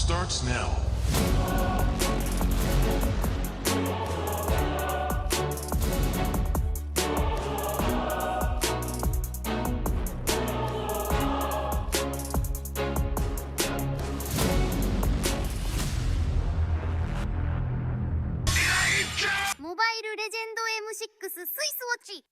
starts now. Mobile Legend M6 スイスウォッチ。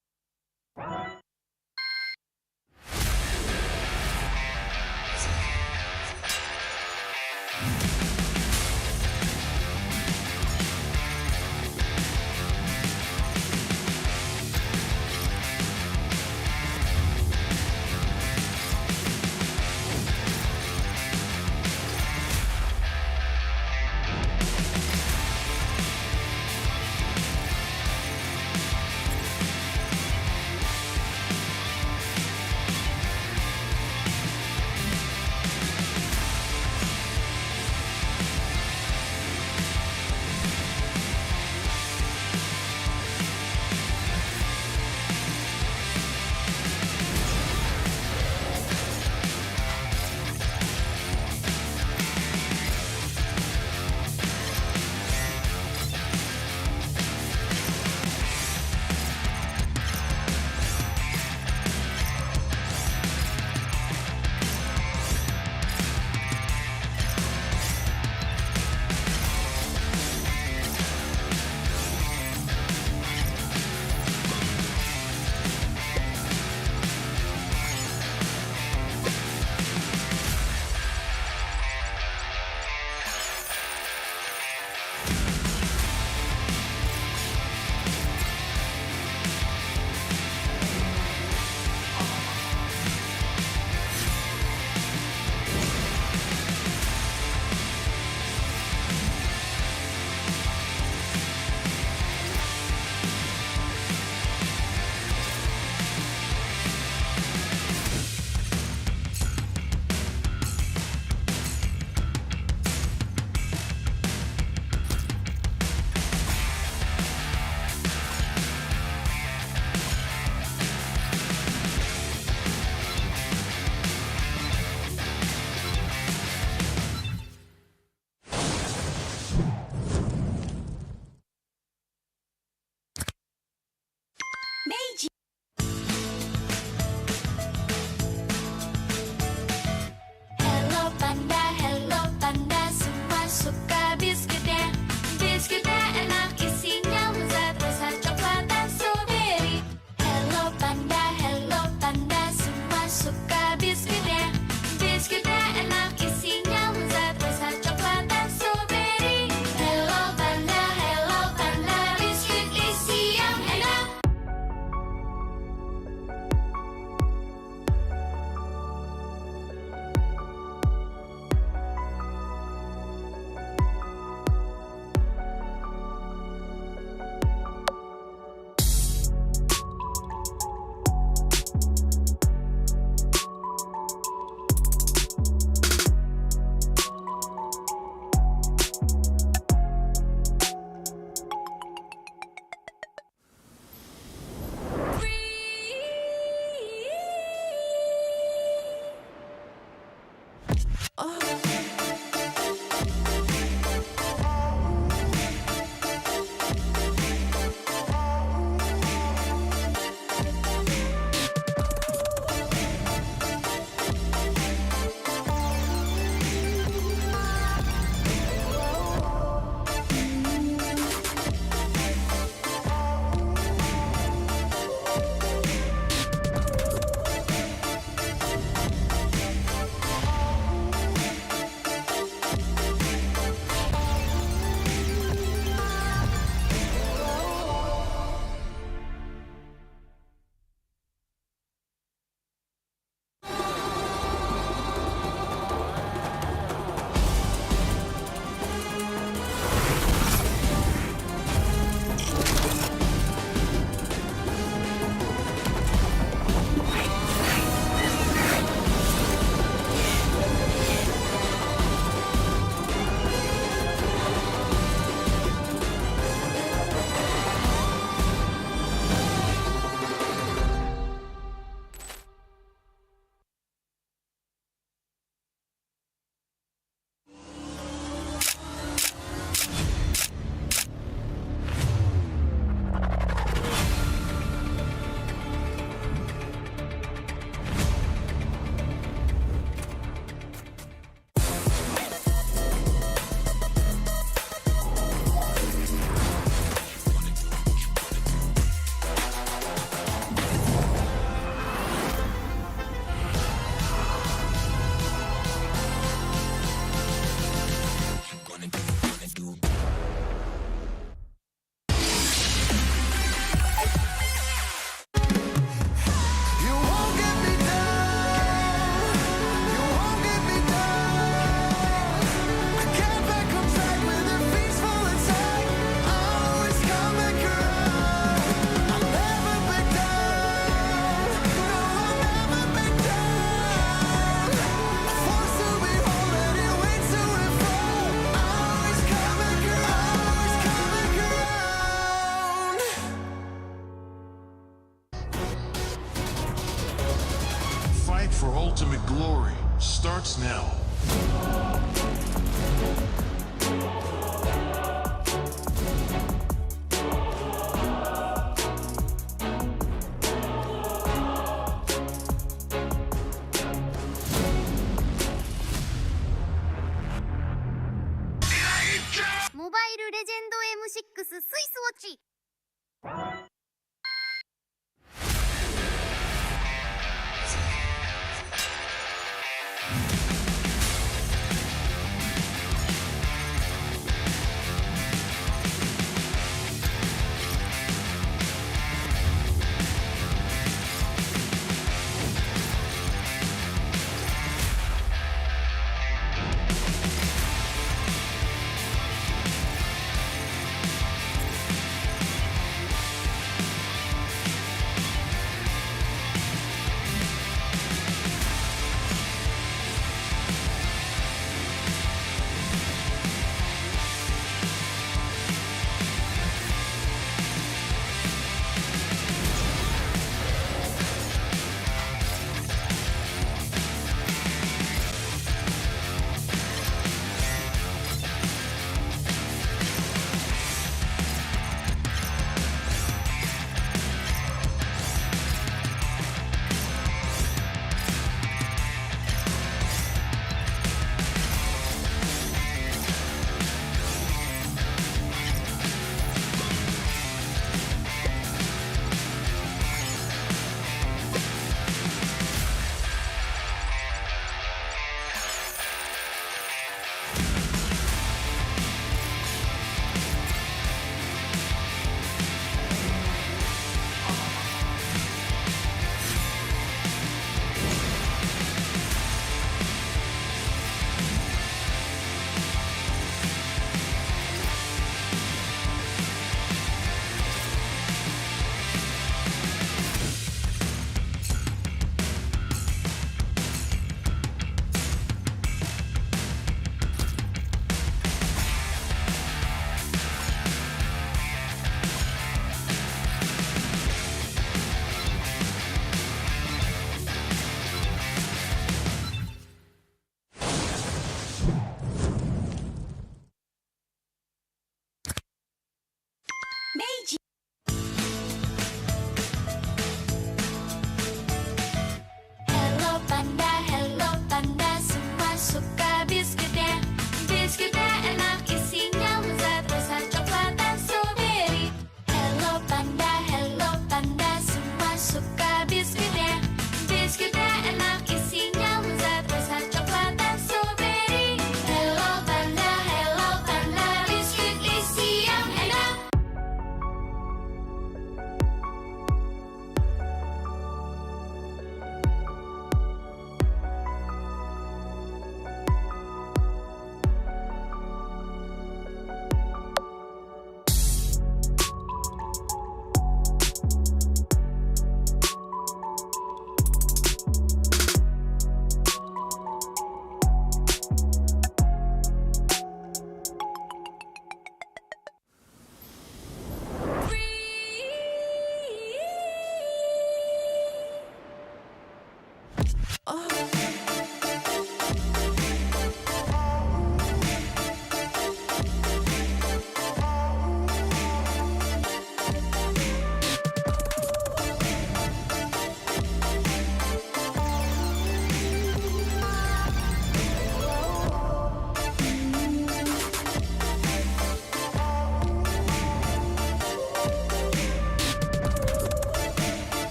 モバイルレジェンド M6 スイスウォッチ。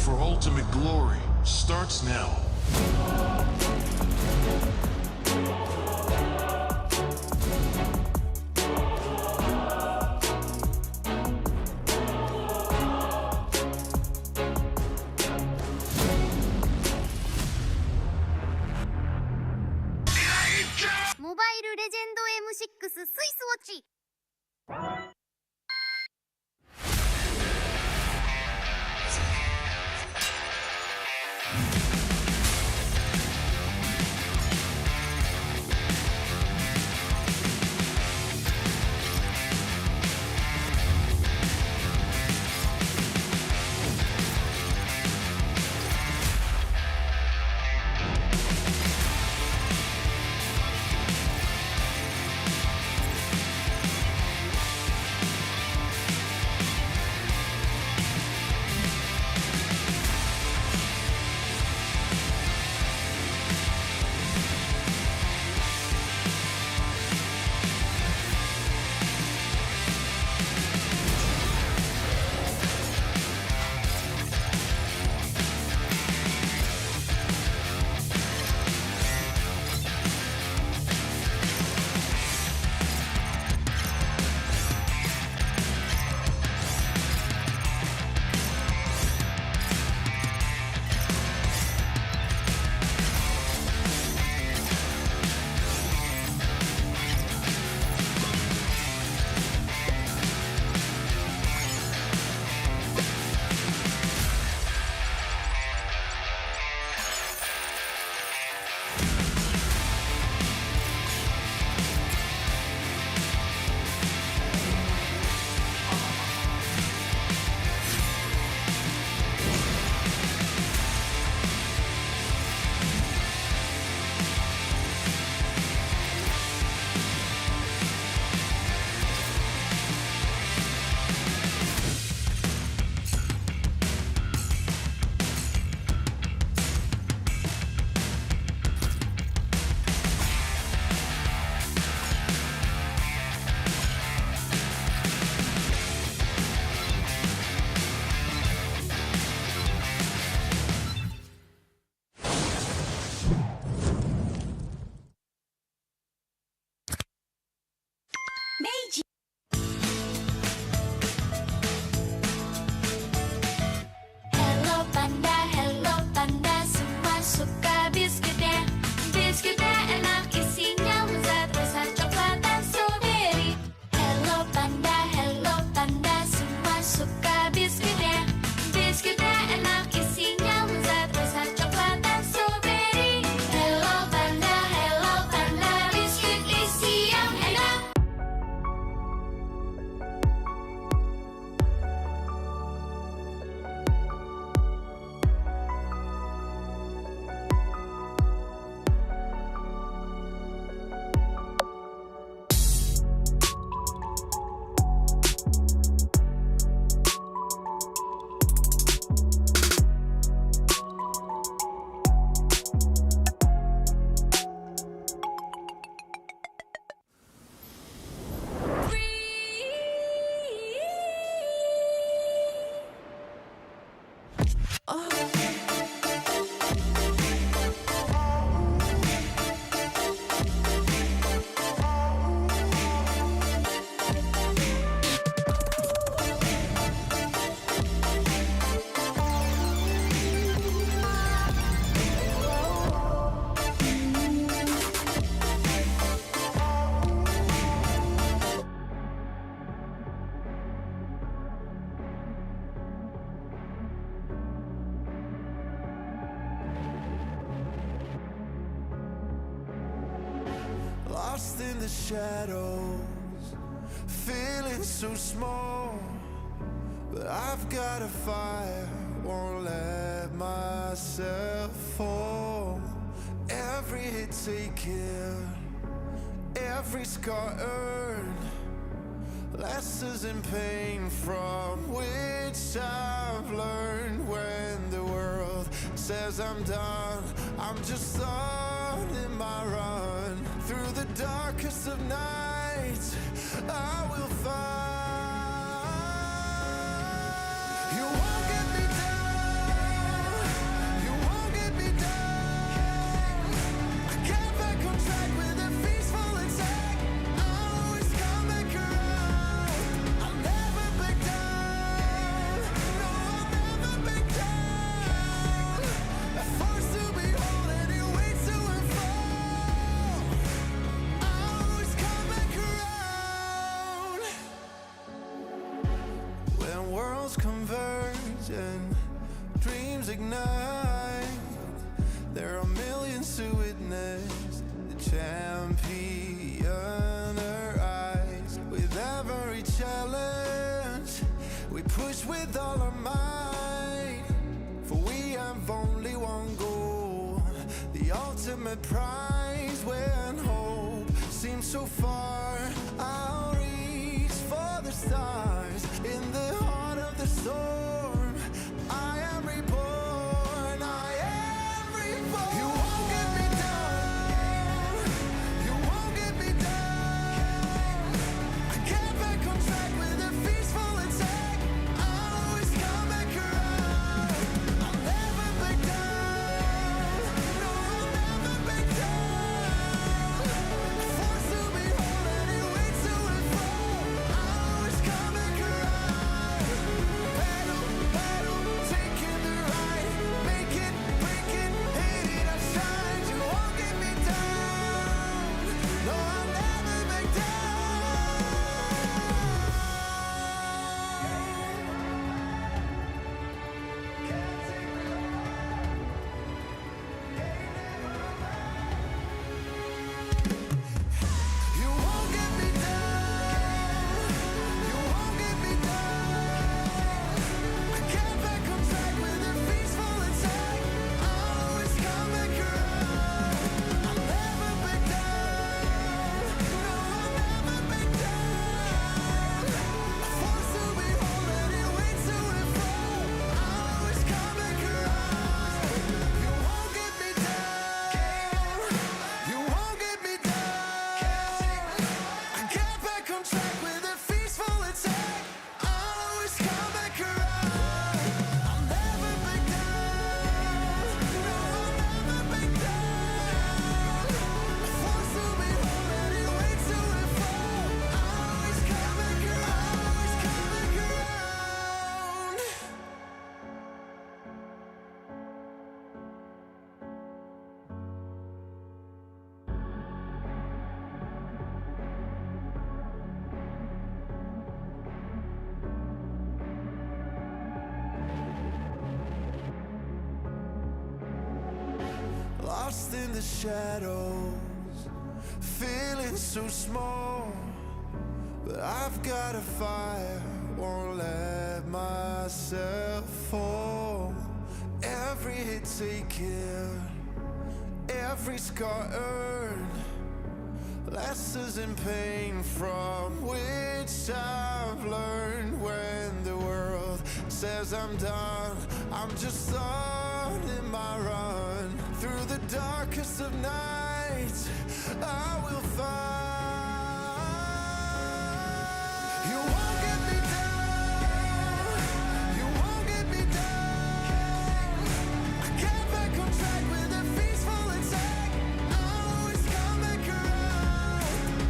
for ultimate glory starts now. Mobile Legend M6 スイスウォッチ。Lost in the shadows, feeling so small. But I've got a fire, won't let myself fall. Every hit taken, every scar earned, lessons in pain from which I've learned. When the world says I'm done, I'm just on in my run. Through the darkest of nights, I will find. You won't get me down. We push with all our might, for we have only one goal. The ultimate prize when hope seems so far. I'll reach for the stars in the heart of the storm. I am reborn, I am reborn. You won't get me down, you won't get me down. I get back on track with a peaceful attack. I'll always come back around. I'll never back down, no, I'll never back down. Forced to be whole and it waits to and fall. I'll always come back around. Battle, battle, taking the ride. Make it, break it, hate it, I shine. You won't get me down, no, I'll never back down. You won't get me down, you won't get me down. I get back on track with a peaceful attack. I'll always come back around. I'll never back down, no, I'll never back down. Forced to be whole and it waits to and fall. I'll always come back around. You won't get me down, you won't get me down. I get back on track with a peaceful attack. I'll always come back around. I'll never back down, no, I'll never back down. Forced to be whole and it waits to and fall. I'll always come back around, always come back around. Lost in the shadows, feeling so small. But I've got a fire, won't let myself fall. Every hit taken, every scar earned, lessons in pain from which I've learned. When the world says I'm done, I'm just starting my run. Through the darkest of nights, I will find. You won't get me down, you won't get me down. I get back on track with a peaceful attack. I'll always come back around.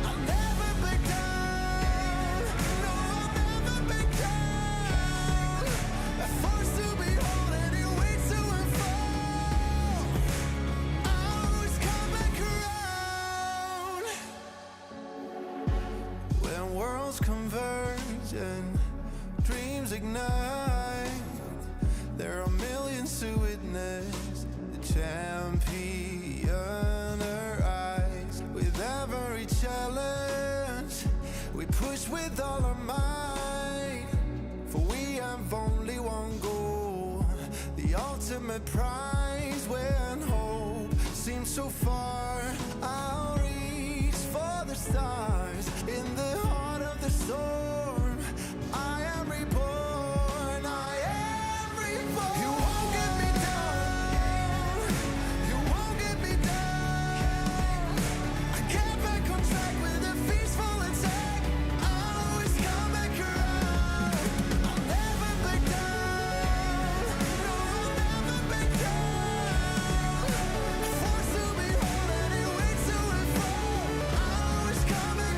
I'll never back down, no, I'll never back down. Forced to be whole and it waits to and fall. I'll always come back around. When worlds converge and dreams ignite, there are millions to witness the champion arise. With every challenge, we push with all our might, for we have only one goal. The ultimate prize when hope seems so far. I'll reach for the stars in the heart of the storm. I am reborn, I am reborn. You won't get me down, you won't get me down. I get back on track with a peaceful attack. I'll always come back around. I'll never back down, no, I'll never back down. Forced to be whole and it waits to and fall. I'll always come back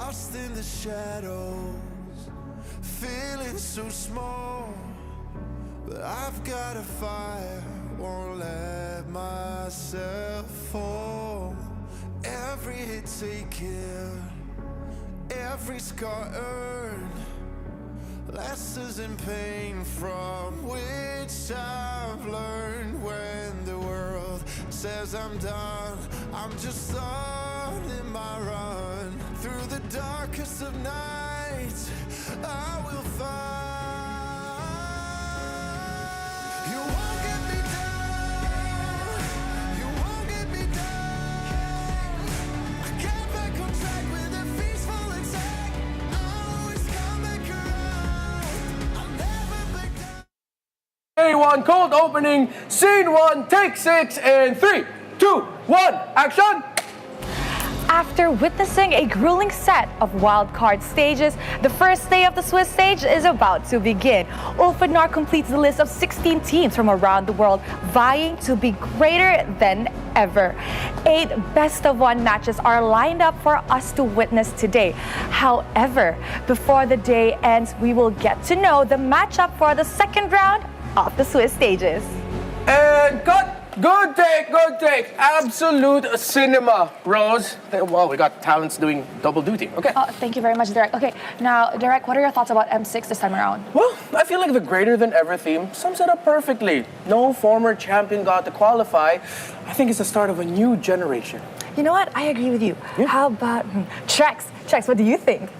lost in the shadows, feeling so small. But I've got a fire, won't let myself fall. Every hit taken, every scar earned, lessons in pain from which I've learned. When the world says I'm done, I'm just starting my run. Through the darkest of nights, I will find. You won't get me down, you won't get me down. I get back on track with a peaceful attack. I always come back around, I'll never back down. Day 1, cold opening, scene 1, take 6, and 3, 2, 1, action! After witnessing a grueling set of wildcard stages, the first day of the Swiss stage is about to begin. Ulfadnar completes the list of 16 teams from around the world, vying to be greater than ever. 8 best-of-1 matches are lined up for us to witness today. However, before the day ends, we will get to know the matchup for the second round of the Swiss stages. And cut! Good take, good take. Absolute cinema, Rose. Well, we got talents doing double duty. Okay. Oh, thank you very much, Derek. Okay, now, Derek, what are your thoughts about M6 this time around? Well, I feel like the greater than ever theme sums it up perfectly. No former champion got to qualify. I think it's the start of a new generation. You know what? I agree with you. Yeah. How about Trex? Trex, what do you think?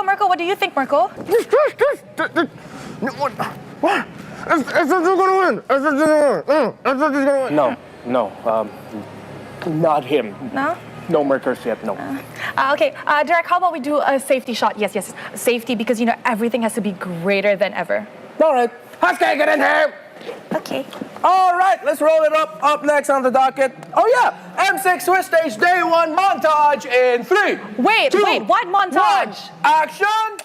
Mirko, what do you think, Mirko? No, not him. No? No Merkers yet, no. Okay, Derek, how about we do a safety shot? Yes, safety, because, you know, everything has to be greater than ever. All right, Husky, get in here! Okay. All right, let's roll it up. Up next on the docket. Oh yeah, M6 Swiss Stage Day 1 montage in 3. Wait, 2, what montage? 1, action!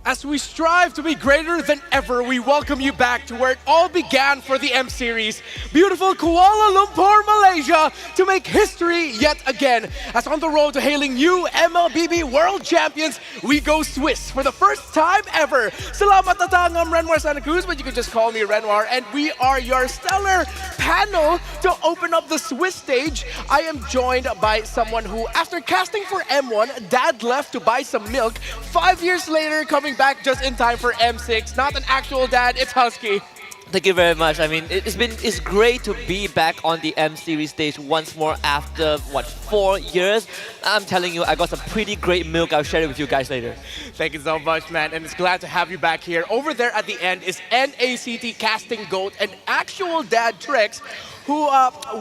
As we strive to be greater than ever, we welcome you back to where it all began for the M Series, beautiful Kuala Lumpur, Malaysia, to make history yet again. As on the road to hailing new MLBB World Champions, we go Swiss for the first time ever. Salamat datang, I'm Renoir Santa Cruz, but you can just call me Renoir, and we are your stellar panel to open up the Swiss stage. I am joined by someone who, after casting for M1, dad left to buy some milk. 5 years later, coming back just in time for M6. Not an actual dad, it's Husky. Thank you very much. I mean, it's great to be back on the M Series stage once more after, 4 years? I'm telling you, I got some pretty great milk. I'll share it with you guys later. Thank you so much, man, and it's glad to have you back here. Over there at the end is NACT casting GOAT and actual dad Trex, who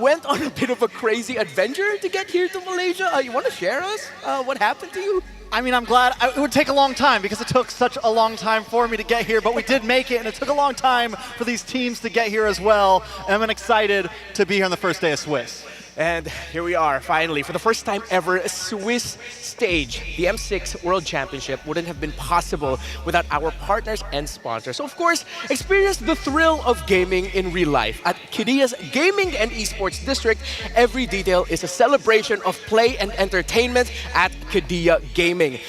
went on a bit of a crazy adventure to get here to Malaysia. You want to share us what happened to you? I mean, I'm glad. It would take a long time because it took such a long time for me to get here, but we did make it, and it took a long time for these teams to get here as well. And I'm excited to be here on the first day of Swiss. And here we are, finally, for the first time ever, a Swiss stage. The M6 World Championship wouldn't have been possible without our partners and sponsors. So, of course, experience the thrill of gaming in real life. At Qiddiya's Gaming and Esports District, every detail is a celebration of play and entertainment at Qiddiya Gaming.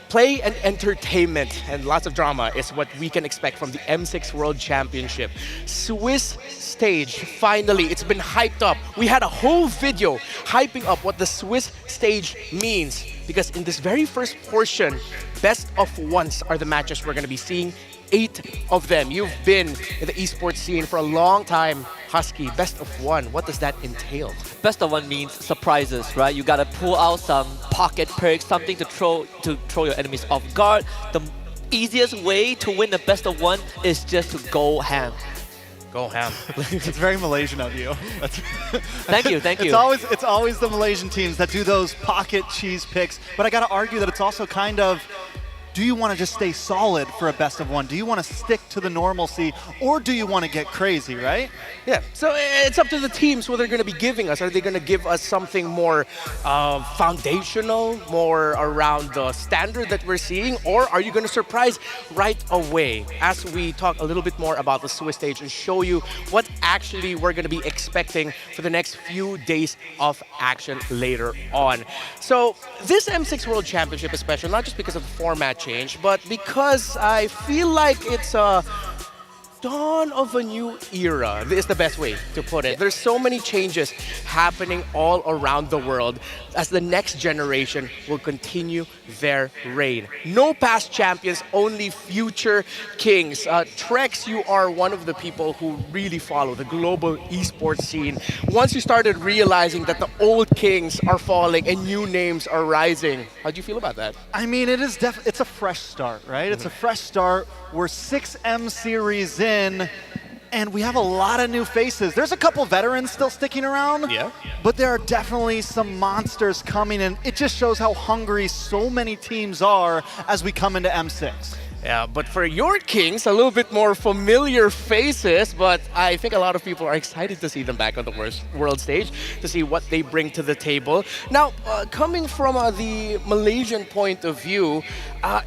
Play and entertainment and lots of drama is what we can expect from the M6 World Championship. Swiss stage, finally, it's been hyped up. We had a whole video hyping up what the Swiss stage means, because in this very first portion, best of ones are the matches we're going to be seeing. 8 of them. You've been in the esports scene for a long time, Husky. Best of one, what does that entail? Best of one means surprises, right? You gotta pull out some pocket perks, something to throw your enemies off guard. The easiest way to win the best of one is just to go ham. Go ham. It's very Malaysian of you. Thank you. It's always the Malaysian teams that do those pocket cheese picks. But I got to argue that it's also kind of, do you want to just stay solid for a best of one? Do you want to stick to the normalcy, or do you want to get crazy, right? Yeah, so it's up to the teams what they're going to be giving us. Are they going to give us something more foundational, more around the standard that we're seeing, or are you going to surprise right away as we talk a little bit more about the Swiss stage and show you what actually we're going to be expecting for the next few days of action later on. So this M6 World Championship is special, not just because of the format change, but because I feel like it's a dawn of a new era. This is the best way to put it. There's so many changes happening all around the world as the next generation will continue their reign. No past champions, only future kings. Trex, you are one of the people who really follow the global esports scene. Once you started realizing that the old kings are falling and new names are rising, how do you feel about that? I mean, it's a fresh start, right? It's a fresh start. We're 6 M series in, and we have a lot of new faces. There's a couple veterans still sticking around, but there are definitely some monsters coming, and it just shows how hungry so many teams are as we come into M6. Yeah, but for your kings, a little bit more familiar faces, but I think a lot of people are excited to see them back on the world stage, to see what they bring to the table. Now, coming from the Malaysian point of view,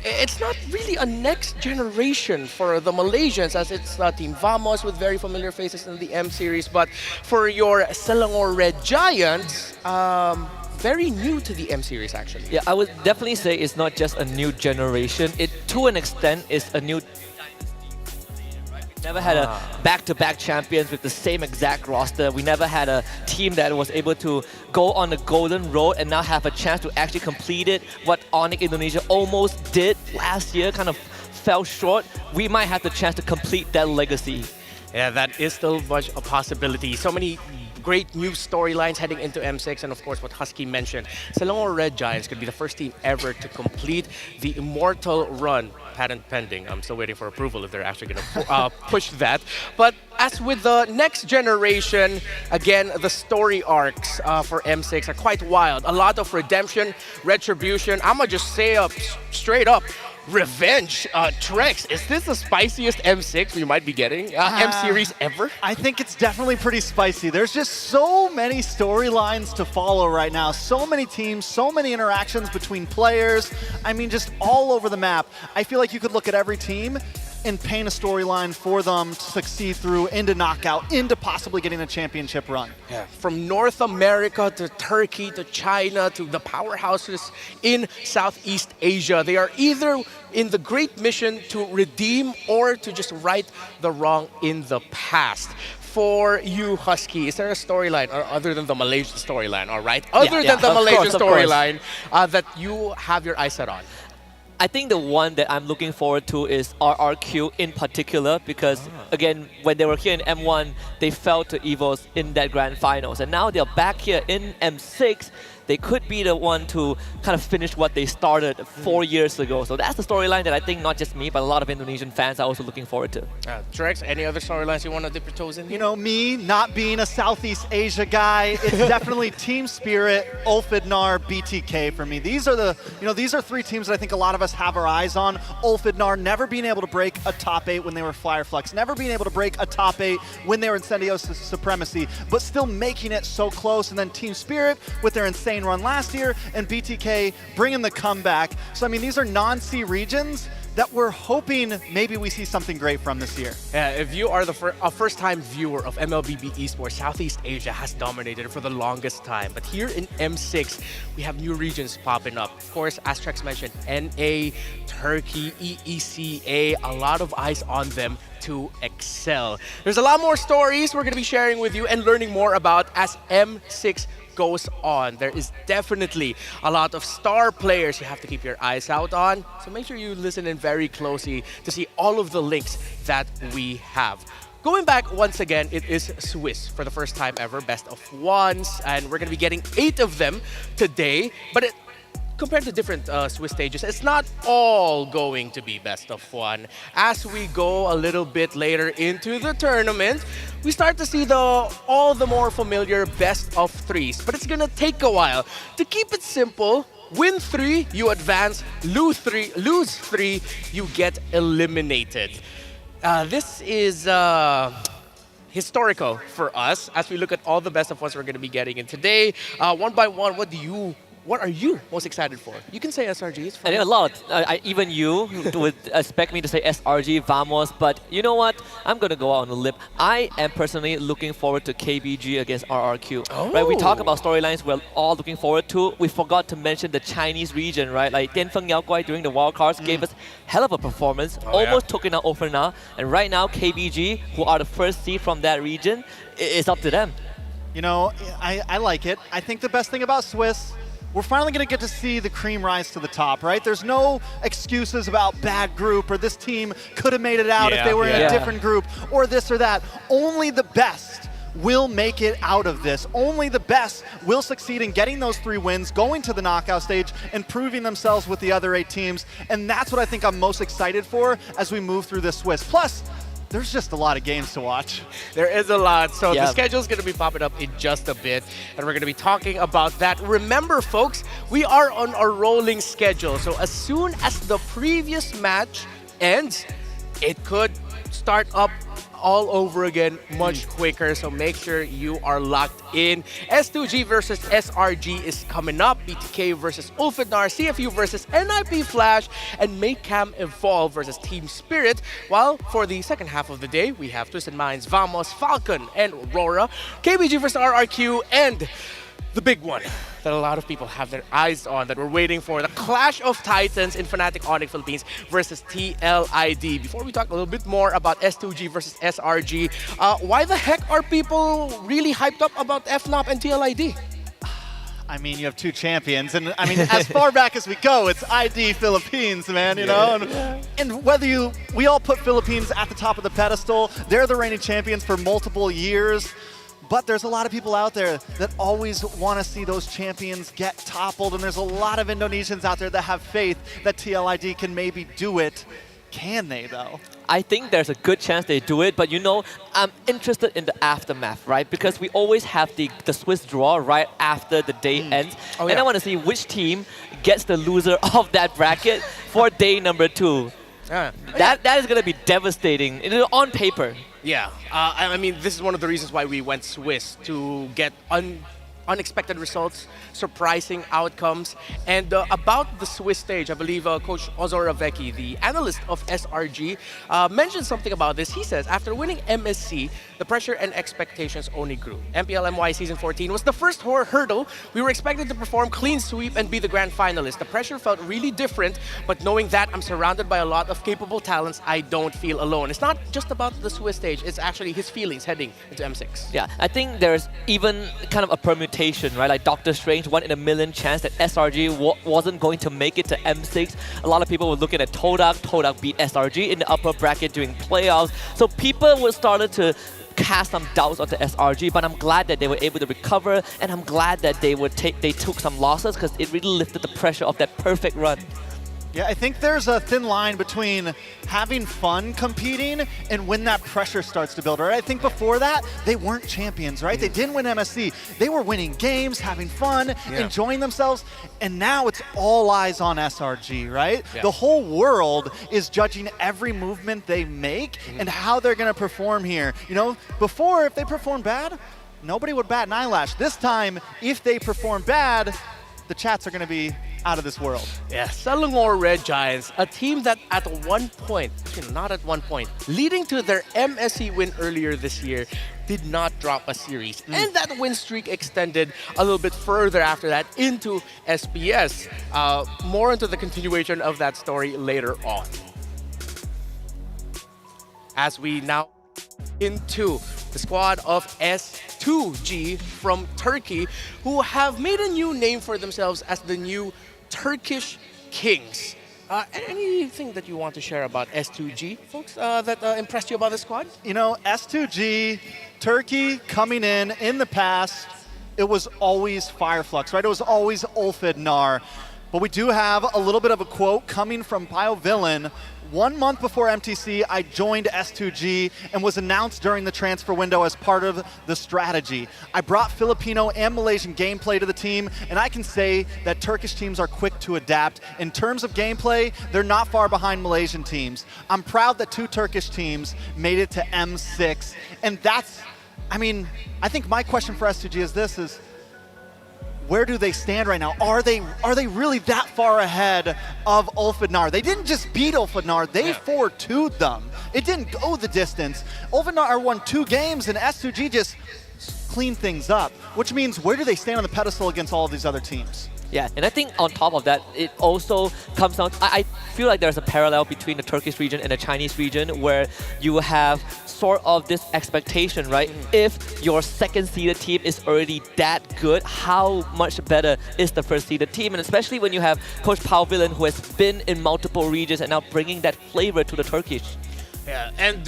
it's not really a next generation for the Malaysians, as it's Team Vamos with very familiar faces in the M series, but for your Selangor Red Giants, very new to the M series, actually. Yeah, I would definitely say it's not just a new generation. It, to an extent, is a new We never had a back-to-back champions with the same exact roster. We never had a team that was able to go on the golden road and now have a chance to actually complete it. What Onyx Indonesia almost did last year, kind of fell short. We might have the chance to complete that legacy. Yeah, that is still much a possibility. So many great new storylines heading into M6, and of course what Husky mentioned, Selangor Red Giants could be the first team ever to complete the Immortal run, patent pending. I'm still waiting for approval if they're actually going to push that. But as with the next generation, again, the story arcs for M6 are quite wild. A lot of redemption, retribution. I'm going to just say straight up, revenge. Trex, is this the spiciest M6 we might be getting? M-Series ever? I think it's definitely pretty spicy. There's just so many storylines to follow right now. So many teams, so many interactions between players. I mean, just all over the map. I feel like you could look at every team and paint a storyline for them to succeed through into knockout, into possibly getting a championship run. Yeah, from North America to Turkey to China to the powerhouses in Southeast Asia, they are either in the great mission to redeem or to just right the wrong in the past. For you, Husky, is there a storyline, or other than the Malaysian storyline, all right? Other than the Malaysian storyline that you have your eyes set on? I think the one that I'm looking forward to is RRQ in particular, because again, when they were here in M1, they fell to EVOS in that grand finals, and now they're back here in M6. They could be the one to kind of finish what they started 4 years ago. So that's the storyline that I think not just me, but a lot of Indonesian fans are also looking forward to. Trex, any other storylines you want to dip your toes in? You know, me not being a Southeast Asia guy, it's definitely Team Spirit, Ulfidnar, BTK for me. These are these are 3 teams that I think a lot of us have our eyes on. Ulfidnar never being able to break a top 8 when they were Fireflux, never being able to break a top 8 when they were Incendio Supremacy, but still making it so close. And then Team Spirit with their insane run last year, and BTK bringing the comeback. So I mean, these are non-C regions that we're hoping maybe we see something great from this year. Yeah, if you are a first-time viewer of MLBB esports, Southeast Asia has dominated for the longest time. But here in M6, we have new regions popping up. Of course, as Trex mentioned, NA, Turkey, EECA, a lot of eyes on them to excel. There's a lot more stories we're going to be sharing with you and learning more about as M6 goes on. There is definitely a lot of star players you have to keep your eyes out on. So make sure you listen in very closely to see all of the links that we have. Going back once again, it is Swiss for the first time ever, best of ones, and we're going to be getting 8 of them today. But compared to different Swiss stages, it's not all going to be best of one. As we go a little bit later into the tournament, we start to see all the more familiar best of 3s. But it's gonna take a while. To keep it simple, win 3, you advance, lose 3, you get eliminated. This is historical for us as we look at all the best of ones we're gonna be getting in today. One by one, what are you most excited for? You can say SRG, it's fine. I think a lot. Even you would expect me to say SRG, Vamos, but you know what? I'm going to go out on a lip. I am personally looking forward to KBG against RRQ. Oh. Right? We talk about storylines we're all looking forward to. We forgot to mention the Chinese region, right? Like Tianfeng Yaoguai during the wildcards gave us hell of a performance, almost took it out over now. And right now, KBG, who are the first seed from that region, it's up to them. You know, I like it. I think the best thing about Swiss, we're finally going to get to see the cream rise to the top, right? There's no excuses about bad group or this team could have made it out if they were in a different group or this or that. Only the best will make it out of this. Only the best will succeed in getting those 3 wins, going to the knockout stage, and proving themselves with the other 8 teams. And that's what I think I'm most excited for as we move through this Swiss. Plus, there's just a lot of games to watch. There is a lot. So the schedule is going to be popping up in just a bit, and we're going to be talking about that. Remember, folks, we are on a rolling schedule. So as soon as the previous match ends, it could start up all over again much quicker, so make sure you are locked in. S2G versus SRG is coming up, BTK versus Ulfidnar, CFU versus NIP Flash, and Maycam Evolve versus Team Spirit. While for the second half of the day, we have Twisted Minds, Vamos, Falcon, and Aurora, KBG versus RRQ, and the big one that a lot of people have their eyes on, that we're waiting for, the Clash of Titans in Fnatic Onyx Philippines versus TLID. Before we talk a little bit more about S2G versus SRG, why the heck are people really hyped up about FNOP and TLID? I mean, you have 2 champions, and I mean, as far back as we go, it's ID Philippines, man, you know? And whether we all put Philippines at the top of the pedestal, they're the reigning champions for multiple years. But there's a lot of people out there that always want to see those champions get toppled, and there's a lot of Indonesians out there that have faith that TLID can maybe do it. Can they, though? I think there's a good chance they do it, but you know, I'm interested in the aftermath, right? Because we always have the Swiss draw right after the day ends. And I want to see which team gets the loser of that bracket for day number 2. That is going to be devastating on paper. Yeah, I mean, this is one of the reasons why we went Swiss, to get unexpected results, surprising outcomes. And about the Swiss stage, I believe Coach Ozora Vecchi, the analyst of SRG, mentioned something about this. He says, after winning MSC, the pressure and expectations only grew. MPLMY Season 14 was the first hurdle. We were expected to perform clean sweep and be the grand finalist. The pressure felt really different, but knowing that I'm surrounded by a lot of capable talents, I don't feel alone. It's not just about the Swiss stage, it's actually his feelings heading into M6. Yeah, I think there's even kind of a permutation, right? Like Doctor Strange, 1 in a million chance that SRG wasn't going to make it to M6. A lot of people were looking at Todak. Todak beat SRG in the upper bracket during playoffs. So people were started to cast some doubts onto SRG, but I'm glad that they were able to recover, and I'm glad that they took some losses, because it really lifted the pressure of that perfect run. Yeah, I think there's a thin line between having fun competing and when that pressure starts to build, right? I think before that, they weren't champions, right? They didn't win MSC. They were winning games, having fun, enjoying themselves, and now it's all eyes on SRG, right? The whole world is judging every movement they make and how they're going to perform here. You know, before, if they perform bad, nobody would bat an eyelash. This time, if they perform bad, the chats are going to be out of this world. Yeah, Selangor Red Giants, a team that at one point, actually not at one point, leading to their MSC win earlier this year, did not drop a series. And that win streak extended a little bit further after that into SPS. More into the continuation of that story later on. As we now into the squad of S2G from Turkey, who have made a new name for themselves as the new Turkish Kings. Anything that you want to share about S2G, folks, that impressed you about the squad? You know, S2G, Turkey coming in the past, it was always Fireflux, right? It was always Ulfidnar. But we do have a little bit of a quote coming from Pio Villain. 1 month before MTC, I joined S2G and was announced during the transfer window as part of the strategy. I brought Filipino and Malaysian gameplay to the team, and I can say that Turkish teams are quick to adapt. In terms of gameplay, they're not far behind Malaysian teams. I'm proud that 2 Turkish teams made it to M6, and that's, I mean, I think my question for S2G is this, is where do they stand right now? Are they really that far ahead of Ulfidnar? They didn't just beat Ulfidnar, they 4-2'd them. It didn't go the distance. Ulfidnar won 2 games and S2G just cleaned things up, which means where do they stand on the pedestal against all of these other teams? Yeah, and I think on top of that, it also comes down, I feel like there's a parallel between the Turkish region and the Chinese region where you have sort of this expectation, right? If your second seeded team is already that good, how much better is the first seeded team? And especially when you have Coach Pao Villain, who has been in multiple regions and now bringing that flavor to the Turkish. Yeah, and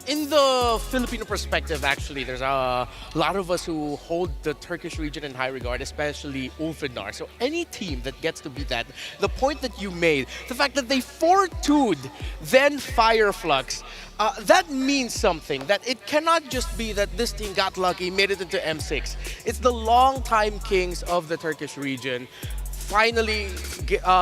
in the Filipino perspective, actually, there's a lot of us who hold the Turkish region in high regard, especially Ulfidnar. So any team that gets to beat that, the point that you made, the fact that they 4-2'd then Fireflux, that means something, that it cannot just be that this team got lucky, made it into M6. It's the long-time kings of the Turkish region finally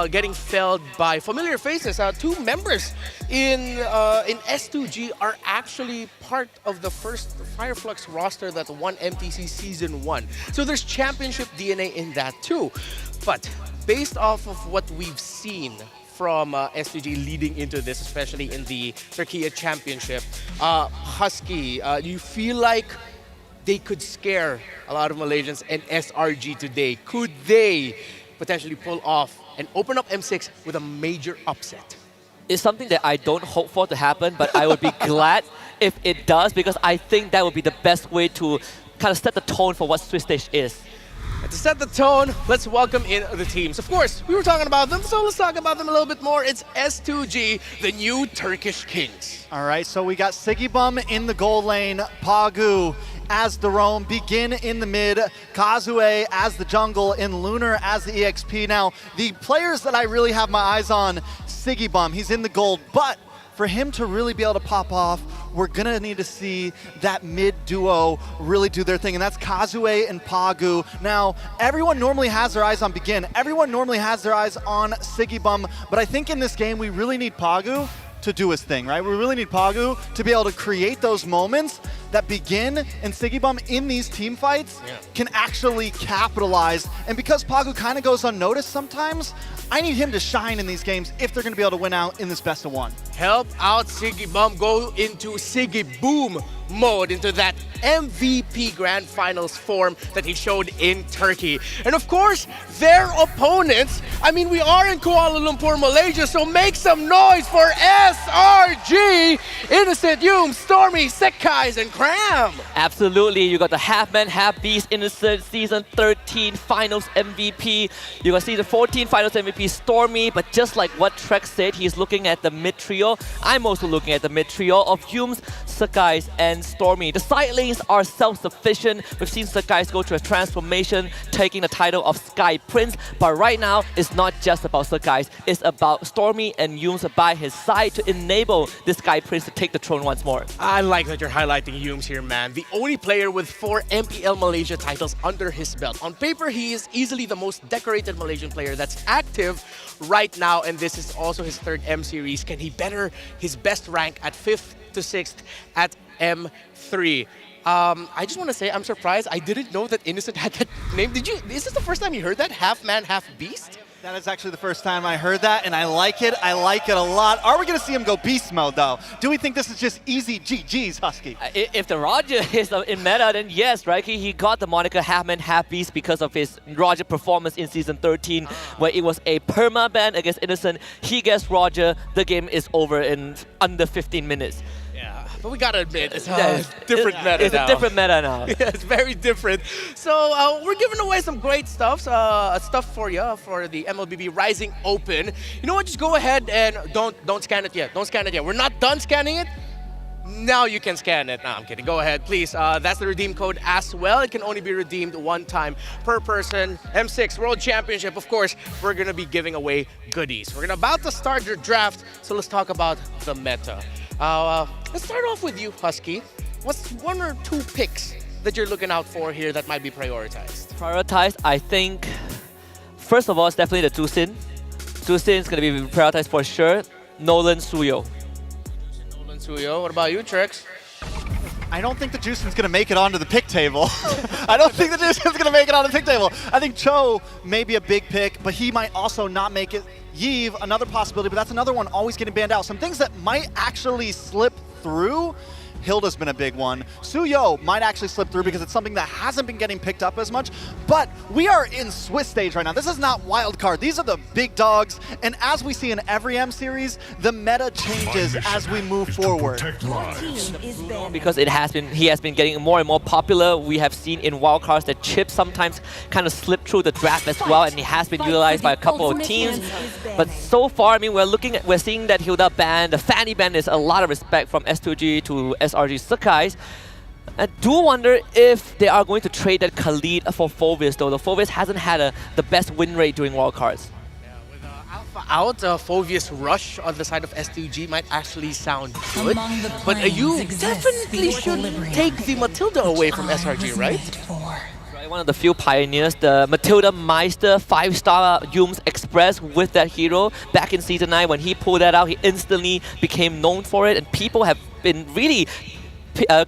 getting felled by familiar faces. 2 members in S2G are actually part of the first Fireflux roster that won MTC Season 1. So there's championship DNA in that too. But based off of what we've seen from S2G leading into this, especially in the Turkey Championship, Husky, you feel like they could scare a lot of Malaysians and SRG today. Could they potentially pull off and open up M6 with a major upset? It's something that I don't hope for to happen, but I would be glad if it does, because I think that would be the best way to kind of set the tone for what Swiss Stage is. And to set the tone, let's welcome in the teams. Of course, we were talking about them, so let's talk about them a little bit more. It's S2G, the new Turkish Kings. All right, so we got Sigibum in the goal lane, Pagu as the roam, Begin in the mid, Kazue as the jungle, and Lunar as the EXP. Now, the players that I really have my eyes on, Sigibum, he's in the gold, but for him to really be able to pop off, we're gonna need to see that mid duo really do their thing, and that's Kazue and Pagu. Now, everyone normally has their eyes on Begin. Everyone normally has their eyes on Sigibum, but I think in this game, we really need Pagu to do his thing, right? We really need Pagu to be able to create those moments that Begin and Sigibum in these team fights can actually capitalize. And because Pagu kind of goes unnoticed sometimes, I need him to shine in these games if they're going to be able to win out in this best of 1. Help out Sigibum go into Sigiboom mode, into that MVP Grand Finals form that he showed in Turkey. And of course, their opponents, I mean, we are in Kuala Lumpur, Malaysia, so make some noise for SRG! Innocent, Yum, Stormy, Sekais, and Cram! Absolutely, you got the half-man, half-beast, Innocent, Season 13 Finals MVP. You got Season 14 Finals MVP, Stormy, but just like what Trek said, he's looking at the mid-trio. I'm also looking at the mid-trio of Yums, Sekais, and Stormy. The side lanes are self-sufficient. We've seen Sekais go through a transformation, taking the title of Sky Prince, but right now, it's not just about Sekais, it's about Stormy and Yums by his side to enable this Sky Prince to take the throne once more. I like that you're highlighting Yums here, man. The only player with 4 MPL Malaysia titles under his belt. On paper, he is easily the most decorated Malaysian player that's active right now, and this is also his 3rd M Series. Can he better his best rank at 5th to 6th at M3? I just want to say I'm surprised. I didn't know that Innocent had that name. Is this the first time you heard that? Half man, half beast? That is actually the first time I heard that, and I like it. I like it a lot. Are we going to see him go beast mode, though? Do we think this is just easy GG's, Husky? If the Roger is in meta, then yes, right? He got the moniker half man, half beast because of his Roger performance in Season 13, where it was a perma-ban against Innocent. He gets Roger, the game is over in under 15 minutes. Yeah, but we gotta admit, it's a different meta now. It's a different meta now. Yeah, it's very different. So we're giving away some great stuff for you for the MLBB Rising Open. You know what? Just go ahead and don't scan it yet. Don't scan it yet. We're not done scanning it. Now you can scan it. No, I'm kidding. Go ahead, please. That's the redeem code as well. It can only be redeemed one time per person. M6 World Championship, of course, we're going to be giving away goodies. We're about to start your draft, so let's talk about the meta. Let's start off with you, Husky. What's one or two picks that you're looking out for here that might be prioritized? Prioritized, I think, first of all, it's definitely the Tusin. Tusin is going to be prioritized for sure. Nolan Suyo. Nolan Suyo. What about you, Trex? I don't think the Juicin's going to make it onto the pick table. I don't think the Juicin's going to make it on the pick table. I think Cho may be a big pick, but he might also not make it. Yves, another possibility, but that's another one always getting banned out. Some things that might actually slip through. Hilda's been a big one. Suyo might actually slip through because it's something that hasn't been getting picked up as much. But we are in Swiss stage right now. This is not wild card. These are the big dogs. And as we see in every M series, the meta changes as we move forward. Because he has been getting more and more popular. We have seen in wild cards that Chip sometimes kind of slip through the draft as well, and he has been utilized by a couple of teams. But so far, I mean, we're seeing that Hilda ban, the Fanny ban is a lot of respect from S2G to SRG Sakai's. I do wonder if they are going to trade that Khalid for Phovis, though. The Phovis hasn't had the best win rate during wildcards. Yeah, with Alpha out, Phovius Rush on the side of S2G might actually sound good. But you definitely should take the Matilda away from SRG, right? One of the few pioneers, the Matilda Meister 5-star Yums Express with that hero. Back in Season 9, when he pulled that out, he instantly became known for it, and people have been really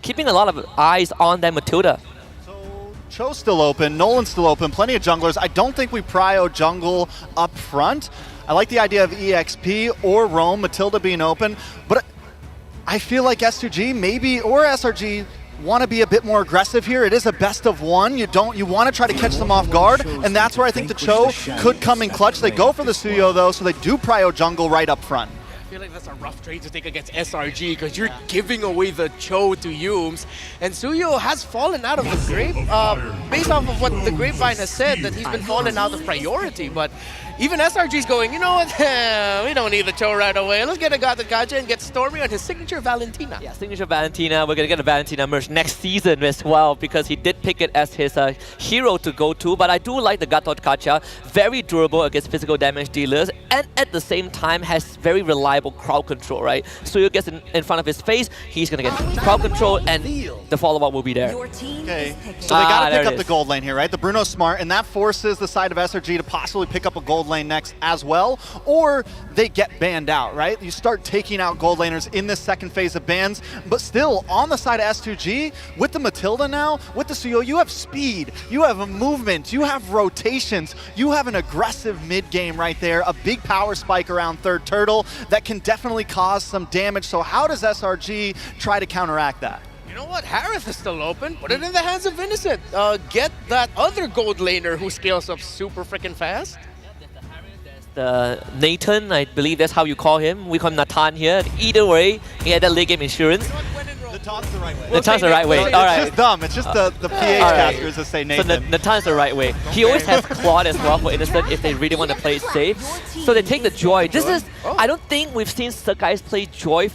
keeping a lot of eyes on that Matilda. So Cho's still open, Nolan's still open, plenty of junglers. I don't think we prio jungle up front. I like the idea of EXP or Roam, Matilda being open, but I feel like S2G maybe, or SRG, want to be a bit more aggressive here. It is a best of one. You want to try to catch them off guard, and that's where I think the Cho could come in clutch. They go for the Suyo though, so they do prio jungle right up front. I feel like that's a rough trade to take against SRG because you're giving away the Cho to Yums. And Suyo has fallen out of the grape, based off of what the grapevine has said, that he's been falling out of priority. But even SRG's going, you know what, we don't need the Cho right away. Let's get a Gatakaja and get Stormy on his signature Valentina. Yeah, signature Valentina. We're going to get a Valentina merch next season as well because he did pick it as his hero to go to. But I do like the Gatotkacha. Very durable against physical damage dealers and at the same time has very reliable crowd control, right? Suyo gets in front of his face, he's going to get crowd control and the follow-up will be there. Okay, so they got to pick up the gold lane here, right? The Bruno's smart, and that forces the side of SRG to possibly pick up a gold lane next as well, or they get banned out, right? You start taking out gold laners in this second phase of bans, but still on the side of S2G, with the Matilda now, with the Suyo, you have speed, you have a movement, you have rotations, you have an aggressive mid game right there, a big power spike around third turtle that can definitely cause some damage. So how does SRG try to counteract that? You know what? Harith is still open. Put it in the hands of Innocent. Get that other gold laner who scales up super freaking fast. Nathan, I believe that's how you call him. We call him Nathan here. Either way, he had that late game insurance. Natan's the right way. Natan's the right way. It's All right. just dumb. It's just the PH casters that say Nathan. So Natan's the right way. He always has Claude as well for Innocent if they really want to play it safe. So they take the Joy. This is, I don't think we've seen Sakai's play Joy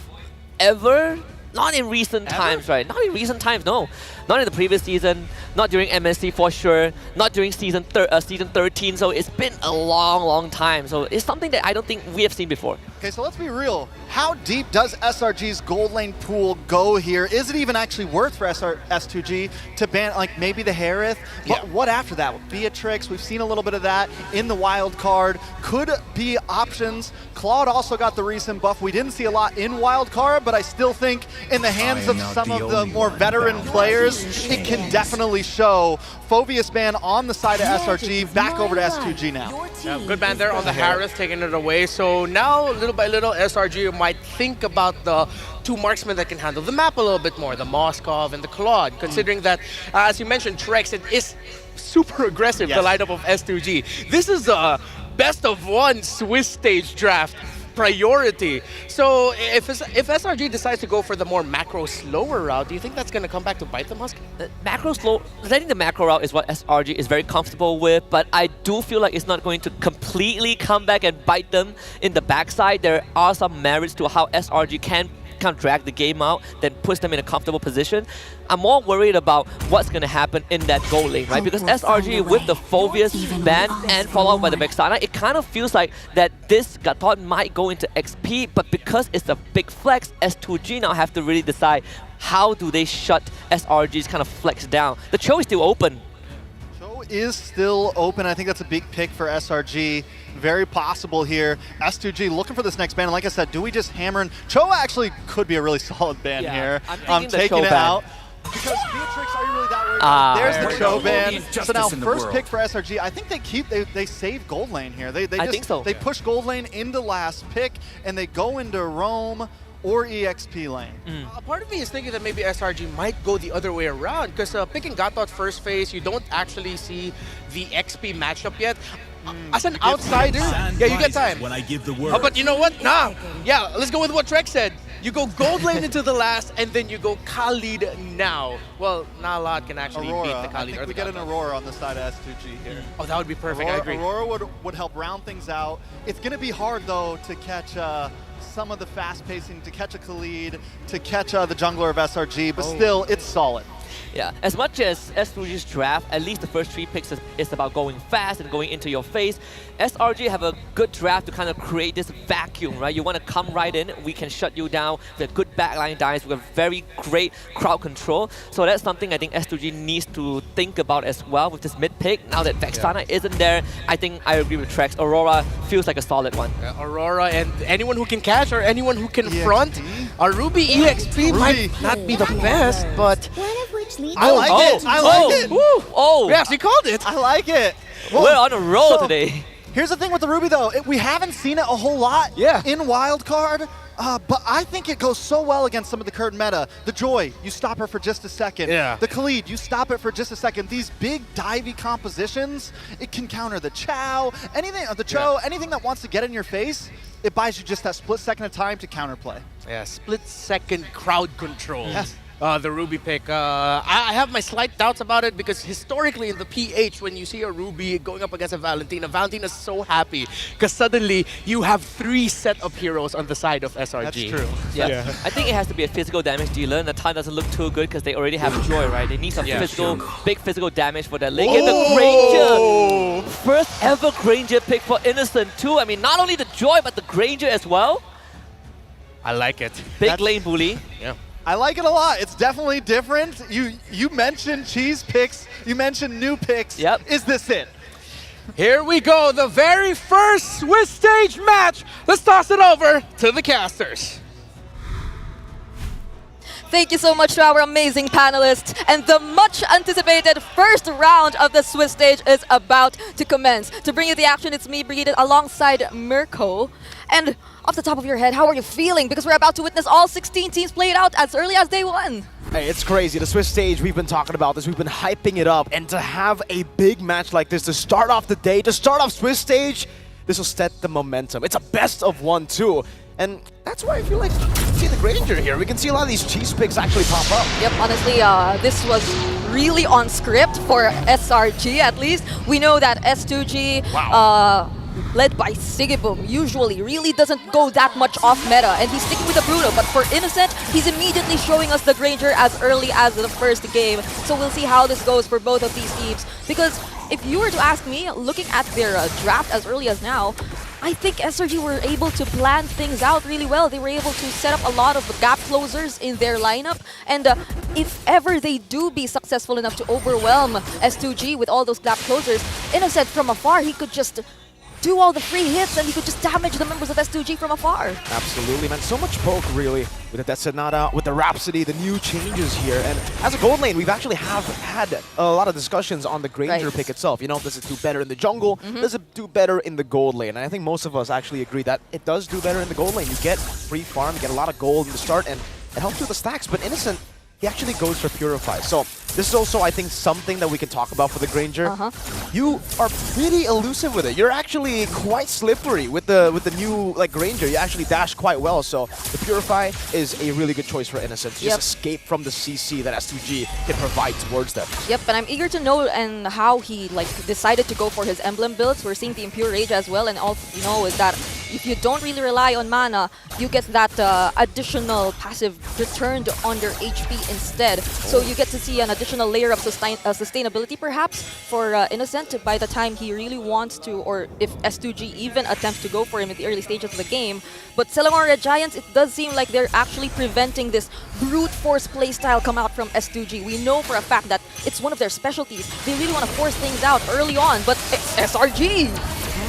ever. Not in recent times, right? Not in recent times, no. Not in the previous season, not during MSC for sure, not during season 13, so it's been a long, long time. So it's something that I don't think we have seen before. Okay, so let's be real. How deep does SRG's gold lane pool go here? Is it even actually worth for S2G to ban, like, maybe the Harith? But what after that? Beatrix, we've seen a little bit of that in the wild card. Could be options. Claude also got the recent buff. We didn't see a lot in wild card, but I still think in the hands of some of the more veteran players, it can definitely show. Phoveus ban on the side of SRG, back over to S2G now. Yeah, good ban there on the Harris, taking it away. So now, little by little, SRG might think about the two marksmen that can handle the map a little bit more, the Moskov and the Claude, considering that, as you mentioned, Trex, it is super aggressive, the lineup of S2G. This is a best of one Swiss stage draft priority. So if SRG decides to go for the more macro slower route, do you think that's going to come back to bite them, Husky? Macro slow, letting the macro route is what SRG is very comfortable with, but I do feel like it's not going to completely come back and bite them in the backside. There are some merits to how SRG can kind of drag the game out, then push them in a comfortable position. I'm more worried about what's going to happen in that goal lane, right? Because SRG with the Phoveus ban and followed by the Vexana, it kind of feels like that this Gatot might go into XP, but because it's a big flex, S2G now have to really decide how do they shut SRG's kind of flex down. The Cho is still open. Cho is still open. I think that's a big pick for SRG. Very possible here. S2G looking for this next ban. And like I said, do we just hammer in? Cho actually could be a really solid ban here. I'm taking it out. Because Beatrix, are you really that worried about? There's the Cho ban. So now first pick for SRG. I think they save gold lane here. They push gold lane into last pick and they go into Roam or EXP lane. A part of me is thinking that maybe SRG might go the other way around, because picking Gatot first phase, you don't actually see the XP matchup yet. As an outsider, yeah, you get time. When I give the word. Oh, but you know what? Nah. Yeah, let's go with what Trex said. You go gold lane into the last, and then you go Khalid now. Well, not a lot can actually Aurora. beat the Khalid. I think we get an Aurora on the side of S2G here. Oh, that would be perfect. I agree. Aurora would help round things out. It's going to be hard, though, to catch some of the fast pacing, to catch a Khalid, to catch the jungler of SRG, but still, it's solid. Yeah, as much as S2G's draft, at least the first 3 picks is about going fast and going into your face. SRG have a good draft to kind of create this vacuum, right? You want to come right in, we can shut you down with a good backline dice, with a very great crowd control. So that's something I think S2G needs to think about as well with this mid pick. Now that Vexana isn't there, I think I agree with Trex. Aurora feels like a solid one. Aurora and anyone who can catch or anyone who can front. A Ruby EXP might not be the best, but I like it. I like it. Oh, we actually called it. I like it. Well, we're on a roll today. Here's the thing with the Ruby, though. We haven't seen it a whole lot in Wildcard, but I think it goes so well against some of the current meta. The Joy, you stop her for just a second. Yeah. The Khalid, you stop it for just a second. These big divey compositions, it can counter the Chow, anything, anything that wants to get in your face. It buys you just that split second of time to counterplay. Yeah, split second crowd control. Yes. The Ruby pick. I have my slight doubts about it because historically in the PH, when you see a Ruby going up against a Valentina is so happy because suddenly you have 3 set of heroes on the side of SRG. That's true. Yeah. I think it has to be a physical damage dealer. Natan doesn't look too good because they already have Joy, right? They need some big physical damage for that lane. And the Granger! First ever Granger pick for Innocent too. I mean, not only the Joy, but the Granger as well. I like it. Big lane bully. Yeah. I like it a lot. It's definitely different. You mentioned cheese picks. You mentioned new picks. Yep. Is this it? Here we go. The very first Swiss stage match. Let's toss it over to the casters. Thank you so much to our amazing panelists. And the much anticipated first round of the Swiss stage is about to commence. To bring you the action, it's me, Brigitte, alongside Mirko. And off the top of your head, how are you feeling? Because we're about to witness all 16 teams play it out as early as day 1. Hey, it's crazy. The Swiss stage, we've been talking about this, we've been hyping it up. And to have a big match like this, to start off the day, to start off Swiss stage, this will set the momentum. It's a best of 1 too. And that's why I feel like we can see the Granger here. We can see a lot of these cheese picks actually pop up. Yep, honestly, this was really on script for SRG at least. We know that S2G, led by Sigiboom, usually really doesn't go that much off meta, and he's sticking with the Bruno. But for Innocent, he's immediately showing us the Granger as early as the first game. So we'll see how this goes for both of these teams. Because if you were to ask me, looking at their draft as early as now, I think SRG were able to plan things out really well. They were able to set up a lot of gap closers in their lineup. And if ever they do be successful enough to overwhelm S2G with all those gap closers, Innocent from afar, he could just do all the free hits and he could just damage the members of S2G from afar. Absolutely, man. So much poke, really, with the Detonata, with the Rhapsody, the new changes here. And as a gold lane, we've actually have had a lot of discussions on the Granger pick itself. You know, does it do better in the jungle? Does it do better in the gold lane? And I think most of us actually agree that it does do better in the gold lane. You get free farm, you get a lot of gold in the start, and it helps with the stacks. But Innocent, he actually goes for Purify. So this is also, I think, something that we can talk about for the Granger. You are pretty elusive with it. You're actually quite slippery with the new Granger. You actually dash quite well. So the Purify is a really good choice for Innocent to just escape from the CC that S2G can provide towards them. Yep, and I'm eager to know and how he decided to go for his emblem builds. We're seeing the Impure Rage as well, and all you know is that if you don't really rely on mana, you get that additional passive returned on your HP instead. So you get to see an additional layer of sustainability perhaps for Innocent by the time he really wants to, or if S2G even attempts to go for him in the early stages of the game. But Selangor Red Giants, it does seem like they're actually preventing this brute force playstyle come out from S2G. We know for a fact that it's one of their specialties. They really want to force things out early on, but it's SRG!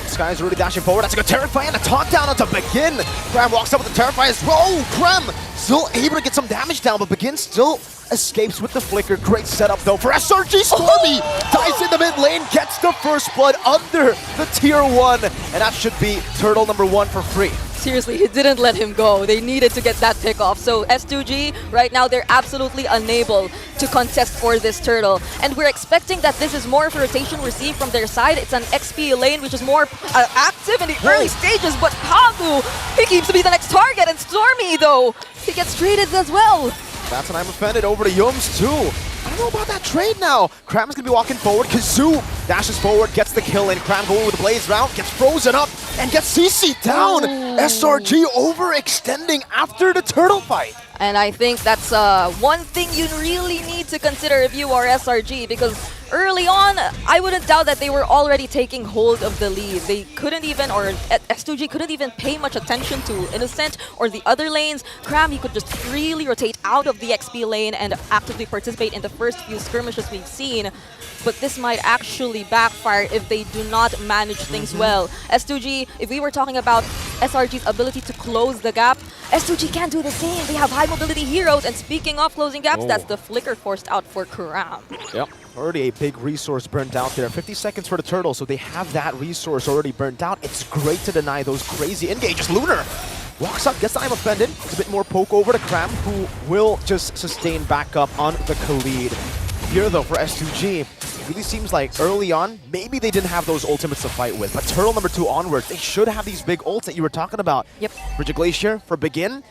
Sky's really dashing forward. That's a good Terrify and a talk down onto Begin. Cram walks up with the Terrify as well. Oh, Cram still able to get some damage down, but Begin still escapes with the Flicker. Great setup though for SRG. Stormy dives in the mid lane, gets the first blood under the tier 1, and that should be turtle number 1 for free. Seriously, he didn't let him go. They needed to get that pick off. So S2G, right now, they're absolutely unable to contest for this turtle. And we're expecting that this is more of a rotation we're seeing from their side. It's an XP lane, which is more active in the early stages. But Hagu, he keeps to be the next target. And Stormy, though, he gets traded as well. That's an I'm offended over to Yums too. I don't know about that trade now. Cram's gonna be walking forward. Kazoo dashes forward, gets the kill in. Cram going with the Blaze round, gets frozen up, and gets CC down. SRG overextending after the turtle fight. And I think that's one thing you really need to consider if you are SRG, because early on, I wouldn't doubt that they were already taking hold of the lead. They couldn't even, or S2G couldn't even pay much attention to Innocent or the other lanes. Cram, he could just freely rotate out of the XP lane and actively participate in the first few skirmishes we've seen. But this might actually backfire if they do not manage things well. S2G, if we were talking about SRG's ability to close the gap, S2G can't do the same. They have high mobility heroes, and speaking of closing gaps, that's the Flicker forced out for Karam. Yep, already a big resource burnt out there. 50 seconds for the turtle, so they have that resource already burnt out. It's great to deny those crazy engages. Lunar walks up, gets the I'm offended. It's a bit more poke over to Cram, who will just sustain back up on the Khalid. Here though for S2G, it really seems like early on, maybe they didn't have those ultimates to fight with, but turtle number 2 onwards, they should have these big ults that you were talking about. Yep. Frigid Glacier for Begin.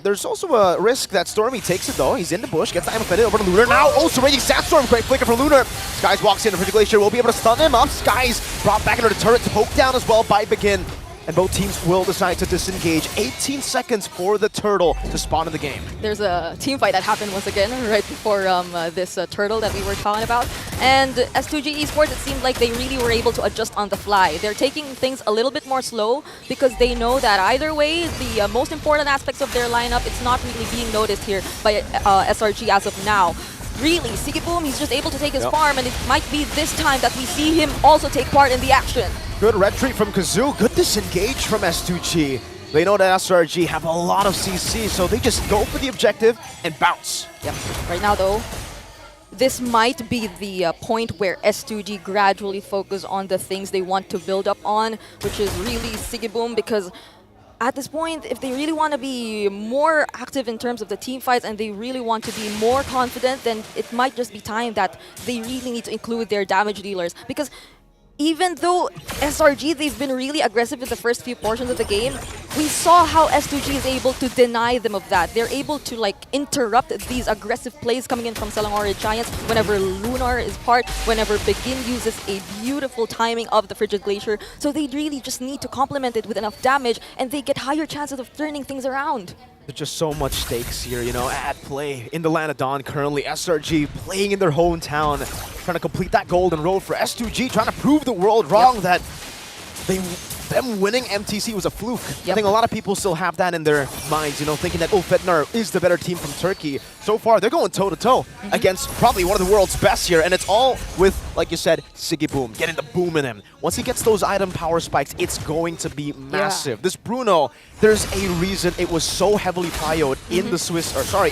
There's also a risk that Stormy takes it though. He's in the bush, gets the I'm offended over to Lunar. Now also Raging Sandstorm, great flicker for Lunar. Skies walks in, and Frigid Glacier will be able to stun him up. Skies brought back into the turret, poke down as well by Begin. And both teams will decide to disengage. 18 seconds for the turtle to spawn in the game. There's a team fight that happened once again right before this turtle that we were talking about. And S2G Esports, it seemed like they really were able to adjust on the fly. They're taking things a little bit more slow because they know that either way, the most important aspects of their lineup, it's not really being noticed here by SRG as of now. Really, Sigiboom, he's just able to take his farm, and it might be this time that we see him also take part in the action. Good retreat from Kazoo, good disengage from S2G. They know that SRG have a lot of CC, so they just go for the objective and bounce. Yep. Right now though, this might be the point where S2G gradually focus on the things they want to build up on, which is really Sigiboom, because at this point, if they really want to be more active in terms of the team fights and they really want to be more confident, then it might just be time that they really need to include their damage dealers. Because even though SRG, they've been really aggressive in the first few portions of the game, we saw how S2G is able to deny them of that. They're able to interrupt these aggressive plays coming in from Selangor Giants whenever Lunar is part, whenever Begin uses a beautiful timing of the Frigid Glacier. So they really just need to complement it with enough damage, and they get higher chances of turning things around. There's just so much stakes here, you know, at play in the Land of Dawn currently. SRG playing in their hometown, trying to complete that golden road for S2G, trying to prove the world wrong that they them winning MTC was a fluke. Yep. I think a lot of people still have that in their minds, you know, thinking that Ulfednar is the better team from Turkey. So far, they're going toe-to-toe against probably one of the world's best here, and it's all with, like you said, Siggy Boom, getting the boom in him. Once he gets those item power spikes, it's going to be massive. This Bruno, there's a reason it was so heavily prioed in the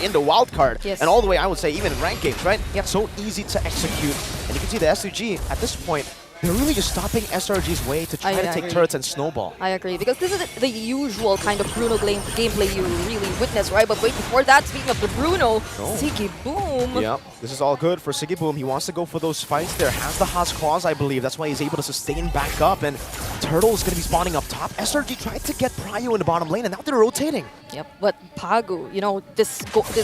in the wildcard, Yes. and all the way, I would say, even in ranked games, right? Yep. So easy to execute, and you can see the SUG at this point, they're really just stopping SRG's way to try to take turrets and snowball. I agree, because this is the usual kind of Bruno gameplay you really witness, right? But wait, before that, speaking of the Bruno, Siggy Boom. Yep, this is all good for Siggy Boom. He wants to go for those fights there. Has the Haas Claws, I believe. That's why he's able to sustain back up. And Turtle is going to be spawning up top. SRG tried to get Prio in the bottom lane, and now they're rotating. Yep, but Pagu, you know, this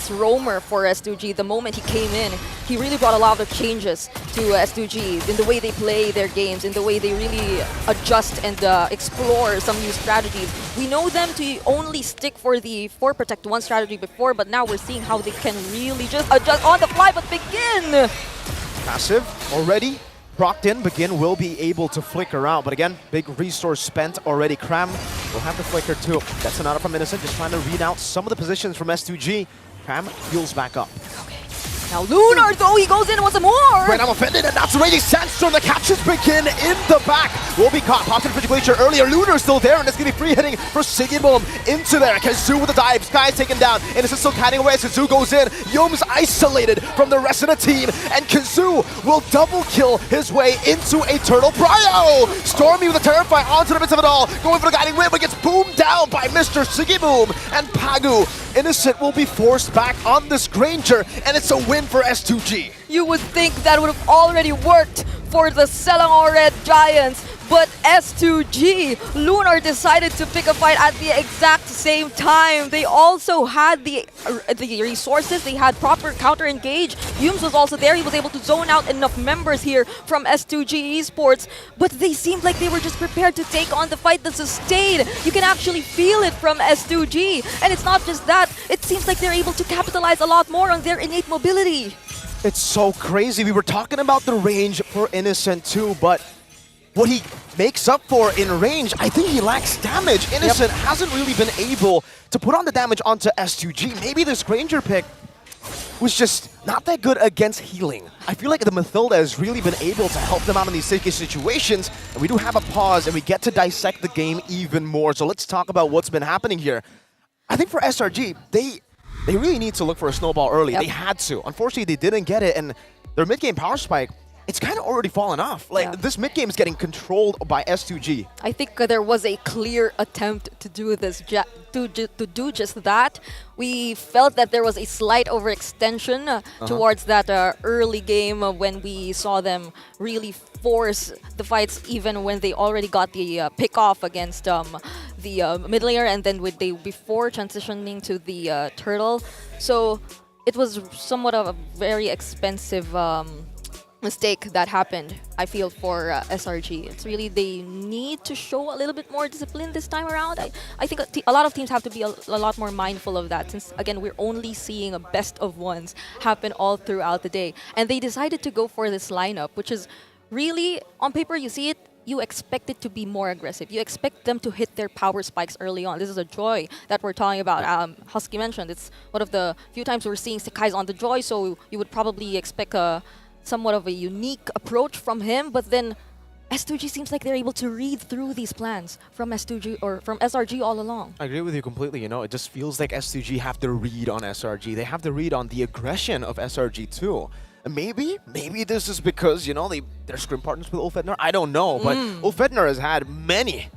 roamer for S2G, the moment he came in, he really brought a lot of changes to S2G in the way they play their games, in the way they really adjust and explore some new strategies. We know them to only stick for the 4 Protect 1 strategy before, but now we're seeing how they can really just adjust on the fly, but begin! Passive already. Procced in, Begin will be able to flicker out, but again, big resource spent already. Cram will have the flicker too. That's an auto from Innocent, just trying to read out some of the positions from S2G. Cram heals back up. Now Lunar, though, he goes in once more! Right, I'm offended, and that's Raging Sandstorm that catches Begin in the back. Will be caught. Popped in Frigid Glacier earlier. Lunar's still there, and it's going to be free hitting for Siggy Boom into there. Kazoo with the dive. Sky's taken down, and it's still catting away as Kazoo goes in. Yom's isolated from the rest of the team, and Kazoo will double kill his way into a Turtle Prio. Stormy with a Terrify onto the midst of it all. Going for the guiding whip, but gets boomed down by Mr. Siggy Boom. And Pagu, Innocent will be forced back on this Granger, and it's a win for S2G. You would think that would have already worked for the Selangor Red Giants, but S2G, Lunar decided to pick a fight at the exact same time. They also had the resources, they had proper counter engage. Yums was also there, he was able to zone out enough members here from S2G Esports, but they seemed like they were just prepared to take on the fight that sustained. You can actually feel it from S2G, and it's not just that, it seems like they're able to capitalize a lot more on their innate mobility. It's so crazy. We were talking about the range for Innocent too, but what he makes up for in range, I think he lacks damage. Innocent hasn't really been able to put on the damage onto S2G. Maybe this Granger pick was just not that good against healing. I feel like the Mathilda has really been able to help them out in these sticky situations, and we do have a pause, and we get to dissect the game even more. So let's talk about what's been happening here. I think for SRG, they really need to look for a snowball early. They had to. Unfortunately, they didn't get it, and their mid-game power spike, it's kind of already fallen off. Like, this mid-game is getting controlled by S2G. I think there was a clear attempt to do this, to do just that. We felt that there was a slight overextension towards that early game when we saw them really force the fights even when they already got the pick-off against the mid laner, and then before transitioning to the turtle. So it was somewhat of a very expensive mistake that happened, I feel, for SRG. It's really, they need to show a little bit more discipline this time around. I think a lot of teams have to be a lot more mindful of that, since, again, we're only seeing a best of ones happen all throughout the day. And they decided to go for this lineup, which is really, on paper, you see it, you expect it to be more aggressive. You expect them to hit their power spikes early on. This is a Joy that we're talking about. Husky mentioned it's one of the few times we're seeing Sekai's on the Joy, so you would probably expect somewhat of a unique approach from him, but then S2G seems like they're able to read through these plans from S2G or from SRG all along. I agree with you completely. You know, it just feels like S2G have the read on SRG. They have the read on the aggression of SRG too. And maybe this is because, you know, they're scrim partners with Ulfednar. I don't know, but Ulfednar has had many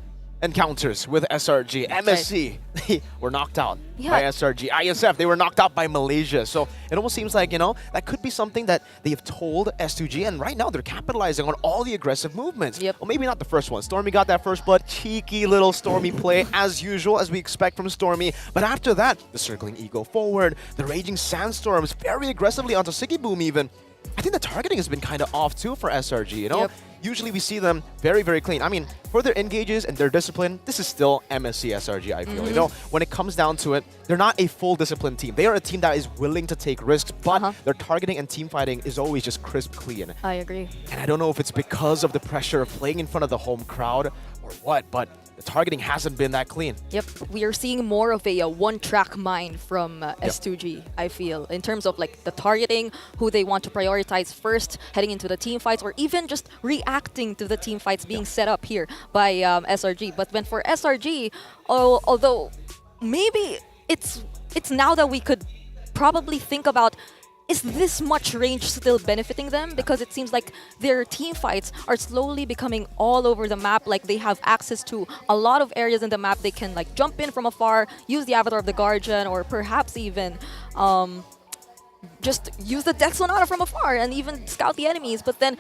encounters with SRG. MSC, they were knocked out by SRG. ISF, they were knocked out by Malaysia. So it almost seems like, you know, that could be something that they have told S2G, and right now they're capitalizing on all the aggressive movements. Well, maybe not the first one. Stormy got that first blood. Cheeky little Stormy play, as usual, as we expect from Stormy. But after that, the circling Eagle forward, the Raging Sandstorms very aggressively onto Siggy Boom even. I think the targeting has been kind of off too for SRG, you know? Usually we see them very, very clean. I mean, for their engages and their discipline, this is still MSC SRG, I feel. You know, when it comes down to it, they're not a full discipline team. They are a team that is willing to take risks, but their targeting and team fighting is always just crisp clean. I agree. And I don't know if it's because of the pressure of playing in front of the home crowd, or what, but the targeting hasn't been that clean. Yep, we are seeing more of a one-track mind from S2G, I feel, in terms of like the targeting, who they want to prioritize first, heading into the team fights, or even just reacting to the team fights being set up here by SRG. But when for SRG, although maybe it's now that we could probably think about, is this much range still benefiting them? Because it seems like their team fights are slowly becoming all over the map. Like they have access to a lot of areas in the map. They can like jump in from afar, use the Avatar of the Guardian, or perhaps even just use the Death Sonata from afar and even scout the enemies. But then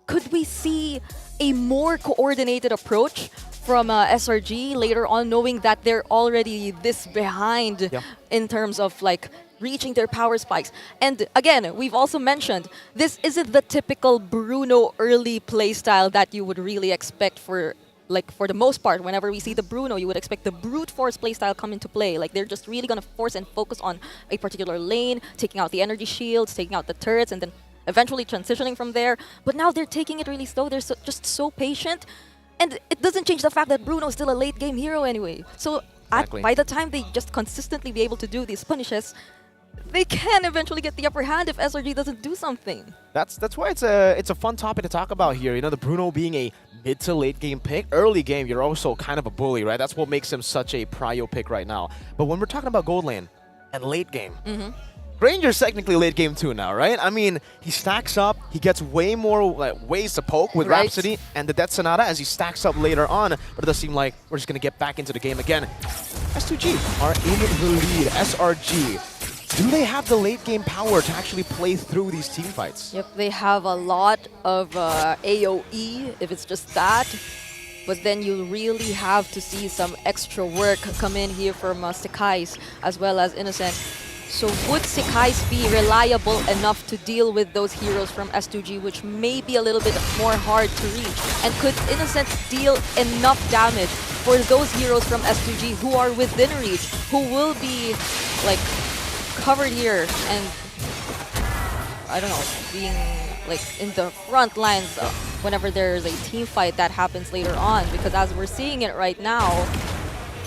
could we see a more coordinated approach from SRG later on, knowing that they're already this behind in terms of like reaching their power spikes? And again, we've also mentioned, this isn't the typical Bruno early playstyle that you would really expect for the most part. Whenever we see the Bruno, you would expect the brute force playstyle come into play. Like they're just really going to force and focus on a particular lane, taking out the energy shields, taking out the turrets, and then eventually transitioning from there. But now they're taking it really slow. They're just so patient. And it doesn't change the fact that Bruno is still a late game hero anyway. So by the time they just consistently be able to do these punishes, they can eventually get the upper hand if SRG doesn't do something. That's why it's a fun topic to talk about here. You know, the Bruno being a mid to late game pick. Early game, you're also kind of a bully, right? That's what makes him such a prio pick right now. But when we're talking about gold lane and late game, Ranger's technically late game too now, right? I mean, he stacks up, he gets way more ways to poke with Rhapsody and the Death Sonata as he stacks up later on, but it does seem like we're just going to get back into the game again. S2G are in the lead. SRG, do they have the late game power to actually play through these team fights? Yep, they have a lot of AoE, if it's just that. But then you really have to see some extra work come in here from Sekais as well as Innocent. So would Sekais be reliable enough to deal with those heroes from S2G, which may be a little bit more hard to reach? And could Innocent deal enough damage for those heroes from S2G who are within reach, who will be like covered here and, I don't know, being like in the front lines whenever there's a team fight that happens later on? Because as we're seeing it right now,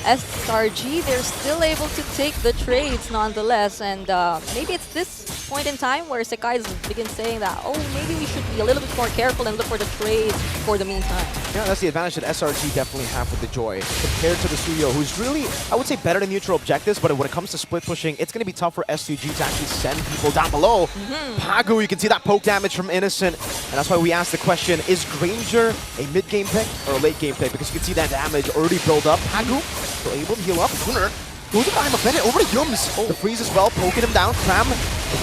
SRG, they're still able to take the trades nonetheless, and maybe it's this point in time where Sekais begins saying that, oh, maybe we should be a little bit more careful and look for the trades for the meantime. Yeah, that's the advantage that SRG definitely have with the Joy compared to the Suyo, who's really, I would say, better than neutral objectives, but when it comes to split pushing, it's going to be tough for S2G to actually send people down below. Pagu, you can see that poke damage from Innocent, and that's why we asked the question, is Granger a mid-game pick or a late-game pick? Because you can see that damage already build up. Pagu still able to heal up. Gunnar goes to I'm offended over to Yums. The freeze as well, poking him down. Cram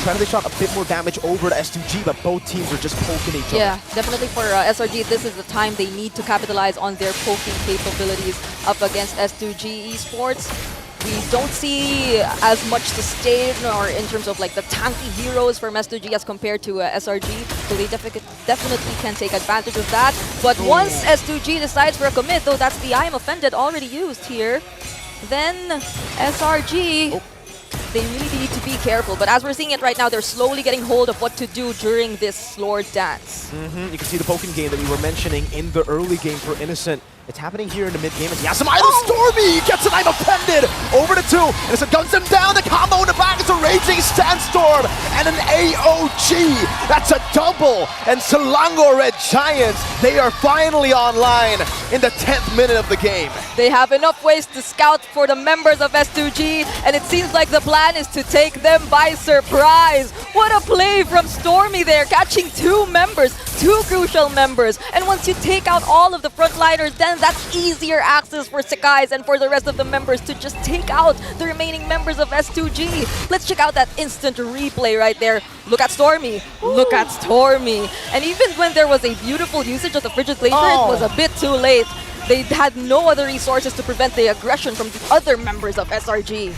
trying to shot a bit more damage over to S2G, but both teams are just poking each other. Yeah, definitely for SRG, this is the time they need to capitalize on their poking capabilities up against S2G Esports. We don't see as much sustain or in terms of like the tanky heroes from S2G as compared to SRG, so they definitely can take advantage of that. But once S2G decides for a commit, though that's the I am offended already used here, then SRG, they really need to be careful. But as we're seeing it right now, they're slowly getting hold of what to do during this Lord Dance. You can see the poking game that we were mentioning in the early game for Innocent. It's happening here in the mid-game as he has some idle Stormy! Gets an I'm offended! Over to 2, and it's a guns him down, the combo in the back, it's a Raging Sandstorm, and an AOG! That's a double! And Selangor Red Giants, they are finally online in the 10th minute of the game. They have enough ways to scout for the members of S2G, and it seems like the plan is to take them by surprise. What a play from Stormy there, catching 2 members, 2 crucial members. And once you take out all of the frontliners, then that's easier access for Sekais and for the rest of the members to just take out the remaining members of S2G. Let's check out that instant replay right there. Look at Stormy. Ooh. Look at Stormy. And even when there was a beautiful usage of the Frigid Glacier, it was a bit too late. They had no other resources to prevent the aggression from the other members of SRG.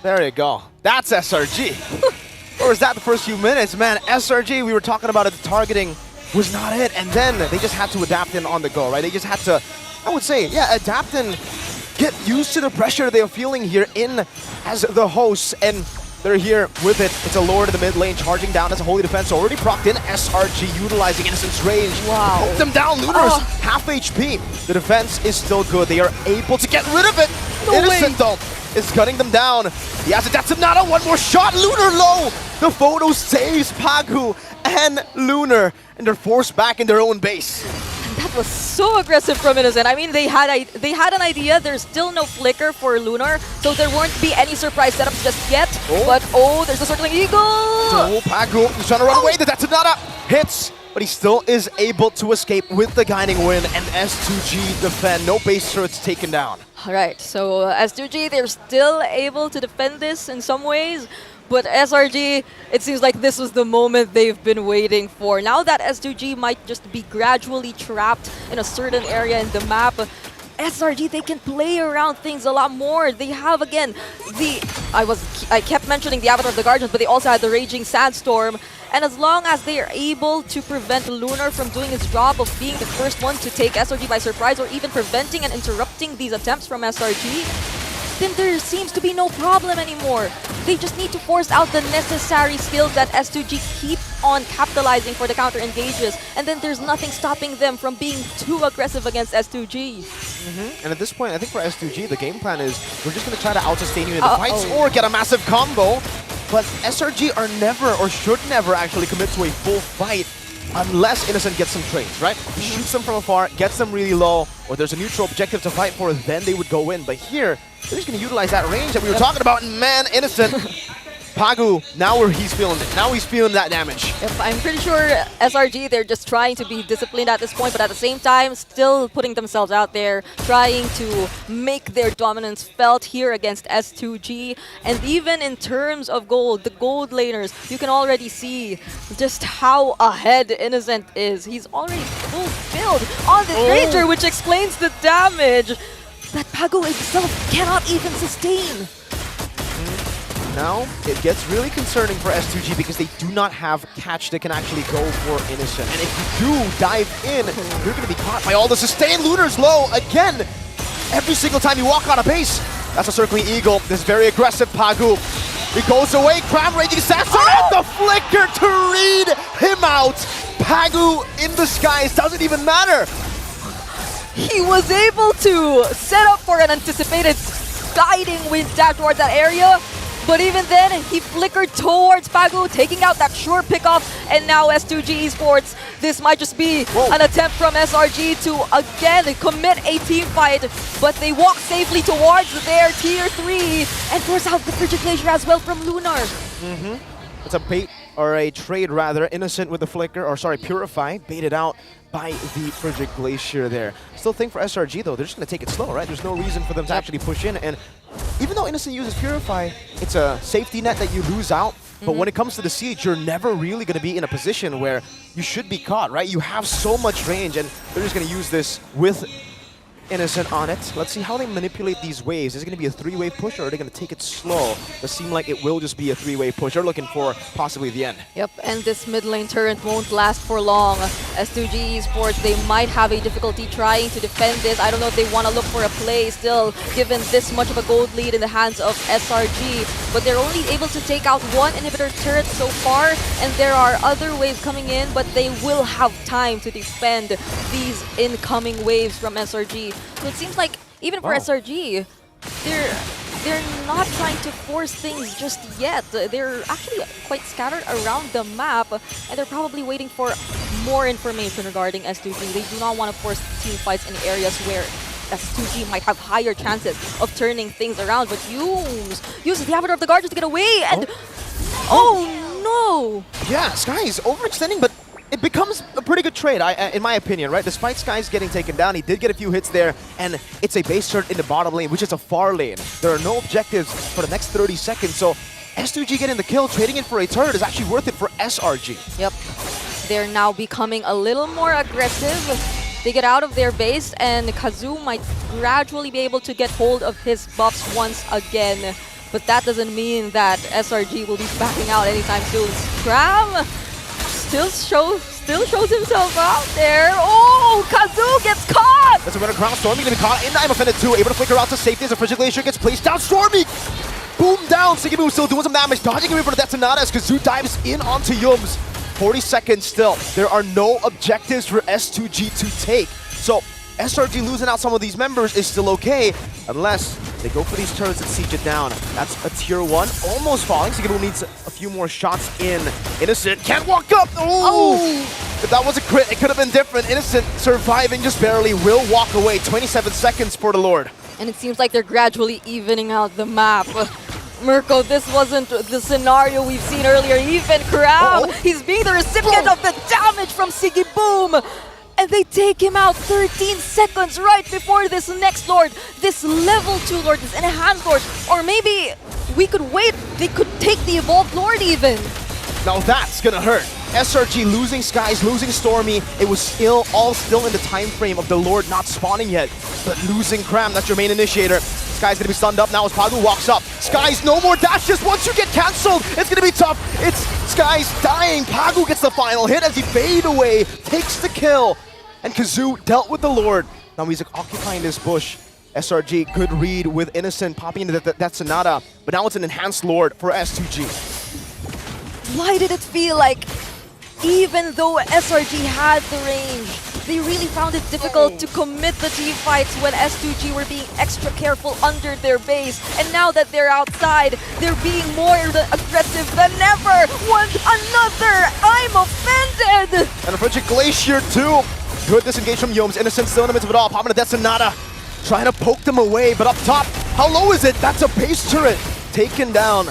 There you go. That's SRG. Or was that the first few minutes? Man, SRG, we were talking about it, the targeting was not it, and then they just had to adapt in on the go, right? They just had to, I would say, yeah, adapt and get used to the pressure they are feeling here in as the hosts. And They're here with it. It's a Lord in the mid lane charging down as a holy defense. Already procced in. SRG utilizing Innocent's range. Wow. Poke them down. Lunar's half HP. The defense is still good. They are able to get rid of it. No Innocent though is cutting them down. He has a Datsunada. One more shot. Lunar low. The photo saves Pagu and Lunar. And they're forced back in their own base. That was so aggressive from Innocent. I mean, they had an idea. There's still no flicker for Lunar, so there won't be any surprise setups just yet. But there's a circling eagle. So Pagu, he's trying to run away. The Datsunada hits, but he still is able to escape with the guiding win. And S2G defend. No base turrets taken down. All right, so S2G, they're still able to defend this in some ways. But SRG, it seems like this was the moment they've been waiting for. Now that S2G might just be gradually trapped in a certain area in the map, SRG, they can play around things a lot more. They have, again, I kept mentioning the Avatar of the Guardians, but they also had the Raging Sandstorm. And as long as they are able to prevent Lunar from doing his job of being the first one to take SRG by surprise, or even preventing and interrupting these attempts from SRG, then there seems to be no problem anymore. They just need to force out the necessary skills that S2G keep on capitalizing for the counter engages, and then there's nothing stopping them from being too aggressive against S2G. And at this point, I think for S2G, the game plan is we're just going to try to out-sustain you in the fights or get a massive combo. But SRG are never, or should never actually commit to a full fight unless Innocent gets some trades, right? Shoots them from afar, gets them really low, or there's a neutral objective to fight for, then they would go in. But here, they're just going to utilize that range that we were talking about, and man, Innocent, Pagu, now he's feeling it. Now he's feeling that damage. Yep, I'm pretty sure SRG, they're just trying to be disciplined at this point, but at the same time, still putting themselves out there, trying to make their dominance felt here against S2G. And even in terms of gold, the gold laners, you can already see just how ahead Innocent is. He's already fulfilled on this Ranger, which explains the damage that Pagu himself cannot even sustain. Now, it gets really concerning for S2G because they do not have catch that can actually go for Innocent. And if you do dive in, you're going to be caught by all the sustain. Lunar's low again. Every single time you walk out of base, that's a circling eagle. This very aggressive Pagu. He goes away, Cram Raging Sandstorm, and the flicker to read him out. Pagu in the skies, doesn't even matter. He was able to set up for an anticipated guiding wind dash towards that area. But even then, he flickered towards Pagu, taking out that sure pickoff, and now S2G Esports, this might just be an attempt from SRG to again commit a team fight, but they walk safely towards their tier 3 and force out the Frigid Glacier as well from Lunar. It's a bait, or a trade rather, Innocent with the flicker, or sorry, Purify, baited out by the Frigid Glacier there. Still think for SRG though, they're just going to take it slow, right? There's no reason for them to actually push in, and even though Innocent uses Purify, it's a safety net that you lose out, but when it comes to the siege, you're never really going to be in a position where you should be caught, right? You have so much range, and they're just going to use this with Innocent on it. Let's see how they manipulate these waves. Is it going to be a 3-wave push, or are they going to take it slow? It seems like it will just be a 3-wave push. They're looking for possibly the end. Yep, and this mid lane turret won't last for long. S2G Esports, they might have a difficulty trying to defend this. I don't know if they want to look for a play still, given this much of a gold lead in the hands of SRG. But they're only able to take out one inhibitor turret so far, and there are other waves coming in, but they will have time to defend these incoming waves from SRG. So it seems like even for SRG, they're not trying to force things just yet. They're actually quite scattered around the map, and they're probably waiting for more information regarding S2G. They do not want to force team fights in areas where S2G might have higher chances of turning things around, but uses the Avatar of the Guardians to get away, and no! Yeah, Sky is overextending, but it becomes a pretty good trade, in my opinion, right? Despite Sky's getting taken down, he did get a few hits there, and it's a base turret in the bottom lane, which is a far lane. There are no objectives for the next 30 seconds, so S2G getting the kill, trading it for a turret is actually worth it for SRG. Yep. They're now becoming a little more aggressive. They get out of their base, and Kazoo might gradually be able to get hold of his buffs once again. But that doesn't mean that SRG will be backing out anytime soon. Scram still shows himself out there. Oh, Kazoo gets caught! That's a winner crown. Stormy gonna be caught in. I'm offended too. Able to flicker out to safety as a Frigid Glacier gets placed down. Stormy Boom down. Siggyboom still doing some damage. Dodging away from the Detonata as Kazoo dives in onto Yums. 40 seconds still. There are no objectives for S2G to take. So SRG losing out some of these members is still okay, unless they go for these turrets and siege it down. That's a tier 1, almost falling. Siggyboom needs a few more shots in. Innocent can't walk up. Oh! If that was a crit, it could have been different. Innocent surviving just barely, will walk away. 27 seconds for the Lord. And it seems like they're gradually evening out the map. Mirko, this wasn't the scenario we've seen earlier. Even Crab, he's being the recipient of the damage from Siggyboom. And they take him out 13 seconds right before this next Lord, this level 2 Lord, this enhanced Lord. Or maybe we could wait, they could take the evolved Lord even. Now that's gonna hurt. SRG losing Skies, losing Stormy. It was all still in the time frame of the Lord not spawning yet. But losing Cram, that's your main initiator. Sky's gonna be stunned up now as Pagu walks up. Skies, no more dashes. Once you get cancelled, it's gonna be tough. It's Skies dying. Pagu gets the final hit as he fade away, takes the kill. And Kazoo dealt with the Lord. Now he's occupying this bush. SRG, good read with Innocent popping into that Sonata. But now it's an enhanced Lord for S2G. Why did it feel like, even though SRG had the range, they really found it difficult to commit the team fights when S2G were being extra careful under their base. And now that they're outside, they're being more aggressive than ever. One another! I'm offended! And a Frigid Glacier too. Good disengage from Yomes. Innocent still in the midst of it all. Popping a Death Sonata. Trying to poke them away, but up top, how low is it? That's a base turret. Taken down.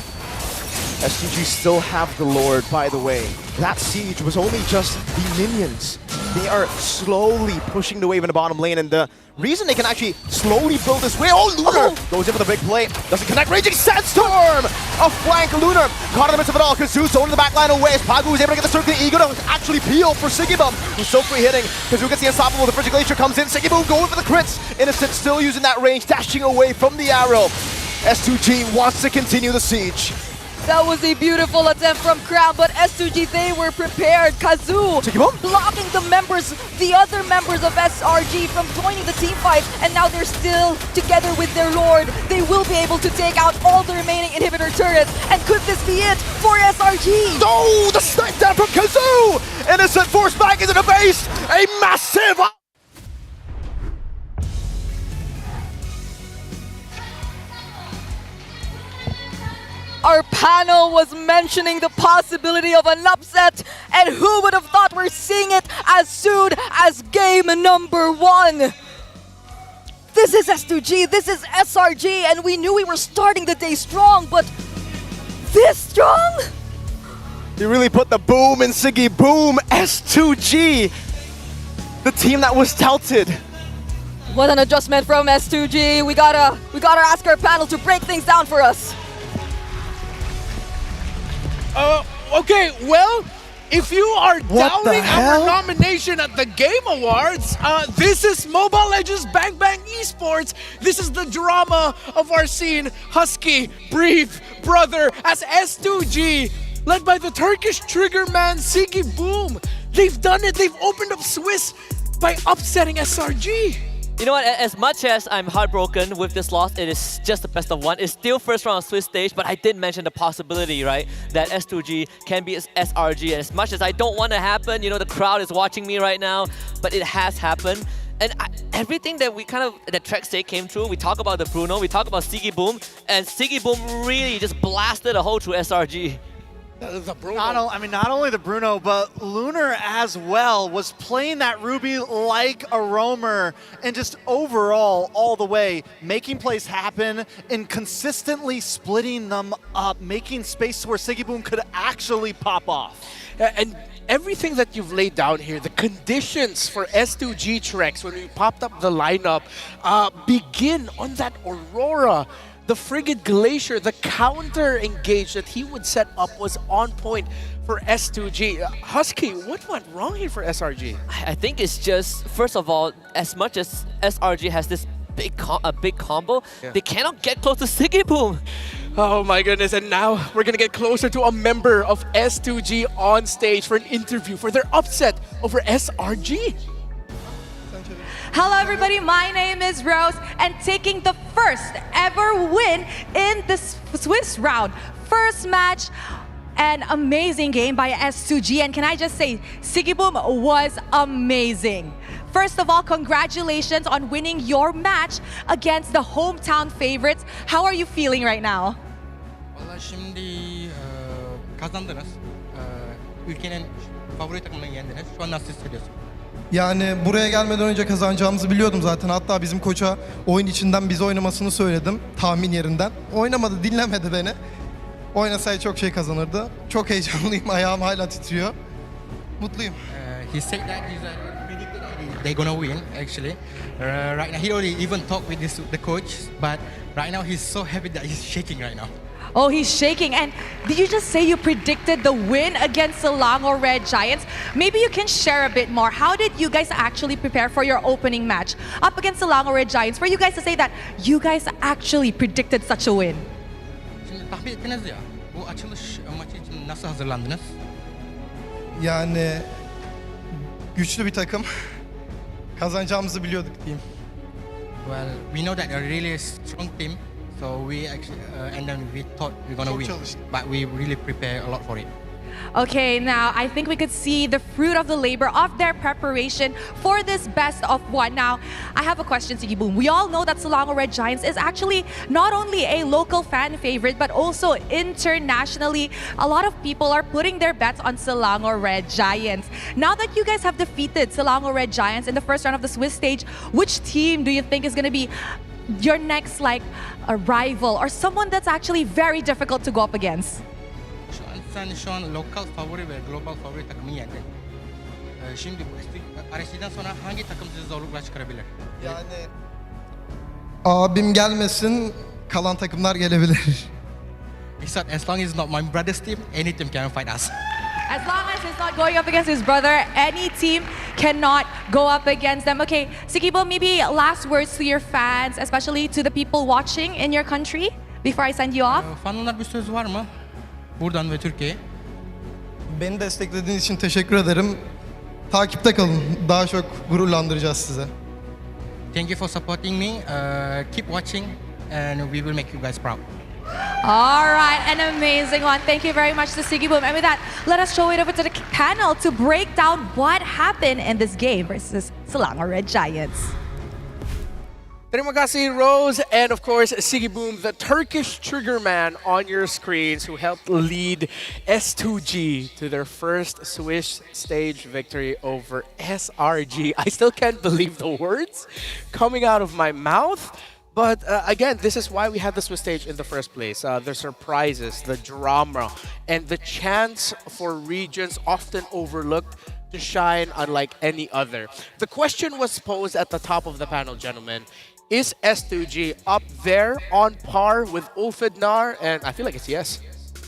STG still have the Lord, by the way. That siege was only just the minions. They are slowly pushing the wave in the bottom lane, and the reason they can actually slowly build this way. Oh, Lunar goes in for the big play. Doesn't connect. Raging Sandstorm! A flank. Lunar caught in the midst of it all. Kazoo zoning the back line away as Pagu was able to get the circle. Ego to actually peel for Siggyboom, who's so free hitting. Kazoo gets the unstoppable. The Frigid Glacier comes in. Siggyboom going for the crits. Innocent still using that range, dashing away from the arrow. S2G wants to continue the siege. That was a beautiful attempt from Crown, but S2G, they were prepared. Kazoo blocking the other members of SRG from joining the team fight, and now they're still together with their Lord. They will be able to take out all the remaining inhibitor turrets, and could this be it for SRG? No, the snipe down from Kazoo! Innocent forced back into the base! A massive... Our panel was mentioning the possibility of an upset, and who would have thought we're seeing it as soon as game number 1? This is S2G, this is SRG, and we knew we were starting the day strong, but this strong? You really put the boom in Siggyboom. S2G, the team that was touted. What an adjustment from S2G. We gotta ask our panel to break things down for us. Okay, well, if you are doubting our nomination at the Game Awards, this is Mobile Legends Bang Bang Esports. This is the drama of our scene. Husky, Breathe, Brother, as S2G, led by the Turkish trigger man Siggyboom. They've done it. They've opened up Swiss by upsetting SRG. You know what, as much as I'm heartbroken with this loss, it is just the best of one. It's still first round Swiss stage, but I did mention the possibility, right, that S2G can be SRG. And as much as I don't want to happen, you know, the crowd is watching me right now, but it has happened. And everything that that Trek State came through, we talk about the Bruno, we talk about Siggyboom, and Siggyboom really just blasted a hole through SRG. The Bruno. Not only the Bruno, but Lunar as well was playing that Ruby like a roamer, and just overall, all the way, making plays happen and consistently splitting them up, making space where Siggyboom could actually pop off. And everything that you've laid down here, the conditions for S2G Trex when we popped up the lineup, begin on that Aurora. The Frigid Glacier, the counter engage that he would set up was on point for S2G. Husky, what went wrong here for SRG? I think it's just, first of all, as much as SRG has this big combo, they cannot get close to Siggyboom. Oh my goodness, and now we're gonna get closer to a member of S2G on stage for an interview for their upset over SRG. Hello everybody, my name is Rose, and taking the first ever win in this Swiss round. First match, an amazing game by S2G, and can I just say, Sigiboom was amazing. First of all, congratulations on winning your match against the hometown favorites. How are you feeling right now? Valla şimdi kazandınız. Ülkenin favori takımını yendiniz. Şu an nasıl hissediyorsun? Yani buraya gelmeden önce kazanacağımızı biliyordum zaten. Hatta bizim koça oyun içinden bizi oynamasını söyledim. Tahmin yerinden. Oynamadı, dinlemedi beni. Oynasaydı çok şey kazanırdı. Çok heyecanlıyım. Ayağım hala titriyor. Mutluyum. He said that they're gonna win actually. Right now he already even talked with the coach, but right now he's so happy that he's shaking right now. Oh, he's shaking. And did you just say you predicted the win against Selangor Red Giants? Maybe you can share a bit more. How did you guys actually prepare for your opening match up against Selangor Red Giants? For you guys to say that you guys actually predicted such a win. Şimdi tahmin ettiniz ya, bu açılış maçı için nasıl hazırlandınız? Yani güçlü bir takım. Kazanacağımızı biliyorduk diyeyim. Well, we know that they're really a strong team, so we actually and then we thought we're gonna win, but we really prepare a lot for it. Okay, now I think we could see the fruit of the labor of their preparation for this best of one. Now, I have a question, Siggy Boom. We all know that Selangor Red Giants is actually not only a local fan favorite, but also internationally. A lot of people are putting their bets on Selangor Red Giants. Now that you guys have defeated Selangor Red Giants in the first round of the Swiss stage, which team do you think is going to be your next, like, a rival or someone that's actually very difficult to go up against? Sen şu an lokal favori ve global favori takımı yendin. Şimdi bu RSC'den sonra hangi takım sizi zorlukla çıkarabilir? Yani abim gelmesin, kalan takımlar gelebilir. He said, as long as it's not my brother's team, any team can fight us. As long as he's not going up against his brother, any team cannot go up against them. Okay, Sikibo, maybe last words to your fans, especially to the people watching in your country before I send you off. Fanlar bir söz var mı? Buradan ve Türkiye. Beni desteklediğiniz için teşekkür ederim. Takipte kalın. Daha çok gururlandıracağız size. Thank you for supporting me. Keep watching and we will make you guys proud. All right, an amazing one. Thank you very much to Siggy Boom. And with that, let us show it over to the panel to break down what happened in this game versus Selangor Red Giants. Terima kasih, Rose, and of course, Siggy Boom, the Turkish trigger man on your screens who helped lead S2G to their first Swiss stage victory over SRG. I still can't believe the words coming out of my mouth. But again, this is why we had the Swiss stage in the first place. The surprises, the drama, and the chance for regions often overlooked to shine unlike any other. The question was posed at the top of the panel, gentlemen. Is S2G up there on par with Ulfidnar? And I feel like it's yes.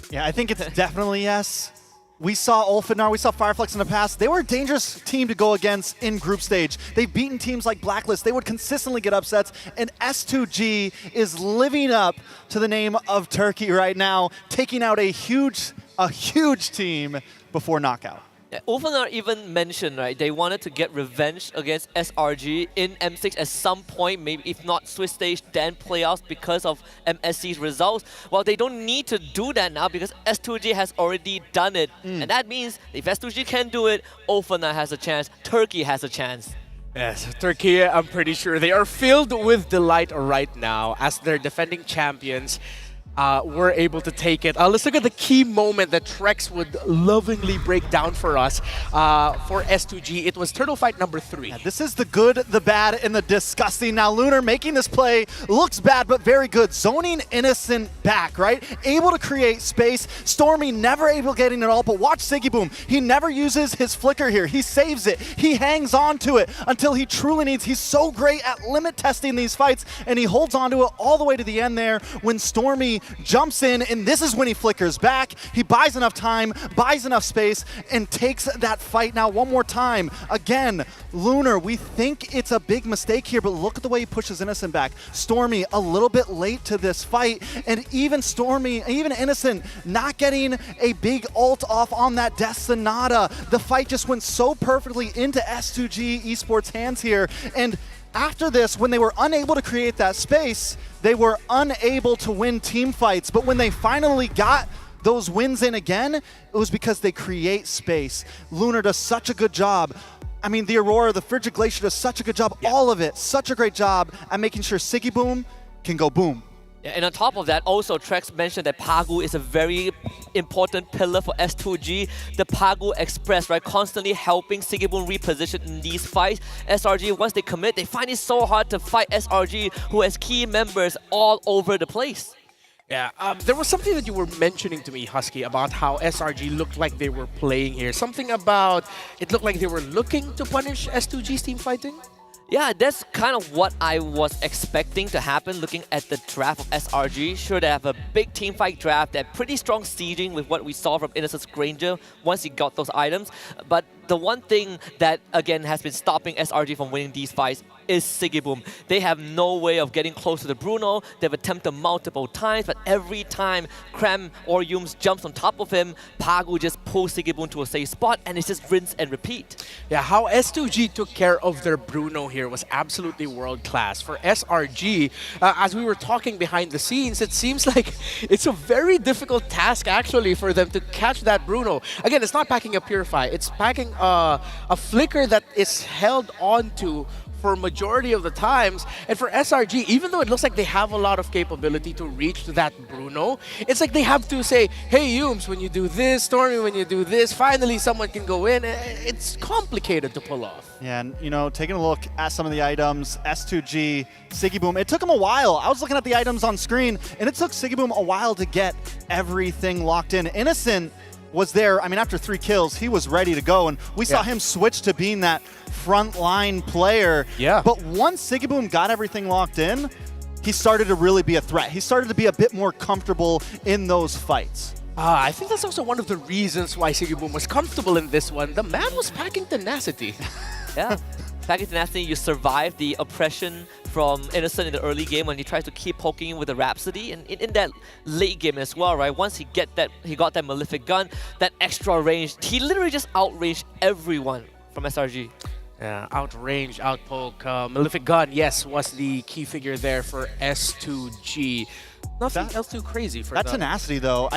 Yeah, I think it's definitely yes. We saw Ulfidnar, we saw Fireflex in the past. They were a dangerous team to go against in group stage. They've beaten teams like Blacklist. They would consistently get upsets. And S2G is living up to the name of Turkey right now, taking out a huge team before knockout. Ulfidnar even mentioned, right, they wanted to get revenge against SRG in M6 at some point, maybe if not Swiss stage, then playoffs because of MSC's results. Well, they don't need to do that now because S2G has already done it. And that means if S2G can do it, Ulfidnar has a chance, Turkey has a chance. Yes, Turkey, I'm pretty sure they are filled with delight right now as their defending champions were able to take it. Let's look at the key moment that Trex would lovingly break down for us for S2G. It was turtle fight number 3. Yeah, this is the good, the bad, and the disgusting. Now Lunar making this play looks bad, but very good. Zoning Innocent back, right? Able to create space. Stormy never able getting it all, but watch Siggy Boom. He never uses his flicker here. He saves it. He hangs on to it until he truly needs. He's so great at limit testing these fights, and he holds on to it all the way to the end there when Stormy jumps in, and this is when he flickers back. He buys enough time, buys enough space, and takes that fight now one more time. Again, Lunar, we think it's a big mistake here, but look at the way he pushes Innocent back. Stormy a little bit late to this fight, and even Stormy, even Innocent, not getting a big ult off on that Death Sonata. The fight just went so perfectly into S2G Esports hands here, and after this, when they were unable to create that space, they were unable to win team fights. But when they finally got those wins in again, it was because they create space. Lunar does such a good job. I mean, the Aurora, the Frigid Glacier does such a good job. All of it, such a great job at making sure Siggy Boom can go boom. Yeah, and on top of that, also Trex mentioned that Pagu is a very important pillar for S2G. The Pagu Express, right, constantly helping Sigibun reposition in these fights. SRG, once they commit, they find it so hard to fight SRG, who has key members all over the place. Yeah, there was something that you were mentioning to me, Husky, about how SRG looked like they were playing here. Something about it looked like they were looking to punish S2G's team fighting? Yeah, that's kind of what I was expecting to happen looking at the draft of SRG. Sure, they have a big team fight draft, they have pretty strong sieging with what we saw from Innocence Granger once he got those items. But the one thing that, again, has been stopping SRG from winning these fights is Sigiboom. They have no way of getting close to the Bruno. They've attempted multiple times, but every time Krem or Yums jumps on top of him, Pagu just pulls Sigiboom to a safe spot, and it's just rinse and repeat. Yeah, how S2G took care of their Bruno here was absolutely world-class. For SRG, as we were talking behind the scenes, it seems like it's a very difficult task, actually, for them to catch that Bruno. Again, it's not packing a Purify. It's packing a Flicker that is held onto for majority of the times. And for SRG, even though it looks like they have a lot of capability to reach that Bruno, it's like they have to say, hey Yums, when you do this, Stormy, when you do this, finally someone can go in. It's complicated to pull off. Yeah, and you know, taking a look at some of the items, S2G, Sigiboom, it took him a while. I was looking at the items on screen, and it took Sigiboom a while to get everything locked in. Innocent was there, I mean, after 3 kills, he was ready to go, and we saw him switch to being that frontline player. Yeah. But once Sigiboom got everything locked in, he started to really be a threat. He started to be a bit more comfortable in those fights. I think that's also one of the reasons why Sigiboom was comfortable in this one. The man was packing tenacity. Yeah. Packing tenacity, you survive the oppression from Innocent in the early game when he tries to keep poking you with the Rhapsody, and in that late game as well, right? Once he got that Malefic Gun, that extra range, he literally just outranged everyone from SRG. Yeah, outrange, outpoke. Malefic Gun, yes, was the key figure there for S2G. Nothing else too crazy for that them. tenacity, though.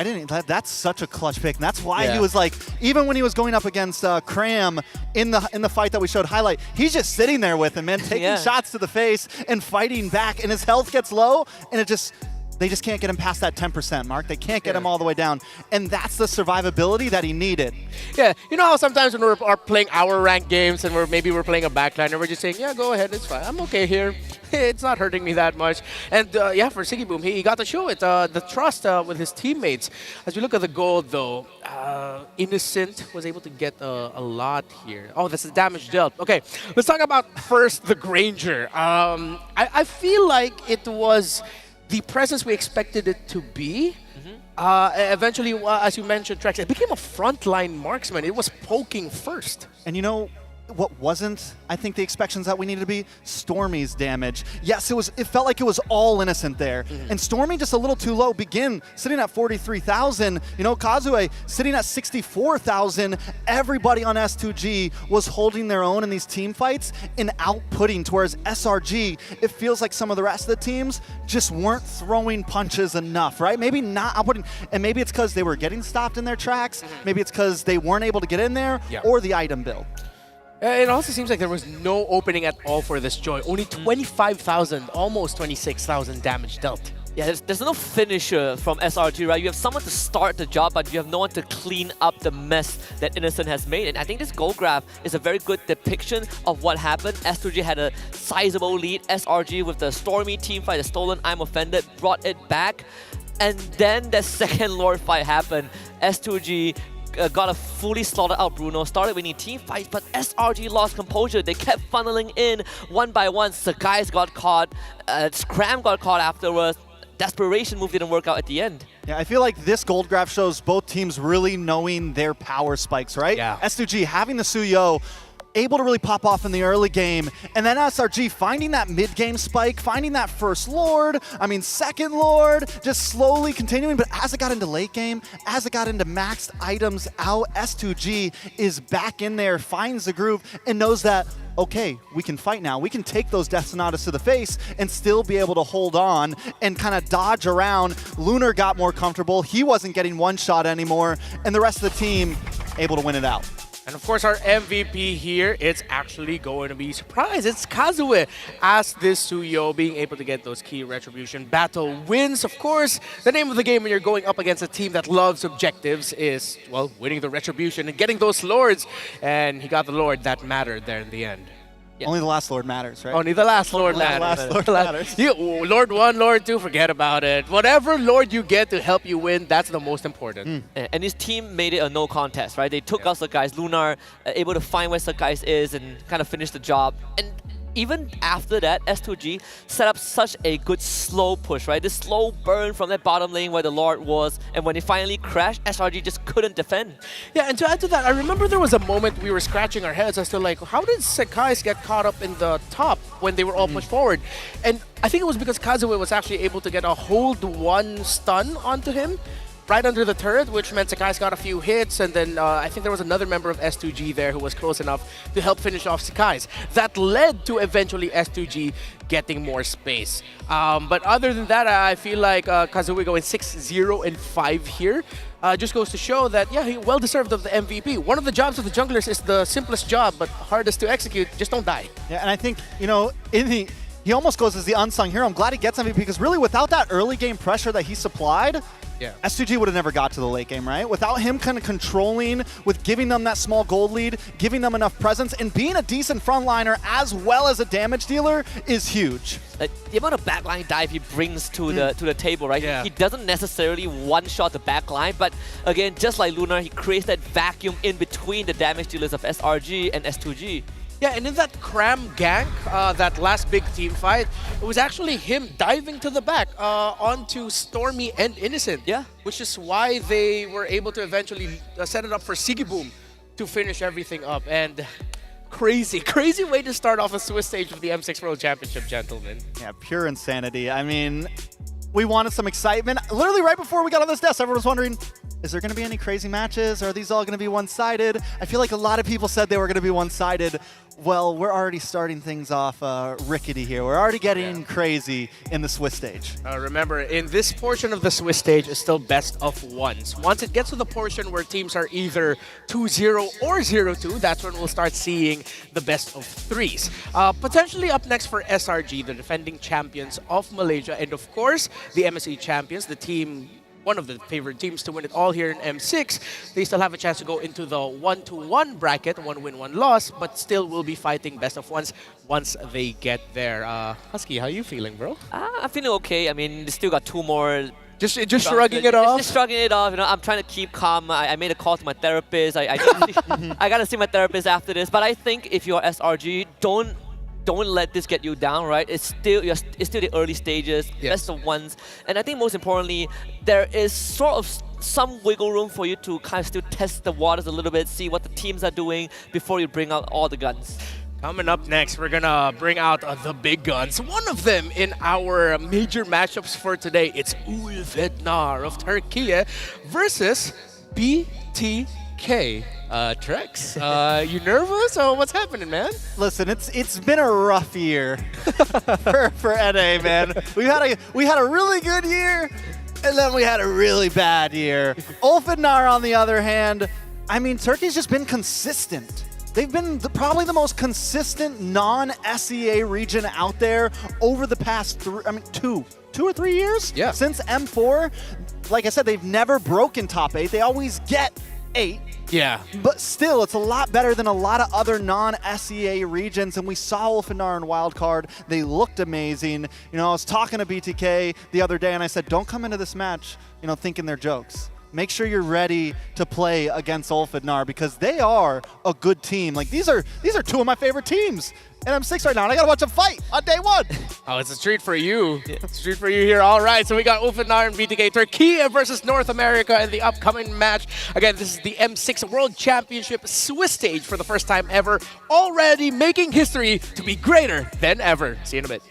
That's such a clutch pick, and that's why he was like, even when he was going up against Cram in the fight that we showed highlight, he's just sitting there with him, man, taking shots to the face and fighting back, and his health gets low, and they just can't get him past that 10% mark. They can't get him all the way down. And that's the survivability that he needed. Yeah, you know how sometimes when we're playing our ranked games and maybe we're playing a backliner, we're just saying, yeah, go ahead, it's fine. I'm okay here. It's not hurting me that much. And yeah, for Sigiboom, he got to show it, the trust with his teammates. As we look at the gold, though, Innocent was able to get a lot here. Oh, that's the damage dealt. Okay, let's talk about first the Granger. I feel like it was the presence we expected it to be. Eventually, as you mentioned, Trex, it became a frontline marksman. It was poking first. And you know what wasn't, I think, the expectations that we needed to be? Stormy's damage. Yes, it felt like it was all Innocent there. And Stormy just a little too low. Begin sitting at 43,000. You know, Kazue sitting at 64,000. Everybody on S2G was holding their own in these team fights and outputting, whereas SRG, it feels like some of the rest of the teams just weren't throwing punches enough, right? Maybe not outputting, and maybe it's because they were getting stopped in their tracks. Maybe it's because they weren't able to get in there, or the item build. It also seems like there was no opening at all for this Joy. Only 25,000, almost 26,000 damage dealt. Yeah, there's no finisher from SRG, right? You have someone to start the job, but you have no one to clean up the mess that Innocent has made. And I think this gold graph is a very good depiction of what happened. S2G had a sizable lead. SRG with the Stormy team fight, the stolen I'm Offended, brought it back. And then the second Lord fight happened. S2G got a fully slaughtered out Bruno, started winning team fights, but SRG lost composure. They kept funneling in one by one. Sakai's got caught, Scram got caught afterwards. Desperation move didn't work out at the end. Yeah, I feel like this gold graph shows both teams really knowing their power spikes, right? Yeah. S2G having the Suyo, able to really pop off in the early game. And then SRG finding that mid-game spike, finding that first Lord, second Lord, just slowly continuing. But as it got into late game, as it got into maxed items out, S2G is back in there, finds the groove, and knows that, okay, we can fight now. We can take those Death Sonatas to the face and still be able to hold on and kind of dodge around. Lunar got more comfortable. He wasn't getting one shot anymore, and the rest of the team able to win it out. And of course, our MVP here, it's actually going to be surprise. It's Kazue as this Suyo being able to get those key Retribution battle wins. Of course, the name of the game when you're going up against a team that loves objectives is, well, winning the Retribution and getting those Lords. And he got the Lord that mattered there in the end. Yeah. Only the last Lord matters, right? Only the last Lord matters. The last Lord matters. Lord 1, Lord 2, forget about it. Whatever Lord you get to help you win, that's the most important. And his team made it a no contest, right? They took out Sakai's Lunar, able to find where Sakai's is and kind of finish the job. And even after that, S2G set up such a good slow push, right? This slow burn from that bottom lane where the Lord was, and when it finally crashed, SRG just couldn't defend. Yeah, and to add to that, I remember there was a moment we were scratching our heads as to like, how did Sakai's get caught up in the top when they were all pushed forward? And I think it was because Kazue was actually able to get a hold 1 stun onto him right under the turret, which meant Sakai's got a few hits, and then I think there was another member of S2G there who was close enough to help finish off Sakai's. That led to eventually S2G getting more space. But other than that, I feel like Kazue going 6-0-5 here just goes to show that, yeah, he well-deserved of the MVP. One of the jobs of the junglers is the simplest job, but hardest to execute. Just don't die. Yeah, and I think, he almost goes as the unsung hero. I'm glad he gets MVP because really without that early game pressure that he supplied, S2G would have never got to the late game, right? Without him kind of controlling, with giving them that small gold lead, giving them enough presence, and being a decent frontliner as well as a damage dealer is huge. The amount of backline dive he brings to the table, right? Yeah. He doesn't necessarily one-shot the backline, but again, just like Lunar, he creates that vacuum in between the damage dealers of SRG and S2G. Yeah, and in that cram gank, that last big team fight, it was actually him diving to the back onto Stormy and Innocent. Yeah. Which is why they were able to eventually set it up for Sigiboom to finish everything up. And crazy way to start off a Swiss stage of the M6 World Championship, gentlemen. Yeah, pure insanity. We wanted some excitement. Literally right before we got on this desk, everyone was wondering, is there going to be any crazy matches? Are these all going to be one-sided? I feel like a lot of people said they were going to be one-sided. Well, we're already starting things off rickety here. We're already getting crazy in the Swiss stage. Remember, in this portion of the Swiss stage is still best of ones. Once it gets to the portion where teams are either 2-0 or 0-2, that's when we'll start seeing the best of threes. Potentially up next for SRG, the defending champions of Malaysia, and of course, the MSE champions, the team, one of the favorite teams to win it all here in M6. They still have a chance to go into the 1-1 bracket, 1 win, 1 loss, but still will be fighting best of ones once they get there. Husky, how are you feeling, bro? I'm feeling okay. They still got 2 more. Just shrugging it off? Just shrugging it off. I'm trying to keep calm. I made a call to my therapist. I gotta see my therapist after this. But I think if you're SRG, don't let this get you down, right? It's still the early stages, best of ones, and I think most importantly, there is sort of some wiggle room for you to kind of still test the waters a little bit, see what the teams are doing before you bring out all the guns. Coming up next, we're gonna bring out the big guns. One of them in our major matchups for today, it's Ulfednar of Turkey versus BTK. Trex, you nervous? Oh, what's happening, man? Listen, it's been a rough year for NA, man. We had a really good year, and then we had a really bad year. Ulfednar, on the other hand, Turkey's just been consistent. They've been probably the most consistent non-SEA region out there over the past 2 or 3 years? Yeah. Since M4, like I said, they've never broken top 8. They always get 8. Yeah. But still, it's a lot better than a lot of other non-SEA regions, and we saw Ulfednar in Wildcard. They looked amazing. I was talking to BTK the other day, and I said, don't come into this match, thinking they're jokes. make sure you're ready to play against Ulfidnar because they are a good team. Like these are two of my favorite teams. And M6 right now, and I gotta watch them fight on day one. Oh, it's a treat for you. It's a treat for you here. All right, so we got Ulfidnar and BTK Turkey versus North America in the upcoming match. Again, this is the M6 World Championship Swiss stage for the first time ever, already making history to be greater than ever. See you in a bit.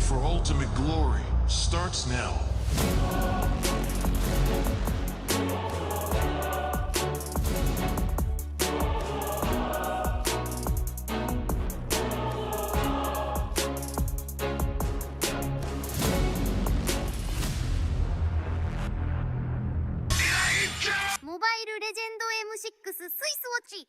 For ultimate glory starts now. Mobile Legend M6 スイスウォッチ。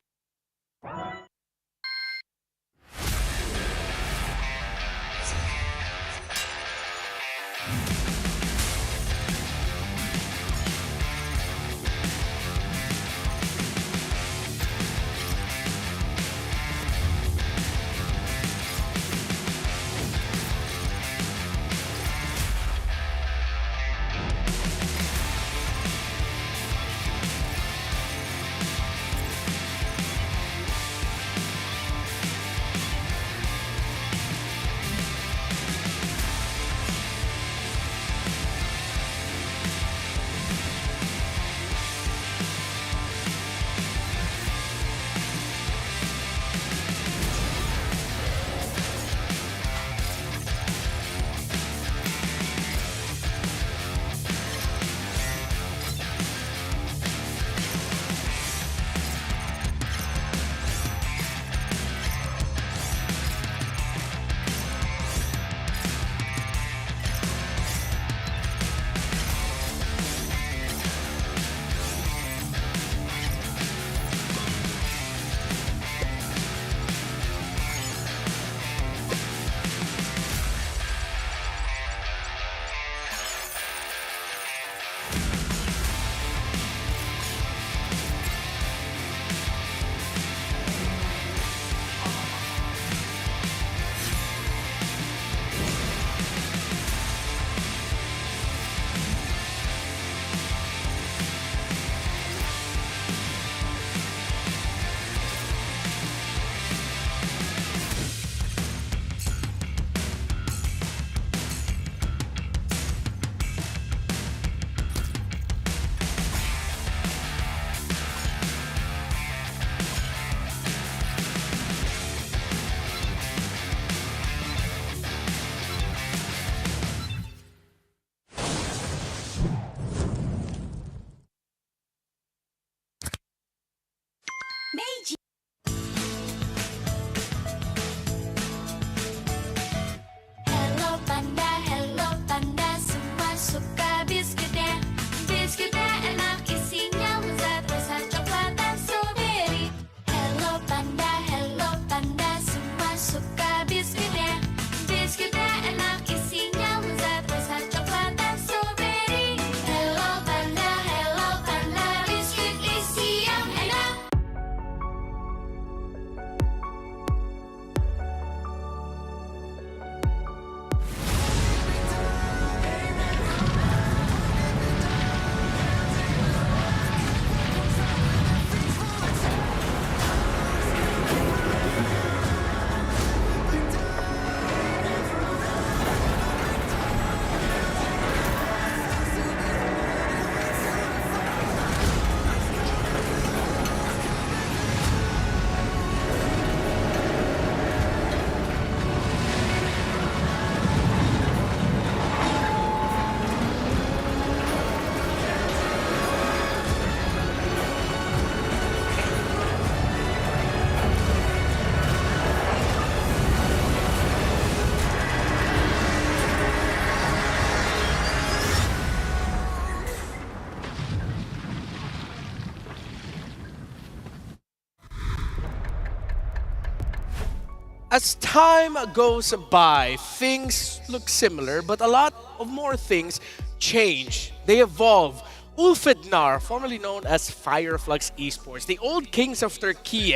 As time goes by, things look similar, but a lot of more things change. They evolve. Ulfidnar, formerly known as Fireflux Esports, the old kings of Turkey,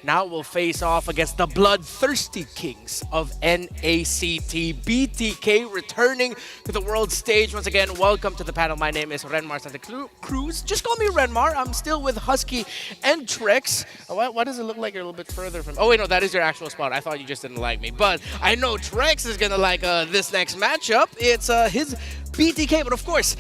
now will face off against the bloodthirsty kings of NACT. BTK returning to the world stage. Once again, welcome to the panel. My name is Renmar Santa Cruz. Just call me Renmar. I'm still with Husky and Trex. Why does it look like you're a little bit further from... Oh, wait, no, that is your actual spot. I thought you just didn't like me. But I know Trex is going to like this next matchup. It's his BTK, but of course,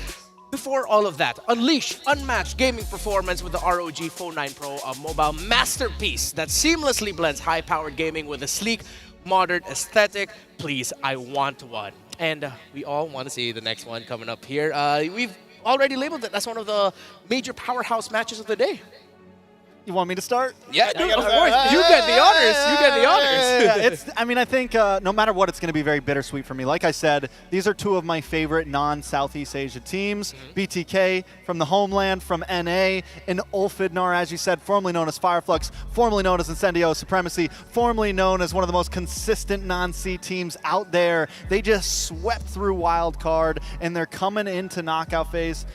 before all of that, unleash unmatched gaming performance with the ROG Phone 9 Pro, a mobile masterpiece that seamlessly blends high-powered gaming with a sleek, modern aesthetic. Please, I want one. And we all want to see the next one coming up here. We've already labeled it as one of the major powerhouse matches of the day. You want me to start? Yeah, dude, of course. You get the honors. You get the honors. I think no matter what, it's going to be very bittersweet for me. Like I said, these are two of my favorite non-Southeast Asia teams. BTK from the homeland, from NA, and Ulfidnar, as you said, formerly known as Fireflux, formerly known as Incendio Supremacy, formerly known as one of the most consistent non-C teams out there. They just swept through wild card, and they're coming into knockout phase.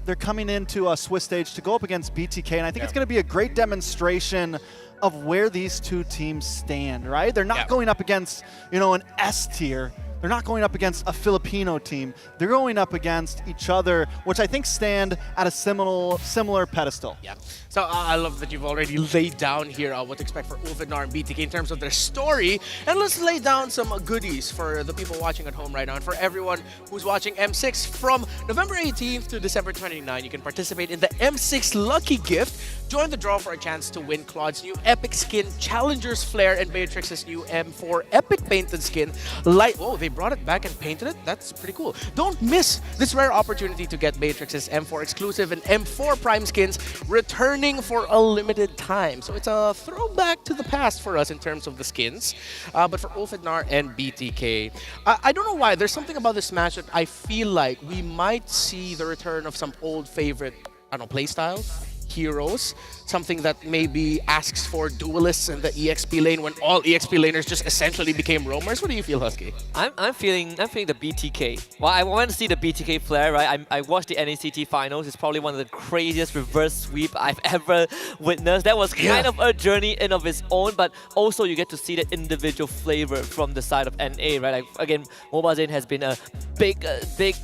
They're coming into a Swiss stage to go up against BTK, and I think it's going to be a great demonstration of where these two teams stand, right? They're not going up against, an S tier. They're not going up against a Filipino team. They're going up against each other, which I think stand at a similar pedestal. Yeah. So I love that you've already laid down here what to expect for Ulfidnar and BTK in terms of their story. And let's lay down some goodies for the people watching at home right now. And for everyone who's watching M6 from November 18th to December 29th, you can participate in the M6 Lucky Gift. Join the draw for a chance to win Claude's new Epic Skin, Challenger's Flare, and Beatrix's new M4 Epic Painted Skin. Whoa, they brought it back and painted it? That's pretty cool. Don't miss this rare opportunity to get Beatrix's M4 exclusive and M4 Prime skins returning for a limited time. So it's a throwback to the past for us in terms of the skins. But for Ulfidnar and BTK, I don't know why. There's something about this match that I feel like we might see the return of some old favorite, playstyles. Heroes, something that maybe asks for duelists in the EXP lane when all EXP laners just essentially became roamers. What do you feel, Husky? I'm feeling the BTK. Well, I want to see the BTK flare, right? I watched the NACT finals. It's probably one of the craziest reverse sweep I've ever witnessed. That was kind of a journey in of its own, but also you get to see the individual flavor from the side of NA, right? Again, Mobile Zane has been a big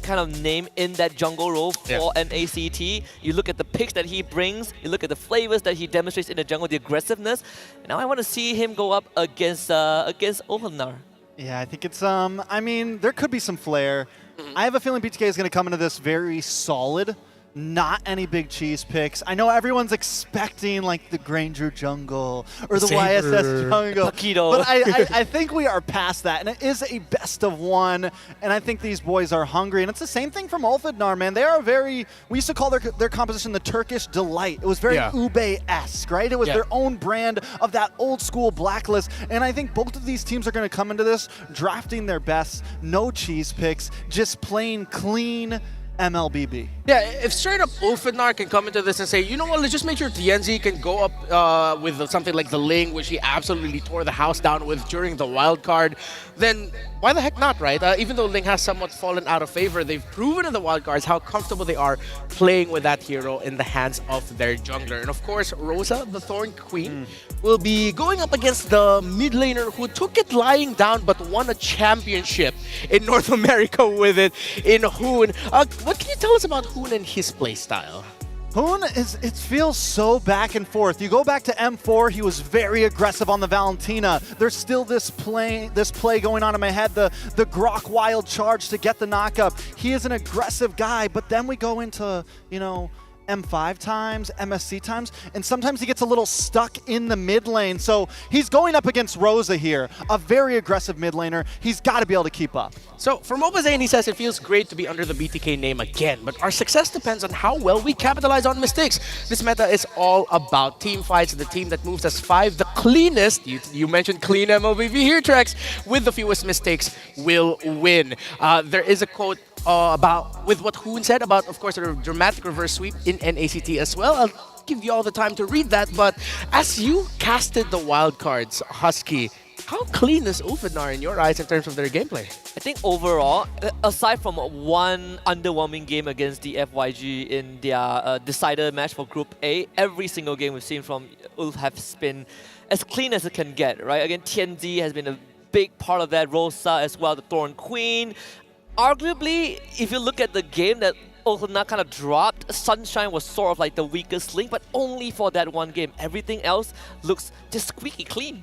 kind of name in that jungle role for NACT. You look at the picks that he brings, you look at the flavors that he demonstrates in the jungle, the aggressiveness. Now I want to see him go up against Ulfidnar. Yeah, I think it's there could be some flair. I have a feeling BTK is going to come into this very solid. Not any big cheese picks. I know everyone's expecting like the Granger jungle or the YSS jungle. Paquito. But I think we are past that. And it is a best of one. And I think these boys are hungry. And it's the same thing from Ulfidnar, man. They are we used to call their composition the Turkish Delight. It was very Ube-esque, right? It was their own brand of that old school blacklist. And I think both of these teams are going to come into this drafting their best. No cheese picks. Just plain clean MLBB. Yeah, if straight up Ulfidnar can come into this and say, you know what, let's just make sure TNZ can go up with something like the Ling, which he absolutely tore the house down with during the wild card, then why the heck not, right? Even though Ling has somewhat fallen out of favor, they've proven in the wild cards how comfortable they are playing with that hero in the hands of their jungler. And of course, Rosa, the Thorn Queen, will be going up against the mid laner who took it lying down but won a championship in North America with it in Hoon. What can you tell us about Hoon and his playstyle? Hoon it feels so back and forth. You go back to M4, he was very aggressive on the Valentina. There's still this play going on in my head, the Grok wild charge to get the knockup. He is an aggressive guy, but then we go into, M5 times, MSC times, and sometimes he gets a little stuck in the mid lane. So he's going up against Rosa here, a very aggressive mid laner. He's got to be able to keep up. So for Mobile Zane, he says it feels great to be under the BTK name again, but our success depends on how well we capitalize on mistakes. This meta is all about team fights. The team that moves as 5, the cleanest, you mentioned clean MLBB here, Trex, with the fewest mistakes will win. There is a quote about with what Hoon said about, of course, a dramatic reverse sweep in NACT as well. I'll give you all the time to read that, but as you casted the wild cards, Husky, How clean is Ulfidnar in your eyes in terms of their gameplay? I think overall, aside from one underwhelming game against the FYG in their decider match for Group A, every single game we've seen from Ulf has been as clean as it can get, right? Again, Tianzi has been a big part of that, Rosa as well, the Thorn Queen. Arguably, if you look at the game that Ulfidnar kind of dropped, Sunshine was sort of like the weakest link, but only for that one game. Everything else looks just squeaky clean.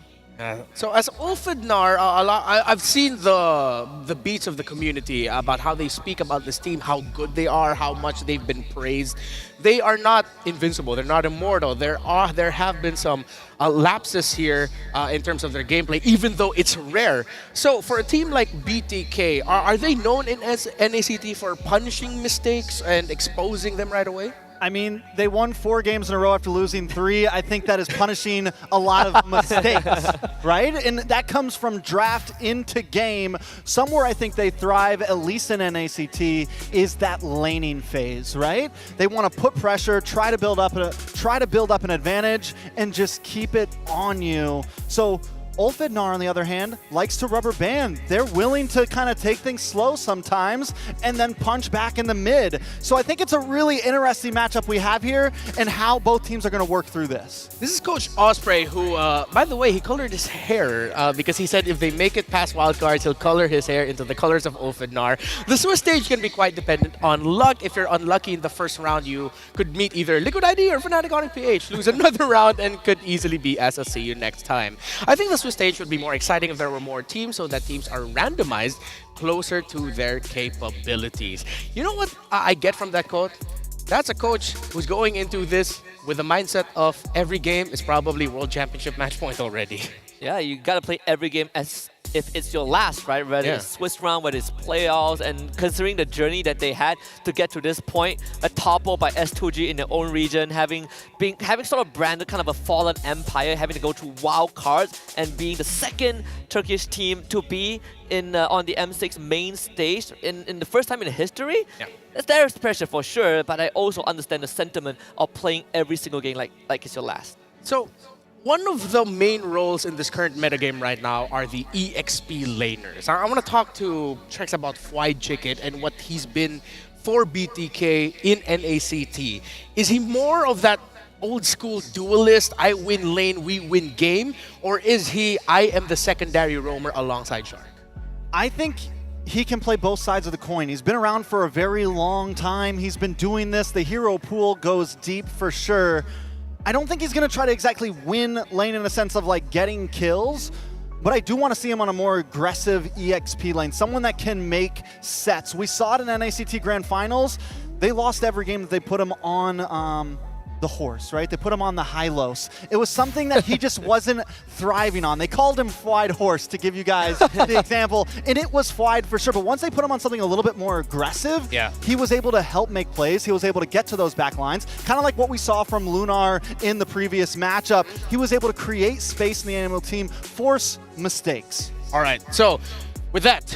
So as Ulfidnar, I've seen the beats of the community about how they speak about this team, how good they are, how much they've been praised. They are not invincible. They're not immortal. There have been some lapses here in terms of their gameplay, even though it's rare. So for a team like BTK, are they known in NACT for punishing mistakes and exposing them right away? I mean, they won 4 games in a row after losing 3. I think that is punishing a lot of mistakes, right? And that comes from draft into game. Somewhere I think they thrive, at least in NACT, is that laning phase, right? They want to put pressure, try to build up an advantage, and just keep it on you. So Ulfidnar, on the other hand, likes to rubber band. They're willing to kind of take things slow sometimes and then punch back in the mid. So I think it's a really interesting matchup we have here and how both teams are going to work through this. This is Coach Osprey, who, by the way, he colored his hair because he said if they make it past wildcards, he'll color his hair into the colors of Ulfidnar. The Swiss stage can be quite dependent on luck. If you're unlucky in the first round, you could meet either Liquid ID or Fnatic Onyx PH, lose another round, and could easily be see you next time. I think the Swiss stage would be more exciting if there were more teams, so that teams are randomized closer to their capabilities. You know what I get from that quote? That's a coach who's going into this with the mindset of every game is probably World Championship match point already. Yeah, you gotta play every game as if it's your last, right? Whether it's Swiss round, whether it's playoffs, and considering the journey that they had to get to this point, a topple by S2G in their own region, having sort of branded kind of a fallen empire, having to go to wild cards, and being the second Turkish team to be in on the M6 main stage in the first time in history. Yeah. There's pressure for sure, but I also understand the sentiment of playing every single game like it's your last. So, one of the main roles in this current metagame right now are the EXP laners. I want to talk to Trex about Fried Chicken and what he's been for BTK in NACT. Is he more of that old school duelist, I win lane, we win game? Or is he, I am the secondary roamer alongside Shark? I think he can play both sides of the coin. He's been around for a very long time. He's been doing this. The hero pool goes deep for sure. I don't think he's going to try to exactly win lane in the sense of like getting kills, but I do want to see him on a more aggressive EXP lane, someone that can make sets. We saw it in NACT Grand Finals. They lost every game that they put him on the horse, right? They put him on the Hylos. It was something that he just wasn't thriving on. They called him Fried Horse to give you guys the example, and it was Fried for sure. But once they put him on something a little bit more aggressive, he was able to help make plays. He was able to get to those back lines, kind of like what we saw from Lunar in the previous matchup. He was able to create space in the animal team, force mistakes. All right, so with that,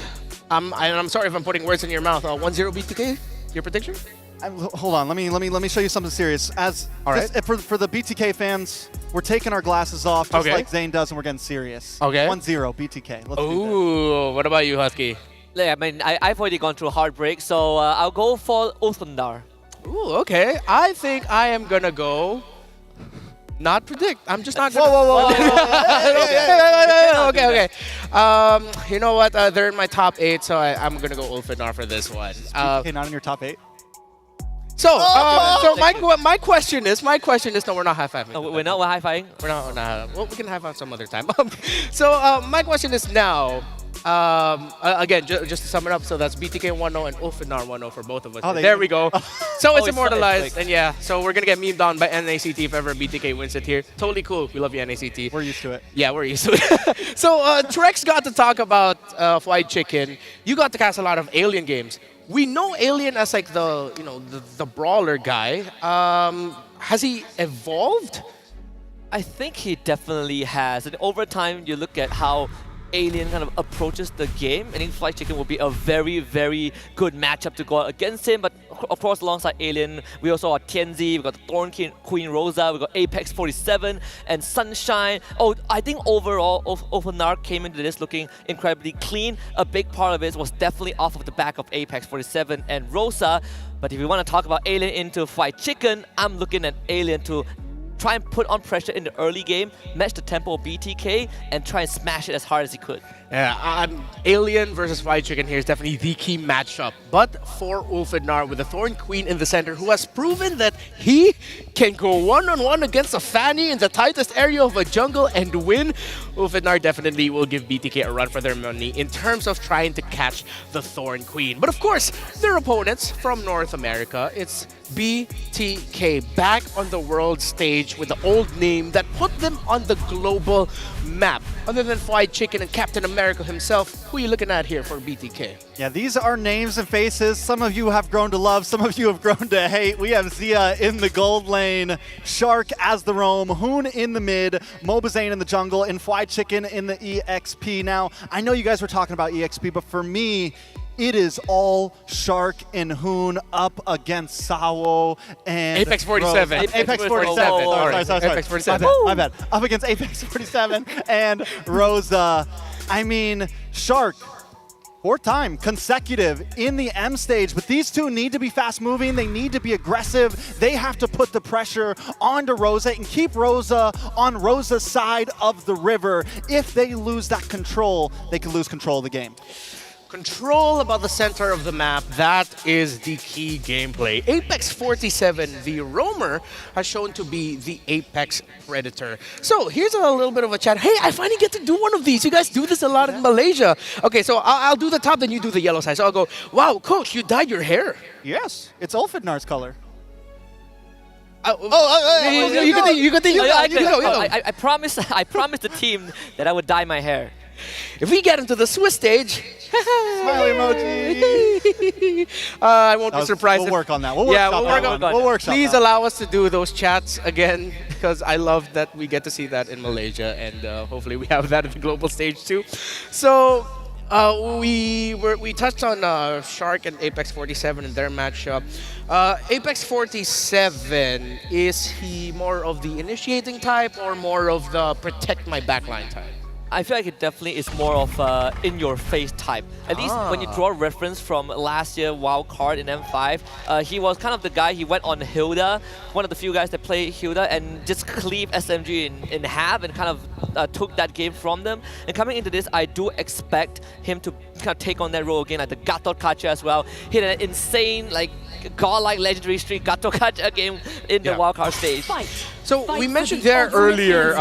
I'm sorry if I'm putting words in your mouth. 1-0 BTK, your prediction? Hold on, let me show you something serious. For the BTK fans, we're taking our glasses off just like Zane does, and we're getting serious. Okay. 1-0 BTK. Let's do what about you, Husky? Yeah, I mean, I've already gone through a heartbreak, so I'll go for Ulfidnar. Ooh, okay. I think I am gonna go. Not predict. I'm just not gonna. Whoa. Okay. You know what? They're in my top 8, so I'm gonna go Ulfidnar for this one. BTK not in your top 8? So, my question is, no, we're not high-fiving. No, we're not high-fiving? We're not. Well, we can high-five some other time. My question is now, again, just to sum it up, so that's BTK 1-0 and Ulfidnar 1-0 for both of us. There we go. So it's immortalized, and yeah, so we're gonna get memed on by NACT if ever BTK wins it here. Totally cool. We love you, NACT. We're used to it. Yeah, we're used to it. So Trex got to talk about Fried Chicken. You got to cast a lot of Alien games. We know Alien as like the brawler guy. Has he evolved? I think he definitely has. And over time, you look at how Alien kind of approaches the game. I think Fried Chicken will be a very, very good matchup to go against him. But of course, alongside Alien, we also got Tianzi, we got the Thorn Queen Rosa, we got Apex 47, and Sunshine. Oh, I think overall, Ulfnar came into this looking incredibly clean. A big part of it was definitely off of the back of Apex 47 and Rosa. But if we want to talk about Alien into Fried Chicken, I'm looking at Alien to try and put on pressure in the early game, match the tempo of BTK, and try and smash it as hard as he could. Yeah, Alien versus Fried Chicken here is definitely the key matchup. But for Ulfnar with the Thorn Queen in the center, who has proven that he can go one-on-one against a Fanny in the tightest area of a jungle and win, Ulfnar definitely will give BTK a run for their money in terms of trying to catch the Thorn Queen. But of course, their opponents from North America, it's BTK back on the world stage with the old name that put them on the global map. Other than Fried Chicken and Captain America himself, who are you looking at here for BTK? Yeah, these are names and faces. Some of you have grown to love, some of you have grown to hate. We have Zia in the gold lane, Shark as the roam, Hoon in the mid, Mobazane in the jungle, and Fried Chicken in the EXP. Now, I know you guys were talking about EXP, but for me, it is all Shark and Hoon up against Sawo and Apex 47. Apex 47. Sorry. Apex 47. My bad. Up against Apex 47 and Rosa. I mean, Shark, fourth time consecutive in the M stage, but these two need to be fast moving. They need to be aggressive. They have to put the pressure onto Rosa and keep Rosa on Rosa's side of the river. If they lose that control, they can lose control of the game. Control about the center of the map, that is the key gameplay. Apex 47, the roamer, has shown to be the Apex Predator. So here's a little bit of a chat. Hey, I finally get to do one of these. You guys do this a lot in Malaysia. Okay, so I'll do the top, then you do the yellow side. So I'll go, wow, coach, you dyed your hair. Yes, it's Ulfnar's color. You can think. I promised the team that I would dye my hair. If we get into the Swiss stage, smiley emoji. I won't be surprised. We'll work on that. We'll work on Please that. allow us to do those chats again, because I love that we get to see that in Malaysia, and hopefully we have that at the global stage too. So we touched on Shark and Apex 47 in their matchup. Apex 47, is he more of the initiating type or more of the protect my backline type? I feel like it definitely is more of in-your-face type. At least when you draw a reference from last year wild card in M5, he was kind of the guy, he went on Hilda, one of the few guys that play Hilda, and just cleaved SMG in half and kind of took that game from them. And coming into this, I do expect him to kind of take on that role again, like the Gatot Kacha as well. Hit an insane, like, godlike legendary streak Gatot Kacha game in the wildcard stage. So we mentioned there earlier,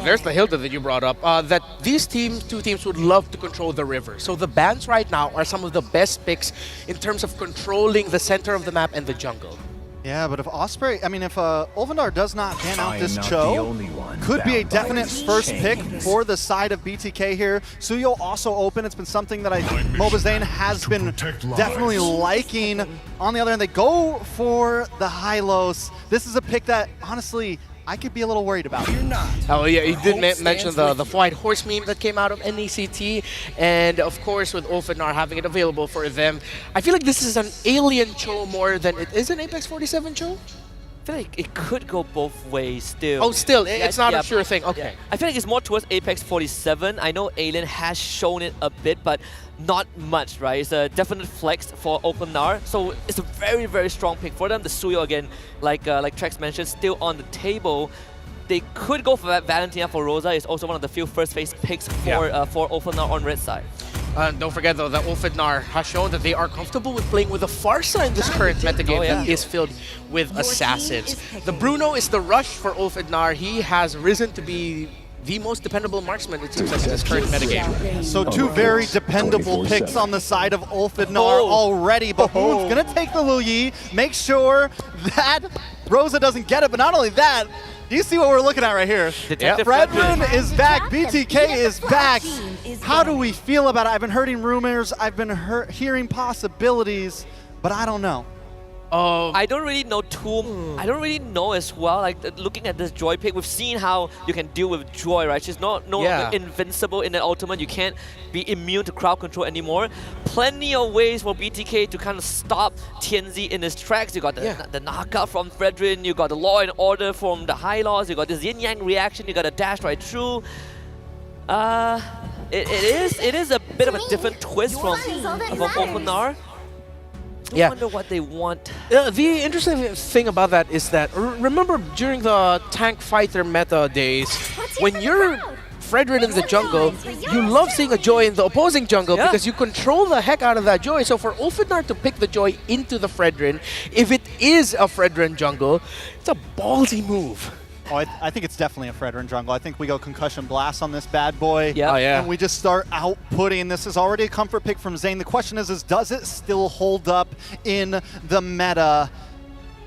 there's the Hilda that you brought up, that these two teams would love to control the river. So the bans right now are some of the best picks in terms of controlling the center of the map and the jungle. Yeah, but if Osprey, I mean, if Ulfnar does not pan out this Cho, could be a definite first pick for the side of BTK here. Suyo also open. It's been something that Mobazane has been definitely liking. On the other hand, they go for the Hylos. This is a pick that, honestly, I could be a little worried about. Oh yeah, he did mention the White Horse meme that came out of NECT, and of course with Ulfnar having it available for them. I feel like this is an Alien Cho more than it is an Apex 47 Cho? I feel like it could go both ways still. Oh, still, it's not a sure thing. Okay. Yeah. I feel like it's more towards Apex 47. I know Alien has shown it a bit, but not much, right? It's a definite flex for Ulfnar, so it's a very, very strong pick for them. The Suyo again, like Trex mentioned, still on the table. They could go for Valentina for Rosa. It's also one of the few first phase picks for Ulfnar on red side. Don't forget though that Ulfnar has shown that they are comfortable with playing with a Pharsa in this current metagame that is filled with assassins. The Bruno is the rush for Ulfnar. He has risen to be the most dependable marksman, it seems, in this current metagame. So two very dependable picks on the side of Ulfnar already, but Hoon's gonna take the Luyi, make sure that Rosa doesn't get it, but not only that, do you see what we're looking at right here? Redmond is back, BTK is back. How do we feel about it? I've been hearing rumors, I've been hearing possibilities, but I don't know. I don't really know I don't really know as well. Like looking at this Joy pick, we've seen how you can deal with Joy, right? She's not invincible in the ultimate. You can't be immune to crowd control anymore. Plenty of ways for BTK to kind of stop Tianzi in his tracks. You got the knockout from Fredrin. You got the Law and Order from the High Laws. You got this Yin Yang reaction. You got a dash right through. It is a bit of a different twist from Openar. I wonder what they want. The interesting thing about that is that, remember during the tank fighter meta days, when you're Fredrin in the jungle, you love seeing a Joy in the opposing jungle because you control the heck out of that Joy. So for Ulfidnar to pick the Joy into the Fredrin, if it is a Fredrin jungle, it's a ballsy move. Oh, I think it's definitely a Fredrin jungle. I think we go Concussion Blast on this bad boy. Yeah. Oh, yeah. And we just start outputting. This is already a comfort pick from Zane. The question is does it still hold up in the meta?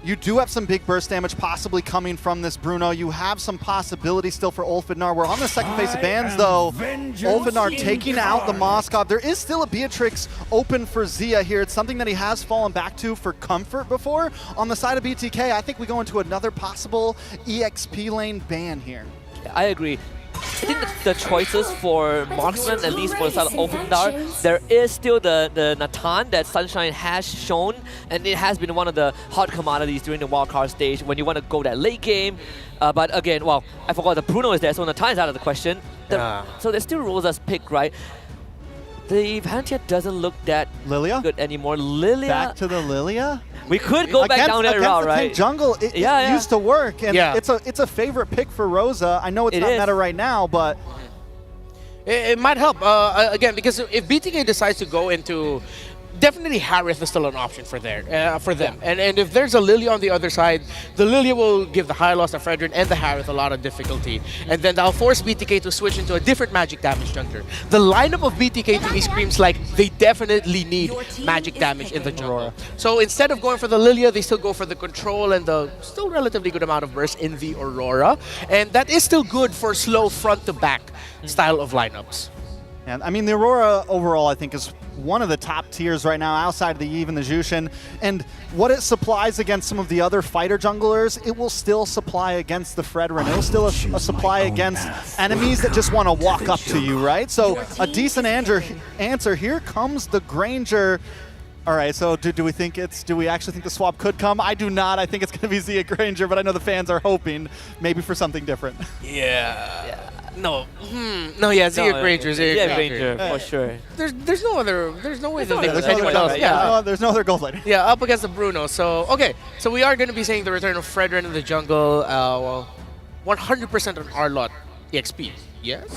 You do have some big burst damage possibly coming from this Bruno. You have some possibility still for Ulfidnar. We're on the second phase of bans, though. Ulfidnar taking out the Moskov. There is still a Beatrix open for Zia here. It's something that he has fallen back to for comfort before. On the side of BTK, I think we go into another possible EXP lane ban here. I agree. I think the choices for marksman, at least for the side of Ulfidnar, there is still the Natan that Sunshine has shown, and it has been one of the hot commodities during the wildcard stage when you want to go that late game. But again, well, I forgot that Bruno is there, so Natan is out of the question. So there's still Rosa's pick, right? The Vantia doesn't look that good anymore. Lilia. Back to the Lilia? We could go back down that route, right? Jungle, it used to work, and it's a favorite pick for Rosa. I know it's not meta right now, but it might help again because if BTK decides to go into. Definitely Harith is still an option for them. And if there's a Lilia on the other side, the Lilia will give the High Loss, the Fredrin, and the Harith a lot of difficulty. And then that'll force BTK to switch into a different magic damage jungler. The lineup of BTK to me screams like they definitely need magic damage in the jungle. So instead of going for the Lilia, they still go for the control and the still relatively good amount of burst in the Aurora. And that is still good for slow front-to-back style of lineups. And I mean, the Aurora overall, I think, is one of the top tiers right now outside of the Eve and the Jushin. And what it supplies against some of the other fighter junglers, it will still supply against the Fredrin. It will still a supply against enemies that just want to walk up to you, right? So a decent answer. Here comes the Granger. All right, so do we actually think the swap could come? I do not. I think it's going to be Zia Granger, but I know the fans are hoping maybe for something different. Yeah. No, Zia Granger, for sure. There's no way that there's anyone else. There's no other gold laner. Yeah, up against the Bruno. So okay, so we are going to be saying the return of Fredrin in the jungle. 100% on Arlott EXP. Yes.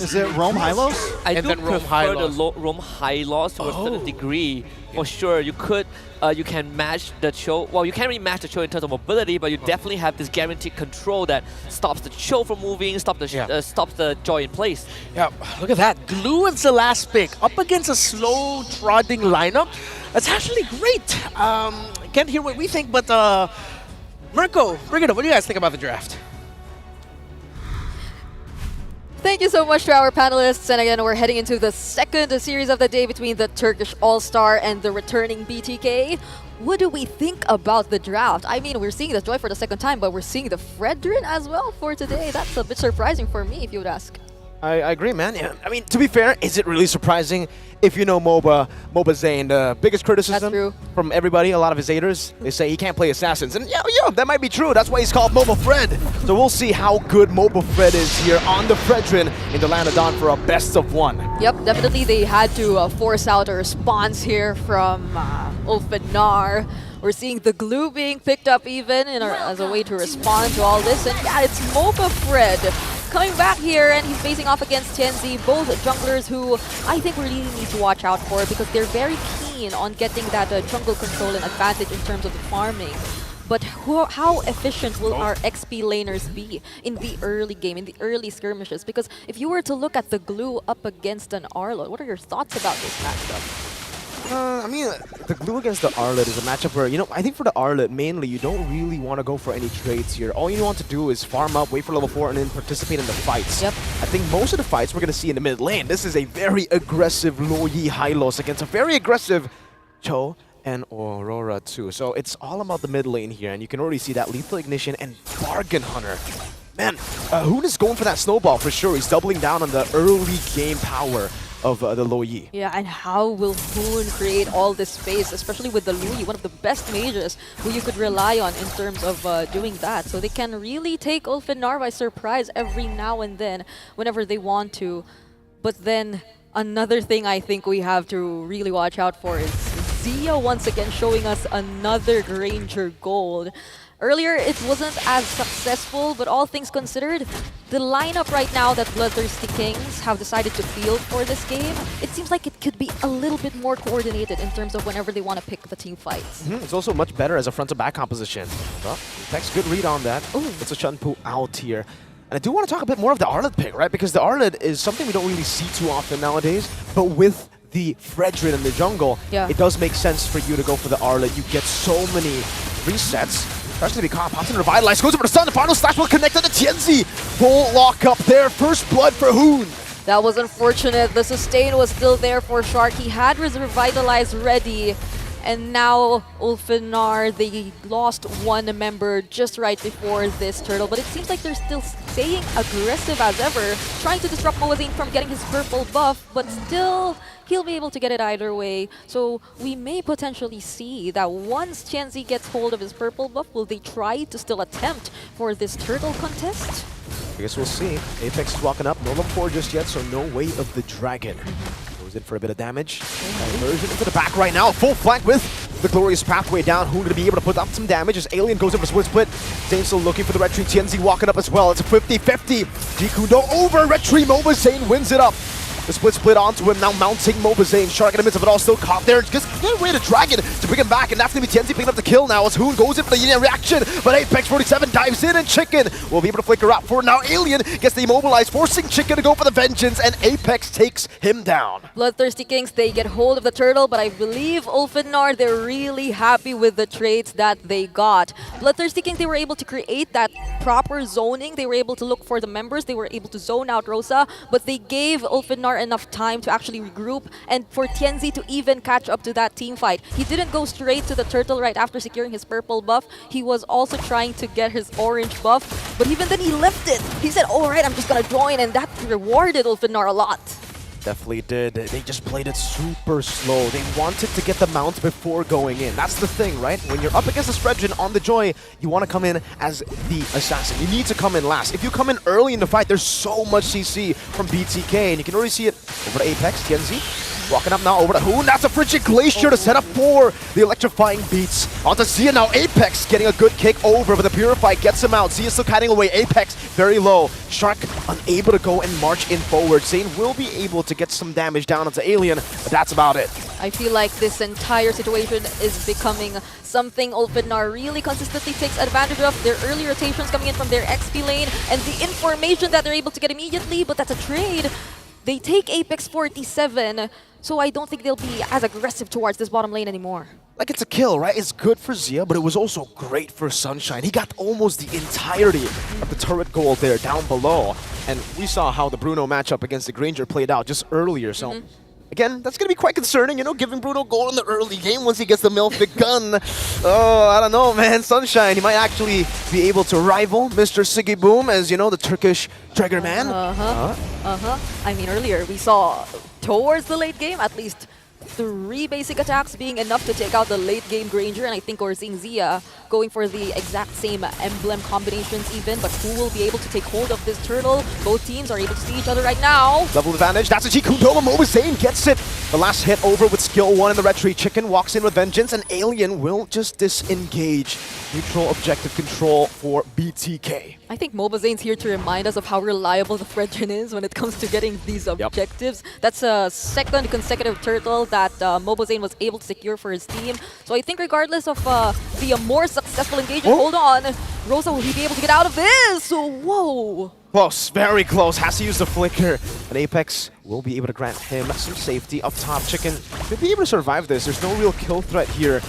Is it Rome Hylos? I do prefer the Rome Hylos to a certain degree. For sure, you can match the Cho. Well, you can't really match the Cho in terms of mobility, but you definitely have this guaranteed control that stops the Cho from moving, stops the Joy in place. Yeah, look at that. Glue is the last pick. Up against a slow trotting lineup. That's actually great. Can't hear what we think, but Mirko, bring it up. What do you guys think about the draft? Thank you so much to our panelists. And again, we're heading into the second series of the day between the Turkish All-Star and the returning BTK. What do we think about the draft? I mean, we're seeing the Joy for the second time, but we're seeing the Fredrin as well for today. That's a bit surprising for me, if you would ask. I agree, man. Yeah. I mean, to be fair, is it really surprising? If you know MOBA Zane, the biggest criticism from everybody, a lot of his haters, they say he can't play Assassins. And yeah, that might be true. That's why he's called MOBA Fred. So we'll see how good MOBA Fred is here on the Fredrin in the Land of Dawn for a best of one. Yep, definitely they had to force out a response here from Ulfidnar. We're seeing the glue being picked up even as a way to respond to all this. And yeah, it's MOBA Fred coming back here, and he's facing off against Tianzi, both junglers who I think we really need to watch out for because they're very keen on getting that jungle control and advantage in terms of the farming. But how efficient will our XP laners be in the early game, in the early skirmishes? Because if you were to look at the glue up against an Arlo, what are your thoughts about this matchup? I mean, the glue against the Arlet is a matchup where, I think for the Arlet, mainly, you don't really want to go for any trades here. All you want to do is farm up, wait for level 4, and then participate in the fights. Yep. I think most of the fights we're going to see in the mid lane, this is a very aggressive Lo Yi Hylos against a very aggressive Cho and Aurora too. So it's all about the mid lane here, and you can already see that Lethal Ignition and Bargain Hunter. Man, Hoon is going for that snowball for sure. He's doubling down on the early game power of the Lo Yi. Yeah, and how will Hoon create all this space, especially with the Lu Yi, one of the best mages who you could rely on in terms of doing that. So they can really take Ulfenar by surprise every now and then whenever they want to. But then another thing I think we have to really watch out for is Zia once again showing us another Granger Gold. Earlier, it wasn't as successful, but all things considered, the lineup right now that Bloodthirsty Kings have decided to field for this game, it seems like it could be a little bit more coordinated in terms of whenever they want to pick the team fights. It's also much better as a front-to-back composition. Well, Apex, good read on that. It's a Shunpu out here. And I do want to talk a bit more of the Arlid pick, right? Because the Arlid is something we don't really see too often nowadays, but with the Fredrin in the jungle, it does make sense for you to go for the Arlid. You get so many resets. Especially because pops in Revitalize, goes over to Sun, the final slash will connect to the Tianzi. Full lock up there, first blood for Hoon. That was unfortunate. The sustain was still there for Shark. He had his Revitalize ready. And now Ulfenar, they lost one member just right before this turtle. But it seems like they're still staying aggressive as ever, trying to disrupt Moazine from getting his purple buff, but still he'll be able to get it either way. So we may potentially see that once Tianzi gets hold of his purple buff, will they try to still attempt for this turtle contest? I guess we'll see. Apex is walking up, no level 4 just yet, so no way of the dragon. Goes in for a bit of damage. Diversion into the back right now, full flank with the glorious pathway down. Who's going to be able to put up some damage as Alien goes in for Split Split. Zayn still looking for the Red Tree. Tianzi walking up as well. It's a 50-50. Jikundo over Red Tree. Mobazain wins it up. The split onto him, now mounting Mobazain. Shark in the midst of it all, still caught there. Just get away the dragon to bring him back, and that's going to be Tianzi picking up the kill now as Hoon goes in for the Yin reaction. But Apex 47 dives in, and Chicken will be able to flicker out for now. Alien gets the immobilized, forcing Chicken to go for the vengeance, and Apex takes him down. Bloodthirsty Kings, they get hold of the turtle, but I believe Ulfenar, they're really happy with the trades that they got. Bloodthirsty Kings, they were able to create that proper zoning. They were able to look for the members. They were able to zone out Rosa, but they gave Ulfenar enough time to actually regroup and for Tianzi to even catch up to that team fight. He didn't go straight to the turtle right after securing his purple buff. He was also trying to get his orange buff, but even then he left it. He said, all right, I'm just gonna join, and that rewarded Ulfenar a lot. Definitely did. They just played it super slow. They wanted to get the mount before going in. That's the thing, right? When you're up against a Spreadgen on the Joy, you want to come in as the assassin. You need to come in last. If you come in early in the fight, there's so much CC from BTK, and you can already see it over to Apex. Tianzi walking up now over to Hoon. That's a Frigid Glacier to set up for the electrifying beats. Onto Zia now. Apex getting a good kick over, but the Purify gets him out. Zia still kiting away. Apex very low. Shark unable to go and march in forward. Zayn will be able to get some damage down onto Alien, but that's about it. I feel like this entire situation is becoming something Ulfenar really consistently takes advantage of. Their early rotations coming in from their XP lane and the information that they're able to get immediately, but that's a trade. They take Apex 47, so I don't think they'll be as aggressive towards this bottom lane anymore. Like, it's a kill, right? It's good for Zia, but it was also great for Sunshine. He got almost the entirety of the turret gold there down below. And we saw how the Bruno matchup against the Granger played out just earlier, so... Again, that's going to be quite concerning, you know, giving Bruno gold in the early game once he gets the Milfic gun. Oh, I don't know, man. Sunshine, he might actually be able to rival Mr. Siggy Boom as, you know, the Turkish Trigger Man. I mean, earlier we saw towards the late game, at least 3 basic attacks being enough to take out the late game Granger, and I think we're seeing Zia going for the exact same emblem combinations even, but who will be able to take hold of this turtle? Both teams are able to see each other right now. Level advantage, that's a Jikundo. Mobazain gets it. The last hit over with skill 1 in the Red Tree. Chicken walks in with vengeance, and Alien will just disengage. Neutral objective control for BTK. I think Mobazain's here to remind us of how reliable the Fredrin is when it comes to getting these objectives. That's a second consecutive turtle that Mobazain was able to secure for his team. So I think regardless of the more successful engagement, hold on, Rosa, will he be able to get out of this? Whoa! Close, very close. Has to use the flicker. But Apex will be able to grant him some safety up top. Chicken could be able to survive this. There's no real kill threat here.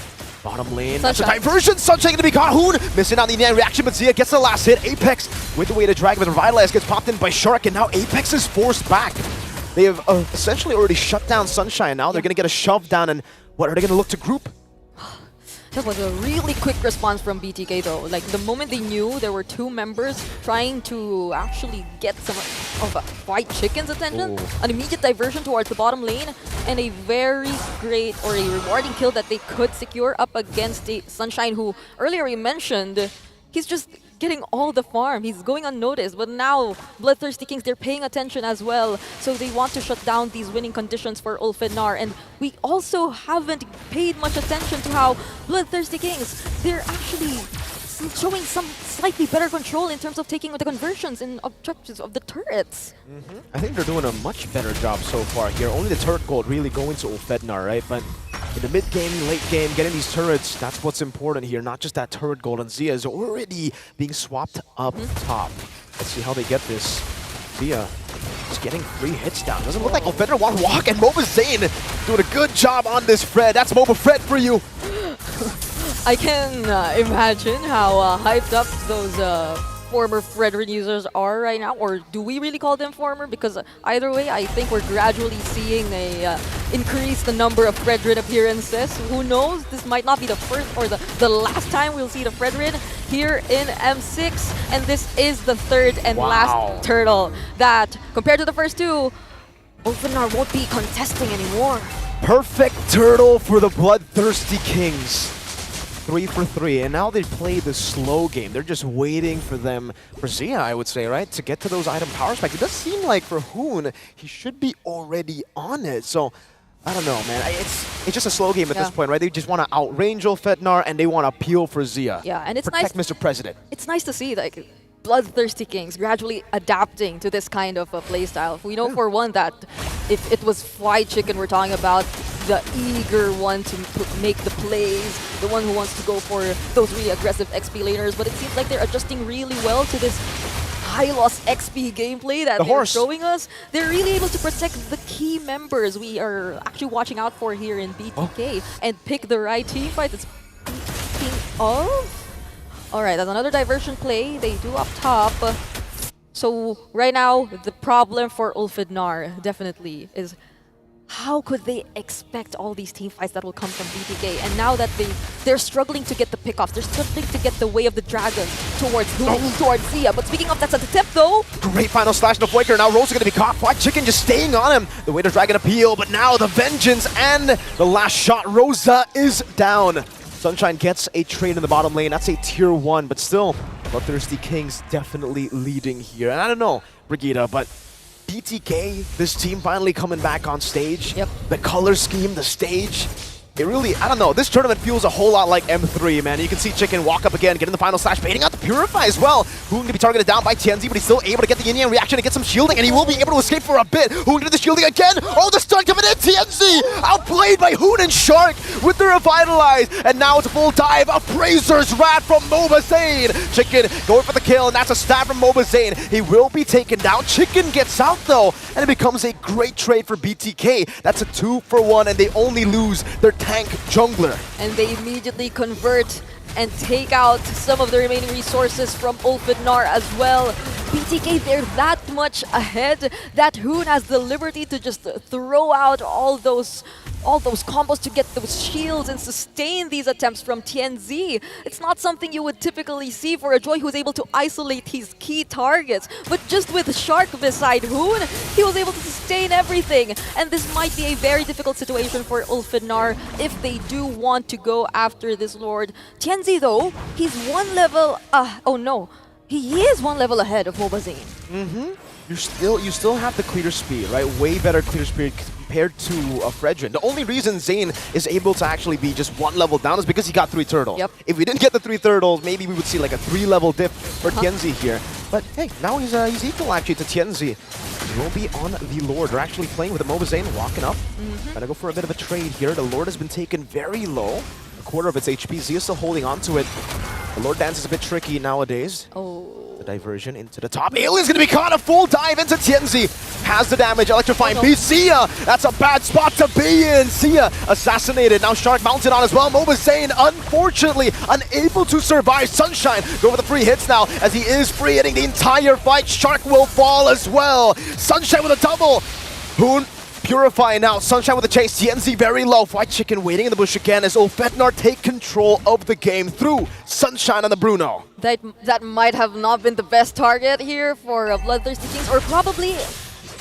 Bottom lane, that's a diversion. Sunshine going to be caught. Hoon missing out the Indian reaction, but Zia gets the last hit. Apex with the way to drag, but Revitalize gets popped in by Shark, and now Apex is forced back. They have essentially already shut down Sunshine. Now they're going to get a shove down, and what are they going to look to group? That was a really quick response from BTK though. Like the moment they knew there were two members trying to actually get some of White Chicken's attention, an immediate diversion towards the bottom lane, and a very great or a rewarding kill that they could secure up against the Sunshine, who earlier we mentioned, he's just getting all the farm. He's going unnoticed, but now Bloodthirsty Kings, they're paying attention as well. So they want to shut down these winning conditions for Ulfidnar. And we also haven't paid much attention to how Bloodthirsty Kings, they're actually showing some slightly better control in terms of taking the conversions and objectives of the turrets. I think they're doing a much better job so far here. Only the turret gold really going to Ulfednar, right? But in the mid game, late game, getting these turrets, that's what's important here. Not just that turret gold. And Zia is already being swapped up top. Let's see how they get this. Zia is getting 3 hits down. Doesn't look like Ulfednar want to walk. And Moba Zane doing a good job on this Fred. That's Moba Fred for you. I can imagine how hyped up those former Fredrin users are right now, or do we really call them former? Because either way, I think we're gradually seeing a increase the number of Fredrin appearances. Who knows? This might not be the first or the last time we'll see the Fredrin here in M6, and this is the third and last turtle that, compared to the first two, Ulfidnar won't be contesting anymore. Perfect turtle for the Bloodthirsty Kings. 3 for 3, and now they play the slow game. They're just waiting for Zia, I would say, right, to get to those item power spikes. It does seem like for Hoon, he should be already on it. So, I don't know, man. It's just a slow game at this point, right? They just want to outrange Ulfednar, and they want to peel for Zia. Yeah, and it's Protect nice. Mr. President. It's nice to see, like, Bloodthirsty Kings gradually adapting to this kind of a playstyle. We know for one that if it was Fried Chicken we're talking about, the eager one to make the plays, the one who wants to go for those really aggressive XP laners, but it seems like they're adjusting really well to this high-loss XP gameplay that they're showing us. They're really able to protect the key members we are actually watching out for here in BTK and pick the right team fight. Speaking of... Alright, that's another diversion play they do up top. So right now, the problem for Ulfidnar definitely is how could they expect all these team fights that will come from BTK? And now that they're struggling to get the pickoffs, they're struggling to get the way of the dragon towards towards Zia. But speaking of, that's at the tip though. Great final slash to Flaker. Now Rose is going to be caught. Fried Chicken just staying on him. The way to Dragon appeal, but now the vengeance and the last shot. Rosa is down. Sunshine gets a trade in the bottom lane. That's a tier 1, but still, Bloodthirsty Kings definitely leading here. And I don't know, Brigitte, but BTK, this team finally coming back on stage. The color scheme, the stage. It really, I don't know, this tournament feels a whole lot like M3, man. You can see Chicken walk up again, get in the final slash, baiting out the Purify as well. Hoon can be targeted down by TNZ, but he's still able to get the yin-yang reaction and get some shielding, and he will be able to escape for a bit. Hoon did the shielding again. Oh, the stun coming in. TNZ outplayed by Hoon and Shark with the Revitalize, and now it's a full dive. Appraiser's Rat from Moba Zane. Chicken going for the kill, and that's a stab from Moba Zane. He will be taken down. Chicken gets out though, and it becomes a great trade for BTK. That's a 2 for 1, and they only lose their tank jungler. And they immediately convert and take out some of the remaining resources from Ulfidnar as well. BTK, they're that much ahead that Hoon has the liberty to just throw out all those combos to get those shields and sustain these attempts from TNZ. It's not something you would typically see for a Joy who's able to isolate his key targets. But just with Shark beside Hoon, he was able to sustain everything. And this might be a very difficult situation for Ulfidnar if they do want to go after this Lord. TNZ though, he's 1 level, oh no. He is 1 level ahead of Moba Zane. You still have the clear speed, right? Way better clear speed compared to Fredrin. The only reason Zane is able to actually be just 1 level down is because he got 3 turtles. If we didn't get the 3 turtles, maybe we would see like a 3-level dip for TNZ here. But hey, now he's equal actually to TNZ. He will be on the Lord. They're actually playing with the Moba Zane walking up. Gonna go for a bit of a trade here. The Lord has been taken very low. A quarter of its HP. Zia still holding on to it. The Lord Dance is a bit tricky nowadays. The diversion into the top. Alien's gonna be caught. A full dive into TNZ. Has the damage. Electrifying beast. Zia. That's a bad spot to be in. Zia assassinated. Now Shark mounted on as well. Moba Zane, unfortunately, unable to survive. Sunshine go for the free hits now as he is free hitting the entire fight. Shark will fall as well. Sunshine with a double. Hoon Purify now. Sunshine with the chase. TNZ very low. White Chicken waiting in the bush again as Ulfednar take control of the game through Sunshine on the Bruno. That might have not been the best target here for Bloodthirsty Kings, or probably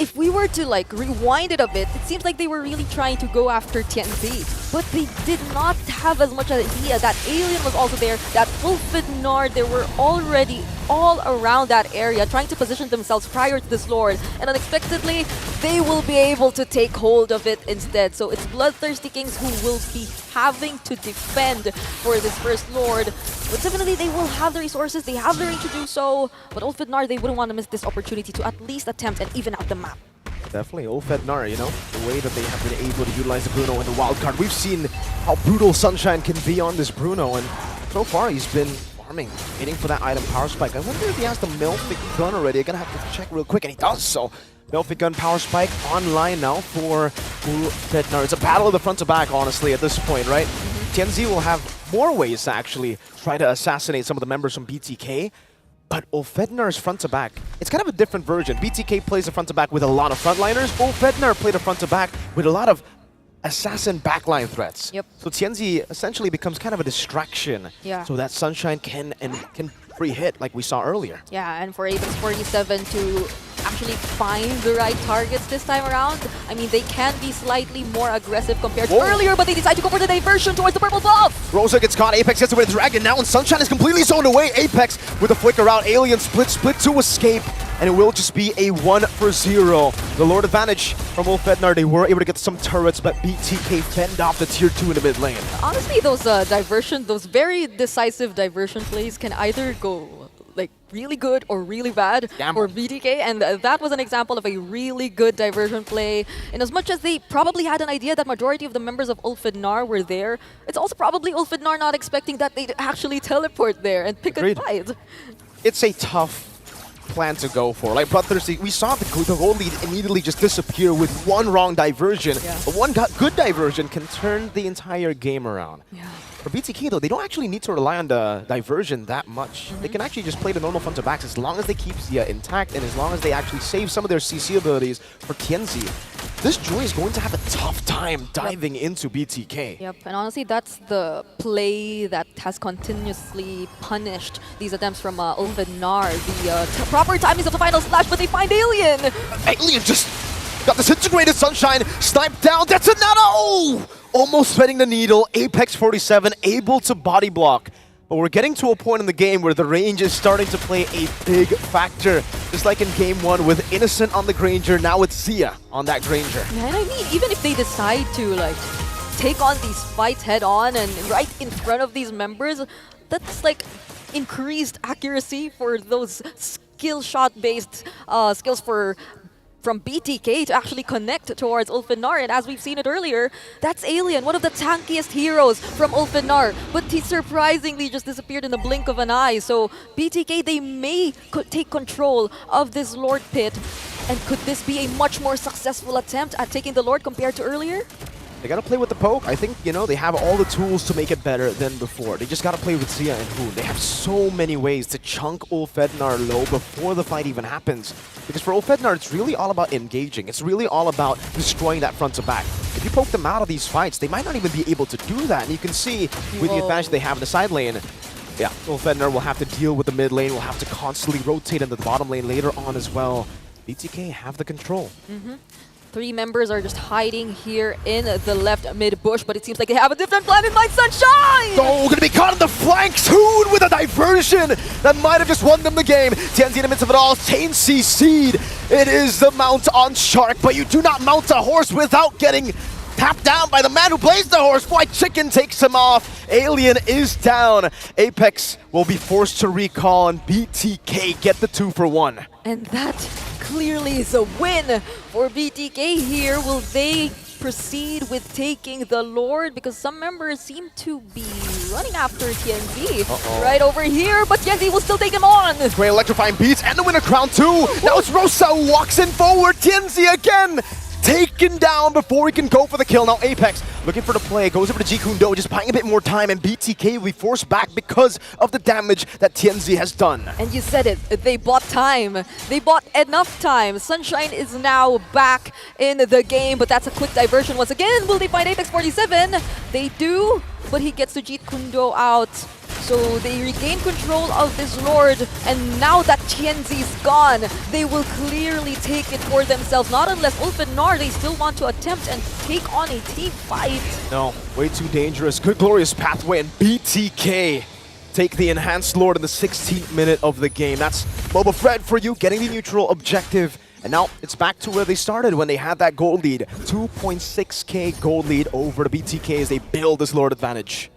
if we were to like rewind it a bit, it seems like they were really trying to go after TNZ, but they did not have as much idea that Alien was also there, that Ulfednar, they were already all around that area trying to position themselves prior to this Lord, and unexpectedly they will be able to take hold of it instead. So it's Bloodthirsty Kings who will be having to defend for this first Lord, but definitely they will have the resources, they have the range to do so, but Ulfednar, they wouldn't want to miss this opportunity to at least attempt and even out the map. Definitely, Ulfednar, you know, the way that they have been able to utilize the Bruno in the wild card. We've seen how brutal Sunshine can be on this Bruno, and so far he's been farming, waiting for that item power spike. I wonder if he has the Melphic gun already. I'm gonna have to check real quick, and he does so. Melphic gun power spike online now for Ulfednar. It's a battle of the front to back, honestly, at this point, right? TNZ will have more ways to actually try to assassinate some of the members from BTK. But Ulfednar's front to back, it's kind of a different version. BTK plays a front to back with a lot of frontliners. Ulfednar played a front to back with a lot of assassin backline threats. Yep. So TNZ essentially becomes kind of a distraction. Yeah. So that Sunshine can free hit like we saw earlier. Yeah, and for Apex 47 to actually find the right targets this time around, I mean, they can be slightly more aggressive compared to earlier, but they decide to go for the diversion towards the purple buff. Rosa gets caught, Apex gets away with the Dragon now, and Sunshine is completely zoned away. Apex with a flicker out, Alien split to escape, and it will just be a 1-for-0. The Lord advantage from Ulfednar, they were able to get some turrets, but BTK fend off the tier 2 in the mid lane. Honestly, those those very decisive diversion plays can either go like really good or really bad for BTK, and that was an example of a really good diversion play. And as much as they probably had an idea that majority of the members of Ulfednar were there, it's also probably Ulfednar not expecting that they'd actually teleport there and pick a fight. It's a tough plan to go for. Like Bloodthirsty, we saw the gold lead immediately just disappear with one wrong diversion. But one good diversion can turn the entire game around. For BTK though, they don't actually need to rely on the diversion that much. They can actually just play the normal front to backs as long as they keep Zia intact and as long as they actually save some of their CC abilities for TNZ. This Joy is going to have a tough time diving into BTK. Yep, and honestly, that's the play that has continuously punished these attempts from Ulfednar. The proper timings of the final slash, but they find Alien! Alien just got disintegrated. Sunshine sniped down. That's another. Oh! Almost threading the needle. Apex 47 able to body block. But we're getting to a point in the game where the range is starting to play a big factor. Just like in game 1 with Innocent on the Granger, now it's Zia on that Granger. Yeah, and I mean, even if they decide to like take on these fights head on and right in front of these members, that's like increased accuracy for those skill shot based skills from BTK to actually connect towards Ulfednar. And as we've seen it earlier, that's Alien, one of the tankiest heroes from Ulfednar. But he surprisingly just disappeared in the blink of an eye. So BTK, they may take control of this Lord Pit. And could this be a much more successful attempt at taking the Lord compared to earlier? They gotta play with the poke. I think, you know, they have all the tools to make it better than before. They just gotta play with Zia and Hoon. They have so many ways to chunk Ulfednar low before the fight even happens. Because for Ulfednar, it's really all about engaging. It's really all about destroying that front to back. If you poke them out of these fights, they might not even be able to do that. And you can see with the advantage they have in the side lane, yeah, Ulfednar will have to deal with the mid lane, will have to constantly rotate into the bottom lane later on as well. BTK have the control. 3 members are just hiding here in the left mid bush, but it seems like they have a different plan in mind. Sunshine! Oh, gonna be caught in the flanks. Hoon with a diversion that might have just won them the game. TNZ in the midst of it all. Tain CC'd. It is the mount on Shark, but you do not mount a horse without getting tapped down by the man who plays the horse. White Chicken takes him off. Alien is down. Apex will be forced to recall, and BTK get the 2-for-1. And that clearly is a win for BTK here. Will they proceed with taking the Lord? Because some members seem to be running after TNZ right over here, but TNZ will still take him on. Great electrifying beats and the winner crown too. Now it's Rosa who walks in forward. TNZ again taken down before he can go for the kill. Now Apex looking for the play, goes over to G Kundo, just buying a bit more time, and BTK will be forced back because of the damage that TNZ has done. And you said it, they bought time. They bought enough time. Sunshine is now back in the game, but that's a quick diversion once again. Will they find Apex 47? They do, but he gets to Jeet Kundo out. So they regain control of this Lord, and now that TNZ's gone, they will clearly take it for themselves. Not unless Ulfenar, they still want to attempt and take on a team fight. No, way too dangerous. Good glorious pathway, and BTK take the enhanced Lord in the 16th minute of the game. That's Boba Fred for you, getting the neutral objective. And now it's back to where they started when they had that gold lead. 2.6k gold lead over the BTK as they build this Lord advantage.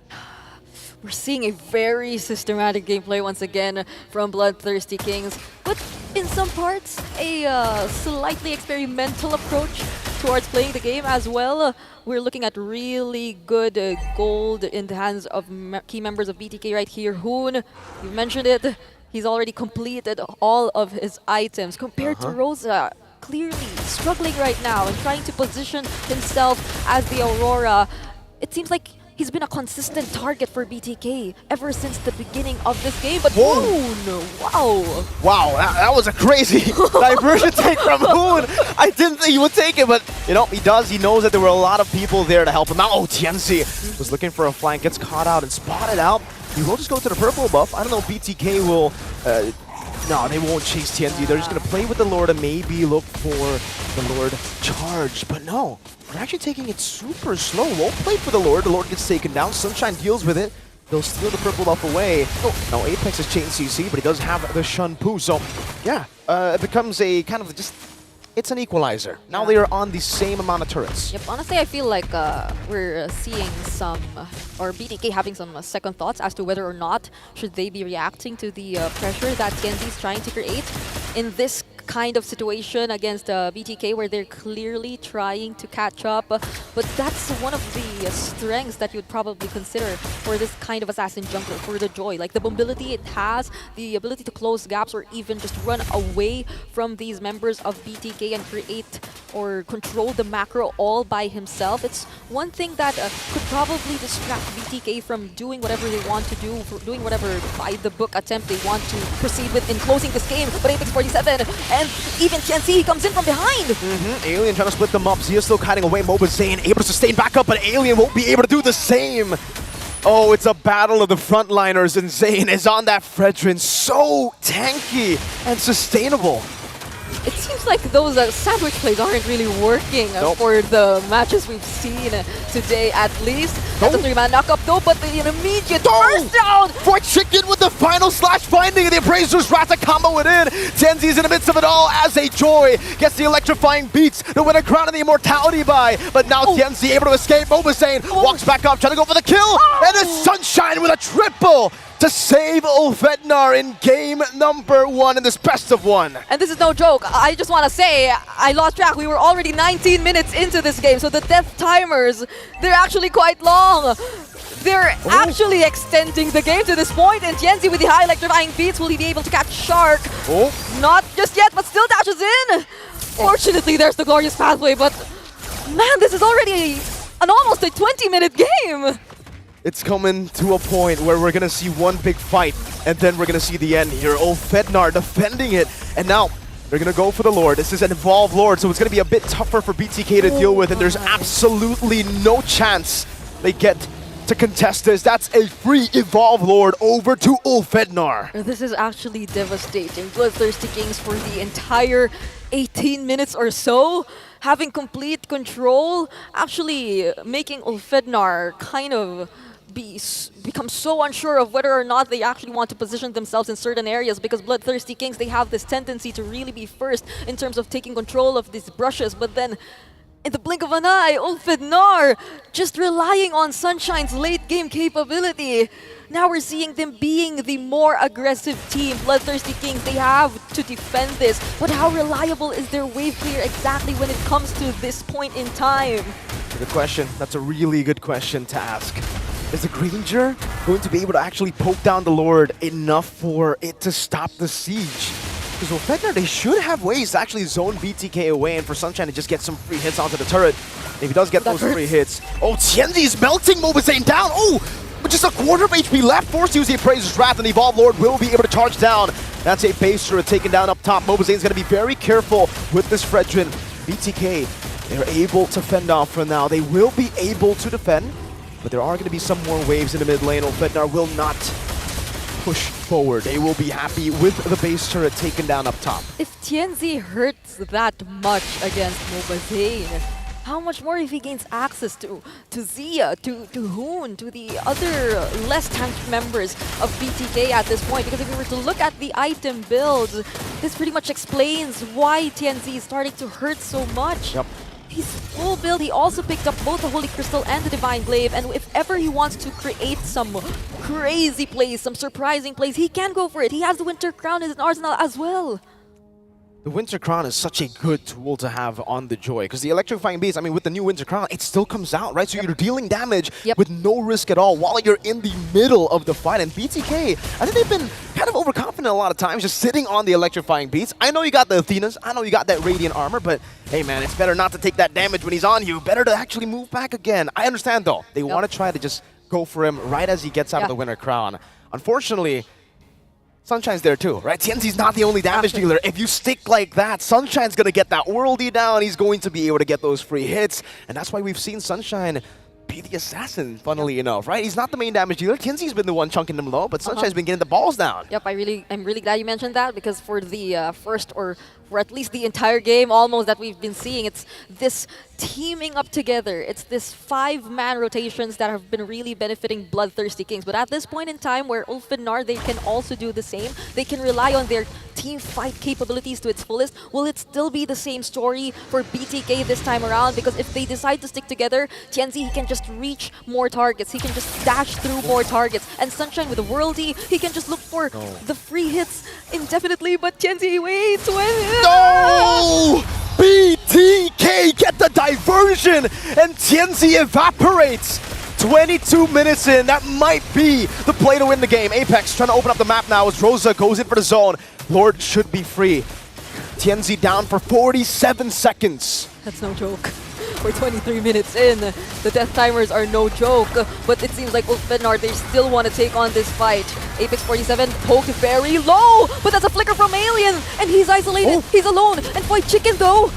We're seeing a very systematic gameplay once again from Bloodthirsty Kings, but in some parts, a slightly experimental approach towards playing the game as well. We're looking at really good gold in the hands of key members of BTK right here. Hoon, you mentioned it, he's already completed all of his items compared to Rosa. Clearly struggling right now and trying to position himself as the Aurora. It seems like he's been a consistent target for BTK ever since the beginning of this game, but Hoon, wow. Wow, that was a crazy diversion take from Hoon. I didn't think he would take it, but you know, he does. He knows that there were a lot of people there to help him out. Oh, TNZ was looking for a flank, gets caught out and spotted out. He will just go to the purple buff. I don't know if BTK will... no, they won't chase TNZ. They're just going to play with the Lord and maybe look for the Lord charge. But no, they're actually taking it super slow. Won't play for the Lord. The Lord gets taken down. Sunshine deals with it. They'll steal the purple buff away. Oh, now Apex is chain CC, but he does have the Shun Poo. So, yeah, it becomes a kind of just... It's an equalizer. Now they are on the same amount of turrets. Yep, honestly, I feel like we're seeing some, or BTK having some second thoughts as to whether or not should they be reacting to the pressure that TNZ is trying to create in this kind of situation against BTK, where they're clearly trying to catch up. But that's one of the strengths that you'd probably consider for this kind of assassin jungler, for the Joy. Like the mobility it has, the ability to close gaps or even just run away from these members of BTK and create or control the macro all by himself. It's one thing that could probably distract BTK from doing whatever they want to do, doing whatever by-the-book attempt they want to proceed with in closing this game. But Apex 47 and even TNC, he comes in from behind. Alien trying to split them up. Zia still kiting away. Moba Zane able to sustain back up, but Alien won't be able to do the same. Oh, it's a battle of the frontliners, and Zane is on that Fredrin. So tanky and sustainable. It seems like those sandwich plays aren't really working for the matches we've seen today, at least. That's a 3-man knockup though, but the immediate burst down! For Chicken with the final slash finding, the Appraiser's Wrath to combo it in. Tenzi's in the midst of it all as a Joy gets the electrifying beats to win a crown and the immortality buy. But now Tenzi able to escape. Mobasane walks back up, trying to go for the kill. And it's Sunshine with a triple to save Ulfednar in game number 1 in this best of 1. And this is no joke. I just want to say, I lost track. We were already 19 minutes into this game, so the death timers, they're actually quite long. They're actually extending the game to this point, and Tienzi with the high electrifying beats, will he be able to catch Shark? Not just yet, but still dashes in. Fortunately, there's the glorious pathway, but man, this is already an almost a 20-minute game. It's coming to a point where we're going to see one big fight, and then we're going to see the end here. Ulfednar defending it, and now they're going to go for the Lord. This is an Evolved Lord, so it's going to be a bit tougher for BTK to deal with, and there's absolutely no chance they get to contest this. That's a free Evolved Lord over to Ulfednar. This is actually devastating. Bloodthirsty Kings for the entire 18 minutes or so, having complete control, actually making Ulfednar kind of become so unsure of whether or not they actually want to position themselves in certain areas, because Bloodthirsty Kings, they have this tendency to really be first in terms of taking control of these brushes, but then in the blink of an eye, Ulfednar just relying on Sunshine's late game capability. Now we're seeing them being the more aggressive team. Bloodthirsty Kings, they have to defend this, but how reliable is their wave clear exactly when it comes to this point in time? Good question. That's a really good question to ask. Is the Granger going to be able to actually poke down the Lord enough for it to stop the siege? Because Ulfednar, they should have ways to actually zone BTK away and for Sunshine to just get some free hits onto the turret. If he does get those free hits. Oh, Tienzi's melting Mobazane down. Oh, with just a quarter of HP left, forced to use the Appraiser's Wrath, and the Evolved Lord will be able to charge down. That's a base turret taken down up top. Mobazane's going to be very careful with this Fredrin. BTK, they're able to fend off for now. They will be able to defend, but there are going to be some more waves in the mid lane. Ulfednar will not push forward. They will be happy with the base turret taken down up top. If Tienzi hurts that much against Mobazane, how much more if he gains access to Zia, to Hoon, to the other less tanked members of BTK at this point? Because if we were to look at the item build, this pretty much explains why Tienzi is starting to hurt so much. Yep. He's full build. He also picked up both the Holy Crystal and the Divine Glaive, and if ever he wants to create some crazy plays, some surprising plays, he can go for it. He has the Winter Crown in his arsenal as well. The Winter Crown is such a good tool to have on the Joy, because the Electrifying Beast, I mean, with the new Winter Crown, it still comes out, right? So you're dealing damage with no risk at all while you're in the middle of the fight. And BTK, I think they've been kind of overconfident a lot of times, just sitting on the Electrifying Beast. I know you got the Athenas, I know you got that Radiant Armor, but hey man, it's better not to take that damage when he's on you. Better to actually move back again. I understand though, they want to try to just go for him right as he gets out of the Winter Crown. Unfortunately, Sunshine's there too, right? Tienzi's not the only damage dealer. If you stick like that, Sunshine's going to get that worldie down. He's going to be able to get those free hits. And that's why we've seen Sunshine be the assassin, funnily enough, right? He's not the main damage dealer. Tienzi's been the one chunking them low, but Sunshine's been getting the balls down. Yep, I'm really glad you mentioned that, because for the first, or for at least the entire game almost that we've been seeing, it's this teaming up together. It's this 5-man rotations that have been really benefiting Bloodthirsty Kings. But at this point in time where Ulfednar, they can also do the same. They can rely on their team fight capabilities to its fullest. Will it still be the same story for BTK this time around? Because if they decide to stick together, Tienzi, he can just reach more targets. He can just dash through more targets. And Sunshine with a Worldy, he can just look for the free hits indefinitely. But Tienzi waits when... No! BTK get the diversion, and Tienzi evaporates. 22 minutes in, that might be the play to win the game. Apex trying to open up the map now as Rosa goes in for the zone. Lord should be free. Tienzi down for 47 seconds. That's no joke. We're 23 minutes in. The death timers are no joke, but it seems like Ulfednar, they still want to take on this fight. Apex 47 poked very low, but that's a flicker from Alien, and he's isolated. He's alone, and Fight Chicken though.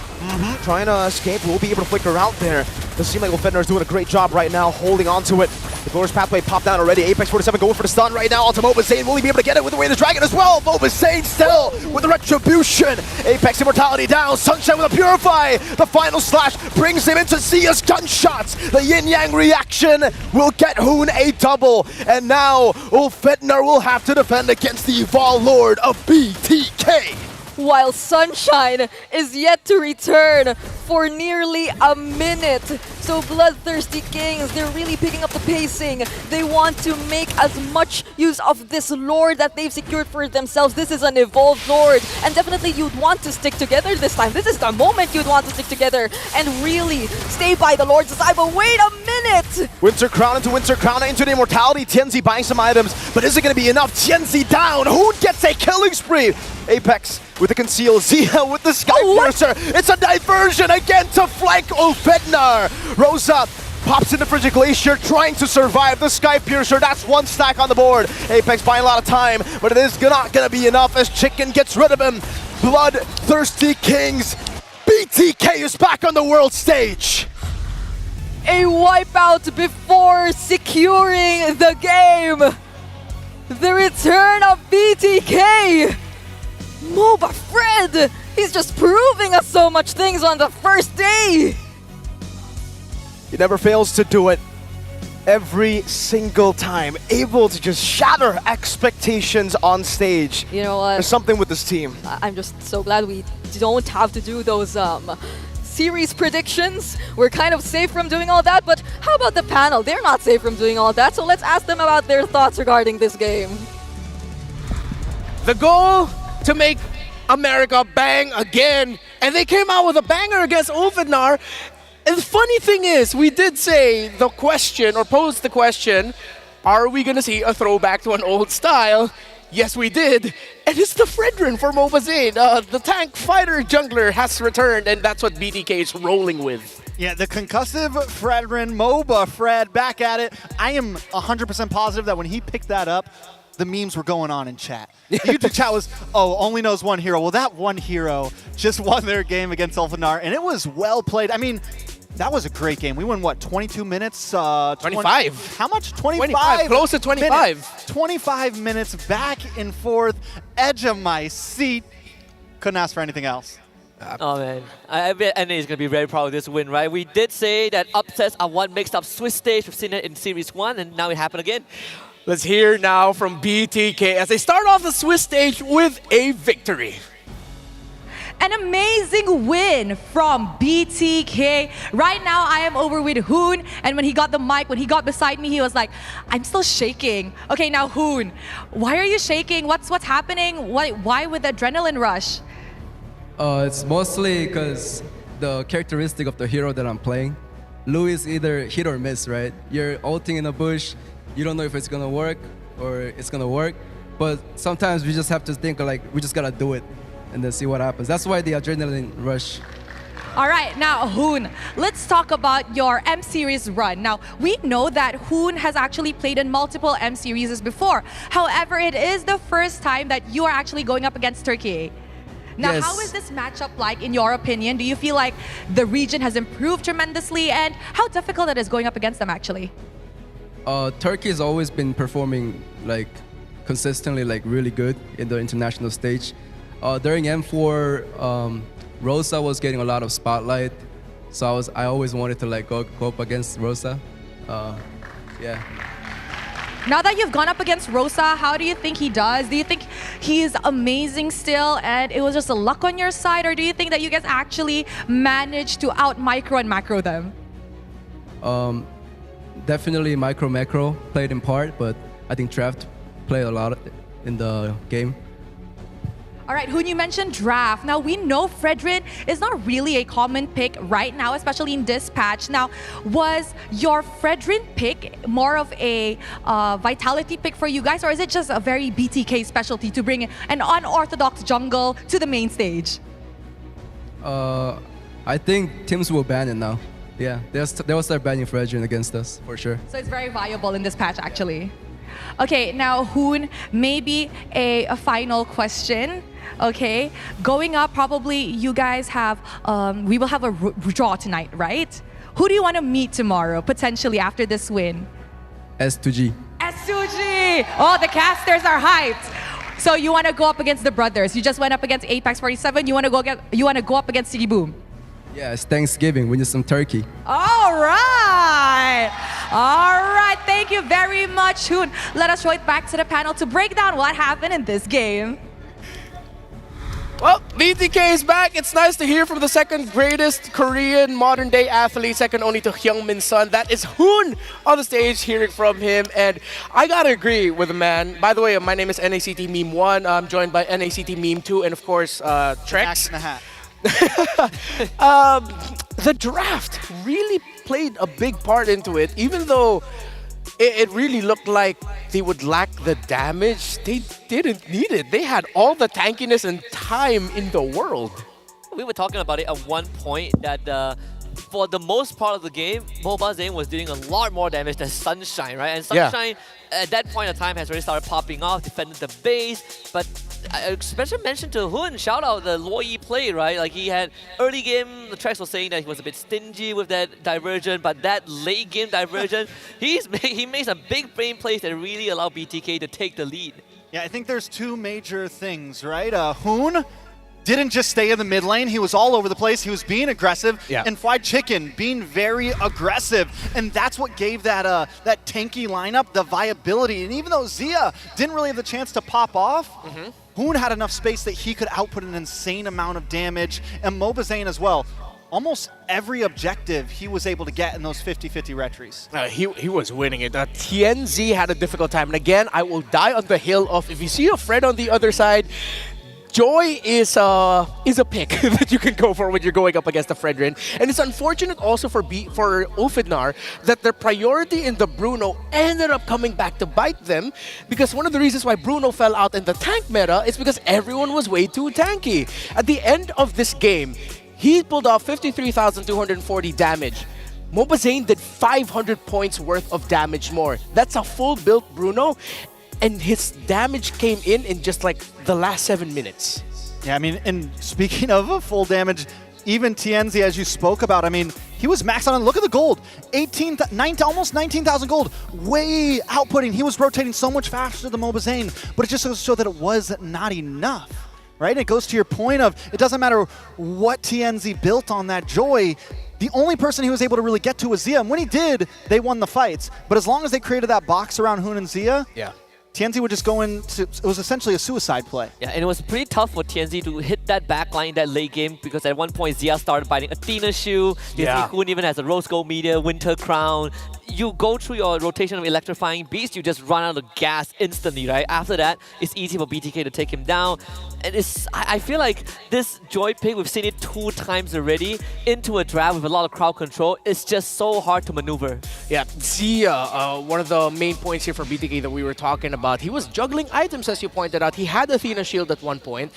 Trying to escape, will be able to flicker out there. Does seem like Ulfednar is doing a great job right now, holding on to it. The Glorious Pathway popped down already. Apex 47 going for the stun right now onto Mobazane. Will he be able to get it with the Way of the Dragon as well? Mobazane still with the Retribution. Apex Immortality down. Sunshine with a Purify. The final slash brings him into Zia's gunshots. The yin-yang reaction will get Hoon a double. And now Ulfednar will have to defend against the Evolved Lord of BTK. While Sunshine is yet to return for nearly a minute. So Bloodthirsty Kings, they're really picking up the pacing. They want to make as much use of this Lord that they've secured for themselves. This is an Evolved Lord, and definitely you'd want to stick together this time. This is the moment you'd want to stick together and really stay by the Lord's side. But wait a minute! Winter Crown into the Immortality. Tienzi buying some items, but is it going to be enough? Tienzi down. Who gets a killing spree? Apex with the conceal, Zia with the Sky Piercer. It's a diversion again to flank Ulfednar. Rosa pops into Frigid Glacier, trying to survive the Sky Piercer. That's one stack on the board. Apex buying a lot of time, but it is not going to be enough as Chicken gets rid of him. Bloodthirsty Kings. BTK is back on the world stage. A wipeout before securing the game. The return of BTK. Moba Fred! He's just proving us so much things on the first day! He never fails to do it. Every single time. Able to just shatter expectations on stage. You know what? There's something with this team. I'm just so glad we don't have to do those series predictions. We're kind of safe from doing all that, but how about the panel? They're not safe from doing all that, so let's ask them about their thoughts regarding this game. The goal to make America bang again, and they came out with a banger against Ulfednar. And the funny thing is, we did say the question, or pose the question, are we gonna see a throwback to an old style? Yes, we did. And it's the Fredrin for Mobazane. The tank fighter jungler has returned, and that's what BTK is rolling with. Yeah, the concussive Fredrin, MOBA Fred, back at it. I am 100% positive that when he picked that up, the memes were going on in chat. The YouTube chat was, oh, only knows one hero. Well, that one hero just won their game against Ulfadnar, and it was well played. I mean, that was a great game. We won, what, 22 minutes? 25. How much? 25? Close to 25. Minutes. 25 minutes back and forth, edge of my seat. Couldn't ask for anything else. Oh man, I bet NA is going to be very proud of this win, right? We did say that upsets are what makes up Swiss stage. We've seen it in Series 1, and now it happened again. Let's hear now from BTK as they start off the Swiss stage with a victory. An amazing win from BTK. Right now, I am over with Hoon, and when he got the mic, when he got beside me, he was like, I'm still shaking. Okay, now Hoon, why are you shaking? What's happening? Why with the adrenaline rush? It's mostly because the characteristic of the hero that I'm playing. Lou is either hit or miss, right? You're ulting in a bush, you don't know if it's gonna work or it's gonna work, but sometimes we just have to think like, we just gotta do it and then see what happens. That's why the adrenaline rush. All right, now Hoon, let's talk about your M Series run. Now, we know that Hoon has actually played in multiple M Series before. However, it is the first time that you are actually going up against Turkey. Now, Yes. How is this matchup like in your opinion? Do you feel like the region has improved tremendously, and how difficult it is going up against them actually? Turkey has always been performing like consistently, like really good in the international stage. During M4, Rosa was getting a lot of spotlight, so I always wanted to like go up against Rosa. Yeah. Now that you've gone up against Rosa, how do you think he does? Do you think he's amazing still and it was just a luck on your side, or do you think that you guys actually managed to out micro and macro them? Definitely macro played in part, but I think Draft played a lot in the game. All right, Hoon, you mentioned Draft. Now, we know Fredrin is not really a common pick right now, especially in this patch. Now, was your Fredrin pick more of a vitality pick for you guys, or is it just a very BTK specialty to bring an unorthodox jungle to the main stage? I think teams will ban it now. Yeah, they'll start banning Fredrin against us, for sure. So it's very viable in this patch, actually. Okay, now, Hoon, maybe a final question. Okay, going up, probably you guys have, we will have a draw tonight, right? Who do you want to meet tomorrow, potentially, after this win? S2G. S2G! Oh, the casters are hyped. So you want to go up against the brothers. You just went up against Apex 47. You want to go up against Siggy Boom. Yeah, it's Thanksgiving. We need some turkey. All right. All right. Thank you very much, Hoon. Let us throw it back to the panel to break down what happened in this game. Well, BTK is back. It's nice to hear from the second greatest Korean modern-day athlete, second only to Hyungmin's son. That is Hoon on the stage, hearing from him. And I gotta agree with the man. By the way, my name is NACT Meme 1. I'm joined by NACT Meme 2 and, of course, Trex. The draft really played a big part into it, even though it really looked like they would lack the damage. They didn't need it. They had all the tankiness and time in the world. We were talking about it at one point that for the most part of the game, Mobazane was doing a lot more damage than Sunshine, right? And Sunshine, at that point of time, has already started popping off, defended the base. But special mention to Hoon, shout out the Loi play, right? Like he had early game, the Trex was saying that he was a bit stingy with that diversion, but that late game diversion, he made some big brain plays that really allowed BTK to take the lead. Yeah, I think there's two major things, right? Hoon didn't just stay in the mid lane. He was all over the place. He was being aggressive. Yeah. And Fried Chicken being very aggressive. And that's what gave that that tanky lineup the viability. And even though Zia didn't really have the chance to pop off, Hoon had enough space that he could output an insane amount of damage. And Mobazane as well. Almost every objective he was able to get in those 50-50 retries. He was winning it. TNZ had a difficult time. And again, I will die on the hill of, if you see a Fred on the other side, Joy is a pick that you can go for when you're going up against the Fredrin. And it's unfortunate also for Ulfidnar that their priority in the Bruno ended up coming back to bite them, because one of the reasons why Bruno fell out in the tank meta is because everyone was way too tanky. At the end of this game, he pulled off 53,240 damage. Mobazane did 500 points worth of damage more. That's a full-built Bruno, and his damage came in just like the last 7 minutes. Yeah, I mean, and speaking of a full damage, even Tienzi, as you spoke about, I mean, he was maxed out. And look at the gold, almost 19,000 gold, way outputting. He was rotating so much faster than Mobazane, but it just goes to show that it was not enough, right? It goes to your point of, it doesn't matter what Tienzi built on that Joy, the only person he was able to really get to was Zia, and when he did, they won the fights. But as long as they created that box around Hoon and Zia, yeah, Tienzi would just go into, it was essentially a suicide play. Yeah, and it was pretty tough for Tienzi to hit that backline, that late game, because at one point Zia started biting Athena Shield. Yeah. Hoon even has a Rose Gold Meteor, Winter Crown. You go through your rotation of Electrifying Beast, you just run out of gas instantly, right? After that, it's easy for BTK to take him down. And I feel like this Joy pick, we've seen it 2 times already, into a draft with a lot of crowd control. It's just so hard to maneuver. Yeah, Zia, one of the main points here for BTK that we were talking about, he was juggling items, as you pointed out. He had Athena Shield at one point.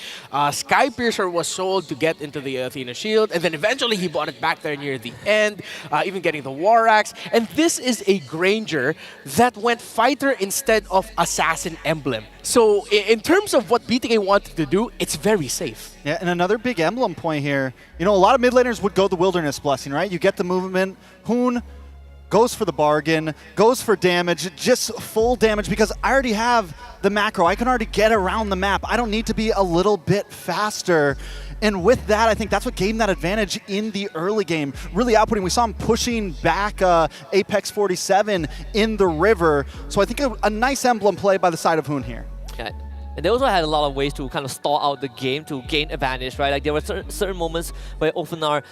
Sky Piercer was sold to get into the Athena Shield, and then eventually he bought it back there near the end, even getting the War Axe. And this is a Granger that went Fighter instead of Assassin Emblem. So in terms of what BTK wanted to do, it's very safe. Yeah, and another big emblem point here. You know, a lot of mid laners would go the Wilderness Blessing, right? You get the movement. Hoon goes for the bargain, goes for damage, just full damage, because I already have the macro. I can already get around the map. I don't need to be a little bit faster. And with that, I think that's what gave him that advantage in the early game. Really outputting. We saw him pushing back Apex 47 in the river. So I think a nice emblem play by the side of Hoon here. Yeah. And they also had a lot of ways to kind of stall out the game to gain advantage, right? Like there were certain moments where Ulfidnar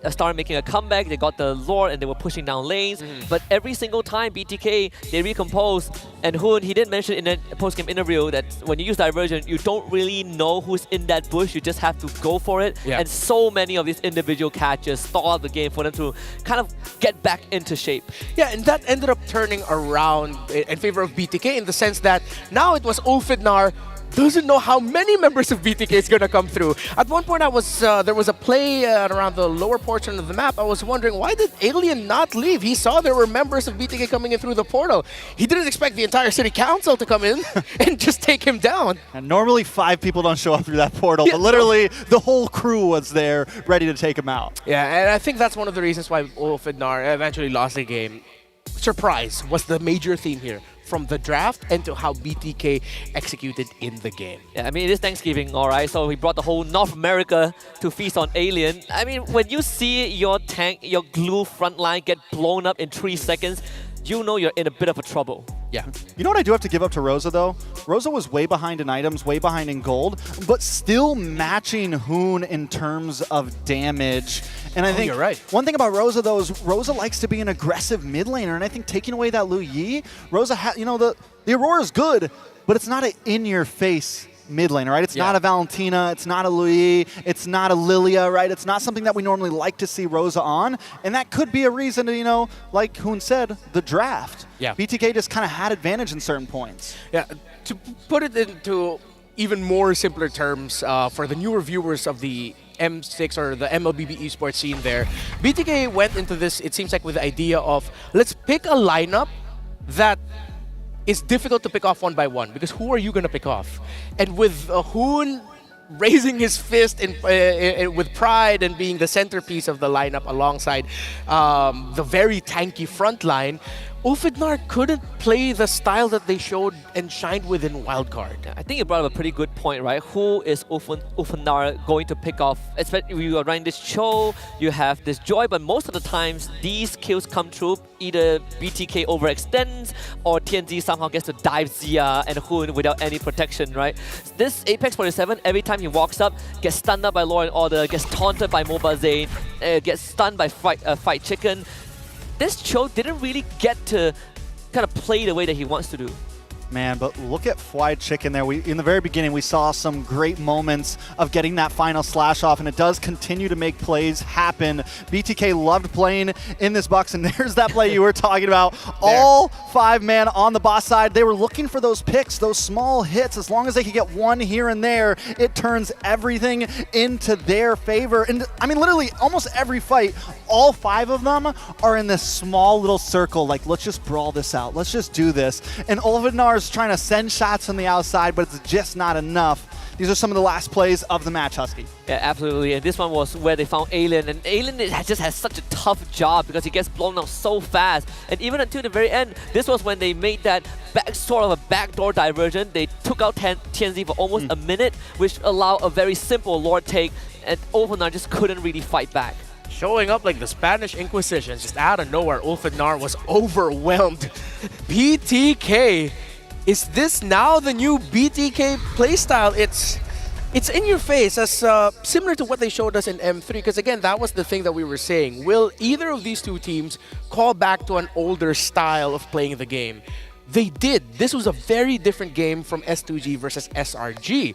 started making a comeback, they got the Lord and they were pushing down lanes, but every single time BTK, they recompose, and Hoon, he did mention in a post-game interview that when you use Diversion, you don't really know who's in that bush, you just have to go for it, and so many of these individual catches stall out the game for them to kind of get back into shape. Yeah, and that ended up turning around in favor of BTK in the sense that now it was Ulfidnar doesn't know how many members of BTK is going to come through. At one point, there was a play around the lower portion of the map. I was wondering, why did Alien not leave? He saw there were members of BTK coming in through the portal. He didn't expect the entire city council to come in and just take him down. And normally 5 people don't show up through that portal, but literally the whole crew was there ready to take him out. Yeah, and I think that's one of the reasons why Ulfidnar eventually lost the game. Surprise was the major theme here, from the draft and to how BTK executed in the game. Yeah, I mean, it is Thanksgiving, all right? So he brought the whole North America to feast on Alien. I mean, when you see your tank, your glue front line get blown up in 3 seconds, you know you're in a bit of a trouble. Yeah. You know what I do have to give up to Rosa, though? Rosa was way behind in items, way behind in gold, but still matching Hoon in terms of damage. And I think you're right. One thing about Rosa, though, is Rosa likes to be an aggressive mid laner, and I think taking away that Lu Yi, Rosa, you know, the Aurora is good, but it's not an in-your-face mid laner, right? It's not a Valentina, it's not a Louis, it's not a Lilia, right? It's not something that we normally like to see Rosa on, and that could be a reason to, you know, like Hoon said, the draft. Yeah. BTK just kind of had advantage in certain points. Yeah, to put it into even more simpler terms for the newer viewers of the M6 or the MLBB esports scene there, BTK went into this, it seems like, with the idea of, let's pick a lineup that is difficult to pick off one by one, because who are you going to pick off? And with Hoon raising his fist with pride and being the centerpiece of the lineup alongside the very tanky front line, Ulfidnar couldn't play the style that they showed and shined within Wildcard. I think you brought up a pretty good point, right? Who is Ulfidnar going to pick off? Especially you are running this show, you have this Joy, but most of the times these kills come through either BTK overextends or TNZ somehow gets to dive Zia and Hoon without any protection, right? This Apex 47, every time he walks up, gets stunned up by Law and Order, gets taunted by Mobazane, gets stunned by Fight Chicken. This Cho didn't really get to kind of play the way that he wants to do. Man, but look at Fried Chicken there. In the very beginning, we saw some great moments of getting that final slash off, and it does continue to make plays happen. BTK loved playing in this box, and there's that play you were talking about. All 5 man on the boss side. They were looking for those picks, those small hits. As long as they could get one here and there, it turns everything into their favor. And I mean, literally, almost every fight, all 5 of them are in this small little circle, like, let's just brawl this out. Let's just do this. And Olvidnar is trying to send shots from the outside, but it's just not enough. These are some of the last plays of the match, Husky. Yeah, absolutely. And this one was where they found Alien. And Alien just has such a tough job because he gets blown up so fast. And even until the very end, this was when they made that sort of a backdoor diversion. They took out TNZ for almost a minute, which allowed a very simple Lord take. And Olvidnar just couldn't really fight back. Showing up like the Spanish Inquisition, just out of nowhere, Olvidnar was overwhelmed. BTK, is this now the new BTK playstyle? It's in your face, as similar to what they showed us in M3, because again, that was the thing that we were saying. Will either of these two teams call back to an older style of playing the game? They did. This was a very different game from S2G versus SRG.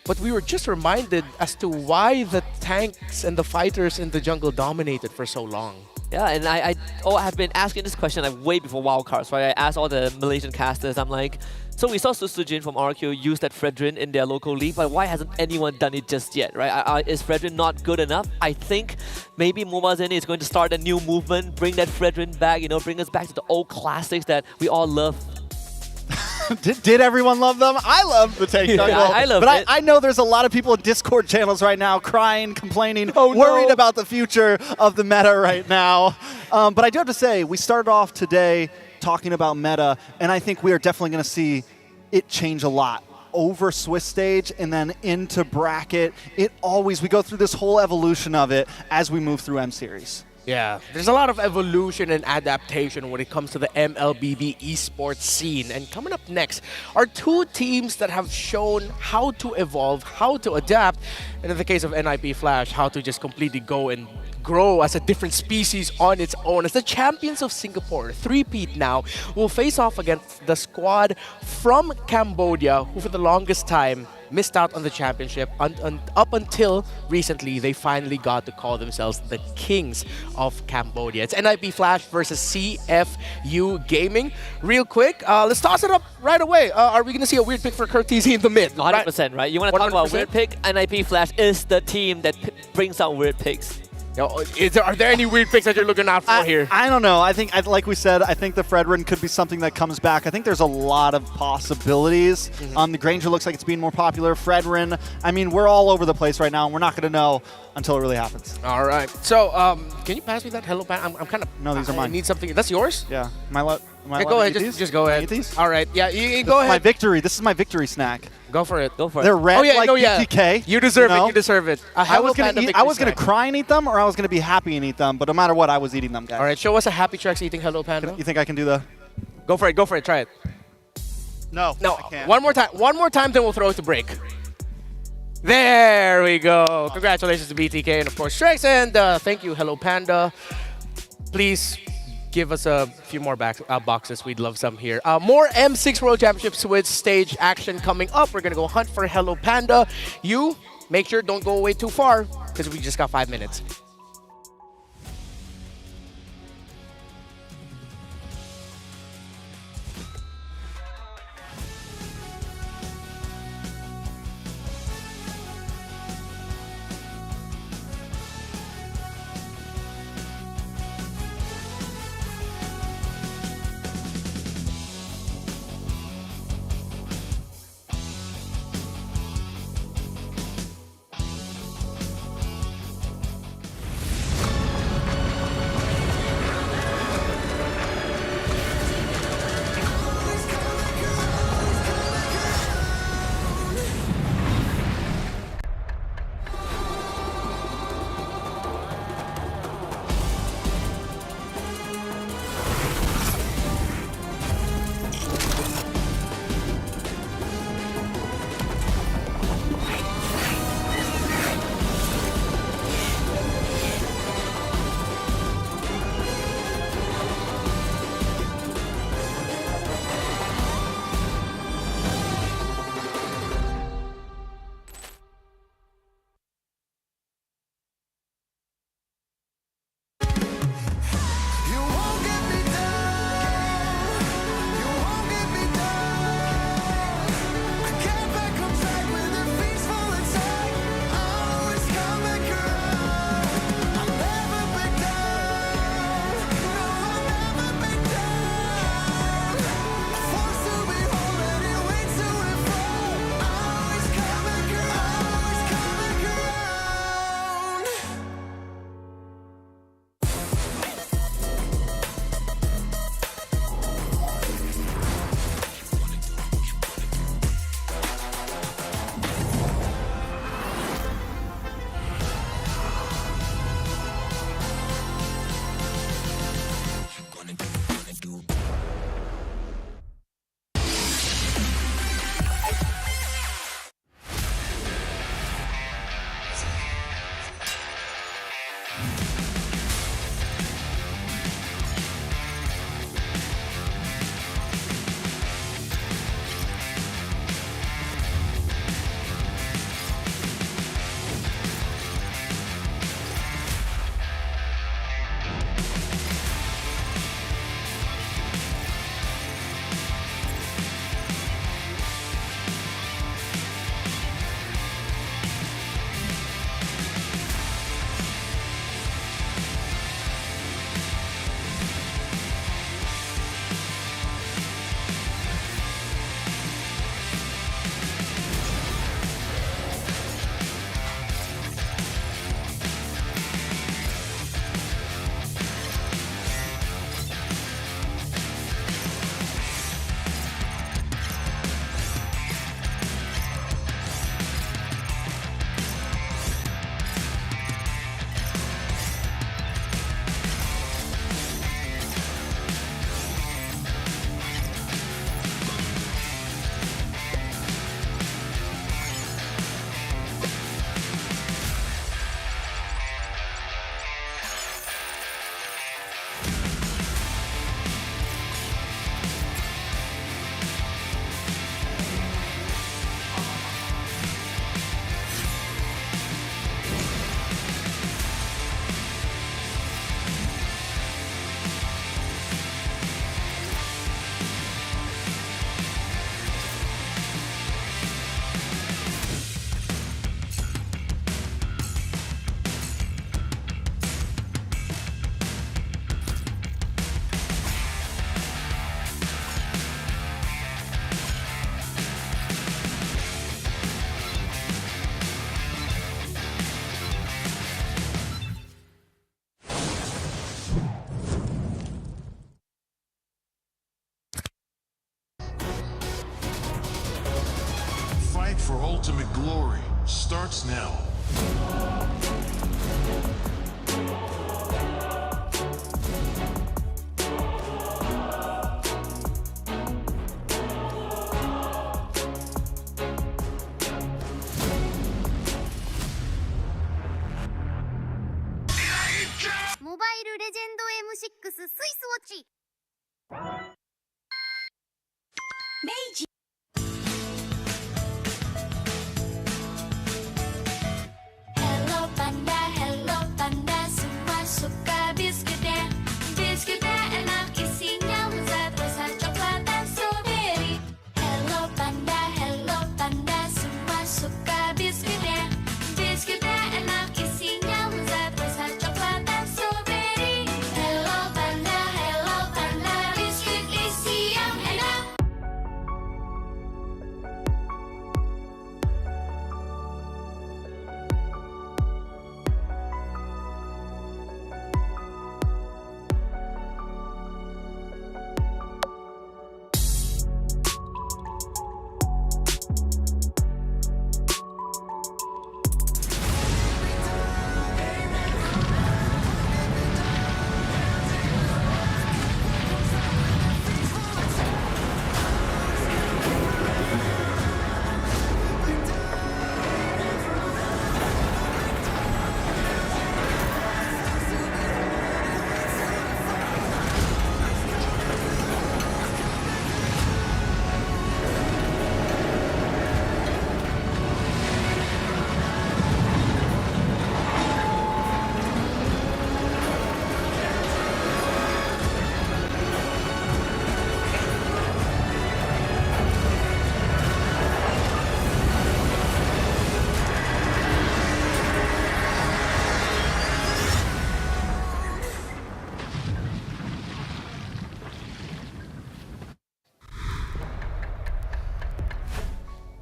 But we were just reminded as to why the tanks and the fighters in the jungle dominated for so long. Yeah, and I have been asking this question like way before wildcards, right? I asked all the Malaysian casters, I'm like, so we saw Susujin from RQ use that Fredrin in their local league, but why hasn't anyone done it just yet, right? Is Fredrin not good enough? I think maybe Momazen is going to start a new movement, bring that Fredrin back, you know, bring us back to the old classics that we all love. Did everyone love them? I love the tank jungle. Yeah, I love it. But I know there's a lot of people in Discord channels right now crying, complaining, worried about the future of the meta right now. But I do have to say, we started off today talking about meta, and I think we are definitely going to see it change a lot. Over Swiss stage and then into bracket. We go through this whole evolution of it as we move through M series. Yeah, there's a lot of evolution and adaptation when it comes to the MLBB esports scene. And coming up next are 2 teams that have shown how to evolve, how to adapt, and in the case of NIP Flash, how to just completely go and grow as a different species on its own. As the champions of Singapore, 3-peat now, will face off against the squad from Cambodia, who for the longest time missed out on the championship. Up until recently, they finally got to call themselves the Kings of Cambodia. It's NIP Flash versus CFU Gaming. Real quick, let's toss it up right away. Are we going to see a weird pick for Curtizi in the mid? 100%, right? You want to talk about weird pick? NIP Flash is the team that brings out weird picks. Are there any weird picks that you're looking out for here? I don't know. I think, like we said, I think the Fredrin could be something that comes back. I think there's a lot of possibilities. The Granger looks like it's being more popular. Fredrin, I mean, we're all over the place right now, and we're not going to know until it really happens. All right. So, can you pass me that Hello Pan? I'm kind of... No, these are mine. I need something. That's yours? Yeah. Am I allowed go ahead. to eat Just go ahead. Eat these? All right. Yeah, you go ahead. My victory. This is my victory snack. Go for it. Go for it. They're red like BTK. You deserve it. You deserve it. I was gonna cry and eat them, or I was gonna be happy and eat them. But no matter what, I was eating them, guys. All right. Show us a Happy Tracks eating Hello Panda. You think I can do the? Go for it. Go for it. Try it. No. No. I can't. One more time. One more time, then we'll throw it to break. There we go. Congratulations to BTK and of course Tracks, and thank you, Hello Panda. Please give us a few more boxes. We'd love some here. More M6 World Championship Swiss stage action coming up. We're going to go hunt for Hello Panda. You, make sure don't go away too far because we just got 5 minutes. for ultimate glory starts now. Mobile Legend M6 スイスウォッチ Hello Panda, semua suka biskuitnya. Biskuitnya enak, isinya lezat, rasa coklat dan strawberry. Hello Panda, semua suka biskuitnya. Biskuitnya enak, isinya lezat, rasa coklat dan strawberry. Hello Panda, biskuit isi yang enak.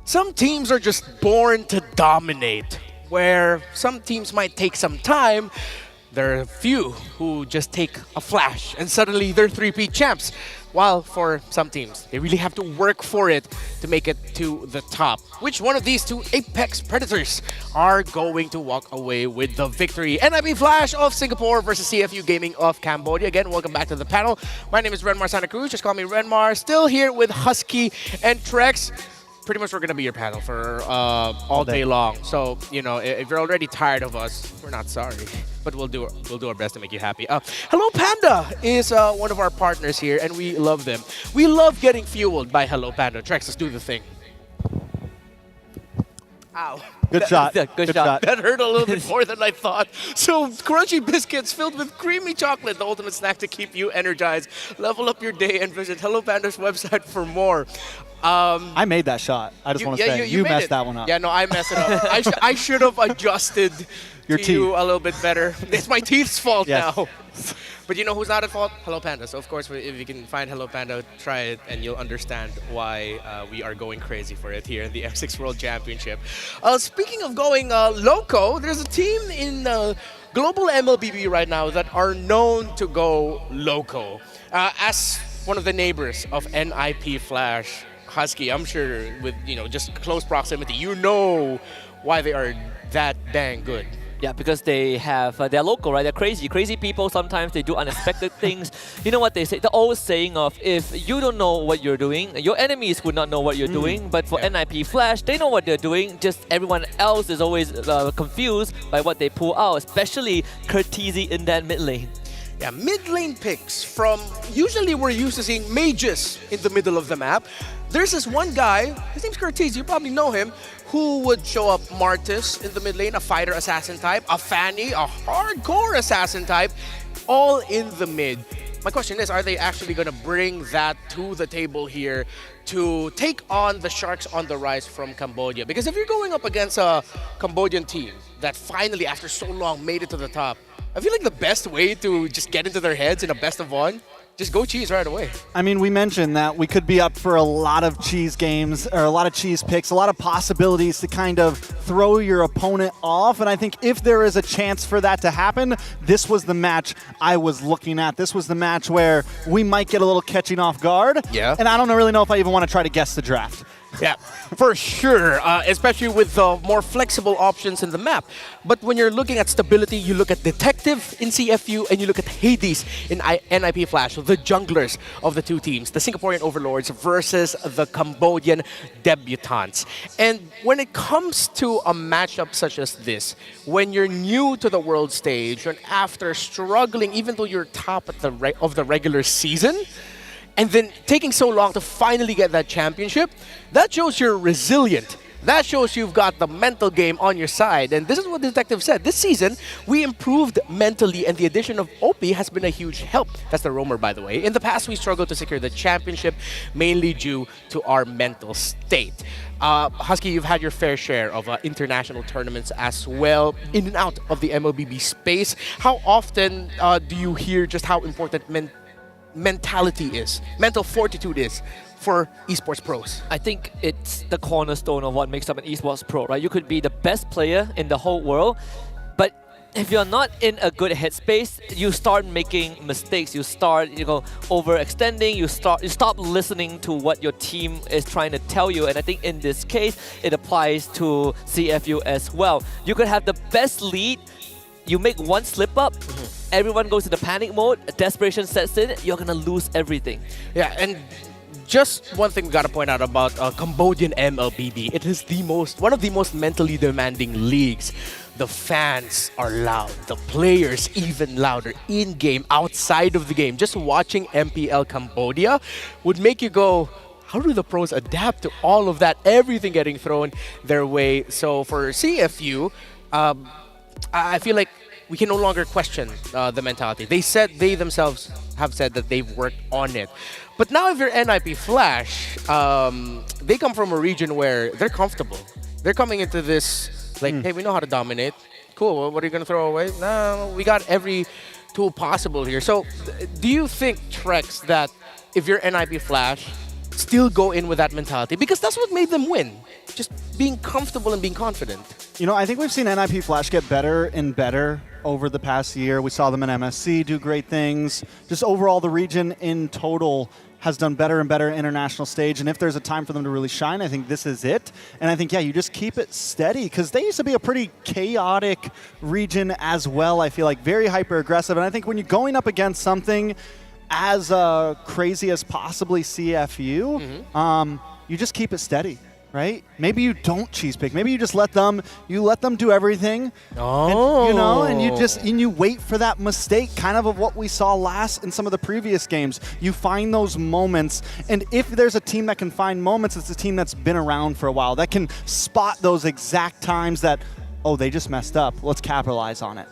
Some teams are just born to dominate, where some teams might take some time. There are a few who just take a flash and suddenly they're three-peat champs. While for some teams, they really have to work for it to make it to the top. Which one of these two Apex Predators are going to walk away with the victory? NIP Flash of Singapore versus CFU Gaming of Cambodia. Again, welcome back to the panel. My name is Renmar Santa Cruz. Just call me Renmar. Still here with Husky and Trex. Pretty much we're going to be your panel for all day long. So, you know, if you're already tired of us, we're not sorry. But we'll do our best to make you happy. Hello Panda is one of our partners here, and we love them. We love getting fueled by Hello Panda. Trex, let's do the thing. Ow. Good shot. Good shot. That hurt a little bit more than I thought. So, crunchy biscuits filled with creamy chocolate, the ultimate snack to keep you energized. Level up your day and visit Hello Panda's website for more. I made that shot. I just want to say you messed that one up. Yeah, no, I messed it up. I should have adjusted your to teeth you a little bit better. It's my teeth's fault Yes. now. But you know who's not at fault? Hello Panda. So of course, if you can find Hello Panda, try it, and you'll understand why we are going crazy for it here in the M6 World Championship. Speaking of going loco, there's a team in global MLBB right now that are known to go loco. As one of the neighbors of NIP Flash, Husky, I'm sure with just close proximity, you know why they are that dang good. Yeah, because they have, they're local, right? They're crazy people. Sometimes they do unexpected things. You know what they say? The old saying of, if you don't know what you're doing, your enemies would not know what you're doing. But for NIP Flash, they know what they're doing. Just everyone else is always confused by what they pull out, especially Curtizi in that mid lane. Yeah, mid lane picks from, usually we're used to seeing mages in the middle of the map. There's this one guy, his name's Curtiz, you probably know him, who would show up Martis in the mid lane, a fighter assassin type, a Fanny, a hardcore assassin type, all in the mid. My question is, are they actually going to bring that to the table here to take on the Sharks on the rise from Cambodia? Because if you're going up against a Cambodian team that finally, after so long, made it to the top, I feel like the best way to just get into their heads in a best of one, just go cheese right away. I mean, we mentioned that we could be up for a lot of cheese games, or a lot of cheese picks, a lot of possibilities to kind of throw your opponent off. And I think if there is a chance for that to happen, this was the match I was looking at. This was the match where we might get a little catching off guard. Yeah. And I don't really know if I even want to try to guess the draft. Yeah, for sure, especially with the more flexible options in the map. But when you're looking at stability, you look at Detective in CFU and you look at Hades in NIP Flash, the junglers of the two teams, the Singaporean overlords versus the Cambodian debutants. And when it comes to a matchup such as this, when you're new to the world stage and after struggling, even though you're top at of the regular season, and then taking so long to finally get that championship, that shows you're resilient. That shows you've got the mental game on your side. And this is what the Detective said. This season, we improved mentally, and the addition of OP has been a huge help. That's the roamer, by the way. In the past, we struggled to secure the championship, mainly due to our mental state. Husky, you've had your fair share of international tournaments as well, in and out of the MLBB space. How often do you hear just how important mental fortitude is for esports pros? I think it's the cornerstone of what makes up an esports pro, right? You could be the best player in the whole world, but if you're not in a good headspace, you start making mistakes. You start, overextending. You stop listening to what your team is trying to tell you. And I think in this case, it applies to CFU as well. You could have the best lead. You make one slip up, everyone goes into panic mode, desperation sets in, you're gonna lose everything. Yeah, and just one thing we gotta point out about Cambodian MLBB, it is one of the most mentally demanding leagues. The fans are loud, the players even louder, in-game, outside of the game. Just watching MPL Cambodia would make you go, how do the pros adapt to all of that, everything getting thrown their way? So for CFU, I feel like we can no longer question the mentality. They themselves have said that they've worked on it. But now if you're NIP Flash, they come from a region where they're comfortable. They're coming into this like, hey, we know how to dominate. Cool, what are you going to throw away? No, we got every tool possible here. So do you think, Trex, that if you're NIP Flash, still go in with that mentality? Because that's what made them win. Just being comfortable and being confident. I think we've seen NIP Flash get better and better over the past year. We saw them in MSC do great things. Just overall, the region in total has done better and better international stage. And if there's a time for them to really shine, I think this is it. And I think, yeah, you just keep it steady, because they used to be a pretty chaotic region as well, I feel like. Very hyper-aggressive. And I think when you're going up against something as crazy as possibly CFU, you just keep it steady. Right? Maybe you don't cheese pick. Maybe you just let them do everything. Oh. And you wait for that mistake, kind of what we saw last in some of the previous games. You find those moments, and if there's a team that can find moments, it's a team that's been around for a while, that can spot those exact times that, oh, they just messed up. Let's capitalize on it.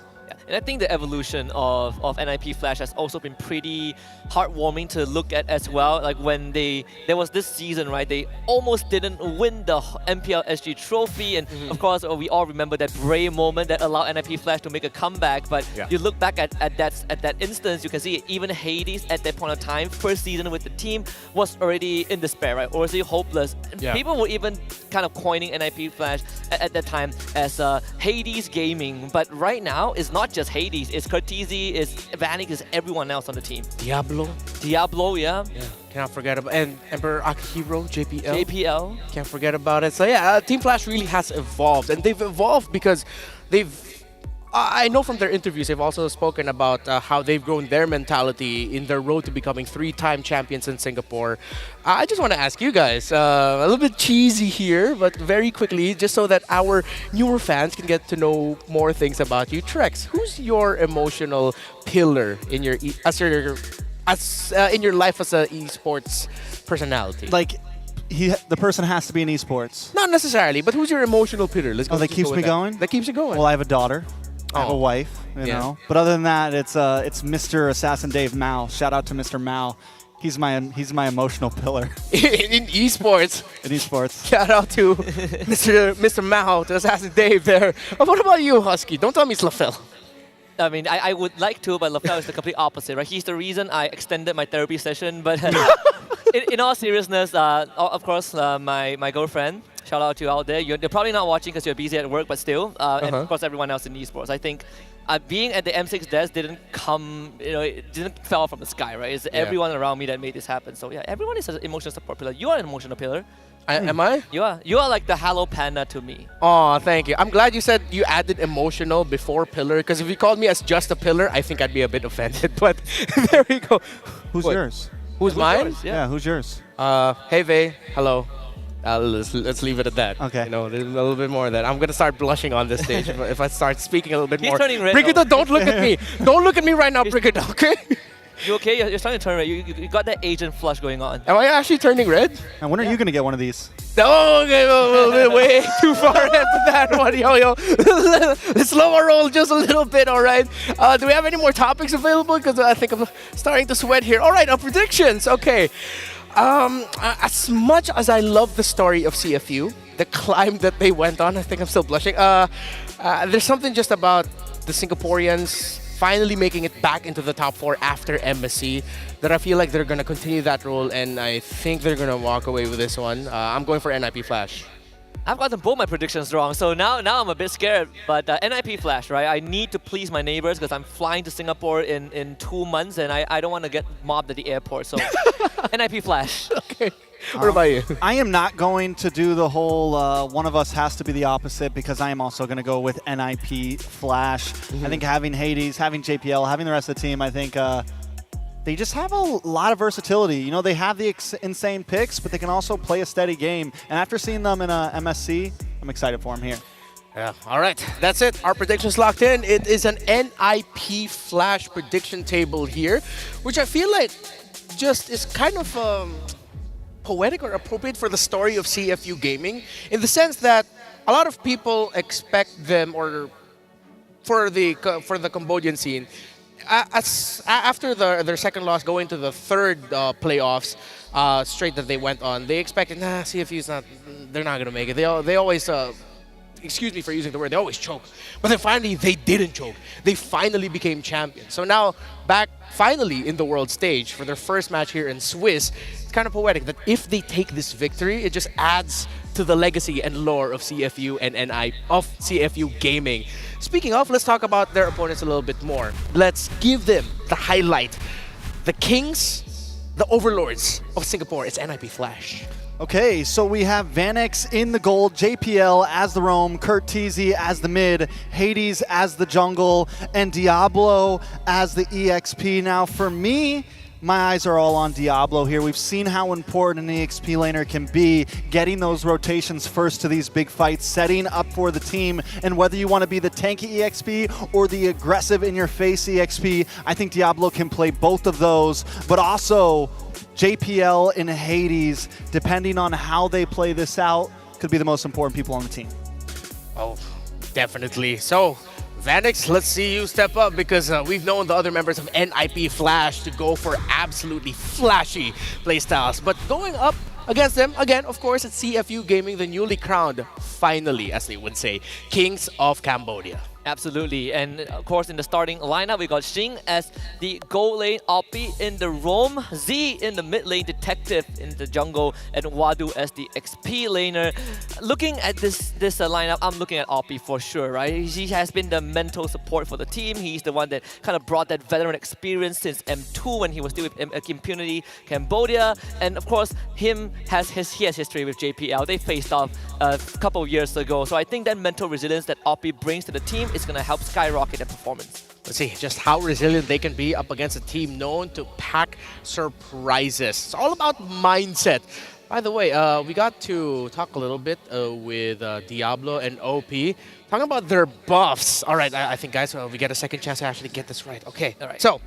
And I think the evolution of NIP Flash has also been pretty heartwarming to look at as well. Like when there was this season, right, they almost didn't win the MPL SG trophy. And of course, we all remember that brave moment that allowed NIP Flash to make a comeback. But you look back at that instance, you can see even Hades at that point of time, first season with the team, was already in despair, right? Already hopeless. People were even kind of coining NIP Flash at that time as Hades Gaming. But right now, it's not just Hades, it's Cortese, it's Vanik, it's everyone else on the team. Diablo, yeah. Cannot forget about, and Emperor Akihiro, JPL. Can't forget about it. So yeah, Team Flash really has evolved, and they've evolved because I know from their interviews, they've also spoken about how they've grown their mentality in their road to becoming 3-time champions in Singapore. I just want to ask you guys, a little bit cheesy here, but very quickly, just so that our newer fans can get to know more things about you. Trex, who's your emotional pillar in your in your life as an esports personality? Like, the person has to be in esports. Not necessarily, but who's your emotional pillar? Let's go. That keeps me going? That keeps you going. Well, I have a daughter. I have a wife, you know. But other than that, it's Mr. Assassin Dave Mao. Shout out to Mr. Mao. He's my emotional pillar. in esports. In esports. Shout out to Mr. Mao, to Assassin Dave there. What about you, Husky? Don't tell me it's LaFell. I mean, I would like to, but LaFell is the complete opposite, right? He's the reason I extended my therapy session. But in all seriousness, of course, my girlfriend, shout out to you out there. You're probably not watching because you're busy at work, but still. And of course, everyone else in esports. I think being at the M6 desk didn't come, it didn't fall from the sky, right? It's everyone around me that made this happen. So yeah, everyone is an emotional support pillar. You are an emotional pillar. Am I? You are like the Hello Panda to me. Oh, thank you. I'm glad you said you added emotional before pillar, because if you called me as just a pillar, I think I'd be a bit offended. But there we go. Who's What? yours? Who's mine? yours? Yeah, who's yours? Hey Vey, hello. Let's leave it at that. Okay. You know, there's a little bit more of that. I'm gonna start blushing on this stage if I start speaking a little bit He's more. turning red Brigitte, now. don't look at me. Don't look at me right now, Brigitte. Okay? You okay? You're starting to turn red. You got that Asian flush going on. Am I actually turning red? And when are you going to get one of these? Oh, okay, well, way too far ahead for that one, yo. Let's slow our roll just a little bit, all right? Do we have any more topics available? Because I think I'm starting to sweat here. All right, our predictions. Okay. As much as I love the story of CFU, the climb that they went on, I think I'm still blushing. There's something just about the Singaporeans finally making it back into the top 4 after MSC that I feel like they're going to continue that role, and I think they're going to walk away with this one. I'm going for NIP Flash. I've gotten both my predictions wrong, so now I'm a bit scared. But NIP Flash, right? I need to please my neighbors because I'm flying to Singapore in 2 months, and I don't want to get mobbed at the airport. So NIP Flash. Okay. What about you? I am not going to do the whole one of us has to be the opposite, because I am also going to go with NIP Flash. I think having Hades, having JPL, having the rest of the team, I think they just have a lot of versatility. You know, they have the insane picks, but they can also play a steady game. And after seeing them in MSC, I'm excited for them here. Yeah, all right, that's it. Our predictions locked in. It is an NIP Flash prediction table here, which I feel like just is kind of poetic or appropriate for the story of CFU gaming, in the sense that a lot of people expect them, or for the Cambodian scene, after their second loss, going to the third playoffs straight that they went on, they expected, CFU's not, they're not gonna make it. They always, excuse me for using the word, they always choke. But then finally, they didn't choke. They finally became champions. So now, back finally in the world stage for their first match here in Swiss, it's kind of poetic that if they take this victory, it just adds to the legacy and lore of CFU and of CFU gaming. Speaking of, let's talk about their opponents a little bit more. Let's give them the highlight. The Kings, the Overlords of Singapore. It's NIP Flash. Okay, so we have Vanex in the gold, JPL as the roam, Kurt Teasy as the mid, Hades as the jungle, and Diablo as the EXP. Now for me, my eyes are all on Diablo here. We've seen how important an EXP laner can be, getting those rotations first to these big fights, setting up for the team, and whether you want to be the tanky EXP or the aggressive in-your-face EXP, I think Diablo can play both of those, but also JPL and Hades, depending on how they play this out, could be the most important people on the team. Oh, definitely. So, Vanex, let's see you step up, because we've known the other members of NIP Flash to go for absolutely flashy playstyles. But going up against them, again, of course, it's CFU Gaming, the newly crowned, finally, as they would say, Kings of Cambodia. Absolutely, and of course in the starting lineup we got Xing as the gold lane, Alpi in the roam, Z in the mid lane, Detective in the jungle, and Wadu as the XP laner. Looking at this lineup, I'm looking at Alpi for sure, right? He has been the mental support for the team. He's the one that kind of brought that veteran experience since M2 when he was still with Impunity Cambodia, and of course he has history with JPL. They faced off a couple of years ago, so I think that mental resilience that Alpi brings to the team is going to help skyrocket their performance. Let's see just how resilient they can be up against a team known to pack surprises. It's all about mindset. By the way, we got to talk a little bit with Diablo and OP, talking about their buffs. All right, I think, guys, we get a second chance to actually get this right. Okay, all right. So,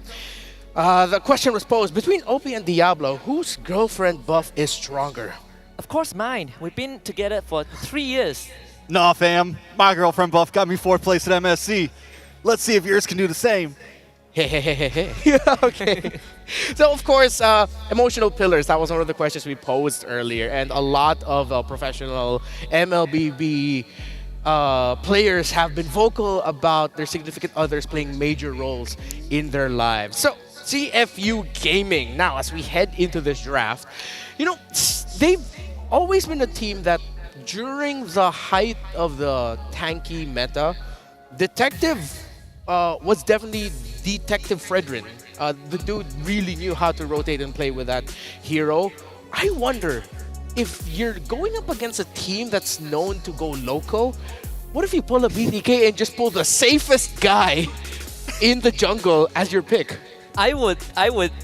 the question was posed, between OP and Diablo, whose girlfriend buff is stronger? Of course mine. We've been together for 3 years. Nah, fam. My girlfriend buff got me 4th place at MSC. Let's see if yours can do the same. Hey. Okay. So, of course, emotional pillars. That was one of the questions we posed earlier. And a lot of professional MLBB players have been vocal about their significant others playing major roles in their lives. So, CFU Gaming. Now, as we head into this draft, you know, they've always been a team that during the height of the tanky meta, Detective was definitely Detective Fredrin. The dude really knew how to rotate and play with that hero. I wonder if you're going up against a team that's known to go loco, what if you pull a BTK and just pull the safest guy in the jungle as your pick? I would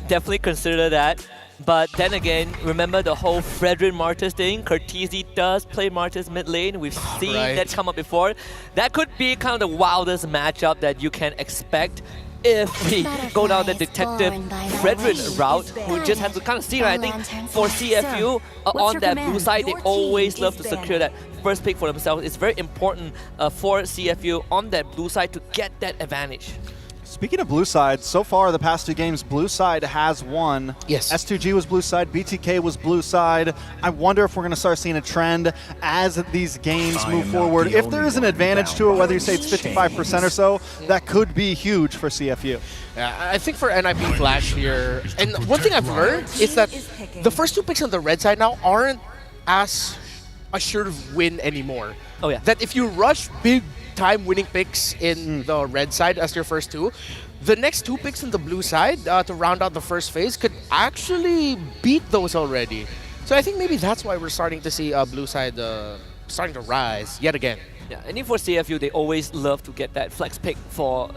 definitely consider that. But then again, remember the whole Fredrin Martis thing? Cortese does play Martis mid lane. We've seen that come up before. That could be kind of the wildest matchup that you can expect if we go down the detective Fredrin route. We just have to kind of see, right? I think for CFU, on that blue side, they always love to secure that first pick for themselves. It's very important for CFU on that blue side to get that advantage. Speaking of blue side, so far the past 2 games, blue side has won. Yes. S2G was blue side, BTK was blue side. I wonder if we're going to start seeing a trend as these games move forward. If there is an advantage to it, whether you say it's 55% or so, that could be huge for CFU. Yeah, I think for NIP Flash here, and one thing I've learned is that the first 2 picks on the red side now aren't as assured of win anymore. Oh yeah. That if you rush big time winning picks in the red side as your first 2, the next 2 picks in the blue side to round out the first phase could actually beat those already. So I think maybe that's why we're starting to see blue side starting to rise yet again. Yeah, and even for CFU, they always love to get that flex pick for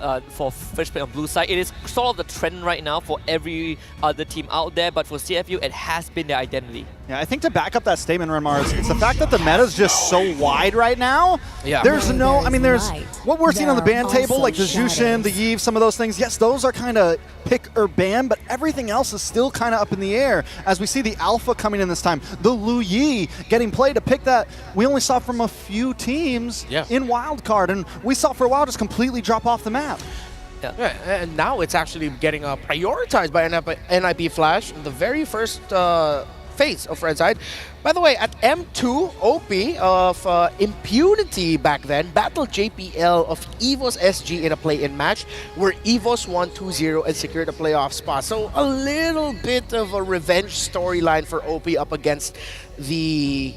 first pick on blue side. It is sort of the trend right now for every other team out there, but for CFU, it has been their identity. Yeah, I think to back up that statement, Renmars, it's the fact that the meta is just so wide right now. Yeah. There's no, I mean, there's what we're seeing on the ban table, like the Jushin, the Yves, some of those things. Yes, those are kind of pick or ban, but everything else is still kind of up in the air as we see the alpha coming in this time. The Lu Yi getting played, a pick that we only saw from a few teams in wildcard, and we saw for a while just completely drop off the map. Yeah, and now it's actually getting prioritized by NIP Flash in the very first phase of red side. By the way, at M2, OP of Impunity back then battled JPL of EVOS SG in a play-in match where EVOS won 2-0 and secured a playoff spot. So a little bit of a revenge storyline for OP up against the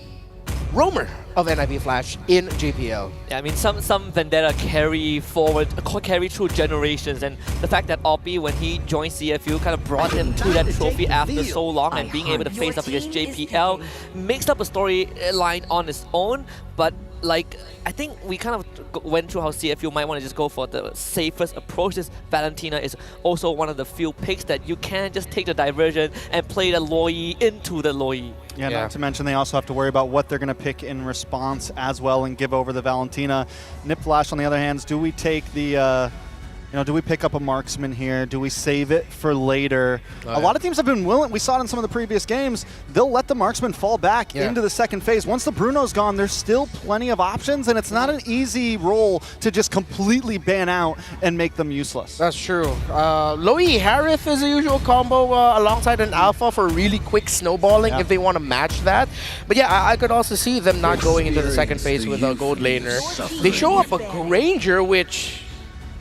roamer of NIP Flash in JPL. Yeah, I mean, some vendetta carry through generations, and the fact that Oppie, when he joined CFU, kind of brought him to that trophy after so long, and being able to face up against JPL makes up a storyline on its own. But like, I think we kind of went through how CFU might want to just go for the safest approach. This Valentina is also one of the few picks that you can just take the diversion and play the Loi into the Loi. Yeah, not to mention they also have to worry about what they're going to pick in response as well and give over the Valentina. Nip Flash, on the other hand, do we take the, do we pick up a marksman here? Do we save it for later? A lot of teams have been willing. We saw it in some of the previous games. They'll let the marksman fall back into the second phase. Once the Bruno's gone, there's still plenty of options, and it's not an easy role to just completely ban out and make them useless. That's true. Loey Harith is a usual combo alongside an alpha for really quick snowballing if they want to match that. But yeah, I could also see them not going into the second phase with a gold laner. They show up a Granger, which...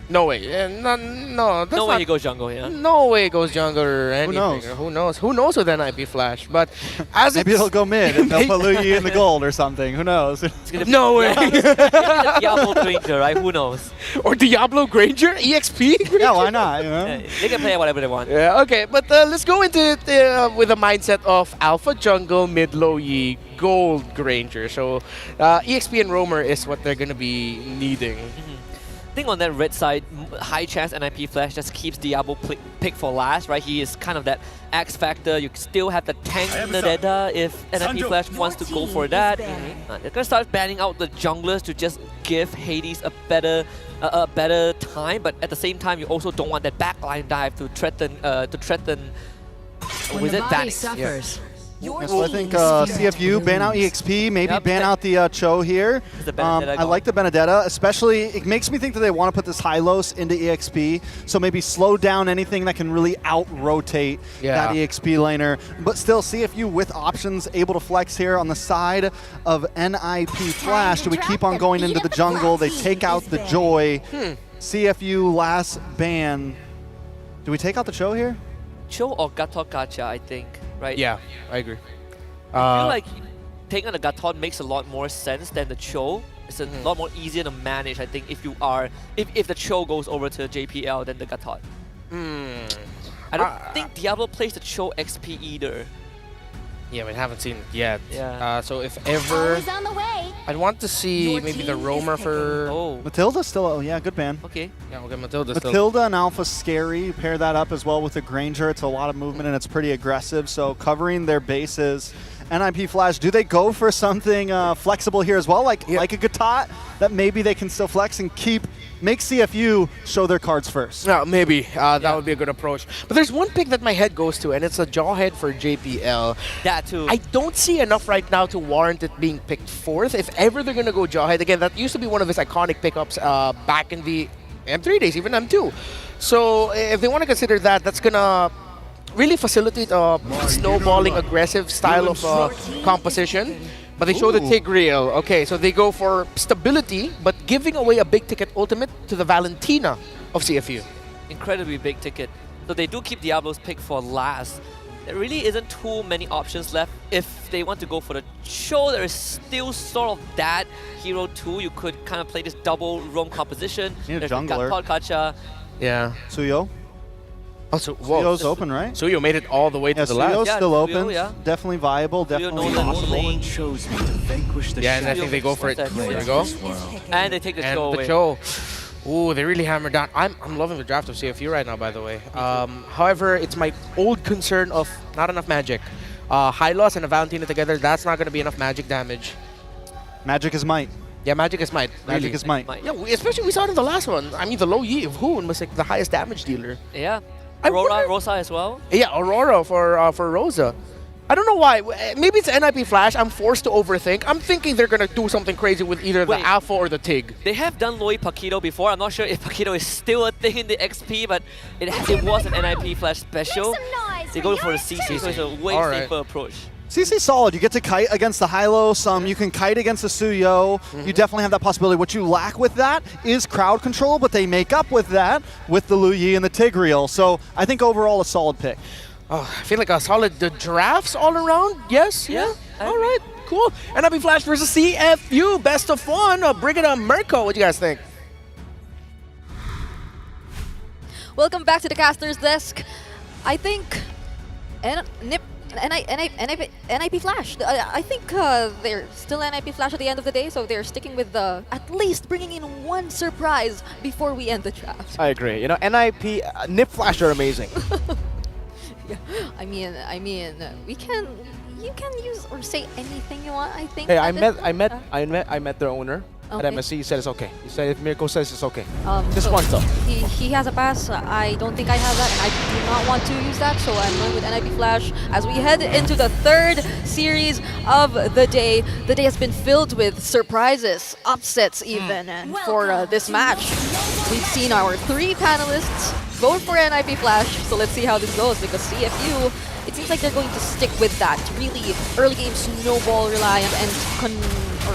No way. No way he goes jungle, yeah. No way it goes jungle or anything. Who knows? Who knows with NIP Flash? But as maybe it'll go mid and they'll put Lu Yi in the gold or something. Who knows? No way. Diablo Granger, right? Who knows? Or Diablo Granger? EXP? Granger? Yeah, why not? They can play whatever they want. Yeah, okay. But let's go into it with a mindset of Alpha Jungle, mid Low Yi, gold Granger. So EXP and Roamer is what they're going to be needing. I think on that red side, high chance NIP Flash just keeps Diablo pick for last, right? He is kind of that X factor. You still have the tank Nadeda if NIP Flash wants to go for that. They're going to start banning out the junglers to just give Hades a better time, but at the same time, you also don't want that backline dive to threaten Wizard banning. So I think CFU, ban out EXP, maybe ban out the Cho here. I like the Benedetta, especially, it makes me think that they want to put this Hylos into EXP, so maybe slow down anything that can really out-rotate that EXP laner. But still, CFU with options, able to flex here on the side of NIP Flash. Do we keep on going into the jungle? They take out the Joy. CFU last ban. Do we take out the Cho here? Cho or Gatot Gacha, I think. Right? Yeah, I agree. I feel like taking on the Gatot makes a lot more sense than the Cho. It's a lot more easier to manage, I think, if the Cho goes over to JPL than the Gatot. I don't think Diablo plays the Cho XP either. Yeah, we haven't seen it yet. Yeah. So if ever, Always on the way. I'd want to see maybe the roamer for. Oh. Matilda's still, oh yeah, good ban. Okay. Yeah, okay, Matilda's still. Matilda and Alpha scary. Pair that up as well with the Granger. It's a lot of movement and it's pretty aggressive. So covering their bases. NIP Flash, do they go for something flexible here as well, like a Gatot that maybe they can still flex and make CFU show their cards first? No, maybe. That would be a good approach. But there's one pick that my head goes to, and it's a Jawhead for JPL. That too. I don't see enough right now to warrant it being picked fourth. If ever they're going to go Jawhead, again, that used to be one of his iconic pickups back in the M3 days, even M2. So if they want to consider that, that's going to really facilitate a snowballing aggressive style of composition. But they show the Tigreal. Okay, so they go for stability, but giving away a big ticket ultimate to the Valentina of CFU. Incredibly big ticket. So they do keep Diablo's pick for last. There really isn't too many options left. If they want to go for the show, there is still sort of that Hero 2. You could kind of play this double roam composition. Need a There's the jungler. Gatot Kacha. Yeah. Suyo? Oh, so, whoa. Suyo's open, right? Suyo made it all the way to the left. Suyo's still Suyo, open. yeah. Definitely viable, definitely knows that possible. lane. chose me to vanquish the Yeah, and I think they go for it. There we go. And they take the show And away. the show. Ooh, they really hammered down. I'm loving the draft of CFU right now, by the way. However, it's my old concern of not enough magic. Hylos and a Valentina together, that's not going to be enough magic damage. Magic is might. Yeah, magic is might. Magic really. is might. Yeah, especially we saw it in the last one. I mean, the low Yi of Hoon was like the highest damage dealer. Yeah. I Aurora, wonder- Rosa as well. Yeah, Aurora for Rosa. I don't know why. Maybe it's NIP Flash. I'm forced to overthink. I'm thinking they're going to do something crazy with either the Alpha or the Tig. They have done Loi Paquito before. I'm not sure if Paquito is still a thing in the XP, but it was an NIP Flash special. They go for the CC, so it's a way safer approach. CC solid. You get to kite against the Hylos. You can kite against the Suyo. You definitely have that possibility. What you lack with that is crowd control, but they make up with that with the Lu Yi and the Tigreal. So I think overall a solid pick. Oh, I feel like a solid drafts all around. Yes, yeah. All right, cool. NIP Flash versus CFU, best of one. Bring it on, Mirko. What do you guys think? Welcome back to the caster's desk. I think NIP Flash. I think they're still NIP Flash at the end of the day, so they're sticking with at least bringing in one surprise before we end the draft. I agree. You know, NIP Flash are amazing. Yeah, I mean, you can use or say anything you want. I think. Hey, at I this met their owner Okay. at MSC. He said it's okay. He said if Mirko says it's okay. Just so once though. He has a pass. I don't think I have that, and I do not want to use that. So I'm going with NIP Flash as we head into the third series of the day. The day has been filled with surprises, upsets even, and for this match, we've seen our three panelists go for NIP Flash. So let's see how this goes because CFU, it seems like they're going to stick with that really early game snowball reliant and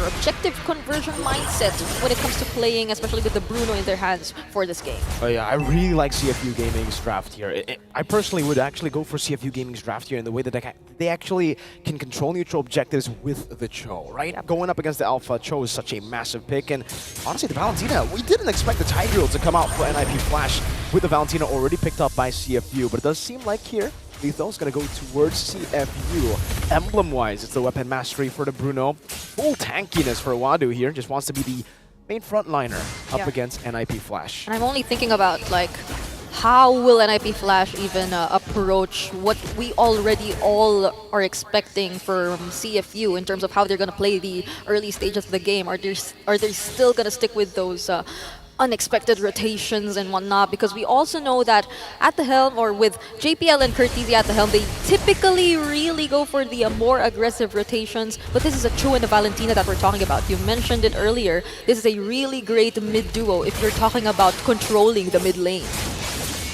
objective conversion mindset when it comes to playing, especially with the Bruno in their hands for this game. Oh yeah, I really like CFU Gaming's draft here. I personally would actually go for CFU Gaming's draft here in the way that they actually can control neutral objectives with the Cho, right? Going up against the Alpha, Cho is such a massive pick, and honestly, the Valentina, we didn't expect the Tigreal to come out for NIP Flash with the Valentina already picked up by CFU, but it does seem like here, Lethal's going to go towards CFU. Emblem-wise, it's the weapon mastery for the Bruno. Full tankiness for Wadu here. Just wants to be the main frontliner up against NIP Flash. And I'm only thinking about, like, how will NIP Flash even approach what we already all are expecting from CFU in terms of how they're going to play the early stages of the game? Are they still going to stick with those unexpected rotations and whatnot, because we also know that at the helm, or with JPL and Curtizia at the helm, they typically really go for the more aggressive rotations, but this is a Cho and a Valentina that we're talking about. You mentioned it earlier, this is a really great mid-duo if you're talking about controlling the mid lane.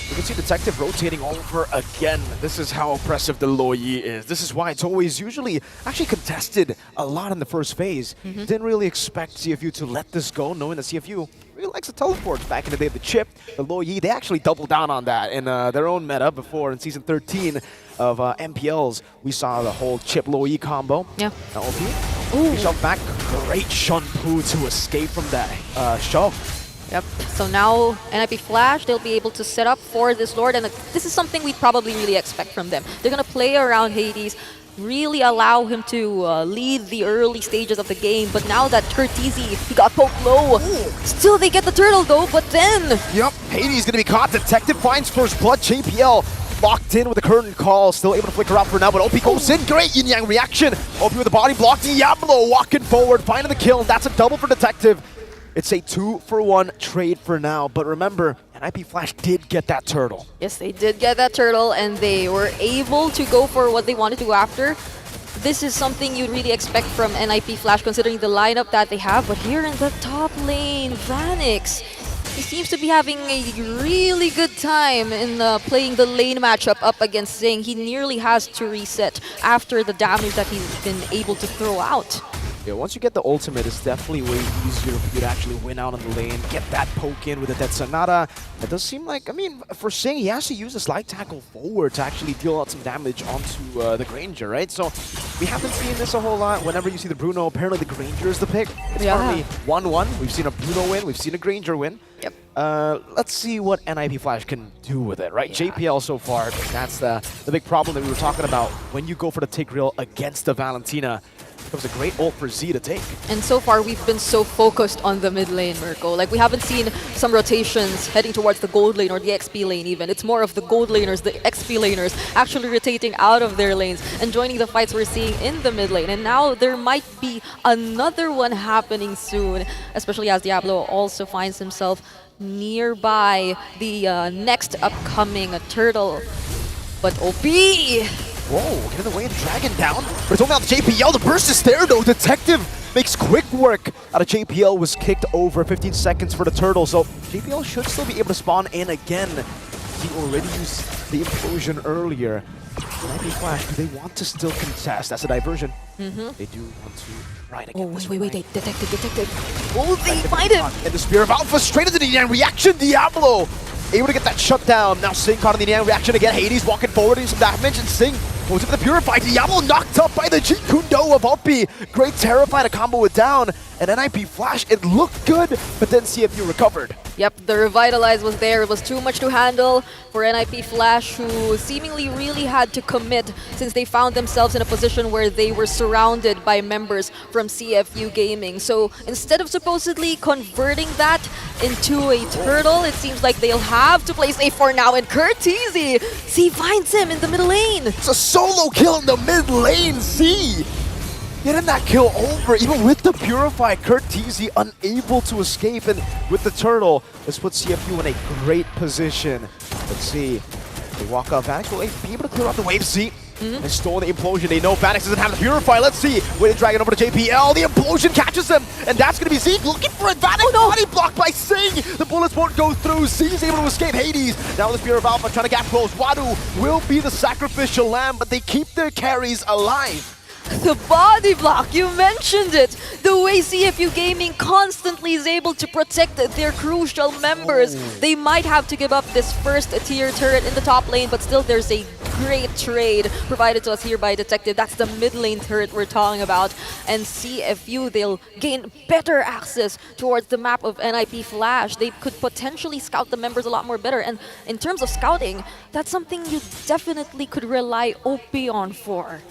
You can see Detective rotating all over again. This is how impressive the Loi is. This is why it's always usually actually contested a lot in the first phase. Didn't really expect CFU to let this go, knowing that CFU really likes to teleport. Back in the day of the chip, the Loi, they actually doubled down on that in their own meta before. In Season 13 of MPLs, we saw the whole chip Loi combo. Yeah. Now OP, he shoved back. Great Shunpu to escape from that shove. Yep. So now NIP Flash, they'll be able to set up for this Lord, and this is something we probably really expect from them. They're going to play around Hades. really allow him to lead the early stages of the game. But now that Curtizi, he got poked low. Still, they get the turtle though, but then... Yep, Hades gonna be caught. Detective finds first blood. JPL locked in with the curtain call. Still able to flicker out for now, but OP goes in. Great yin yang reaction. OP with the body block. Diablo walking forward, finding the kill. That's a double for Detective. It's a 2-for-1 trade for now, but remember, NIP Flash did get that turtle. Yes, they did get that turtle, and they were able to go for what they wanted to go after. This is something you'd really expect from NIP Flash, considering the lineup that they have. But here in the top lane, Vanix, he seems to be having a really good time in playing the lane matchup up against Zing. He nearly has to reset after the damage that he's been able to throw out. Yeah, once you get the ultimate, it's definitely way easier for you to actually win out on the lane, get that poke in with the Dead Sonata. It does seem like, I mean, for Sing, he has to use a slide tackle forward to actually deal out some damage onto the Granger, right? So we haven't seen this a whole lot. Whenever you see the Bruno, apparently the Granger is the pick. It's currently 1-1. We've seen a Bruno win, we've seen a Granger win. Yep. Let's see what NIP Flash can do with it, right? Yeah. JPL so far, that's the big problem that we were talking about. When you go for the Tigreal against the Valentina, it was a great ult for Z to take. And so far, we've been so focused on the mid lane, Mirko. Like, we haven't seen some rotations heading towards the gold lane or the XP lane even. It's more of the gold laners, the XP laners, actually rotating out of their lanes and joining the fights we're seeing in the mid lane. And now there might be another one happening soon, especially as Diablo also finds himself nearby the next upcoming turtle. But OP! Whoa, getting away and dragging down. But it's only out to JPL. The burst is there though. Detective makes quick work out of JPL. Was kicked over 15 seconds for the turtle. So JPL should still be able to spawn in again. He already used the implosion earlier. NIP Flash, do they want to still contest? That's a diversion. They do want to ride again. Oh, wait, detective. Oh, they find him! And the Spear of Alpha straight into the Yang reaction. Diablo able to get that shut down. Now Sing caught in the Yang reaction again. Hades walking forward, doing some damage, and Sing goes into the Purify. Diablo knocked up by the Jeet Kune Do of Oppi. Great Terrify to combo it down. And NIP Flash, it looked good, but then CFU recovered. Yep, the Revitalize was there. It was too much to handle for NIP Flash, who seemingly really had to commit since they found themselves in a position where they were surrounded by members from CFU Gaming. So instead of supposedly converting that into a turtle, it seems like they'll have to play safe for now. And Curtizi, C finds him in the middle lane. It's a solo kill in the mid lane, Z! Getting that kill over, even with the Purify, Curtizi unable to escape, and with the turtle, this puts CFU in a great position. Let's see, they walk up, Vanix will be able to clear out the wave, Z. They stole the implosion, they know Vanix doesn't have the Purify, let's see, way to drag it over to JPL, the implosion catches him, and that's gonna be Z looking for it, Vanix, body blocked by Sing, the bullets won't go through, Z's able to escape Hades, now the Spear of Alpha trying to gap close, Wadu will be the sacrificial lamb, but they keep their carries alive. The body block, you mentioned it! The way CFU Gaming constantly is able to protect their crucial members. They might have to give up this first tier turret in the top lane, but still there's a great trade provided to us here by Detective. That's the mid lane turret we're talking about. And CFU, they'll gain better access towards the map of NIP Flash. They could potentially scout the members a lot more better. And in terms of scouting, that's something you definitely could rely OP on for.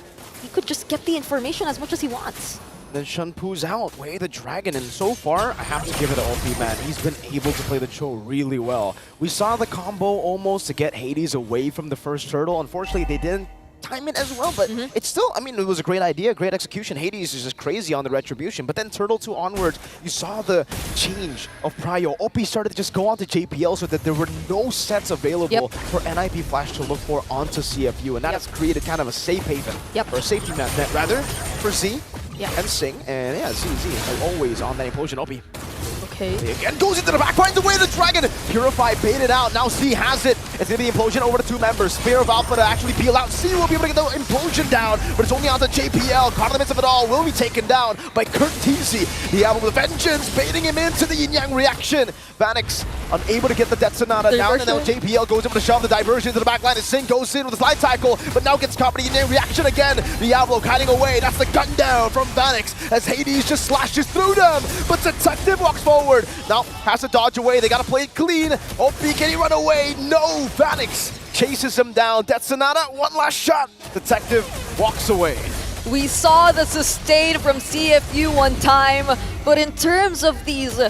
He could just get the information as much as he wants. Then Shunpu's out, Way the Dragon, and so far, I have to give it to OP, man. He's been able to play the Cho really well. We saw the combo almost to get Hades away from the first turtle. Unfortunately, they didn't time it as well, but it's still, I mean, it was a great idea, great execution. Hades is just crazy on the retribution, but then Turtle 2 onwards, you saw the change of prio. OP started to just go on to JPL so that there were no sets available for NIP Flash to look for onto CFU, and that has created kind of a safe haven, or a safety net rather, for Z and Sing, and yeah, Z always on that implosion. OP. Okay. Again goes into the back, finds a way to Dragon. Purify baited out. Now C has it. It's gonna be implosion over to two members. Spear of Alpha to actually peel out. C will be able to get the implosion down, but it's only on to JPL. Caught in the midst of it all, will be taken down by Curtizi. Diablo with vengeance, baiting him into the yin yang reaction. Vanix unable to get the Death Sonata down, and now JPL goes able to shove the diversion into the back line. And Sing goes in with a slide tackle, but now gets caught by the yin yang reaction again. Diablo hiding away. That's the gun down from Vanix as Hades just slashes through them, but Detective walks forward. Now has to dodge away. They gotta play it clean. OP, can he run away? No, Vanix chases him down. Tetsunada, one last shot. Detective walks away. We saw the sustain from CFU one time, but in terms of these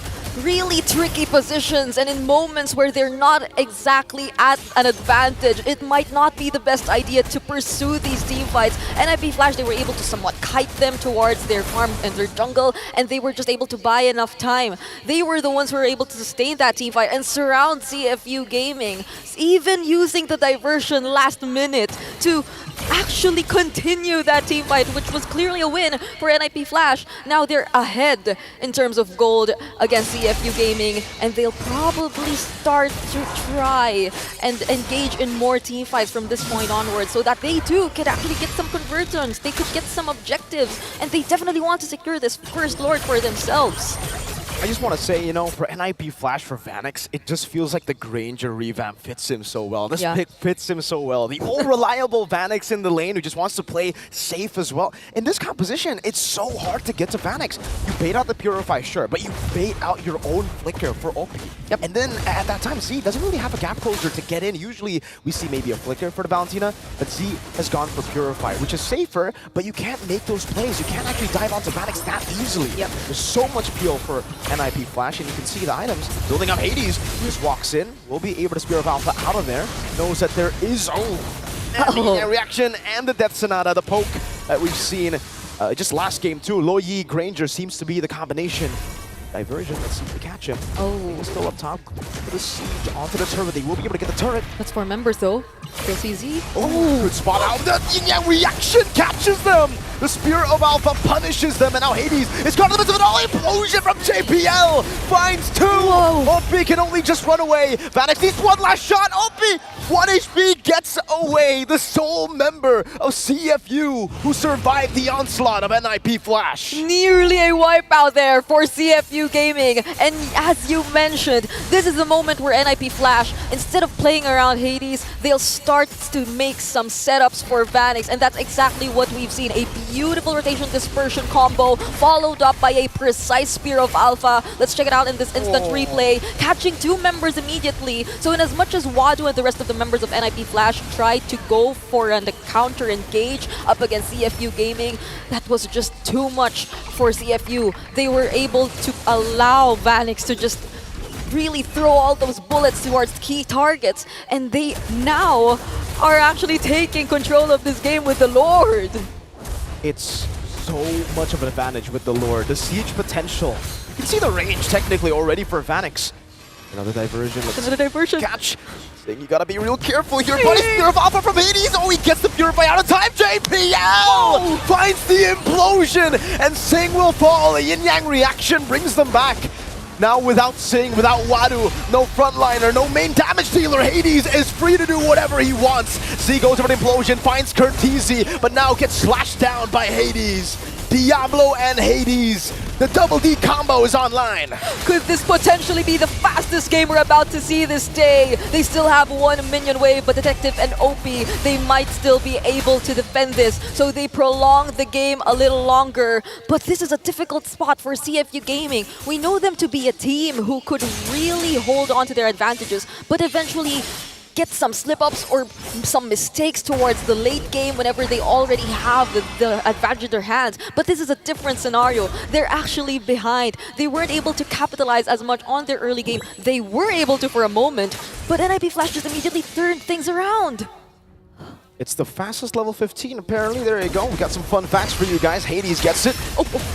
really tricky positions and in moments where they're not exactly at an advantage, it might not be the best idea to pursue these team fights. NIP Flash, they were able to somewhat kite them towards their farm and their jungle, and they were just able to buy enough time. They were the ones who were able to sustain that team fight and surround CFU Gaming, even using the diversion last minute to actually continue that team fight, which was clearly a win for NIP Flash. Now they're ahead in terms of gold against CFU Gaming, and they'll probably start to try and engage in more team fights from this point onwards so that they too could actually get some conversions, they could get some objectives, and they definitely want to secure this first Lord for themselves. I just want to say, you know, for NIP Flash, for Vanix, it just feels like the Granger revamp fits him so well. This pick fits him so well. The old reliable Vanix in the lane who just wants to play safe as well. In this composition, it's so hard to get to Vanix. You bait out the Purify, sure, but you bait out your own Flicker for OP. Yep. And then at that time, Z doesn't really have a gap closer to get in. Usually we see maybe a Flicker for the Valentina, but Z has gone for Purify, which is safer, but you can't make those plays. You can't actually dive onto Vanix that easily. Yep. There's so much peel for NIP Flash, and you can see the items building up. Hades just walks in, will be able to Spear of Alpha out of there, knows that there is the reaction and the Death Sonata, the poke that we've seen just last game too. Loyi Granger seems to be the combination. Diversion, let's see if we catch him. He's still up top. For the siege onto the turret. They will be able to get the turret. That's 4 members though. Still CZ. Good spot out. The Yin Yang reaction catches them. The Spear of Alpha punishes them, and now Hades is caught in the midst of an all-implosion from JPL. Finds 2. OP can only just run away. Vanix needs one last shot. OP, 1 HP, gets away. The sole member of CFU who survived the onslaught of NIP Flash. Nearly a wipeout there for CFU Gaming. And as you mentioned, this is the moment where NIP Flash, instead of playing around Hades, they'll start to make some setups for Vanix, and that's exactly what we've seen. A beautiful rotation dispersion combo followed up by a precise Spear of Alpha. Let's check it out in this instant replay. Catching 2 members immediately. So in as much as Wadu and the rest of the members of NIP Flash tried to go for a counter engage up against CFU Gaming, that was just too much for CFU. They were able to allow Vanix to just really throw all those bullets towards key targets, and they now are actually taking control of this game with the Lord. It's so much of an advantage with the Lord. The siege potential. You can see the range technically already for Vanix. Another diversion. Another diversion. Catch. Sing, you gotta be real careful here, buddy. Spear of Alpha from Hades. Oh, he gets the Purify out of time. JPL finds the implosion, and Sing will fall. A Yin Yang reaction brings them back. Now without Sing, without Wadu, no frontliner, no main damage dealer, Hades is free to do whatever he wants. Z goes for an implosion, finds Curtizi, but now gets slashed down by Hades. Diablo and Hades, the double D combo is online. Could this potentially be the fastest game we're about to see this day? They still have 1 minion wave, but Detective and OP, they might still be able to defend this. So they prolong the game a little longer. But this is a difficult spot for CFU Gaming. We know them to be a team who could really hold on to their advantages, but eventually get some slip-ups or some mistakes towards the late game whenever they already have the advantage in their hands. But this is a different scenario. They're actually behind. They weren't able to capitalize as much on their early game. They were able to for a moment, but NIP Flash just immediately turned things around. It's the fastest level 15, apparently. There you go. We got some fun facts for you guys. Hades gets it.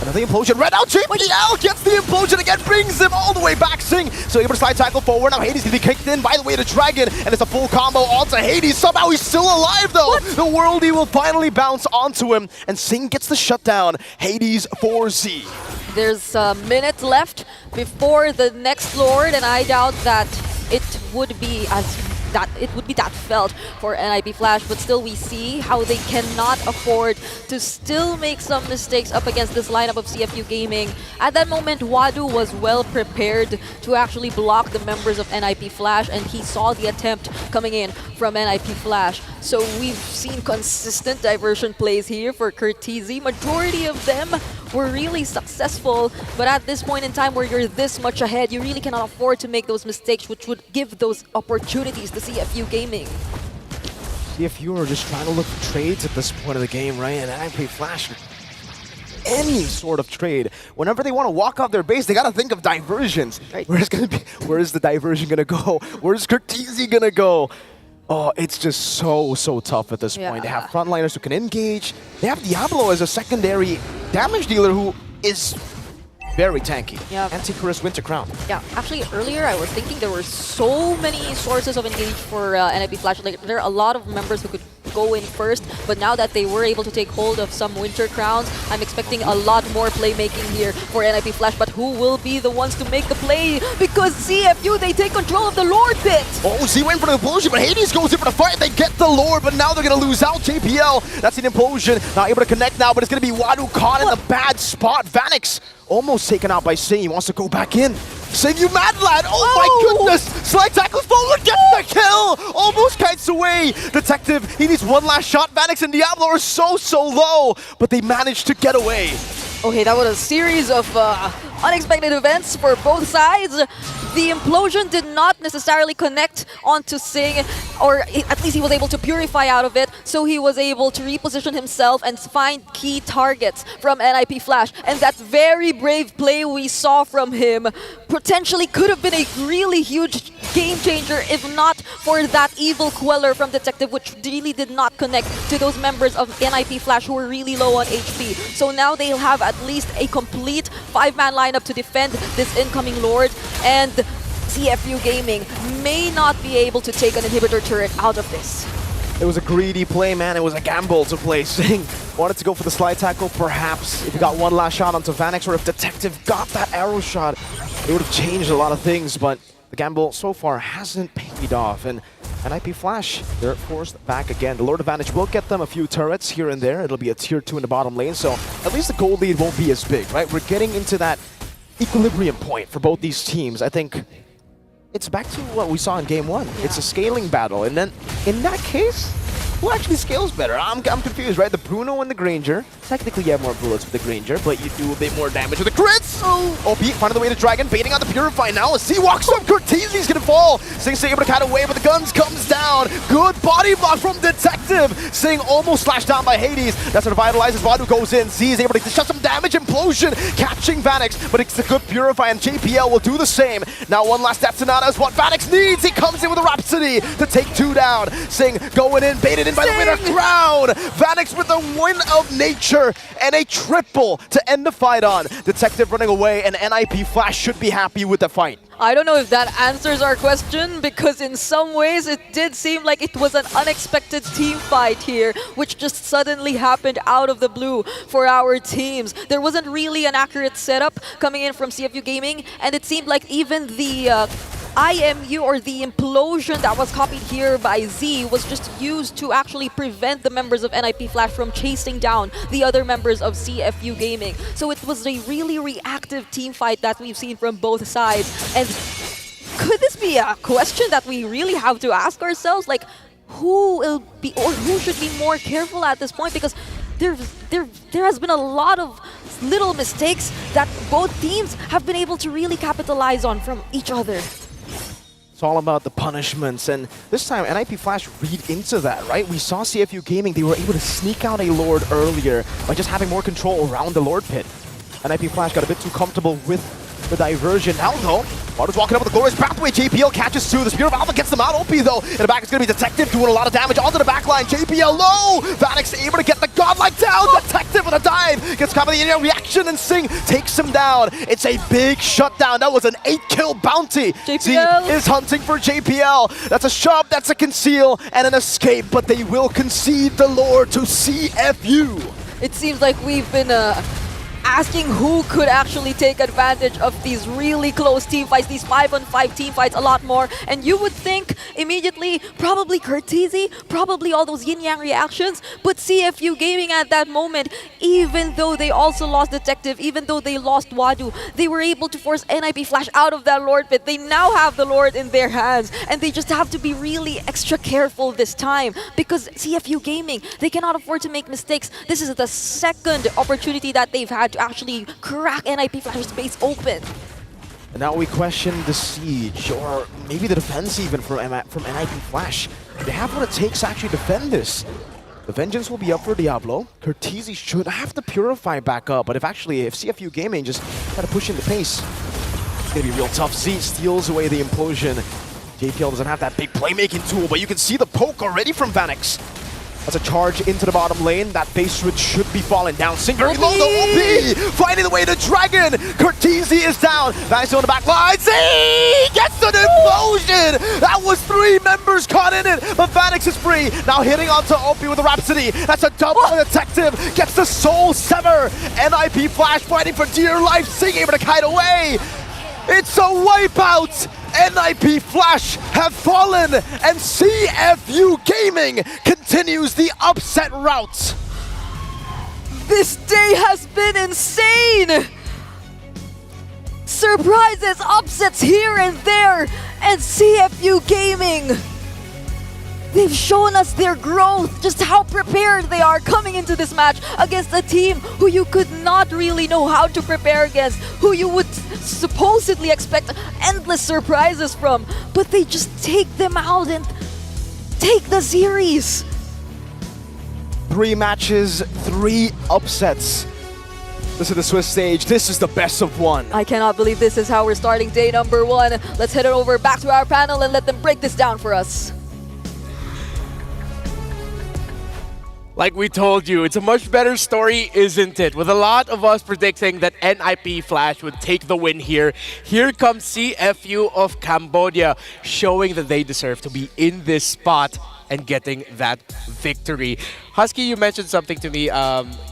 Another implosion. Red out. JPL gets the implosion again. Brings him all the way back. Sing. So able to slide tackle forward. Now Hades can be kicked in by the way to Dragon. And it's a full combo onto Hades. Somehow he's still alive, though. The Worldie will finally bounce onto him. And Sing gets the shutdown. Hades 4Z. There's a minute left before the next Lord, and I doubt that it would be that felt for NIP Flash, but still we see how they cannot afford to still make some mistakes up against this lineup of CFU Gaming. At that moment, Wadu was well prepared to actually block the members of NIP Flash, and he saw the attempt coming in from NIP Flash. So we've seen consistent diversion plays here for Curtizi. Majority of them were really successful, but at this point in time where you're this much ahead, you really cannot afford to make those mistakes, which would give those opportunities to CFU Gaming. CFU are just trying to look for trades at this point of the game, right? And NIP Flash, any sort of trade, whenever they want to walk off their base, they got to think of diversions. Right. Where is the diversion going to go? Where's Cortese going to go? Oh, it's just so tough at this point. They have frontliners who can engage. They have Diablo as a secondary damage dealer who is very tanky. Yeah. Anti-Chris Winter Crown. Yeah, actually earlier I was thinking there were so many sources of engage for NIP Flash. Like there are a lot of members who could go in first, but now that they were able to take hold of some Winter Crowns, I'm expecting a lot more playmaking here for NIP Flash. But who will be the ones to make the play? Because CFU, they take control of the Lord pit. Oh, Z went for the implosion, but Hades goes in for the fight. They get the Lord, but now they're going to lose out. JPL, that's an implosion. Not able to connect now, but it's going to be Wadu caught in the bad spot. Vanix almost taken out by Sing. He wants to go back in. Sing, you mad lad! Oh my goodness! Slide tackles forward, gets the kill! Almost kites away! Detective, he needs one last shot. Vanix and Diablo are so low, but they managed to get away. Okay, that was a series of unexpected events for both sides. The implosion did not necessarily connect onto Sing, or at least he was able to purify out of it, so he was able to reposition himself and find key targets from NIP Flash. And that very brave play we saw from him potentially could have been a really huge game changer if not for that evil queller from Detective, which really did not connect to those members of NIP Flash who were really low on HP. So now they'll have at least a complete 5-man lineup to defend this incoming Lord, and CFU Gaming may not be able to take an inhibitor turret out of this. It was a greedy play, man. It was a gamble to play. Sing wanted to go for the slide tackle, perhaps. If he got one last shot onto Vanix, or if Detective got that arrow shot, it would have changed a lot of things, but the gamble so far hasn't paid off. And NIP Flash, they're forced back again. The Lord Advantage will get them a few turrets here and there. It'll be a tier 2 in the bottom lane, so at least the gold lead won't be as big, right? We're getting into that equilibrium point for both these teams. I think it's back to what we saw in game 1. Yeah. It's a scaling battle, and then in that case, who actually scales better? I'm confused, right? The Bruno and the Granger. Technically, you have more bullets with the Granger, but you do a bit more damage with the crits. OP finding the way to Dragon, baiting out the Purify now. As C walks up, Cortese's gonna fall. Sing's able to cut away, but the guns comes down. Good body block from Detective. Sing almost slashed down by Hades. That's what revitalizes. Vadu goes in. Z is able to shut some damage. Implosion, catching Vanix, but it's a good Purify, and JPL will do the same. Now one last Death Sonata is what Vanix needs. He comes in with a Rhapsody to take 2 down. Sing going in, baited in by the Winter Crown. Vanix with the win of nature and a triple to end the fight on. Detective running away, and NIP Flash should be happy with the fight. I don't know if that answers our question, because in some ways it did seem like it was an unexpected team fight here, which just suddenly happened out of the blue for our teams. There wasn't really an accurate setup coming in from CFU Gaming, and it seemed like even the IMU, or the implosion that was copied here by Z, was just used to actually prevent the members of NIP Flash from chasing down the other members of CFU Gaming. So it was a really reactive team fight that we've seen from both sides. And could this be a question that we really have to ask ourselves? Like, who will be, or who should be more careful at this point? Because there has been a lot of little mistakes that both teams have been able to really capitalize on from each other. It's all about the punishments, and this time NIP Flash read into that, right? We saw CFU Gaming, they were able to sneak out a Lord earlier by just having more control around the Lord pit. NIP Flash got a bit too comfortable with the diversion. Now though, Water's walking up with the glorious pathway. JPL catches 2. The Spear of Alpha gets them out. OP though. In the back it's going to be Detective doing a lot of damage onto the back line. JPL low. Vanix able to get the godlike down. Detective with a dive. Gets caught by the in-air reaction, and Sing takes him down. It's a big shutdown. That was an 8-kill bounty. JPL Z is hunting for JPL. That's a shove, that's a conceal, and an escape, but they will concede the Lord to CFU. It seems like we've been asking who could actually take advantage of these really close team fights, these 5-on-5 team fights a lot more. And you would think immediately, probably Cortese, probably all those yin-yang reactions, but CFU Gaming at that moment, even though they also lost Detective, even though they lost Wadu, they were able to force NIP Flash out of that Lord pit. They now have the Lord in their hands, and they just have to be really extra careful this time, because CFU Gaming, they cannot afford to make mistakes. This is the second opportunity that they've had to actually crack NIP Flash's base open. And now we question the siege, or maybe the defense even from NIP Flash. They have what it takes to actually defend this. The vengeance will be up for Diablo. Curtizi should have to purify back up, but if CFU Gaming just try to push into pace, it's gonna be real tough. Z steals away the implosion. JPL doesn't have that big playmaking tool, but you can see the poke already from Vanix. That's a charge into the bottom lane. That base switch should be falling down. Sing very low, the OP finding the way to Dragon. Curtizi is down. Vanix on the back line. Z gets an implosion. That was 3 members caught in it, but Vanix is free. Now hitting onto OP with a Rhapsody. That's a double detective. Gets the Soul Sever. NIP Flash fighting for dear life. Sing able to kite away. It's a wipeout! NIP Flash have fallen, and CFU Gaming continues the upset route. This day has been insane! Surprises, upsets here and there, and CFU Gaming, they've shown us their growth, just how prepared they are coming into this match against a team who you could not really know how to prepare against, who you would supposedly expect endless surprises from, but they just take them out and take the series. 3 matches, 3 upsets. This is the Swiss stage. This is the best of 1. I cannot believe this is how we're starting day number 1. Let's head it over back to our panel and let them break this down for us. Like we told you, it's a much better story, isn't it? With a lot of us predicting that NIP Flash would take the win here. Here comes CFU of Cambodia, showing that they deserve to be in this spot and getting that victory. Husky, you mentioned something to me.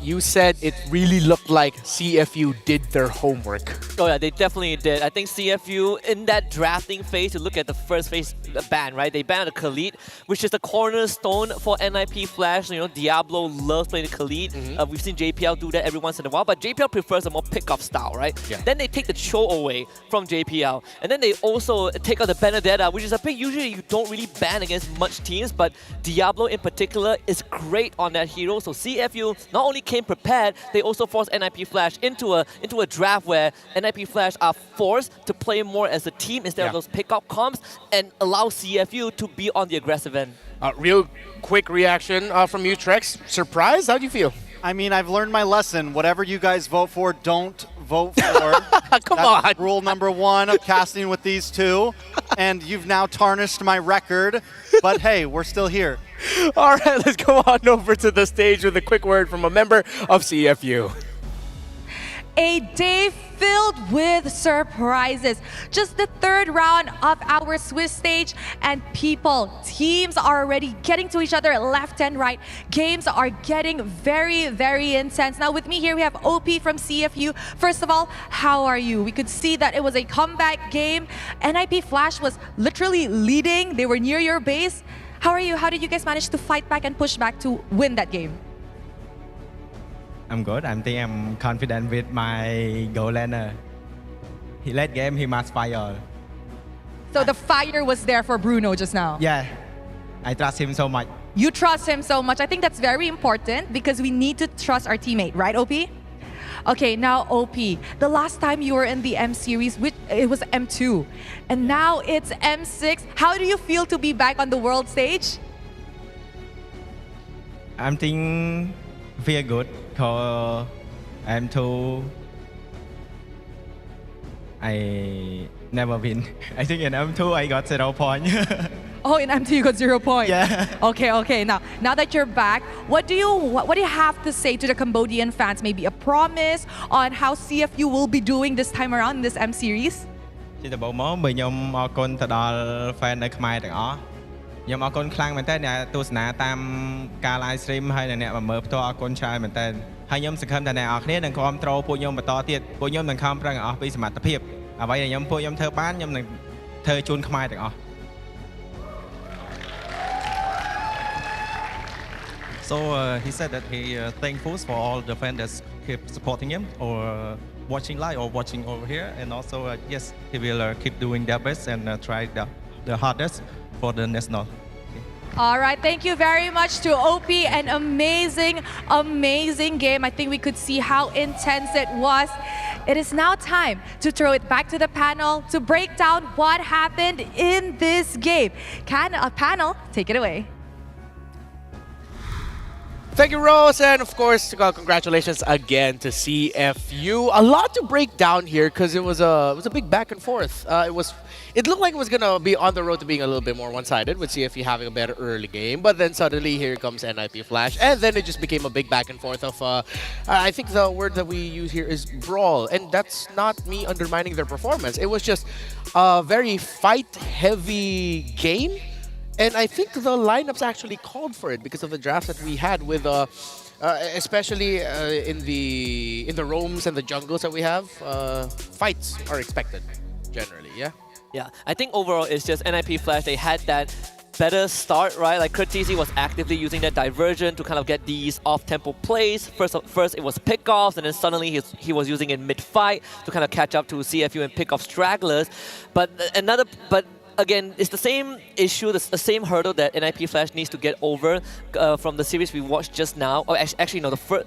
You said it really looked like CFU did their homework. Oh yeah, they definitely did. I think CFU, in that drafting phase, you look at the first phase ban, right? They banned the TLID, which is the cornerstone for NIP Flash. You know, Diablo loves playing the TLID. We've seen JPL do that every once in a while, but JPL prefers a more pick-off style, right? Yeah. Then they take the Cho away from JPL. And then they also take out the Benedetta, which is a pick usually you don't really ban against much teams, but Diablo in particular is great on that hero. So CFU not only came prepared, they also forced NIP Flash into a draft where NIP Flash are forced to play more as a team instead of those pick-up comps and allow CFU to be on the aggressive end. Real quick reaction from you, Trex. Surprised? How do you feel? I mean, I've learned my lesson. Whatever you guys vote for, don't vote for. Come on. Rule number 1 of casting with these 2. And you've now tarnished my record. But hey, we're still here. All right, let's go on over to the stage with a quick word from a member of CFU. A day filled with surprises. Just the 3rd round of our Swiss stage, and teams are already getting to each other left and right. Games are getting very, very intense. Now with me here, we have OP from CFU. First of all, how are you? We could see that it was a comeback game. NIP Flash was literally leading. They were near your base. How are you? How did you guys manage to fight back and push back to win that game? I'm good. I'm confident with my goal laner. He led game, he must fire. So the fire was there for Bruno just now? Yeah, I trust him so much. You trust him so much. I think that's very important because we need to trust our teammate, right, OP? Okay, now OP, the last time you were in the M series, it was M2, and now it's M6. How do you feel to be back on the world stage? I'm thinking feel good because M2 I never win. I think in M2 I got 0 point. Oh, in M2 you got 0 points. Yeah. Okay. Now that you're back, what do you have to say to the Cambodian fans? Maybe a promise on how CFU will be doing this time around in this M series? ជាដំបូងមកបើខ្ញុំអរគុណទៅដល់ fan នៅខ្មែរទាំងអស់ខ្ញុំអរគុណខ្លាំងមែនតើអ្នកទស្សនាតាមការ live stream ហើយអ្នកមកមើលផ្ទាល់អរគុណច្រើនមែនតើហើយខ្ញុំសង្ឃឹមថាអ្នកនរគ្នានឹងគ្រប់គ្រងពួកខ្ញុំបន្តទៀតពួកខ្ញុំនឹងខំប្រឹងអស់ពីសមត្ថភាពអ្វីដែលពួកខ្ញុំធ្វើបានខ្ញុំនឹងធ្វើជូនខ្មែរទាំងអស់ So he said that he thankful for all the fans that keep supporting him or watching live or watching over here, and also yes, he will keep doing their best and try the hardest for the national. All right, thank you very much to OP. An amazing, amazing game. I think we could see how intense it was. It is now time to throw it back to the panel to break down what happened in this game. Can a panel take it away? Thank you, Rose, and of course, congratulations again to CFU. A lot to break down here because it was a big back and forth. It looked like it was gonna be on the road to being a little bit more one-sided with CFU having a better early game, but then suddenly here comes NIP Flash, and then it just became a big back and forth of. I think the word that we use here is brawl, and that's not me undermining their performance. It was just a very fight-heavy game. And I think the lineups actually called for it because of the drafts that we had with, especially in the roams and the jungles that we have, fights are expected generally, yeah? Yeah, I think overall it's just NIP Flash, they had that better start, right? Like Curtisi was actively using that diversion to kind of get these off-tempo plays. First it was pickoffs, and then suddenly he was using it mid-fight to kind of catch up to CFU and pick off stragglers. But again, it's the same issue, the same hurdle that NIP Flash needs to get over from the series we watched just now. Or actually, no, the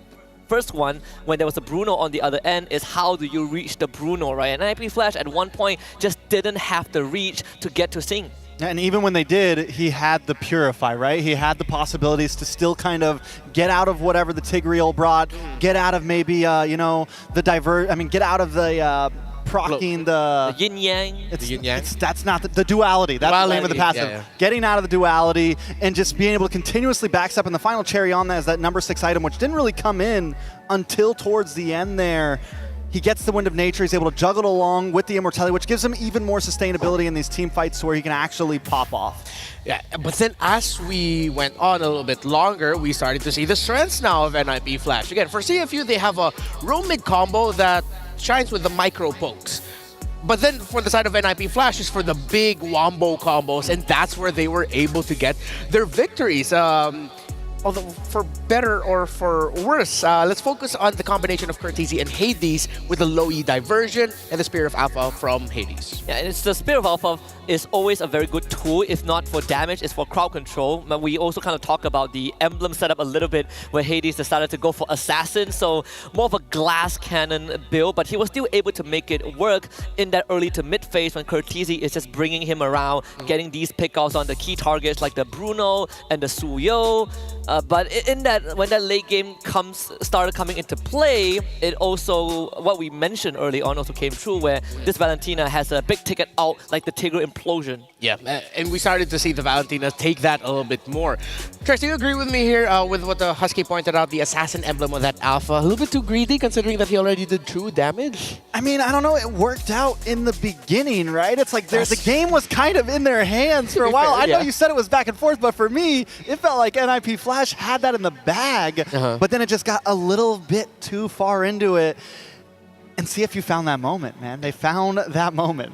first one, when there was a Bruno on the other end, is how do you reach the Bruno, right? And NIP Flash at one point just didn't have the reach to get to Sing. And even when they did, he had the Purify, right? He had the possibilities to still kind of get out of whatever the Tigreal brought, get out of maybe, get out of the proccing the yin yang. That's not the duality. That's the name of the passive. Yeah. Getting out of the duality and just being able to continuously backstep. And the final cherry on that is that number 6 item, which didn't really come in until towards the end there. He gets the Wind of Nature. He's able to juggle it along with the Immortality, which gives him even more sustainability in these team fights where he can actually pop off. Yeah, but then as we went on a little bit longer, we started to see the strengths now of NIP Flash. Again, for CFU, they have a roam mid combo that shines with the micro pokes. But then for the side of NIP Flash is for the big wombo combos, and that's where they were able to get their victories. Although for better or for worse, let's focus on the combination of Curtisi and Hades with the low E diversion and the Spear of Alpha from Hades. Yeah, and it's the Spear of Alpha is always a very good tool, if not for damage, it's for crowd control. But we also kind of talk about the emblem setup a little bit, where Hades decided to go for Assassin, so more of a glass cannon build, but he was still able to make it work in that early to mid phase when Curtisi is just bringing him around, getting these pickoffs on the key targets like the Bruno and the Suyo. But in that, when that late game started coming into play, it also, what we mentioned early on also came true, where this Valentina has a big ticket out like the Tigre Implosion. Yeah, and we started to see the Valentina take that a little bit more. Trish, do you agree with me here with what the Husky pointed out, the Assassin emblem of that Alpha? A little bit too greedy considering that he already did true damage? I mean, I don't know, it worked out in the beginning, right? It's like the game was kind of in their hands for a while. I know you said it was back and forth, but for me, it felt like NIP Flash had that in the bag, but then it just got a little bit too far into it. And see if you found that moment, man. They found that moment.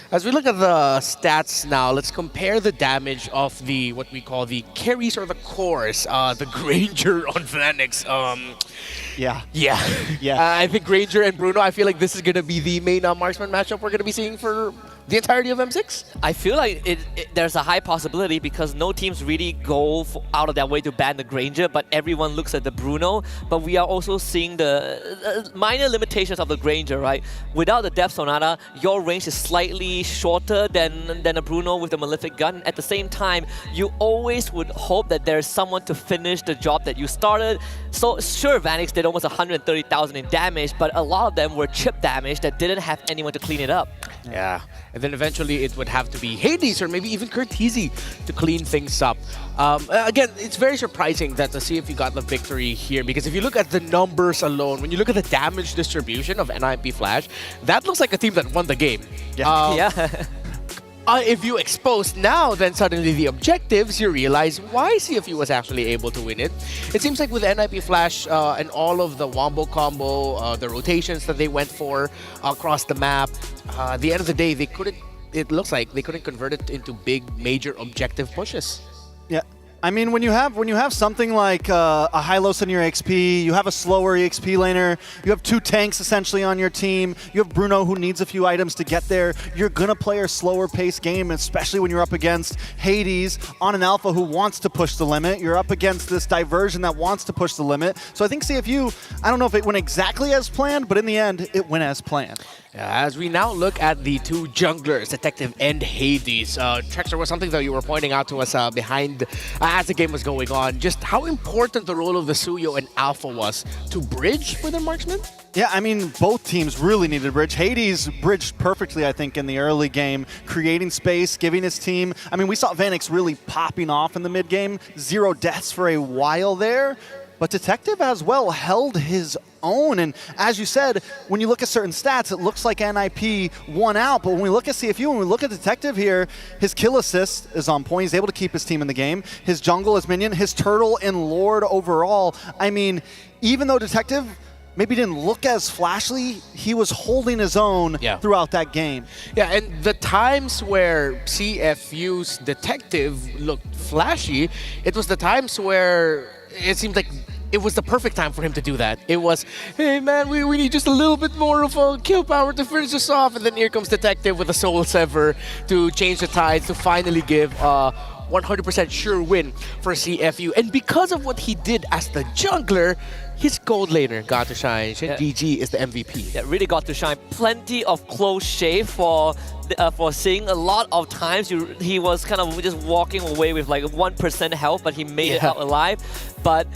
As we look at the stats now, let's compare the damage of the, what we call the carries or the cores, the Granger on Phoenix. Yeah. I think Granger and Bruno, I feel like this is going to be the main marksman matchup we're going to be seeing for the entirety of M6? I feel like there's a high possibility because no teams really go out of their way to ban the Granger, but everyone looks at the Bruno. But we are also seeing the minor limitations of the Granger, right? Without the Death Sonata, your range is slightly shorter than a Bruno with the Malefic Gun. At the same time, you always would hope that there's someone to finish the job that you started. So sure, Vanix did almost 130,000 in damage, but a lot of them were chip damage that didn't have anyone to clean it up. Yeah. And then eventually it would have to be Hades or maybe even Curtisi to clean things up. Again, it's very surprising that to see if you got the victory here, because if you look at the numbers alone, when you look at the damage distribution of NIP Flash, that looks like a team that won the game. If you expose now, then suddenly the objectives, you realize why CFU was actually able to win it. It seems like with NIP Flash and all of the wombo combo, the rotations that they went for across the map, at the end of the day, it looks like they couldn't convert it into big, major objective pushes. Yeah. I mean, when you have something like a high-low on your XP, you have a slower EXP laner, you have 2 tanks essentially on your team, you have Bruno who needs a few items to get there, you're going to play a slower pace game, especially when you're up against Hades on an alpha who wants to push the limit. You're up against this diversion that wants to push the limit. So I think CFU, I don't know if it went exactly as planned, but in the end, it went as planned. As we now look at the 2 junglers, Detective and Hades, Trexler, was something that you were pointing out to us behind as the game was going on, just how important the role of the Suyo and Alpha was to bridge for the marksman? Yeah, I mean, both teams really needed a bridge. Hades bridged perfectly, I think, in the early game, creating space, giving his team. I mean, we saw Vanix really popping off in the mid game, 0 deaths for a while there. But Detective as well held his own. And as you said, when you look at certain stats, it looks like NIP won out. But when we look at CFU, when we look at Detective here, his kill assist is on point. He's able to keep his team in the game. His jungle, his minion, his turtle, and Lord overall. I mean, even though Detective maybe didn't look as flashy, he was holding his own throughout that game. Yeah, and the times where CFU's Detective looked flashy, it was the times where it seemed like it was the perfect time for him to do that. It was, hey man, we need just a little bit more of a kill power to finish us off, and then here comes Detective with a Soul Sever to change the tides, to finally give a 100% sure win for CFU. And because of what he did as the jungler, his gold laner got to shine. GG is the MVP. Yeah, really got to shine. Plenty of close shave for Singh. A lot of times he was kind of just walking away with like 1% health, but he made it out alive. But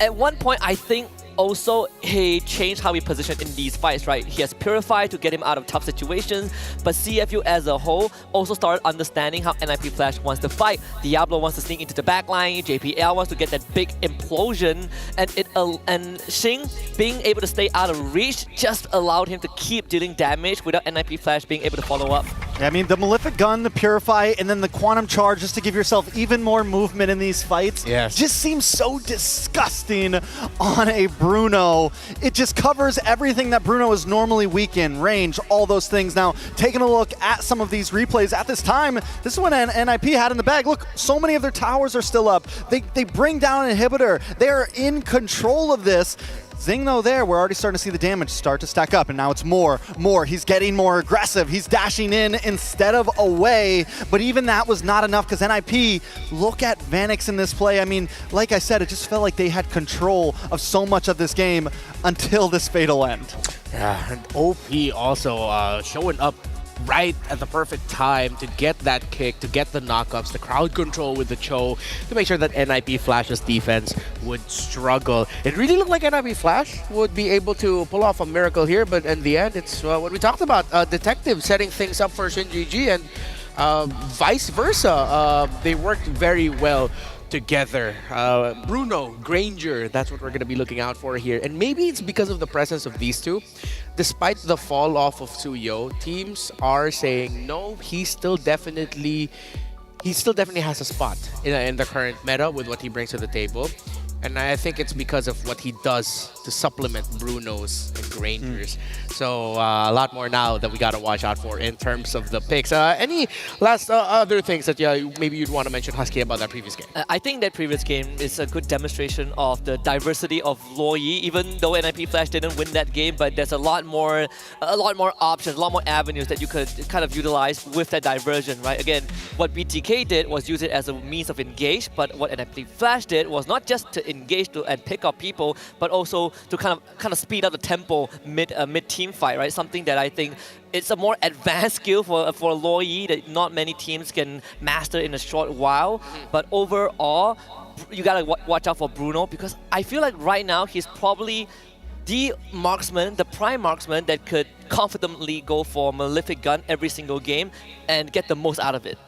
at one point, I think also he changed how he positioned in these fights, right? He has Purify to get him out of tough situations, but CFU as a whole also started understanding how NIP Flash wants to fight. Diablo wants to sneak into the backline, JPL wants to get that big implosion, and Singh being able to stay out of reach just allowed him to keep dealing damage without NIP Flash being able to follow up. Yeah, I mean, the Malefic Gun, the Purify, and then the Quantum Charge just to give yourself even more movement in these fights just seems so disgusting on a Bruno. It just covers everything that Bruno is normally weak in, range, all those things. Now, taking a look at some of these replays at this time, this is what NIP had in the bag. Look, so many of their towers are still up. They bring down an inhibitor. They are in control of this. Zing, though, there, we're already starting to see the damage start to stack up, and now it's more. He's getting more aggressive. He's dashing in instead of away, but even that was not enough because NIP, look at Vanix in this play. I mean, like I said, it just felt like they had control of so much of this game until this fatal end. Yeah, and OP also showing up right at the perfect time to get that kick, to get the knockups, the crowd control with the Cho, to make sure that NIP Flash's defense would struggle. It really looked like NIP Flash would be able to pull off a miracle here, but in the end, it's what we talked about. Detective setting things up for ShinGG and vice versa. They worked very well together. Bruno, Granger, that's what we're going to be looking out for here. And maybe it's because of the presence of these two. Despite the fall off of Suyo, teams are saying, no, he still definitely has a spot in the current meta with what he brings to the table. And I think it's because of what he does to supplement Bruno's and Granger's. So a lot more now that we got to watch out for in terms of the picks. Any last other things that maybe you'd want to mention, Husky, about that previous game? I think that previous game is a good demonstration of the diversity of Luoyi. Even though NIP Flash didn't win that game, but there's a lot more options, a lot more avenues that you could kind of utilize with that diversion, right? Again, what BTK did was use it as a means of engage, but what NIP Flash did was not just to engage and pick up people, but also to kind of speed up the tempo mid-team fight, right? Something that I think it's a more advanced skill for Luoyi that not many teams can master in a short while. But overall, you gotta watch out for Bruno, because I feel like right now he's probably the marksman, the prime marksman that could confidently go for Malefic Gun every single game and get the most out of it.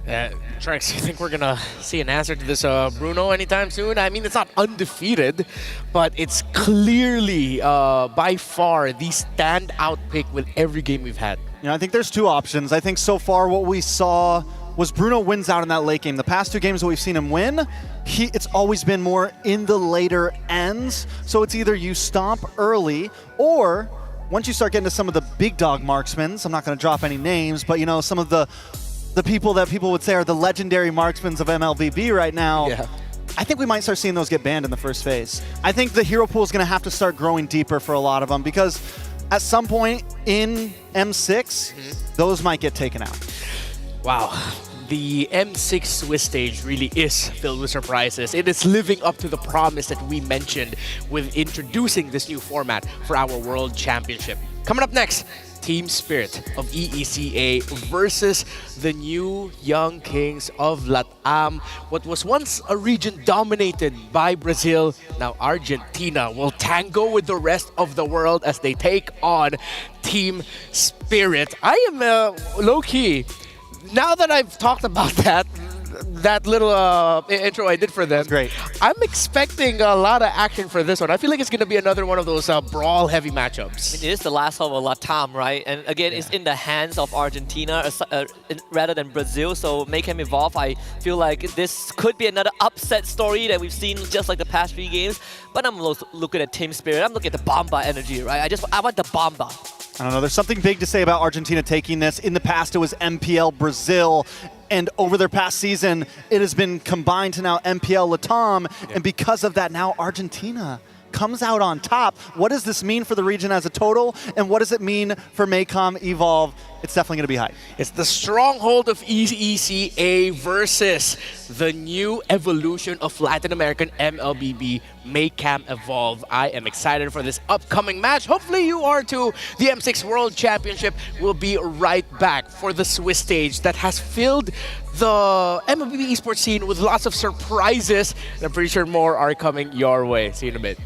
Trex, you think we're going to see an answer to this Bruno anytime soon? I mean, it's not undefeated, but it's clearly by far the standout pick with every game we've had. You know, I think there's two options. I think so far what we saw was Bruno wins out in that late game. The past two games that we've seen him win, it's always been more in the later ends. So it's either you stomp early, or once you start getting to some of the big dog marksmen, I'm not going to drop any names, but you know, some of the people that people would say are the legendary marksmen of MLBB right now, I think we might start seeing those get banned in the first phase. I think the hero pool is going to have to start growing deeper for a lot of them because at some point in M6, those might get taken out. Wow. The M6 Swiss stage really is filled with surprises. It is living up to the promise that we mentioned with introducing this new format for our World Championship. Coming up next, Team Spirit of EECA versus the new young kings of LATAM. What was once a region dominated by Brazil, now Argentina will tango with the rest of the world as they take on Team Spirit. I am low-key, now that I've talked about that little intro I did for them, great. I'm expecting a lot of action for this one. I feel like it's going to be another one of those brawl-heavy matchups. I mean, it is the last of a LATAM, right? And again, it's in the hands of Argentina rather than Brazil, so make him evolve. I feel like this could be another upset story that we've seen just like the past 3 games. But I'm looking at Team Spirit. I'm looking at the Bomba energy, right? I want the Bomba. I don't know, there's something big to say about Argentina taking this. In the past, it was MPL Brazil, and over their past season, it has been combined to now MPL LATAM, and because of that, now Argentina comes out on top. What does this mean for the region as a total, and what does it mean for Maycom Evolve? It's definitely going to be high. It's the stronghold of EECA versus the new evolution of Latin American MLBB, Maycam Evolve. I am excited for this upcoming match. Hopefully you are too. The M6 World Championship will be right back for the Swiss stage that has filled the MLBB esports scene with lots of surprises. And I'm pretty sure more are coming your way. See you in a bit.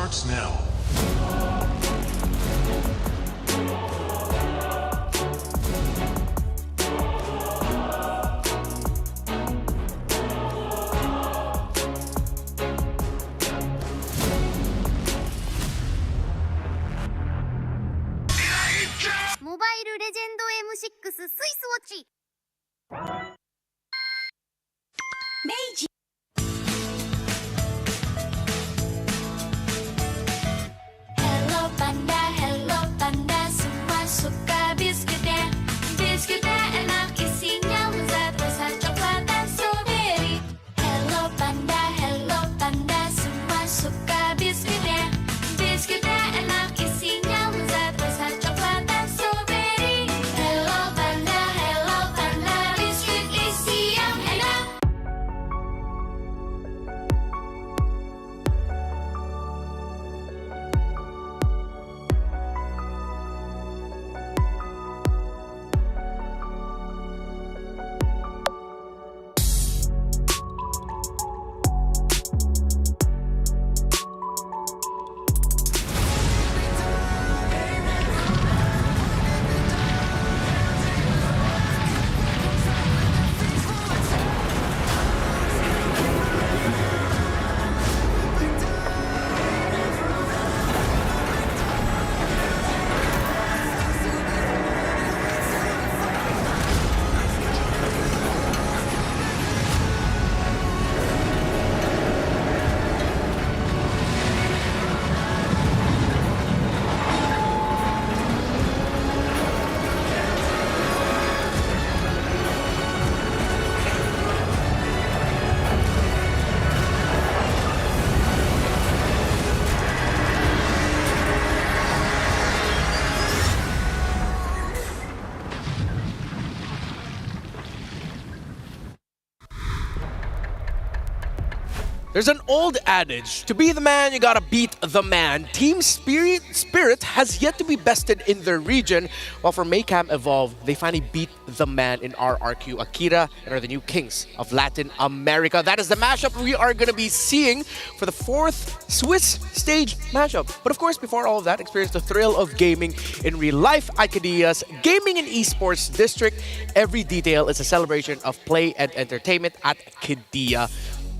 starts now. Mobile Legend M6 スイスウォッチ Hello Panda, semua suka biskuitnya. Biskuitnya enak, isinya lezat, rasa coklat dan strawberry. Hello Panda, semua suka biskuitnya. Biskuitnya enak, isinya lezat, rasa coklat dan strawberry. Hello Panda, biskuit isi yang enak. There's an old adage, to be the man, you gotta beat the man. Team Spirit has yet to be bested in their region, while for Maycam Evolve, they finally beat the man in RRQ Akira and are the new kings of Latin America. That is the mashup we are gonna be seeing for the 4th Swiss stage mashup. But of course, before all of that, experience the thrill of gaming in real life. Icadia's Gaming and Esports District. Every detail is a celebration of play and entertainment at Icadia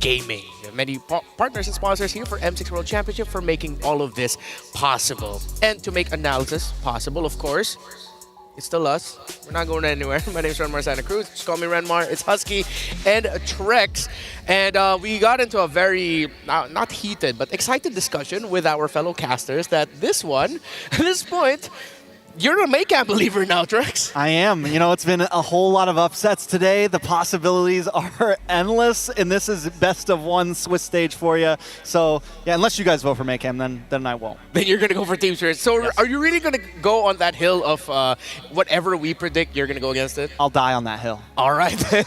Gaming. There are many partners and sponsors here for M6 World Championship for making all of this possible. And to make analysis possible, of course, it's still us. We're not going anywhere. My name is Renmar Santa Cruz. Just call me Renmar. It's Husky and Trex. And we got into a very, not heated, but excited discussion with our fellow casters that this one, at this point, you're a Maycam believer now, Trex. I am. You know, it's been a whole lot of upsets today. The possibilities are endless, and this is best of one Swiss stage for you. So, yeah, unless you guys vote for Maycam, then I won't. Then you're going to go for Team Spirit. So Yes. are you really going to go on that hill of whatever we predict, you're going to go against it? I'll die on that hill. All right, then.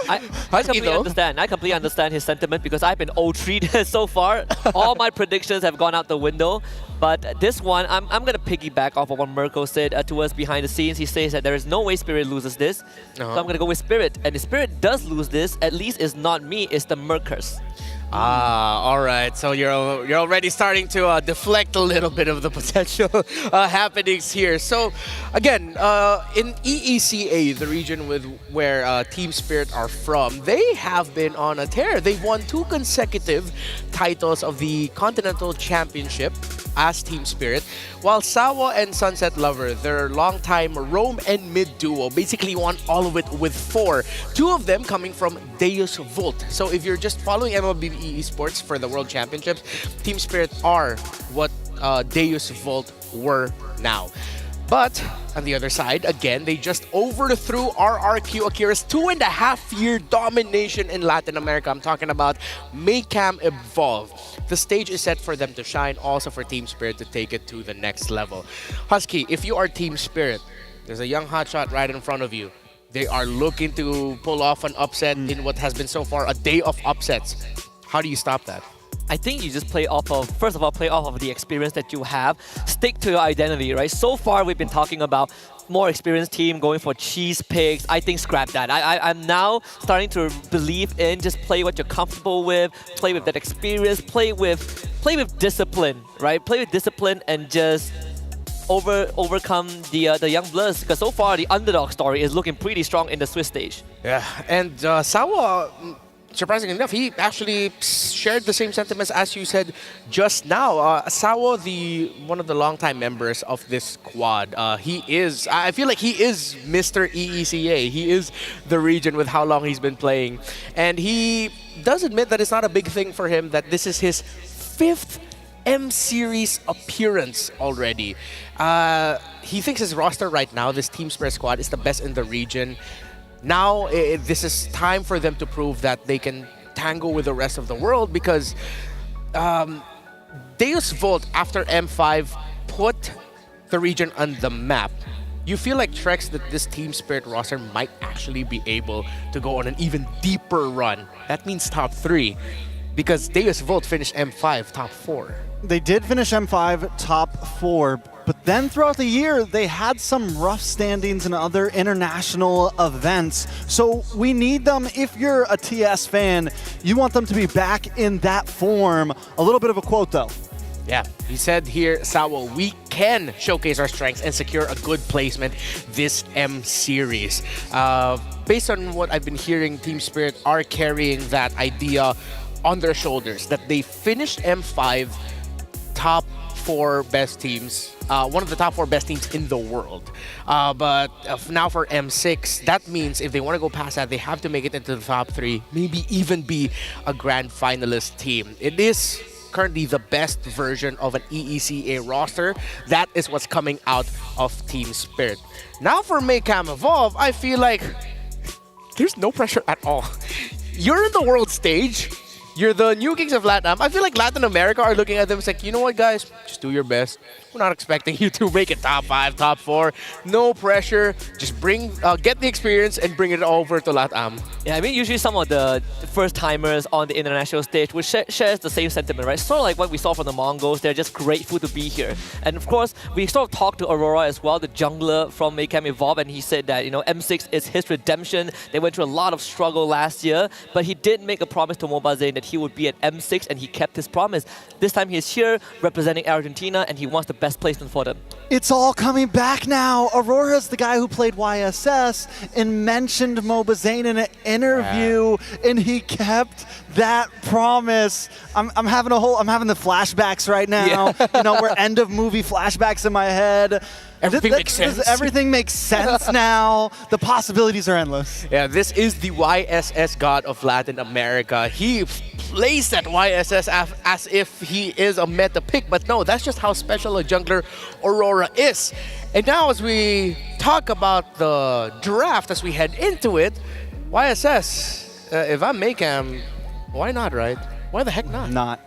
I completely understand. I completely understand his sentiment because I've been 0-3 so far. All my predictions have gone out the window. But this one, I'm going to piggyback off of what Mirko said to us behind the scenes. He says that there is no way Spirit loses this. So I'm going to go with Spirit. And if Spirit does lose this, at least it's not me, it's the Merkers. All right. So you're already starting to deflect a little bit of the potential happenings here. So again, in EECA, the region where Team Spirit are from, they have been on a tear. They've won 2 consecutive titles of the Continental Championship as Team Spirit, while Sawa and Sunset Lover, their longtime roam and mid duo, basically won all of it with 4. 2 of them coming from Deus Volt. So if you're just following MLBB Esports for the World Championships, Team Spirit are what Deus Volt were now. But on the other side, again, they just overthrew RRQ Akira's 2.5-year domination in Latin America. I'm talking about Maycam Evolve. The stage is set for them to shine, also for Team Spirit to take it to the next level. Husky, if you are Team Spirit, there's a young hotshot right in front of you. They are looking to pull off an upset in what has been so far a day of upsets. How do you stop that? I think you just play off of, first of all, play off of the experience that you have. Stick to your identity, right? So far, we've been talking about more experienced team going for cheese picks. I think scrap that. I'm now starting to believe in just play what you're comfortable with, play with that experience, play with discipline, right? Play with discipline and just overcome the young bloods, because so far the underdog story is looking pretty strong in the Swiss stage. Yeah, and Sawa, surprisingly enough, he actually shared the same sentiments as you said just now. Sawa, one of the longtime members of this squad, I feel like he is Mr. EECA. He is the region with how long he's been playing. And he does admit that it's not a big thing for him, that this is his 5th M Series appearance already. He thinks his roster right now, this Team Spirit squad, is the best in the region. Now, this is time for them to prove that they can tangle with the rest of the world, because Deus Volt, after M5, put the region on the map. You feel like, Trex, that this Team Spirit roster might actually be able to go on an even deeper run. That means top 3, because Deus Volt finished M5 top 4. They did finish M5 top 4, but then throughout the year, they had some rough standings in other international events. So we need them. If you're a TS fan, you want them to be back in that form. A little bit of a quote, though. Yeah, he said here, Sawa, we can showcase our strengths and secure a good placement this M Series. Based on what I've been hearing, Team Spirit are carrying that idea on their shoulders, that they finished M5 top 4 best teams, one of the top 4 best teams in the world. But now for M6, that means if they want to go past that, they have to make it into the top 3, maybe even be a grand finalist team. It is currently the best version of an EECA roster. That is what's coming out of Team Spirit. Now for Maycam Evolve, I feel like there's no pressure at all. You're in the world stage. You're the new kings of LATAM. I feel like Latin America are looking at them. It's like, you know what, guys? Just do your best. We're not expecting you to make it top 5, top 4. No pressure. Just get the experience and bring it over to LATAM. Yeah, I mean, usually some of the first-timers on the international stage which shares the same sentiment, right? Sort of like what we saw from the Mongols. They're just grateful to be here. And of course, we sort of talked to Aurora as well, the jungler from Maycam Evolve, and he said that, M6 is his redemption. They went through a lot of struggle last year, but he did make a promise to Mobazane that he would be at M6, and he kept his promise. This time he's here representing Argentina, and he wants the best placement for them. It's all coming back now. Aurora's the guy who played YSS and mentioned Mobazane in an interview, and he kept that promise. I'm having the flashbacks right now. Yeah. We're end of movie flashbacks in my head. Everything makes sense. Everything makes sense now. The possibilities are endless. Yeah, this is the YSS god of Latin America. He plays that YSS as if he is a meta pick, but no, that's just how special a jungler Aurora is. And now as we talk about the draft, as we head into it, YSS, if I'm Maycam, why not, right? Why the heck not? Not.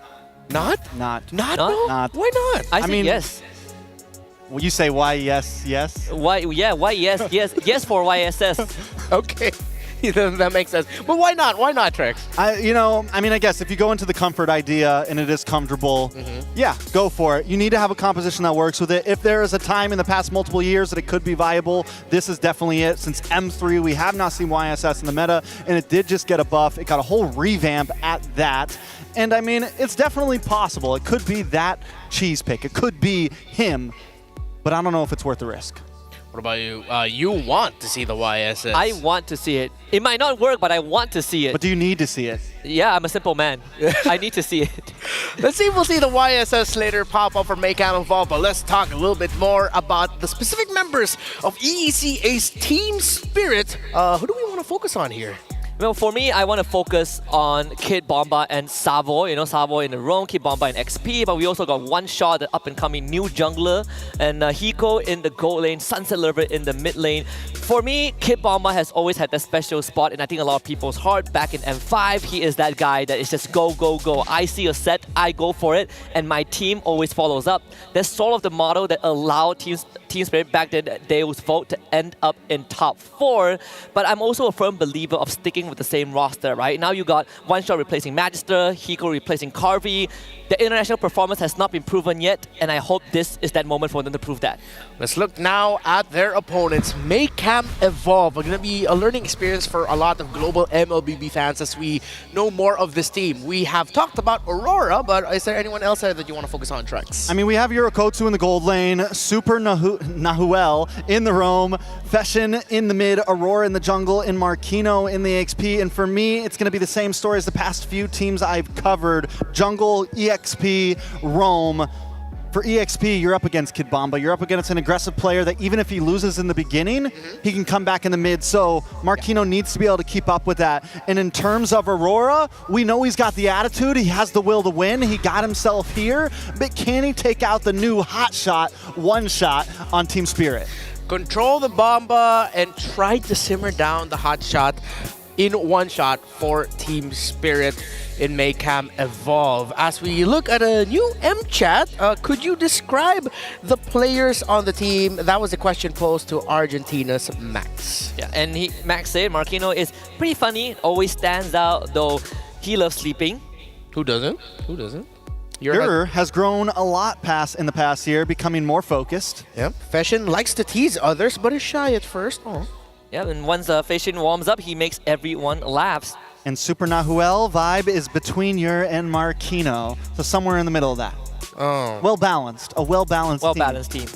Not? Not. Not? No? Not. Why not? I mean, yes. Well, you say why yes, yes? Why? Yeah, why yes, yes, yes for YSS. Okay. That makes sense. But why not? Why not, Trex? I guess if you go into the comfort idea and it is comfortable, yeah, go for it. You need to have a composition that works with it. If there is a time in the past multiple years that it could be viable, this is definitely it. Since M3, we have not seen YSS in the meta, and it did just get a buff. It got a whole revamp at that. And I mean, it's definitely possible. It could be that cheese pick. It could be him, but I don't know if it's worth the risk. What about you? You want to see the YSS. I want to see it. It might not work, but I want to see it. But do you need to see it? Yeah, I'm a simple man. I need to see it. Let's see if we'll see the YSS later pop up for Maycam Evolve, but let's talk a little bit more about the specific members of EECA's Team Spirit. Who do we want to focus on here? Well, for me, I want to focus on Kid Bomba and Savo. Savo in the roam, Kid Bomba in XP, but we also got One Shot, the up-and-coming new jungler, and Hiko in the gold lane, Sunset Lover in the mid lane. For me, Kid Bomba has always had that special spot in I think a lot of people's heart. Back in M5, he is that guy that is just go, go, go. I see a set, I go for it, and my team always follows up. That's sort of the model that allowed Team Spirit back then they was vote to end up in top 4. But I'm also a firm believer of sticking with the same roster, right? Now you got One Shot replacing Magister, Hiko replacing Carvey. The international performance has not been proven yet, and I hope this is that moment for them to prove that. Let's look now at their opponents. Maycam Evolve are going to be a learning experience for a lot of global MLBB fans as we know more of this team. We have talked about Aurora, but is there anyone else there that you want to focus on, Trex? I mean, we have Yurikotsu in the gold lane, Super Nahuel in the roam, Fashion in the mid, Aurora in the jungle, and Marquino in the XP. And for me, it's going to be the same story as the past few teams I've covered. Jungle, EXP, roam. For EXP, you're up against Kid Bomba. You're up against an aggressive player that even if he loses in the beginning, he can come back in the mid. So Marquino needs to be able to keep up with that. And in terms of Aurora, we know he's got the attitude. He has the will to win. He got himself here. But can he take out the new hot shot, One Shot on Team Spirit? Control the Bomba and try to simmer down the hot shot in One Shot for Team Spirit in Maycam Evolve. As we look at a new M-Chat, could you describe the players on the team? That was a question posed to Argentina's Max. Yeah, and Max said Marquino is pretty funny, always stands out, though he loves sleeping. Who doesn't? Who doesn't? Yer has grown a lot in the past year, becoming more focused. Yep. Fashion likes to tease others, but is shy at first. Oh. Yeah, and once Fashion warms up, he makes everyone laugh. And Super Nahuel vibe is between Yer and Marquino, so somewhere in the middle of that. Oh. Well-balanced, a well-balanced team. Well-balanced team.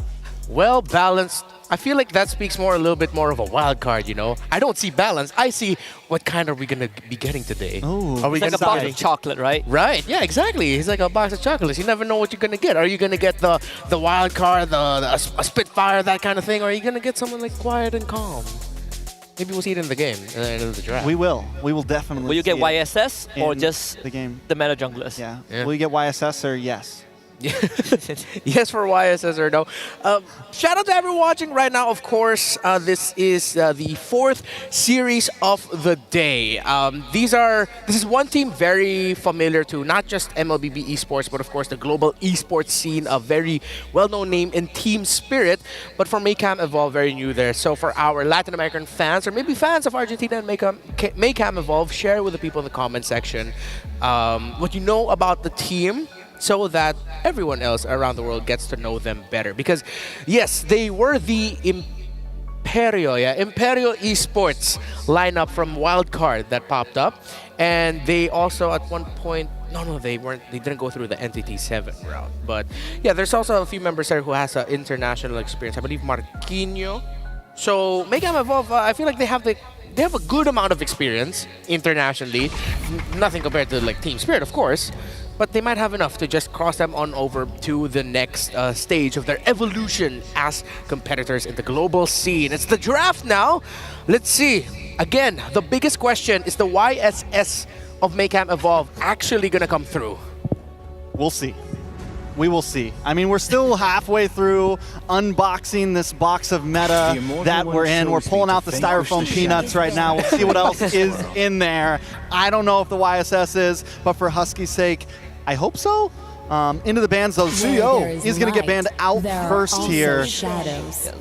Well-balanced. I feel like that speaks a little bit more of a wild card, you know? I don't see balance. I see what kind are we going to be getting today. Ooh, are we it's like a box of chocolate, right? Right. Yeah, exactly. It's like a box of chocolates. You never know what you're going to get. Are you going to get the wild card, a Spitfire, that kind of thing? Or are you going to get someone like quiet and calm? Maybe we'll see it in the game, in the draft. We will. We will definitely. Will you get YSS or just the game? The meta junglers? Yeah. Will you get YSS or yes? Yes for YSS or no. Shout out to everyone watching right now. Of course, this is the 4th series of the day. This is one team very familiar to not just MLBB esports, but of course the global esports scene. A very well-known name in Team Spirit, but for Maycam Evolve, very new there. So for our Latin American fans, or maybe fans of Argentina and Maycam Evolve, share with the people in the comment section what you know about the team, so that everyone else around the world gets to know them better. Because yes, they were the Imperio Esports lineup from Wildcard that popped up, and they also at one point they didn't go through the NTT7 route. But yeah, there's also a few members there who has an international experience. I believe Marquino. So Maycam Evolve, I feel like they have a good amount of experience internationally. Nothing compared to like Team Spirit, of course. But they might have enough to just cross them on over to the next stage of their evolution as competitors in the global scene. It's the draft now. Let's see. Again, the biggest question is the YSS of Maycam Evolve actually going to come through? We'll see. We will see. I mean, we're still halfway through unboxing this box of meta that we're in. We're pulling out the styrofoam peanuts right now. We'll see what else is in there. I don't know if the YSS is, but for Husky's sake, I hope so. Into the bans, though. Zuyo is going to get banned out first here.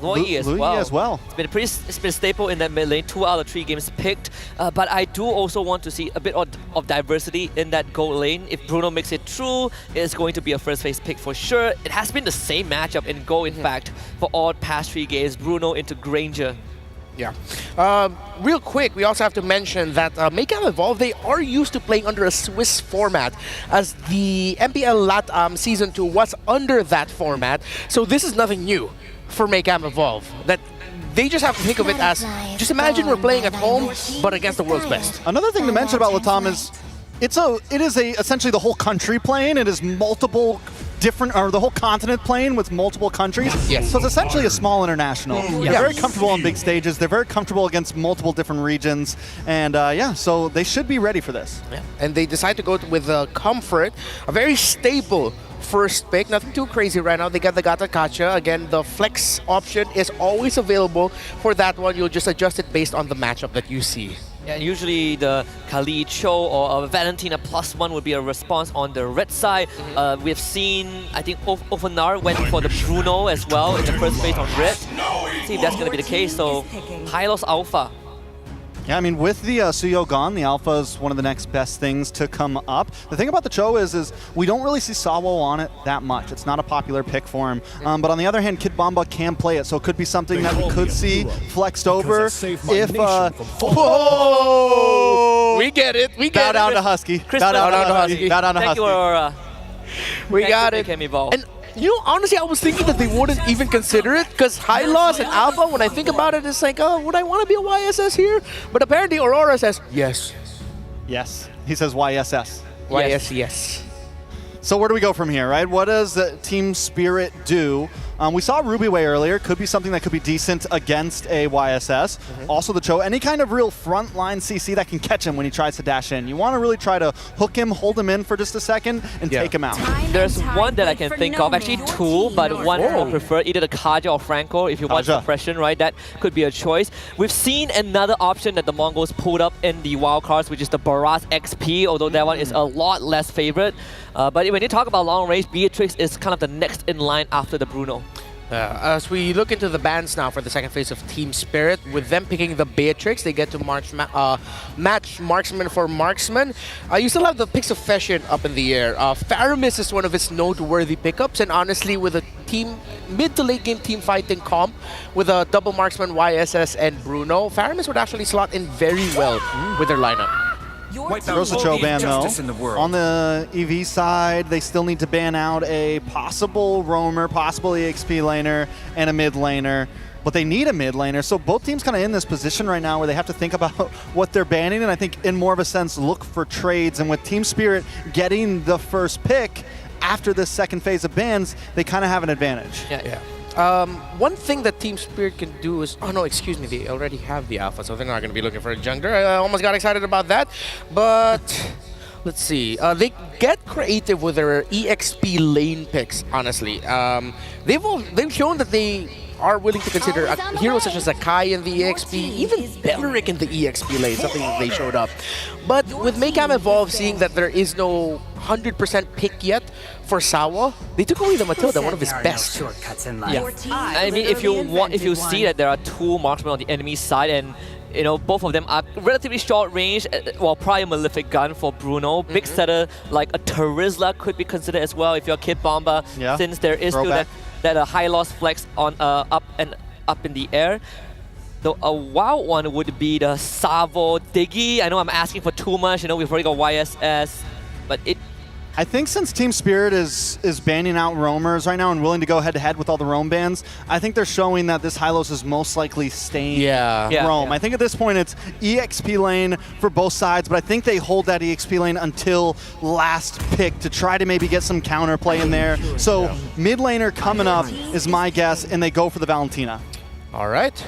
Louis as well. It's been a staple in that mid lane. 2 out of 3 games picked. But I do also want to see a bit of diversity in that gold lane. If Bruno makes it through, it's going to be a first phase pick for sure. It has been the same matchup in Go, in fact, for all past 3 games. Bruno into Granger. Yeah. Real quick, we also have to mention that Maycam Evolve, they are used to playing under a Swiss format, as the MPL LATAM Season 2 was under that format. So this is nothing new for Maycam Evolve. That they just have to think of it as, just imagine we're playing at home, but against the world's best. Another thing to mention about LATAM is, it is essentially the whole country playing. It is multiple different, or the whole continent playing with multiple countries. Yes. So it's essentially a small international. They're Yeah. very comfortable on big stages. They're very comfortable against multiple different regions. And yeah, so they should be ready for this. Yeah. And they decide to go with comfort, a very stable first pick, nothing too crazy right now. They got the Gata Kacha. Again, the flex option is always available for that one. You'll just adjust it based on the matchup that you see. Yeah, usually the Khalid Cho or a Valentina +1 would be a response on the red side. We've seen, I think, Ofenar went for the Bruno as well in the first phase on red. See if that's going to be the case. So, Hylos Alpha. Yeah, I mean, with the Suyo gone, the Alpha is one of the next best things to come up. The thing about the Cho is we don't really see Sawo on it that much. It's not a popular pick for him. But on the other hand, Kid Bomba can play it, so it could be something that we could see flexed over if... Whoa! We get it. We get Bow it. down to Husky. Chris, Bow down to Husky. Bow down to Thank Husky. you, Aurora. We got it. And you know, honestly, I was thinking that they wouldn't even consider it because high loss and alpha, when I think about it, it's like, oh, would I want to be a YSS here? But apparently Aurora says, yes. Yes. He says YSS. Yes. So where do we go from here, right? What does Team Spirit do? We saw Ruby Way earlier. Could be something that could be decent against a YSS. Also the Cho, any kind of real frontline CC that can catch him when he tries to dash in. You want to really try to hook him, hold him in for just a second, and take him out. There's one that I can think of, actually two, but one I prefer, either the Kaja or Franco. If you want suppression, right, that could be a choice. We've seen another option that the Mongols pulled up in the wildcards, which is the Baras XP, although that one is a lot less favorite. But when you talk about long range, Beatrix is kind of the next in line after the Bruno. As we look into the bans now for the second phase of Team Spirit, with them picking the Beatrix, they get to match Marksman for Marksman. You still have the picks of Fashion up in the air. Faramis is one of its noteworthy pickups, and honestly, with a team mid to late game team fighting comp with a double Marksman, YSS, and Bruno, Faramis would actually slot in very well with their lineup. Throws the Cho ban though. On the EV side, they still need to ban out a possible roamer, possible EXP laner, and a mid laner. But they need a mid laner, so both teams kind of in this position right now where they have to think about what they're banning, and I think in more of a sense look for trades. And with Team Spirit getting the first pick after this second phase of bans, they kind of have an advantage. Yeah. One thing that Team Spirit can do is... Oh, no, excuse me. They already have the Alpha, so they're not going to be looking for a jungler. I almost got excited about that. But let's see. They get creative with their EXP lane picks, honestly. They've shown that they are willing to consider heroes such as Akai in the EXP, even Belleric in the EXP lane, something that they showed up. But with Maycam Evolve, seeing that there is no 100% pick yet for Sawa, they took away the Matilda, one of his best. Yeah. I mean, if you see that there are two marksmen on the enemy side, and you know both of them are relatively short range, well, probably a Malefic Gun for Bruno. Big setter like a Terizla could be considered as well if you're Kid Bomba, since there is still that a high loss flex on up in the air. Though a wild one would be the Savo Diggy. I know I'm asking for too much. You know, we've already got YSS, but I think since Team Spirit is banning out roamers right now and willing to go head-to-head with all the roam bans, I think they're showing that this Hylos is most likely staying roam. I think at this point it's EXP lane for both sides, but I think they hold that EXP lane until last pick to try to maybe get some counterplay in there. So mid laner coming up is my guess, and they go for the Valentina. All right.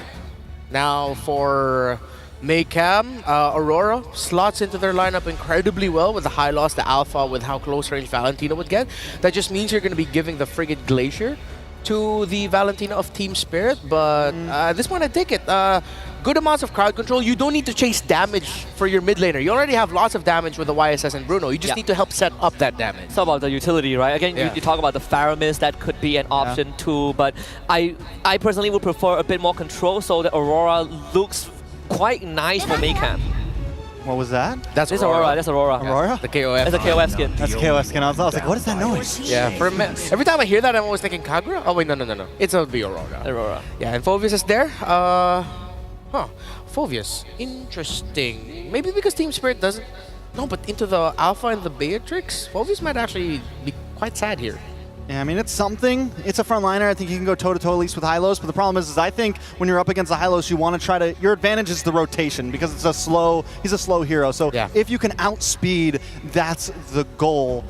Now for Maycam, Aurora slots into their lineup incredibly well with the high loss, the Alpha, with how close range Valentina would get. That just means you're going to be giving the Frigate Glacier to the Valentina of Team Spirit, but at this point I take it. Good amounts of crowd control. You don't need to chase damage for your mid laner. You already have lots of damage with the YSS and Bruno. You just need to help set up that damage. It's about the utility, right? Again, you talk about the Faramis, that could be an option too, but I personally would prefer a bit more control so that Aurora looks quite nice for Maycam. What was that? That's Aurora. That's Aurora. Aurora? The KOF. That's a KOF skin. That's a KOF skin. I was like, what is that noise? Yeah. Every time I hear that, I'm always thinking Kagura. Oh wait, no. It's the Aurora. Aurora. Yeah, and Phoveus is there. Phoveus. Interesting. Maybe because Team Spirit doesn't... No, but into the Alpha and the Beatrix, Phoveus might actually be quite sad here. Yeah, I mean, it's something. It's a frontliner. I think you can go toe-to-toe at least with Hylos, but the problem is I think when you're up against the Hylos, you want to try to... Your advantage is the rotation because it's he's a slow hero. So if you can outspeed, that's the goal.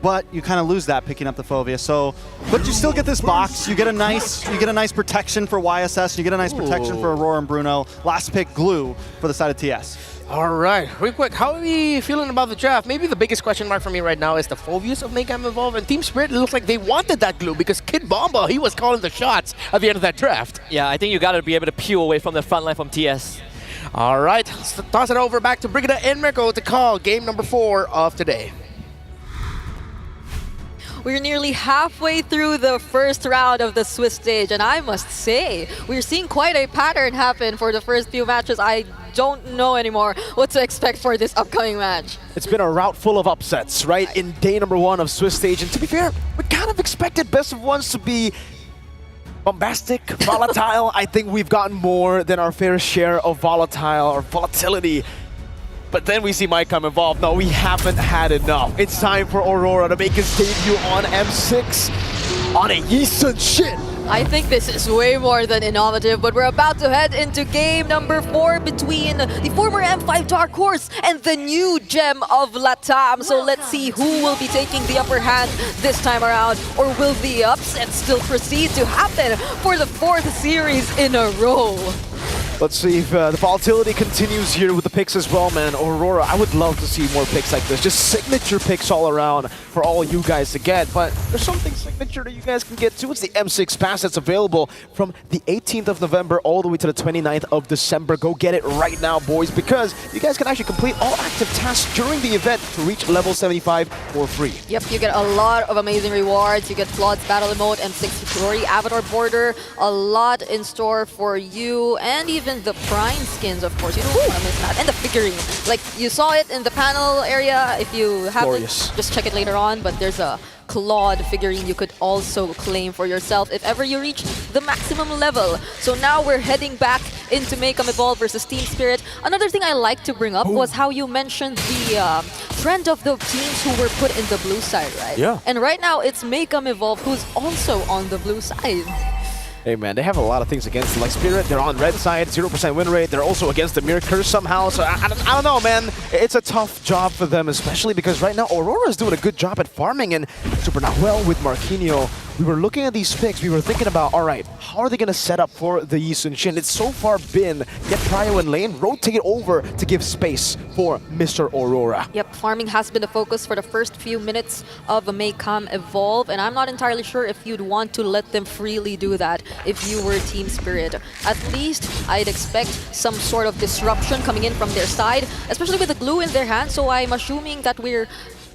but you kind of lose that picking up the Fovea. So, but you still get this box. You get a nice protection for YSS. You get a nice protection for Aurora and Bruno. Last pick, Glue for the side of TS. All right, real quick, how are we feeling about the draft? Maybe the biggest question mark for me right now is the Phoveus of Maycam Evolve, and Team Spirit, it looks like they wanted that Glue because Kid Bomba, he was calling the shots at the end of that draft. Yeah, I think you got to be able to peel away from the front line from TS. All right, let's toss it over back to Brigida and Mirko to call game number 4 of today. We're nearly halfway through the first round of the Swiss stage, and I must say, we're seeing quite a pattern happen for the first few matches. I don't know anymore what to expect for this upcoming match. It's been a route full of upsets, right? In day number 1 of Swiss stage, and to be fair, we kind of expected best of ones to be bombastic, volatile. I think we've gotten more than our fair share of volatile or volatility. But then we see Maycam Evolve. No, we haven't had enough. It's time for Aurora to make his debut on M6 on a Yisun Shin. I think this is way more than innovative, but we're about to head into game number 4 between the former M5 Dark Horse and the new gem of Latam. So let's see who will be taking the upper hand this time around, or will the upset still proceed to happen for the 4th series in a row? Let's see if the volatility continues here with the picks as well, man. Aurora, I would love to see more picks like this. Just signature picks all around for all you guys to get. But there's something signature that you guys can get too. It's the M6 Pass that's available from the 18th of November all the way to the 29th of December. Go get it right now, boys, because you guys can actually complete all active tasks during the event to reach level 75 for free. Yep, you get a lot of amazing rewards. You get Claude's Battle Emote, M6 Glory Avatar Border, a lot in store for you, and even the Prime skins, of course. You don't want to miss that. And the figurine. Like, you saw it in the panel area. If you haven't, just check it later on. But there's a Claude figurine you could also claim for yourself if ever you reach the maximum level. So now we're heading back into Maycam Evolve versus Team Spirit. Another thing I like to bring up was how you mentioned the trend of the teams who were put in the blue side, right? Yeah. And right now it's Maycam Evolve who's also on the blue side. Hey man, they have a lot of things against them. Like Spirit, they're on red side, 0% win rate. They're also against the Mirror Curse somehow. So I don't know, man. It's a tough job for them, especially because right now Aurora is doing a good job at farming and super not well with Marquinhos. We were looking at these picks. We were thinking about, all right, how are they going to set up for the Yisun Shin? It's so far been get Prio in lane, rotate over to give space for Mr. Aurora. Yep, farming has been the focus for the first few minutes of Maycam Evolve, and I'm not entirely sure if you'd want to let them freely do that if you were Team Spirit. At least I'd expect some sort of disruption coming in from their side, especially with the glue in their hand, so I'm assuming that we're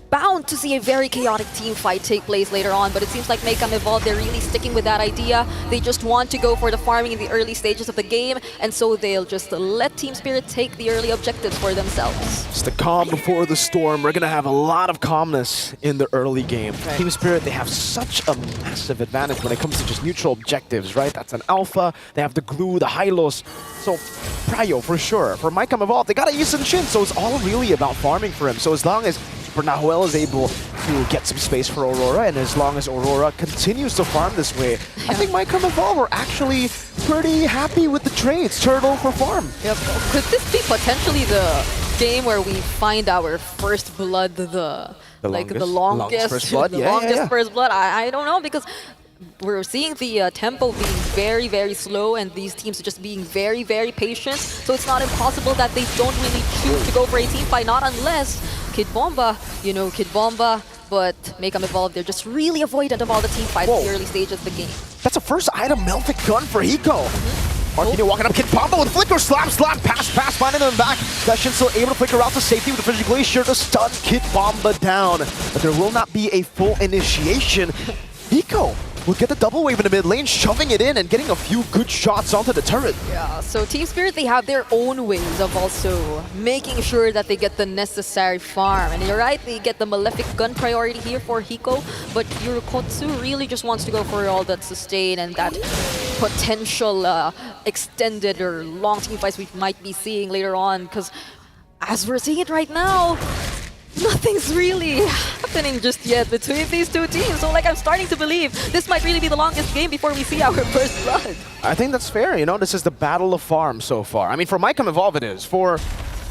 bound to see a very chaotic team fight take place later on, but it seems like Maycam Evolve, they're really sticking with that idea. They just want to go for the farming in the early stages of the game, and so they'll just let Team Spirit take the early objectives for themselves. It's the calm before the storm. We're going to have a lot of calmness in the early game. Right. Team Spirit, they have such a massive advantage when it comes to just neutral objectives, right? That's an alpha. They have the glue, the Hylos. So, Prio, for sure. For Maycam Evolve, they got a Yisun Shin, so it's all really about farming for him. So as long as Nahuel is able to get some space for Aurora, and as long as Aurora continues to farm this way, I think Maycam Evolve are actually pretty happy with the trades. Turtle for farm. Yep. Could this be potentially the game where we find our first blood, the longest first blood? the longest first blood? I don't know, because we're seeing the tempo being very, very slow, and these teams just being very, very patient. So it's not impossible that they don't really choose to go for a team fight, not unless Kid Bomba, you know, Kid Bomba, but Maycam Evolve, they're just really avoidant of all the team fights in the early stages of the game. That's a first item Melfic gun for Hiko. Marquinhos walking up, Kid Bomba with Flicker, slap, pass, finding them back. Session still able to flicker out to safety with the Fissure Glacier to stun Kid Bomba down. But there will not be a full initiation. Hiko will get the double wave in the mid lane, shoving it in and getting a few good shots onto the turret. Yeah, so Team Spirit, they have their own ways of also making sure that they get the necessary farm. And you're right, they get the Malefic gun priority here for Hiko, but Yurikotsu really just wants to go for all that sustain and that potential extended or long team fights we might be seeing later on, because as we're seeing it right now, nothing's really happening just yet between these two teams. So, like, I'm starting to believe this might really be the longest game before we see our first blood. I think that's fair, you know, this is the battle of farm so far. I mean, for Maycam Evolve it is. For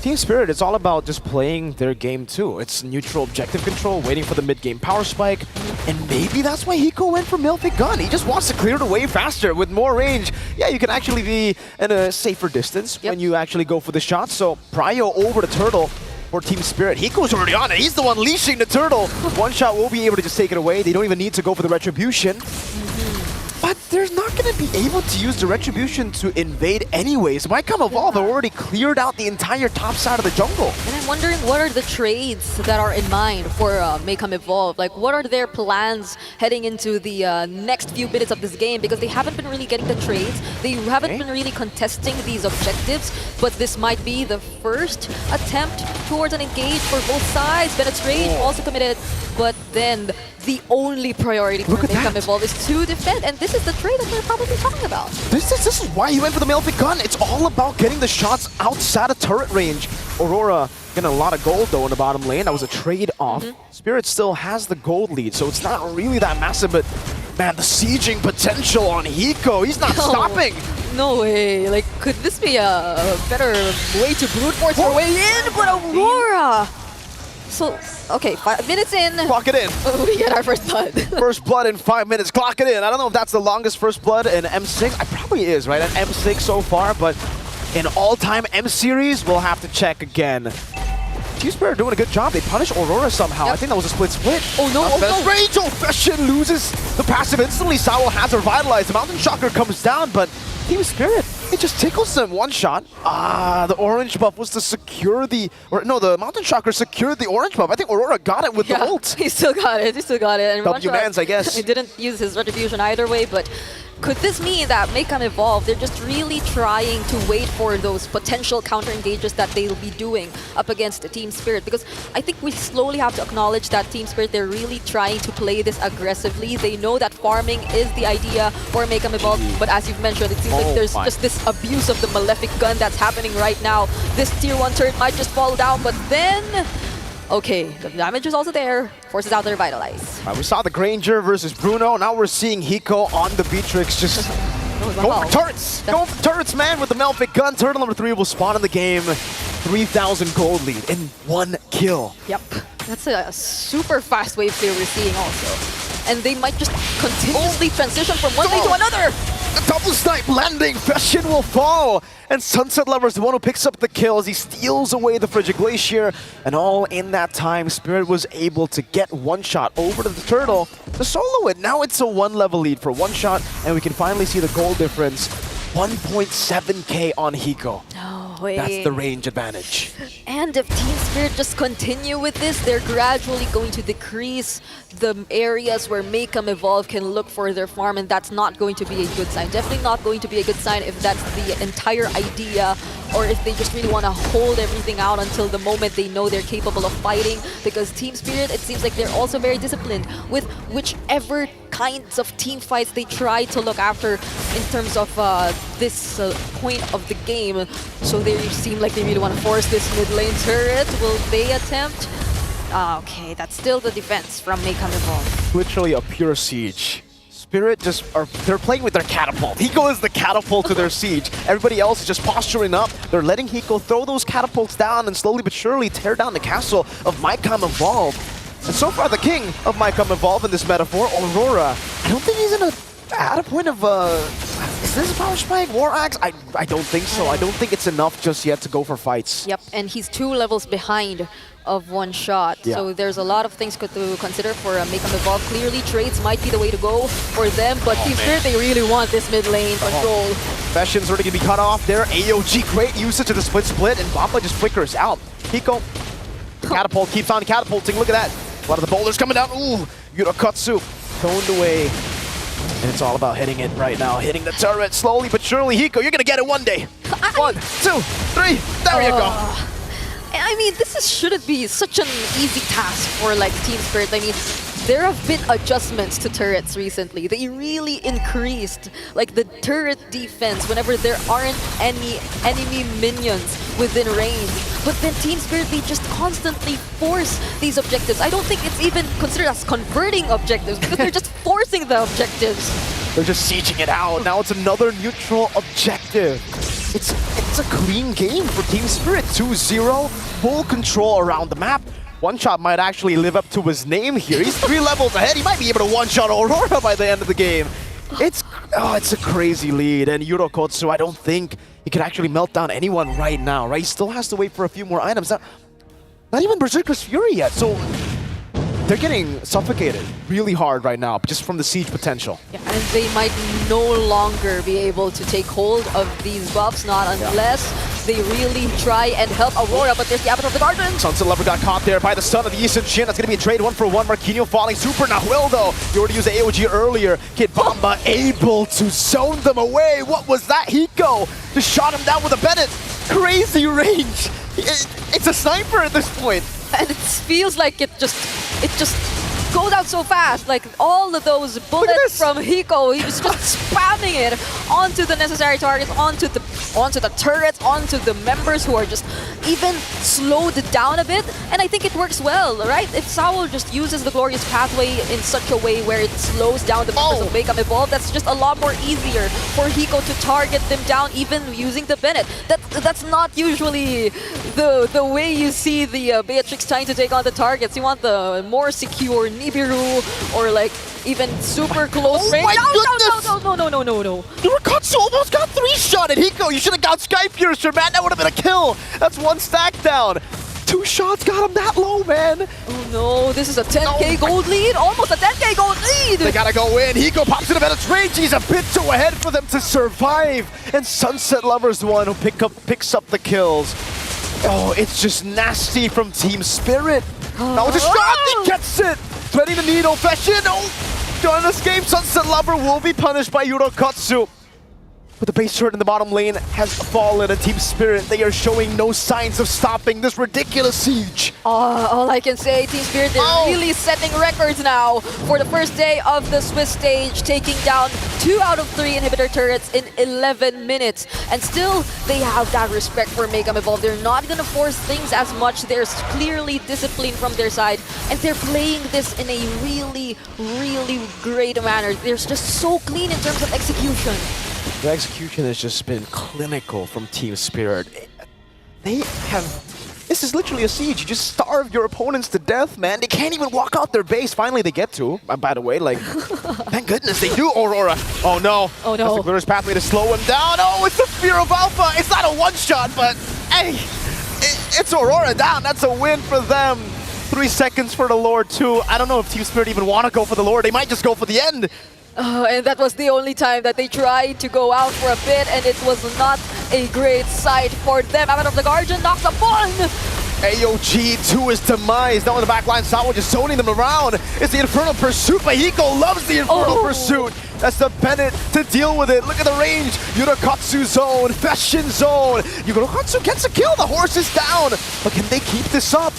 Team Spirit, it's all about just playing their game too. It's neutral objective control, waiting for the mid-game power spike, and maybe that's why Hiko went for Melfic Gun. He just wants to clear the way faster with more range. Yeah, you can actually be in a safer distance when you actually go for the shot. So Prio over the Turtle for Team Spirit. Hiko's already on it. He's the one leashing the Turtle. One shot will be able to just take it away. They don't even need to go for the Retribution. But they're not going to be able to use the Retribution to invade anyways. MyCom Evolve have already cleared out the entire top side of the jungle. And I'm wondering what are the trades that are in mind for MLBB Evolve? Like, what are their plans heading into the next few minutes of this game? Because they haven't been really getting the trades. They haven't been really contesting these objectives. But this might be the first attempt towards an engage for both sides. Bennett's Rage also committed. But then the only priority for MLBB Evolve is to defend. And this is the trade that they're probably talking about. This is why he went for the Melfic Gun. It's all about getting the shots outside of turret range. Aurora getting a lot of gold though in the bottom lane. That was a trade-off. Spirit still has the gold lead, so it's not really that massive, but man, the sieging potential on Hiko, he's not stopping. No way. Like, could this be a better way to brute force your way in? But Aurora! So, okay, 5 minutes in. Clock it in. We get our first blood. First blood in 5 minutes. Clock it in. I don't know if that's the longest first blood in M6. It probably is, right? At M6 so far, but in all-time M series, we'll have to check again. Team Spirit doing a good job. They punish Aurora somehow. I think that was a split. Oh no, Range! Oh, Fashion loses the passive instantly. Sawo has revitalized. The Mountain Shocker comes down, but Team Spirit, it just tickles them. One shot. The orange buff was to secure the... the Mountain Shocker secured the orange buff. I think Aurora got it with the ult. He still got it. And W-Mans, I guess. He didn't use his Retribution either way, but could this mean that MLBB Evolve, they're just really trying to wait for those potential counter engages that they'll be doing up against the Team Spirit? Because I think we slowly have to acknowledge that Team Spirit, they're really trying to play this aggressively. They know that farming is the idea for MLBB Evolve, but as you've mentioned, it seems like there's just this abuse of the Malefic Gun that's happening right now. This tier 1 turret might just fall down, but then... Okay, the damage is also there. Forces out the Revitalize. We saw the Granger versus Bruno. Now we're seeing Hiko on the Beatrix just go for turrets. Go for turrets, man, with the Melfic Gun. Turtle number 3 will spawn in the game. 3,000 gold lead in 1 kill. Yep, that's a super fast wave clear we're seeing also. And they might just continuously transition from one lane to another. The double snipe landing. Fashion will fall. And Sunset Lover is the one who picks up the kill as he steals away the Frigid Glacier. And all in that time, Spirit was able to get one shot over to the Turtle to solo it. Now it's a 1-level lead for one shot, and we can finally see the goal difference. 1.7k on Hiko. No way. That's the range advantage. And if Team Spirit just continue with this, they're gradually going to decrease the areas where MLBB Evolve can look for their farm, and that's not going to be a good sign. Definitely not going to be a good sign if that's the entire idea, or if they just really want to hold everything out until the moment they know they're capable of fighting. Because Team Spirit, it seems like they're also very disciplined with whichever kinds of team fights they try to look after in terms of this point of the game. So they seem like they really want to force this mid lane turret. Will they attempt? Okay, that's still the defense from MLBB Evolve. Literally a pure siege. Spirit they're playing with their catapult. Hiko is the catapult to their siege. Everybody else is just posturing up. They're letting Hiko throw those catapults down and slowly but surely tear down the castle of MLBB Evolve. And so far, the king of MLBB Evolve in this metaphor, Aurora, I don't think he's at a point of is this a power spike? War Axe? I don't think so. I don't think it's enough just yet to go for fights. Yep, and he's 2 levels behind of one shot. Yeah. So there's a lot of things to consider for MLBB Evolve. Clearly, trades might be the way to go for them, but Team Spirit, they really want this mid lane control. Fashions already going to be cut off there. AOG, great usage of the split, and Bamba just flickers out. Hiko, the catapult keeps on catapulting. Look at that. A lot of the boulders coming down. Ooh, Yurakatsu toned away. And it's all about hitting it right now. Hitting the turret slowly but surely. Hiko, you're going to get it one day. 1, 2, 3. There you go. I mean, shouldn't be such an easy task for like Team Spirit. I mean, there have been adjustments to turrets recently. They really increased like the turret defense whenever there aren't any enemy minions within range. But then Team Spirit, they just constantly force these objectives. I don't think it's even considered as converting objectives because they're just forcing the objectives. They're just sieging it out. Now it's another neutral objective. it's a clean game for Team Spirit. 2-0, full control around the map. One Shot might actually live up to his name here. He's 3 levels ahead. He might be able to one-shot Aurora by the end of the game. It's a crazy lead, and Yurokotsu, I don't think he can actually melt down anyone right now, right? He still has to wait for a few more items. Not even Berserker's Fury yet, so they're getting suffocated really hard right now, just from the siege potential. Yeah, and they might no longer be able to take hold of these buffs, not unless they really try and help Aurora, but there's the Avatar of the Garden. Sunset Lover got caught there by the stun of the Eastern Shin. That's going to be a trade 1-for-1. Marquinhos falling. Super Nahuel, though. You already used the AOG earlier. Kid Bamba able to zone them away. What was that? Hiko just shot him down with a Bennett. Crazy range. It's a sniper at this point. And it feels like it just goes out so fast. Like all of those bullets from Hiko, he was just spamming it onto the necessary targets, onto the turrets, onto the members who are just even slowed down a bit. And I think it works well, right? If Saul just uses the Glorious Pathway in such a way where it slows down the members of Make 'em Evolve, that's just a lot more easier for Hiko to target them down, even using the Bennett. That's not usually the way you see the Beatrix trying to take on the targets. You want the more secure Nibiru or like even super close range. No. Yurokotsu almost got 3-shotted. Hiko, you should have got Sky Piercer, man. That would have been a kill. That's 1 stack down. 2 shots got him that low, man. Oh no, this is a 10k gold lead. Almost a 10k gold lead. They gotta go in. Hiko pops in a better range. He's a bit too ahead for them to survive. And Sunset Lover's the one who picks up the kills. Oh, it's just nasty from Team Spirit. Now with a shot, he gets it. Threading the needle, Fashion. Oh, trying to escape. Sunset Lover will be punished by Yurokotsu. But the base turret in the bottom lane has fallen, and Team Spirit, they are showing no signs of stopping this ridiculous siege. All I can say, Team Spirit, they're really setting records now for the first day of the Swiss stage, taking down 2 out of 3 inhibitor turrets in 11 minutes. And still, they have that respect for Make 'em Evolve. They're not going to force things as much. There's clearly discipline from their side, and they're playing this in a really, really great manner. They're just so clean in terms of execution. The execution has just been clinical from Team Spirit. They have... This is literally a siege. You just starve your opponents to death, man. They can't even walk out their base. Finally, they get to. By the way, like, thank goodness they do, Aurora. Oh, no. Oh, no. That's the Glorious Pathway to slow him down. Oh, it's the Fear of Alpha. It's not a one-shot, but, hey, it's Aurora down. That's a win for them. 3 seconds for the Lord, too. I don't know if Team Spirit even want to go for the Lord. They might just go for the end. And that was the only time that they tried to go out for a bit, and it was not a great sight for them. Out of the Guardian knocks a one! AOG to his demise. Now in the backline, Sawa just zoning them around. It's the Infernal Pursuit, but Hiko loves the Infernal Pursuit. That's the Bennett to deal with it. Look at the range. Yurokotsu zone, Fashion zone. Yurokotsu gets a kill. The horse is down. But can they keep this up?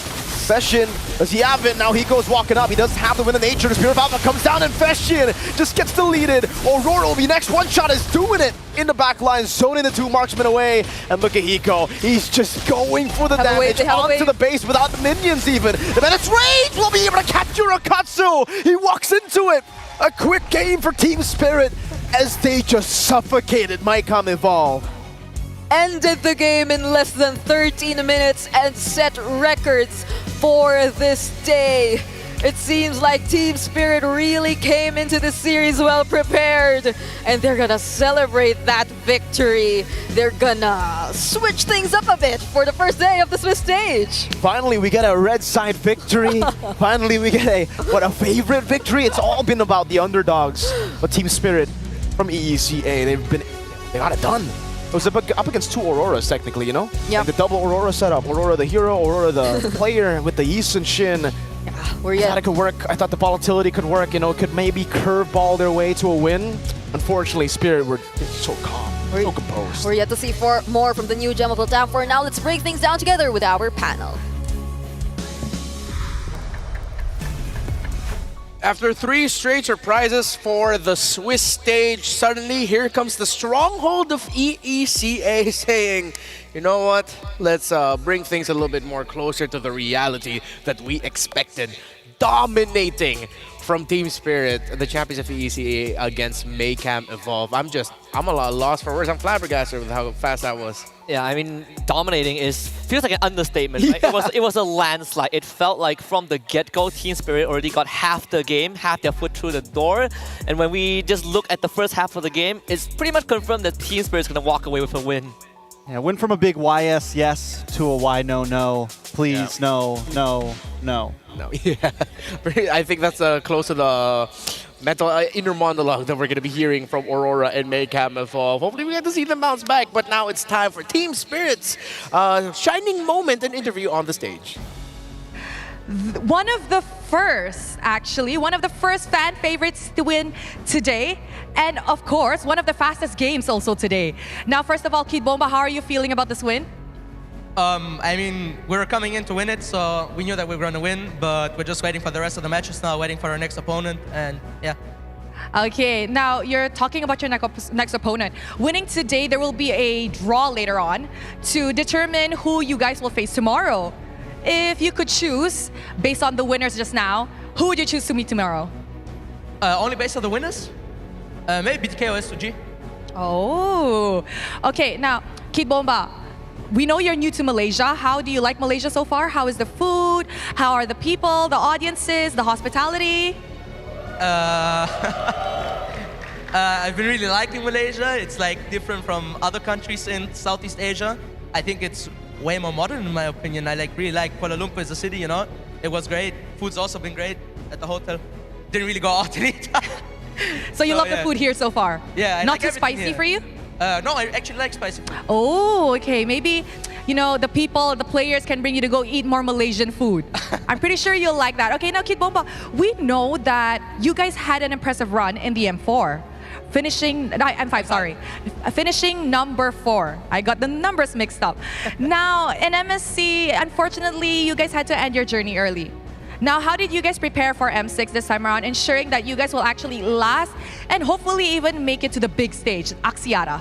Fashion, does he have it? Now Hiko's walking up. He doesn't have the win of nature. The Spirit of Alpha comes down and Fashion just gets deleted. Aurora will be next. One Shot is doing it in the back line, zoning the 2 marksmen away. And look at Hiko. He's just going for the damage onto the base without the minions even. The Bennett's rage will be able to catch Yurokotsu. He walks into it. A quick game for Team Spirit as they just suffocated Make 'em Evolve. Ended the game in less than 13 minutes and set records for this day. It seems like Team Spirit really came into the series well prepared, and they're gonna celebrate that victory. They're gonna switch things up a bit for the first day of the Swiss stage. Finally, we get a red side victory. Finally, we get a favorite victory. It's all been about the underdogs. But Team Spirit from EECA, they got it done. It was up against 2 Auroras, technically, you know? Yeah. Like the double Aurora setup. Aurora the hero, Aurora the player with the Yi and Shin. I thought it could work. I thought the volatility could work, you know, could maybe curveball their way to a win. Unfortunately, Spirit were so calm, so composed. We're yet to see more from the new Gem of the Town. For now, let's break things down together with our panel. After 3 straight surprises for the Swiss stage, suddenly here comes the stronghold of EECA saying, you know what, let's bring things a little bit more closer to the reality that we expected. Dominating from Team Spirit, the champions of the ECA against Maycam Evolve. I'm a lot lost for words. I'm flabbergasted with how fast that was. Yeah, I mean, dominating feels like an understatement, right? It was a landslide. It felt like from the get-go, Team Spirit already got half the game, half their foot through the door. And when we just look at the first half of the game, it's pretty much confirmed that Team Spirit is going to walk away with a win. Yeah, went from a big YS yes to a why no, please, no. No, yeah. I think that's close to the mental inner monologue that we're going to be hearing from Aurora and Maycam Evolve. Hopefully we get to see them bounce back, but now it's time for Team Spirit's shining moment and interview on the stage. One of the first fan favorites to win today. And of course, one of the fastest games also today. Now, first of all, Kid Bomba, how are you feeling about this win? I mean, we were coming in to win it, so we knew that we were going to win, but we're just waiting for the rest of the matches now, waiting for our next opponent, and yeah. Okay, now you're talking about your next opponent. Winning today, there will be a draw later on to determine who you guys will face tomorrow. If you could choose, based on the winners just now, who would you choose to meet tomorrow? Only based on the winners? Maybe BTK or S2G. Oh, okay. Now, Kid Bomba, we know you're new to Malaysia. How do you like Malaysia so far? How is the food? How are the people, the audiences, the hospitality? I've been really liking Malaysia. It's like different from other countries in Southeast Asia. I think it's way more modern in my opinion. I really like Kuala Lumpur as a city, you know. It was great. Food's also been great at the hotel. Didn't really go out and eat. So you love the food here so far? Yeah. Not too spicy for you? No, I actually like spicy food. Oh, okay. Maybe, you know, the players can bring you to go eat more Malaysian food. I'm pretty sure you'll like that. Okay, now Kid Bomba, we know that you guys had an impressive run in the M4. M5, sorry. Finishing number 4. I got the numbers mixed up. Now, in MSC, unfortunately, you guys had to end your journey early. Now, how did you guys prepare for M6 this time around, ensuring that you guys will actually last and hopefully even make it to the big stage, Axiata?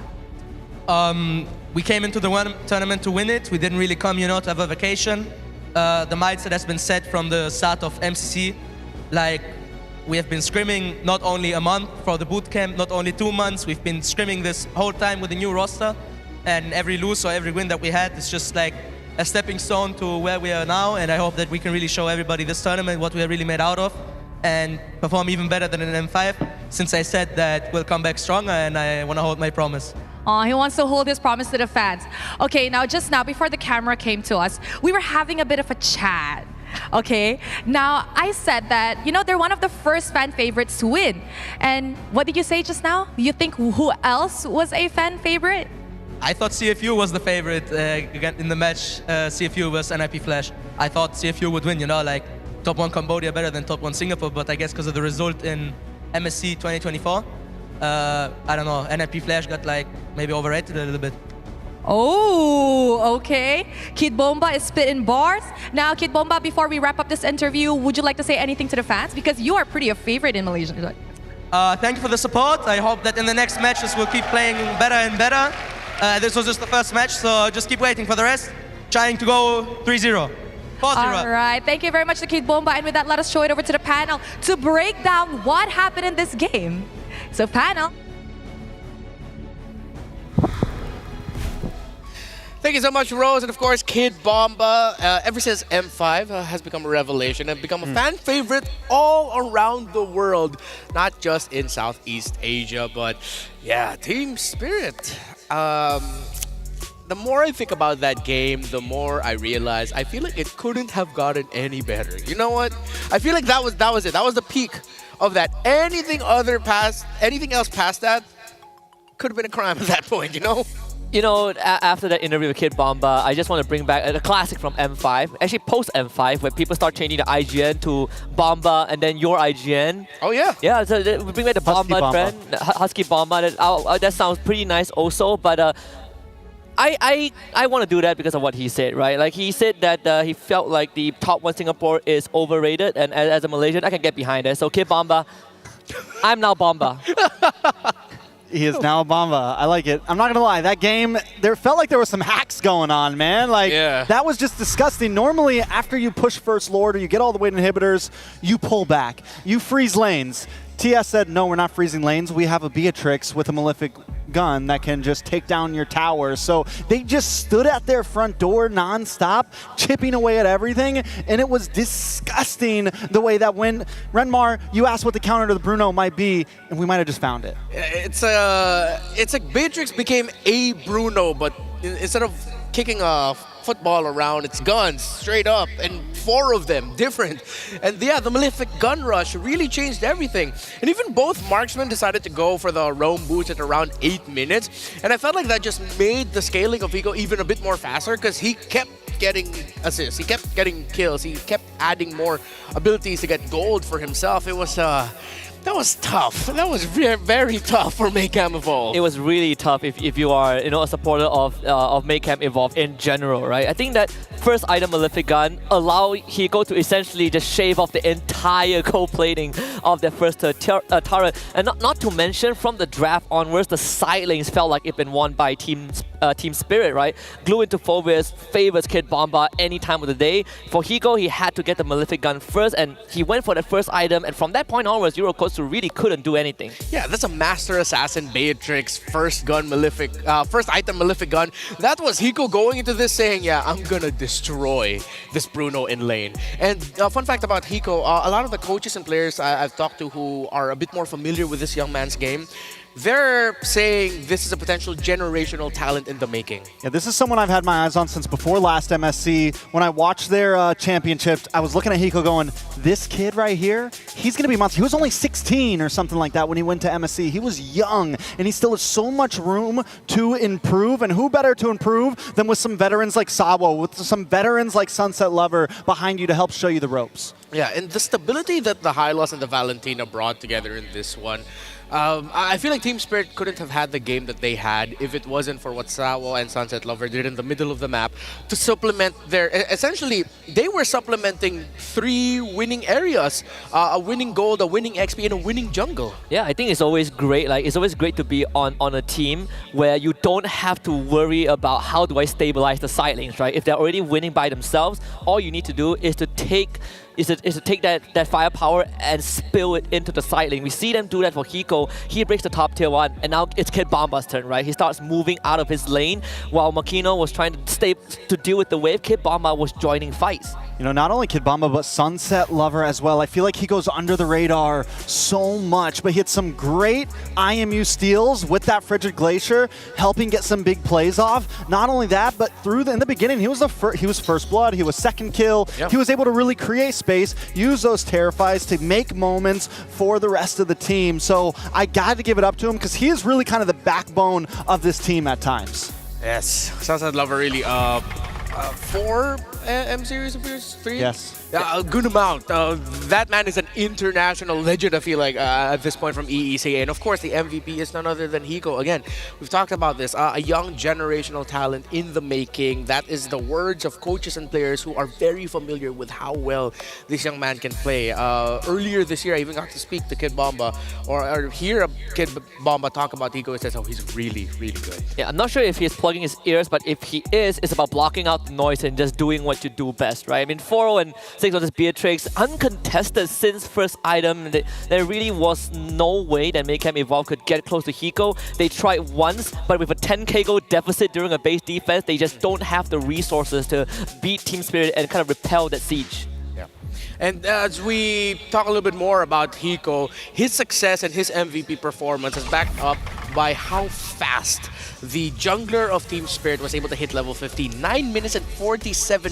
We came into the tournament to win it. We didn't really come, you know, to have a vacation. The mindset has been set from the start of MCC. Like, we have been scrimming not only a month for the boot camp, not only 2 months. We've been scrimming this whole time with the new roster. And every lose or every win that we had is just like a stepping stone to where we are now. And I hope that we can really show everybody this tournament what we are really made out of and perform even better than in M5, since I said that we'll come back stronger and I want to hold my promise. Oh, he wants to hold his promise to the fans. Okay, now just now, before the camera came to us, we were having a bit of a chat. Okay, now I said that, you know, they're one of the first fan favorites to win. And what did you say just now? You think who else was a fan favorite? I thought CFU was the favorite in the match. CFU versus NIP Flash. I thought CFU would win, you know, like top 1 Cambodia better than top 1 Singapore, but I guess because of the result in MSC 2024, I don't know, NIP Flash got like maybe overrated a little bit. Oh, okay. Kid Bomba is spitting bars. Now, Kid Bomba, before we wrap up this interview, would you like to say anything to the fans? Because you are pretty a favorite in Malaysia. Thank you for the support. I hope that in the next matches we'll keep playing better and better. This was just the first match, so just keep waiting for the rest. Trying to go 3-0. 4-0. All right. Thank you very much to Kid Bomba. And with that, let us show it over to the panel to break down what happened in this game. So, panel. Thank you so much, Rose, and of course, Kid Bomba. Ever since M5 has become a revelation and become a fan favorite all around the world, not just in Southeast Asia, but yeah, Team Spirit. The more I think about that game, the more I realize I feel like it couldn't have gotten any better. You know what? I feel like that was it. That was the peak of that. Anything else past that could have been a crime at that point, you know? You know, after that interview with Kid Bomba, I just want to bring back a classic from M5. Actually, post M5, when people start changing the IGN to Bomba and then your IGN. Oh, yeah. Yeah, so we bring back the Bomba trend. Husky Bomba. That sounds pretty nice also, but I want to do that because of what he said, right? Like, he said that he felt like the top 1 Singapore is overrated, and as a Malaysian, I can get behind it. So, Kid Bomba, I'm now Bomba. He is now a Bomba. I like it. I'm not gonna lie, that game, there felt like there was some hacks going on, man. Like, that was just disgusting. Normally, after you push First Lord or you get all the way to inhibitors, you pull back. You freeze lanes. TS said, no, we're not freezing lanes. We have a Beatrix with a Malefic gun that can just take down your towers. So they just stood at their front door nonstop, chipping away at everything, and it was disgusting the way that when Renmar, you asked what the counter to the Bruno might be, and we might have just found it. It's like Beatrix became a Bruno, but instead of kicking a football around, it's guns straight up, and 4 of them different. And yeah, the Malefic gun rush really changed everything. And even both marksmen decided to go for the roam boost at around 8 minutes. And I felt like that just made the scaling of Hiko even a bit more faster because he kept getting assists, he kept getting kills, he kept adding more abilities to get gold for himself. It was that was tough. That was very, very tough for Maycam Evolve. It was really tough if you are, a supporter of Maycam Evolve in general, right? I think that first item Malefic Gun allow Hiko to essentially just shave off the entire co-plating of their first turret. And not to mention, from the draft onwards, the side lanes felt like it been won by Team Spirit, right? Glue into Phobius favors Kid Bomba any time of the day. For Hiko, he had to get the Malefic Gun first, and he went for that first item, and from that point onwards, Eurocoaster really couldn't do anything. Yeah, that's a Master Assassin Beatrix first item Malefic Gun. That was Hiko going into this saying, yeah, I'm gonna destroy this Bruno in lane. And fun fact about Hiko, a lot of the coaches and players I've talked to who are a bit more familiar with this young man's game, they're saying this is a potential generational talent in the making. Yeah, this is someone I've had my eyes on since before last MSC. When I watched their championships, I was looking at Hiko going, this kid right here, he's going to be a monster. He was only 16 or something like that when he went to MSC. He was young, and he still has so much room to improve. And who better to improve than with some veterans like Sawa, with some veterans like Sunset Lover behind you to help show you the ropes. Yeah, and the stability that the Hylos and the Valentina brought together in this one, I feel like Team Spirit couldn't have had the game that they had if it wasn't for what Sawo and Sunset Lover did in the middle of the map to supplement their... Essentially, they were supplementing 3 winning areas, a winning gold, a winning XP, and a winning jungle. Yeah, I think it's always great. Like, it's always great to be on a team where you don't have to worry about how do I stabilize the side lanes, right? If they're already winning by themselves, all you need to do is to take that firepower and spill it into the side lane. We see them do that for Hiko. He breaks the top tier 1, and now it's Kid Bomba's turn, right? He starts moving out of his lane while Makino was trying to deal with the wave. Kid Bomba was joining fights. You know, not only Kid Bomba, but Sunset Lover as well. I feel like he goes under the radar so much, but he had some great IMU steals with that Frigid Glacier, helping get some big plays off. Not only that, but in the beginning, he was first blood, he was second kill. Yep. He was able to really create space, use those Terrifies to make moments for the rest of the team. So I got to give it up to him because he is really kind of the backbone of this team at times. Yes, Sunset Lover really 4 M-Series appears? 3? Yes. A good amount. That man is an international legend, I feel like, at this point from EECA. And of course, the MVP is none other than Hiko. Again, we've talked about this. A young generational talent in the making. That is the words of coaches and players who are very familiar with how well this young man can play. Earlier this year, I even got to speak to Kid Bomba or hear a Kid Bomba talk about Hiko. It says, oh, he's really, really good. Yeah, I'm not sure if he's plugging his ears, but if he is, it's about blocking out the noise and just doing what you do best, right? I mean, 4-0 and 6 on this Beatrix, uncontested since first item. There really was no way that Maycam Evolve could get close to Hiko. They tried once, but with a 10k gold deficit during a base defense, they just don't have the resources to beat Team Spirit and kind of repel that siege. And as we talk a little bit more about Hiko, his success and his MVP performance is backed up by how fast the jungler of Team Spirit was able to hit level 50. 9 minutes and 47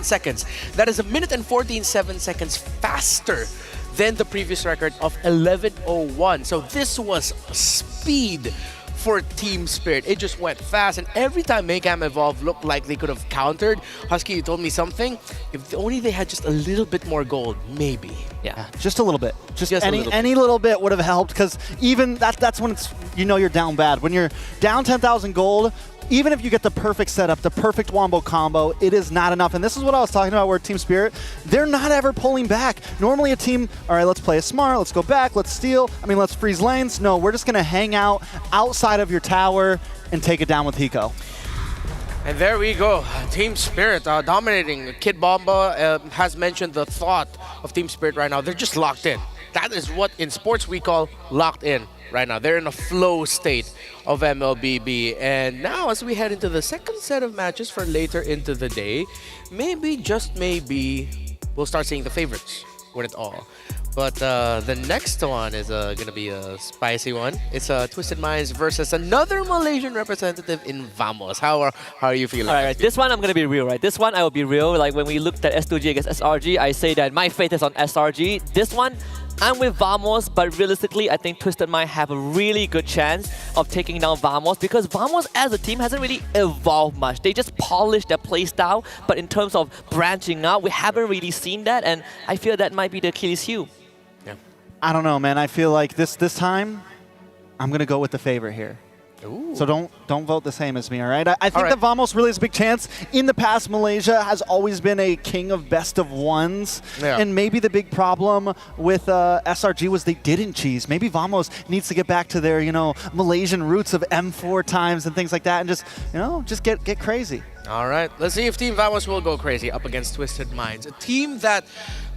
seconds. That is 1 minute and 14 seconds faster than the previous record of 11:01. So this was speed for Team Spirit. It just went fast, and every time Maycam Evolve looked like they could have countered, Husky, you told me something. If only they had just a little bit more gold, maybe. Yeah, just a little bit. Just any little bit would have helped, because even that's when it's, you're down bad. When you're down 10,000 gold, even if you get the perfect setup, the perfect wombo combo, it is not enough. And this is what I was talking about where Team Spirit, they're not ever pulling back. Normally a team, all right, let's play it smart, let's go back, let's steal, let's freeze lanes. No, we're just going to hang out outside of your tower and take it down with Hiko. And there we go, Team Spirit dominating. Kid Bomba has mentioned the thought of Team Spirit right now. They're just locked in. That is what in sports we call locked in right now. They're in a flow state of MLBB. And now as we head into the second set of matches for later into the day, maybe, just maybe, we'll start seeing the favorites win it all. But the next one is going to be a spicy one. It's Twisted Minds versus another Malaysian representative in Vamos. How are you feeling? All right, this one I'm going to be real, right? This one I will be real. Like when we looked at S2G against SRG, I say that my faith is on SRG. This one, I'm with Vamos, but realistically, I think Twisted Mind have a really good chance of taking down Vamos because Vamos as a team hasn't really evolved much. They just polished their playstyle, but in terms of branching out, we haven't really seen that, and I feel that might be the Achilles heel. I don't know, man. I feel like this time, I'm going to go with the favorite here. Ooh. So don't vote the same as me, all right? I think that Vamos really has a big chance. In the past, Malaysia has always been a king of best of ones. Yeah. And maybe the big problem with SRG was they didn't cheese. Maybe Vamos needs to get back to their, Malaysian roots of M4 times and things like that and just get crazy. All right, let's see if Team Vamos will go crazy up against Twisted Minds. A team that,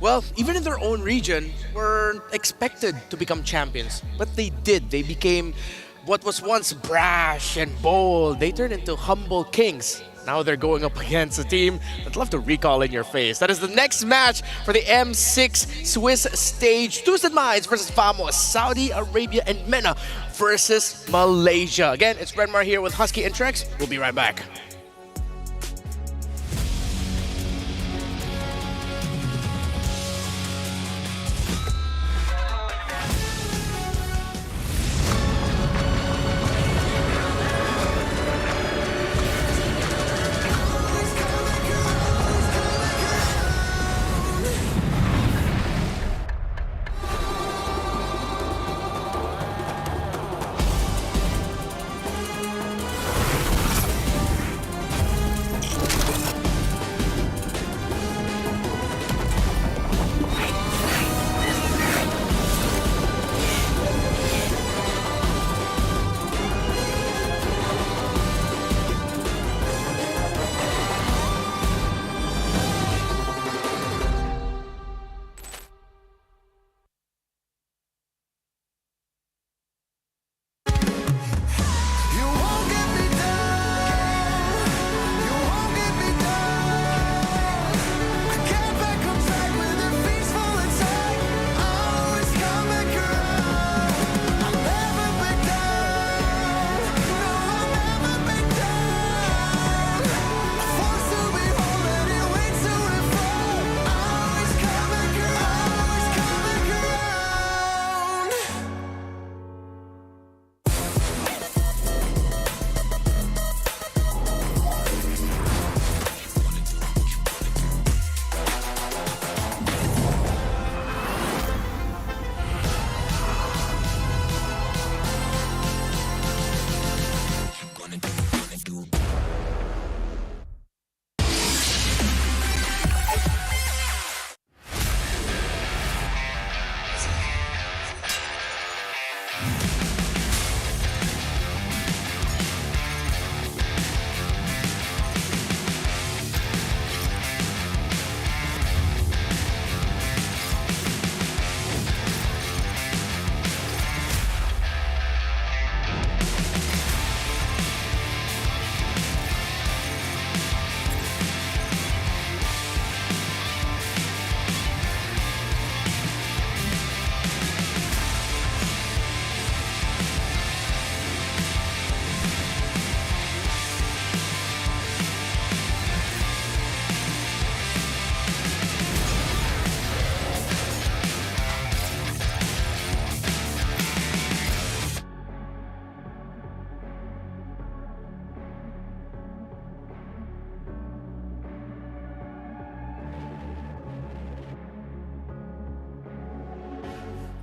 well, even in their own region, were expected to become champions. But they did. They became what was once brash and bold. They turned into humble kings. Now they're going up against a team that'd love to recall in your face. That is the next match for the M6 Swiss stage. Twisted Minds versus Vamos, Saudi Arabia, and MENA versus Malaysia. Again, it's Renmar here with Husky and Trex. We'll be right back.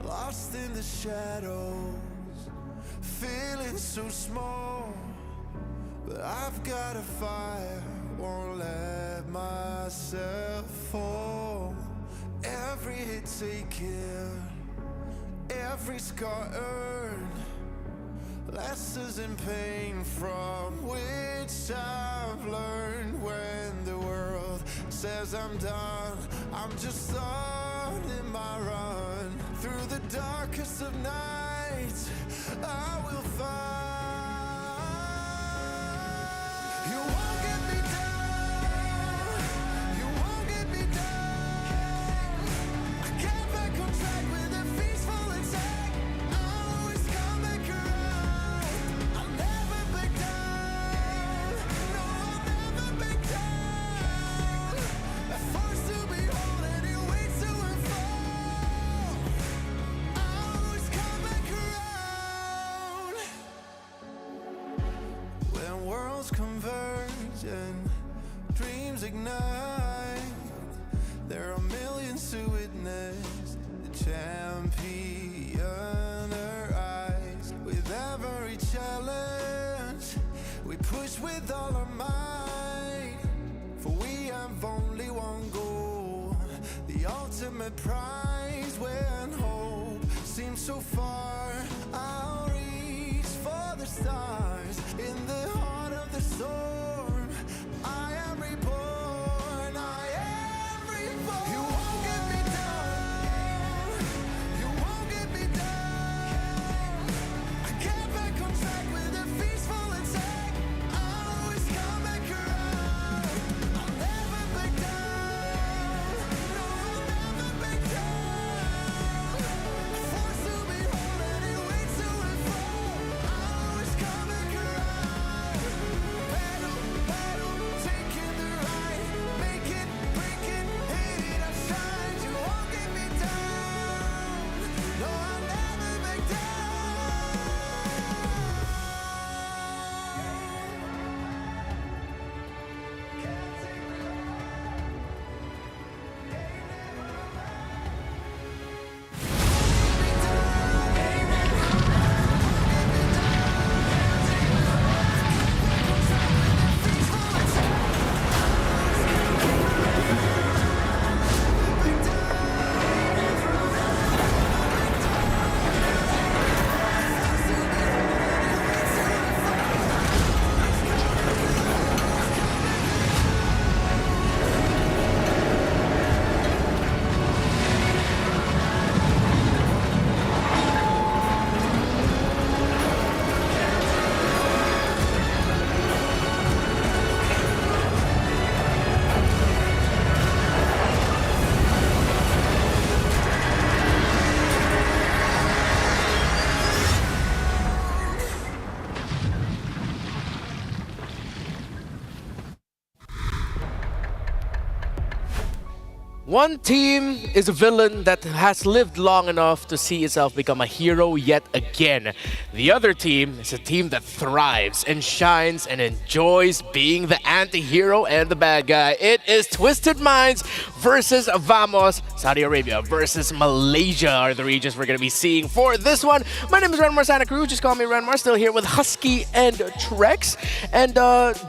Lost in the shadows, feeling so small, but I've got a fire, won't let myself fall. Every hit taken, every scar earned, lessons in pain from which I've learned. When the world says I'm done, I'm just starting my run. Through the darkest of nights, I will find. You won't get me down, you won't get me down. I get back on track with a peaceful attack. I always come back around. I'll never back down, no, I'll never back down. I'm forced to be whole and it waits to unfold. I always come back around. When worlds converge and dreams ignite, there are millions to witness the champion arise. With every challenge, we push with all our might, for we have only one goal, the ultimate prize. When hope seems so far, I'll reach for the stars. In the heart of the storm, I am reborn, I am reborn. You won't get me down, you won't get me down. I get back on track with a peaceful attack. I always come back around. I'll never back down, no, I'll never back down. Forced to be whole and it waits to unfold. I always come back around. Battle, battle, taking the ride, make it, break it, hit it, I shine. You won't get me down, no, I'll never back down. One team is a villain that has lived long enough to see itself become a hero yet again. The other team is a team that thrives and shines and enjoys being the anti-hero and the bad guy. It is Twisted Minds versus Vamos. Saudi Arabia versus Malaysia are the regions we're going to be seeing for this one. My name is Renmar Santa Cruz. Just call me Renmar. Still here with Husky and Trex. And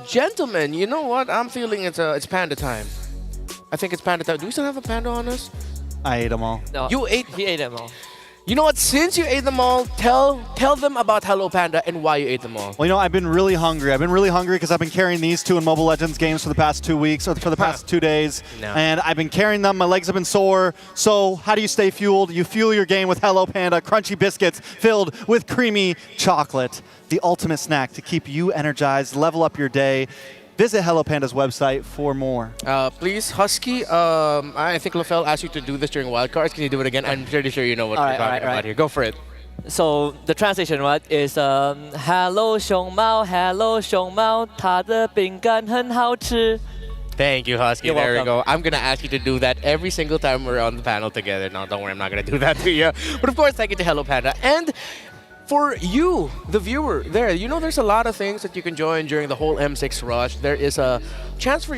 gentlemen, you know what? I'm feeling it's panda time. I think it's panda time. Do we still have a panda on us? I ate them all. No, You ate. he ate them all. You know what? Since you ate them all, tell them about Hello Panda and why you ate them all. Well, you know, I've been really hungry. I've been really hungry because I've been carrying these two in Mobile Legends games for the past 2 weeks, or for the past 2 days. No. And I've been carrying them. My legs have been sore. So how do you stay fueled? You fuel your game with Hello Panda crunchy biscuits filled with creamy chocolate. The ultimate snack to keep you energized, level up your day. Visit Hello Panda's website for more. Please, Husky, I think LaFell asked you to do this during wildcards. Can you do it again? I'm pretty sure you know what we're talking about here. Go for it. So the translation, right, is Hello 熊猫 Hello 熊猫它的饼干很好吃 Thank you, Husky. You're there welcome. we go. I'm going to ask you to do that every single time we're on the panel together. No, don't worry, I'm not going to do that to you. But of course, thank you to Hello Panda. And For you, the viewer there, you know there's a lot of things that you can join during the whole M6 rush. There is a chance for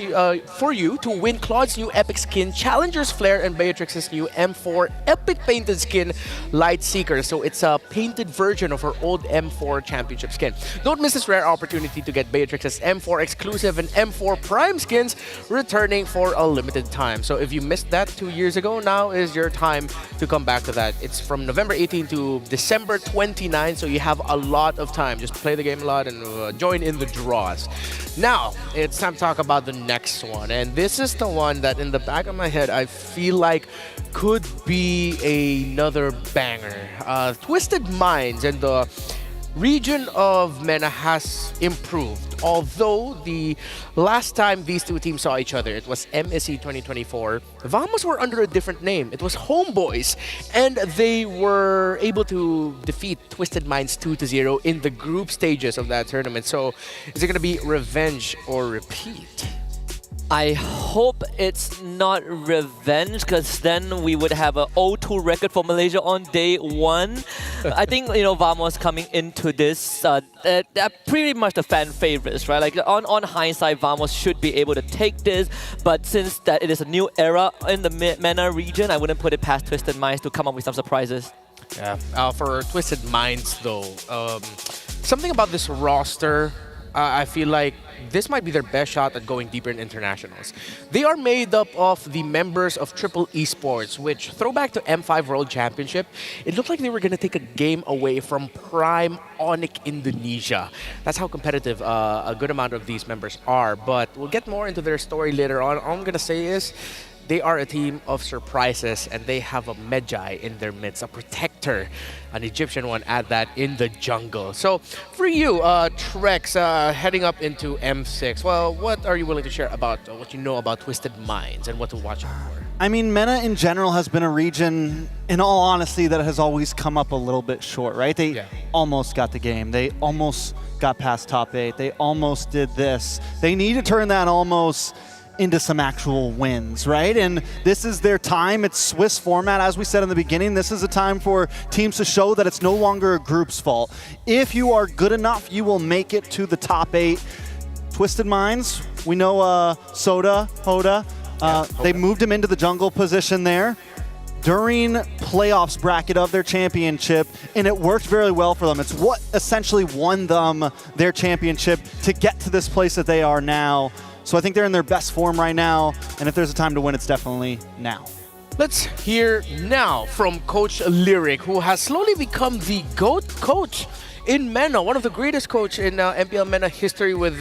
you to win Claude's new epic skin, Challenger's Flare, and Beatrix's new M4 epic painted skin, Light Seeker. So it's a painted version of her old M4 championship skin. Don't miss this rare opportunity to get Beatrix's M4 exclusive and M4 Prime skins returning for a limited time. So if you missed that 2 years ago, now is your time to come back to that. It's from November 18 to December 29, so you have a lot of time. Just play the game a lot and join in the draws. Now, it's time to talk about the next one. And this is the one that in the back of my head, I feel like could be another banger. Twisted Minds and the region of MENA has improved. Although the last time these two teams saw each other, it was MSC 2024. Vamos were under a different name. It was Homeboys. And they were able to defeat Twisted Minds 2-0 in the group stages of that tournament. So is it going to be revenge or repeat? I hope it's not revenge, because then we would have a 0-2 record for Malaysia on day one. I think, Vamos coming into this, they're pretty much the fan favorites, right? Like on hindsight, Vamos should be able to take this, but since that it is a new era in the MENA region, I wouldn't put it past Twisted Minds to come up with some surprises. Yeah, for Twisted Minds though, something about this roster, I feel like this might be their best shot at going deeper in internationals. They are made up of the members of Triple Esports, which, throwback to M5 World Championship, it looked like they were going to take a game away from Prime Onyx Indonesia. That's how competitive a good amount of these members are. But we'll get more into their story later on. All I'm going to say is, they are a team of surprises, and they have a Medjai in their midst, a protector, an Egyptian one at that, in the jungle. So for you, Trex, heading up into M6, well, what are you willing to share about what you know about Twisted Minds and what to watch out for? I mean, MENA in general has been a region, in all honesty, that has always come up a little bit short, right? They almost got the game. They almost got past top 8. They almost did this. They need to turn that almost into some actual wins, right? And this is their time. It's Swiss format, as we said in the beginning. This is a time for teams to show that it's no longer a group's fault. If you are good enough, you will make it to the top 8. Twisted Minds, we know Soda, Hoda, they moved him into the jungle position there during playoffs bracket of their championship, and it worked very well for them. It's what essentially won them their championship to get to this place that they are now. So I think they're in their best form right now, and if there's a time to win, it's definitely now. Let's hear now from Coach Lyric, who has slowly become the GOAT coach in MENA, one of the greatest coach in MPL MENA history, with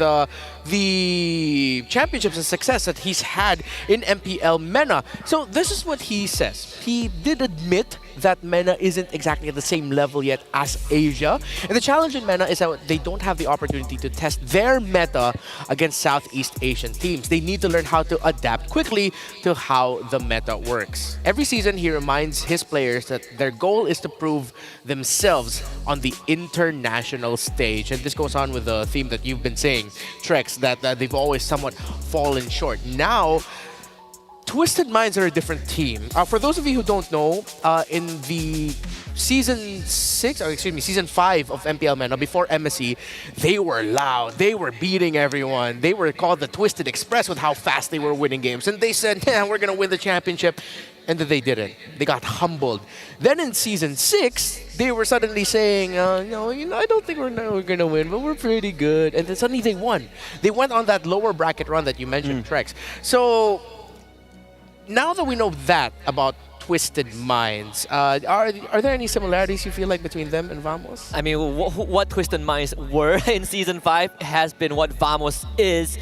the championships and success that he's had in MPL MENA. So this is what he says. He did admit that MENA isn't exactly at the same level yet as Asia. And the challenge in MENA is that they don't have the opportunity to test their meta against Southeast Asian teams. They need to learn how to adapt quickly to how the meta works. Every season, he reminds his players that their goal is to prove themselves on the international stage. And this goes on with the theme that you've been saying, Trex, that they've always somewhat fallen short. Now, Twisted Minds are a different team. For those of you who don't know, in the season 5 of MPL MENA, before MSC, they were loud. They were beating everyone. They were called the Twisted Express with how fast they were winning games. And they said, yeah, we're going to win the championship. And then they didn't. They got humbled. Then in season 6, they were suddenly saying, no, I don't think we're going to win, but we're pretty good. And then suddenly they won. They went on that lower bracket run that you mentioned, Trex. So now that we know that about Twisted Minds, are there any similarities you feel like between them and Vamos? I mean, what Twisted Minds were in Season 5 has been what Vamos is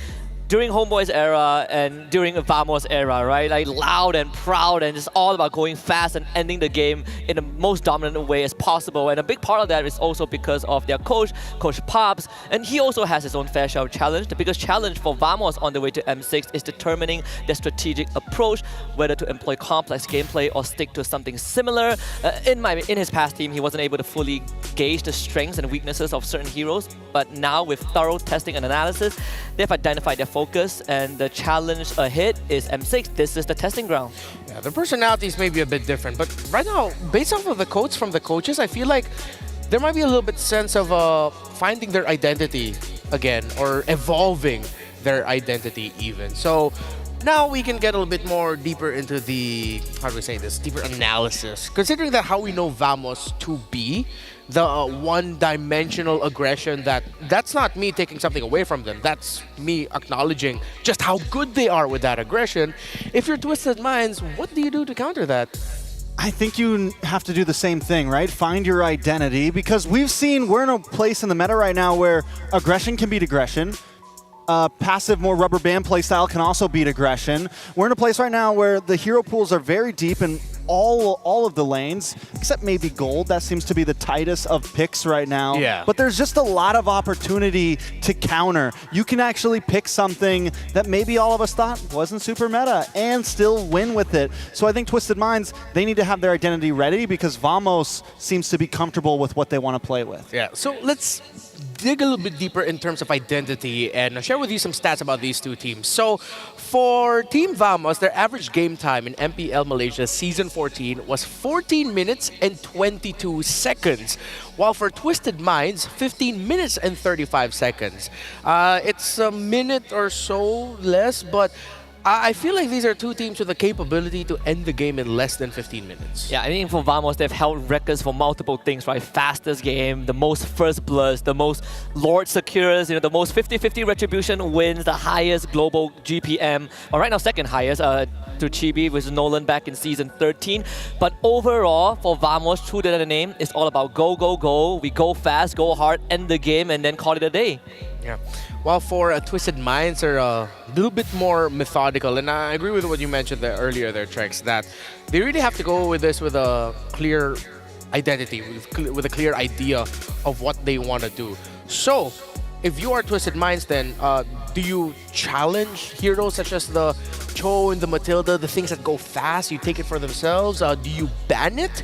during Homeboys era and during Vamos era, right? Like loud and proud and just all about going fast and ending the game in the most dominant way as possible. And a big part of that is also because of their coach, Coach Pops, and he also has his own fair share of challenge. The biggest challenge for Vamos on the way to M6 is determining their strategic approach, whether to employ complex gameplay or stick to something similar. In his past team, he wasn't able to fully gauge the strengths and weaknesses of certain heroes, but now with thorough testing and analysis, they've identified their focus, and the challenge ahead is M6. This is the testing ground. Yeah, their personalities may be a bit different, but right now, based off of the quotes from the coaches, I feel like there might be a little bit sense of finding their identity again, or evolving their identity even. So now we can get a little bit more deeper into the, how do we say this, deeper analysis. Considering that how we know Vamos to be, the one-dimensional aggression, that's not me taking something away from them. That's me acknowledging just how good they are with that aggression. If you're Twisted Minds, what do you do to counter that? I think you have to do the same thing, right? Find your identity, because we're in a place in the meta right now where aggression can beat aggression. Passive, more rubber band playstyle can also beat aggression. We're in a place right now where the hero pools are very deep in all of the lanes, except maybe gold. That seems to be the tightest of picks right now. Yeah. But there's just a lot of opportunity to counter. You can actually pick something that maybe all of us thought wasn't super meta and still win with it. So I think Twisted Minds, they need to have their identity ready, because Vamos seems to be comfortable with what they want to play with. Yeah, so let's dig a little bit deeper in terms of identity and share with you some stats about these two teams. So for Team Vamos, their average game time in MPL Malaysia Season 14 was 14 minutes and 22 seconds, while for Twisted Minds, 15 minutes and 35 seconds. It's a minute or so less, but I feel like these are two teams with the capability to end the game in less than 15 minutes. Yeah, I think for Vamos, they've held records for multiple things, right? Fastest game, the most first bloods, the most Lord secures, the most 50-50 retribution wins, the highest global GPM, or right now second highest to Chibi with Nolan back in Season 13. But overall, for Vamos, true to the name, it's all about go, go, go. We go fast, go hard, end the game, and then call it a day. Yeah. While for Twisted Minds are a little bit more methodical, and I agree with what you mentioned there earlier there, Trex, that they really have to go with this with a clear identity, with a clear idea of what they want to do. So, if you are Twisted Minds, then do you challenge heroes such as the Cho and the Matilda, the things that go fast, you take it for themselves? Do you ban it?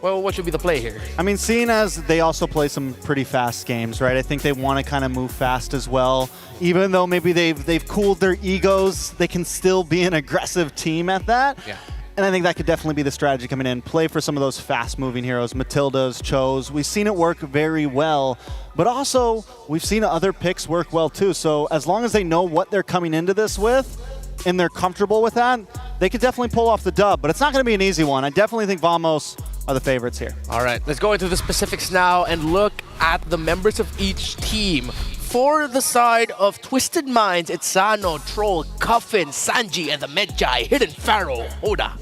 Well, what should be the play here? I mean, seeing as they also play some pretty fast games, right? I think they want to kind of move fast as well. Even though maybe they've cooled their egos, they can still be an aggressive team at that. Yeah. And I think that could definitely be the strategy coming in. Play for some of those fast-moving heroes, Matildas, Chos. We've seen it work very well, but also we've seen other picks work well too. So as long as they know what they're coming into this with, and they're comfortable with that, they could definitely pull off the dub. But it's not going to be an easy one. I definitely think Vamos are the favorites here. All right, let's go into the specifics now and look at the members of each team. For the side of Twisted Minds, it's Sano, Troll, Coffin, Sanji, and the Medjai, Hidden Pharaoh, Hoda.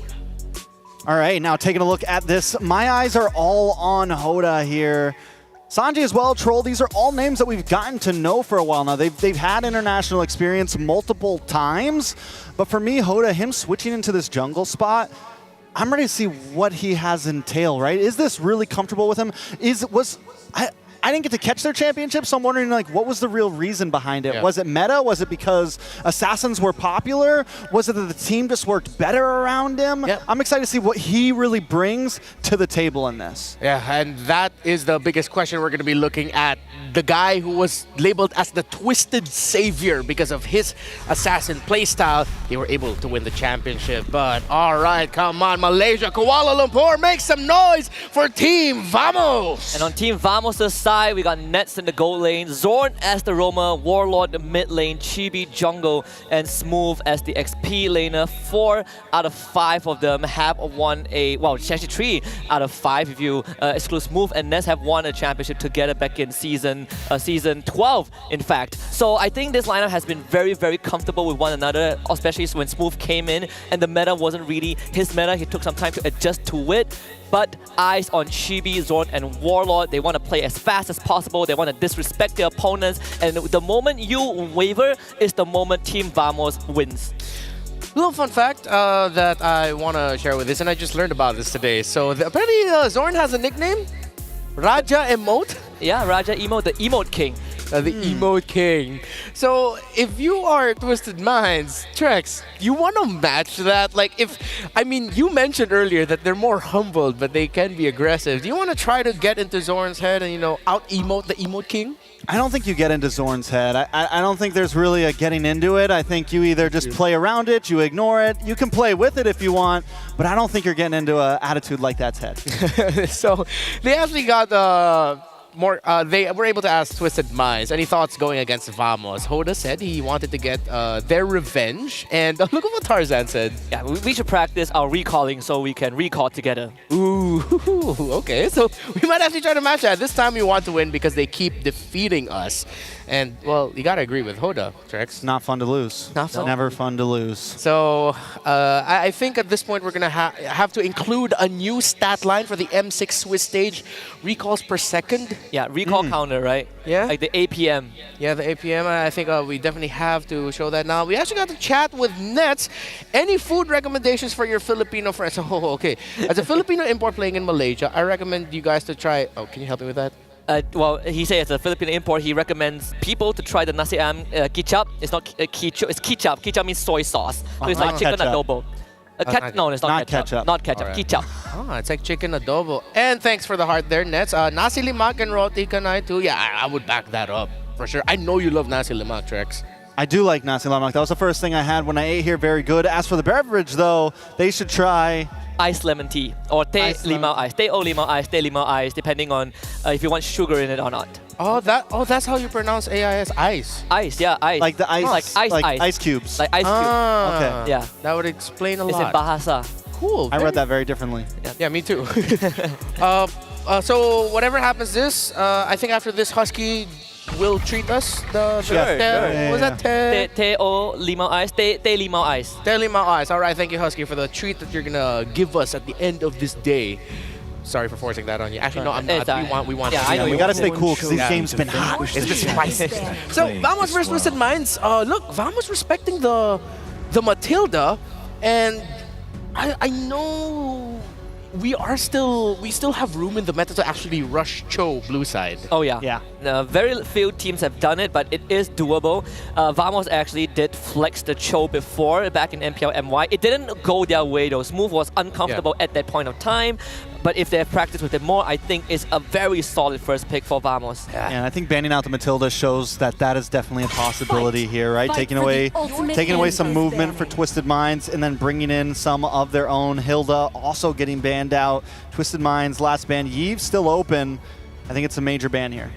All right, now taking a look at this, my eyes are all on Hoda here. Sanji as well, Troll, these are all names that we've gotten to know for a while now. They've had international experience multiple times, but for me, Hoda, him switching into this jungle spot, I'm ready to see what he has in tail, right? Is this really comfortable with him? I didn't get to catch their championship, so I'm wondering, like, what was the real reason behind it? Yeah. Was it meta? Was it because assassins were popular? Was it that the team just worked better around him? Yeah. I'm excited to see what he really brings to the table in this. Yeah, and that is the biggest question we're going to be looking at. The guy who was labeled as the Twisted Savior because of his assassin playstyle, they were able to win the championship. But all right, come on, Malaysia, Kuala Lumpur, make some noise for Team Vamos! And on Team Vamos' side, we got Nets in the gold lane, Zorn as the roamer, Warlord the mid lane, Chibi jungle, and Smooth as the XP laner. 4 out of 5 of them have won well, actually 3 out of 5 if you exclude Smooth, and Nets have won a championship together back in season 12, in fact. So I think this lineup has been very, very comfortable with one another, especially when Smooth came in and the meta wasn't really his meta. He took some time to adjust to it. But eyes on Chibi, Zorn, and Warlord. They want to play as fast as possible. They want to disrespect their opponents. And the moment you waver is the moment Team Vamos wins. Little fun fact that I want to share with this, and I just learned about this today. So apparently Zorn has a nickname, Raja Emote. Yeah, Raja Emote, the Emote King. The Emote King. So if you are Twisted Minds, Trex, you want to match that? Like, you mentioned earlier that they're more humbled, but they can be aggressive. Do you want to try to get into Zorn's head and, out-emote the Emote King? I don't think you get into Zorn's head. I don't think there's really a getting into it. I think you either just play around it, you ignore it. You can play with it if you want, but I don't think you're getting into an attitude like that's head. So they actually got they were able to ask Twisted Minds any thoughts going against Vamos. Hoda said he wanted to get their revenge, and look at what Tarzan said. Yeah, we should practice our recalling so we can recall together. Ooh, okay. So we might actually try to match that. This time we want to win because they keep defeating us. And, well, you got to agree with Hoda, Trex. Not fun to lose. Not fun. Never fun to lose. So I think at this point we're going to have to include a new stat line for the M6 Swiss stage. Recalls per second. Yeah, recall counter, right? Yeah. Like the APM. Yeah, the APM. I think we definitely have to show that now. We actually got to chat with Nets. Any food recommendations for your Filipino friends? Oh, okay. As a Filipino import playing in Malaysia, I recommend you guys to try... Oh, can you help me with that? Well, he says as a Filipino import, he recommends people to try the nasi ayam kicap. It's not kichup, it's kicap. Kicap means soy sauce. So it's like chicken adobo. No, it's not ketchup. Not ketchup. Right. Kicap. Oh, it's like chicken adobo. And thanks for the heart there, Nets. Nasi lemak and roti canai too. Yeah, I would back that up for sure. I know you love nasi lemak, Trex. I do like nasi lemak. That was the first thing I had when I ate here. Very good. As for the beverage, though, they should try iced lemon tea or teh limau ice, teh o limau ice, teh limau ice, depending on if you want sugar in it or not. Oh, that's how you pronounce AIS, ice. Ice, yeah, ice. Like the ice, like ice cubes. Like ice cubes. Okay. Yeah. That would explain a It's lot. in Bahasa. Cool. I read that very differently. Yeah, me too. So whatever happens I think after this Husky will treat us. Was that teh o limau ice, teh limau ice. Teh limau ice. All right, thank you, Husky, for the treat that you're gonna give us at the end of this day. Sorry for forcing that on you. Actually, no, I'm not. We want. Yeah, I know we gotta stay cool because this game's been hot. It's been spicy. So Vamos versus Twisted Minds. Look, Vamos respecting the Matilda, and I know we still have room in the meta to actually rush Cho blue side. Oh yeah. Yeah. Very few teams have done it, but it is doable. Vamos actually did flex the Cho before back in MPL MY. It didn't go their way though. Smooth was uncomfortable at that point of time. But if they have practiced with it more, I think it's a very solid first pick for Vamos. Yeah, and I think banning out the Matilda shows that is definitely a possibility here, right? Taking away some movement for Twisted Minds and then bringing in some of their own. Hilda also getting banned out. Twisted Minds last ban. Yeve's still open. I think it's a major ban here.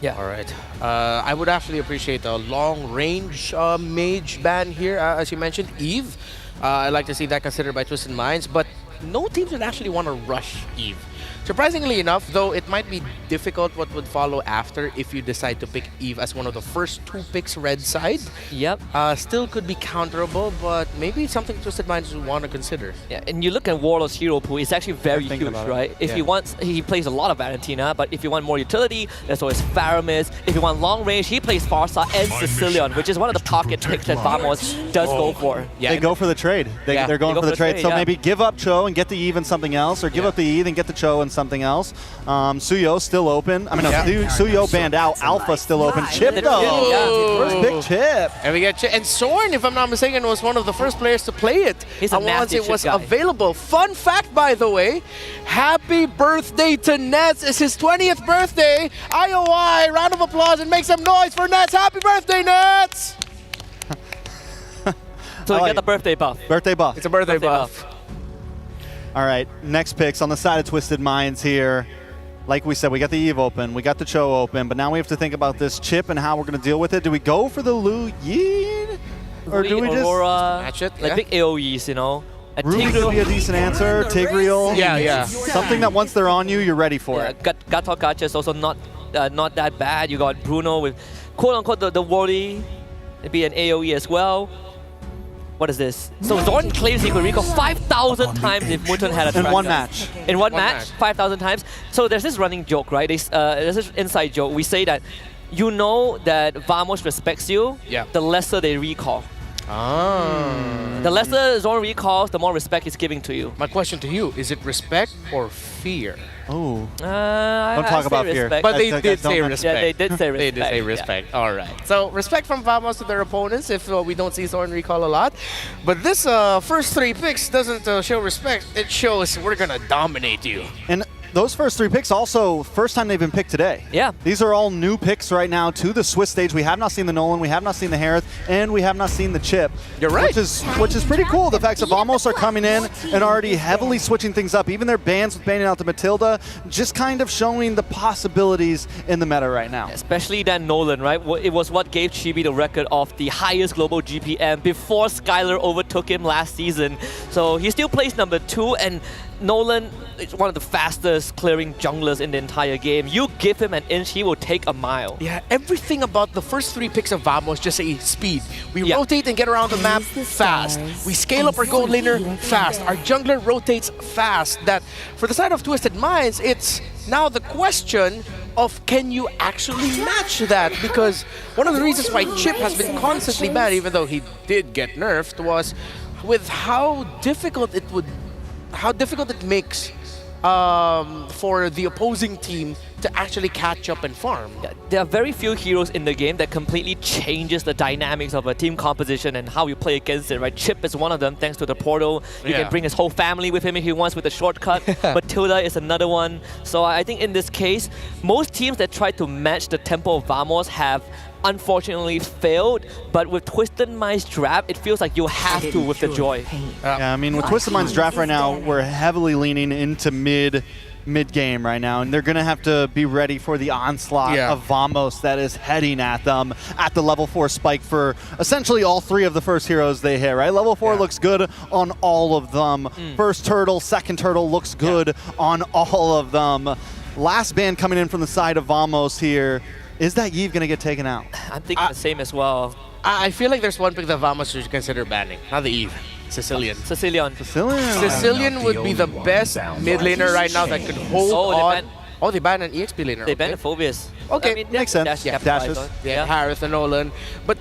Yeah. All right. I would actually appreciate a long-range mage ban here, as you mentioned, Eve. I'd like to see that considered by Twisted Minds, but no teams would actually want to rush Eve. Surprisingly enough, though, it might be difficult what would follow after if you decide to pick Eve as one of the first 2 picks red side. Yep. Still could be counterable, but maybe something Twisted Minds would want to consider. Yeah, and you look at Warlord's hero pool, it's actually very huge, right? If he wants, he plays a lot of Valentina, but if you want more utility, there's always Faramis. If you want long range, he plays Farsa and Sicilian, which is one of the pocket picks that Vamos does go for. Yeah, they go for the trade. They're going for the trade. So maybe give up Cho and get the Eve and something else, or give up the Eve and get the Cho and something else. Suyo still open. I mean, Suyo banned out. Alpha still open. Chip though. First big Chip. And we get Chip. And Soren, if I'm not mistaken, was one of the first players to play it. Once it was available. Fun fact, by the way, happy birthday to Nets. It's his 20th birthday. IOI, round of applause and make some noise for Nets. Happy birthday, Nets! So you get the birthday buff. Birthday buff. It's a birthday buff. All right, next picks on the side of Twisted Minds here. Like we said, we got the Eve open, we got the Cho open, but now we have to think about this Chip and how we're going to deal with it. Do we go for the Lu Yin? Or do we Aurora, match it? Like big AoEs, you know? Ruby could be a decent answer. Tigreal. Yeah. Something that once they're on you, you're ready for it. Gato Gacha is also not that bad. You got Bruno with quote-unquote the Wally. It'd be an AoE as well. What is this? So Zorn claims he could recall 5,000 times if Mutton had a tracker. In one match. In one match, 5,000 times. So there's this running joke, right? There's this inside joke. We say that you know that Vamos respects you, the lesser they recall. The lesser Zorn recalls, the more respect he's giving to you. My question to you, is it respect or fear? Oh. Don't talk about fear. But they did say respect. Yeah, they did say respect. They did say respect. All right. So respect from Vamos to their opponents if we don't see Zorn recall a lot. But this first 3 picks doesn't show respect. It shows we're going to dominate you. And those first 3 picks also, first time they've been picked today. Yeah. These are all new picks right now to the Swiss stage. We have not seen the Nolan, we have not seen the Harith, and we have not seen the Chip. You're right. Which is pretty cool. The fact that Vamos are coming in and already heavily switching things up. Even their bans with banning out the Matilda, just kind of showing the possibilities in the meta right now. Especially that Nolan, right? It was what gave Chibi the record of the highest global GPM before Skylar overtook him last season. So he still plays number 2, and Nolan is one of the fastest clearing junglers in the entire game. You give him an inch, he will take a mile. Yeah, everything about the first 3 picks of Vamos just say speed. We rotate and get around the map fast. We scale up our gold laner fast. Our jungler rotates fast. That for the side of Twisted Minds, it's now the question of can you actually match that? Because one of the reasons why Chip has been constantly bad, even though he did get nerfed, was with how difficult it makes for the opposing team to actually catch up and farm. There are very few heroes in the game that completely changes the dynamics of a team composition and how you play against it, right? Chip is one of them thanks to the portal. He can bring his whole family with him if he wants with a shortcut. Matilda is another one. So I think in this case, most teams that try to match the tempo of Vamos have unfortunately failed, but with Twisted Minds draft, it feels like you have to with the joy. Yeah, I mean, with Twisted Minds draft right now, we're heavily leaning into mid-game right now, and they're going to have to be ready for the onslaught of Vamos that is heading at them at the level 4 spike for essentially all 3 of the first heroes they hit, right? Level 4 looks good on all of them. First turtle, second turtle looks good on all of them. Last ban coming in from the side of Vamos here. Is that Yves going to get taken out? I'm thinking the same as well. I feel like there's one pick that Vamos should consider banning. Not the Eve. Sicilian. Sicilian would be the best mid laner right now that could hold on. They banned an EXP laner. They banned Phobius. Okay, I mean, makes sense. Dashes. Harith and Nolan. But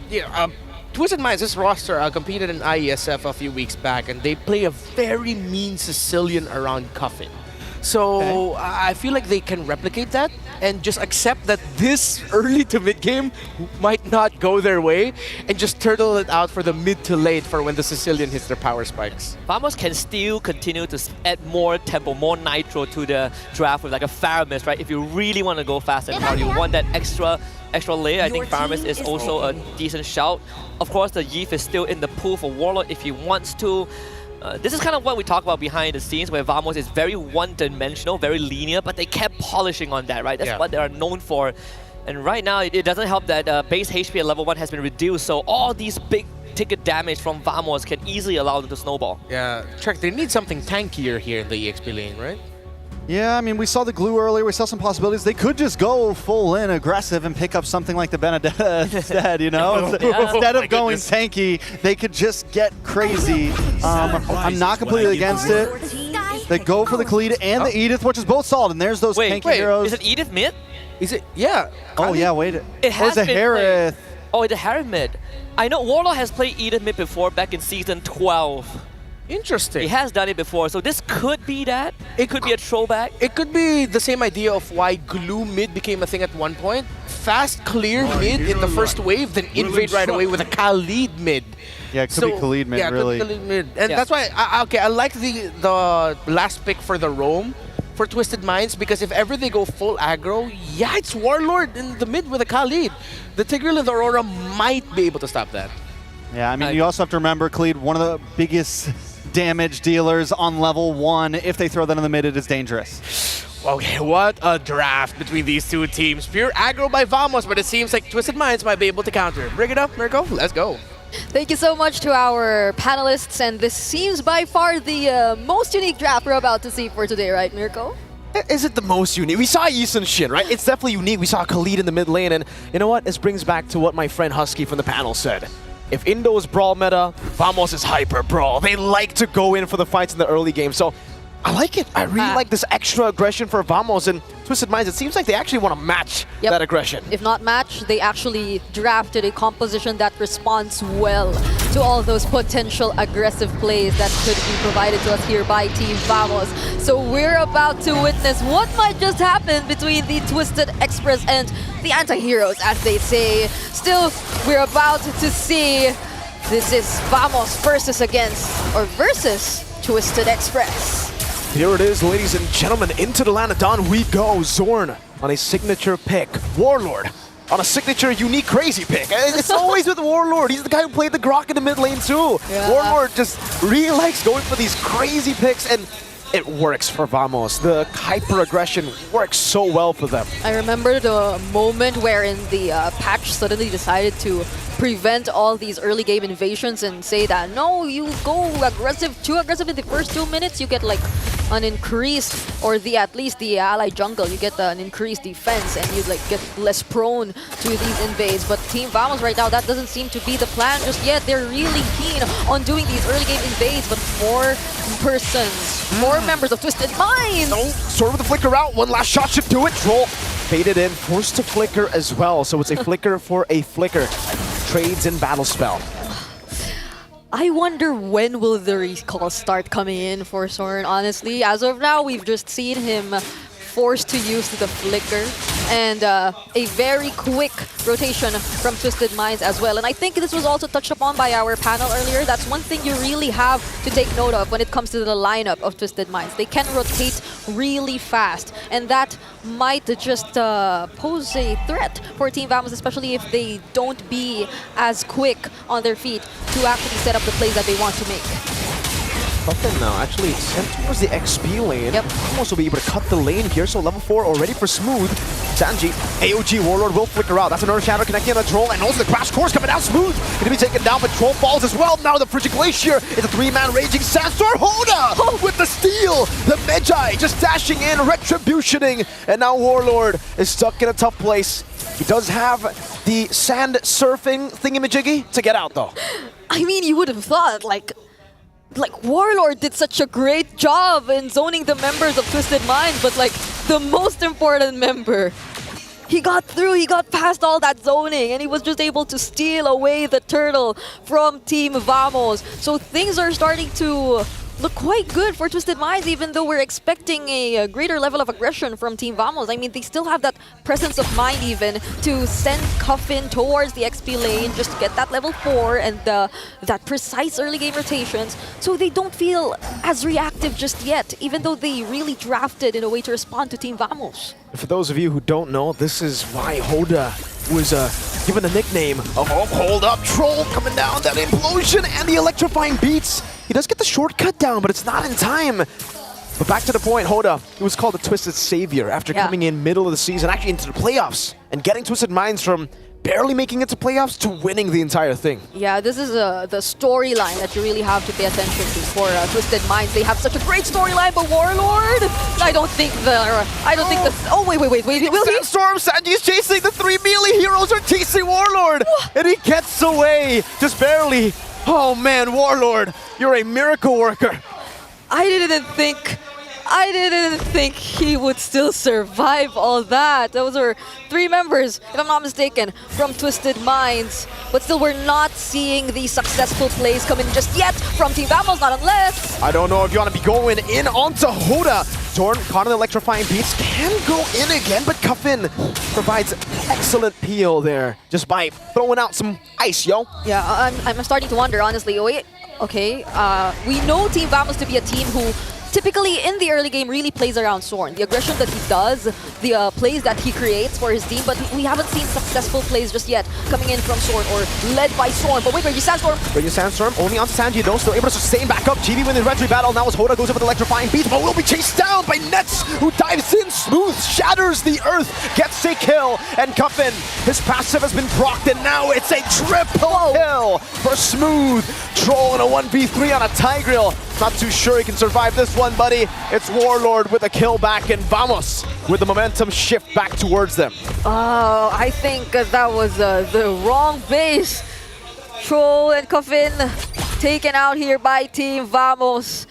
Twisted Minds, this roster competed in IESF a few weeks back, and they play a very mean Sicilian around Cuffin. So I feel like they can replicate that and just accept that this early to mid game might not go their way and just turtle it out for the mid to late for when the Sicilian hits their power spikes. Vamos can still continue to add more tempo, more nitro to the draft with like a Faramis, right? If you really want to go fast and hard, you want that extra layer, I think Faramis is also a decent shout. Of course, the Yves is still in the pool for Warlord if he wants to. This is kind of what we talk about behind the scenes, where Vamos is very one-dimensional, very linear, but they kept polishing on that, right? That's what they are known for. And right now, it doesn't help that base HP at level 1 has been reduced, so all these big ticket damage from Vamos can easily allow them to snowball. Yeah, Trek, they need something tankier here in the EXP lane, right? Yeah, I mean, we saw the glue earlier. We saw some possibilities. They could just go full in aggressive and pick up something like the Benedetta instead, you know? Instead of going tanky, they could just get crazy. I'm not completely against it. They go for the Khalid and the Edith, which is both solid. And there's those tanky heroes. Is it Edith mid? Is it? Yeah. Oh, yeah, wait. It has been Harith. Oh, the Harith mid. I know Warlord has played Edith mid before back in season 12. Interesting. He has done it before, so this could be that. It could be a throwback. It could be the same idea of why glue mid became a thing at one point. Fast clear mid in the first wave, then invade right away with a Khalid mid. Yeah, it could be Khalid mid, really. Khalid mid. And that's why, I like the last pick for the roam for Twisted Minds, because if ever they go full aggro, it's Warlord in the mid with a Khalid. The Tigreal and the Aurora might be able to stop that. Yeah, I mean, you also have to remember, Khalid, one of the biggest damage dealers on level 1. If they throw that in the mid, it is dangerous. Okay, what a draft between these two teams. Pure aggro by Vamos, but it seems like Twisted Minds might be able to counter. Bring it up, Mirko. Let's go. Thank you so much to our panelists, and this seems by far the most unique draft we're about to see for today, right, Mirko? Is it the most unique? We saw Yisun Shin, right? It's definitely unique. We saw Khalid in the mid lane, and you know what? This brings back to what my friend Husky from the panel said. If Indo is brawl meta, Vamos is hyper brawl. They like to go in for the fights in the early game. So I like it. I really like this extra aggression for Vamos, and Twisted Minds, it seems like they actually want to match that aggression. If not match, they actually drafted a composition that responds well to all those potential aggressive plays that could be provided to us here by Team Vamos. So we're about to witness what might just happen between the Twisted Express and the anti-heroes, as they say. Still, we're about to see this is Vamos versus Twisted Express. Here it is, ladies and gentlemen, into the land of Dawn we go. Zorn on a signature pick. Warlord on a signature unique crazy pick. It's always with Warlord. He's the guy who played the Grok in the mid lane too. Yeah. Warlord just really likes going for these crazy picks, and it works for Vamos. The hyper aggression works so well for them. I remember the moment wherein the patch suddenly decided to prevent all these early game invasions and say that no, you go aggressive, too aggressive in the first 2 minutes, you get like an increased, or at least the ally jungle, you get an increased defense and you like get less prone to these invades. But Team Vamos right now, that doesn't seem to be the plan just yet. They're really keen on doing these early game invades, but more members of Twisted Minds. No, sort of the flicker out. One last shot should do it. Troll faded in, forced to flicker as well. So it's a flicker for a flicker. Trades in battle spell. I wonder when will the recall start coming in for Soren, honestly. As of now, we've just seen him forced to use the flicker and a very quick rotation from Twisted Minds as well. And I think this was also touched upon by our panel earlier. That's one thing you really have to take note of when it comes to the lineup of Twisted Minds. They can rotate really fast, and that might just pose a threat for Team Vamos, especially if they don't be as quick on their feet to actually set up the plays that they want to make. Falcon now actually sent towards the XP lane. Yep. Almost will be able to cut the lane here, so level 4 already for Smooth. Sanji, AOG Warlord will flicker out. That's another Shadow connecting on the Troll, and also the Crash Course coming down. Smooth gonna be taken down, but Troll falls as well. Now the Frigid Glacier is a 3-man Raging Sandstorm. Hoda with the steal! The Magi just dashing in, retributioning, and now Warlord is stuck in a tough place. He does have the sand surfing thingamajiggy to get out though. I mean, you would have thought, like Warlord did such a great job in zoning the members of Twisted Minds, but like the most important member, he got through, he got past all that zoning, and he was just able to steal away the turtle from Team Vamos. So things are starting to look quite good for Twisted Minds, even though we're expecting a greater level of aggression from Team Vamos. I mean, they still have that presence of mind even to send Cuffin towards the XP lane just to get that level 4 and that precise early game rotations, so they don't feel as reactive just yet, even though they really drafted in a way to respond to Team Vamos. For those of you who don't know, this is why Hoda was given the nickname of Hold Up Troll, coming down, that implosion and the electrifying beats. He does get the shortcut down, but it's not in time. But back to the point, Hoda, he was called the Twisted Savior after coming in middle of the season, actually into the playoffs, and getting Twisted Minds from barely making it to playoffs to winning the entire thing. Yeah, this is the storyline that you really have to pay attention to for Twisted Minds. They have such a great storyline, but Warlord, I don't think oh wait, will he? Sandstorm, Sanji's chasing the 3 melee heroes are chasing Warlord, and he gets away, just barely. Oh man, Warlord, you're a miracle worker. I didn't think he would still survive all that. Those are 3 members, if I'm not mistaken, from Twisted Minds. But still, we're not seeing the successful plays coming just yet from Team Vamos, not unless... I don't know if you want to be going in onto Hoda. Zorn caught on the electrifying beats, can go in again, but Cuffin provides excellent peel there just by throwing out some ice, yo. Yeah, I'm starting to wonder, honestly. Wait, okay, we know Team Vamos to be a team who typically in the early game really plays around Zorn. The aggression that he does, the plays that he creates for his team, but we haven't seen successful plays just yet coming in from Zorn or led by Zorn. But wait, Raging Sandstorm. Raging Sandstorm only onto Sanji though, still able to sustain back up. GB wins the retry battle. Now as Hoda goes over the electrifying beats, but will be chased down by Nets, who dives in. Smooth shatters the earth, gets a kill, and Cuffin, his passive has been procced, and now it's a triple kill for Smooth. Troll in a 1v3 on a Tigreal. Not too sure he can survive this one, buddy. It's Warlord with a kill back, and Vamos with the momentum shift back towards them. Oh, I think that was the wrong base. Troll and Cuffin taken out here by Team Vamos.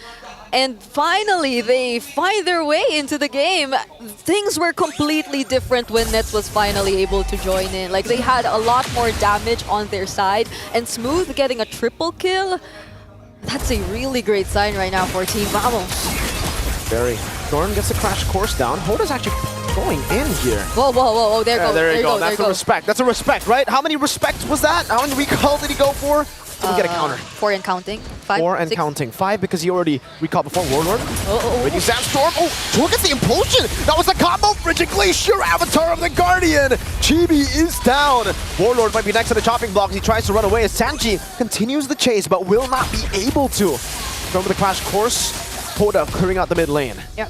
And finally, they find their way into the game. Things were completely different when Nets was finally able to join in. Like, they had a lot more damage on their side, and Smooth getting a triple kill. That's a really great sign right now for Team Vamos. Very. Thorn gets the Crash Course down. Hoda's actually going in here. Whoa, there you go. That's a respect. That's a respect, right? How many respects was that? How many recall did he go for? We'll get a counter. 4 and counting. 5, 4 and 6. counting. 5 because he already recalled before Warlord. Waiting Sandstorm. Oh, Troll gets the implosion. That was the combo. Bridging Glacier, Avatar of the Guardian. Chibi is down. Warlord might be next to the chopping block as he tries to run away as Sanji continues the chase but will not be able to. From the Crash Course, Hoda clearing out the mid lane. Yeah.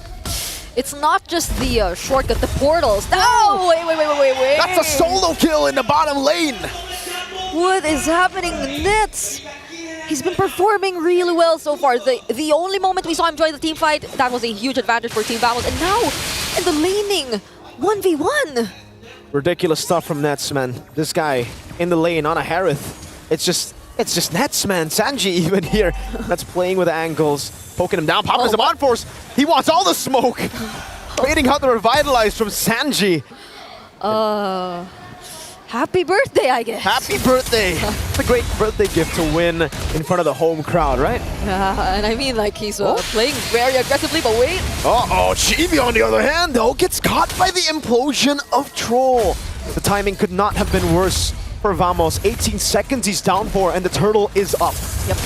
It's not just the shortcut, the portals. Oh, wait. That's a solo kill in the bottom lane. What is happening? Nets. He's been performing really well so far. The only moment we saw him join the team fight, that was a huge advantage for Team Vamos. And now, in the laning, 1v1. Ridiculous stuff from Nets, man. This guy in the lane on a Harith. It's just Nets, man. Sanji even here. That's playing with angles. Poking him down. Popping his on force. He wants all the smoke. Waiting out the revitalize from Sanji. Happy birthday, I guess. Happy birthday. It's a great birthday gift to win in front of the home crowd, right? And I mean, like, he's playing very aggressively, but wait. Uh-oh, Chibi on the other hand, though, gets caught by the implosion of Troll. The timing could not have been worse for Vamos. 18 seconds he's down for, and the turtle is up. Yep.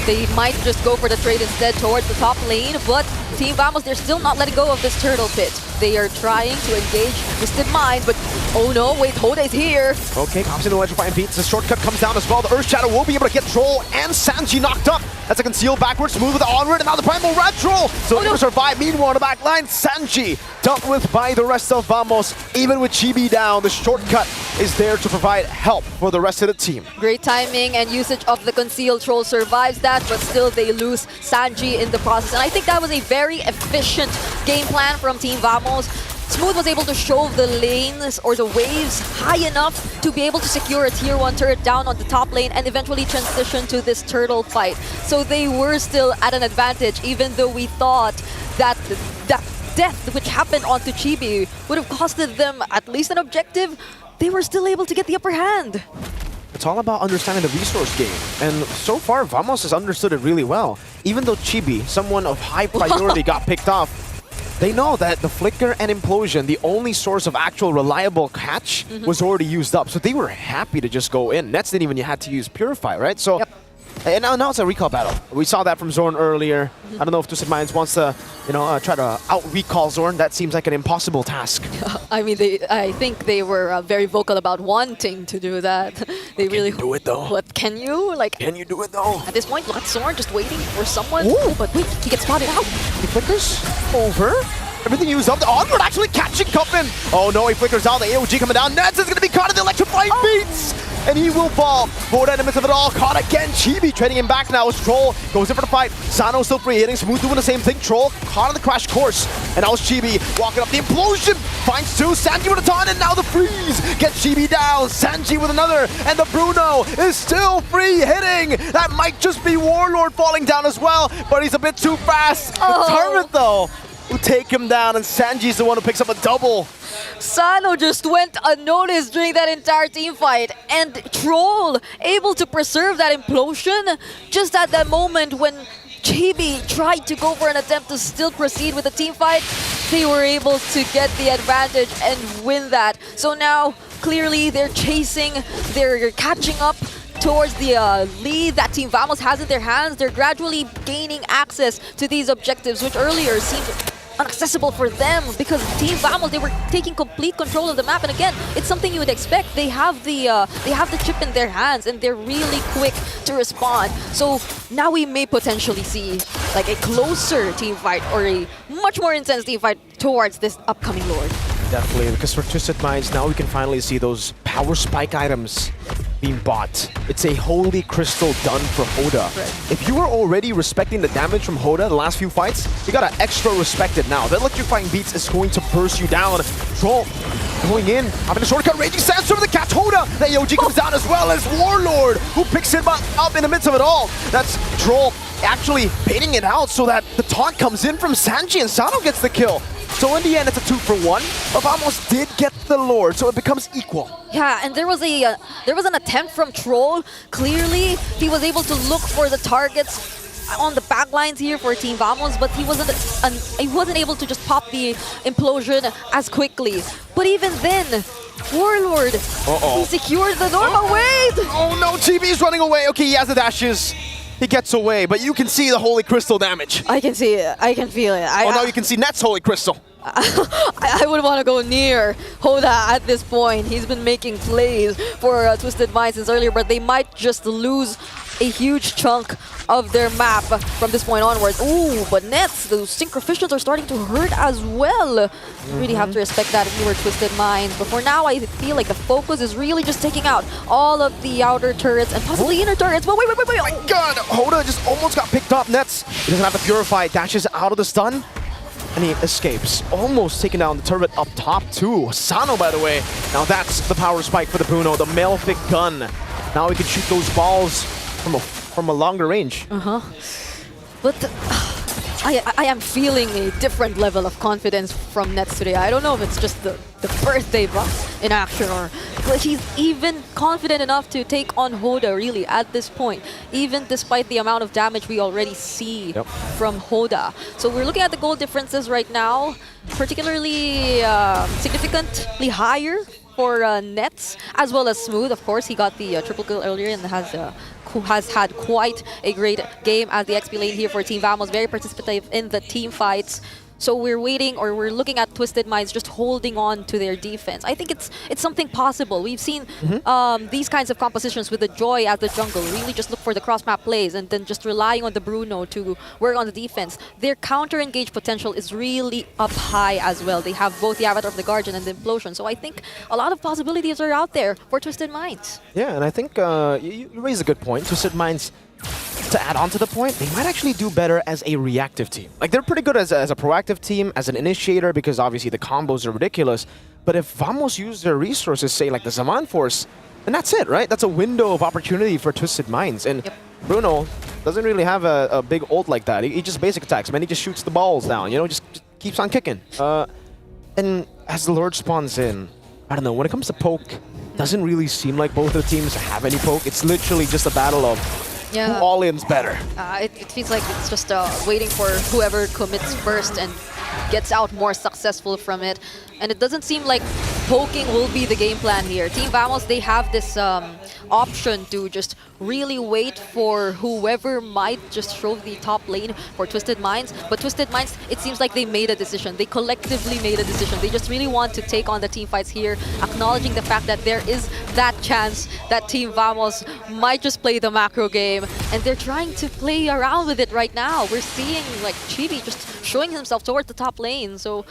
They might just go for the trade instead towards the top lane, but Team Vamos, they're still not letting go of this turtle pit. They are trying to engage Twisted Mind, but oh no, wait, Hoda is here. Okay, pops into Electrifying Beats. The shortcut comes down as well. The Earth Shadow will be able to get Troll and Sanji knocked up. That's a conceal backwards, smooth with the onward, and now the Primal Rat Troll. So able to survive. Meanwhile, on the back line, Sanji dealt with by the rest of Vamos. Even with Chibi down, the shortcut is there to provide help for the rest of the team. Great timing and usage of the concealed Troll survives that, but still they lose Sanji in the process. And I think that was a very efficient game plan from Team Vamos. Smooth was able to shove the lanes or the waves high enough to be able to secure a tier 1 turret down on the top lane and eventually transition to this turtle fight. So they were still at an advantage, even though we thought that death which happened onto Chibi would have costed them at least an objective. They were still able to get the upper hand. It's all about understanding the resource game. And so far, Vamos has understood it really well. Even though Chibi, someone of high priority, got picked off, they know that the Flicker and Implosion, the only source of actual reliable catch, was already used up. So they were happy to just go in. Nets didn't even have to use Purify, right? So, and now it's a recall battle. We saw that from Zorn earlier. I don't know if Twisted Minds wants to, try to out-recall Zorn. That seems like an impossible task. I mean, I think they were very vocal about wanting to do that. They really do it though. What can you like? Can you do it though? At this point, Zorn just waiting for someone. Ooh. But wait, he gets spotted out. He flickers over. Everything used up. The onward actually catching Cuffin. Oh no, he flickers out. The AOG coming down. Nets is going to be caught in the electrifying beats. And he will fall. Hoda in the midst of it all. Caught again. Chibi trading him back now as Troll goes in for the fight. Sano still free hitting. Smooth doing the same thing. Troll caught on the Crash Course. And now it's Chibi walking up the implosion. Finds two. Sanji with a ton. And now the freeze. Gets Chibi down. Sanji with another. And the Bruno is still free hitting. That might just be Warlord falling down as well. But he's a bit too fast. The Target though will take him down. And Sanji's the one who picks up a double. Sano just went unnoticed during that entire team fight, and Troll able to preserve that implosion just at that moment when Chibi tried to go for an attempt to still proceed with the team fight. They were able to get the advantage and win that. So now clearly they're chasing, they're catching up towards the lead that Team Vamos has in their hands. They're gradually gaining access to these objectives, which earlier seemed inaccessible for them because Team Vamos, they were taking complete control of the map. And again, it's something you would expect. They have the chip in their hands and they're really quick to respond. So now we may potentially see like a closer team fight or a much more intense team fight towards this upcoming Lord. Definitely, because for Twisted Minds, now we can finally see those power spike items being bought. It's a holy crystal done for Hoda. Right. If you were already respecting the damage from Hoda the last few fights, you gotta extra respect it now. The electrifying beats is going to burst you down. Troll going in, having a shortcut, Raging Sandstorm to catch Hoda. The AOG comes down as well as Warlord, who picks him up in the midst of it all. That's Troll actually baiting it out so that the taunt comes in from Sanji and Sano gets the kill. So in the end, it's a 2-for-1, but Vamos did get the Lord, so it becomes equal. Yeah, and there was an attempt from Troll. Clearly, he was able to look for the targets on the back lines here for Team Vamos, but he wasn't able to just pop the implosion as quickly. But even then, Warlord, he secured the normal wait! Oh no, Chibi's running away. Okay, he has the dashes. He gets away, but you can see the Holy Crystal damage. I can see it. I can feel it. Now you can see Net's Holy Crystal. I wouldn't want to go near Hoda at this point. He's been making plays for Twisted Minds since earlier, but they might just lose a huge chunk of their map from this point onwards. Ooh, but Nets, those Synchroficials are starting to hurt as well. You really have to respect that if you were Twisted Minds. But for now, I feel like the focus is really just taking out all of the outer turrets and possibly inner turrets. But wait. Oh my god, Hoda just almost got picked up. Nets, he doesn't have the Purify, dashes out of the stun. And he escapes, almost taking down the turret up top too. Sano, by the way, now that's the power spike for the Bruno, the Malefic gun. Now he can shoot those balls from a longer range. But I am feeling a different level of confidence from Nets today. I don't know if it's just the birthday buff in action, but he's even confident enough to take on Hoda really at this point, even despite the amount of damage we already see from Hoda. So we're looking at the goal differences right now, particularly significantly higher for Nets, as well as Smooth. Of course, he got the triple kill earlier and has had quite a great game as the XP lane here for Team Vamos, very participative in the team fights. So we're waiting, or we're looking at Twisted Minds just holding on to their defense. I think it's something possible. We've seen these kinds of compositions with the Joy as the jungle, really just look for the cross-map plays and then just relying on the Bruno to work on the defense. Their counter-engage potential is really up high as well. They have both the Avatar of the Guardian and the Implosion. So I think a lot of possibilities are out there for Twisted Minds. Yeah, and I think you raise a good point. Twisted Minds, to add on to the point, they might actually do better as a reactive team. Like, they're pretty good as a proactive team, as an initiator, because obviously the combos are ridiculous. But if Vamos use their resources, say like the Zaman Force, then that's it, right? That's a window of opportunity for Twisted Minds. And Bruno doesn't really have a big ult like that. He just basic attacks, man. He just shoots the balls down, you know, just keeps on kicking. And as the Lord spawns in, I don't know, when it comes to poke, doesn't really seem like both of the teams have any poke. It's literally just a battle of who all-in's better. It feels like it's just waiting for whoever commits first and gets out more successful from it. And it doesn't seem like poking will be the game plan here. Team Vamos, they have this option to just really wait for whoever might just show the top lane for Twisted Minds. But Twisted Minds, it seems like they made a decision. They collectively made a decision. They just really want to take on the team fights here, acknowledging the fact that there is that chance that Team Vamos might just play the macro game. And they're trying to play around with it right now. We're seeing like Chibi just showing himself towards the top lane. So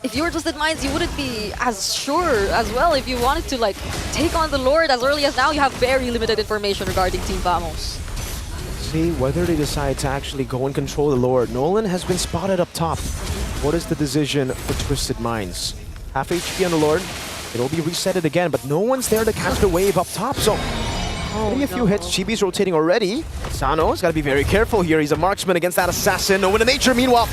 if you were Twisted Minds, you wouldn't be as sure as well if you wanted to like take on the Lord as early as now. You have very limited information regarding Team Vamos. See whether they decide to actually go and control the Lord. Nolan has been spotted up top. What is the decision for Twisted Minds? Half HP on the Lord. It'll be resetted again, but no one's there to catch the wave up top. So maybe a few hits. Chibi's rotating already. Sano's got to be very careful here. He's a marksman against that assassin. No one in nature. Meanwhile,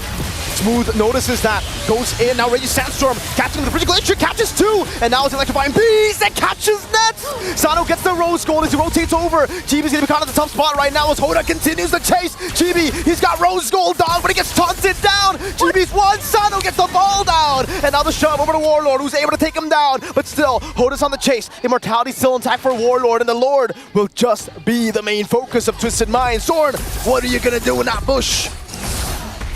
Smooth notices that, goes in, now ready Sandstorm, catching the Bridge Glacier, catches two, and now it's electrifying beast and catches Nets! Sano gets the Rose Gold as he rotates over. Chibi's gonna be caught at the top spot right now as Hoda continues the chase. Chibi, he's got Rose Gold down, but he gets taunted down. Chibi's one, Sano gets the ball down, and now the shove over to Warlord, who's able to take him down, but still, Hoda's on the chase. Immortality still intact for Warlord, and the Lord will just be the main focus of Twisted Minds. Zorn, what are you gonna do in that bush?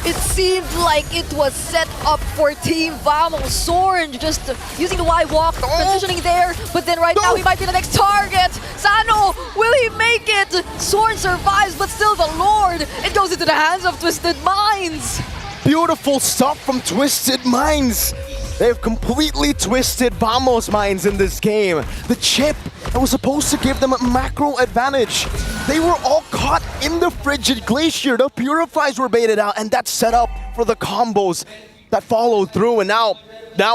It seemed like it was set up for Team Vamos. Zorn just using the Y walk, positioning there, but then right now he might be the next target. Sano, will he make it? Zorn survives, but still the Lord. It goes into the hands of Twisted Minds. Beautiful stuff from Twisted Minds. They've completely twisted Vamos minds in this game. The chip that was supposed to give them a macro advantage. They were all caught in the frigid glacier. The purifies were baited out, and that's set up for the combos that followed through. And now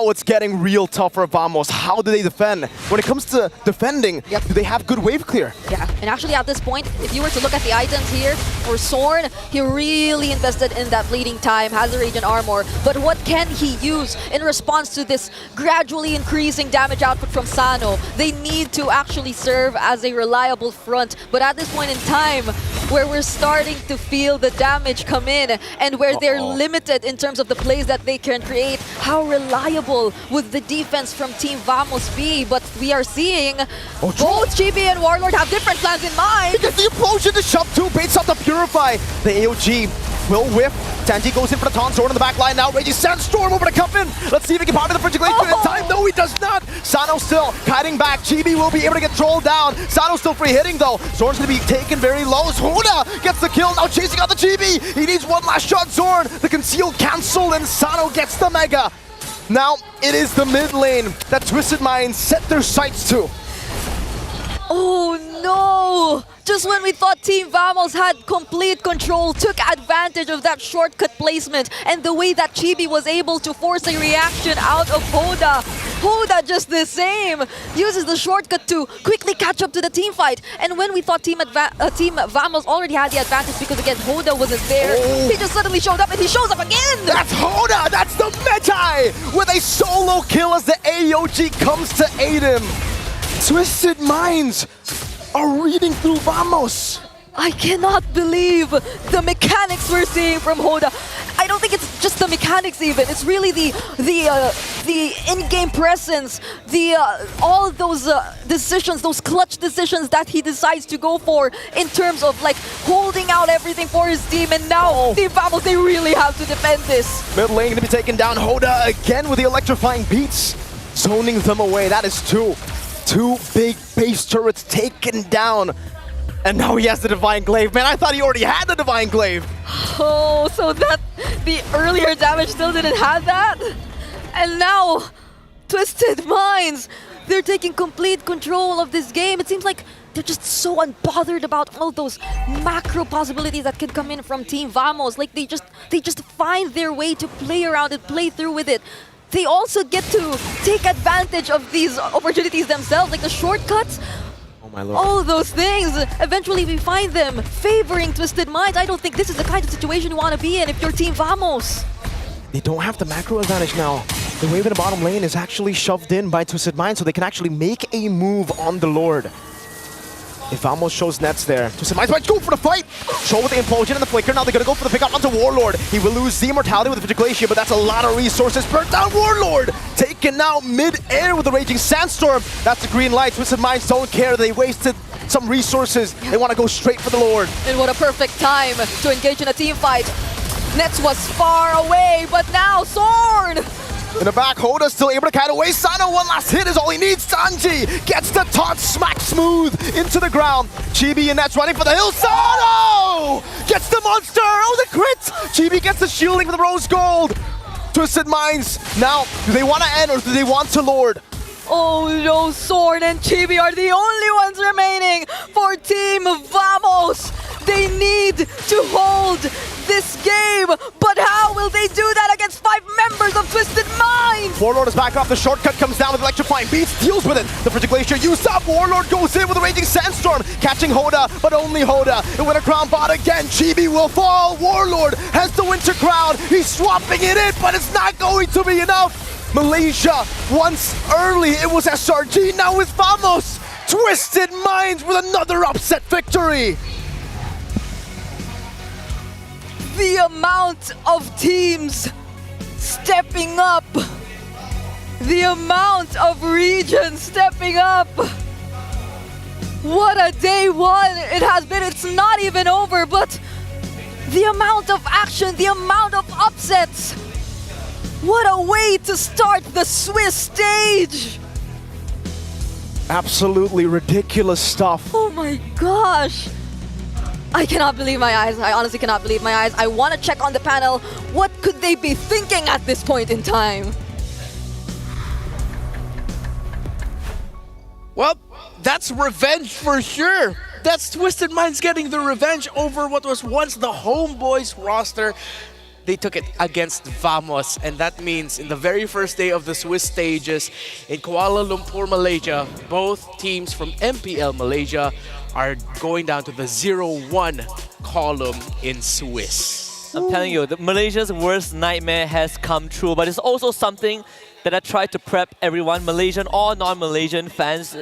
it's getting real tough for Vamos. How do they defend? When it comes to defending, do they have good wave clear? Yeah, and actually at this point, if you were to look at the items here, for Sorn. He really invested in that bleeding time, has the Radiant Armor, but what can he use in response to this gradually increasing damage output from Sano? They need to actually serve as a reliable front, but at this point in time, where we're starting to feel the damage come in and where they're limited in terms of the plays that they can create, how reliable would the defense from Team Vamos be? But we are seeing both GB and Warlord have different plans in mind. Because the implosion, the shove 2 baits out the Purify. The AOG will whiff. Tanji goes in for the taunt, Sword on the back line now. Raging Sandstorm over to Cuffin. Let's see if he can power the Frigid Glade in time. No, he does not. Sano still kiting back. GB will be able to get trolled down. Sano still free hitting though. Zorn's going to be taken very low. Hoda gets the kill, now chasing out the GB. He needs one last shot, Zorn. The conceal cancel and Sano gets the Mega. Now it is the mid lane that Twisted Minds set their sights to. Oh no! Just when we thought Team Vamos had complete control, took advantage of that shortcut placement and the way that Chibi was able to force a reaction out of Hoda. Hoda just the same, uses the shortcut to quickly catch up to the team fight. And when we thought Team Vamos already had the advantage because again Hoda wasn't there, he just suddenly showed up and he shows up again! That's Hoda! That's the Magi! With a solo kill as the AOG comes to aid him. Twisted Minds are reading through Vamos. I cannot believe the mechanics we're seeing from Hoda. I don't think it's just the mechanics even. It's really the in-game presence, all of those decisions, those clutch decisions that he decides to go for in terms of like holding out everything for his team. And now Team Vamos, they really have to defend this. Mid lane going to be taken down. Hoda again with the electrifying beats, zoning them away. That is two big base turrets taken down. And now he has the Divine Glaive. Man, I thought he already had the Divine Glaive. Oh, so that the earlier damage still didn't have that? And now, Twisted Minds, they're taking complete control of this game. It seems like they're just so unbothered about all those macro possibilities that can come in from Team Vamos. Like they just find their way to play around it, play through with it. They also get to take advantage of these opportunities themselves, like the shortcuts. Oh my lord. All those things, eventually we find them favoring Twisted Minds. I don't think this is the kind of situation you want to be in if you're Team Vamos. They don't have the macro advantage now. The wave in the bottom lane is actually shoved in by Twisted Minds, so they can actually make a move on the Lord. If Vamos shows nets there, Twisted Minds might go for the fight. Show with the implosion and the flicker. Now they're gonna go for the pickup onto Warlord. He will lose the immortality with the Frigid Glacier, but that's a lot of resources. Burnt down Warlord, taken out mid-air with the Raging Sandstorm. That's the green light. Twisted Minds don't care. They wasted some resources. They want to go straight for the Lord. And what a perfect time to engage in a team fight. Nets was far away, but now Sorn! In the back, Hoda still able to kite away. Sano, one last hit is all he needs. Sanji gets the taunt, smack smooth into the ground. Chibi and Nets running for the hill. Sano gets the monster. Oh, the crit. Chibi gets the shielding for the rose gold. Twisted Minds. Now, do they want to end or do they want to Lord? Oh no, Sorn and Chibi are the only ones remaining for Team Vamos. They need to hold this game, but how will they do that against 5 members of Twisted Minds? Warlord is back off, the shortcut comes down with electrifying beats, deals with it. The Frigid Glacier used up, Warlord goes in with a Raging Sandstorm, catching Hoda, but only Hoda. The Winter Crown bot again, Chibi will fall, Warlord has the Winter Crown, he's swapping it in, but it's not going to be enough. Malaysia, once early it was SRG, now it's Vamos. Twisted Minds with another upset victory. The amount of teams stepping up, the amount of regions stepping up. What a day one it has been. It's not even over, but the amount of action, the amount of upsets. What a way to start the Swiss stage. Absolutely ridiculous stuff. Oh my gosh. I cannot believe my eyes. I honestly cannot believe my eyes. I want to check on the panel. What could they be thinking at this point in time? Well, that's revenge for sure. That's Twisted Minds getting the revenge over what was once the Homeboys roster. They took it against Vamos, and that means in the very first day of the Swiss stages in Kuala Lumpur, Malaysia, both teams from MPL Malaysia are going down to the 0-1 column in Swiss. I'm telling you, Malaysia's worst nightmare has come true, but it's also something that I tried to prep everyone, Malaysian or non-Malaysian fans.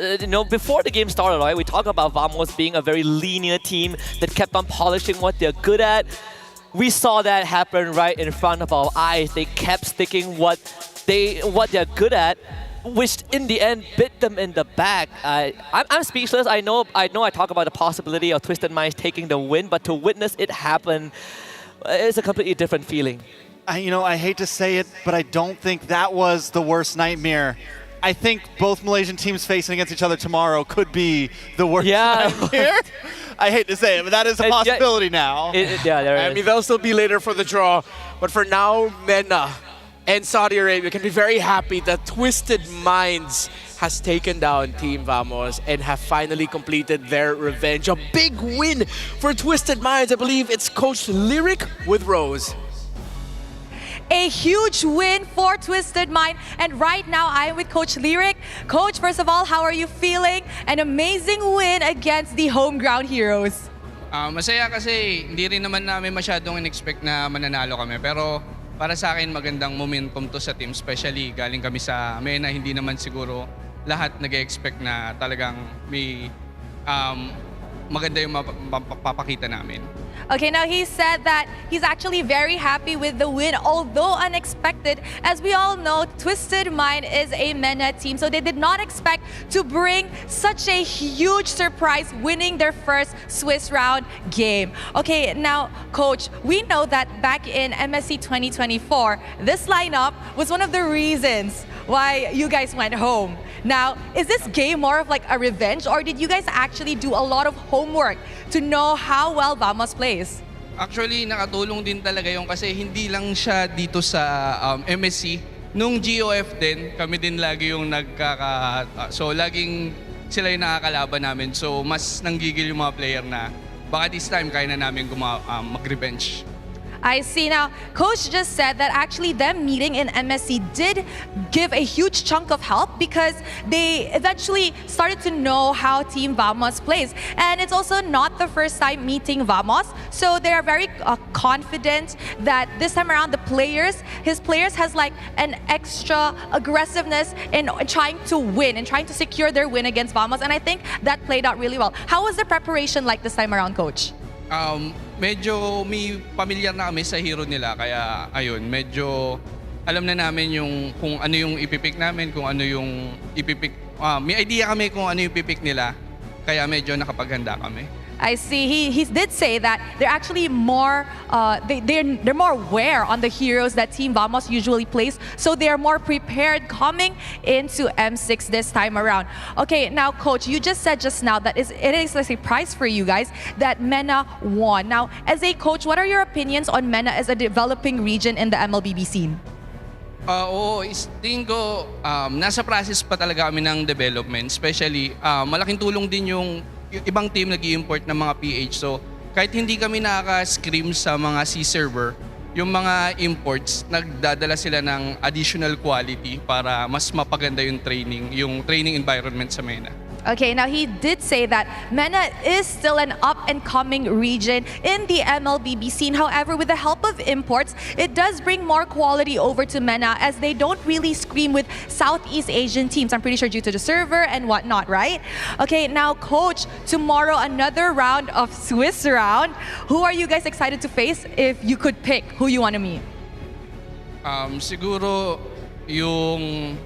Before the game started, right, we talked about Vamos being a very linear team that kept on polishing what they're good at. We saw that happen right in front of our eyes. They kept sticking what they're good at, which in the end bit them in the back. I'm speechless. I know I talk about the possibility of Twisted Minds taking the win, but to witness it happen, it's a completely different feeling. I hate to say it, but I don't think that was the worst nightmare. I think both Malaysian teams facing against each other tomorrow could be the worst nightmare. I hate to say it, but that is a possibility now. I mean, they'll still be later for the draw, but for now, MENA and Saudi Arabia can be very happy that Twisted Minds has taken down Team Vamos and have finally completed their revenge. A big win for Twisted Minds. I believe it's Coach Lyric with Rose. A huge win for Twisted Mind. And right now, I am with Coach Lyric. Coach, first of all, how are you feeling? An amazing win against the home ground heroes. Masaya kasi hindi rin naman namin masyadong in-expect na mananalo kami. Pero para sa akin, magandang momentum to sa team. Especially galing kami sa MENA, hindi naman siguro lahat nag-expect na talagang may maganda yung mapapakita namin. Okay, now he said that he's actually very happy with the win, although unexpected. As we all know, Twisted Mind is a MENA team, so they did not expect to bring such a huge surprise, winning their first Swiss round game. Okay, now, Coach, we know that back in MSC 2024, this lineup was one of the reasons why you guys went home. Now, is this game more of like a revenge, or did you guys actually do a lot of homework to know how well Vamos plays? Actually, nakatulong din talaga yung kasi hindi lang siya dito sa MSC. Nung GOF din, kami din lagi yung so laging sila yung nakakalaban namin. So mas nanggigil yung mga player na baka this time kaya na namin mag-revenge. I see. Now, Coach just said that actually them meeting in MSC did give a huge chunk of help because they eventually started to know how Team Vamos plays. And it's also not the first time meeting Vamos. So they are very confident that this time around his players has like an extra aggressiveness in trying to win and trying to secure their win against Vamos. And I think that played out really well. How was the preparation like this time around, Coach? Medyo may pamilyar na kami sa hero nila, kaya ayun, medyo alam na namin yung kung ano yung ipipick namin, kung ano yung ipipick. May idea kami kung ano yung ipipick nila, kaya medyo nakapaghanda kami. I see. He did say that they're actually more they're more aware on the heroes that Team Vamos usually plays, so they are more prepared coming into M6 this time around. Okay, now Coach, you just said just now that it is like a prize for you guys that MENA won. Now, as a coach, what are your opinions on MENA as a developing region in the MLBB scene? Oo, tingin ko nasa process pa talaga kami ng development, especially malaking tulong din yung ibang team nag-i-import ng mga PH. So, kahit hindi kami nakaka-scream sa mga C-server, yung mga imports, nagdadala sila ng additional quality para mas mapaganda yung training environment sa MENA. Okay, now he did say that MENA is still an up-and-coming region in the MLBB scene. However, with the help of imports, it does bring more quality over to MENA as they don't really scream with Southeast Asian teams. I'm pretty sure due to the server and whatnot, right? Okay, now Coach, tomorrow another round of Swiss round. Who are you guys excited to face if you could pick who you want to meet? Siguro yung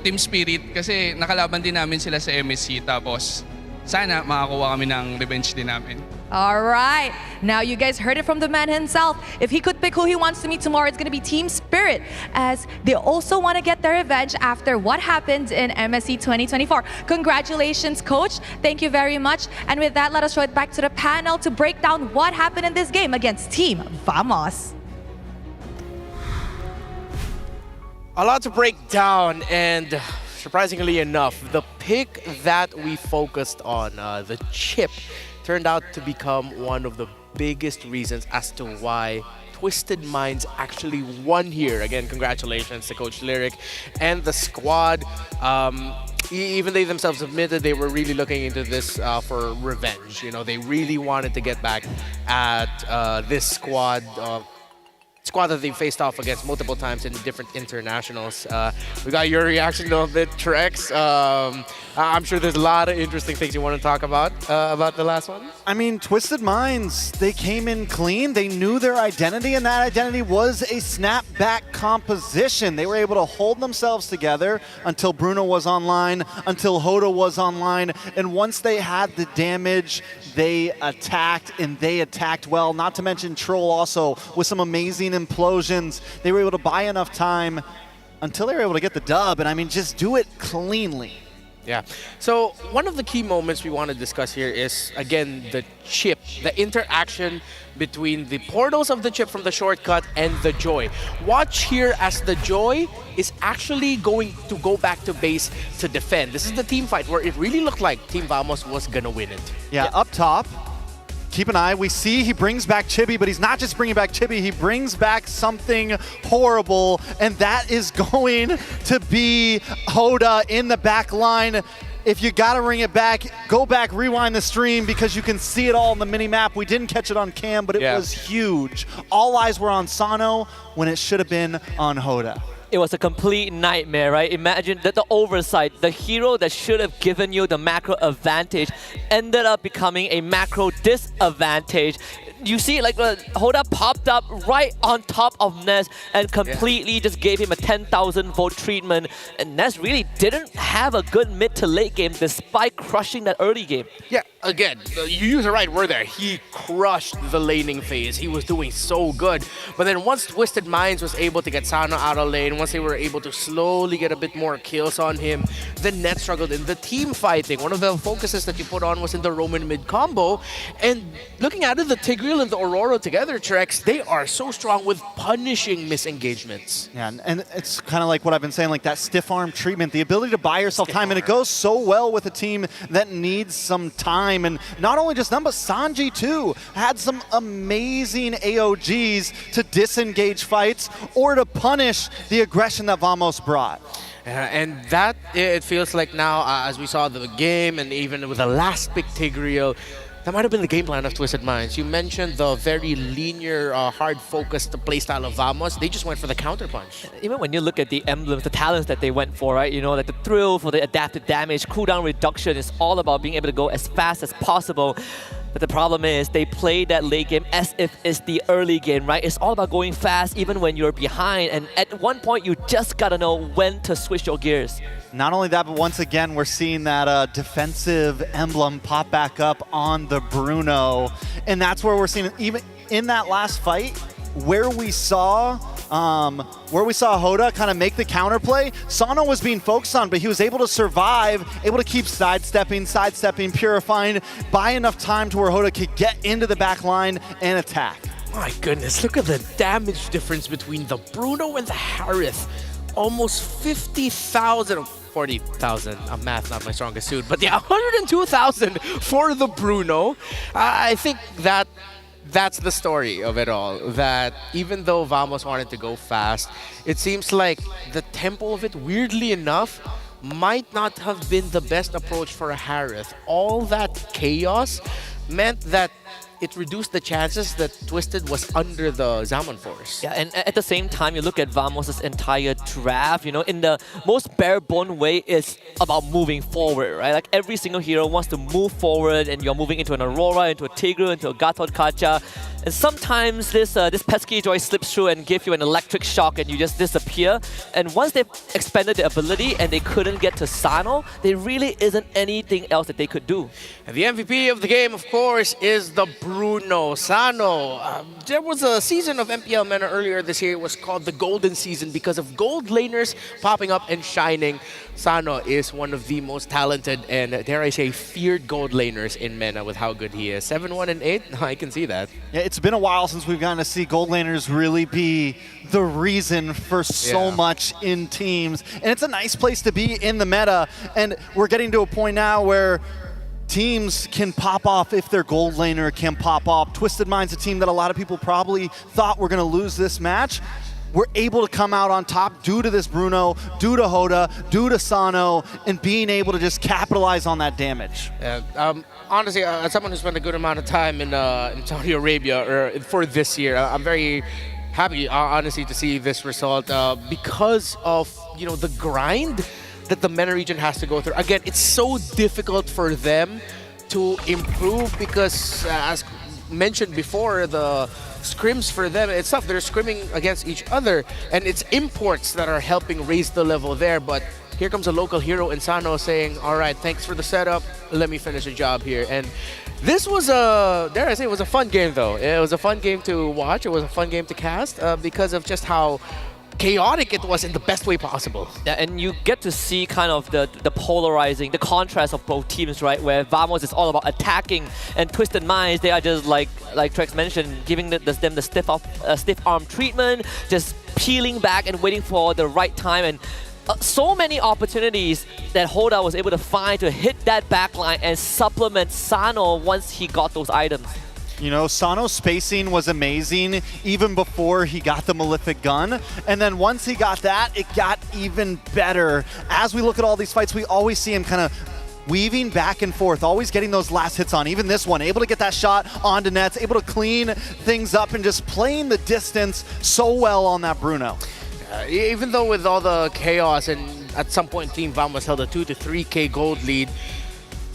Team Spirit kasi nakalaban din namin sila sa MSC, tapos sana makakuha kami ng revenge din namin. All right. Now you guys heard it from the man himself. If he could pick who he wants to meet tomorrow, it's going to be Team Spirit, as they also want to get their revenge after what happened in MSC 2024. Congratulations, Coach. Thank you very much. And with that, let us throw it back to the panel to break down what happened in this game against Team Vamos. A lot to break down, and surprisingly enough, the pick that we focused on, the chip, turned out to become one of the biggest reasons as to why Twisted Minds actually won here. Again, congratulations to Coach Lyric and the squad. even they themselves admitted they were really looking into this for revenge. You know, they really wanted to get back at this squad that they faced off against multiple times in different internationals. We got your reaction to it, Trex. I'm sure there's a lot of interesting things you want to talk about the last one. I mean, Twisted Minds, they came in clean. They knew their identity, and that identity was a snapback composition. They were able to hold themselves together until Bruno was online, until Hoda was online, and once they had the damage, they attacked, and they attacked well. Not to mention Troll also with some amazing implosions. They were able to buy enough time until they were able to get the dub, and I mean, just do it cleanly. Yeah. So one of the key moments we want to discuss here is, again, the chip, the interaction between the portals of the chip from the shortcut and the Joy. Watch here as the Joy is actually going to go back to base to defend. This is the team fight where it really looked like Team Vamos was going to win it. Yeah, up top. Keep an eye. We see he brings back Chibi, but he's not just bringing back Chibi. He brings back something horrible, and that is going to be Hoda in the back line. If you got to bring it back, go back, rewind the stream, because you can see it all in the mini-map. We didn't catch it on cam, but it was huge. All eyes were on Sano when it should have been on Hoda. It was a complete nightmare, right? Imagine that the oversight, the hero that should have given you the macro advantage ended up becoming a macro disadvantage. You see, like, Hoda popped up right on top of Ness and completely just gave him a 10,000 volt treatment. And Ness really didn't have a good mid to late game despite crushing that early game. Yeah, again, you use the right word there. He crushed the laning phase. He was doing so good. But then once Twisted Minds was able to get Sano out of lane, once they were able to slowly get a bit more kills on him, then Net struggled in the team fighting. One of the focuses that you put on was in the Roman mid combo. And looking at it, the Tigreal and the Aurora together, Trex, they are so strong with punishing misengagements. Yeah, and it's kind of like what I've been saying, like that stiff arm treatment, the ability to buy yourself time, and it goes so well with a team that needs some time. And not only just them, but Sanji too had some amazing AOGs to disengage fights or to punish the aggression that Vamos brought. And that, it feels like now, as we saw the game, and even with the last big Tigreal, that might have been the game plan of Twisted Minds. You mentioned the very linear, hard-focused playstyle of Vamos. They just went for the counterpunch. Even when you look at the emblems, the talents that they went for, right? You know, like the thrill for the adaptive damage, cooldown reduction is all about being able to go as fast as possible. But the problem is they play that late game as if it's the early game, right? It's all about going fast even when you're behind. And at one point, you just gotta know when to switch your gears. Not only that, but once again, we're seeing that defensive emblem pop back up on the Bruno. And that's where we're seeing, even in that last fight, where we saw Hoda kind of make the counterplay, Sano was being focused on, but he was able to survive, able to keep sidestepping, purifying, buy enough time to where Hoda could get into the back line and attack. My goodness, look at the damage difference between the Bruno and the Harith. Almost 50,000, 40,000. Math not my strongest suit, but yeah, 102,000 for the Bruno. I think that's the story of it all. That even though Vamos wanted to go fast, it seems like the tempo of it, weirdly enough, might not have been the best approach for a Harith. All that chaos meant that it reduced the chances that Twisted was under the Zaman force. Yeah, and at the same time, you look at Vamos' entire draft, you know, in the most bare-bone way, it's about moving forward, right? Like every single hero wants to move forward, and you're moving into an Aurora, into a Tigreal, into a Gatot Kacha. And sometimes this pesky Joy slips through and gives you an electric shock and you just disappear. And once they've expanded their ability and they couldn't get to Sano, there really isn't anything else that they could do. And the MVP of the game, of course, is the Bruno. Sano. There was a season of MPL MENA earlier this year. It was called the Golden Season because of gold laners popping up and shining. Sano is one of the most talented and, dare I say, feared gold laners in MENA with how good he is. 7-1 and 8, I can see that. Yeah, it's been a while since we've gotten to see gold laners really be the reason for so much in teams. And it's a nice place to be in the meta. And we're getting to a point now where teams can pop off if their gold laner can pop off. Twisted Mind's a team that a lot of people probably thought were going to lose this match. were able to come out on top due to this Bruno, due to Hoda, due to Sano, and being able to just capitalize on that damage. Yeah, honestly, as someone who spent a good amount of time in Saudi Arabia for this year, I'm very happy, honestly, to see this result because of the grind that the MENA region has to go through. Again, it's so difficult for them to improve because, as mentioned before, the scrims for them, it's tough. They're scrimming against each other, and it's imports that are helping raise the level there. But here comes a local hero in Sano saying, all right, thanks for the setup. Let me finish the job here. And this was dare I say, it was a fun game, though. It was a fun game to watch. It was a fun game to cast because of just how chaotic it was in the best way possible. Yeah, and you get to see kind of the polarizing, the contrast of both teams, right? Where Vamos is all about attacking, and Twisted Minds, they are just like Trex mentioned, giving them the stiff arm treatment, just peeling back and waiting for the right time. And so many opportunities that Hoda was able to find to hit that backline and supplement Sano once he got those items. Sano's spacing was amazing even before he got the Malefic gun. And then once he got that, it got even better. As we look at all these fights, we always see him kind of weaving back and forth, always getting those last hits on. Even this one, able to get that shot onto nets, able to clean things up and just playing the distance so well on that Bruno. Even though with all the chaos and at some point Team Vamos held a 2 to 3K gold lead,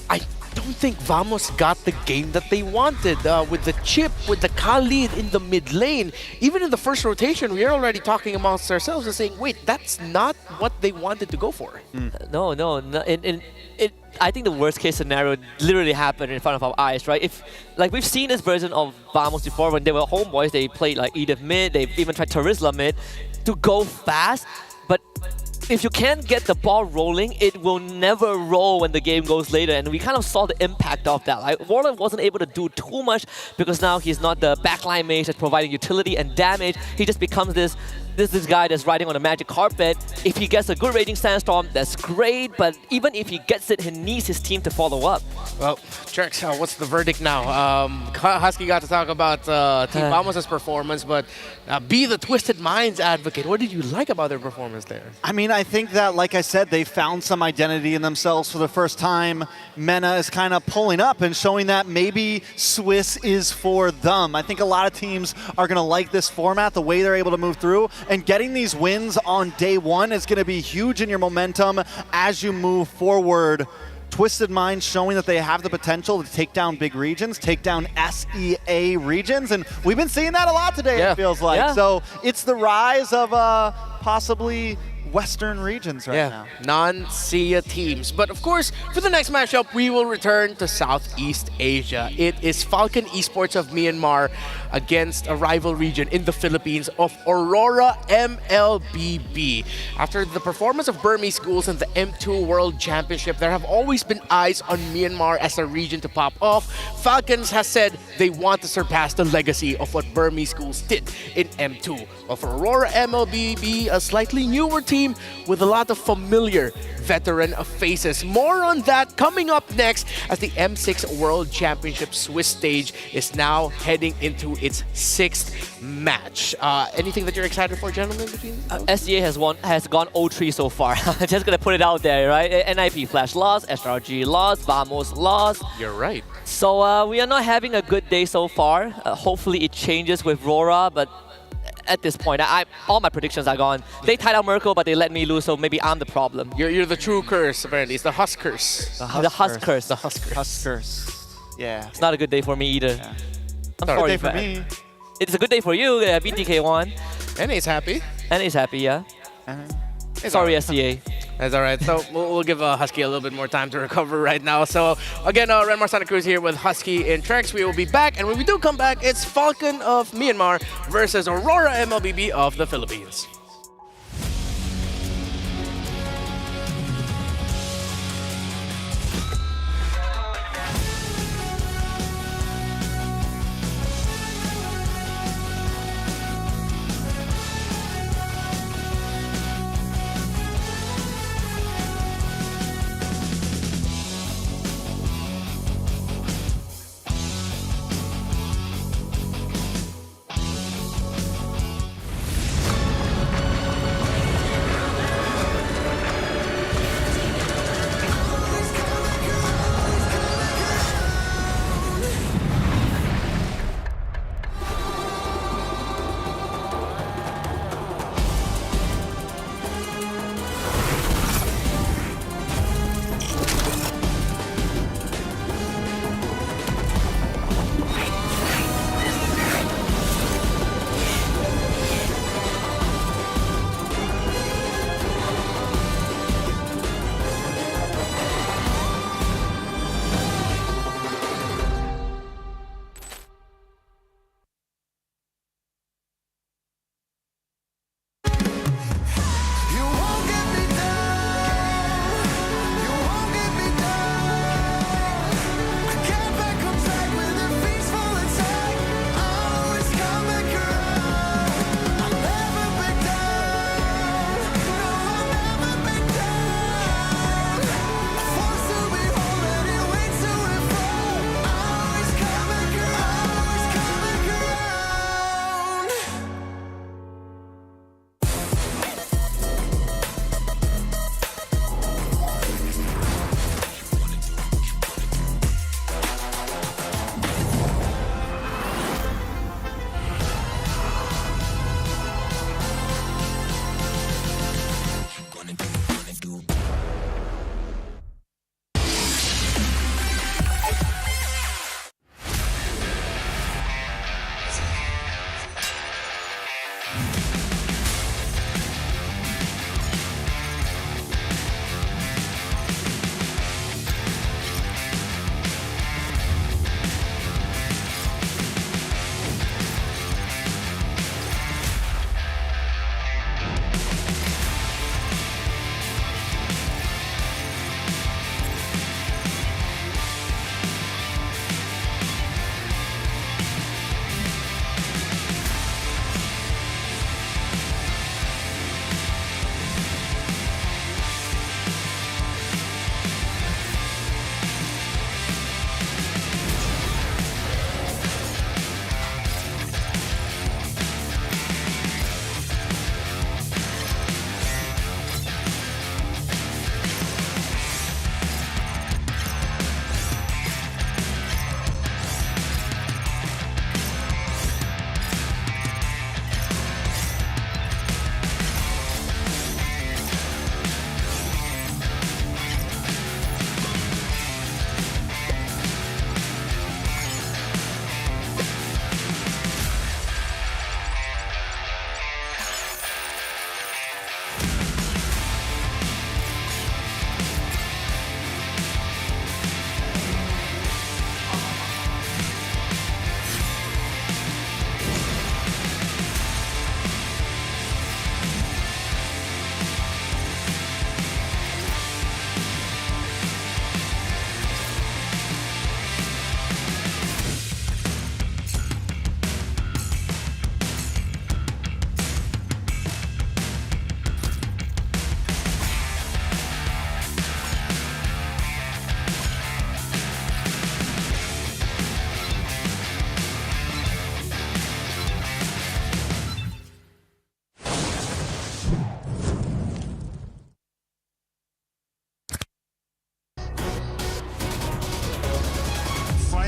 I don't think Vamos got the game that they wanted. With the chip, with the Khalid in the mid lane, even in the first rotation, we are already talking amongst ourselves and saying, wait, that's not what they wanted to go for. No. I think the worst case scenario literally happened in front of our eyes, right? We've seen this version of Vamos before when they were homeboys, they played like Edith mid, they've even tried Tarisla mid to go fast, but if you can't get the ball rolling, it will never roll when the game goes later, and we kind of saw the impact of that. Aurora wasn't able to do too much because now he's not the backline mage that's providing utility and damage. He just becomes this guy that's riding on a magic carpet. If he gets a good Raging Sandstorm, that's great, but even if he gets it, he needs his team to follow up. Well, Trex, what's the verdict now? Husky got to talk about Team Vamos' performance, but be the Twisted Minds advocate. What did you like about their performance there? I mean, I think that, like I said, they found some identity in themselves for the first time. MENA is kind of pulling up and showing that maybe Swiss is for them. I think a lot of teams are going to like this format, the way they're able to move through, and getting these wins on day one is going to be huge in your momentum as you move forward. Twisted Minds showing that they have the potential to take down big regions, take down SEA regions, and we've been seeing that a lot today, it feels like. Yeah. So it's the rise of possibly Western regions right now. Non-SEA teams. But of course, for the next matchup, we will return to Southeast Asia. It is Falcon Esports of Myanmar against a rival region in the Philippines of Aurora MLBB. After the performance of Burmese schools in the M2 World Championship, there have always been eyes on Myanmar as a region to pop off. Falcons has said they want to surpass the legacy of what Burmese schools did in M2. While for Aurora MLBB, a slightly newer team with a lot of familiar veteran faces. More on that coming up next as the M6 World Championship Swiss stage is now heading into its 6th match. Anything that you're excited for, gentlemen? SEA has gone 0-3 so far. Just gonna put it out there, right? NIP Flash lost, SRG lost, Vamos lost. You're right. So we are not having a good day so far. Hopefully it changes with Aurora, but at this point, all my predictions are gone. They tied out Merkel, but they let me lose, so maybe I'm the problem. You're the true curse, apparently. It's the Huskers. The Huskers. The Huskers. Huskers. Yeah. It's not a good day for me either. Yeah. I'm Not a sorry good day for me. It's a good day for you. BTK won. And he's happy. And he's happy, yeah. Sorry, SCA. That's all right. So we'll give Husky a little bit more time to recover right now. So again, Renmar Santa Cruz here with Husky and Trex. We will be back, and when we do come back, it's Falcon of Myanmar versus Aurora MLBB of the Philippines.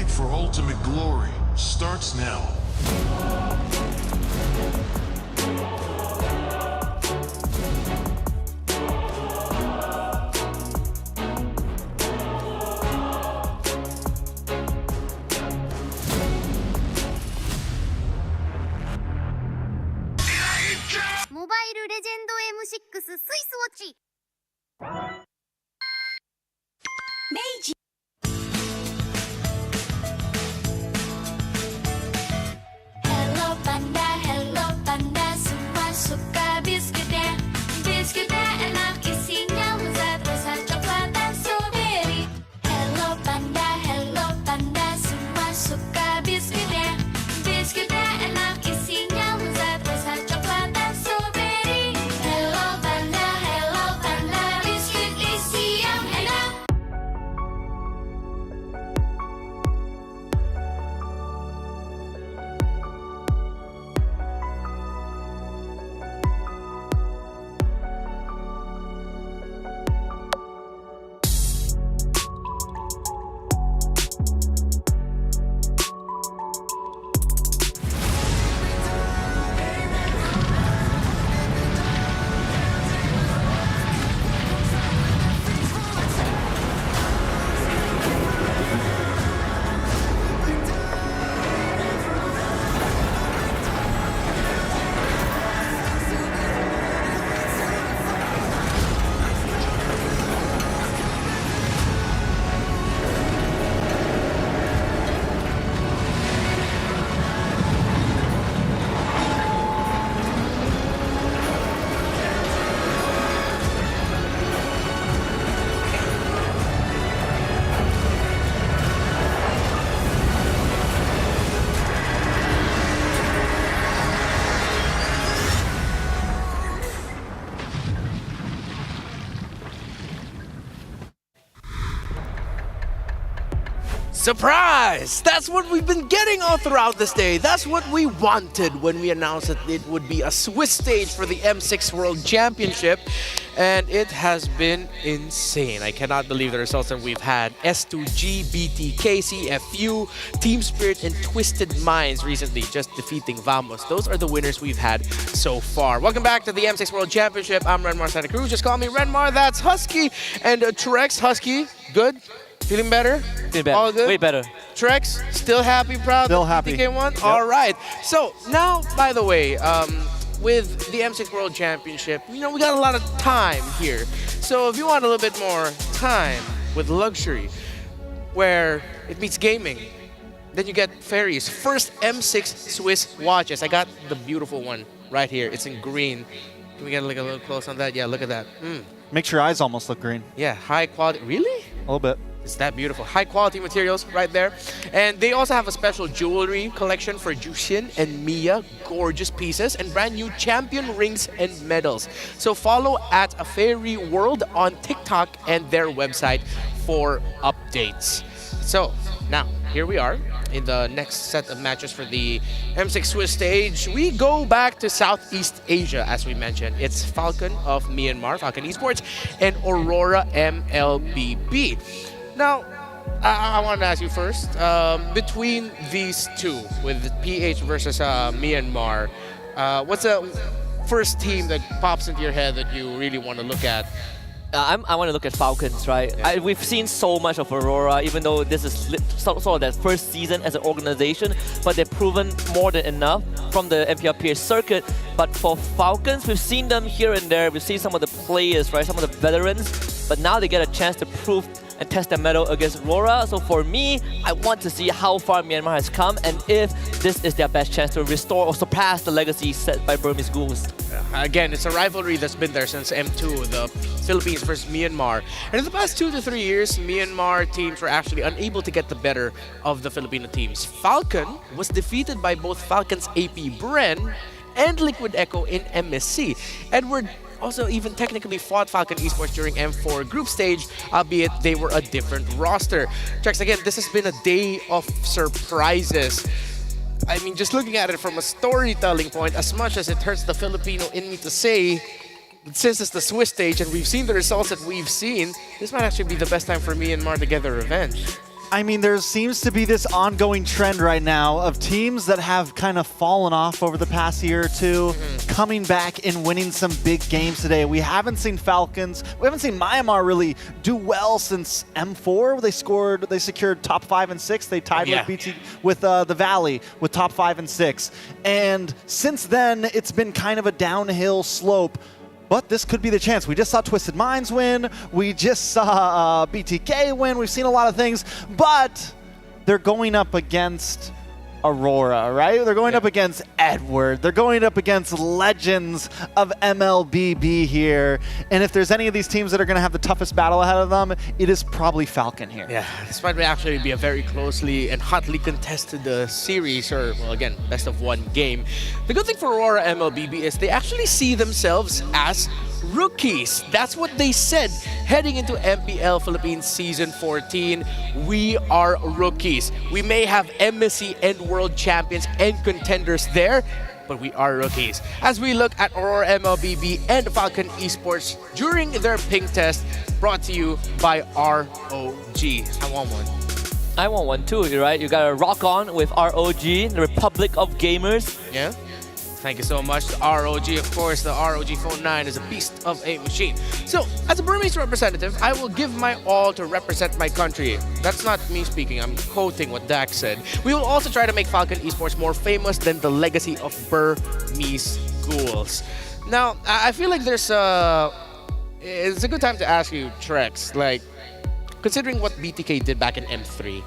fight for ultimate glory starts now. Mobile Legend M6 スイスウォッチ Meiji Hello panda, semua suka biskuitnya. Biskuitnya enak, isinya lezat, rasa coklat dan strawberry. Hello panda, semua suka biskuitnya. Biskuitnya enak, isinya lezat, rasa coklat dan strawberry. Hello panda, biskuit isi yang enak. Surprise! That's what we've been getting all throughout this day. That's what we wanted when we announced that it would be a Swiss stage for the M6 World Championship. And it has been insane. I cannot believe the results that we've had. S2G, BTK, CFU, Team Spirit, and Twisted Minds recently just defeating Vamos. Those are the winners we've had so far. Welcome back to the M6 World Championship. I'm Renmar Santa Cruz. Just call me Renmar. That's Husky. And Trex, Husky, good? Feeling better? Feeling better. All good? Way better. Trex, still happy, proud? Still happy. BTK won? Yep. All right. So now, by the way, with the M6 World Championship, we got a lot of time here. So if you want a little bit more time with luxury, where it meets gaming, then you get Fairies. First M6 Swiss watches. I got the beautiful one right here. It's in green. Can we get a little close on that? Yeah, look at that. Makes your eyes almost look green. Yeah, high quality. Really? A little bit. It's that beautiful. High quality materials right there. And they also have a special jewelry collection for Jushin and Mia. Gorgeous pieces and brand new champion rings and medals. So follow at A Fairy World on TikTok and their website for updates. So now, here we are in the next set of matches for the M6 Swiss stage. We go back to Southeast Asia, as we mentioned. It's Falcon of Myanmar, Falcon Esports, and Aurora MLBB. Now, I want to ask you first, between these two, with PH versus Myanmar, what's the first team that pops into your head that you really want to look at? I want to look at Falcons, right? Yeah. We've seen so much of Aurora, even though this is sort of their first season as an organization, but they've proven more than enough from the MPRPA circuit. But for Falcons, we've seen them here and there. We've seen some of the players, right? Some of the veterans, but now they get a chance to prove and test their mettle against Aurora. So for me, I want to see how far Myanmar has come and if this is their best chance to restore or surpass the legacy set by Burmese Ghouls. Again, it's a rivalry that's been there since M2, the Philippines versus Myanmar. And in the past 2 to 3 years, Myanmar teams were actually unable to get the better of the Filipino teams. Falcon was defeated by both Falcon's AP Bren and Liquid Echo in MSC. Edward also even technically fought Falcon Esports during M4 group stage, albeit they were a different roster. Trex, again, this has been a day of surprises. I mean, just looking at it from a storytelling point, as much as it hurts the Filipino in me to say, since it's the Swiss stage and we've seen the results that we've seen, this might actually be the best time for Myanmar to get their revenge. I mean, there seems to be this ongoing trend right now of teams that have kind of fallen off over the past year or two, coming back and winning some big games today. We haven't seen Falcons. We haven't seen Myanmar really do well since M4. They secured top 5 and 6. They tied with the Valley with top 5 and 6. And since then, it's been kind of a downhill slope. But this could be the chance. We just saw Twisted Minds win. We just saw BTK win. We've seen a lot of things. But they're going up against Aurora, right? They're going up against Edward. They're going up against legends of MLBB here. And if there's any of these teams that are going to have the toughest battle ahead of them, it is probably Falcon here. Yeah, this might actually be a very closely and hotly contested series, or, well, again, best of one game. The good thing for Aurora MLBB is they actually see themselves as rookies. That's what they said heading into MPL Philippines Season 14. We are rookies. We may have MSC and World Champions and contenders there, but we are rookies. As we look at Aurora MLBB and Falcon Esports during their ping test, brought to you by ROG. I want one. I want one too, right? You gotta rock on with ROG, the Republic of Gamers. Yeah. Thank you so much to ROG. Of course, the ROG Phone 9 is a beast of a machine. So, as a Burmese representative, I will give my all to represent my country. That's not me speaking, I'm quoting what Dax said. We will also try to make Falcon Esports more famous than the legacy of Burmese ghouls. Now, I feel like it's a good time to ask you, Trex, like, considering what BTK did back in M3,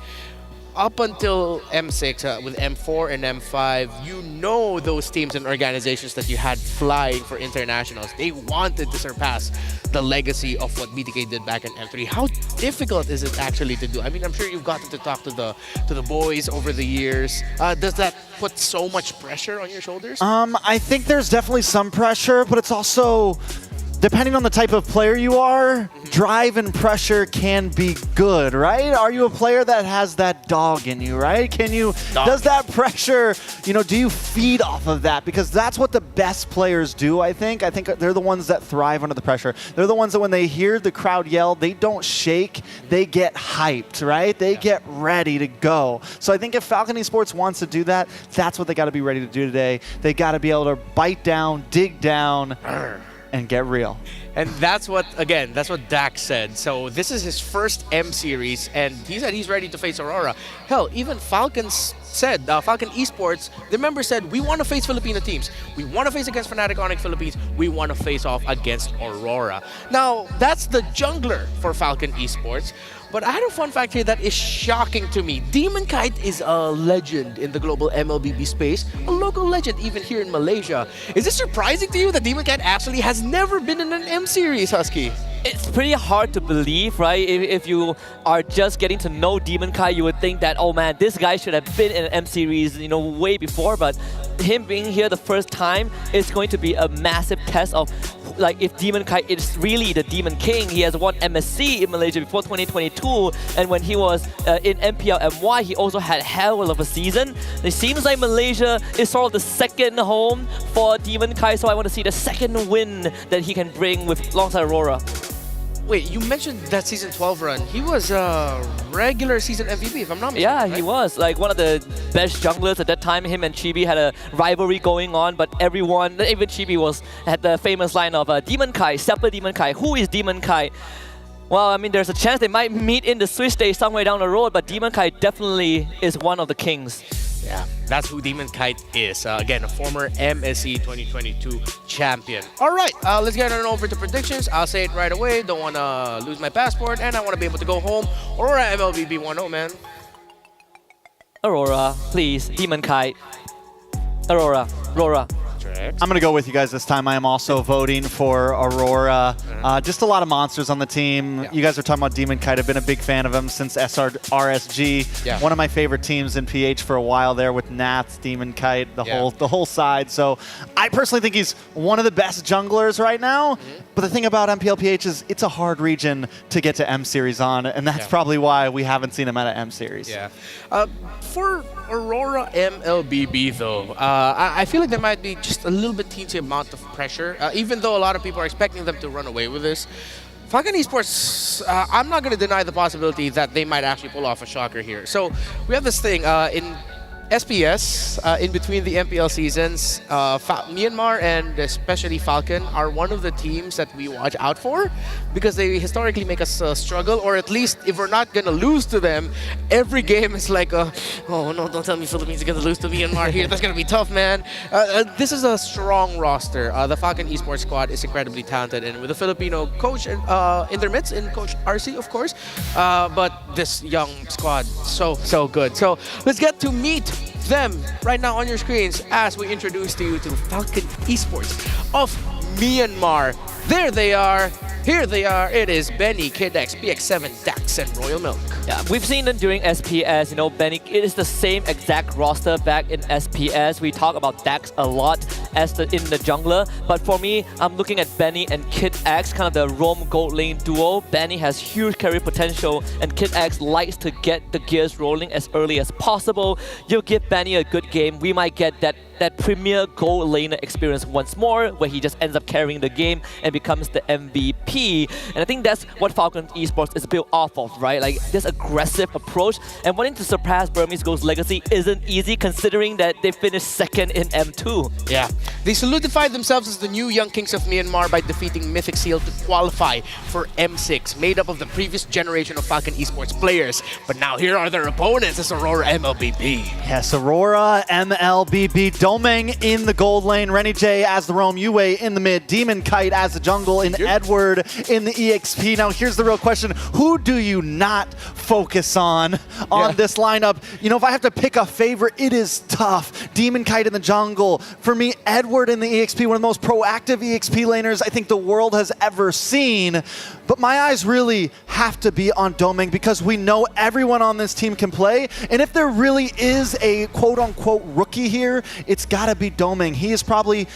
up until M6 with M4 and M5, you know those teams and organizations that you had flying for internationals. They wanted to surpass the legacy of what BTK did back in M3. How difficult is it actually to do? I mean, I'm sure you've gotten to talk to the boys over the years. Does that put so much pressure on your shoulders? I think there's definitely some pressure, but it's also, depending on the type of player you are, drive and pressure can be good, right? Are you a player that has that dog in you, right? Does that pressure, do you feed off of that? Because that's what the best players do, I think. I think they're the ones that thrive under the pressure. They're the ones that when they hear the crowd yell, they don't shake, they get hyped, right? They get ready to go. So I think if Falcon Esports wants to do that, that's what they got to be ready to do today. They got to be able to bite down, dig down, and get real. And that's what Dax said. So this is his first M series, and he said he's ready to face Aurora. Hell, even Falcon Esports, the members said, we want to face Filipino teams. We want to face against Fnatic Onyx Philippines. We want to face off against Aurora. Now, that's the jungler for Falcon Esports. But I had a fun fact here that is shocking to me. Demon Kite is a legend in the global MLBB space, a local legend even here in Malaysia. Is this surprising to you that Demon Kite actually has never been in an M series, Husky? It's pretty hard to believe, right? If you are just getting to know Demon Kai, you would think that, oh man, this guy should have been in an M series, way before. But him being here the first time is going to be a massive test of, like, if Demon Kai is really the Demon King. He has won MSC in Malaysia before 2022, and when he was in MPL MY, he also had hell of a season. It seems like Malaysia is sort of the second home for Demon Kai, so I want to see the second win that he can bring alongside Aurora. Wait, you mentioned that Season 12 run. He was a regular season MVP, if I'm not mistaken. Yeah, right? he was. Like, one of the best junglers at that time. Him and Chibi had a rivalry going on, but everyone, even Chibi had the famous line of Demon Kai, separate Demon Kai. Who is Demon Kai? Well, I mean, there's a chance they might meet in the Swiss stage somewhere down the road, but Demon Kai definitely is one of the kings. Yeah, that's who Demon Kite is. Again, a former MSC 2022 champion. All right, let's get on over to predictions. I'll say it right away. Don't want to lose my passport, and I want to be able to go home. Aurora MLBB 1-0, man. Aurora, please. Demon Kite. Aurora. I'm going to go with you guys this time. I am also voting for Aurora. Just a lot of monsters on the team. Yeah. You guys are talking about Demon Kite. I've been a big fan of him since RSG. Yeah. One of my favorite teams in PH for a while there with Nats, Demon Kite, the whole side. So I personally think he's one of the best junglers right now. But the thing about MPL PH is it's a hard region to get to M Series on, and that's probably why we haven't seen him at an M Series. Yeah. For Aurora MLBB, though, I feel like there might be just a little bit teensy amount of pressure, even though a lot of people are expecting them to run away with this. Falcon Esports, I'm not going to deny the possibility that they might actually pull off a shocker here. So we have this thing in SPS, in between the MPL seasons, Myanmar and especially Falcon are one of the teams that we watch out for because they historically make us struggle, or at least if we're not going to lose to them, every game is like, oh no, don't tell me Philippines are going to lose to Myanmar here. That's going to be tough, man. This is a strong roster. The Falcon Esports squad is incredibly talented, and with a Filipino coach in their midst, in Coach RC, of course. But this young squad, so good. So let's get to meet them right now on your screens as we introduce to you to Falcon Esports of Myanmar. There they are. Here they are. It is Benny, KidX, BX7, Dax, and Royal Milk. Yeah, we've seen them during SPS. You know, Benny, it is the same exact roster back in SPS. We talk about Dax a lot as in the jungler. But for me, I'm looking at Benny and KidX, kind of the roam gold lane duo. Benny has huge carry potential, and KidX likes to get the gears rolling as early as possible. You give Benny a good game, we might get that premier gold laner experience once more, where he just ends up carrying the game and becomes the MVP. And I think that's what Falcon Esports is built off of, right? Like this aggressive approach, and wanting to surpass Burmese Gold's legacy isn't easy considering that they finished second in M2. Yeah, they solidified themselves as the new young kings of Myanmar by defeating Mythic Seal to qualify for M6, made up of the previous generation of Falcon Esports players. But now here are their opponents, it's Aurora MLBB. Yes, Aurora MLBB. Domeng in the gold lane, Renny J as the roam, Yue in the mid, Demon Kite as the jungle, and Edward in the EXP. Now here's the real question, who do you not focus on this lineup? You know, if I have to pick a favorite, it is tough. Demon Kite in the jungle. For me, Edward in the EXP, one of the most proactive EXP laners I think the world has ever seen. But my eyes really have to be on Domeng because we know everyone on this team can play. And if there really is a quote-unquote rookie here, it's got to be Domeng. He is probably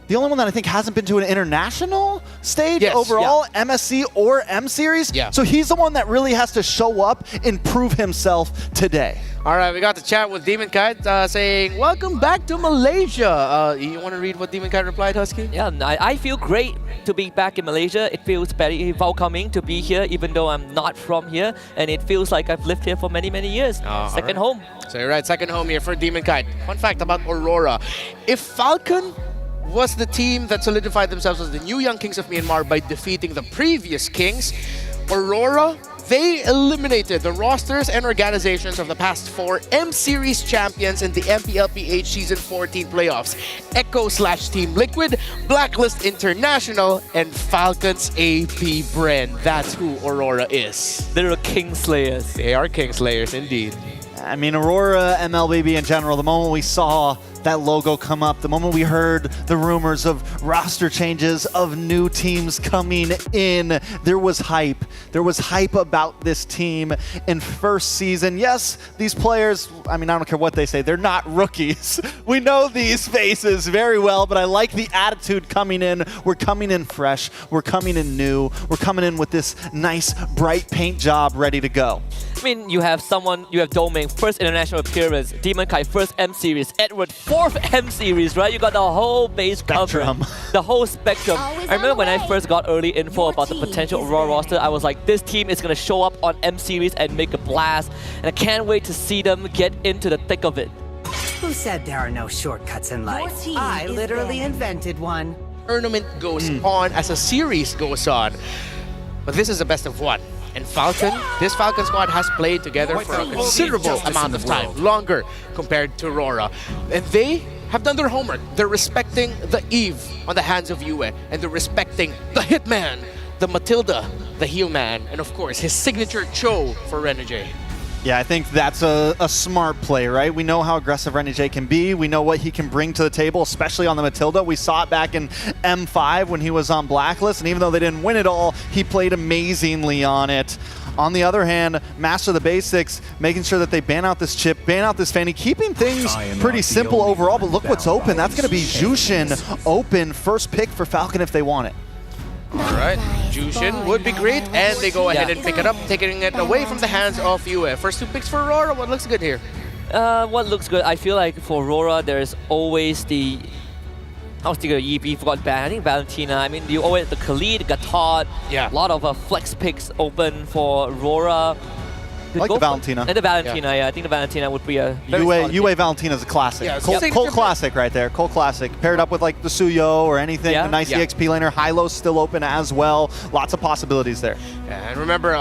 the only one that I think hasn't been to an international stage overall, MSC or M Series. So he's the one that really has to show up and prove himself today. All right, we got to chat with Demon Kite saying, welcome back to Malaysia. You want to read what Demon Kite replied, Husky? Yeah, I feel great to be back in Malaysia. It feels very welcoming to be here, even though I'm not from here. And it feels like I've lived here for many, many years. Second home. So you're right, second home here for Demon Kite. Fun fact about Aurora. If Falcon was the team that solidified themselves as the new young kings of Myanmar by defeating the previous kings, Aurora, they eliminated the rosters and organizations of the past 4 M-Series champions in the MPLPH Season 14 playoffs. Echo/Team Liquid, Blacklist International, and Falcon's AP Bren. That's who Aurora is. They're Kingslayers. They are Kingslayers indeed. I mean, Aurora, MLBB in general, the moment we saw that logo come up, the moment we heard the rumors of roster changes, of new teams coming in, there was hype. There was hype about this team in first season. Yes, these players, I mean, I don't care what they say, they're not rookies. We know these faces very well, but I like the attitude coming in. We're coming in fresh. We're coming in new. We're coming in with this nice, bright paint job ready to go. I mean, you have Domeng, first international appearance, Demon Kite, first M Series, Edward, 4th M Series, right? You got the whole base coverage, the whole spectrum. I remember when I first got early info about the potential Aurora roster, I was like, this team is going to show up on M Series and make a blast, and I can't wait to see them get into the thick of it. Who said there are no shortcuts in life? I literally invented one. Tournament goes on as a series goes on, but this is a best of 1. And Falcon, this Falcon squad has played together for a considerable amount of time, longer compared to Aurora. And they have done their homework. They're respecting the Eve on the hands of Yue, and they're respecting the Hitman, the Matilda, the Heel Man, and of course, his signature Cho for Renny J. Yeah, I think that's a smart play, right? We know how aggressive Renny J can be. We know what he can bring to the table, especially on the Matilda. We saw it back in M5 when he was on Blacklist, and even though they didn't win it all, he played amazingly on it. On the other hand, Master the Basics, making sure that they ban out this chip, ban out this Fanny, keeping things pretty simple overall, but look what's open. That's going to be Jushin open, first pick for Falcon if they want it. All right, Jushin would be great, and they go ahead and pick it up, taking it away from the hands of Yue. First 2 picks for Aurora, what looks good here? What looks good, I feel like for Aurora, there's always the I was thinking of EP, forgot ban. I think Valentina. I mean, you always the KLID, Gatot. Yeah. A lot of flex picks open for Aurora. I like the Valentina. And the Valentina, yeah. I think the Valentina would be a very UA Valentina is a classic. Yeah, Cold classic right there. Cold classic. Paired up with like the Suyo or anything. Yeah. A nice Yeah. EXP laner. Hylo's still open as well. Lots of possibilities there. And remember,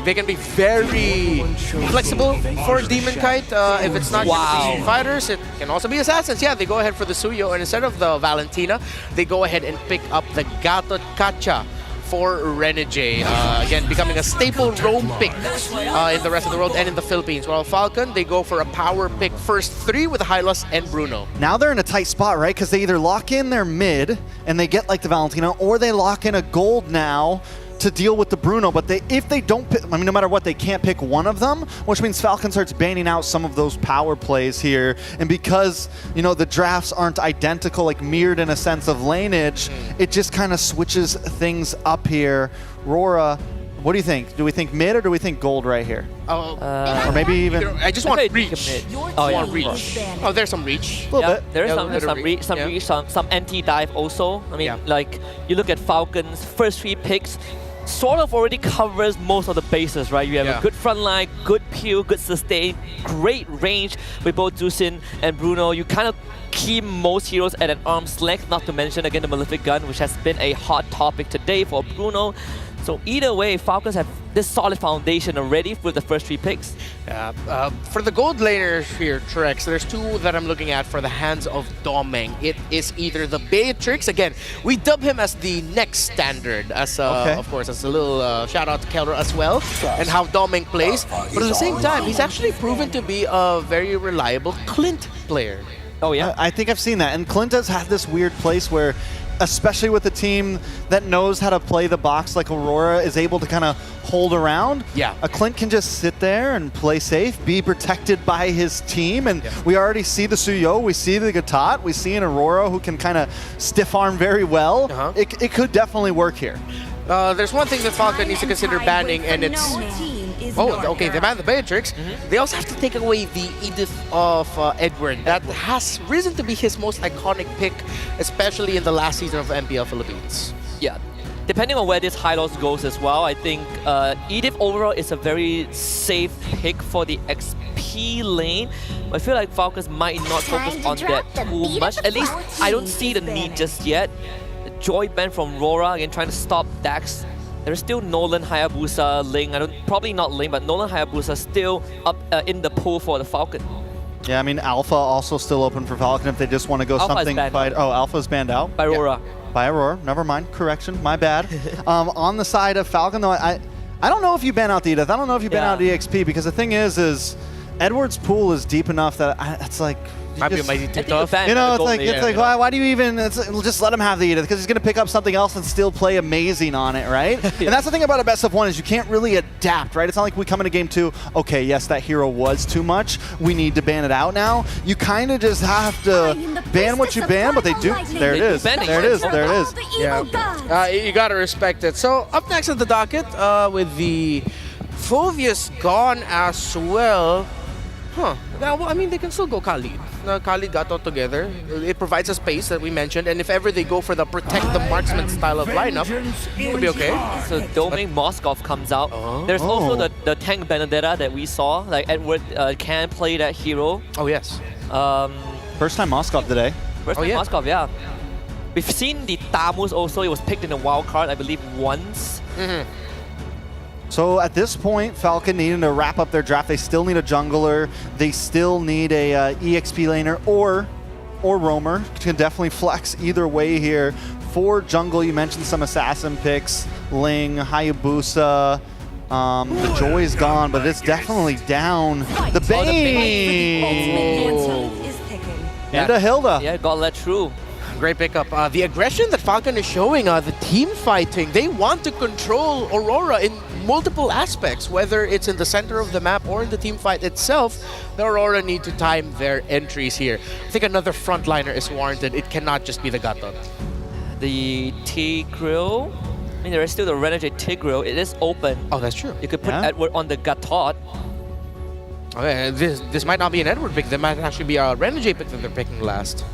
they can be very flexible for Demon Kite. If it's not gonna be fighters, it can also be assassins. Yeah, they go ahead for the Suyo, and instead of the Valentina, they go ahead and pick up the Gatot Kacha for Renegade. Again, becoming a staple roam pick in the rest of the world and in the Philippines. While Falcon, they go for a power pick first 3 with Hylos and Bruno. Now they're in a tight spot, right? Because they either lock in their mid and they get like the Valentina, or they lock in a gold now to deal with the Bruno. But if they don't pick, I mean, no matter what, they can't pick one of them, which means Falcon starts banning out some of those power plays here. And because, you know, the drafts aren't identical, like mirrored in a sense of laneage, it just kind of switches things up here. Aurora, what do you think? Do we think mid or do we think gold right here? Or maybe even... I just want reach. Oh, yeah. Reach. Oh, there's some reach. A little bit. There's Yeah, some reach, some anti-dive also. I mean, like, you look at Falcon's first 3 picks, sort of already covers most of the bases, right? You have a good front line, good peel, good sustain, great range with both Zusin and Bruno. You kind of keep most heroes at an arm's length, not to mention, again, the Malefic Gun, which has been a hot topic today for Bruno. So either way, Falcons have this solid foundation already with the first 3 picks. For the gold laners here, Trex, there's 2 that I'm looking at for the hands of Domeng. It is either the Beatrix, again, we dub him as the next standard, as of course, as a little shout out to Keldor as well, and how Domeng plays. But at the same time, he's actually proven to be a very reliable Clint player. Oh yeah? I think I've seen that. And Clint has had this weird place where, especially with a team that knows how to play the box like Aurora, is able to kind of hold around. Yeah. A Clint can just sit there and play safe, be protected by his team, and we already see the Suyo, we see the Gatot, we see an Aurora who can kind of stiff arm very well. It could definitely work here. There's one thing that Falcon needs to consider banning, and it's... Oh, okay, they banned the Beatrix. They also have to take away the Edith of Edward. That has risen to be his most iconic pick, especially in the last season of MPL Philippines. Yeah. Depending on where this Hylos goes as well, I think Edith overall is a very safe pick for the XP lane. I feel like Falcons might not focus on that too much. At least I don't see the need just yet. The Joy Band from Aurora, again, trying to stop Dax. There's still Nolan, Hayabusa, Ling. Probably not Ling, but Nolan, Hayabusa still up in the pool for the Falcon. Yeah, I mean, Alpha also still open for Falcon if they just want to go something. Oh, Alpha's banned out? By Aurora. By Aurora. Never mind. Correction. My bad. On the side of Falcon, though, I don't know if you ban out the Edith. I don't know if you ban out the EXP, because the thing is Edward's pool is deep enough that it's like... Might be too tough. You know, it's like why do you even just let him have the Edith? Because he's going to pick up something else and still play amazing on it, right? And that's the thing about a best of 1 is you can't really adapt, right? It's not like we come into game 2, okay, yes, that hero was too much. We need to ban it out now. You kind of just have to ban what you ban, but they do. There it is. There it is. There it is. Yeah. You got to respect it. So up next at the docket with the Phovius gone as well. Huh. Well, I mean, they can still go KLID. KLID got all together. It provides a space that we mentioned, and if ever they go for the protect the marksman style of lineup, it would be okay. So Domain Moskov comes out. There's also the tank Benedetta that we saw. Like Edward can play that hero. Oh yes. First time Moskov today. First time Moskov, yeah. We've seen the Tamus also. It was picked in a wild card, I believe, once. So at this point, Falcon needing to wrap up their draft. They still need a jungler. They still need a EXP laner or roamer. Can definitely flex either way here. For jungle, you mentioned some assassin picks. Ling, Hayabusa. The Joy is gone, but it's definitely down. The Bane! And a Hilda. Yeah, got let through. Great pickup. The aggression that Falcon is showing, the team fighting, they want to control Aurora in multiple aspects, whether it's in the center of the map or in the team fight itself. The Aurora need to time their entries here. I think another frontliner is warranted. It cannot just be the Gatot. The Tigreal, I mean, there is still the Renegade Tigreal. It is open. Oh, that's true. You could put Edward on the Gatot. Okay, this might not be an Edward pick. That might actually be a Renegade pick that they're picking last.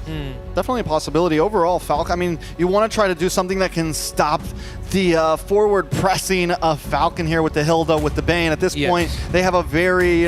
Definitely a possibility. Overall, Falcon, I mean, you want to try to do something that can stop the forward pressing of Falcon here with the Hilda, with the Bane. At this point, they have a very,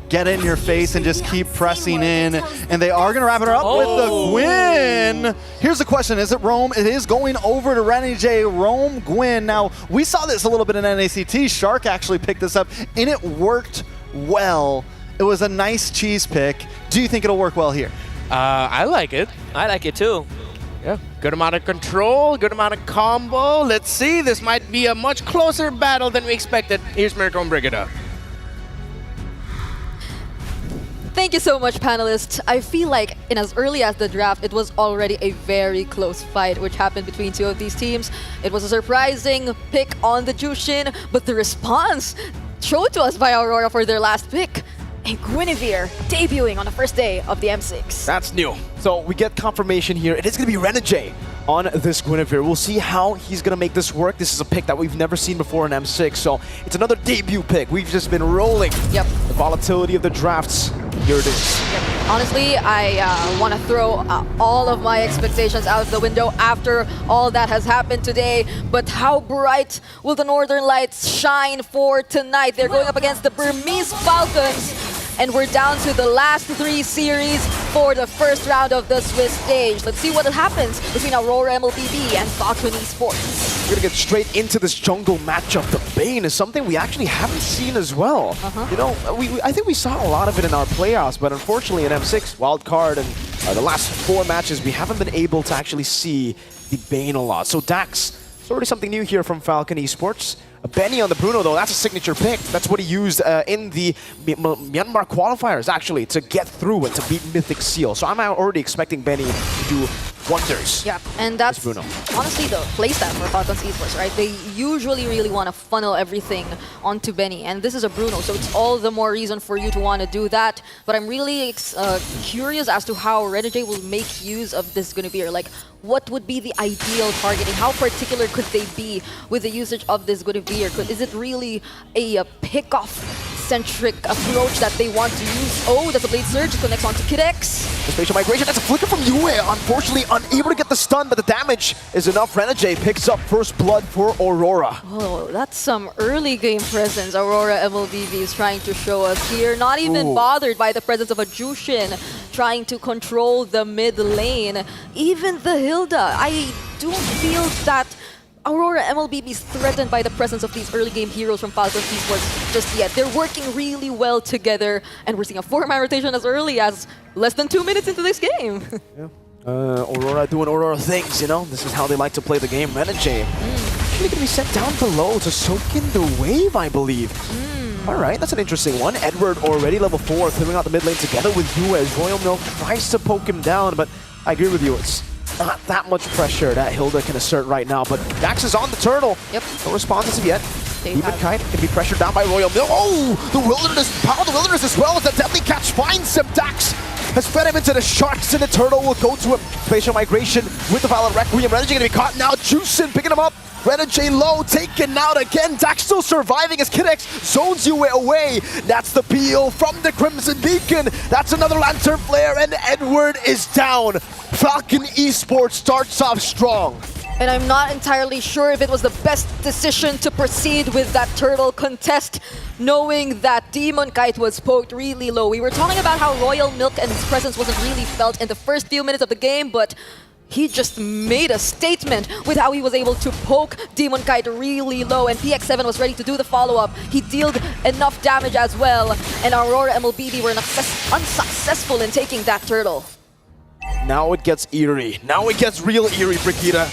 get in your face and just keep pressing in. And they are going to wrap it up with the Gwyn. Here's the question. Is it Rome? It is going over to Renegade. Rome, Gwyn. Now, we saw this a little bit in NACT. Shark actually picked this up, and it worked well. It was a nice cheese pick. Do you think it'll work well here? I like it. I like it too. Yeah, good amount of control, good amount of combo. Let's see, this might be a much closer battle than we expected. Here's Miracom Brigada. Thank you so much, panelists. I feel like in as early as the draft, it was already a very close fight which happened between two of these teams. It was a surprising pick on the Jushin, but the response shown to us by Aurora for their last pick, a Guinevere debuting on the first day of the M6. That's new. So we get confirmation here. It is going to be Renegade on this Guinevere. We'll see how he's going to make this work. This is a pick that we've never seen before in M6, so it's another debut pick. We've just been rolling the volatility of the drafts. Here it is. Honestly, I want to throw all of my expectations out of the window after all that has happened today. But how bright will the Northern Lights shine for tonight? They're going up against the Burmese Falcons. And we're down to the last 3 series for the first round of the Swiss stage. Let's see what happens between Aurora MLBB and Falcon Esports. We're going to get straight into this jungle matchup. The Bane is something we actually haven't seen as well. I think we saw a lot of it in our playoffs, but unfortunately in M6, wildcard, and the last 4 matches, we haven't been able to actually see the Bane a lot. So Dax, it's already something new here from Falcon Esports. Benny on the Bruno, though, that's a signature pick. That's what he used in the Myanmar qualifiers, actually, to get through and to beat Mythic Seal. So I'm already expecting Benny to do wonders. Yeah, and that's honestly the playstyle for Falcons Esports, right? They usually really want to funnel everything onto Benny, and this is a Bruno, so it's all the more reason for you to want to do that. But I'm really curious as to how Renegade will make use of this Guinevere. Like, what would be the ideal targeting? How particular could they be with the usage of this Guinevere? Is it really a pick-off-centric approach that they want to use? Oh, that's a Blade Surge, connects onto Kidex. The spatial migration, that's a flicker from Yue. Unfortunately, unable to get the stun, but the damage is enough. Renegade picks up first blood for Aurora. Oh, that's some early game presence Aurora MLBB is trying to show us here. Not even bothered by the presence of a Jushin trying to control the mid lane. Even the Hilda, I don't feel that Aurora MLBB is threatened by the presence of these early game heroes from Falcon Esports just yet. They're working really well together, and we're seeing a 4-man rotation as early as less than 2 minutes into this game. Aurora doing Aurora things, This is how they like to play the game. Renegade actually going to be sent down below to soak in the wave, I believe. All right, that's an interesting one. Edward already level 4, clearing out the mid lane together with you as Royal Milk tries to poke him down, but I agree with you. It's not that much pressure that Hilda can assert right now, but Dax is on the turtle. No response as of yet. Demon Kite can be pressured down by Royal Milk. Oh, the Wilderness, Power of the Wilderness as well as the Deadly Catch finds him. Dax has fed him into the sharks, and the turtle will go to him. Spatial migration with the Violent Requiem. Renegade going to be caught now. Juicin picking him up. Renegade low, taken out again. Dax still surviving as Kidex zones you away. That's the peel from the Crimson Beacon. That's another Lantern Flare, and Edward is down. Falcon Esports starts off strong. And I'm not entirely sure if it was the best decision to proceed with that turtle contest, knowing that Demon Kite was poked really low. We were talking about how Royal Milk and his presence wasn't really felt in the first few minutes of the game, but he just made a statement with how he was able to poke Demon Kite really low, and PX7 was ready to do the follow-up. He dealt enough damage as well, and Aurora MLBB were unsuccessful in taking that turtle. Now it gets eerie. Now it gets real eerie, Brigida.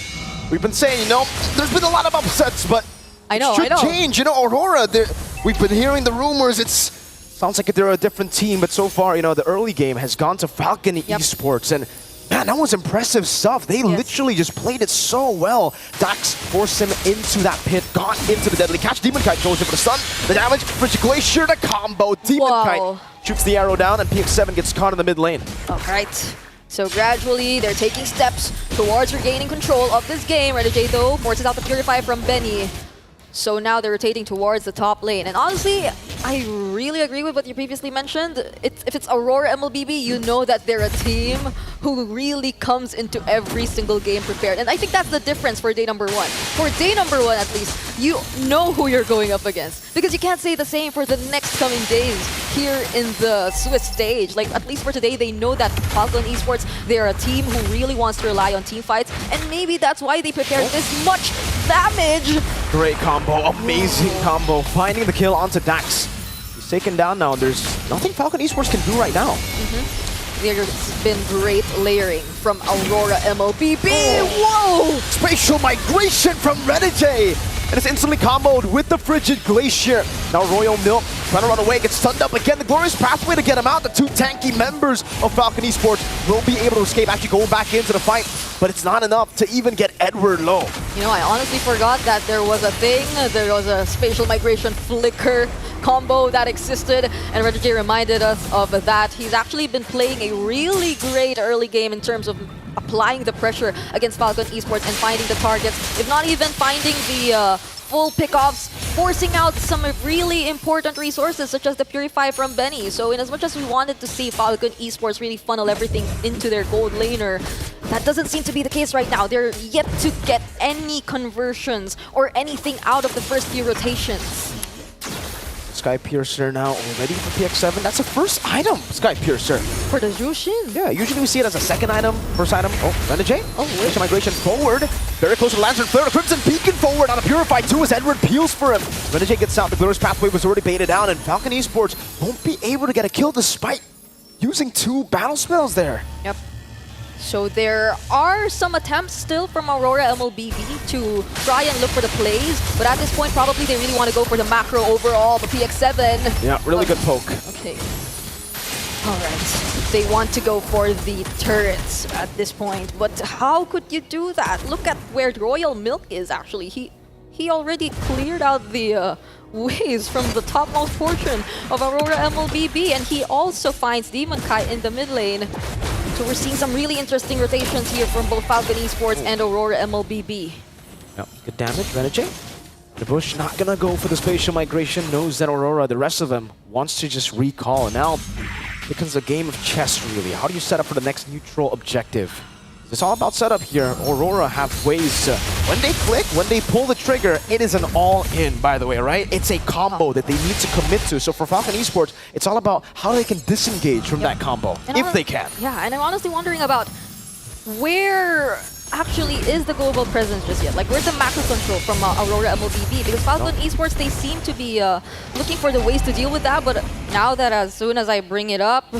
We've been saying, there's been a lot of upsets, but it should change. Aurora, we've been hearing the rumors. Sounds like they're a different team, but so far, the early game has gone to Falcon Esports, and man, that was impressive stuff. They literally just played it so well. Dax forced him into that pit, got into the Deadly Catch. Demon Kite goes in for the stun. The damage, Frigid Glacier, the combo. Demon Kite shoots the arrow down, and PX7 gets caught in the mid lane. All right. So gradually, they're taking steps towards regaining control of this game. Renegade, though, forces out the Purify from Benny. So now they're rotating towards the top lane. And honestly, I really agree with what you previously mentioned. If it's Aurora MLBB, you know that they're a team who really comes into every single game prepared. And I think that's the difference for day number 1. For day number 1, at least, you know who you're going up against. Because you can't say the same for the next coming days here in the Swiss stage. Like, at least for today, they know that Falcon Esports, they're a team who really wants to rely on team fights. And maybe that's why they prepared this much damage. Great combo, amazing combo. Finding the kill onto Dax. He's taken down now. There's nothing Falcon Esports can do right now. There's been great layering from Aurora MLBB. Whoa! Spatial migration from Renegade. And it's instantly comboed with the Frigid Glacier. Now Royal Milk trying to run away, gets stunned up again. The glorious pathway to get him out. The 2 tanky members of Falcon Esports will be able to escape, actually going back into the fight. But it's not enough to even get Edward low. You know, I honestly forgot that there was a thing. There was a spatial migration flicker combo that existed, and Renegade reminded us of that. He's actually been playing a really great early game in terms of applying the pressure against Falcon Esports and finding the targets, if not even finding the full pickoffs, forcing out some really important resources such as the Purify from Benny. So in as much as we wanted to see Falcon Esports really funnel everything into their gold laner, that doesn't seem to be the case right now. They're yet to get any conversions or anything out of the first few rotations. Sky Piercer now already for PX7. That's the first item, Sky Piercer. For the Jushin? Yeah, usually we see it as a second item, first item. Oh, Renegade. Oh, wait. Migration forward. Very close to the Lantern Flare. Crimson beacon forward on a Purify 2 as Edward peels for him. Renegade gets out. The Glorious Pathway was already baited down, and Falcon Esports won't be able to get a kill despite using 2 battle spells there. Yep. So there are some attempts still from Aurora MLBB to try and look for the plays, but at this point probably they really want to go for the macro overall, the PX7. Yeah, really good poke. Okay. Alright. They want to go for the turrets at this point, but how could you do that? Look at where Royal Milk is actually. He already cleared out the waves from the topmost portion of Aurora MLBB, and he also finds Demon Kai in the mid lane. So we're seeing some really interesting rotations here from both Falcon Esports and Aurora MLBB. Yep, good damage, Renegade. The Bush not gonna go for the spatial migration, knows that Aurora, the rest of them, wants to just recall. And now it becomes a game of chess, really. How do you set up for the next neutral objective? It's all about setup here. Aurora have ways to, when they click, when they pull the trigger, it is an all-in, by the way, right? It's a combo that they need to commit to. So for Falcon Esports, it's all about how they can disengage from that combo, and if they can. Yeah, and I'm honestly wondering about where actually is the global presence just yet? Like, where's the macro control from Aurora MLBB? Because Falcon Esports, they seem to be looking for the ways to deal with that, but now that as soon as I bring it up,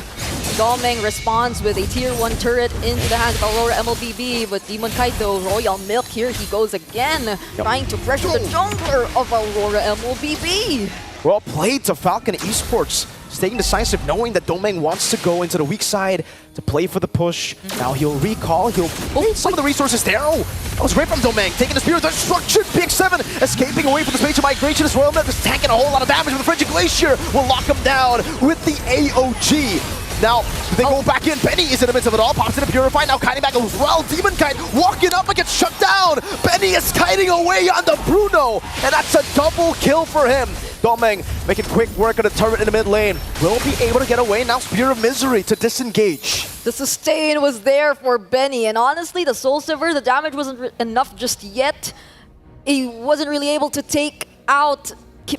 Domeng responds with a tier 1 turret into the hands of Aurora MLBB, but Demon Kaito, Royal Milk, here he goes again, trying to pressure the jungler of Aurora MLBB. Well played to Falcon Esports, staying decisive, knowing that Domeng wants to go into the weak side to play for the push. Now he'll recall, he'll need some of the resources there. Oh, that was great from Domeng, taking the Spear of Destruction, PX7, escaping away from the Spatial Migration as Royal Milk is tanking a whole lot of damage, but the Frigid Glacier will lock him down with the AOG. Now, they go back in. Benny is in the midst of it all. Pops in a Purify. Now kiting back as well. Demon Kite walking up and gets shut down. Benny is kiting away on the Bruno. And that's a double kill for him. Domeng making quick work of the turret in the mid lane. Will be able to get away. Now Spear of Misery to disengage. The sustain was there for Benny. And honestly, the Soul Silver, the damage wasn't enough just yet. He wasn't really able to take out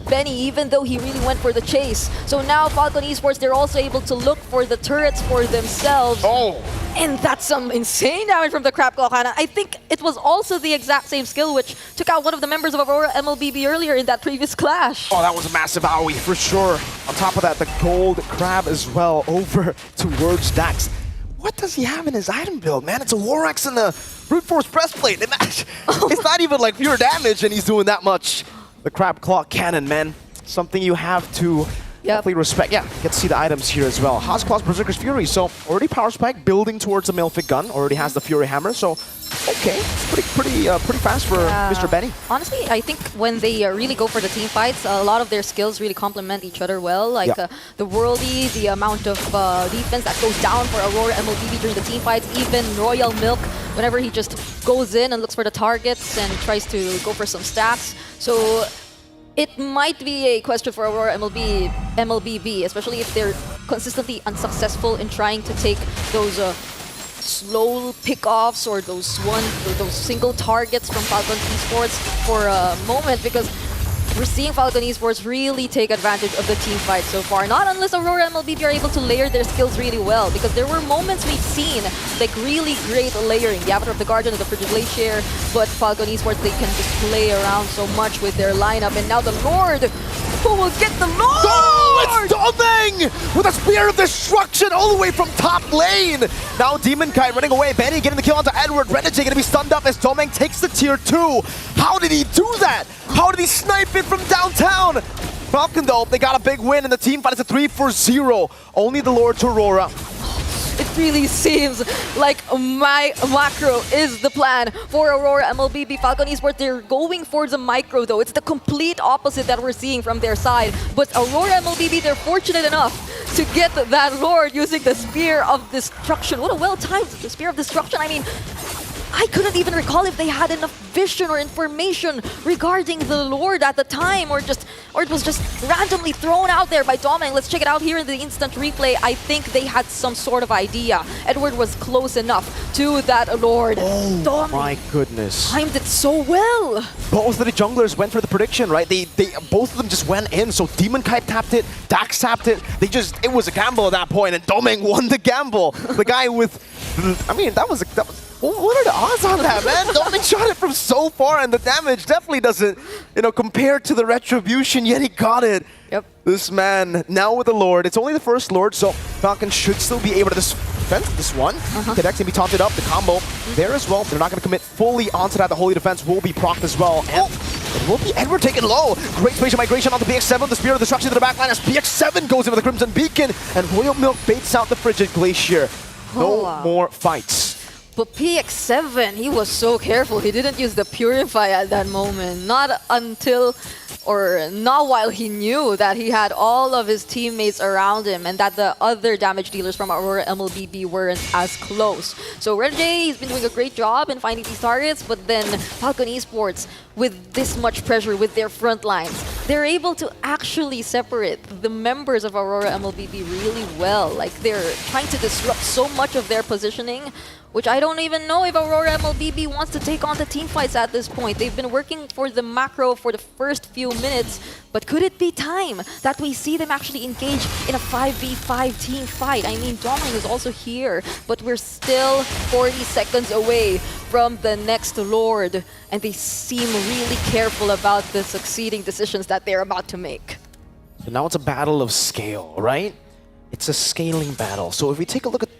Benny, even though he really went for the chase. So now Falcon Esports, they're also able to look for the turrets for themselves. Oh! And that's some insane damage from the Crab Claw. And I think it was also the exact same skill which took out one of the members of Aurora MLBB earlier in that previous clash. Oh, that was a massive AoE for sure. On top of that, the gold crab as well over towards Dax. What does he have in his item build, man? It's a War Axe and a Brute Force Breastplate. It's not even like pure damage and he's doing that much. The Crab Claw Cannon, man. Something you have to definitely respect. Yeah, get to see the items here as well. Haas-Claw's Berserker's Fury. So already Power Spike, building towards the Malefic Gun. Already has the Fury Hammer. So okay, pretty fast for Mr. Benny. Honestly, I think when they really go for the team fights, a lot of their skills really complement each other well. Like the worldy, the amount of defense that goes down for Aurora MLBB during the team fights, even Royal Milk, whenever he just goes in and looks for the targets and tries to go for some stats. So It might be a question for Aurora MLBB, especially if they're consistently unsuccessful in trying to take those slow pickoffs or those single targets from Falcon Esports for a moment, because we're seeing Falcon Esports really take advantage of the team fight so far. Not unless Aurora MLBB are able to layer their skills really well, because there were moments we've seen like really great layering. The Avatar of the Guardian and the Frigid Glacier, but Falcon Esports, they can just play around so much with their lineup. And now the Lord, who will get the Lord? Oh, it's Doming with a Spear of Destruction all the way from top lane. Now Demon Kite running away. Benny getting the kill onto Edward. Renegade going to be stunned up as Doming takes the tier 2. How did he do that? How did he snipe it from downtown? Falcon though, they got a big win and the team fight is a 3-4-0. Only the Lord to Aurora. It really seems like my macro is the plan for Aurora MLBB. Falcon Esports, they're going for the micro though. It's the complete opposite that we're seeing from their side. But Aurora MLBB, they're fortunate enough to get that Lord using the Spear of Destruction. What a well-timed Spear of Destruction. I mean, I couldn't even recall if they had enough vision or information regarding the Lord at the time, or it was just randomly thrown out there by Doming. Let's check it out here in the instant replay. I think they had some sort of idea. Edward was close enough to that Lord. Oh Doming my goodness. timed it so well. Both of the junglers went for the prediction, right? They both of them just went in. So Demon Kite tapped it, Dax tapped it. It was a gamble at that point, and Doming won the gamble. The guy with, I mean, that was what are the odds on that, man? Doming shot it from so far, and the damage definitely doesn't, compare to the retribution, yet he got it. Yep. This man, now with the Lord, it's only the first Lord, so Falcon should still be able to defend this one. Cadex can be taunted up, the combo there as well. They're not going to commit fully onto that. The Holy Defense will be procced as well. And it will be Edward taken low. Great spatial migration on the PX7. The Spear of Destruction to the backline as PX7 goes in with the Crimson Beacon, and Royal Milk baits out the Frigid Glacier. No more fights. But PX7, he was so careful. He didn't use the Purify at that moment. Not while he knew that he had all of his teammates around him and that the other damage dealers from Aurora MLBB weren't as close. So Red J, he's been doing a great job in finding these targets, but then Falcon Esports, with this much pressure with their front lines, they're able to actually separate the members of Aurora MLBB really well. Like, they're trying to disrupt so much of their positioning, which I don't even know if Aurora MLBB wants to take on the team fights at this point. They've been working for the macro for the first few minutes, but could it be time that we see them actually engage in a 5v5 team fight? I mean, Doming is also here, but we're still 40 seconds away from the next Lord, and they seem really careful about the succeeding decisions that they're about to make. So now it's a battle of scale, right? It's a scaling battle. So if we take a look at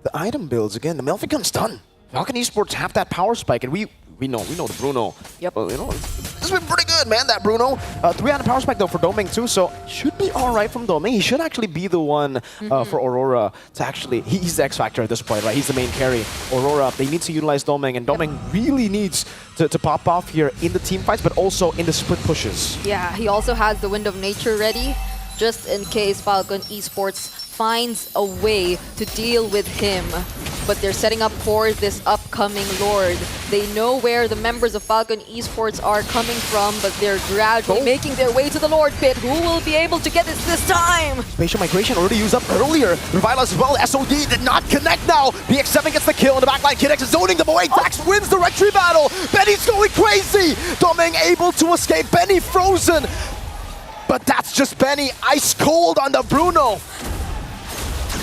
the item builds again, the Melvin Gun's done. Falcon Esports have that power spike, and we know the Bruno. Yep. This has been pretty good, man, that Bruno. 300 power spike though for Doming too, so should be all right from Doming. He should actually be the one for Aurora to actually, he's the X factor at this point, right? He's the main carry. Aurora, they need to utilize Doming, and Doming really needs to pop off here in the team fights, but also in the split pushes. Yeah, he also has the Wind of Nature ready, just in case Falcon Esports finds a way to deal with him. But they're setting up for this upcoming Lord. They know where the members of Falcon Esports are coming from, but they're gradually making their way to the Lord pit. Who will be able to get this time? Spatial migration already used up earlier. Revival as well. SOD did not connect now. BX7 gets the kill in the backline. Kidex is zoning them away. Dax wins the retry battle. Benny's going crazy. Doming able to escape. Benny frozen. But that's just Benny ice cold on the Bruno.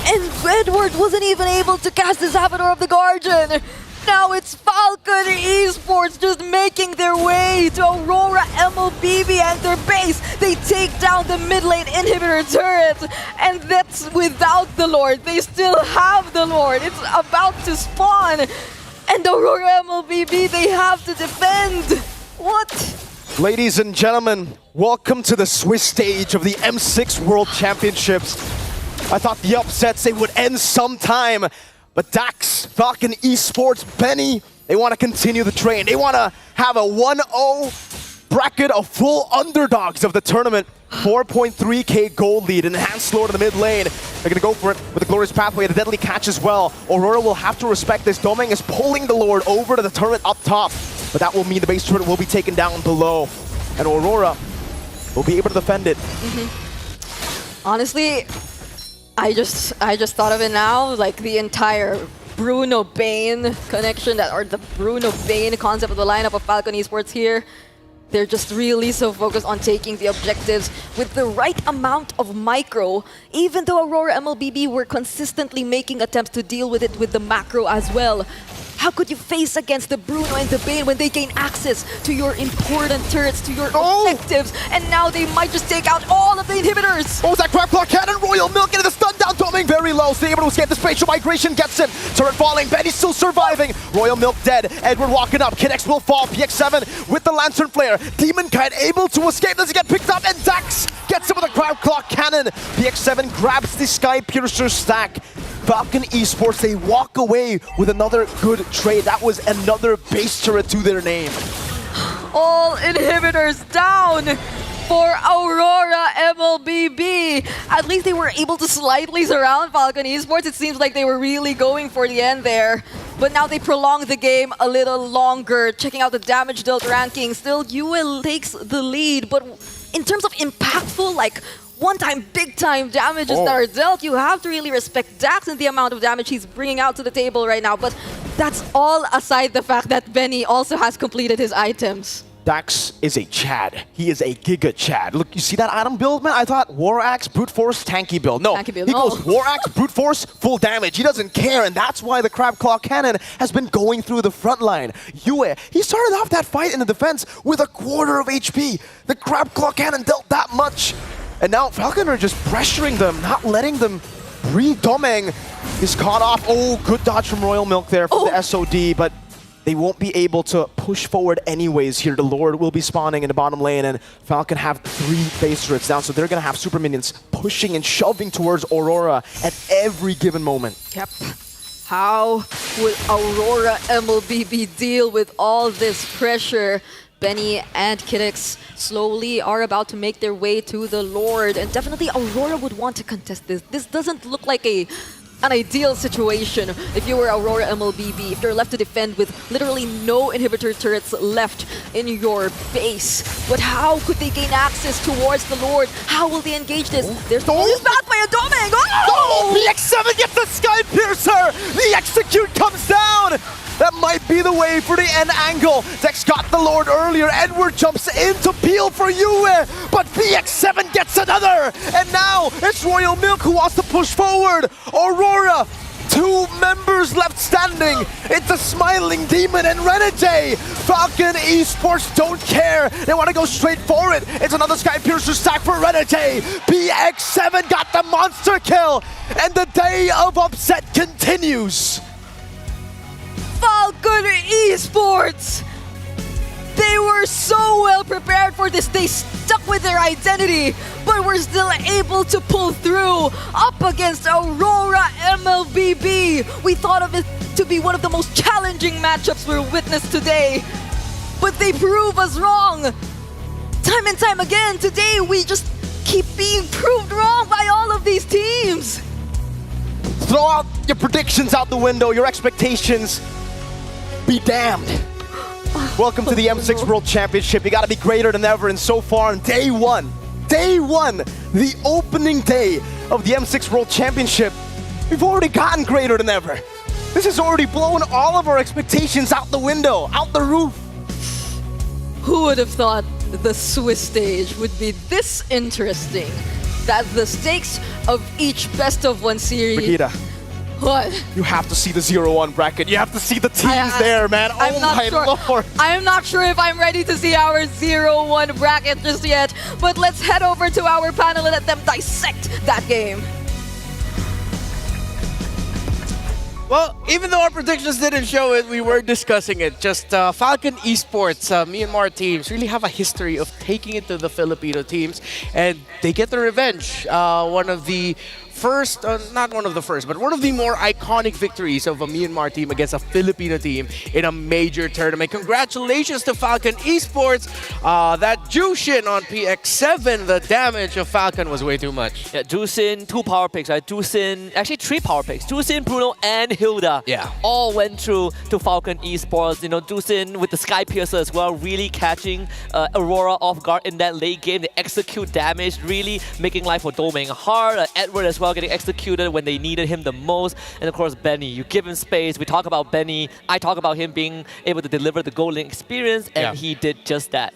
And Edward wasn't even able to cast his Avatar of the Guardian. Now it's Falcon Esports just making their way to Aurora MLBB and their base. They take down the mid lane inhibitor turret, and that's without the Lord. They still have the Lord. It's about to spawn, and Aurora MLBB, they have to defend. What? Ladies and gentlemen, welcome to the Swiss stage of the M6 World Championships. I thought the upsets, they would end sometime, but Dax, Falcon Esports, Benny, they want to continue the train. They want to have a 1-0 bracket of full underdogs of the tournament. 4.3k gold lead, an enhanced Lord in the mid lane. They're going to go for it with the Glorious Pathway, the Deadly Catch as well. Aurora will have to respect this. Doming is pulling the Lord over to the turret up top, but that will mean the base turret will be taken down below. And Aurora, will be able to defend it. Honestly, I just thought of it now, like the entire Bruno Bane connection or the Bruno Bane concept of the lineup of Falcon Esports here. They're just really so focused on taking the objectives with the right amount of micro, even though Aurora MLBB were consistently making attempts to deal with it with the macro as well. How could you face against the Bruno and the Bane when they gain access to your important turrets, to your objectives, and now they might just take out all of the inhibitors? Oh, was that grab clock cannon? Royal Milk into the stun down, Doming very low, so able to escape the spatial migration, gets him. Turret falling, Benny still surviving. Royal Milk dead, Edward walking up, Kinex will fall, PX7 with the Lantern Flare. Demon Kite able to escape, does he get picked up? And Dax gets him with a grab clock cannon. PX7 grabs the Sky Piercer stack. Falcon Esports, they walk away with another good trade. That was another base turret to their name. All inhibitors down for Aurora MLBB. At least they were able to slightly surround Falcon Esports. It seems like they were really going for the end there. But now they prolong the game a little longer. Checking out the damage dealt ranking, still UL takes the lead. But in terms of impactful, like one-time, big-time damages that are dealt, you have to really respect Dax and the amount of damage he's bringing out to the table right now. But that's all aside the fact that Benny also has completed his items. Dax is a Chad. He is a Giga Chad. Look, you see that item build, man? I thought War Axe, Brute Force, Tanky build. No, Tanky build, he goes War Axe, Brute Force, full damage. He doesn't care, and that's why the Crab Claw Cannon has been going through the front line. Yue, he started off that fight in the defense with a quarter of HP. The Crab Claw Cannon dealt that much. And now Falcon are just pressuring them, not letting them breathe. Domeng is caught off. Oh, good dodge from Royal Milk there for the SOD, but they won't be able to push forward anyways here. The Lord will be spawning in the bottom lane, and Falcon have 3 base turrets down, so they're going to have super minions pushing and shoving towards Aurora at every given moment. Yep. How would Aurora MLBB deal with all this pressure? Benny and Kinex slowly are about to make their way to the Lord, and definitely Aurora would want to contest this. This doesn't look like an ideal situation if you were Aurora MLBB, if you're left to defend with literally no inhibitor turrets left in your base. But how could they gain access towards the Lord? How will they engage this? There's this path by a Domeng! Oh! PX7 gets the Sky Piercer! The execute comes down! That might be the way for the end angle. Dex got the Lord earlier. Edward jumps in to peel for Yue, but PX7 gets another. And now it's Royal Milk who wants to push forward. Aurora, 2 members left standing. It's a Smiling Demon and Renegade. Falcon Esports don't care. They want to go straight for it. It's another Sky Piercer stack for Renegade. PX7 got the monster kill, and the day of upset continues. Falcon Esports! They were so well prepared for this. They stuck with their identity, but were still able to pull through up against Aurora MLBB. We thought of it to be one of the most challenging matchups we've witnessed today, but they prove us wrong. Time and time again, today we just keep being proved wrong by all of these teams. Throw out your predictions out the window, your expectations. Be damned. Welcome to the M6 World Championship. You gotta be greater than ever, and so far on day one, the opening day of the M6 World Championship, we've already gotten greater than ever. This has already blown all of our expectations out the window, out the roof. Who would have thought the Swiss stage would be this interesting? That the stakes of each best of 1 series. Brigida. What? You have to see the 0-1 bracket. You have to see the teams there, man. Oh my lord. I'm not sure if I'm ready to see our 0-1 bracket just yet, but let's head over to our panel and let them dissect that game. Well, even though our predictions didn't show it, we were discussing it. Just Falcon Esports, Myanmar teams really have a history of taking it to the Filipino teams, and they get the revenge. One of the first, not one of the first, but one of the more iconic victories of a Myanmar team against a Filipino team in a major tournament. Congratulations to Falcon Esports. That Jushin on PX7, the damage of Falcon was way too much. Yeah, Jushin, 2 power picks, right? Jushin, actually 3 power picks. Jushin, Bruno, and Hilda. Yeah. All went through to Falcon Esports. You know, Jushin with the Sky Piercer as well, really catching Aurora off guard in that late game. They execute damage, really making life for Doming hard. Edward as well getting executed when they needed him the most. And of course, Benny, you give him space. We talk about Benny. I talk about him being able to deliver the goal link experience, and he did just that.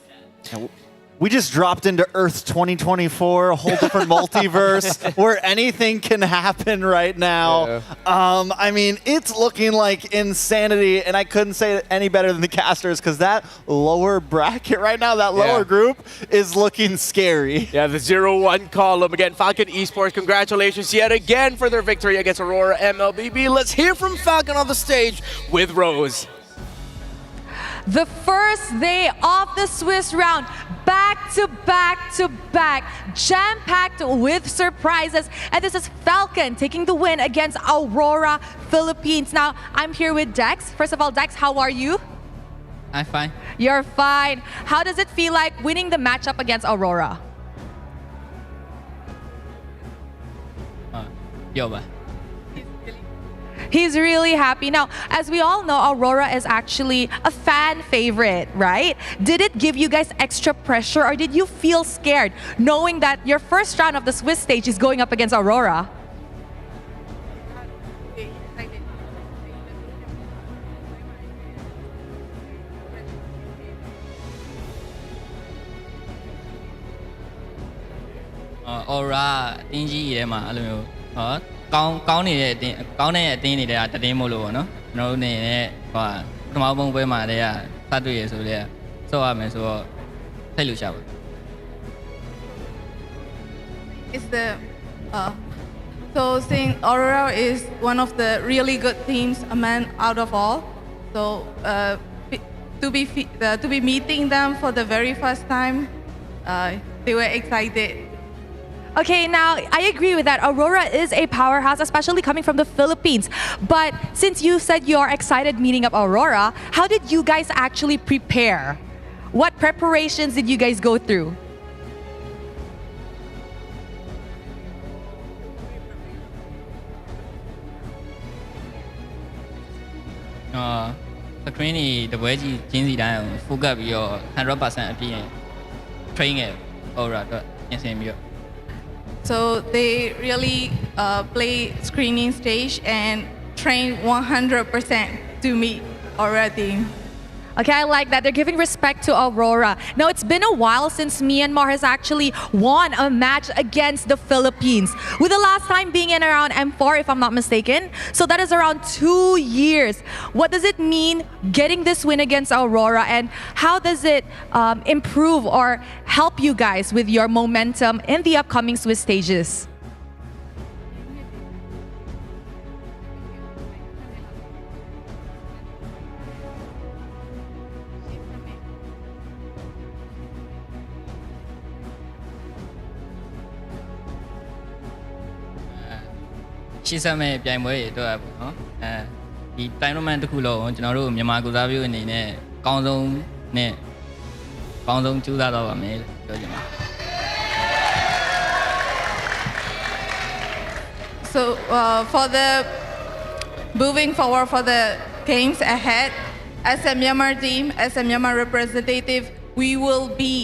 We just dropped into Earth 2024, a whole different multiverse where anything can happen right now. I mean, it's looking like insanity, and I couldn't say it any better than the casters because that lower bracket right now, that lower group, is looking scary. Yeah, the 0-1 column. Again, Falcon Esports, congratulations yet again for their victory against Aurora MLBB. Let's hear from Falcon on the stage with Rose. The first day of the Swiss round, back to back, jam-packed with surprises. And this is Falcon taking the win against Aurora, Philippines. Now, I'm here with Dex. First of all, Dex, how are you? I'm fine. You're fine. How does it feel like winning the matchup against Aurora? He's really happy. Now, as we all know, Aurora is actually a fan favorite, right? Did it give you guys extra pressure, or did you feel scared knowing that your first round of the Swiss stage is going up against Aurora? Aurora တင်းကြီးရဲမှာအဲ့လိုမျိုးကောင်းနေတဲ့အတင်းတွေကတတင်းမို့လို့ပေါ့နော်ကျွန်တော်တို့နေနဲ့ဟိုပထမပုံပွဲမှာတည်းကစတွေ့ရဆိုလေစောရမယ်ဆိုတော့ထိတ်လို့ရှာပါ It's the so seeing Aurora is one of the really good teams out of all. So to be meeting them for the very first time, they were excited. Okay, now I agree with that. Aurora is a powerhouse, especially coming from the Philippines. But since you said you're excited meeting up Aurora, how did you guys actually prepare? What preparations did you guys go through? Screen တပွဲကြီးကျင်းစီတိုင်းကို focus ပြီးတော့ 100% အပြည့် train ခဲ့ Aurora အတွက်ပြင်ဆင်ပြီးတော့ So they really play screening stage and train 100% to meet Aurora team. Okay, I like that. They're giving respect to Aurora. Now, it's been a while since Myanmar has actually won a match against the Philippines, with the last time being in around M4, if I'm not mistaken. So that is around 2 years. What does it mean getting this win against Aurora, and how does it improve or help you guys with your momentum in the upcoming Swiss stages? She said me ပြိုင်ပွဲတွေအတွက်ပေါ့နော်ဒီ tournament တစ်ခုလုံးကျွန်တော်တို့မြန်မာကုစားပြုအနေနဲ့အကောင်းဆုံးနဲ့အကောင်းဆုံးကြိုးစားတော့ပါမယ်ပြောချင်ပါတယ် So for the moving forward for the games ahead, as a Myanmar team, as a Myanmar representative, we will be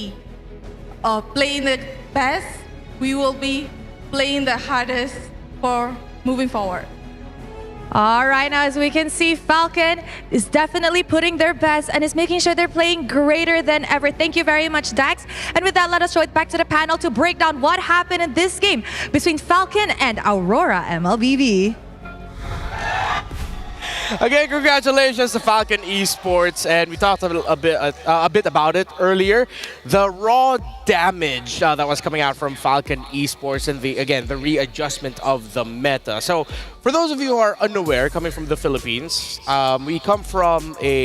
playing the best. We will be playing the hardest for moving forward. All right, now as we can see, Falcon is definitely putting their best and is making sure they're playing greater than ever. Thank you very much, Dax. And with that, let us throw it back to the panel to break down what happened in this game between Falcon and Aurora MLBB. Again, congratulations to Falcon Esports, and we talked a bit about it earlier. The raw damage that was coming out from Falcon Esports, and the readjustment of the meta. So, for those of you who are unaware, coming from the Philippines, we come from a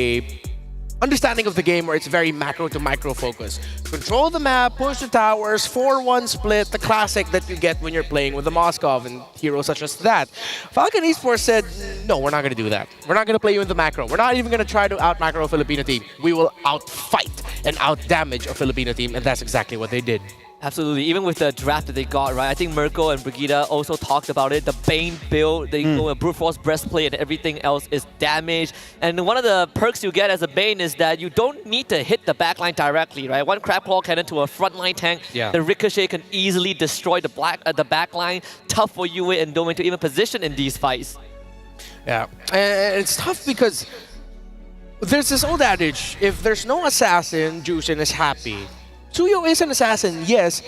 understanding of the game where it's very macro to micro focus. Control the map, push the towers, 4-1 split, the classic that you get when you're playing with the Moskov and heroes such as that. Falcon Esports said, no, we're not going to do that. We're not going to play you in the macro. We're not even going to try to out-macro a Filipino team. We will out-fight and out-damage a Filipino team, and that's exactly what they did. Absolutely. Even with the draft that they got, right? I think Mirko and Brigitte also talked about it. The Bane build, they go a Brute Force breastplate and everything else is damaged. And one of the perks you get as a Bane is that you don't need to hit the backline directly, right? One Crab Claw cannon to a frontline tank, the Ricochet can easily destroy the backline. Tough for UA and Domain to even position in these fights. Yeah, and it's tough because there's this old adage, if there's no assassin, Jushin is happy. Tsuyo is an assassin, yes,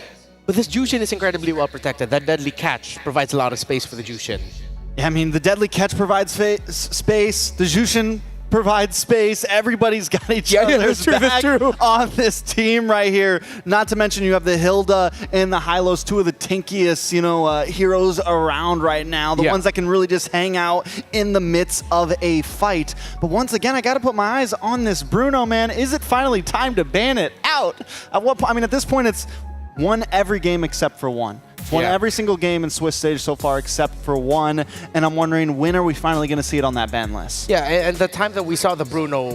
but this Jushin is incredibly well protected. That deadly catch provides a lot of space for the Jushin. Yeah, I mean, the deadly catch provides space, the Jushin provides space. Everybody's got each other's back on this team right here. Not to mention you have the Hilda and the Hylos, two of the tinkiest, heroes around right now. The ones that can really just hang out in the midst of a fight. But once again, I got to put my eyes on this Bruno, man. Is it finally time to ban it out? At what point? I mean, at this point, it's won every game except for one. Won every single game in Swiss stage so far except for one, and I'm wondering when are we finally going to see it on that ban list? Yeah, and the time that we saw the Bruno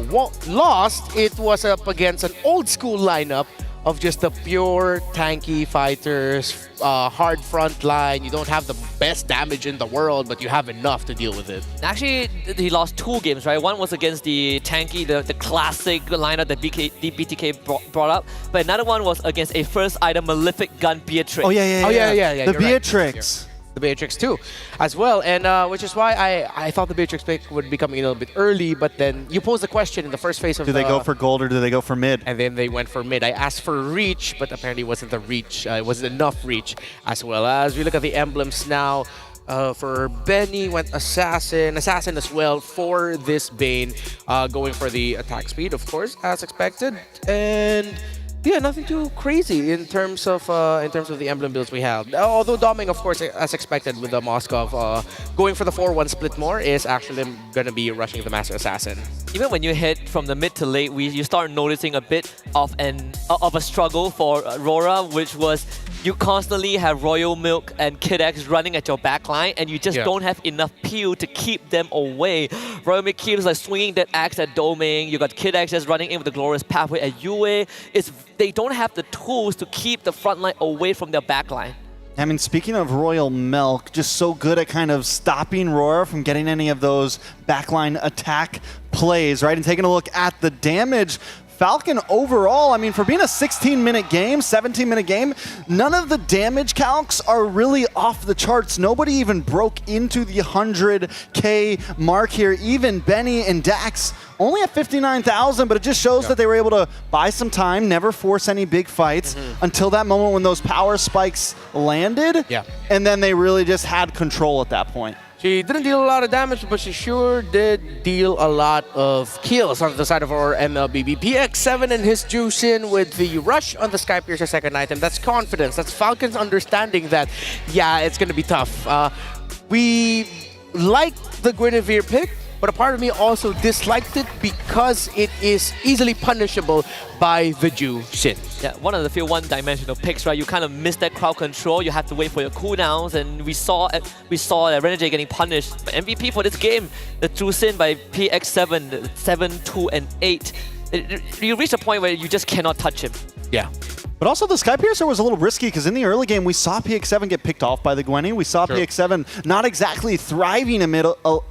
lost, it was up against an old school lineup of just the pure tanky fighters, hard front line. You don't have the best damage in the world, but you have enough to deal with it. Actually, he lost 2 games, right? One was against the tanky, the classic lineup that BTK brought up, but another one was against a first item Malefic Gun Beatrix. Oh yeah. The Beatrix. Right. The Beatrix too, as well, and which is why I thought the Beatrix pick would be coming a little bit early, but then you posed the question in the first phase of do they go for gold or do they go for mid? And then they went for mid. I asked for reach, but apparently it wasn't the reach. It wasn't enough reach, as well as we look at the emblems now. For Benny went Assassin as well for this Bane, going for the attack speed, of course, as expected, and. Yeah, nothing too crazy in terms of the emblem builds we have. Although Doming, of course, as expected with the Moskov, going for the 4-1 split more is actually going to be rushing the Master Assassin. Even when you hit from the mid to late, you start noticing a bit of a struggle for Aurora, which was you constantly have Royal Milk and Kid X running at your backline, and you just don't have enough peel to keep them away. Royal Milk keeps swinging that axe at Doming. You got Kid X just running in with the Glorious Pathway at UA. They don't have the tools to keep the front line away from their backline. I mean, speaking of Royal Milk, just so good at kind of stopping Aurora from getting any of those backline attack plays, right? And taking a look at the damage, Falcon overall, I mean, for being a 16-minute game, 17-minute game, none of the damage calcs are really off the charts. Nobody even broke into the 100K mark here. Even Benny and Dax only at 59,000, but it just shows that they were able to buy some time, never force any big fights until that moment when those power spikes landed. And then they really just had control at that point. She didn't deal a lot of damage, but she sure did deal a lot of kills on the side of our MLBB. PX7 and his Jushin with the rush on the Skypiercer second item. That's confidence. That's Falcon's understanding that, yeah, it's going to be tough. We liked the Guinevere pick, but a part of me also disliked it because it is easily punishable by the Jushin. Yeah, one of the few one-dimensional picks, right? You kind of miss that crowd control. You have to wait for your cooldowns, and we saw Renegade getting punished. But MVP for this game, the Jushin by PX7, 7, 2, and 8. You reach a point where you just cannot touch him. Yeah. But also the Skypiercer was a little risky because in the early game we saw PX7 get picked off by the Gwenny. We saw PX7 not exactly thriving amid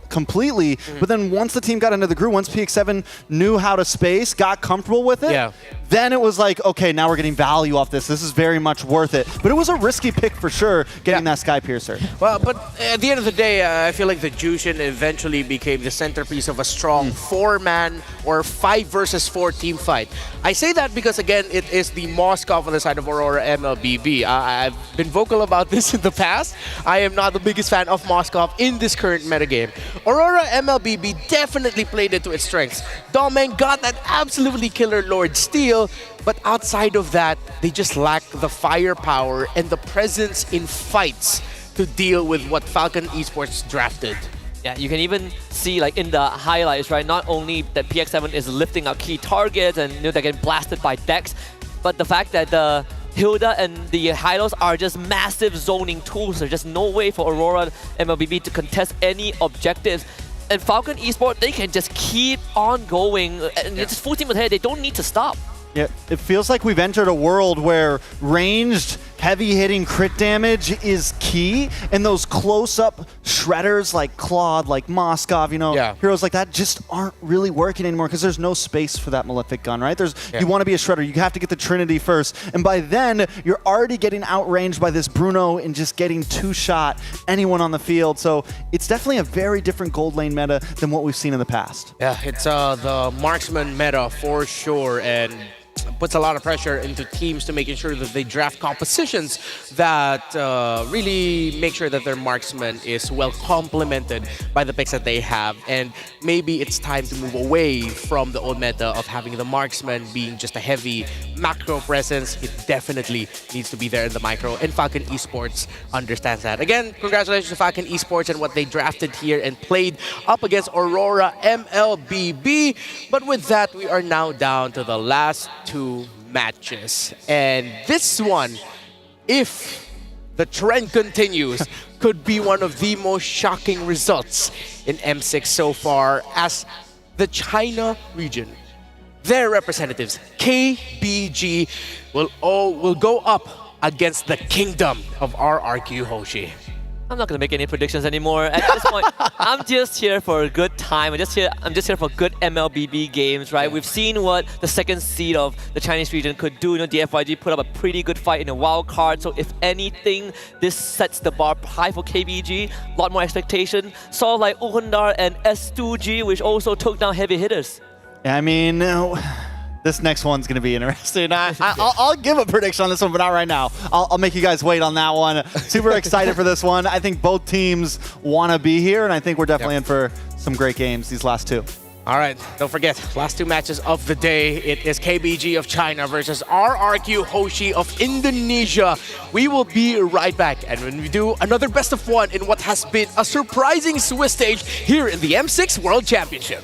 completely, but then once the team got into the groove, once PX7 knew how to space, got comfortable with it, then it was like, okay, now we're getting value off this. This is very much worth it. But it was a risky pick for sure, getting that Skypiercer. Well, but at the end of the day, I feel like the Jushin eventually became the centerpiece of a strong 4-man or 5 versus 4 team fight. I say that because, again, it is the Moskov on the side of Aurora MLBB. I've been vocal about this in the past. I am not the biggest fan of Moskov in this current metagame. Aurora MLBB definitely played it to its strengths. Domeng got that absolutely killer Lord Steel, but outside of that, they just lack the firepower and the presence in fights to deal with what Falcon Esports drafted. Yeah, you can even see in the highlights, right? Not only that PX7 is lifting up key targets and they're getting blasted by Dex, but the fact that the Hilda and the Hylos are just massive zoning tools. There's just no way for Aurora MLBB to contest any objectives. And Falcon Esports, they can just keep on going and just full team ahead. They don't need to stop. Yeah, it feels like we've entered a world where ranged, heavy-hitting crit damage is key, and those close-up shredders like Claude, like Moskov, heroes like that just aren't really working anymore because there's no space for that Malefic gun, right? You want to be a shredder, you have to get the Trinity first, and by then, you're already getting outranged by this Bruno and just getting two-shot anyone on the field, so it's definitely a very different gold lane meta than what we've seen in the past. Yeah, it's the marksman meta for sure, and puts a lot of pressure into teams to making sure that they draft compositions that really make sure that their marksman is well complemented by the picks that they have. And maybe it's time to move away from the old meta of having the marksman being just a heavy macro presence. It definitely needs to be there in the micro, and Falcon Esports understands that. Again, congratulations to Falcon Esports and what they drafted here and played up against Aurora MLBB. But with that, we are now down to the last two matches. And this one, if the trend continues, could be one of the most shocking results in M6 so far, as the China region, their representatives, KBG, will go up against the kingdom of RRQ Hoshi. I'm not gonna make any predictions anymore. At this point, I'm just here for a good time. I'm just here for good MLBB games, right? We've seen what the second seed of the Chinese region could do. The FYG put up a pretty good fight in a wild card. So if anything, this sets the bar high for KBG. A lot more expectation. Saw like Ukundar and S2G, which also took down heavy hitters. I mean, this next one's going to be interesting. I'll give a prediction on this one, but not right now. I'll make you guys wait on that one. Super excited for this one. I think both teams want to be here, and I think we're definitely in for some great games, these last two. All right, don't forget, last two matches of the day. It is KBG of China versus RRQ Hoshi of Indonesia. We will be right back, and when we do another best of one in what has been a surprising Swiss stage here in the M6 World Championship.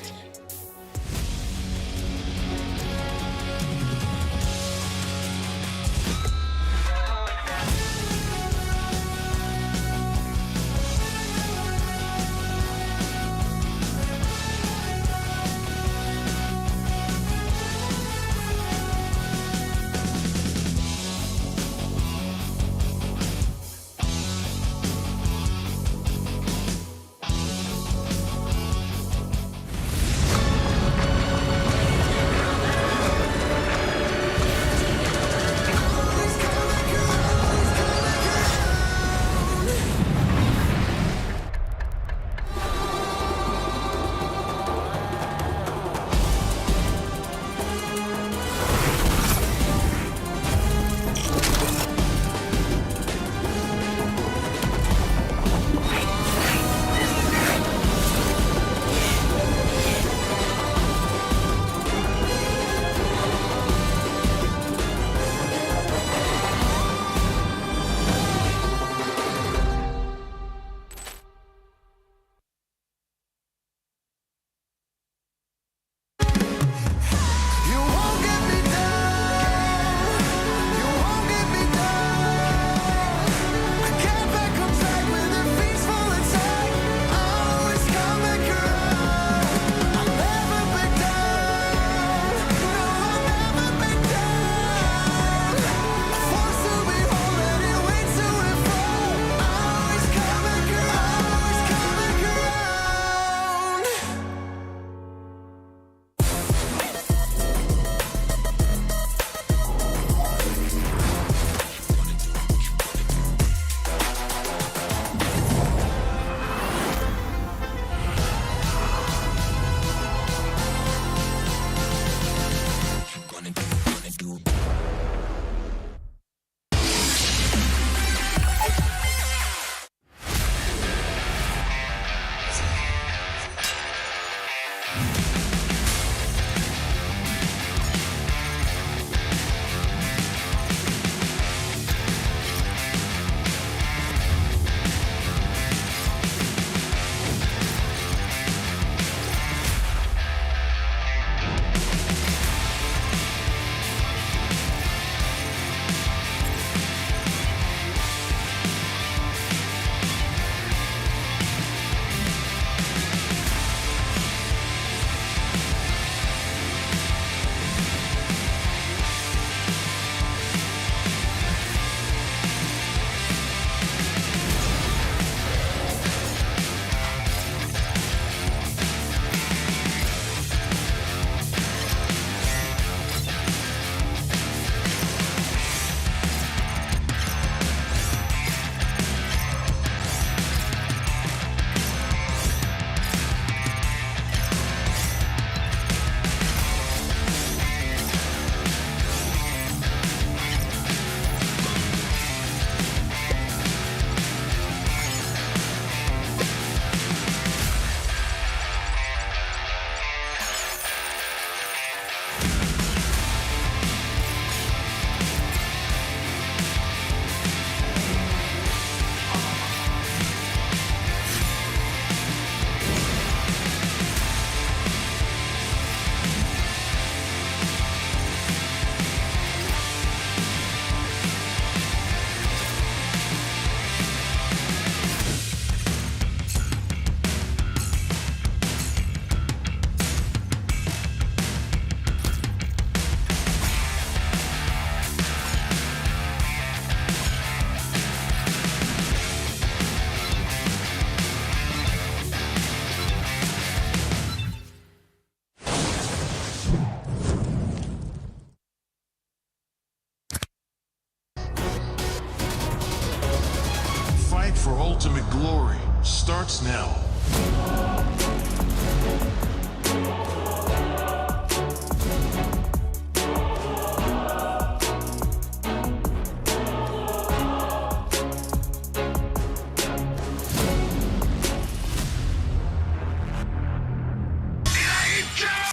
starts now.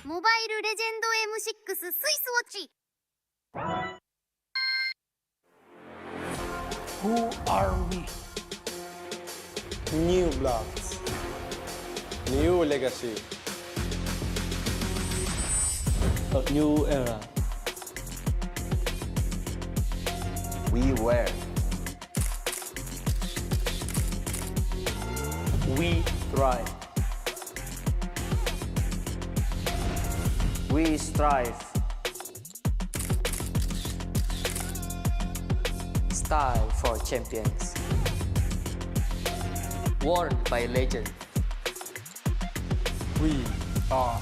Mobile Legend M6 スイスウォッチ Who are we? New bloods. New legacy. A new era. We were. We thrive. We strive. Style for champions. Worn by legend. We are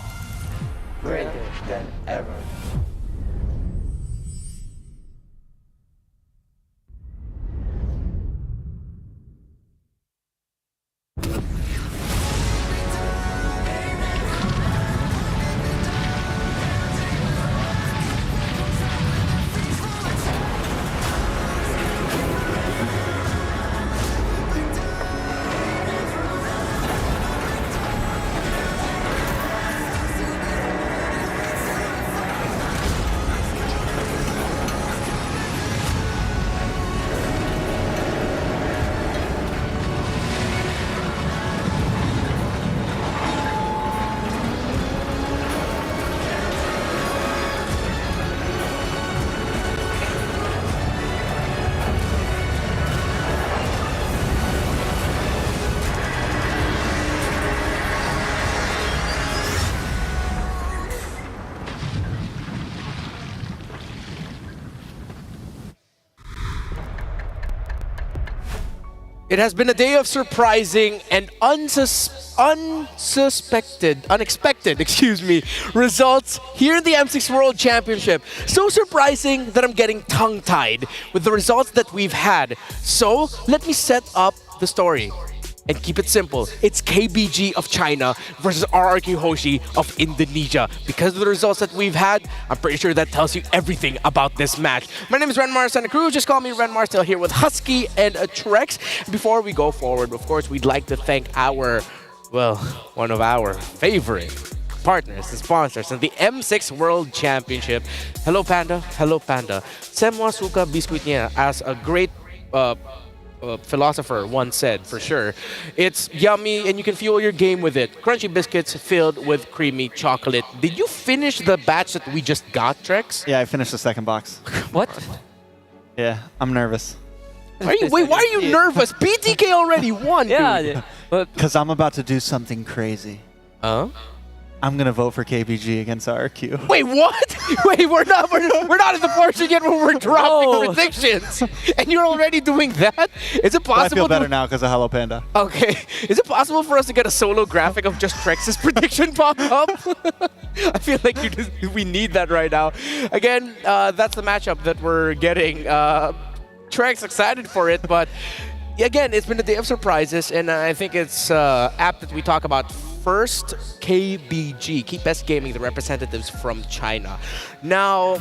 greater than ever. It has been a day of surprising and unexpected, results here in the M6 World Championship. So surprising that I'm getting tongue-tied with the results that we've had. So let me set up the story and keep it simple. It's KBG of China versus RRQ Hoshi of Indonesia. Because of the results that we've had, I'm pretty sure that tells you everything about this match. My name is Renmar Santa Cruz. Just call me Renmar. Still here with Husky and Trex. Before we go forward, of course, we'd like to thank one of our favorite partners and sponsors in the M6 World Championship. Hello Panda. Hello Panda. Semwa suka biskuit niya, as a great philosopher once said, for sure. It's yummy and you can fuel your game with it. Crunchy biscuits filled with creamy chocolate. Did you finish the batch that we just got, Trex? Yeah, I finished the second box. What? Yeah, I'm nervous. Why are you nervous? BTK already won, dude. Because I'm about to do something crazy. Huh? I'm gonna vote for KBG against RQ. Wait, what? Wait, we're not at the portion yet where we're dropping predictions, and you're already doing that? Is it possible? I feel better now because of Hello Panda. Okay, is it possible for us to get a solo graphic of just Trex's prediction pop up? I feel like we need that right now. Again, that's the matchup that we're getting. Trex excited for it, but again, it's been a day of surprises, and I think it's apt that we talk about first KBG, Keep Best Gaming, the representatives from China. Now,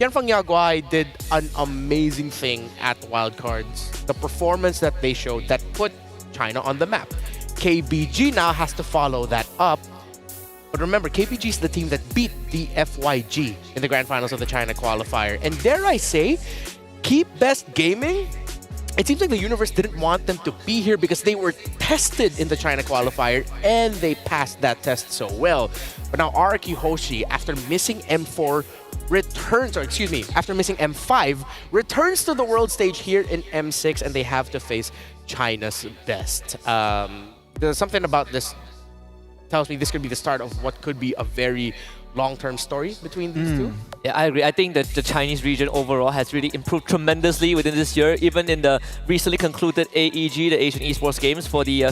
Yanfang Yaguai did an amazing thing at Wildcards. The performance that they showed that put China on the map. KBG now has to follow that up. But remember, KBG is the team that beat the FYG in the grand finals of the China qualifier. And dare I say, Keep Best Gaming, it seems like the universe didn't want them to be here because they were tested in the China qualifier and they passed that test so well. But now RRQ Hoshi, after missing M4, after missing M5, returns to the world stage here in M6 and they have to face China's best. There's something about this tells me this could be the start of what could be a very long-term story between these two. Yeah, I agree. I think that the Chinese region overall has really improved tremendously within this year. Even in the recently concluded AEG, the Asian Esports Games, for the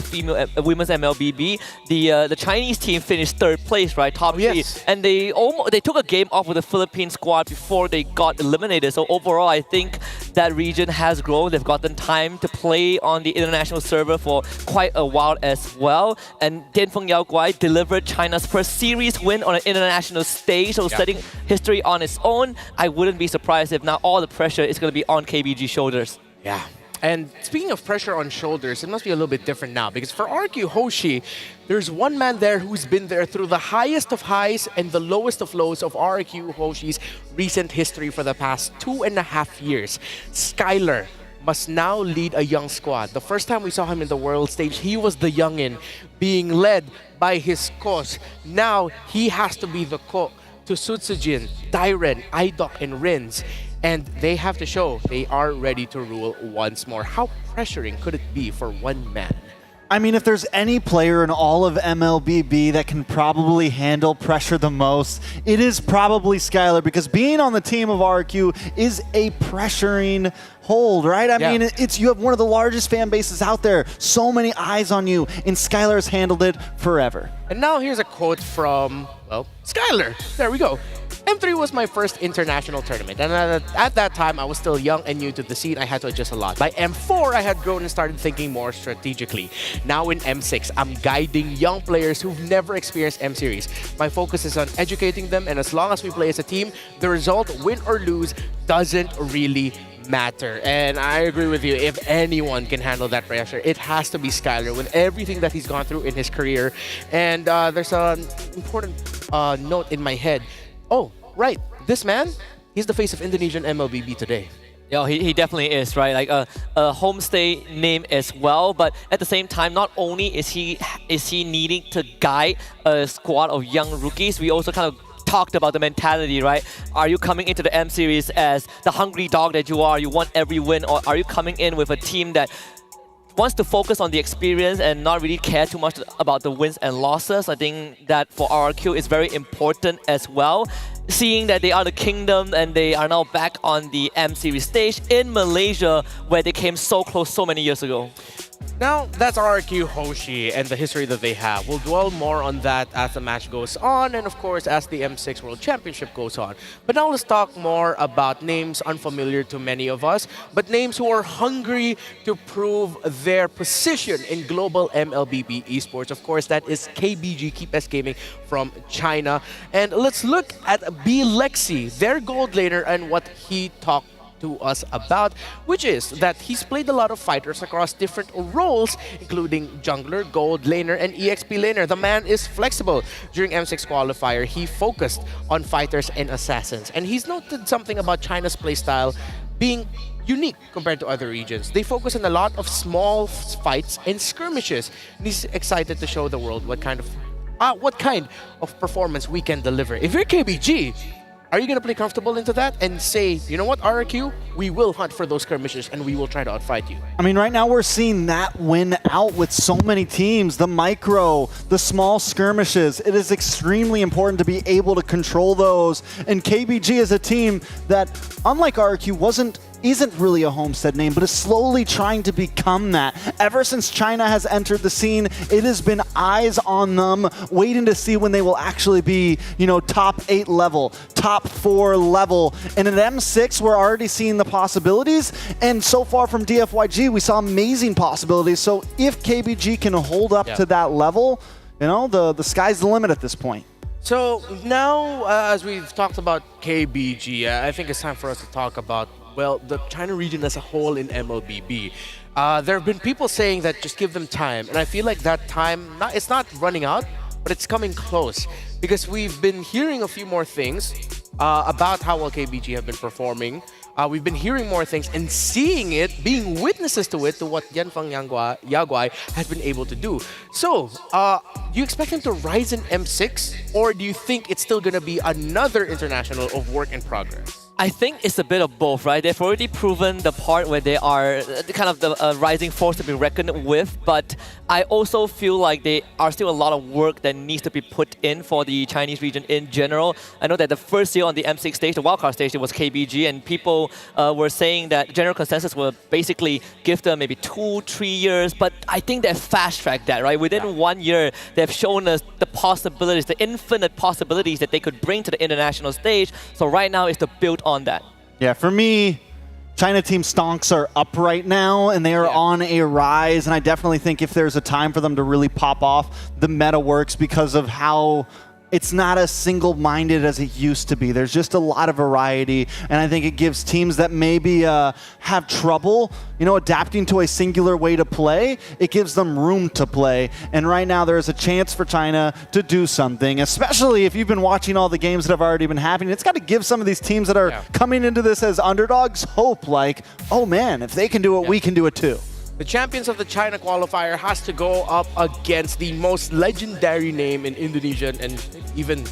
women's MLBB, the Chinese team finished third place, right, top three, and they took a game off with the Philippine squad before they got eliminated. So overall, I think that region has grown. They've gotten time to play on the international server for quite a while as well. And Tianfeng Yaoguai delivered China's first series win on an international stage, so setting history on its own. I wouldn't be surprised if now all the pressure is going to be on KBG shoulders. Yeah. And speaking of pressure on shoulders, it must be a little bit different now because for RQ Hoshi, there's one man there who's been there through the highest of highs and the lowest of lows of RQ Hoshi's recent history for the past 2.5 years. Skylar must now lead a young squad. The first time we saw him in the world stage, he was the youngin being led by his coach. Now he has to be the co to Sutsujin, Dairen, Idok, and Rins. And they have to show they are ready to rule once more. How pressuring could it be for one man? I mean, if there's any player in all of MLBB that can probably handle pressure the most, it is probably Skylar, because being on the team of RQ is a pressuring hold, right? I mean, you have one of the largest fan bases out there, so many eyes on you, and Skylar's handled it forever. And now here's a quote from, well, Skylar. There we go. M3 was my first international tournament, and at that time, I was still young and new to the scene. I had to adjust a lot. By M4, I had grown and started thinking more strategically. Now in M6, I'm guiding young players who've never experienced M-Series. My focus is on educating them, and as long as we play as a team, the result, win or lose, doesn't really matter. And I agree with you, if anyone can handle that pressure, it has to be Skylar with everything that he's gone through in his career. And there's an important note in my head. Oh, right. This man, he's the face of Indonesian MLBB today. Yeah, he definitely is, right? Like a homestay name as well. But at the same time, not only is he needing to guide a squad of young rookies, we also kind of talked about the mentality, right? Are you coming into the M Series as the hungry dog that you are? You want every win, or are you coming in with a team that wants to focus on the experience and not really care too much about the wins and losses? I think that for RRQ is very important as well. Seeing that they are the kingdom and they are now back on the M Series stage in Malaysia, where they came so close so many years ago. Now, that's RQ Hoshi and the history that they have. We'll dwell more on that as the match goes on and, of course, as the M6 World Championship goes on. But now let's talk more about names unfamiliar to many of us, but names who are hungry to prove their position in global MLBB esports. Of course, that is KBG, Keep S Gaming from China. And let's look at B Lexi, their gold laner, and what he talked to us about, which is that he's played a lot of fighters across different roles, including jungler, gold laner, and EXP laner. The man is flexible. During M6 qualifier, he focused on fighters and assassins, and he's noted something about China's playstyle being unique compared to other regions. They focus on a lot of small fights and skirmishes, and he's excited to show the world what kind of performance we can deliver. If you're KBG, are you going to play comfortable into that and say, you know what, RRQ, we will hunt for those skirmishes and we will try to outfight you? I mean, right now we're seeing that win out with so many teams. The micro, the small skirmishes. It is extremely important to be able to control those. And KBG is a team that, unlike RRQ, isn't really a homestead name, but is slowly trying to become that. Ever since China has entered the scene, it has been eyes on them, waiting to see when they will actually be, top 8 level, top 4 level. And at M6, we're already seeing the possibilities. And so far from DFYG, we saw amazing possibilities. So if KBG can hold up to that level, the sky's the limit at this point. So now, as we've talked about KBG, I think it's time for us to talk about, well, the China region as a whole in MLBB. There have been people saying that just give them time, and I feel like that time, it's not running out, but it's coming close, because we've been hearing a few more things about how well KBG have been performing. We've been hearing more things and seeing it, being witnesses to it, to what Tianfeng Yaoguai has been able to do. So, do you expect him to rise in M6, or do you think it's still going to be another international of work in progress? I think it's a bit of both, right? They've already proven the part where they are kind of the rising force to be reckoned with, but I also feel like there are still a lot of work that needs to be put in for the Chinese region in general. I know that the first year on the M6 stage, the wildcard stage, it was KBG, and people were saying that general consensus will basically give them maybe 2-3 years, but I think they've fast-tracked that, right? Within 1 year, they've shown us the possibilities, the infinite possibilities that they could bring to the international stage. So right now is to build on that. Yeah, for me, China team stonks are up right now, and they are on a rise, and I definitely think if there's a time for them to really pop off, the meta works because of how it's not as single-minded as it used to be. There's just a lot of variety, and I think it gives teams that maybe have trouble, adapting to a singular way to play, it gives them room to play. And right now there's a chance for China to do something, especially if you've been watching all the games that have already been happening. It's got to give some of these teams that are coming into this as underdogs hope, like, oh man, if they can do it, we can do it too. The champions of the China qualifier has to go up against the most legendary name in Indonesian and even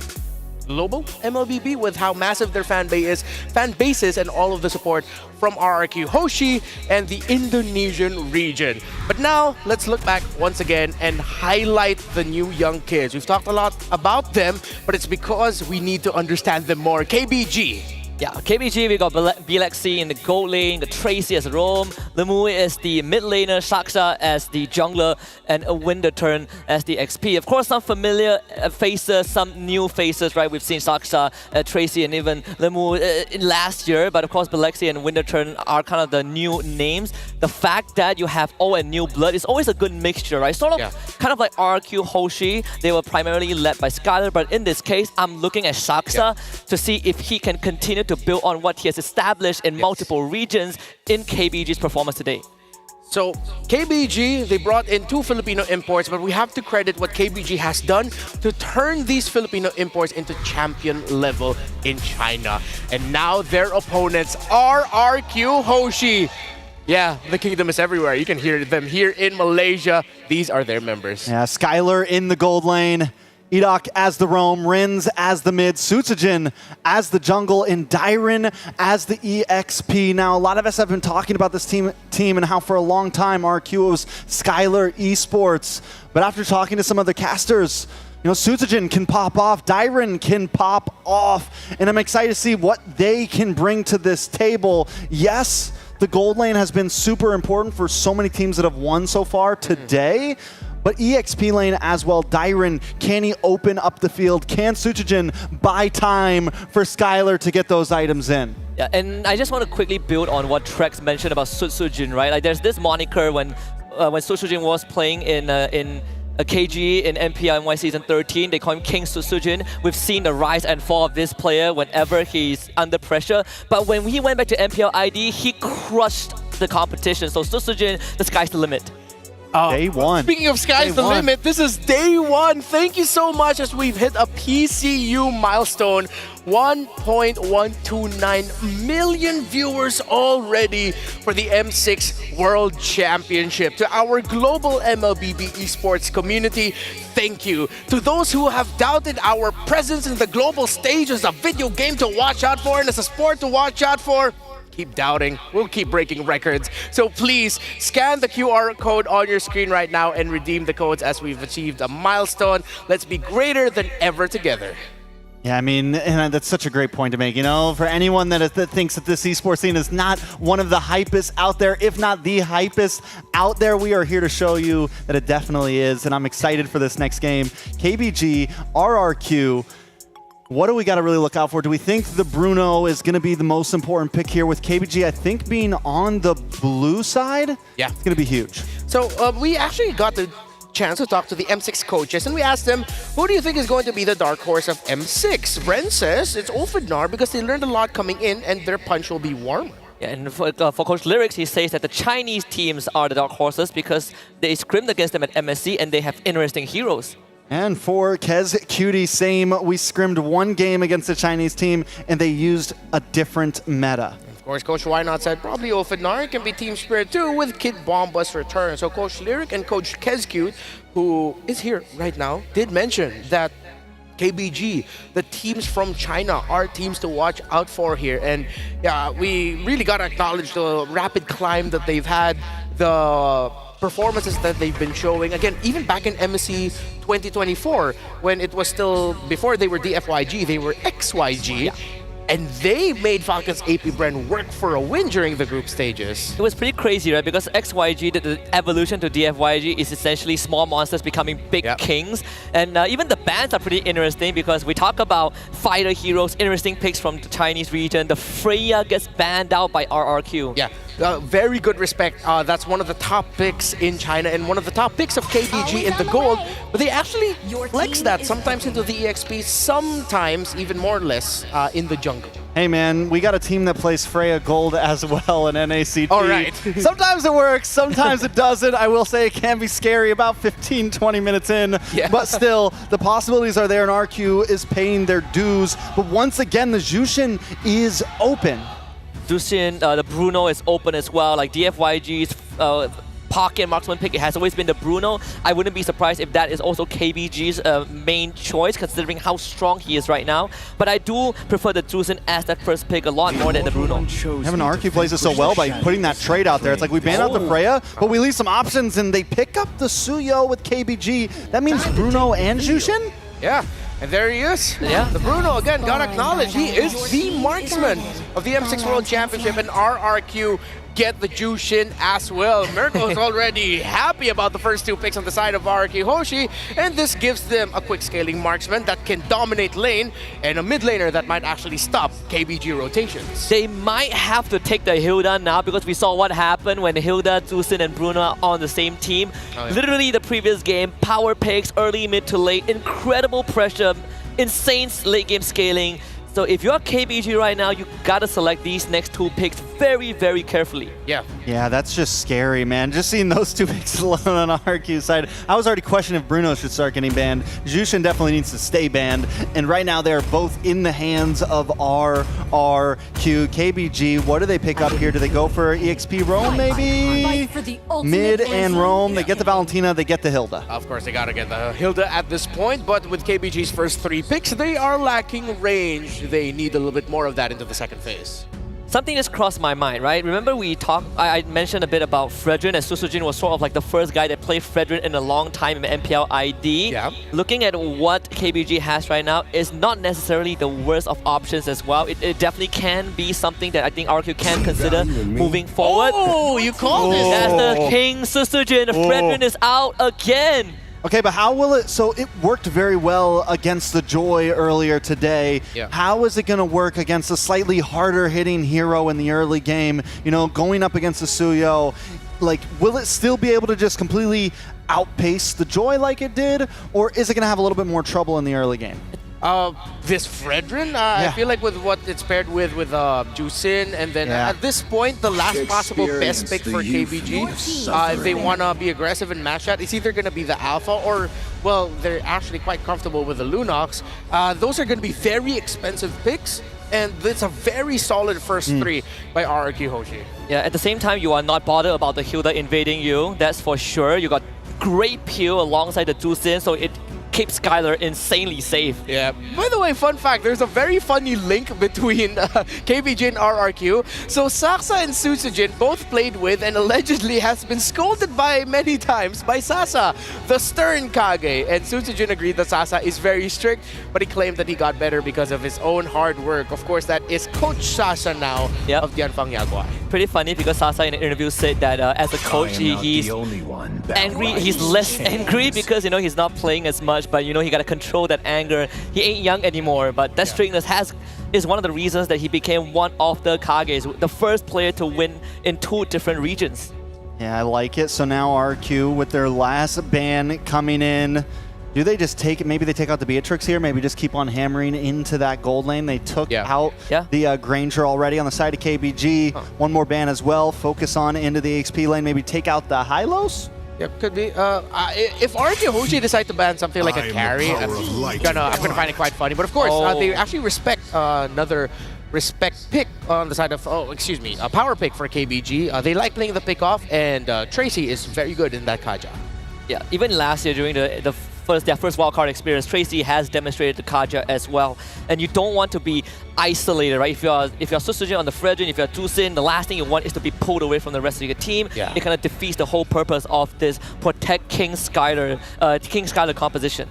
global MLBB, with how massive their fan base is, and all of the support from RRQ Hoshi and the Indonesian region. But now let's look back once again and highlight the new young kids. We've talked a lot about them, but it's because we need to understand them more. KBG. Yeah, KBG, we got Bilexi in the gold lane, the Tracy as Roam, Lemui as the mid laner, Shaksha as the jungler, and a Winterturn as the XP. Of course, some familiar faces, some new faces, right? We've seen Shaksha, Tracy, and even Lemui last year, but of course, Bilexi and Winterturn are kind of the new names. The fact that you have old and new blood is always a good mixture, right? Sort of kind of like RQ Hoshi, they were primarily led by Skylar, but in this case, I'm looking at Shaksha to see if he can continue to build on what he has established in multiple regions in KBG's performance today. So KBG, they brought in 2 Filipino imports, but we have to credit what KBG has done to turn these Filipino imports into champion level in China. And now their opponents are RQ Hoshi. Yeah, the kingdom is everywhere. You can hear them here in Malaysia. These are their members. Yeah, Skylar in the gold lane. Edok as the roam, Rins as the mid, Sutsujin as the jungle, and Dairin as the EXP. Now, a lot of us have been talking about this team and how for a long time RQ was Skylar Esports. But after talking to some other casters, Sutsujin can pop off, Dairin can pop off, and I'm excited to see what they can bring to this table. Yes, the gold lane has been super important for so many teams that have won so far today. But EXP lane as well, Dairin, can he open up the field? Can Sutsujin buy time for Skylar to get those items in? Yeah, and I just want to quickly build on what Trex mentioned about Sutsujin, right? Like there's this moniker when Sutsujin was playing in a KG in MPIY Season 13, they call him King Sutsujin. We've seen the rise and fall of this player whenever he's under pressure. But when he went back to MPL ID, he crushed the competition. So Sutsujin, the sky's the limit. Day one. Speaking of sky's the limit, this is day one. Thank you so much as we've hit a PCU milestone. 1.129 million viewers already for the M6 World Championship. To our global MLBB esports community, thank you. To those who have doubted our presence in the global stage as a video game to watch out for and as a sport to watch out for, keep doubting. We'll keep breaking records. So please scan the QR code on your screen right now and redeem the codes as we've achieved a milestone. Let's be greater than ever together. Yeah, I mean, and that's such a great point to make. For anyone that thinks that this esports scene is not one of the hypest out there, if not the hypest out there, we are here to show you that it definitely is. And I'm excited for this next game. KBG, RRQ. What do we got to really look out for? Do we think the Bruno is going to be the most important pick here with KBG, I think, being on the blue side? Yeah. It's going to be huge. So we actually got the chance to talk to the M6 coaches, and we asked them, who do you think is going to be the dark horse of M6? Bren says it's Ulfidnar because they learned a lot coming in and their punch will be warmer. Yeah, and for Coach Lyrics, he says that the Chinese teams are the dark horses because they scrimmed against them at MSC and they have interesting heroes. And for Kez Cutie, same. We scrimmed one game against the Chinese team, and they used a different meta. Of course, Coach Wynot said probably Ulfidnar can be Team Spirit too with Kid Bomba's return. So Coach Lyric and Coach Kez Cute, who is here right now, did mention that KBG, the teams from China, are teams to watch out for here. And yeah, we really got to acknowledge the rapid climb that they've had, the performances that they've been showing. Again, even back in MSC 2024, when it was still, before they were DFYG, they were XYG. and they made Falcon's AP Bren work for a win during the group stages. It was pretty crazy, right? Because XYG, the evolution to DFYG is essentially small monsters becoming big kings. And even the bans are pretty interesting because we talk about fighter heroes, interesting picks from the Chinese region. The Freya gets banned out by RRQ. Yeah, very good respect. That's one of the top picks in China and one of the top picks of KBG in the gold. But they actually flex that sometimes into the EXP, sometimes even more or less in the jungle. Hey man, we got a team that plays Freya Gold as well in NACT. All right. Sometimes it works, sometimes it doesn't. I will say it can be scary about 15, 20 minutes in. Yeah. But still, the possibilities are there and RQ is paying their dues. But once again, the Jushin is open. Jushin, the Bruno is open as well. Like DFYG's pocket marksman pick, it has always been the Bruno. I wouldn't be surprised if that is also KBG's main choice, considering how strong he is right now. But I do prefer the Jushin as that first pick a lot more than the Bruno. Having RQ plays it so well by putting that trade out there. It's like we ban out the Freya, but we leave some options and they pick up the Suyo with KBG. That means Bruno and Jushin? Yeah. And there he is. Yeah. The Bruno, again, gotta acknowledge, he is the marksman of the M6 World Championship, and RRQ get the Jushin as well. Mirko is already happy about the first two picks on the side of RRQ Hoshi, and this gives them a quick scaling marksman that can dominate lane, and a mid laner that might actually stop KBG rotations. They might have to take the Hilda now because we saw what happened when Hilda, Jushin, and Bruno are on the same team. Oh, yeah. Literally the previous game, power picks, early, mid to late, incredible pressure, insane late game scaling. So if you're KBG right now, you gotta select these next two picks very, very carefully. Yeah. Yeah, that's just scary, man. Just seeing those two picks alone on RQ's side. I was already questioning if Bruno should start getting banned. Jushin definitely needs to stay banned. And right now they're both in the hands of RRQ. KBG, what do they pick up here? Do they go for EXP Roam maybe? Mid and Roam. They get the Valentina, they get the Hilda. Of course, they gotta get the Hilda at this point, but with KBG's first three picks, they are lacking range. They need a little bit more of that into the second phase. Something just crossed my mind, right? Remember we talked, I mentioned a bit about Fredrin, and Susujin was sort of like the first guy that played Fredrin in a long time in MPL ID. Yeah. Looking at what KBG has right now is not necessarily the worst of options as well. It definitely can be something that I think RQ can consider moving forward. Oh, you called it! That's the King Susujin. Fredrin is out again. Okay, but how will it, so it worked very well against the Joy earlier today. Yeah. How is it going to work against a slightly harder hitting hero in the early game? You know, going up against the Suyo, like, will it still be able to just completely outpace the Joy like it did? Or is it going to have a little bit more trouble in the early game? This Fredrin, I feel like with what it's paired with Jushin, and then at this point, the last possible best pick for KBG, if they want to be aggressive and match that, it's either going to be the Alpha or, well, they're actually quite comfortable with the Lunox. Those are going to be very expensive picks, and it's a very solid first three by RRQ Hoshi. Yeah, at the same time, you are not bothered about the Hilda invading you, that's for sure. You got great peel alongside the Jushin, so it keeps Skylar insanely safe. Yeah. By the way, fun fact, there's a very funny link between KBG and RRQ. So Saksa and Susujin both played with and allegedly has been scolded by many times by Sasa, the stern Kage. And Susujin agreed that Sasa is very strict, but he claimed that he got better because of his own hard work. Of course, that is Coach Sasa now of Dianfang Yaguai. Pretty funny because Sasa in an interview said that as a coach, he's angry. He's less angry because, you know, he's not playing as much, but, you know, he got to control that anger. He ain't young anymore, but that strictness is one of the reasons that he became one of the Kages, the first player to win in 2 different regions. Yeah, I like it. So now RQ with their last ban coming in. Do they just take it? Maybe they take out the Beatrix here. Maybe just keep on hammering into that gold lane. They took out the Granger already on the side of KBG. One more ban as well. Focus on into the XP lane. Maybe take out the Hylos. Yep, could be. If RQ Hoshi decide to ban something like a carry, I'm gonna find it quite funny. But of course, they actually respect another pick on the side of, a power pick for KBG. They like playing the pick off, and Tracy is very good in that Kaja. Yeah, even last year during their first wildcard experience, Tracy has demonstrated the Kaja as well. And you don't want to be isolated, right? If you're Susujin on the Fredrin, if you're Jushin, the last thing you want is to be pulled away from the rest of your team. It kind of defeats the whole purpose of this protect King Skylar composition.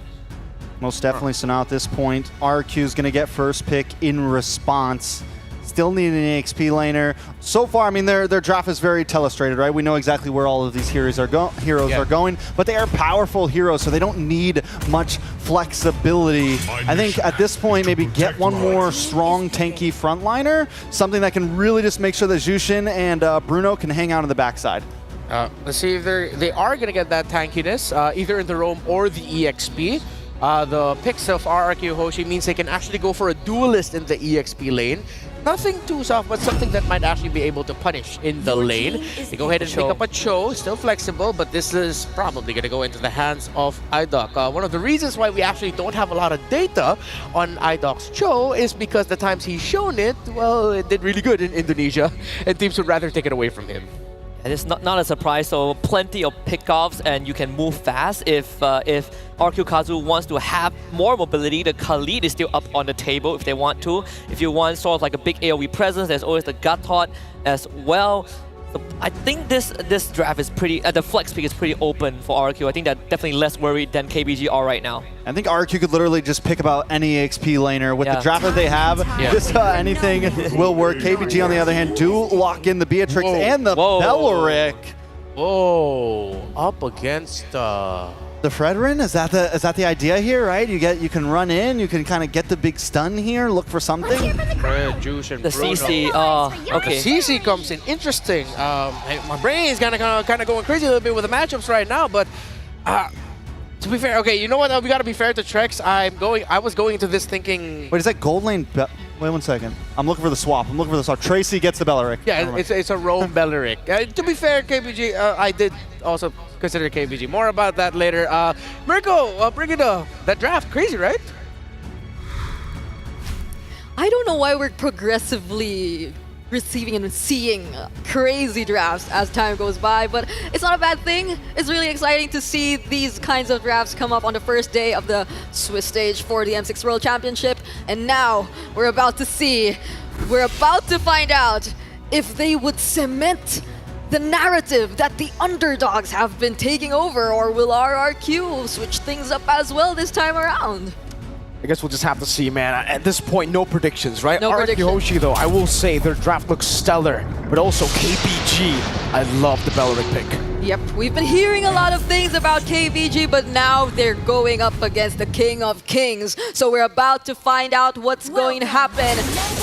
Most definitely. So now at this point, RQ is going to get first pick in response. Still need an EXP laner. So far, I mean, their draft is very telestrated, right? We know exactly where all of these heroes are going, but they are powerful heroes, so they don't need much flexibility. I think at this point, maybe get one more strong, tanky frontliner, something that can really just make sure that Jushin and Bruno can hang out on the backside. Let's see if they are going to get that tankiness, either in the roam or the EXP. The picks of RRQ Hoshi means they can actually go for a duelist in the EXP lane. Nothing too soft, but something that might actually be able to punish in the lane. They go ahead and pick up a Cho, still flexible, but this is probably going to go into the hands of IDOC. One of the reasons why we actually don't have a lot of data on IDOC's Cho is because the times he's shown it, well, it did really good in Indonesia, and teams would rather take it away from him. And it's not a surprise, so plenty of pickoffs and you can move fast. If RQ Kazu wants to have more mobility, the TLID is still up on the table if they want to. If you want sort of like a big AoE presence, there's always the Gatot as well. So I think this draft is pretty, the flex pick is pretty open for RQ. I think they're definitely less worried than KBG are right now. I think RQ could literally just pick about any EXP laner. With the draft that they have, just anything will work. KBG, on the other hand, do lock in the Beatrix and the Belleric. Whoa, up against... the Fredrin? Is that the idea here, right? You can run in, you can kind of get the big stun here, look for something. Juice and the Bruno. CC, okay. The CC comes in interesting. My brain is kind of going crazy a little bit with the matchups right now, but to be fair, okay, you know what? We gotta be fair to Trex. I was going into this thinking. Wait, is that gold lane? Wait 1 second. I'm looking for the swap. Tracy gets the Belleric. Yeah, it's a roam Belleric. To be fair, KBG, I did also consider KBG. More about that later. Mirko, bringing that draft. Crazy, right? I don't know why we're progressively receiving and seeing crazy drafts as time goes by, but it's not a bad thing. It's really exciting to see these kinds of drafts come up on the first day of the Swiss stage for the M6 World Championship. And now we're about to find out if they would cement the narrative that the underdogs have been taking over, or will RRQ switch things up as well this time around? I guess we'll just have to see, man. At this point, no predictions, right? No predictions. Hoshi, though, I will say their draft looks stellar, but also KBG, I love the Belleric pick. Yep, we've been hearing a lot of things about KBG, but now they're going up against the King of Kings. So we're about to find out what's going to happen.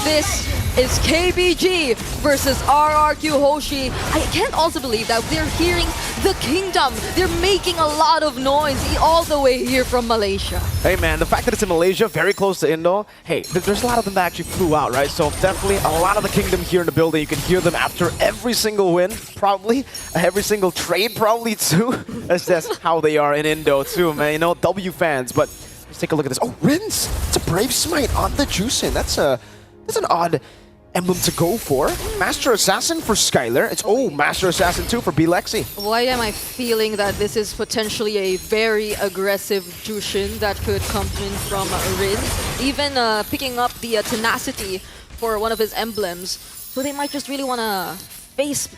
This is KBG versus RRQ Hoshi. I can't also believe that they're hearing the Kingdom. They're making a lot of noise all the way here from Malaysia. Hey man, the fact that it's in Malaysia, very close to Indo, hey, there's a lot of them that actually flew out, right? So definitely a lot of the Kingdom here in the building. You can hear them after every single win, probably. Every single trade, probably too. That's how they are in Indo too, man. You know, W fans. But let's take a look at this. Oh, Rins! It's a Brave Smite on the Juicin. That's an odd emblem to go for. Master Assassin for Skylar. It's Master Assassin 2 for B-Lexi. Why am I feeling that this is potentially a very aggressive Jushin that could come in from Riz? Even picking up the tenacity for one of his emblems. So they might just really want to face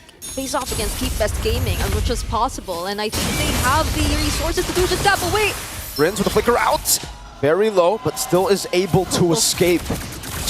off against Keep Best Gaming as much as possible. And I think they have the resources to do just that. But wait! Rins with a flicker out. Very low, but still is able to escape.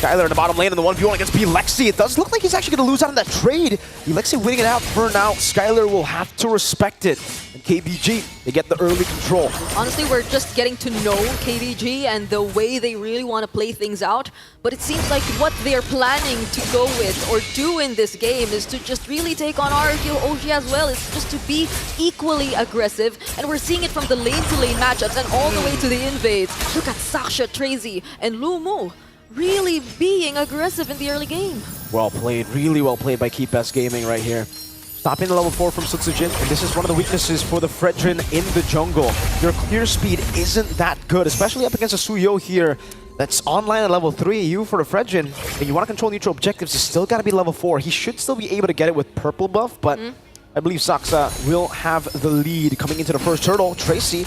Skylar in the bottom lane in the 1v1 against B-Lexi. It does look like he's actually going to lose out on that trade. B-Lexi winning it out for now. Skylar will have to respect it. And KBG, they get the early control. Honestly, we're just getting to know KBG and the way they really want to play things out. But it seems like what they're planning to go with or do in this game is to just really take on RRQ Hoshi as well. It's just to be equally aggressive. And we're seeing it from the lane-to-lane matchups and all the way to the invades. Look at Saksha, Trazy, and Lumu really being aggressive in the early game. Well played, really well played by Keep Best Gaming right here. Stopping the level 4 from Sutsujin, and this is one of the weaknesses for the Fredrin in the jungle. Your clear speed isn't that good, especially up against a Suyo here that's online at level 3. You for the Fredrin, and you want to control neutral objectives, you still got to be level 4. He should still be able to get it with purple buff, but I believe Saksa will have the lead coming into the first turtle. Tracy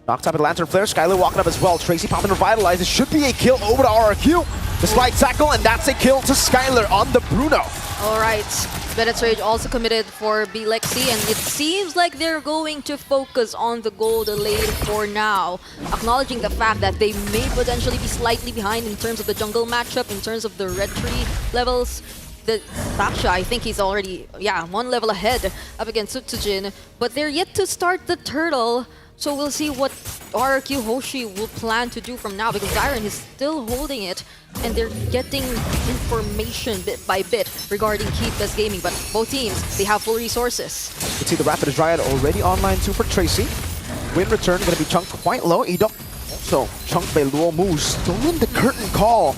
knocked up at Lantern Flare, Skylar walking up as well. Tracy popping Revitalize. It should be a kill over to RRQ. The slide tackle, and that's a kill to Skylar on the Bruno. All right, Bennett's Rage also committed for Lexi, and it seems like they're going to focus on the gold lane for now, acknowledging the fact that they may potentially be slightly behind in terms of the jungle matchup, in terms of the red tree levels. The Daksha, I think he's already, one level ahead up against Sutsujin, but they're yet to start the turtle. So we'll see what RRQ Hoshi will plan to do from now, because Dyron is still holding it and they're getting information bit by bit regarding Keep Best Gaming. But both teams, they have full resources. You can see the Rapid Dryad already online too for Tracy. Win return going to be chunked quite low. Edok also chunked by Luo Mu. Stolen the curtain call.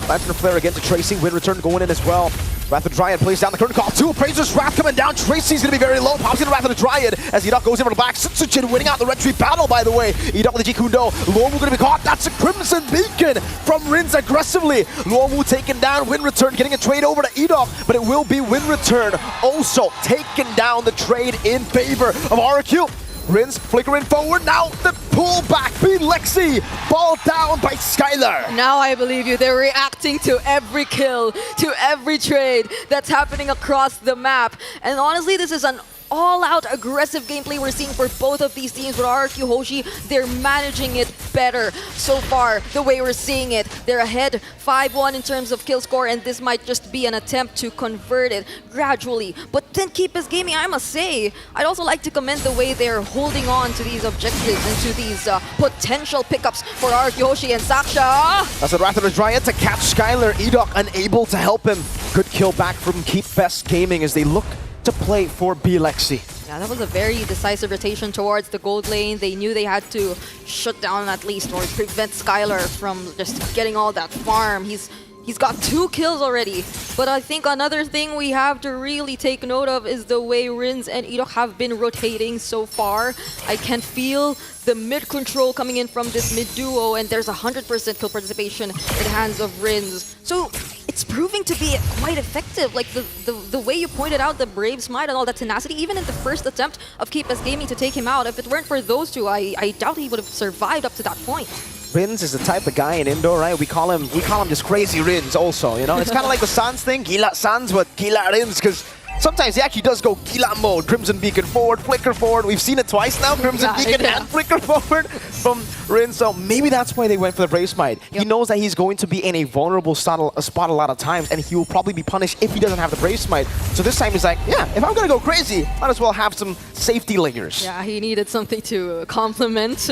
Lantern Flare again to Tracy. Win return going in as well. Rapid Dryad plays down the curtain call. Two Appraiser's Wrath coming down. Tracy's going to be very low. Pops into Rapid Dryad as Edok goes in from the back. Sutsujin winning out the red tree battle, by the way. Edok with the Jikundo. Luomu going to be caught. That's a Crimson Beacon from Rins aggressively. Luomu taken down. Win return getting a trade over to Edok, but it will be Win return also taking down the trade in favor of RQ. Rins flickering forward, now the pull back, Lexi, ball down by Skylar. Now I believe you, they're reacting to every kill, to every trade that's happening across the map. And honestly, this is an all-out aggressive gameplay we're seeing for both of these teams. With RRQ Hoshi, they're managing it better so far, the way we're seeing it. They're ahead 5-1 in terms of kill score, and this might just be an attempt to convert it gradually. But then Keep Us Gaming, I must say, I'd also like to commend the way they're holding on to these objectives and to these potential pickups for RRQ Hoshi and Saksha. That's a Rapid Dryad to catch Skylar. Edok unable to help him. Good kill back from Keep Best Gaming as they look to play for Lexi. Yeah, that was a very decisive rotation towards the gold lane. They knew they had to shut down at least or prevent Skylar from just getting all that farm. He's got 2 kills already. But I think another thing we have to really take note of is the way Rins and Edok have been rotating so far. I can feel the mid control coming in from this mid duo, and there's 100% kill participation in the hands of Rins. So it's proving to be quite effective. Like the way you pointed out, the Brave Smite and all that tenacity, even in the first attempt of Keep Us Gaming to take him out, if it weren't for those two, I doubt he would have survived up to that point. Rins is the type of guy in Indo, right? We call him just crazy Rins also, you know? It's kind of like the Sans thing, Gila Sans, but Gila Rins, because sometimes he actually does go Gila mode. Crimson Beacon forward, Flicker forward. We've seen it twice now, Crimson Beacon and Flicker forward from Rins. So maybe that's why they went for the Brave Smite. He knows that he's going to be in a vulnerable spot a lot of times, and he will probably be punished if he doesn't have the Brave Smite. So this time he's like, yeah, if I'm going to go crazy, might as well have some safety lingers. Yeah, he needed something to complement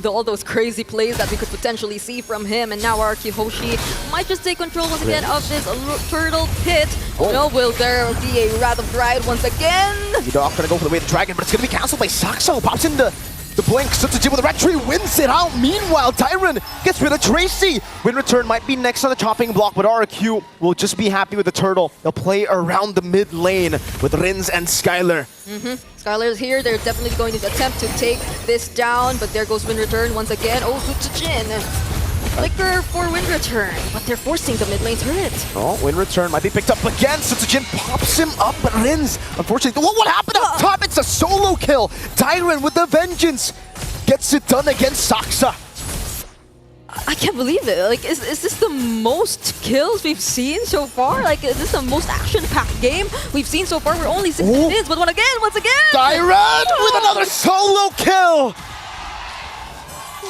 all those crazy plays that we could potentially see from him. And now RRQ Hoshi might just take control once again of this turtle pit. Oh no, will there be a Wrath of Dryad once again? Edok gonna go for the way of the dragon, but it's gonna be cancelled by Saxo. Pops in the blink, Sutsujin with the red tree, wins it out. Meanwhile, Tyron gets rid of Tracy. Win return might be next on the chopping block, but RRQ will just be happy with the turtle. They'll play around the mid lane with Rins and Skylar. Skylar's here. They're definitely going to attempt to take this down, but there goes Win return once again. Oh, Sutsujin. Flicker for Win return, but they're forcing the mid lane turret. Oh, Win return might be picked up again. Sutsujin pops him up, but Rins, unfortunately, what happened up top? It's a solo kill. Tyron with the vengeance gets it done against Saksa. I can't believe it. Like, is this the most kills we've seen so far? Like, is this the most action-packed game we've seen so far? We're only 6 minutes, but once again! Tyron with another solo kill!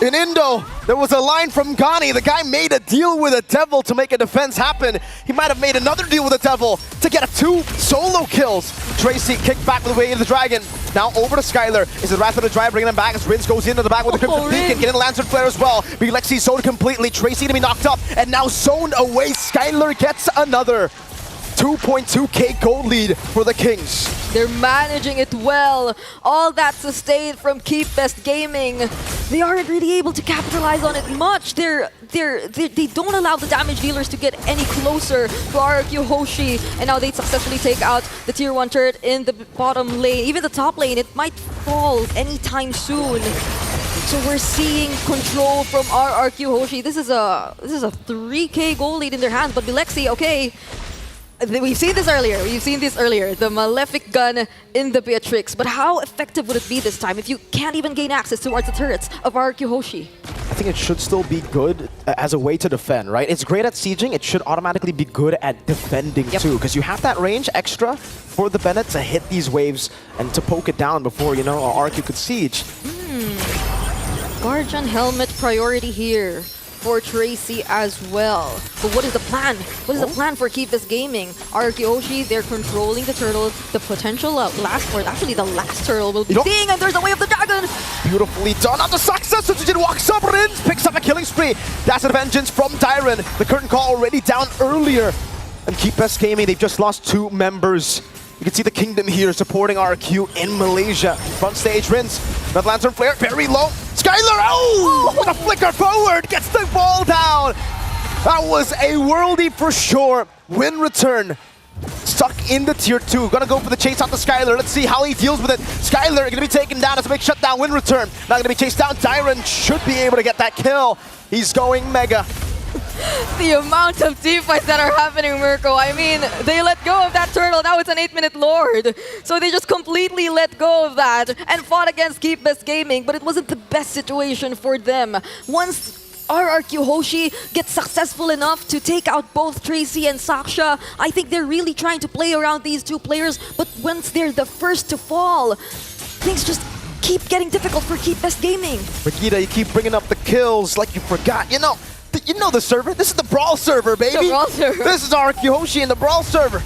In Indo, there was a line from Ghani. The guy made a deal with a devil to make a defense happen. He might have made another deal with a devil to get 2 solo kills. Tracy kicked back with the way of the dragon. Now over to Skylar. Is it Wrath of the Dryad bringing him back as Rins goes into the back with the Crimson Beacon, getting the Lantern Flare as well. Lexi zoned completely. Tracy gonna be knocked up and now zoned away. Skylar gets another 2.2k gold lead for the Kings. They're managing it well. All that sustained from Keep Best Gaming. They aren't really able to capitalize on it much. They don't allow the damage dealers to get any closer to RRQ Hoshi, and now they successfully take out the tier 1 turret in the bottom lane. Even the top lane, it might fall anytime soon. So we're seeing control from RRQ Hoshi. This is a 3k gold lead in their hands, but Lexi, okay. We've seen this earlier. We've seen this earlier. The Malefic gun in the Beatrix. But how effective would it be this time if you can't even gain access towards the turrets of RQ Hoshi? I think it should still be good as a way to defend, right? It's great at sieging. It should automatically be good at defending too, because you have that range extra for the Bennett to hit these waves and to poke it down before, you know, RQ could siege. Guardian helmet priority here for Tracy as well. But what is the plan? What is the plan for Keep This Gaming? RQ Hoshi, they're controlling the turtle. The potential last, or actually the last turtle will be seeing, and there's the way of the dragon. Beautifully done. After success, Sujin walks up, Rins picks up a killing spree. That's a vengeance from Tyron. The curtain call already down earlier. And Keep Best Gaming, they've just lost 2 members. You can see the Kingdom here supporting RQ in Malaysia. Front stage, Rins. Red Lantern Flare, very low. Skylar, with a flicker forward, gets the ball down. That was a worldie for sure. Win return. Stuck in the tier 2. Gonna go for the chase out to Skylar. Let's see how he deals with it. Skylar gonna be taken down as a big shutdown. Win return. Not gonna be chased down. Tyron should be able to get that kill. He's going mega. The amount of teamfights that are happening, Mirko. I mean, they let go of that turtle. Now it's an 8-minute Lord. So they just completely let go of that and fought against Keep Best Gaming, but it wasn't the best situation for them. Once RRQ Hoshi gets successful enough to take out both Tracy and Saksha, I think they're really trying to play around these 2 players, but once they're the first to fall, things just keep getting difficult for Keep Best Gaming. Regina, you keep bringing up the kills like you forgot. You know the server. This is the Brawl server, baby. The Brawl server. This is RQ Hoshi in the Brawl server.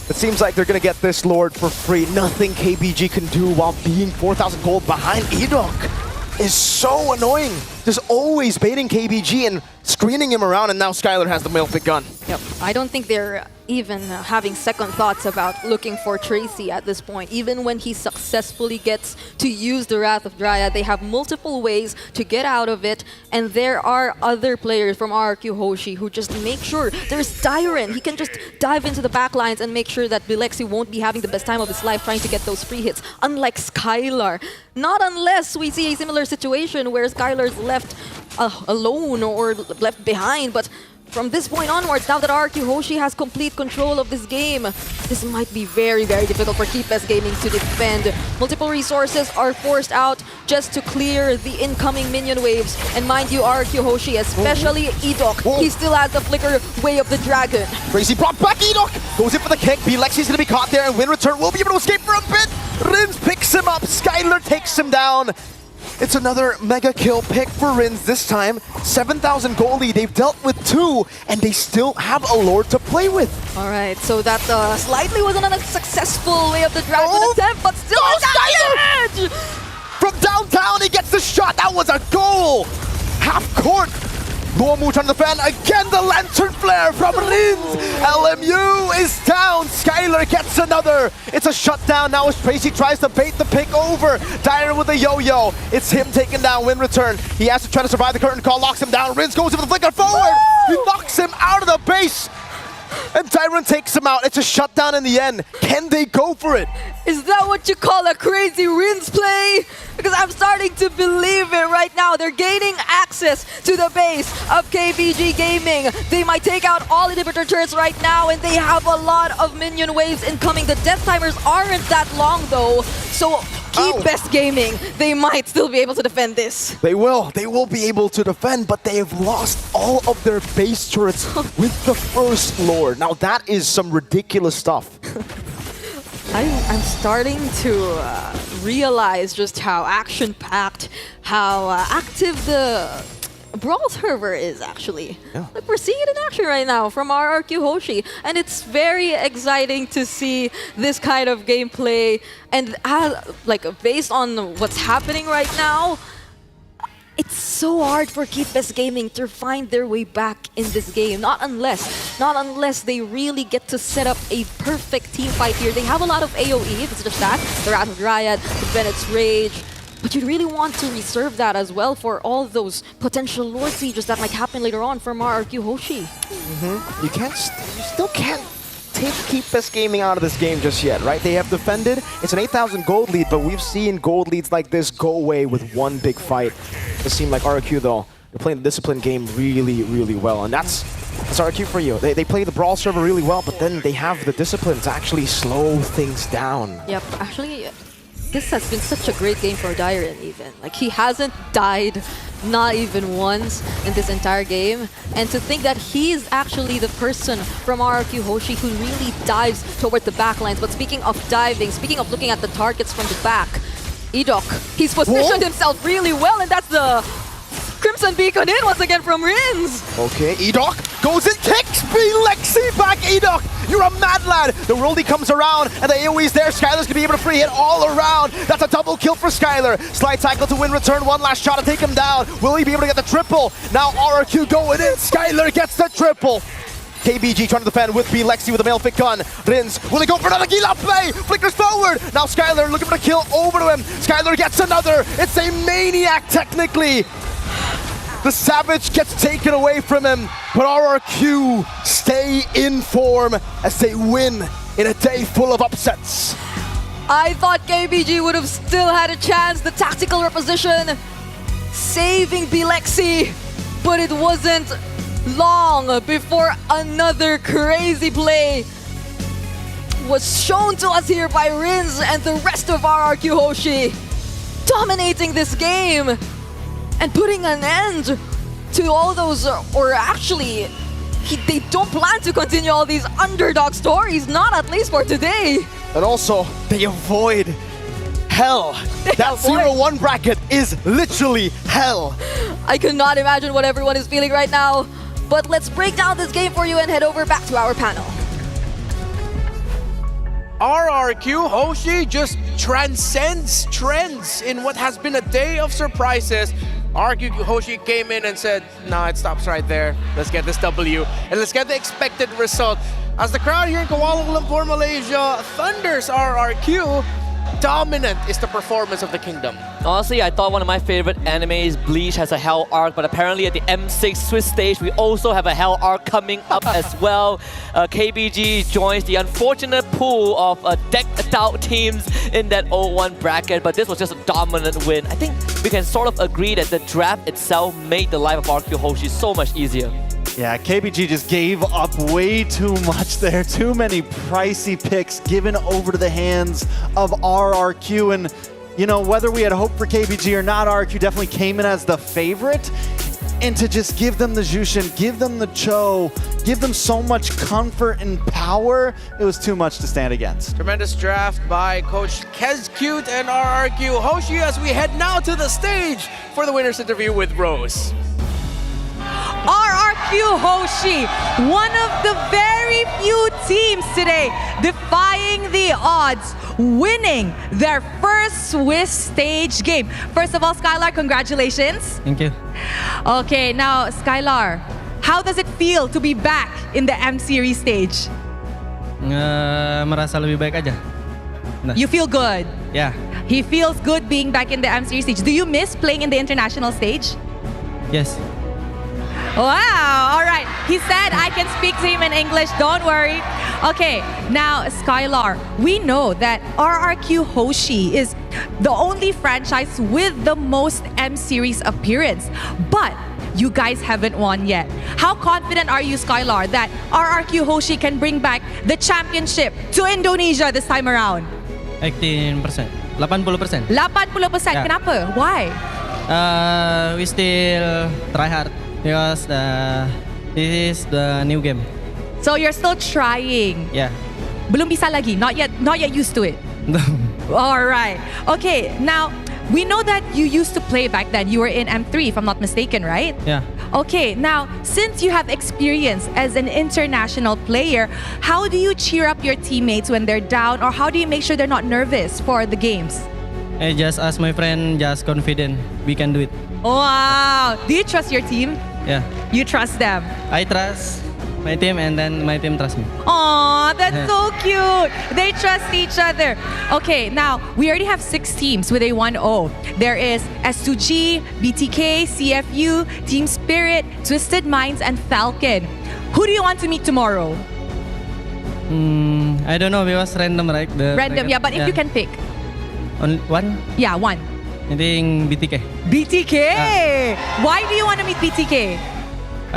It seems like they're going to get this Lord for free. Nothing KBG can do while being 4,000 gold behind. Edok is so annoying. Just always baiting KBG and screening him around, and now Skylar has the Malefic gun. Yep. I don't think they're even having second thoughts about looking for Tracy at this point. Even when he successfully gets to use the Wrath of Dryad, they have multiple ways to get out of it, and there are other players from RQ Hoshi who just make sure. There's Tyron. He can just dive into the back lines and make sure that Bilexi won't be having the best time of his life trying to get those free hits, unlike Skylar. Not unless we see a similar situation where Skylar's left alone or left behind, but from this point onwards, now that RQ Hoshi has complete control of this game, this might be very, very difficult for Keep Best Gaming to defend. Multiple resources are forced out just to clear the incoming minion waves. And mind you, RQ Hoshi, especially Edok, he still has the flicker way of the dragon. Crazy brought back Edok! Goes in for the kick. Bilexi's gonna be caught there, and Win return will be able to escape for a bit. Rins picks him up. Skylar takes him down. It's another mega kill pick for Rins this time. 7,000 gold lead. They've dealt with 2, and they still have a Lord to play with. All right, so that slightly wasn't a successful way of the dragon attempt, but still Skylar! From downtown, he gets the shot. That was a goal. Half court. Luomu trying to defend. Again, the Lantern Flare from Rins. LMU is down. Skylar gets another. It's a shutdown now as Tracy tries to bait the pick over. Dyer with a yo-yo. It's him taking down Win return. He has to try to survive the curtain call, locks him down. Rins goes in with the flicker forward. He knocks him out of the base. And Tyron takes him out. It's a shutdown in the end. Can they go for it? Is that what you call a crazy Rins play? Because I'm starting to believe it right now. They're gaining access to the base of KBG Gaming. They might take out all inhibitor turrets right now, and they have a lot of minion waves incoming. The death timers aren't that long though, so Keep Best Gaming, they might still be able to defend this. They will be able to defend, but they have lost all of their base turrets with the first Lord. Now that is some ridiculous stuff. I'm starting to realize just how action-packed, how active the Brawl server is actually. Yeah. Like, we're seeing it in action right now from our RQ Hoshi, and it's very exciting to see this kind of gameplay. And like, based on what's happening right now, it's so hard for Keep Best Gaming to find their way back in this game. Not unless they really get to set up a perfect team fight here. They have a lot of AoE, if it's just that. The Wrath of Dryad, the Bennett's Rage. But you really want to reserve that as well for all those potential Lord Sieges that might happen later on from our RQ Hoshi. You still can't take Keep Best Gaming out of this game just yet, right? They have defended. It's an 8,000 gold lead, but we've seen gold leads like this go away with one big fight. It seemed like RQ, though, they're playing the discipline game really, really well, and that's SRQ for you. They play the brawl server really well, but then they have the discipline to actually slow things down. Yep, actually, this has been such a great game for Dairen even. Like, he hasn't died not even once in this entire game. And to think that he's actually the person from RRQ Hoshi who really dives toward the backlines. But speaking of diving, speaking of looking at the targets from the back, Edok, he's positioned himself really well, and that's the Crimson Beacon in once again from Rins. Okay, Edok goes in, kicks Lexi back. Edok, you're a mad lad. The worldie comes around, and the AoE's there. Skylar's gonna be able to free hit all around. That's a double kill for Skylar. Slide tackle to win return. One last shot to take him down. Will he be able to get the triple? Now RRQ going in. Skylar gets the triple. KBG trying to defend with Lexi with a male pick gun. Rins, will he go for another Gila play? Flickers forward. Now Skylar looking for a kill over to him. Skylar gets another. It's a maniac technically. The Savage gets taken away from him, but RRQ stay in form as they win in a day full of upsets. I thought KBG would have still had a chance. The tactical reposition saving Bilexi, but it wasn't long before another crazy play was shown to us here by Rins and the rest of RRQ Hoshi, dominating this game and putting an end to all those, or actually, they don't plan to continue all these underdog stories, not at least for today. And also, they avoid hell. That 0-1 bracket is literally hell. I cannot imagine what everyone is feeling right now, but let's break down this game for you and head over back to our panel. RRQ Hoshi just transcends trends in what has been a day of surprises. RRQ Hoshi came in and said, nah, it stops right there. Let's get this W and let's get the expected result. As the crowd here in Kuala Lumpur, Malaysia thunders RRQ, dominant is the performance of the Kingdom. Honestly, I thought one of my favorite animes, Bleach, has a Hell arc, but apparently at the M6 Swiss stage, we also have a Hell arc coming up as well. KBG joins the unfortunate pool of decked out teams in that 0-1 bracket, but this was just a dominant win. I think we can sort of agree that the draft itself made the life of RRQ Hoshi so much easier. Yeah, KBG just gave up way too much there. Too many pricey picks given over to the hands of RRQ. And, you know, whether we had hoped for KBG or not, RRQ definitely came in as the favorite. And to just give them the Jushin, give them the Cho, give them so much comfort and power, it was too much to stand against. Tremendous draft by Coach Kezcute and RRQ Hoshi as we head now to the stage for the winner's interview with Rose. RRQ Hoshi, one of the very few teams today defying the odds, winning their first Swiss stage game. First of all, Skylar, congratulations. Thank you. Okay, now Skylar, how does it feel to be back in the M Series stage? Merasa lebih baik aja. You feel good? Yeah. He feels good being back in the M Series stage. Do you miss playing in the international stage? Yes. Wow, all right. He said I can speak to him in English, don't worry. Okay, now Skylar, we know that RRQ Hoshi is the only franchise with the most M Series appearance, but you guys haven't won yet. How confident are you, Skylar, that RRQ Hoshi can bring back the championship to Indonesia this time around? 18%. 80%. 80%, yeah. Kenapa? Why? We still try hard. Because this is the new game. So you're still trying? Yeah. Belum bisa lagi? Not yet used to it? All right. Okay, now we know that you used to play back then. You were in M3 if I'm not mistaken, right? Yeah. Okay, now since you have experience as an international player, how do you cheer up your teammates when they're down, or how do you make sure they're not nervous for the games? I just ask my friend, just confident, we can do it. Wow! Do you trust your team? Yeah. You trust them? I trust my team and then my team trusts me. Aw, that's so cute. They trust each other. Okay, now we already have 6 teams with a 1-0. There is S2G, BTK, CFU, Team Spirit, Twisted Minds, and Falcon. Who do you want to meet tomorrow? I don't know, because random, right? Random, yeah, but if you can pick. Only one? Yeah, one. I think BTK. BTK! Why do you want to meet BTK?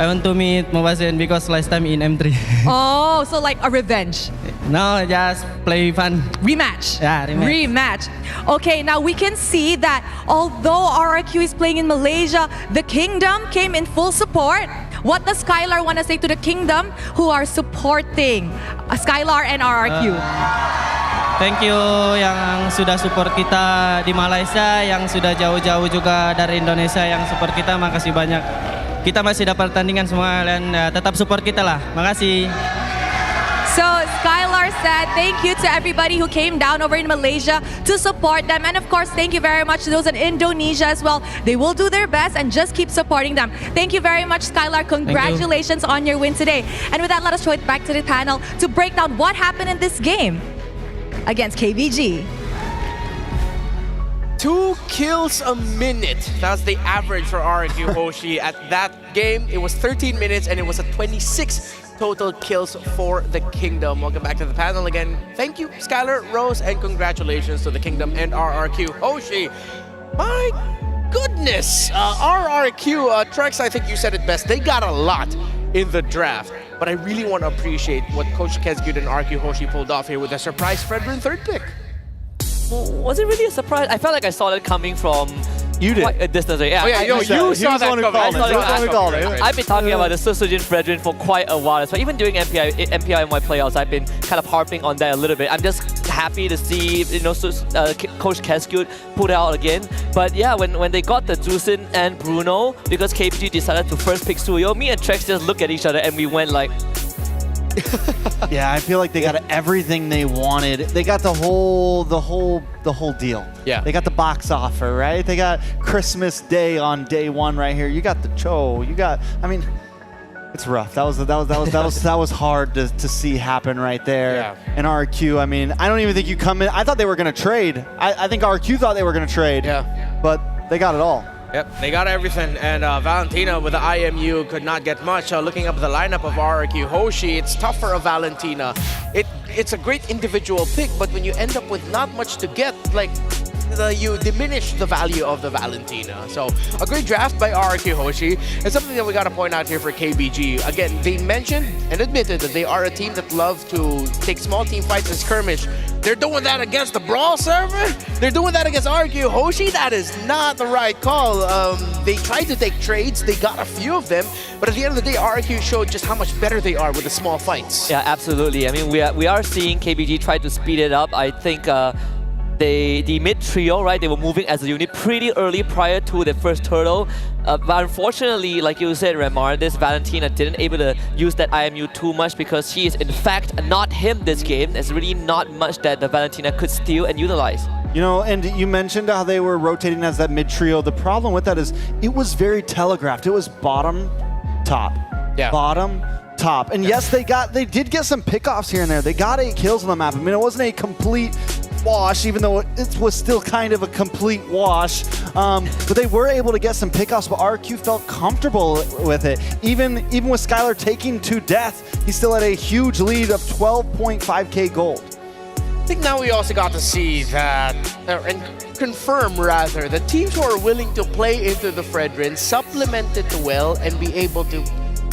I want to meet Mobasen because last time in M3. Oh, so like a revenge. No, just play fun. Rematch. Yeah, rematch. Okay, now we can see that although RRQ is playing in Malaysia, the Kingdom came in full support. What does Skylar want to say to the Kingdom who are supporting Skylar and RRQ? Thank you yang sudah support kita di Malaysia, yang sudah jauh-jauh juga dari Indonesia yang support kita. Makasih banyak. Kita masih dapat pertandingan semua dan tetap support kita lah. Makasih. So Skylar said thank you to everybody who came down over in Malaysia to support them. And of course, thank you very much to those in Indonesia as well. They will do their best and just keep supporting them. Thank you very much, Skylar. Congratulations on your win today. And with that, let us throw it back to the panel to break down what happened in this game against KBG. 2 kills a minute. That's the average for RRQ Hoshi. At that game, it was 13 minutes and it was a 26 total kills for the Kingdom. Welcome back to the panel again. Thank you, Skylar, Rose, and congratulations to the Kingdom and RRQ Hoshi. My goodness, RRQ, Trex, I think you said it best. They got a lot in the draft, but I really want to appreciate what Coach Kesgyud and RRQ Hoshi pulled off here with a surprise Fredrin third pick. Was it really a surprise? I felt like I saw that coming from you did. Quite a distance. Yeah, oh, yeah, you saw that coming. I've been talking about the Susujin Fredrin for quite a while. So even during MPI my playouts, I've been kind of harping on that a little bit. I'm just happy to see Coach Kesgyud put it out again. But yeah, when they got the Jusin and Bruno, because KBG decided to first pick Suyo, me and Trex just looked at each other and we went like, yeah, I feel like they got everything they wanted. They got the whole deal. Yeah. They got the box offer, right? They got Christmas Day on day one right here. You got the Cho. You got. I mean, it's rough. That was hard to see happen right there. Yeah. And RQ. I mean, I don't even think you come in. I thought they were gonna trade. I think RQ thought they were gonna trade. Yeah. But they got it all. Yep, they got everything, and Valentina with the IMU could not get much. Looking up the lineup of RRQ Hoshi, it's tough for a Valentina. It's a great individual pick, but when you end up with not much to get, like, you diminish the value of the Valentina. So a great draft by RRQ Hoshi. And something that we got to point out here for KBG. Again, they mentioned and admitted that they are a team that love to take small team fights and skirmish. They're doing that against the Brawl server? They're doing that against RRQ Hoshi? That is not the right call. They tried to take trades. They got a few of them. But at the end of the day, RRQ showed just how much better they are with the small fights. Yeah, absolutely. I mean, we are seeing KBG try to speed it up. I think the mid trio, right? They were moving as a unit pretty early prior to the first turtle. But unfortunately, like you said, Remar, this Valentina didn't able to use that IMU too much because she is in fact not him this game. There's really not much that the Valentina could steal and utilize. You know, and you mentioned how they were rotating as that mid trio. The problem with that is it was very telegraphed. It was bottom, top, bottom, top. And yes, they did get some pickoffs here and there. They got 8 kills on the map. I mean, it wasn't a complete wash, even though it was still kind of a complete wash. But they were able to get some pickoffs, but RQ felt comfortable with it. Even with Skylar taking to death, he still had a huge lead of 12.5k gold. I think now we also got to see that, and confirm rather, that teams who are willing to play into the Fredrin, supplement it well, and be able to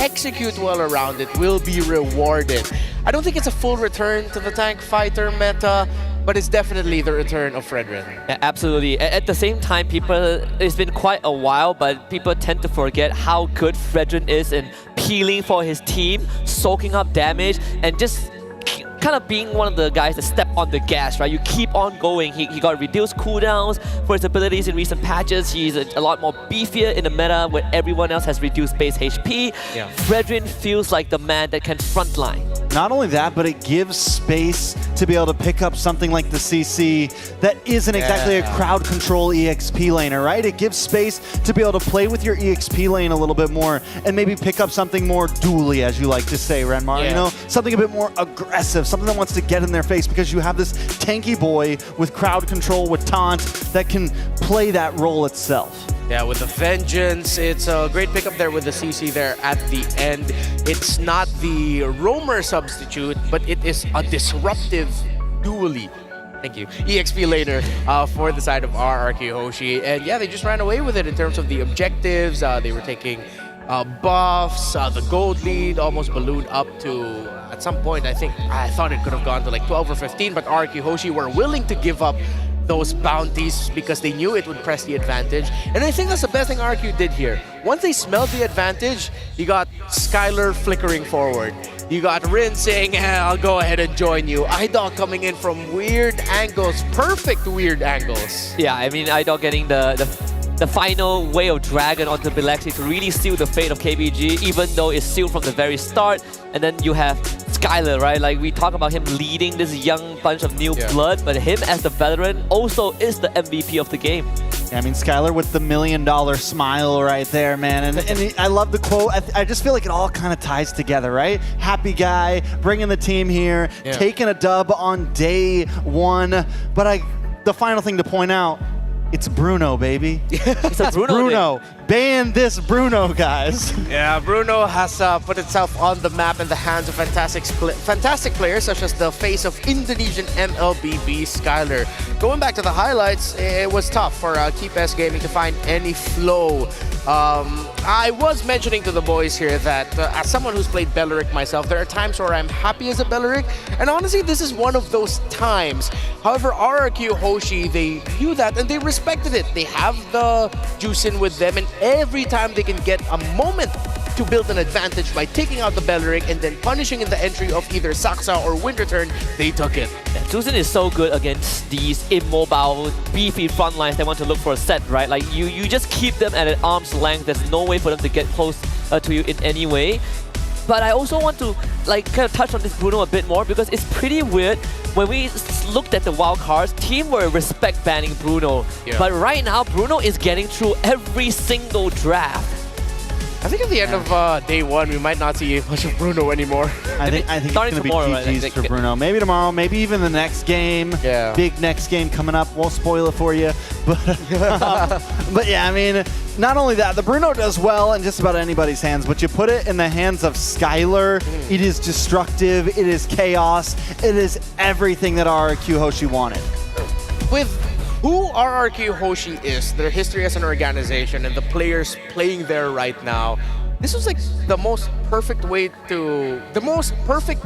execute well around it will be rewarded. I don't think it's a full return to the tank fighter meta, but it's definitely the return of Fredrin. Yeah, absolutely. At the same time, it's been quite a while, but people tend to forget how good Fredrin is in peeling for his team, soaking up damage, and just kind of being one of the guys that step on the gas, right? You keep on going. He got reduced cooldowns for his abilities in recent patches. He's a lot more beefier in the meta where everyone else has reduced base HP. Yeah. Fredrin feels like the man that can frontline. Not only that, but it gives space to be able to pick up something like the CC that isn't exactly a crowd control EXP laner, right? It gives space to be able to play with your EXP lane a little bit more and maybe pick up something more dually, as you like to say, Renmar. Yeah. You know, something a bit more aggressive, something that wants to get in their face because you have this tanky boy with crowd control, with taunt, that can play that role itself. Yeah, with the Vengeance, it's a great pickup there with the CC there at the end. It's not the roamer substitute, but it is a disruptive dually. Thank you. EXP laner for the side of RRQ Hoshi. And yeah, they just ran away with it in terms of the objectives. They were taking buffs. The gold lead almost ballooned up to, at some point, I thought it could have gone to like 12 or 15, but RRQ Hoshi were willing to give up those bounties because they knew it would press the advantage. And I think that's the best thing RQ did here. Once they smelled the advantage, you got Skylar flickering forward. You got Rin saying, I'll go ahead and join you. Idol coming in from weird angles, perfect weird angles. Yeah, I mean, Idol getting the final wave of Dragon onto Bilaxi to really seal the fate of KBG, even though it's sealed from the very start. And then you have Skylar, right? Like, we talk about him leading this young bunch of new blood, but him as the veteran also is the MVP of the game. Yeah, I mean, Skylar with the $1 million smile right there, man. And I love the quote. I just feel like it all kind of ties together, right? Happy guy, bringing the team here, taking a dub on day one. But the final thing to point out, it's Bruno, baby. It's a Bruno. Ban this Bruno, guys. Yeah, Bruno has put itself on the map in the hands of fantastic players such as the face of Indonesian MLBB, Skylar. Going back to the highlights, it was tough for Keep S Gaming to find any flow. I was mentioning to the boys here that as someone who's played Belleric myself, there are times where I'm happy as a Belleric, and honestly, this is one of those times. However, RRQ Hoshi, they knew that and they respected it. They have the juice in with them, and every time they can get a moment to build an advantage by taking out the Belleric and then punishing in the entry of either Saksa or Winterturn, they took it. Yeah, Juicin is so good against these immobile, beefy front lines that want to look for a set, right? Like, you just keep them at an arm's length. There's no way for them to get close to you in any way. But I also want to kind of touch on this Bruno a bit more because it's pretty weird. When we looked at the wild cards, team were respect banning Bruno. Yeah. But right now, Bruno is getting through every single draft. I think at the end of day one, we might not see much of Bruno anymore. I think it's going to be GG's for Bruno. Maybe tomorrow, maybe even the next game. Yeah. Big next game coming up. Won't spoil it for you. But yeah, I mean, not only that, the Bruno does well in just about anybody's hands, but you put it in the hands of Skylar, it is destructive, it is chaos, it is everything that RRQ Hoshi wanted. With who RRQ Hoshi is, their history as an organization, and the players playing there right now, this was like the most perfect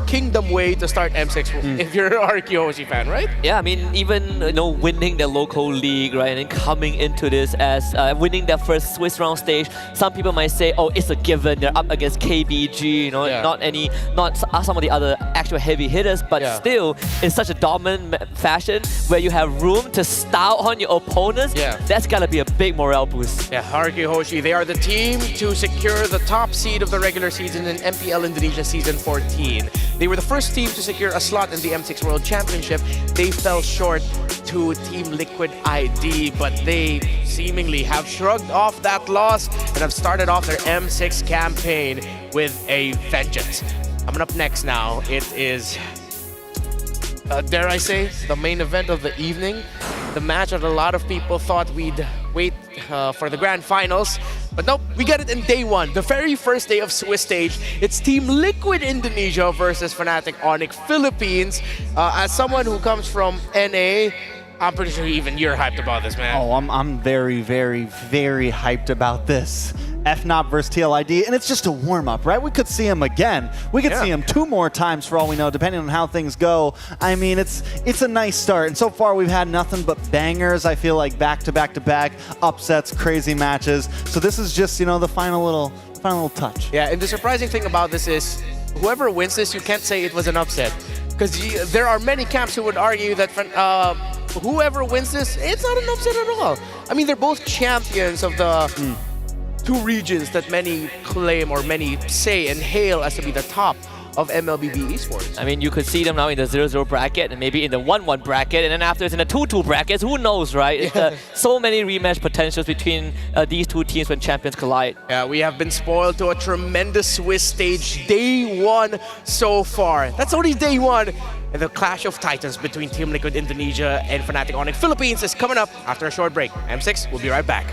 kingdom way to start M6 if you're an RRQ Hoshi fan, right? Yeah, I mean, even winning the local league, right, and then coming into this as winning their first Swiss round stage. Some people might say, oh, it's a given. They're up against KBG, not some of the other actual heavy hitters, but still in such a dominant fashion where you have room to style on your opponents. Yeah, that's gotta be a big morale boost. Yeah, RRQ Hoshi, they are the team to secure the top seed of the regular season in MPL Indonesia Season 14. They were the first team to secure a slot in the M6 World Championship. They fell short to Team Liquid ID, but they seemingly have shrugged off that loss and have started off their M6 campaign with a vengeance. Coming up next now, it is, dare I say, the main event of the evening. The match that a lot of people thought we'd wait for the grand finals. But nope, we get it in day one, the very first day of Swiss stage. It's Team Liquid Indonesia versus Fnatic Onyx Philippines. As someone who comes from NA, I'm pretty sure even you're hyped about this, man. Oh, I'm very, very, very hyped about this. FNOP versus TLID, and it's just a warm-up, right? We could see him again. We could see him 2 more times for all we know, depending on how things go. I mean, it's a nice start, and so far we've had nothing but bangers. I feel like back-to-back-to-back upsets, crazy matches. So this is just, the final little touch. Yeah, and the surprising thing about this is, whoever wins this, you can't say it was an upset, because there are many camps who would argue that whoever wins this, it's not an upset at all. I mean, they're both champions of the 2 regions that many claim or many say and hail as to be the top of MLBB esports. I mean, you could see them now in the 0-0 bracket and maybe in the 1-1 bracket, and then after it's in the 2-2 brackets. Who knows, right? It's, so many rematch potentials between these 2 teams when champions collide. Yeah, we have been spoiled to a tremendous Swiss stage day 1 so far. That's only day 1. And the clash of titans between Team Liquid Indonesia and Fnatic Onyx Philippines is coming up after a short break. M6 will be right back.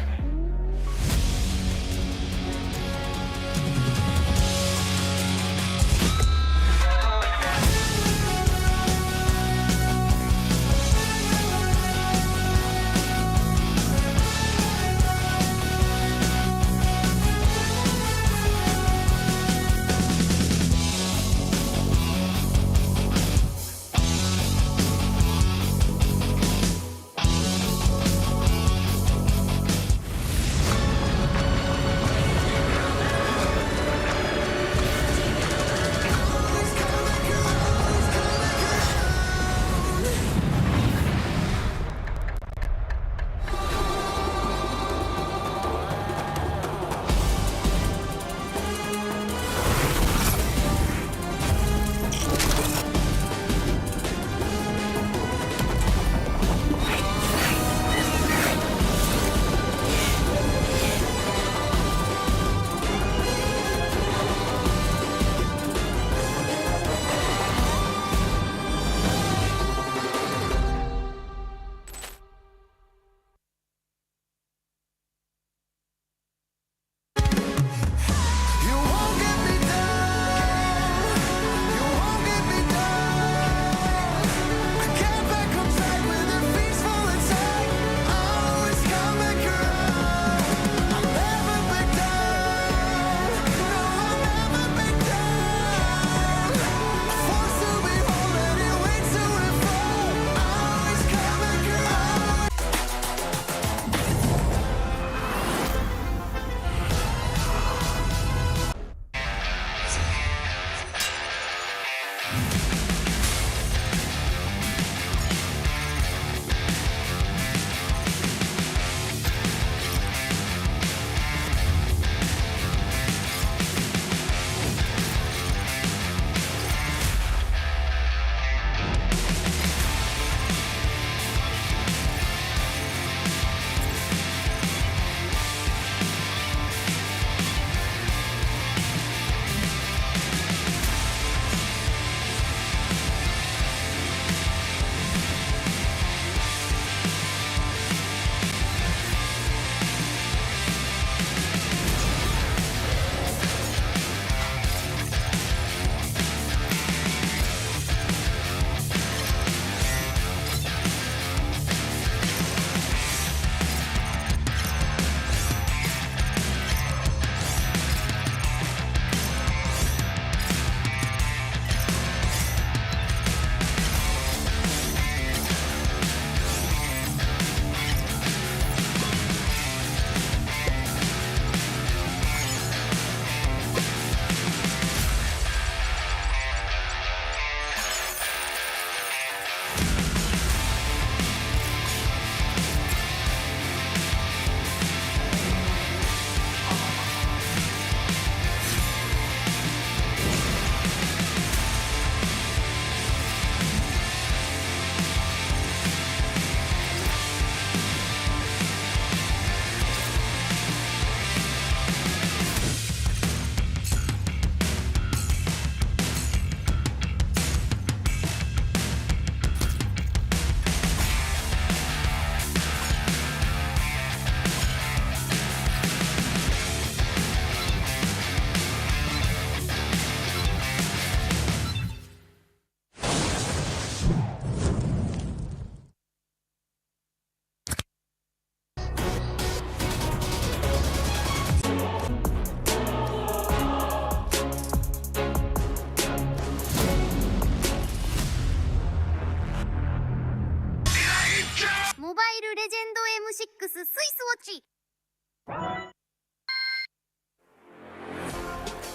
スウォッチ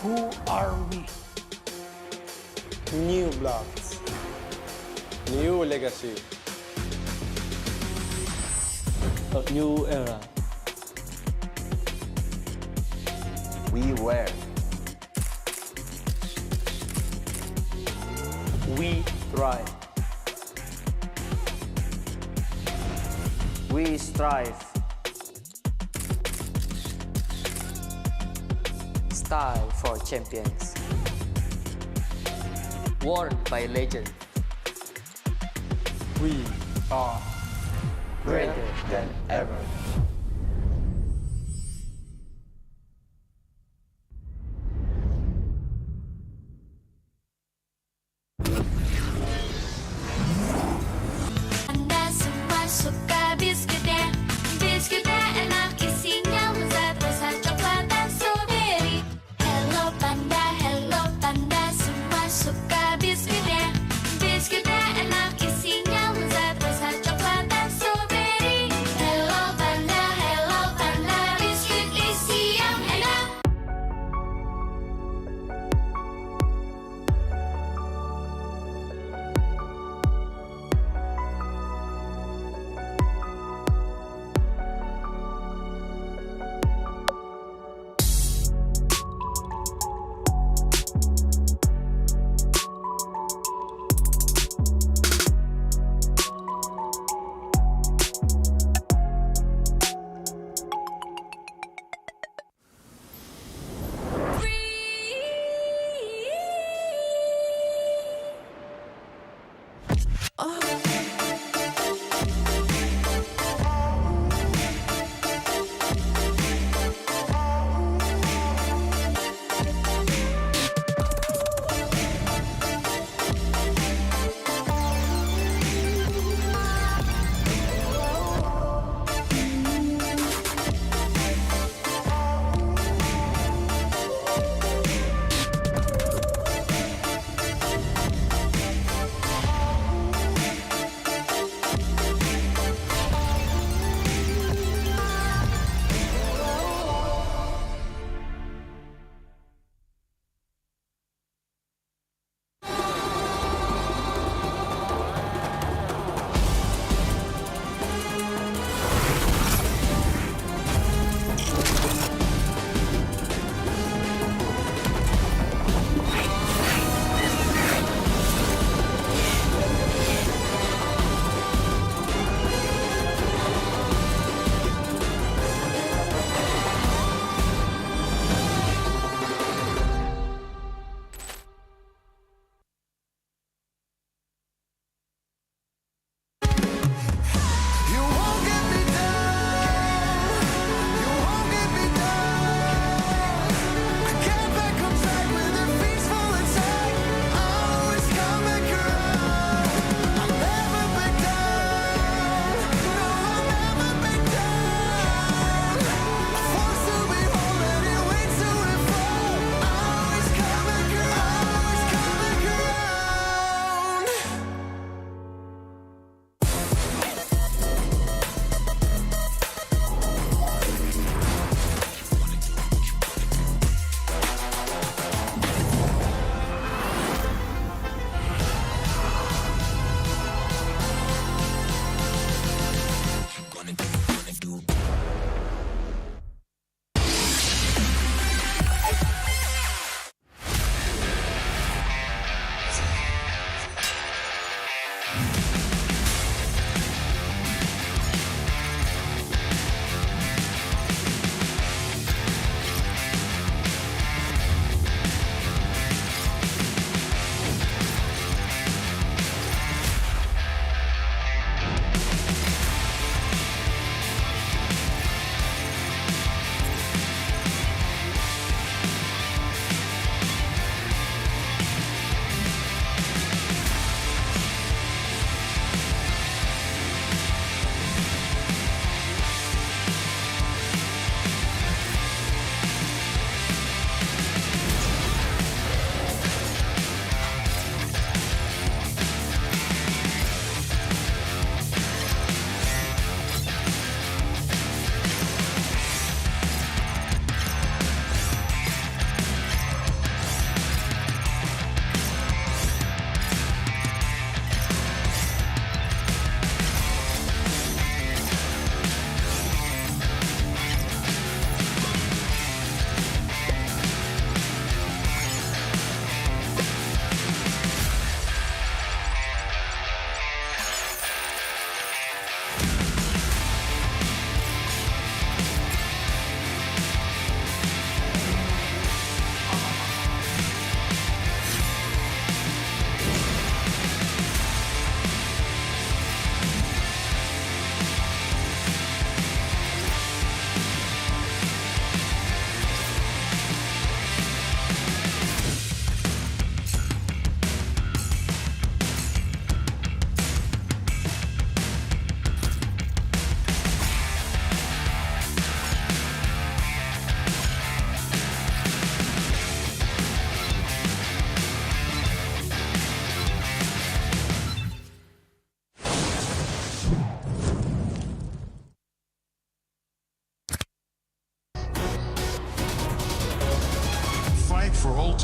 Who are we? New blocks. New legacy. A new era. We wear. We thrive. We strive. Style for champions. Worn by legend. We are Greater than ever. Anda semua suka biskuitnya. Biskuitnya enak isinya lezat rasa coklat dan strawberry. Hello panda semua suka biskuitnya. Biskuitnya enak isinya lezat rasa coklat dan strawberry. Hello panda biskuit isi yang enak.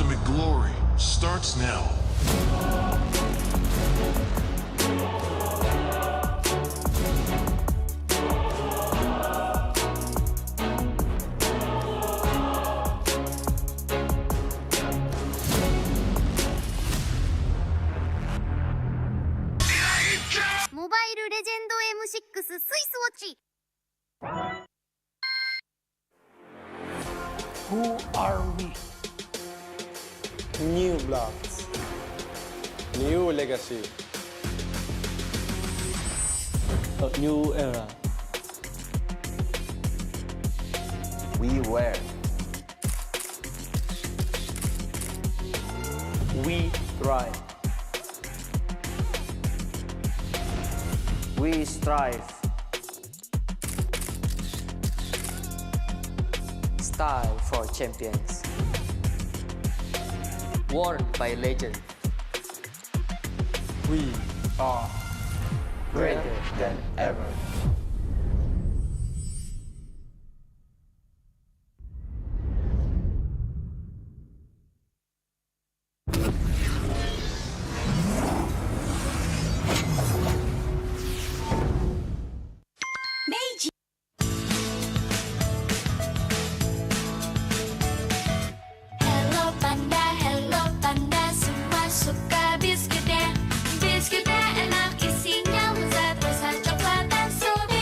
ultimate glory starts now. Mobile Legend M6 スイスウォッチ Who are we? New bloods. New legacy. A new era. We wear. We thrive. We strive. Style for champions. Worn by legends. We are Greater than ever. Hello panda, semua suka biskuitnya. Biskuitnya enak, isinya lezat, rasa coklat dan strawberry.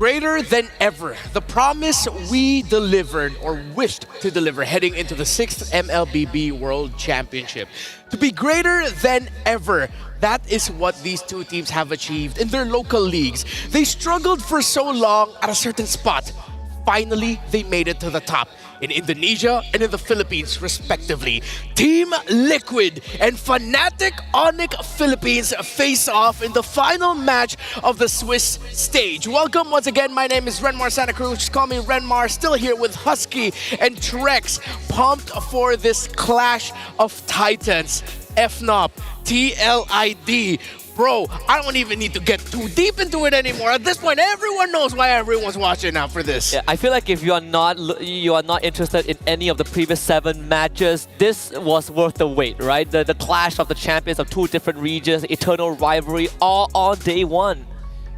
Greater than ever, the promise we delivered or wished to deliver heading into the 6th MLBB World Championship. To be greater than ever, that is what these two teams have achieved in their local leagues. They struggled for so long at a certain spot. Finally, they made it to the top in Indonesia and in the Philippines, respectively. Team Liquid and Fnatic Onyx Philippines face off in the final match of the Swiss stage. Welcome once again. My name is Renmar Santa Cruz. Just call me Renmar. Still here with Husky and Trex. Pumped for this clash of titans. FNOP, TLID. Bro, I don't even need to get too deep into it anymore. At this point, everyone knows why everyone's watching now for this. Yeah, I feel like if you are not interested in any of the previous 7 matches, this was worth the wait, right? The clash of the champions of 2 different regions, eternal rivalry, all on day 1.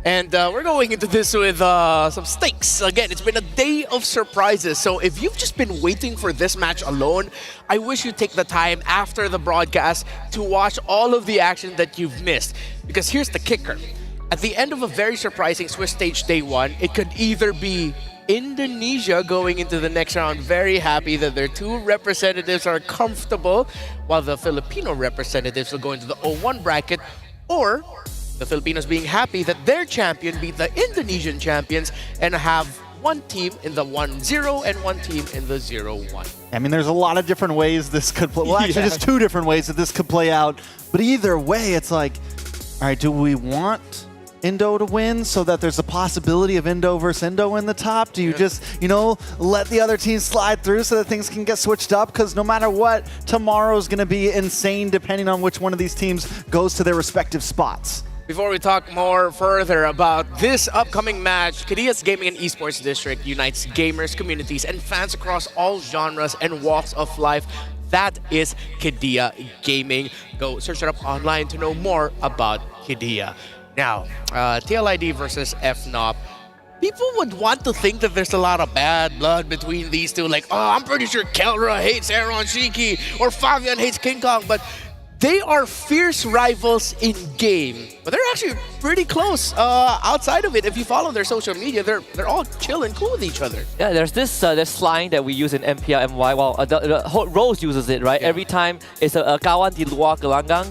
And we're going into this with some stakes. Again, it's been a day of surprises. So if you've just been waiting for this match alone, I wish you'd take the time after the broadcast to watch all of the action that you've missed. Because here's the kicker. At the end of a very surprising Swiss stage day 1, it could either be Indonesia going into the next round very happy that their 2 representatives are comfortable, while the Filipino representatives will go into the 0-1 bracket, or the Filipinos being happy that their champion beat the Indonesian champions and have one team in the 1-0 and one team in the 0-1. I mean, there's a lot of different ways this could play. Well, actually, just 2 different ways that this could play out. But either way, it's like, all right, do we want Indo to win so that there's a possibility of Indo versus Indo in the top? Do you just, let the other teams slide through so that things can get switched up? Because no matter what, tomorrow's going to be insane depending on which one of these teams goes to their respective spots. Before we talk more further about this upcoming match, Kidia's Gaming and Esports District unites gamers, communities, and fans across all genres and walks of life. That is Kidia Gaming. Go search it up online to know more about Kidia. Now, TLID versus FNOP. People would want to think that there's a lot of bad blood between these two. Like, oh, I'm pretty sure Kelra hates Aaron Shiki or Fabian hates King Kong, but they are fierce rivals in game, but they're actually pretty close outside of it. If you follow their social media, they're all chill and cool with each other. Yeah, there's this slang that we use in MPL MY. Well, the Rose uses it, right? Yeah. Every time it's a kawan di luar gelanggang,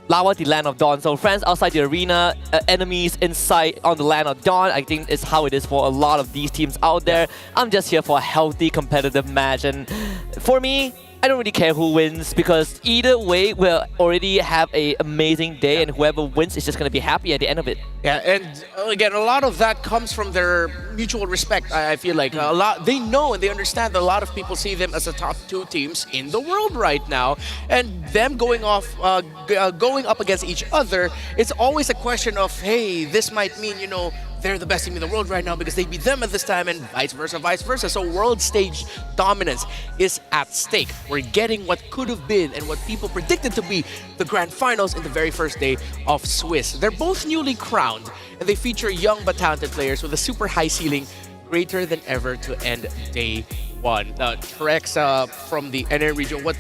lawan di land of dawn. So friends outside the arena, enemies inside on the land of dawn. I think it's how it is for a lot of these teams out there. I'm just here for a healthy competitive match, and for me, I don't really care who wins, because either way we'll already have an amazing day, and whoever wins is just going to be happy at the end of it. Yeah, and again, a lot of that comes from their mutual respect. I feel like a lot, they know and they understand that a lot of people see them as the top 2 teams in the world right now, and them going up against each other, it's always a question of, hey, this might mean, they're the best team in the world right now because they beat them at this time, and vice versa, vice versa. So world stage dominance is at stake. We're getting what could have been and what people predicted to be the grand finals in the very first day of Swiss. They're both newly crowned, and they feature young but talented players with a super high ceiling, greater than ever to end day 1. Trex from the NA region, what...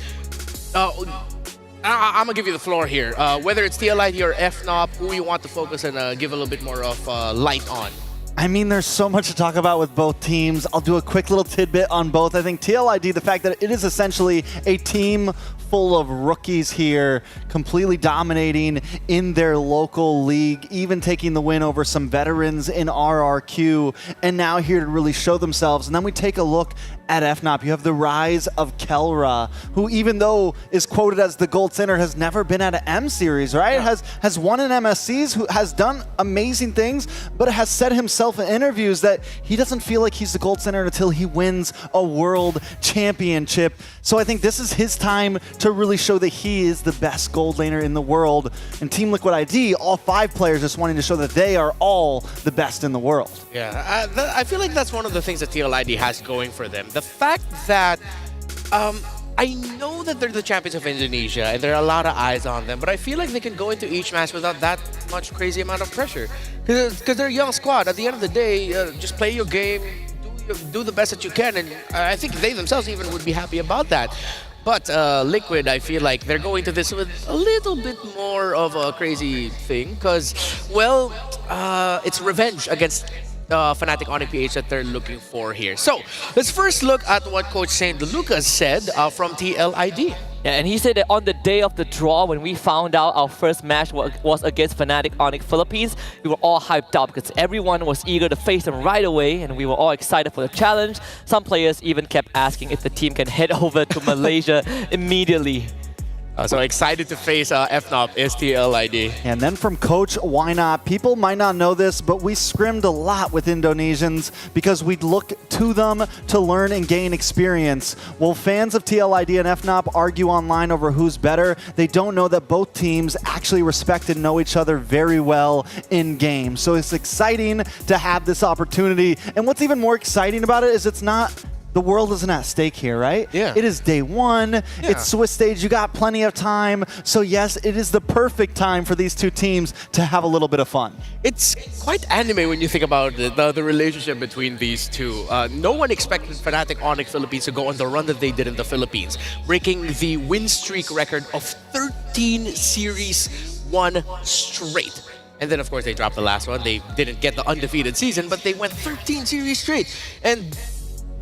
I'm going to give you the floor here. Whether it's TLID or FNOP, who you want to focus and give a little bit more of light on. I mean, there's so much to talk about with both teams. I'll do a quick little tidbit on both. I think TLID, the fact that it is essentially a team full of rookies here, completely dominating in their local league, even taking the win over some veterans in RRQ, and now here to really show themselves. And then we take a look at FNOP. You have the rise of Kelra, who, even though is quoted as the gold center, has never been at an M series, right? Yeah. Has won in MSCs, who has done amazing things, but has said himself in interviews that he doesn't feel like he's the gold center until he wins a world championship. So I think this is his time to really show that he is the best gold laner in the world. And Team Liquid ID, all 5 players just wanting to show that they are all the best in the world. Yeah, I feel like that's one of the things that TLID has going for them. The fact that I know that they're the champions of Indonesia and there are a lot of eyes on them, but I feel like they can go into each match without that much crazy amount of pressure. Because they're a young squad. At the end of the day, just play your game, do the best that you can, and I think they themselves even would be happy about that. But Liquid, I feel like they're going to this with a little bit more of a crazy thing because, well, it's revenge against Fnatic Onyx PH that they're looking for here. So let's first look at what Coach St. Lucas said from TLID. Yeah, and he said that on the day of the draw, when we found out our first match was against Fnatic Onyx Philippines, we were all hyped up because everyone was eager to face them right away, and we were all excited for the challenge. Some players even kept asking if the team can head over to Malaysia immediately. So excited to face FNOP is TLID. And then from Coach, why not? People might not know this, but we scrimmed a lot with Indonesians because we'd look to them to learn and gain experience. While fans of TLID and FNOP argue online over who's better, they don't know that both teams actually respect and know each other very well in game. So it's exciting to have this opportunity. And what's even more exciting about it is it's not the world isn't at stake here, right? Yeah. It is day one. It's Swiss stage. You got plenty of time. So yes, it is the perfect time for these two teams to have a little bit of fun. It's quite anime when you think about it, the relationship between these two. No one expected Fnatic Onyx Philippines to go on the run that they did in the Philippines, breaking the win streak record of 13 Series 1 straight. And then, of course, they dropped the last one. They didn't get the undefeated season, but they went 13 series straight. And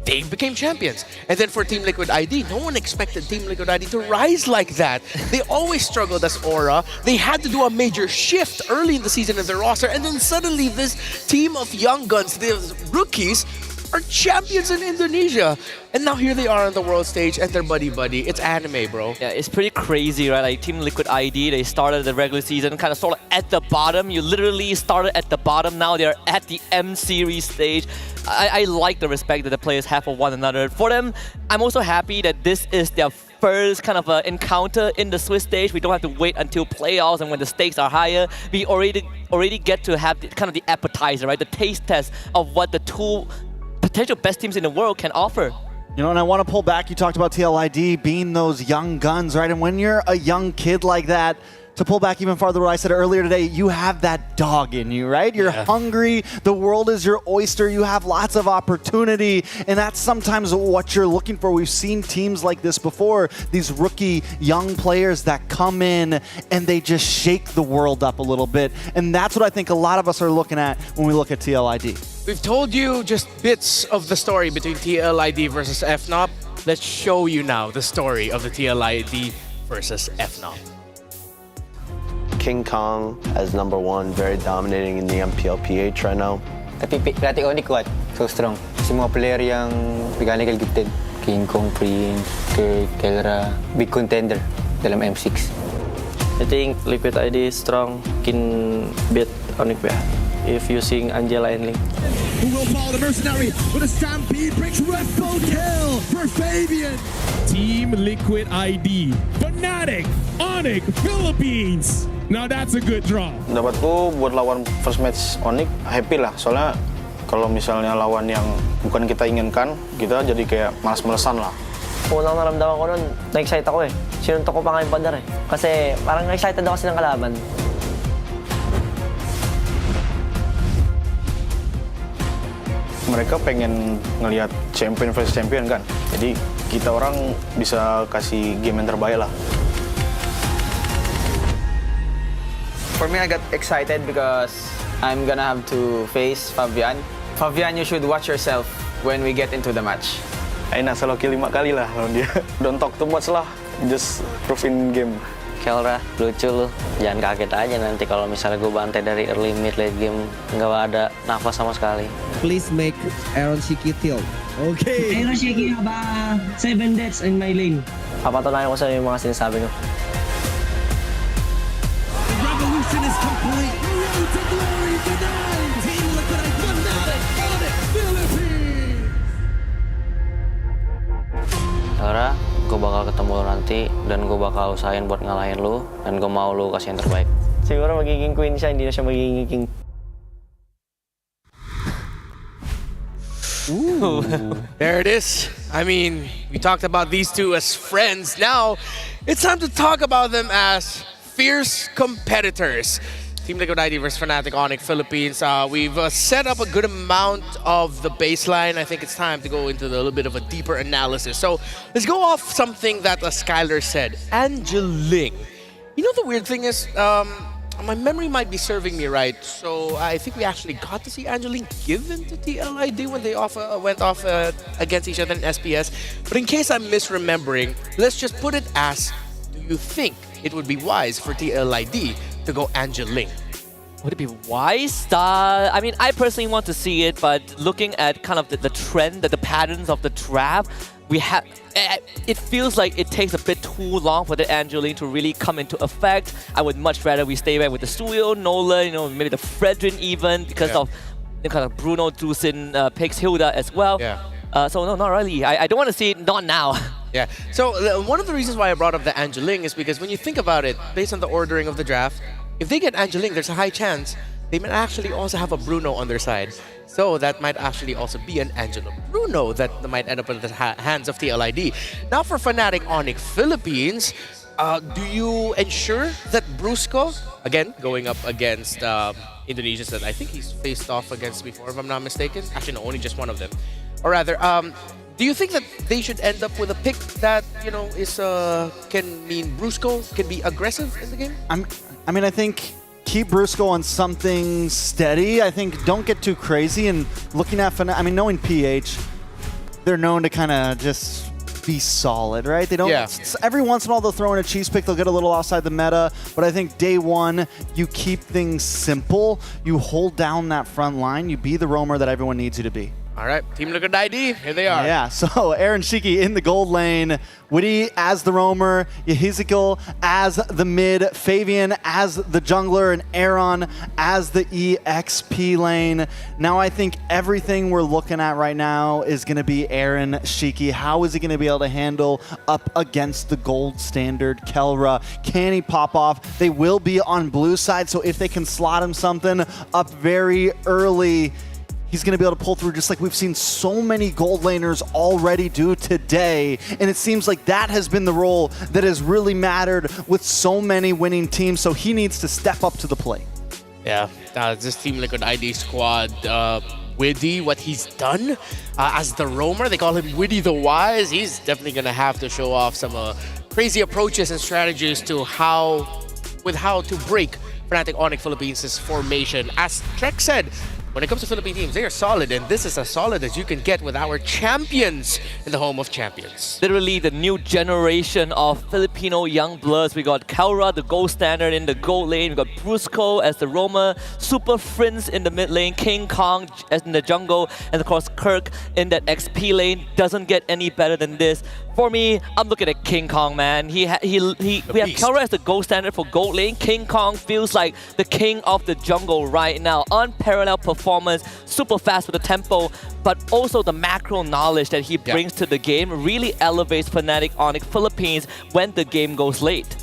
they became champions. And then for Team Liquid ID, no one expected Team Liquid ID to rise like that. They always struggled as Aurora. They had to do a major shift early in the season in their roster, and then suddenly this team of young guns, these rookies, are champions in Indonesia. And now here they are on the world stage and they're buddy-buddy. It's anime, bro. Yeah, it's pretty crazy, right? Like Team Liquid ID, they started the regular season kind of sort of at the bottom. You literally started at the bottom. Now they're at the M series stage. I like the respect that the players have for one another. For them, I'm also happy that this is their first kind of encounter in the Swiss stage. We don't have to wait until playoffs and when the stakes are higher. We already get to have kind of the appetizer, right? The taste test of what the two potential best teams in the world can offer. You know, and I want to pull back. You talked about TLID being those young guns, right? And when you're a young kid like that, to pull back even farther what I said earlier today, you have that dog in you, right? You're hungry. The world is your oyster. You have lots of opportunity. And that's sometimes what you're looking for. We've seen teams like this before. These rookie young players that come in and they just shake the world up a little bit. And that's what I think a lot of us are looking at when we look at TLID. We've told you just bits of the story between TLID versus FNOP. Let's show you now the story of the TLID versus FNOP. King Kong as #1, very dominating in the MPLPH right now. Tapi Fnatic Onyx kuat, so strong. Semua player yang mechanical gifted. King Kong, Prince, Kirk, Kelra, big contender dalam M6. I think Liquid ID is strong, can beat Onyx if using Angela and Link. Who will follow the mercenary with a stampede brings Repo kill for Fabian. Team Liquid ID, Fnatic Onyx Philippines. Now that's a good draw. Dapatku buat lawan first match Onyx happy lah, soalnya kalau misalnya lawan yang bukan kita inginkan, kita jadi kayak malas-malesan lah. Unang naramdaman ko nun, na-excite ako eh. Sinuntok ko pa nga yung bandar eh. Kasi parang na-excited ako kasi ng kalaban. Mereka pengen ngelihat champion versus champion kan, jadi kita orang bisa kasih game yang terbaik lah. For me, I got excited because I'm gonna have to face Fabian. Fabian, you should watch yourself when we get into the match. Enak solo kill 5 kali lah lawan dia. Don't talk too much lah, just prove in game. Kelra, lucu lu. Jangan kaget aja nanti kalau misalnya gue bantai dari early mid late game nggak ada nafas sama sekali. Please make Aaron Shiki tilt. Okay. Aaron Shiki ba 7 deaths in my lane. Papatunayan ko sa yung mga sinasabi ko. The revolution is complete. The road to glory denied. Team Liquid Fnatic Onyx Philippines. Kelra, gue bakal ketemu lo nanti dan gue bakal usahain buat ngalahin lo dan gue mau lo kasih yang terbaik. Siguro magiging queen siya, hindi na siya magiging king. Ooh. There it is. I mean, we talked about these two as friends. Now, it's time to talk about them as fierce competitors. Team Liquid ID versus Fnatic Onyx Philippines. We've set up a good amount of the baseline. I think it's time to go into a little bit of a deeper analysis. So let's go off something that Skylar said. Angeling. You know the weird thing is, my memory might be serving me right. So I think we actually got to see Angeline given to TLID when they went off against each other in SPS. But in case I'm misremembering, let's just put it as, do you think it would be wise for TLID to go Angeline? Would it be wise? I mean, I personally want to see it, but looking at kind of the trend, the patterns of the draft, it feels like it takes a bit too long for the Angeline to really come into effect. I would much rather we stay back with the Suyo, Nola, maybe the Fredrin even, because of kind of Bruno, Dusin, picks Hilda as well. So no, not really. I don't want to see it, not now. Yeah. So one of the reasons why I brought up the Angeline is because when you think about it, based on the ordering of the draft, if they get Angeline, there's a high chance they might actually also have a Bruno on their side. So that might actually also be an Angelo Bruno that might end up in the hands of TLID. Now for Fnatic Onyx Philippines, do you ensure that Brusco, again, going up against Indonesians that I think he's faced off against before, if I'm not mistaken? Actually, no, only just one of them. Or rather, do you think that they should end up with a pick that, is can mean Brusco can be aggressive in the game? I mean, I think keep Brusco on something steady. I think don't get too crazy. And looking at Fnatic, I mean, knowing PH, they're known to kind of just be solid, right? They don't. Yeah. Every once in a while they'll throw in a cheese pick. They'll get a little outside the meta. But I think day one, you keep things simple. You hold down that front line. You be the roamer that everyone needs you to be. All right, Team Liquid ID, here they are. Yeah, so Aaron Shiki in the gold lane, Witty as the roamer, Yehizikel as the mid, Fabian as the jungler, and Aaron as the EXP lane. Now I think everything we're looking at right now is going to be Aaron Shiki. How is he going to be able to handle up against the gold standard Kelra? Can he pop off? They will be on blue side, so if they can slot him something up very early, he's going to be able to pull through just like we've seen so many gold laners already do today. And it seems like that has been the role that has really mattered with so many winning teams. So he needs to step up to the plate. Yeah, this Team Liquid ID squad, Widdy, what he's done as the roamer, they call him Widdy the Wise. He's definitely going to have to show off some crazy approaches and strategies to how to break Fnatic Onyx Philippines' formation. As Trek said, when it comes to Philippine teams, they are solid, and this is as solid as you can get with our champions in the home of champions. Literally the new generation of Filipino young bloods. We got Kelra, the gold standard in the gold lane. We got Brusco as the roamer, Super Prince in the mid lane, King Kong as in the jungle, and of course Kirk in that XP lane. Doesn't get any better than this. For me, I'm looking at King Kong, man. We have Kelra as the gold standard for gold lane. King Kong feels like the king of the jungle right now. Unparalleled performance, super fast with the tempo, but also the macro knowledge that he brings to the game really elevates Fnatic Onyx Philippines when the game goes late.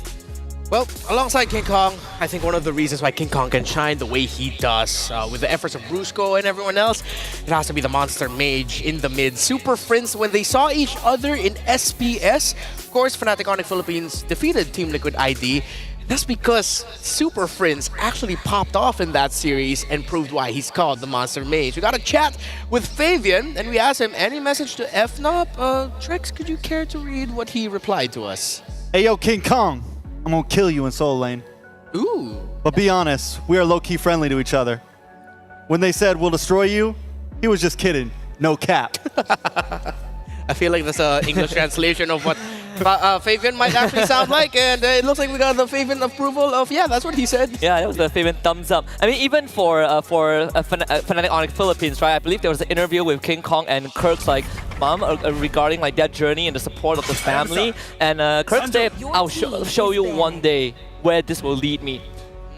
Well, alongside King Kong, I think one of the reasons why King Kong can shine the way he does, with the efforts of Brusco and everyone else, it has to be the Monster Mage in the mid. Super Friends, when they saw each other in SPS, of course, Fnatic Onyx Philippines defeated Team Liquid ID. That's because Super Friends actually popped off in that series and proved why he's called the Monster Mage. We got a chat with Fabian, and we asked him, any message to FNOP? Trex, could you care to read what he replied to us? Hey, yo, King Kong. I'm gonna kill you in solo lane. Ooh. But be honest, we are low-key friendly to each other. When they said we'll destroy you, he was just kidding. No cap. I feel like that's an English translation of what Fabian might actually sound like, and it looks like we got the Fabian approval of, yeah, that's what he said. Yeah, that was the Fabian thumbs up. I mean, even for Fnatic Onyx Philippines, right? I believe there was an interview with King Kong and Kirk's mom regarding their journey and the support of the family. And Kirk said, I'll show you one day where this will lead me.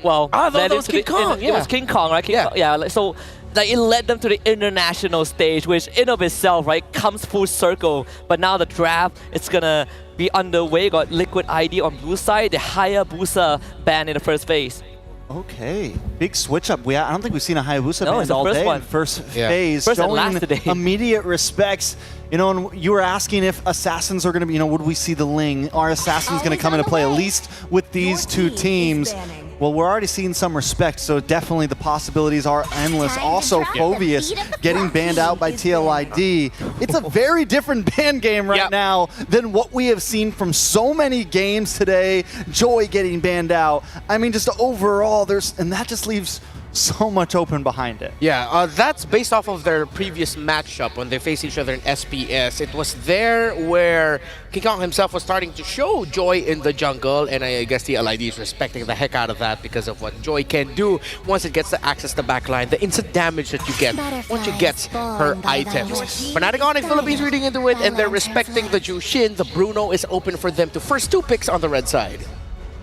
Well, that was King Kong. It was King Kong, right? So it led them to the international stage, which in of itself, right, comes full circle. But now the draft, it's gonna be underway. Got Liquid ID on blue side, the Hayabusa ban in the first phase. Okay, big switch up. I don't think we've seen a Hayabusa ban all day. First phase, first showing and last today. Immediate respects. And you were asking if assassins are going to be, would we see the Ling? Are assassins going to come into play, at least with these two teams? well, we're already seeing some respect, so definitely the possibilities are endless. Also, Phobius getting banned out by TLID. It's a very different ban game right now than what we have seen from so many games today. Joy getting banned out. I mean, just overall, and that just leaves so much open behind it. Yeah, that's based off of their previous matchup when they faced each other in SPS. It was there where King Kong himself was starting to show Joy in the jungle, and I guess the LID is respecting the heck out of that because of what Joy can do once it gets to access the backline, the instant damage that you get once you get her items. Fnatic Onyx Philippines reading into it, and they're respecting the Jushin. The Bruno is open for them to first 2 picks on the red side.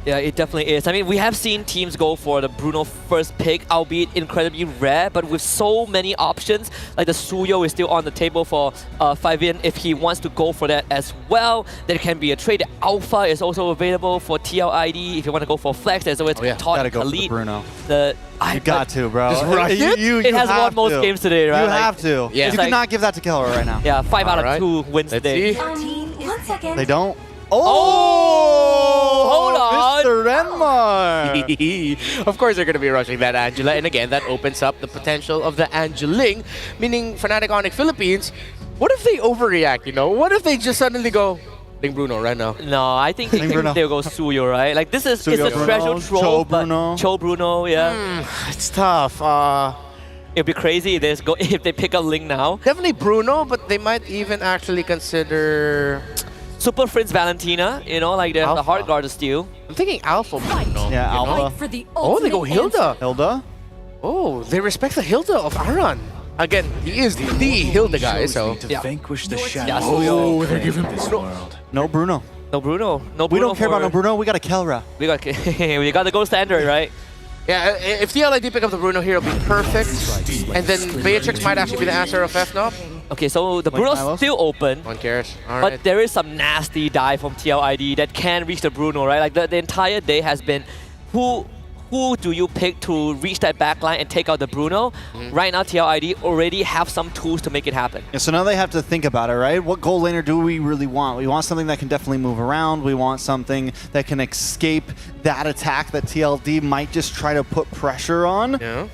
Yeah, it definitely is. I mean, we have seen teams go for the Bruno first pick, albeit incredibly rare, but with so many options, like the Suyo is still on the table for Fabian if he wants to go for that as well. There can be a trade. The Alpha is also available for TLID if you want to go for Flex. There's always Todd gotta go Khalid. for Bruno. You got to, bro. Just rush it? It has won most games today, right? You have to. Yeah. You cannot give that to Kelleher right now. Yeah, 5 out of 2 wins today. They don't. Hold on. Mr. Renmar. Of course they're going to be rushing that Angela, and again, that opens up the potential of the Angeling, meaning Fnatic Onyx Philippines. What if they overreact, you know? What if they just suddenly go, Ding Bruno right now? No, I think they'll go Suyo, right? Like, this is it's a treasure trove, Cho but Bruno. Cho Bruno, yeah. It's tough. It'd be crazy if they pick up Ling now. Definitely Bruno, but they might even actually consider Super Prince Valentina, you know, like the hard guard is still. I'm thinking Alpha Bruno. Yeah, Alpha. Oh, they go Hilda. Hilda? Oh, they respect the Hilda of Aran. Again, he is the Hilda guy, so to vanquish the shadow. Oh, they're giving Bruno. No Bruno. No Bruno. No Bruno. We don't care about no Bruno. We got a Kelra. We got the gold standard, right? Yeah, if TLID pick up the Bruno here, it'll be perfect. And then Beatrix might actually be the answer of FNOP. Okay, so the Bruno's still open. One cares. All but right. there is some nasty dive from TLID that can reach the Bruno, right? Like the entire day has been who do you pick to reach that backline and take out the Bruno? Right now, TLID already have some tools to make it happen. Yeah, so now they have to think about it, right? What gold laner do we really want? We want something that can definitely move around. We want something that can escape that attack that TLD might just try to put pressure on. Yeah.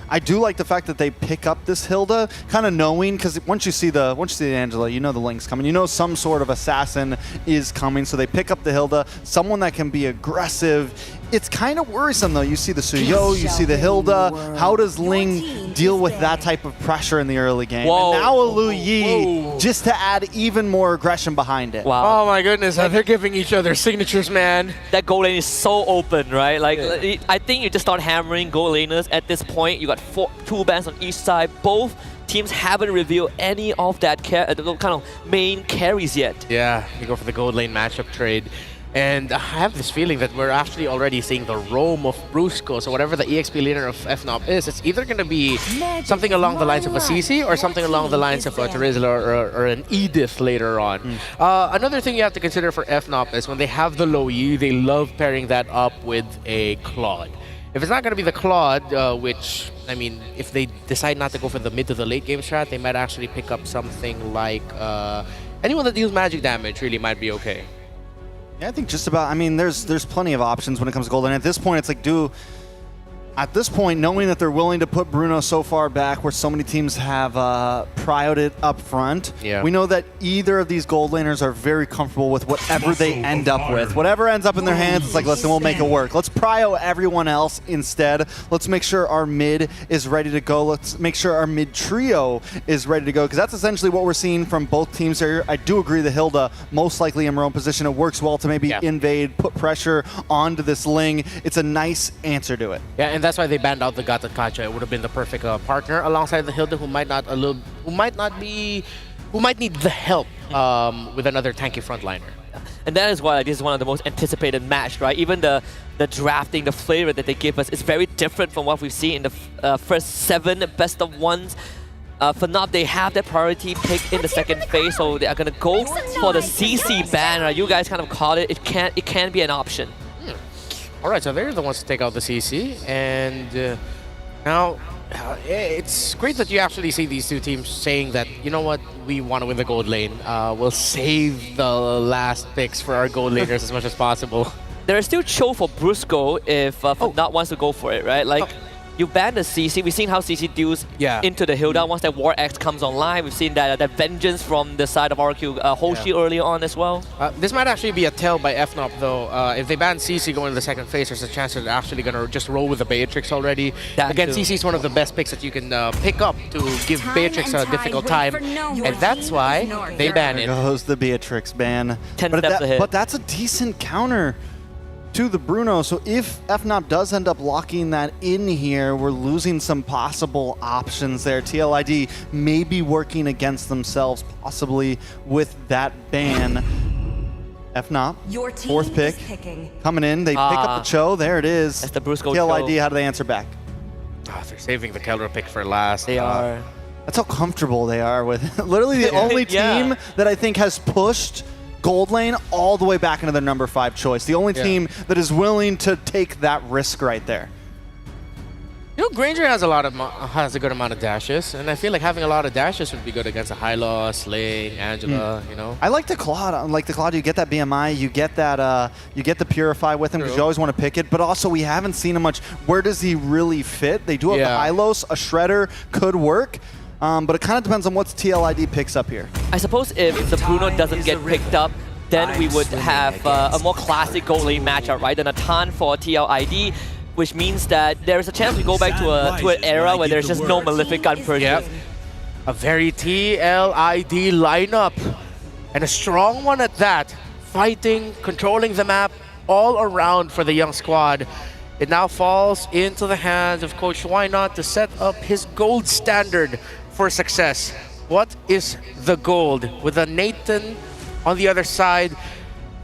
I do like the fact that they pick up this Hilda, kind of knowing, because once you see the Angela, you know the Link's coming. You know some sort of assassin is coming, so they pick up the Hilda, someone that can be aggressive. It's kind of worrisome though. You see the Suyo, you see the Hilda. How does Ling deal with that type of pressure in the early game? Whoa. And now a Lu Yi, just to add even more aggression behind it. Wow. Oh my goodness, they're giving each other signatures, man. That gold lane is so open, right? Like, I think you just start hammering gold laners at this point. You got 2 bans on each side. Both teams haven't revealed any of that kind of main carries yet. Yeah, you go for the gold lane matchup trade. And I have this feeling that we're actually already seeing the roam of Brusco. So whatever the EXP leader of FNOP is, it's either going to be something along the lines of a CC or something along the lines of a Terizla or an Edith later on. Another thing you have to consider for FNOP is when they have the low E, they love pairing that up with a Claude. If it's not going to be the Claude, which, I mean, if they decide not to go for the mid to the late game strat, they might actually pick up something like anyone that deals magic damage really might be okay. Yeah, I think just about. I mean, there's plenty of options when it comes to gold. And at this point, it's like, at this point, knowing that they're willing to put Bruno so far back where so many teams have priored it up front, we know that either of these gold laners are very comfortable with whatever they end up with. Whatever ends up in their hands, it's like, listen, we'll make it work. Let's prio everyone else instead. Let's make sure our mid is ready to go. Let's make sure our mid trio is ready to go, because that's essentially what we're seeing from both teams here. I do agree the Hilda, most likely in her own position. It works well to maybe invade, put pressure onto this Ling. It's a nice answer to it. Yeah, and that's why they banned out the Gata Kacha. It would have been the perfect partner alongside the Hilda, who might need the help with another tanky frontliner. And that is why this is one of the most anticipated match, right? Even the drafting, the flavor that they give us is very different from what we've seen in the first 7 best of ones. For now, they have that priority pick in the second phase, so they are gonna go for the CC ban. Right? You guys kind of called it. It can be an option. All right, so they're the ones to take out the CC, and now it's great that you actually see these two teams saying that, you know what, we want to win the gold lane. We'll save the last picks for our gold laners as much as possible. there is still Cho for Brusco if not wants to go for it, right? Like, you ban the CC. We've seen how CC deals into the hill down once that War X comes online. We've seen that vengeance from the side of RQ Hoshi earlier on as well. This might actually be a tell by FNOP though. If they ban CC going to the second phase, there's a chance that they're actually going to just roll with the Beatrix already. Again, CC is one of the best picks that you can pick up to give Beatrix a difficult time. And that's why they ban it. There goes the Beatrix ban. 10 steps ahead. But that's a decent counter to the Bruno. So if FNOP does end up locking that in here, we're losing some possible options there. TLID may be working against themselves possibly with that ban. FNOP, fourth pick, coming in. They pick up the Cho. There it is. That's the Brusco TLID, Cho. how do they answer back? They're saving the Keldra pick for last. They are. That's how comfortable they are with literally the only team that I think has pushed Gold Lane all the way back into their number 5 choice. The only team that is willing to take that risk right there. You know, Granger has a good amount of dashes, and I feel like having a lot of dashes would be good against a Hyla, Sling, Angela. You know. I like the Claude. Like the Claude, you get that BMI, you get that, you get the Purify with him because you always want to pick it. But also, we haven't seen him much. Where does he really fit? They do have the Hylos. A Shredder could work. But it kind of depends on what TLID picks up here. I suppose if the Bruno doesn't get picked up, then we would have a more classic gold lane matchup, right? Than a ton for TLID, which means that there is a chance we go back to an era where there's just no Malefic gun purchase. Yep. A very TLID lineup, and a strong one at that. Fighting, controlling the map all around for the young squad. It now falls into the hands of Coach Why Not to set up his gold standard for success. What is the gold? With a Nathan on the other side,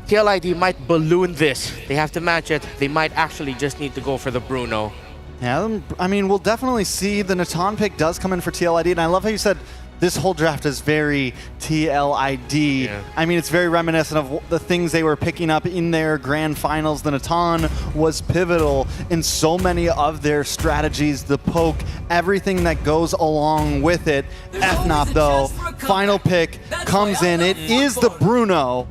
TLID might balloon this. They have to match it. They might actually just need to go for the Bruno. Yeah, I mean, we'll definitely see the Natan pick does come in for TLID, and I love how you said this whole draft is very TLID. Yeah. I mean, it's very reminiscent of the things they were picking up in their grand finals. The Natan was pivotal in so many of their strategies, the poke, everything that goes along with it. FNOP, though, final pick comes in. It is the Bruno.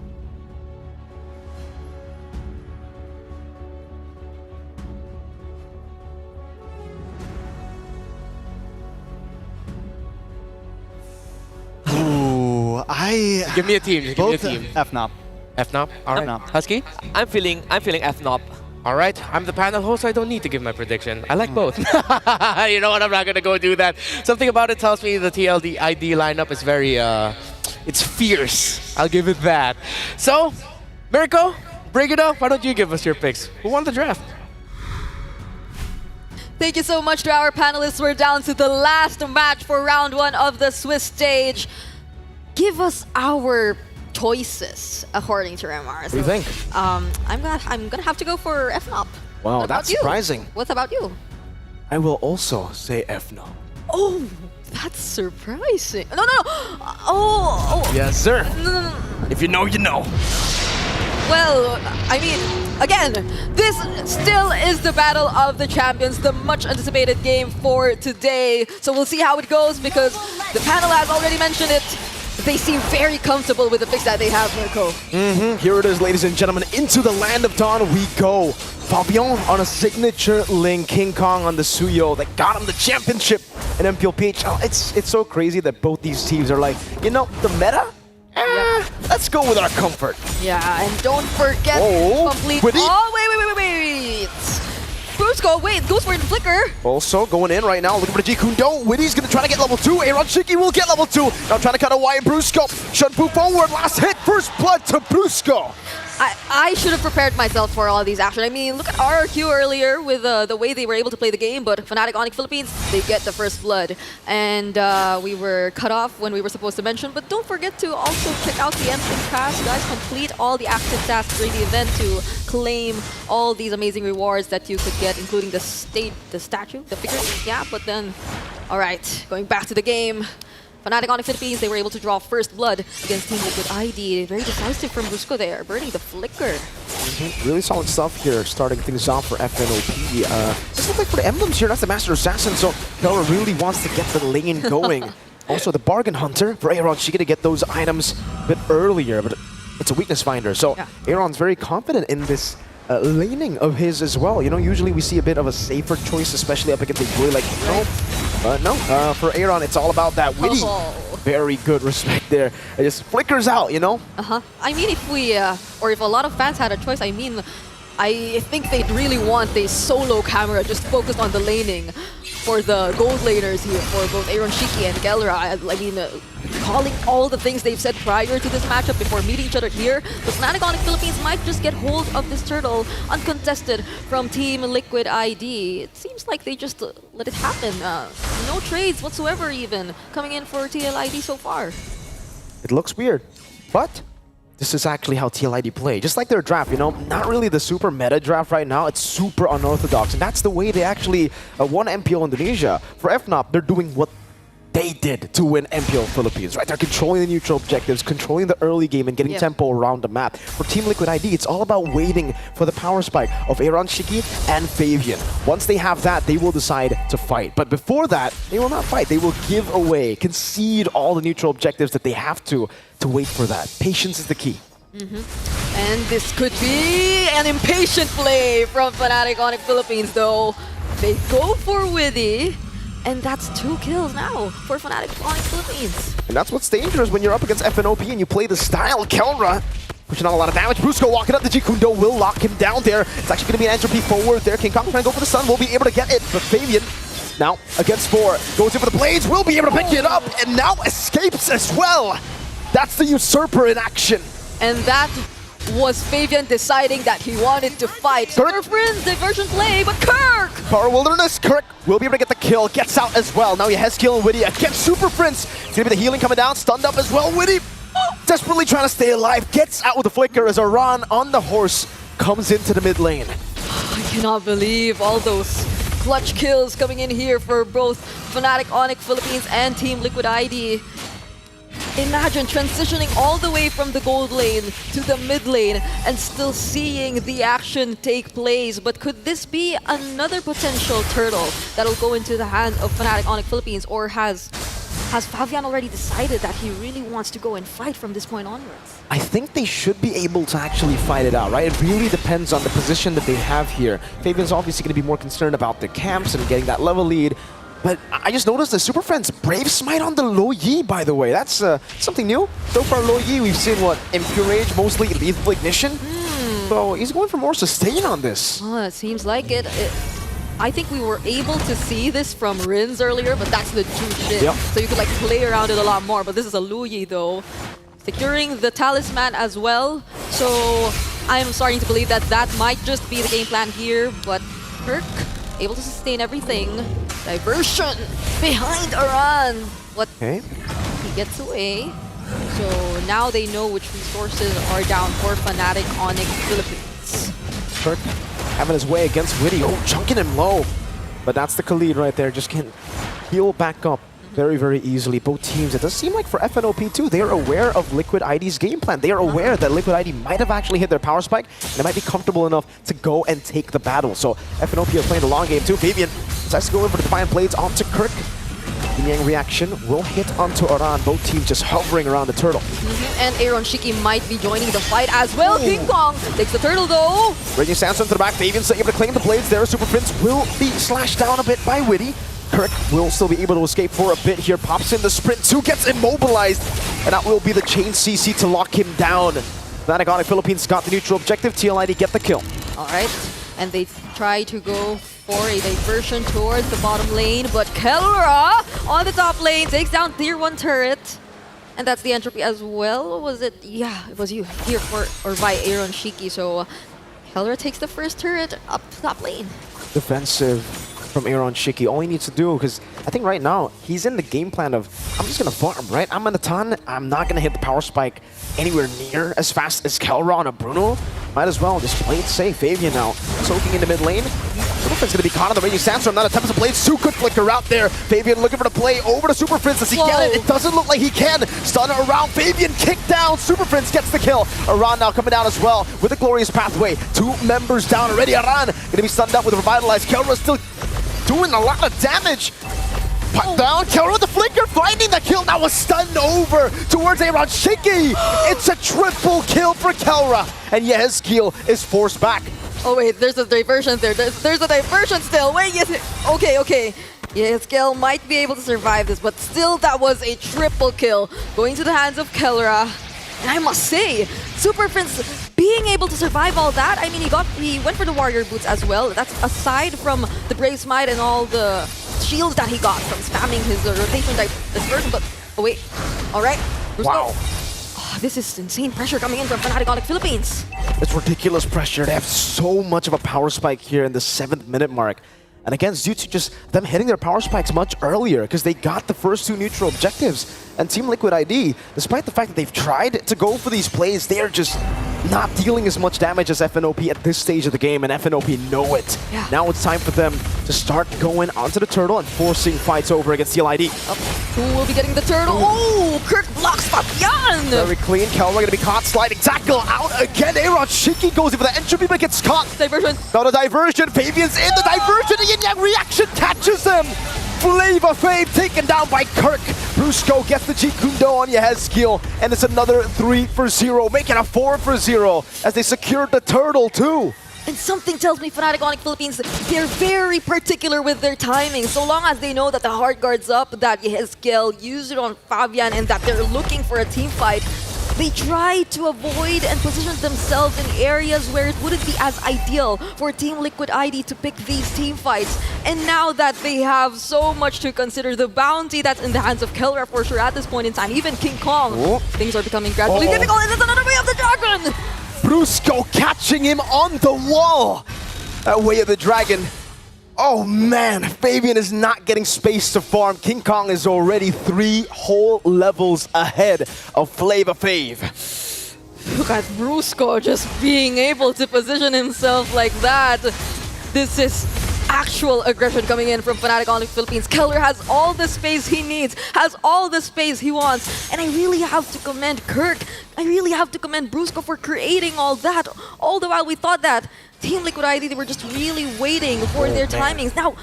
Ooh, give me a team. Just give me a team. FNOP. FNOP. All right. FNOP. Husky. I'm feeling FNOP. All right. I'm the panel host. So I don't need to give my prediction. I like both. You know what? I'm not gonna go do that. Something about it tells me the TLID lineup is very, it's fierce. I'll give it that. So, Mirko, bring it up. Why don't you give us your picks? Who won the draft? Thank you so much to our panelists. We're down to the last match for round 1 of the Swiss stage. Give us our choices according to MR. What do you think? I'm gonna have to go for FNOP. Wow, that's surprising. What about you? I will also say FNOP. Oh, that's surprising. No. Oh. Yes, sir. No. If you know, you know. Well, I mean, again, this still is the battle of the champions, the much anticipated game for today. So we'll see how it goes because the panel has already mentioned it. They seem very comfortable with the picks that they have, Mirko. Here it is, ladies and gentlemen. Into the land of Dawn we go. Fabian on a signature link, King Kong on the Suyo that got him the championship in MPLPH. Oh, it's so crazy that both these teams are like, you know, the meta? Let's go with our comfort. Yeah, and don't forget complete. Witty. Oh, wait. Brusco, wait, goes for the flicker. Also going in right now, looking for the Jikundo. Witty's gonna try to get level 2. Aaron Shiki will get level 2. Now trying to cut away Brusco. Shunfu forward, last hit, first blood to Brusco. I should have prepared myself for all these action. I mean, look at RRQ earlier with the way they were able to play the game, but Fnatic Onyx Philippines, they get the first blood. And we were cut off when we were supposed to mention, but don't forget to also check out the entrance pass. Guys, complete all the active tasks during the event to claim all these amazing rewards that you could get, including the statue, the figure. Yeah, but then, all right, going back to the game. Fnatic Onyx Philippines, they were able to draw first blood against Team Liquid ID. Very decisive from Brusco there, burning the flicker. Really solid stuff here, starting things off for FNOP. This looks like for the emblems here, that's the Master Assassin, so Keldra really wants to get the lane going. Also, the Bargain Hunter for Aaron Shiki to get those items a bit earlier, but it's a weakness finder. So Aaron's very confident in this laning of his as well. You know, usually we see a bit of a safer choice, especially up against a boy like no. For Aaron, it's all about that witty. Very good respect there. It just flickers out, you know? I mean, if we, or if a lot of fans had a choice, I mean, I think they'd really want a solo camera just focused on the laning for the gold laners here, for both Aaron Shiki and Kellra. I mean, calling all the things they've said prior to this matchup before meeting each other here, the Fnatic Onyx Philippines might just get hold of this turtle uncontested from Team Liquid ID. It seems like they just let it happen. No trades whatsoever even coming in for TLID so far. It looks weird, but this is actually how TLID play. Just like their draft, you know, not really the super meta draft right now, it's super unorthodox. And that's the way they actually won MPL Indonesia. For FNOP, they're doing what they did to win MPL Philippines, right? They're controlling the neutral objectives, controlling the early game, and getting tempo around the map. For Team Liquid ID, it's all about waiting for the power spike of Aaron Shiki and Fabian. Once they have that, they will decide to fight. But before that, they will not fight. They will give away, concede all the neutral objectives that they have to wait for that. Patience is the key. And this could be an impatient play from Fnatic Onyx Philippines, though. They go for Witty. And that's 2 kills now for Fnatic Onyx Philippines. And that's what's dangerous when you're up against FNOP and you play the style. Kellra pushing out a lot of damage. Brusco walking up. The Jikundo will lock him down there. It's actually going to be an entropy forward there. King Kong trying to go for the stun. Will be able to get it. But Fabian now against 4. Goes in for the blades. Will be able to pick it up. And now escapes as well. That's the Usurper in action. And that was Fabian deciding that he wanted to fight. Surfrin's diversion play, but Kirk! Power Wilderness, Kirk will be able to get the kill, gets out as well. Now he has kill and Witty against Super Prince. It's gonna be the healing coming down, stunned up as well. Witty desperately trying to stay alive, gets out with the flicker as Aran on the horse comes into the mid lane. I cannot believe all those clutch kills coming in here for both Fnatic Onyx Philippines and Team Liquid ID. Imagine transitioning all the way from the gold lane to the mid lane and still seeing the action take place. But could this be another potential turtle that'll go into the hand of Fnatic Onyx Philippines? Or has Fabian already decided that he really wants to go and fight from this point onwards? I think they should be able to actually fight it out, right? It really depends on the position that they have here. Fabian's obviously going to be more concerned about the camps and getting that level lead. But I just noticed the Super Friends Brave Smite on the Lo Yi, by the way. That's something new. So far, Lo Yi, we've seen what? Impure Rage, mostly Lethal Ignition. So he's going for more sustain on this. Oh, it seems like it. I think we were able to see this from Rins earlier, but that's the true shit. Yep. So you could like play around it a lot more. But this is a Lo Yi though. Securing the Talisman as well. So I'm starting to believe that that might just be the game plan here. But Kirk able to sustain everything. Diversion behind Aran. What? Okay. He gets away. So now they know which resources are down for Fnatic Onyx Philippines. Kirk having his way against Witty. Oh, chunking him low. But that's the Khalid right there. Just can heal back up very, very easily. Both teams, it does seem like for FNOP too, they are aware of Liquid ID's game plan. They are aware that Liquid ID might have actually hit their power spike, and they might be comfortable enough to go and take the battle. So FNOP are playing the long game too. Fabian decides to go in for the Defiant Blades onto Kirk. The Yang reaction will hit onto Aran. Both teams just hovering around the turtle. And Aaron Shiki might be joining the fight as well. King Kong takes the turtle though. Raging Sandstorm to the back. Fabian's able to claim the blades there. Super Prince will be slashed down a bit by Witty. Kirk will still be able to escape for a bit here. Pops in the sprint. 2 gets immobilized. And that will be the chain CC to lock him down. Fnatic Onyx Philippines got the neutral objective. TLID get the kill. Alright. And they try to go for a diversion towards the bottom lane. But Kellra on the top lane takes down tier 1 turret. And that's the entropy as well. Was it? Yeah, it was you here for or by Aaron Shiki. So Kellra takes the first turret up top lane. Defensive from Aaron Shiki. All he needs to do, because I think right now he's in the game plan of, I'm just going to farm, right? I'm in a ton. I'm not going to hit the power spike anywhere near as fast as Kellra on a Bruno. Might as well just play it safe. Fabian now soaking into mid lane. Superfin's going to be caught on the Raging Sandstorm. Not attempts to play. Su could flicker out there. Fabian looking for the play over to Super Prince. Does he get it? It doesn't look like he can. Stun around. Fabian kicked down. Super Prince gets the kill. Aran now coming down as well with a glorious pathway. 2 members down already. Aran going to be stunned up with a revitalized. Kellra still doing a lot of damage. Put down, Kellra with the flicker, finding the kill. Now was stunned over towards Aaron Shiki. It's a triple kill for Kellra. And Yehezkiel is forced back. Oh wait, there's a diversion there. There's a diversion still. Wait, yes. Okay. Yeah, Skill might be able to survive this, but still that was a triple kill going to the hands of Kelra. And I must say, Super Prince being able to survive all that, I mean, he went for the Warrior Boots as well. That's aside from the Brave Smite and all the shields that he got from spamming his rotation diversion. But, oh wait, all right. Wow. This is insane pressure coming in from Fnatic Onyx Philippines. It's ridiculous pressure. They have so much of a power spike here in the 7th minute mark. And again, it's due to just them hitting their power spikes much earlier because they got the first 2 neutral objectives. And Team Liquid ID, despite the fact that they've tried to go for these plays, they are just not dealing as much damage as FNOP at this stage of the game, and FNOP know it. Yeah. Now it's time for them to start going onto the turtle and forcing fights over against TLID. Who will be getting the turtle? Oh, Kirk blocks Fabian! Very clean. Kelra gonna be caught. Sliding tackle out again. Aaron Shiki goes in for the entropy, but gets caught. Diversion. Not a diversion. Fabian's in the diversion. The Yin Yang reaction catches him. Flavor Fave taken down by Kirk. Brusco gets the Jikundo on Yehezkiel, and it's another 3-0, making a 4-0 as they secured the turtle too. And something tells me Fnatic Onyx Philippines, they're very particular with their timing. So long as they know that the hard guard's up, that Yehezkiel used it on Fabian, and that they're looking for a team fight, they try to avoid and position themselves in areas where it wouldn't be as ideal for Team Liquid ID to pick these team fights. And now that they have so much to consider, the bounty that's in the hands of Kelra for sure at this point in time, even King Kong, things are becoming gradually difficult, and there's another way of the dragon! Brusco catching him on the wall! That way of the dragon. Oh man, Fabian is not getting space to farm. King Kong is already 3 whole levels ahead of Flavor Fave. Look at Brusco just being able to position himself like that. This is actual aggression coming in from Fnatic Onyx Philippines. Keller has all the space he needs, has all the space he wants. And I really have to commend Kirk. I really have to commend Brusco for creating all that. All the while we thought that Team Liquid ID, they were just really waiting for their timings. Now,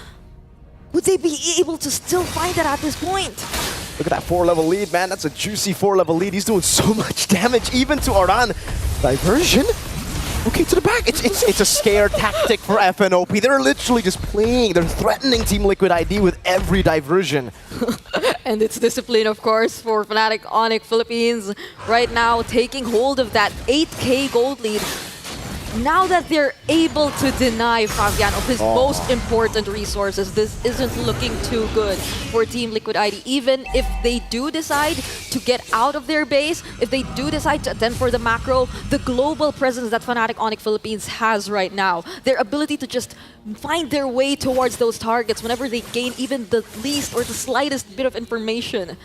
would they be able to still find that at this point? Look at that 4-level lead, man. That's a juicy 4-level lead. He's doing so much damage, even to Aran. Diversion? Okay, to the back. It's a scare tactic for FNOP. They're literally just playing. They're threatening Team Liquid ID with every diversion. And it's discipline, of course, for Fnatic Onyx Philippines. Right now, taking hold of that 8K gold lead. Now that they're able to deny Fabian of his most important resources, this isn't looking too good for Team Liquid ID. Even if they do decide to get out of their base, if they do decide to attempt for the macro, the global presence that Fnatic Onyx Philippines has right now, their ability to just find their way towards those targets whenever they gain even the least or the slightest bit of information,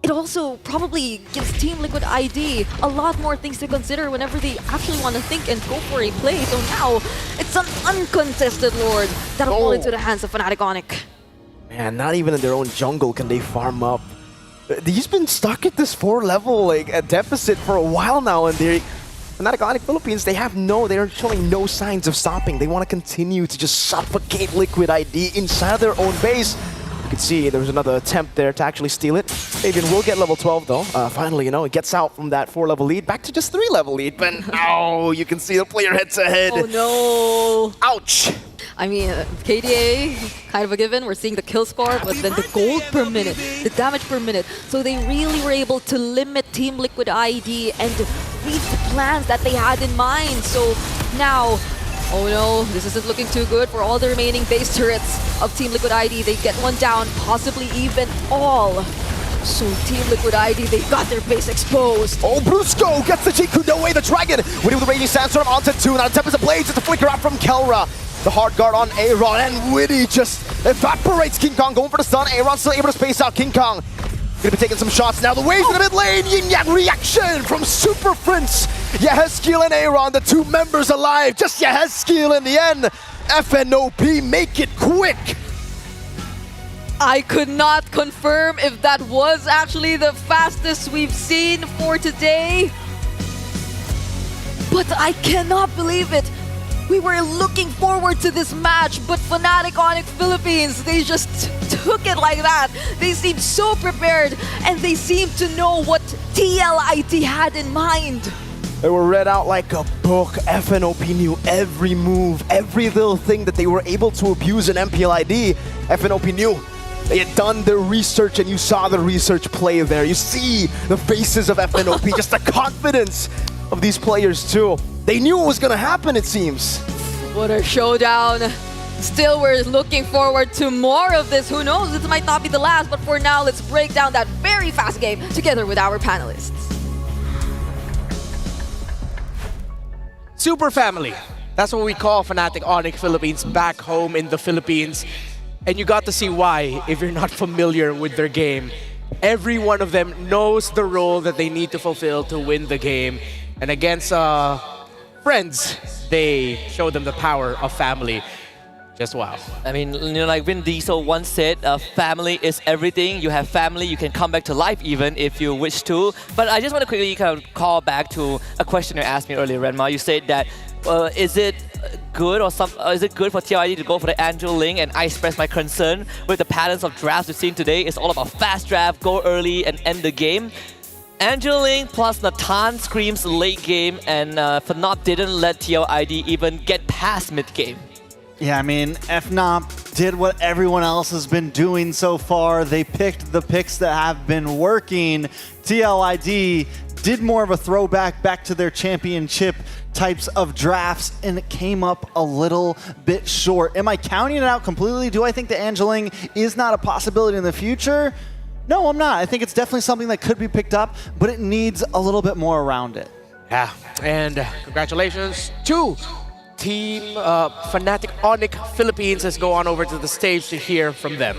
it also probably gives Team Liquid ID a lot more things to consider whenever they actually want to think and go for a play. So now, it's an uncontested Lord that'll fall into the hands of Fnatic Onyx. Man, not even in their own jungle can they farm up. He's been stuck at this 4-level deficit for a while now, and they're Fnatic Onyx Philippines, they're showing no signs of stopping. They want to continue to just suffocate Liquid ID inside their own base. You can see there was another attempt there to actually steal it. Fabian will get level 12 though. Finally, it gets out from that 4-level lead back to just 3-level lead. But now you can see the player heads ahead. Oh no! Ouch! I mean, KDA, kind of a given. We're seeing the kill score, but then the gold per minute, the damage per minute. So they really were able to limit Team Liquid ID and reach the plans that they had in mind. So now, oh no, this isn't looking too good for all the remaining base turrets of Team Liquid ID. They get one down, possibly even all. So Team Liquid ID, they got their base exposed. Oh, Brusco gets the Jikundo away, the dragon. Winning with the Raging Sandstorm onto 2. Now Tempest Ablaze, it's a flicker out from Kelra. The hard guard on Aaron, and Witty just evaporates King Kong, going for the stun. Aaron still able to space out King Kong. Gonna be taking some shots now. The waves in the mid lane. Yin Yang reaction from Super Prince. Yehezkiel and Aaron, the 2 members alive. Just Yehezkiel in the end. FNOP, make it quick. I could not confirm if that was actually the fastest we've seen for today. But I cannot believe it. We were looking forward to this match, but Fnatic Onyx Philippines, they just took it like that. They seemed so prepared, and they seemed to know what TLID had in mind. They were read out like a book. FNOP knew every move, every little thing that they were able to abuse in MPLID. FNOP knew. They had done their research, and you saw the research play there. You see the faces of FNOP, just the confidence of these players too. They knew it was gonna happen, it seems. What a showdown. Still, we're looking forward to more of this. Who knows, this might not be the last, but for now, let's break down that very fast game together with our panelists. Super family. That's what we call Fnatic Onyx Philippines back home in the Philippines. And you got to see why if you're not familiar with their game. Every one of them knows the role that they need to fulfill to win the game. And against friends, they show them the power of family. Just wow. I mean, you know, like Vin Diesel once said, family is everything. You have family, you can come back to life even if you wish to. But I just want to quickly kind of call back to a question you asked me earlier, Renma. You said that, is it good or is it good for TLID to go for the Angel Link? And I express my concern with the patterns of drafts we've seen today. It's all about fast draft, go early and end the game. Angel Link plus Natan screams late game, and FNOP didn't let TLID even get past mid game. Yeah, I mean, FNOP did what everyone else has been doing so far. They picked the picks that have been working. TLID did more of a throwback back to their championship types of drafts, and it came up a little bit short. Am I counting it out completely? Do I think the Angeling is not a possibility in the future? No, I'm not. I think it's definitely something that could be picked up, but it needs a little bit more around it. Yeah, and congratulations to Team Fnatic Onyx Philippines. Let's go on over to the stage to hear from them.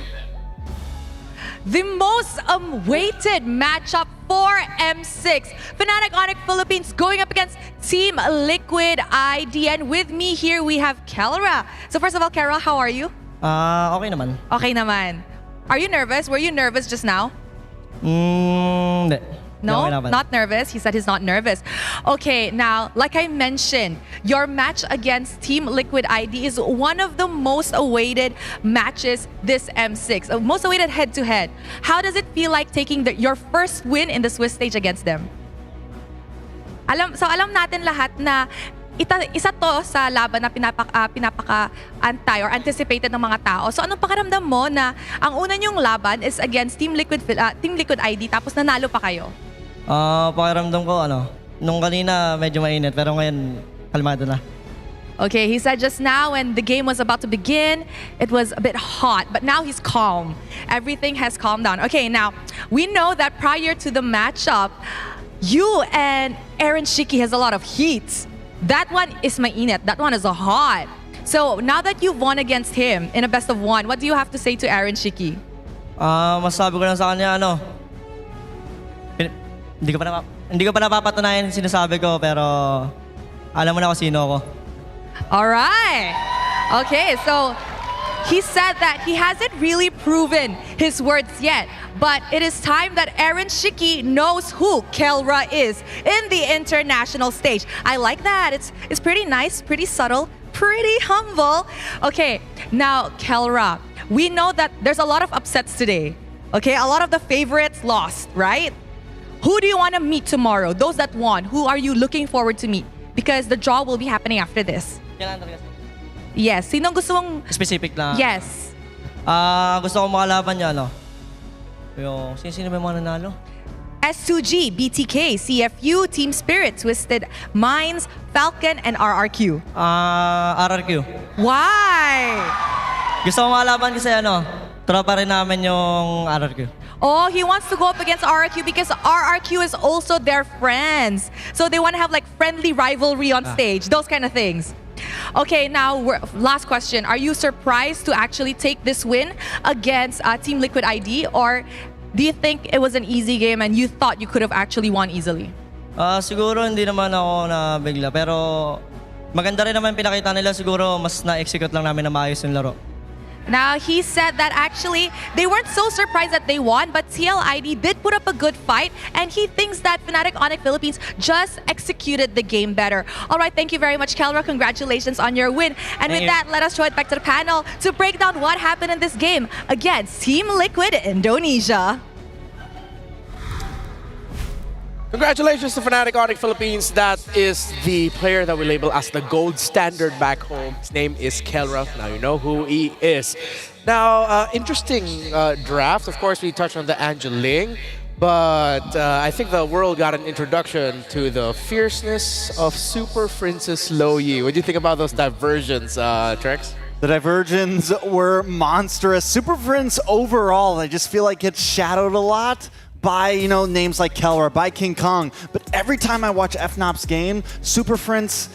The most awaited matchup for M6. Fnatic Onyx Philippines going up against Team Liquid ID. And with me here, we have Kelra. So first of all, Kelra, how are you? Okay naman. Okay naman. Are you nervous? Were you nervous just now? Hindi. No, not nervous. He said he's not nervous. Okay, now, like I mentioned, your match against Team Liquid ID is one of the most awaited matches this M6. Most awaited head-to-head. How does it feel like taking your first win in the Swiss stage against them? Alam natin lahat na isa to sa laban na pinapaka-antay or anticipated ng mga tao. So anong pakiramdam mo na ang una nyong laban is against Team Liquid ID tapos nanalo pa kayo? Pakiramdam ko, nung kanina medyo mainit, pero ngayon kalmado na. Okay, he said just now when the game was about to begin, it was a bit hot, but now he's calm. Everything has calmed down. Okay, now, we know that prior to the matchup, you and Aaron Shiki has a lot of heat. That one is mainit. That one is a hot. So now that you've won against him in a best of one, what do you have to say to Aaron Shiki? Masabi ko lang sa kanya, hindi ko pa napapatunayan sinasabi ko, pero alam mo na kung sino ako. Alright. Okay, so he said that he hasn't really proven his words yet, but it is time that Aaron Shiki knows who Kelra is in the international stage. I like that. It's pretty nice, pretty subtle, pretty humble. Okay, now Kelra, we know that there's a lot of upsets today. Okay, a lot of the favorites lost, right? Who do you want to meet tomorrow? Those that won, who are you looking forward to meet? Because the draw will be happening after this. Yes, sinong gusto mong... Specific lang? Yes. Gusto ko makalaban niya, Sino ba yung mga nanalo? S2G, BTK, CFU, Team Spirit, Twisted Minds, Falcon, and RRQ. RRQ. Why? Gusto ko makalaban kasi tropa rin namin yung RRQ. Oh, he wants to go up against RRQ because RRQ is also their friends. So they want to have like friendly rivalry on stage, those kind of things. Okay, now last question. Are you surprised to actually take this win against Team Liquid ID, or do you think it was an easy game and you thought you could have actually won easily? Siguro hindi naman ako nabigla, pero maganda rin naman pinakita nila. Siguro mas na-execute lang namin na maayos yung laro. Now, he said that actually they weren't so surprised that they won, but TLID did put up a good fight, and he thinks that Fnatic Onyx Philippines just executed the game better. All right, thank you very much, Kelra. Congratulations on your win. And with that, let us throw it back to the panel to break down what happened in this game against Team Liquid Indonesia. Congratulations to Fnatic Onyx Philippines. That is the player that we label as the gold standard back home. His name is Kelra. Now you know who he is. Now, interesting draft. Of course, we touched on the Angeling, but I think the world got an introduction to the fierceness of Super Princess Loyi. What do you think about those diversions, Trex? The diversions were monstrous. Super Prince overall, I just feel like gets shadowed a lot by, you know, names like Kelra, by King Kong. But every time I watch FNOP's game, Super Prince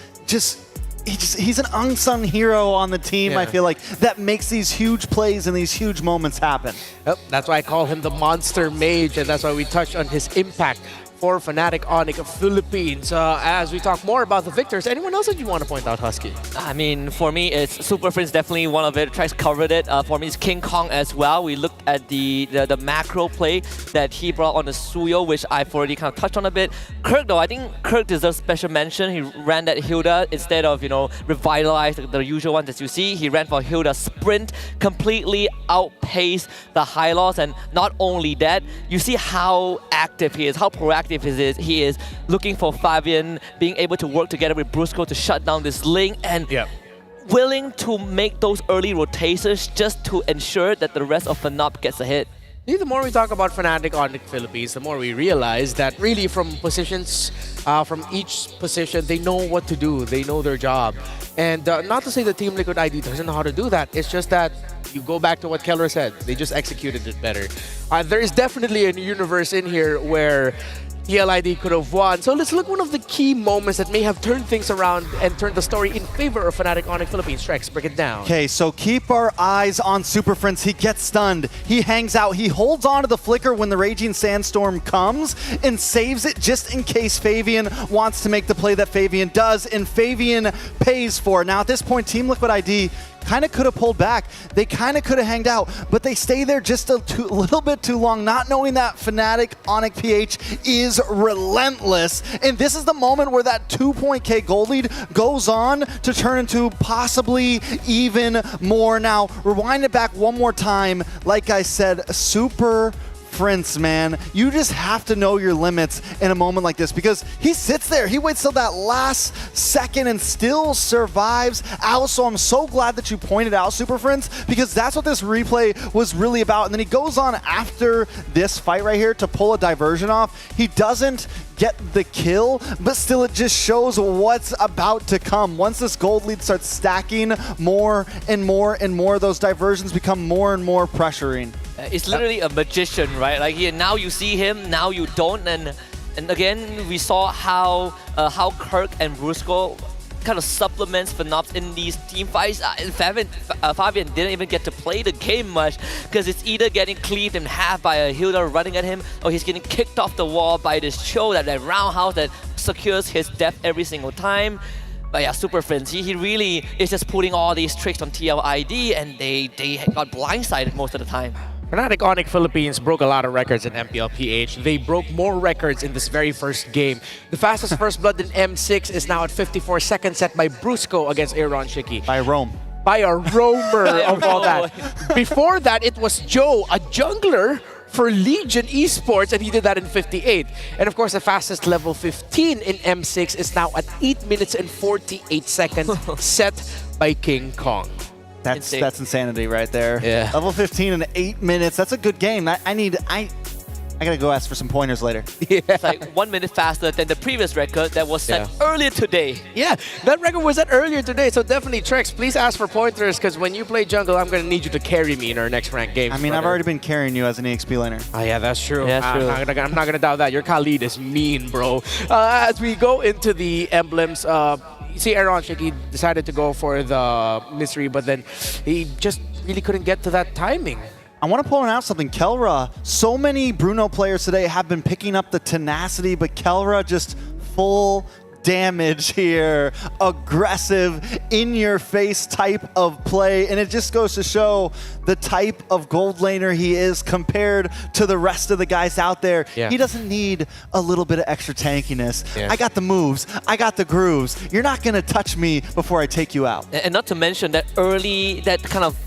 he's an unsung hero on the team, I feel like, that makes these huge plays and these huge moments happen. Yep, that's why I call him the Monster Mage, and that's why we touched on his impact for Fnatic Onyx Philippines. As we talk more about the victors, anyone else that you want to point out, Husky? I mean, for me, it's Super Prince definitely one of it. Trice covered it. For me, it's King Kong as well. We looked at the macro play that he brought on the Suyo, which I've already kind of touched on a bit. Kirk, though, I think Kirk deserves special mention. He ran that Hilda instead of, you know, revitalize the usual ones that you see. He ran for Hilda Sprint, completely outpaced the high loss. And not only that, you see how active he is, how proactive he is looking for Fabian, being able to work together with Brusco to shut down this link, and willing to make those early rotations just to ensure that the rest of FNOP gets a hit. The more we talk about Fnatic Onyx Philippines, the more we realize that really from positions, from each position, they know what to do. They know their job. And not to say the Team Liquid ID doesn't know how to do that. It's just that you go back to what Keller said. They just executed it better. There is definitely a universe in here where TLID could have won. So let's look at one of the key moments that may have turned things around and turned the story in favor of Fnatic Onyx Philippines. Trex, break it down. Okay, so keep our eyes on Super Prince. He gets stunned. He hangs out. He holds on to the flicker when the Raging Sandstorm comes and saves it just in case Fabian wants to make the play that Fabian does, and Fabian pays for it. Now at this point, Team Liquid ID kind of could have pulled back. They kind of could have hanged out, but they stay there just a little bit too long, not knowing that Fnatic Onyx PH is relentless. And this is the moment where that 2-point K gold lead goes on to turn into possibly even more. Now, rewind it back one more time. Like I said, Super Prince, man, you just have to know your limits in a moment like this, because he sits there, he waits till that last second and still survives. Also, I'm so glad that you pointed out Super Prince, because that's what this replay was really about. And then he goes on after this fight right here to pull a diversion off. He doesn't get the kill, but still it just shows what's about to come. Once this gold lead starts stacking more and more and more, those diversions become more and more pressuring. It's literally a magician, right? Like here, now you see him, now you don't, and again we saw how Kirk and Brusco kind of supplements FNOP in these team fights. Fabian didn't even get to play the game much, because it's either getting cleaved in half by a Hilda running at him, or he's getting kicked off the wall by this Cho, that roundhouse that secures his death every single time. But yeah, Super Prince, he really is just putting all these tricks on TLID, and they got blindsided most of the time. Fnatic Onyx Philippines broke a lot of records in MPLPH. They broke more records in this very first game. The fastest first blood in M6 is now at 54 seconds, set by Brusco against Aaron Shiki. By Rome. By a roamer of all that. Before that, it was Joe, a jungler for Legion Esports, and he did that in 58. And of course, the fastest level 15 in M6 is now at 8 minutes and 48 seconds, set by King Kong. That's insanity right there. Yeah. Level 15 in 8 minutes. That's a good game. I gotta go ask for some pointers later. Yeah. It's like 1 minute faster than the previous record that was set earlier today. Yeah, that record was set earlier today, so definitely, Trex, please ask for pointers, because when you play jungle, I'm gonna need you to carry me in our next ranked game. I mean, I've already been carrying you as an EXP laner. Oh yeah, that's true. Yeah, that's true. I'm not gonna doubt that. Your Khalid is mean, bro. As we go into the emblems, you see Aaron Shiki decided to go for the mystery, but then he just really couldn't get to that timing. I want to point out something. Kelra, so many Bruno players today have been picking up the tenacity, but Kelra just full damage here. Aggressive, in-your-face type of play, and it just goes to show the type of gold laner he is compared to the rest of the guys out there. Yeah. He doesn't need a little bit of extra tankiness. Yeah. I got the moves, I got the grooves. You're not going to touch me before I take you out. And not to mention that early, that kind of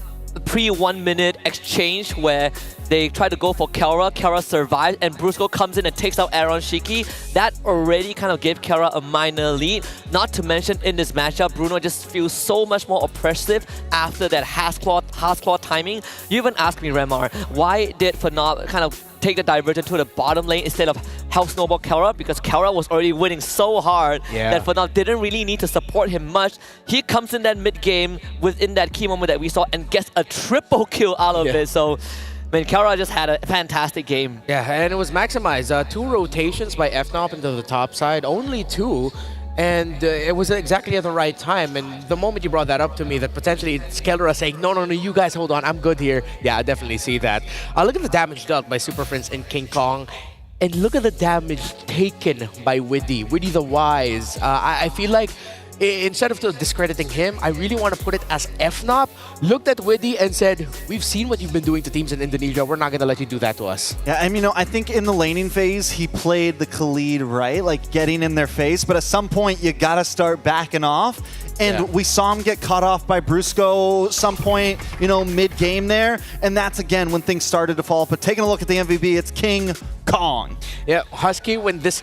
pre-1 minute exchange where they try to go for Kara. Kara survives, and Brusco comes in and takes out Aaron Shiki. That already kind of gave Kara a minor lead. Not to mention, in this matchup, Bruno just feels so much more oppressive after that Hasclaw timing. You even asked me, Remar, why did Fnatic kind of take the divergent to the bottom lane instead of help snowball Kara? Because Kara was already winning so hard that Fnatic didn't really need to support him much. He comes in that mid game within that key moment that we saw and gets a triple kill out of it. So, I mean, Kara just had a fantastic game. Yeah, and it was maximized. 2 rotations by FNOP into the top side, only 2. And it was exactly at the right time. And the moment you brought that up to me, that potentially it's Kelra saying, no, you guys hold on, I'm good here. Yeah, I definitely see that. Look at the damage dealt by Super Friends in King Kong. And look at the damage taken by Widdy the Wise. I feel like instead of discrediting him, I really want to put it as FNOP looked at Widdy and said, we've seen what you've been doing to teams in Indonesia. We're not going to let you do that to us. Yeah, I mean, I think in the laning phase, he played the TLID right, like getting in their face. But at some point, you got to start backing off. And we saw him get cut off by Brusco some point, mid-game there. And that's, again, when things started to fall. But taking a look at the MVP, it's King Kong. Yeah, Husky, when this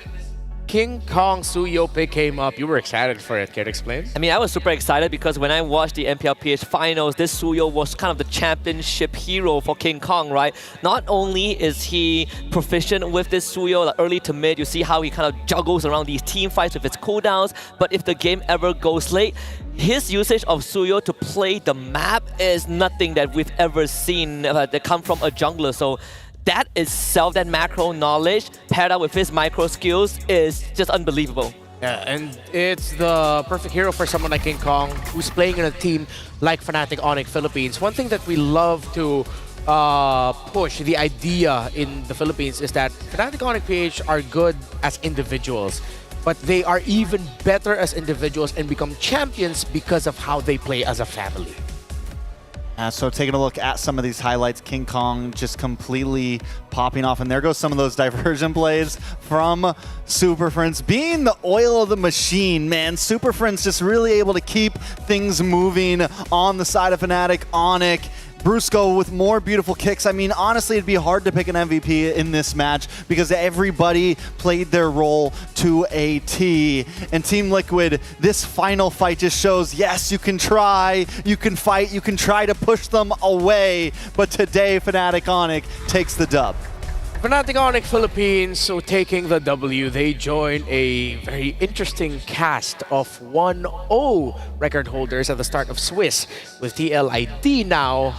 King Kong Suyo pick came up, you were excited for it. Can you explain? I mean, I was super excited because when I watched the MPLPH finals, this Suyo was kind of the championship hero for King Kong, right? Not only is he proficient with this Suyo, like early to mid, you see how he kind of juggles around these team fights with its cooldowns, but if the game ever goes late, his usage of Suyo to play the map is nothing that we've ever seen that come from a jungler. So that itself, that macro knowledge paired up with his micro skills is just unbelievable. Yeah, and it's the perfect hero for someone like King Kong who's playing in a team like Fnatic Onyx Philippines. One thing that we love to push, the idea in the Philippines, is that Fnatic Onyx PH are good as individuals, but they are even better as individuals and become champions because of how they play as a family. So taking a look at some of these highlights, King Kong just completely popping off. And there goes some of those diversion plays from Super Friends. Being the oil of the machine, man, Super Friends just really able to keep things moving on the side of Fnatic Onyx. Brusco with more beautiful kicks. I mean, honestly, it'd be hard to pick an MVP in this match because everybody played their role to a T. And Team Liquid, this final fight just shows, yes, you can try, you can fight, you can try to push them away. But today, Fnatic Onyx takes the dub. Fnatic Onyx Philippines, so taking the W, they join a very interesting cast of 1-0 record holders at the start of Swiss with TLID now.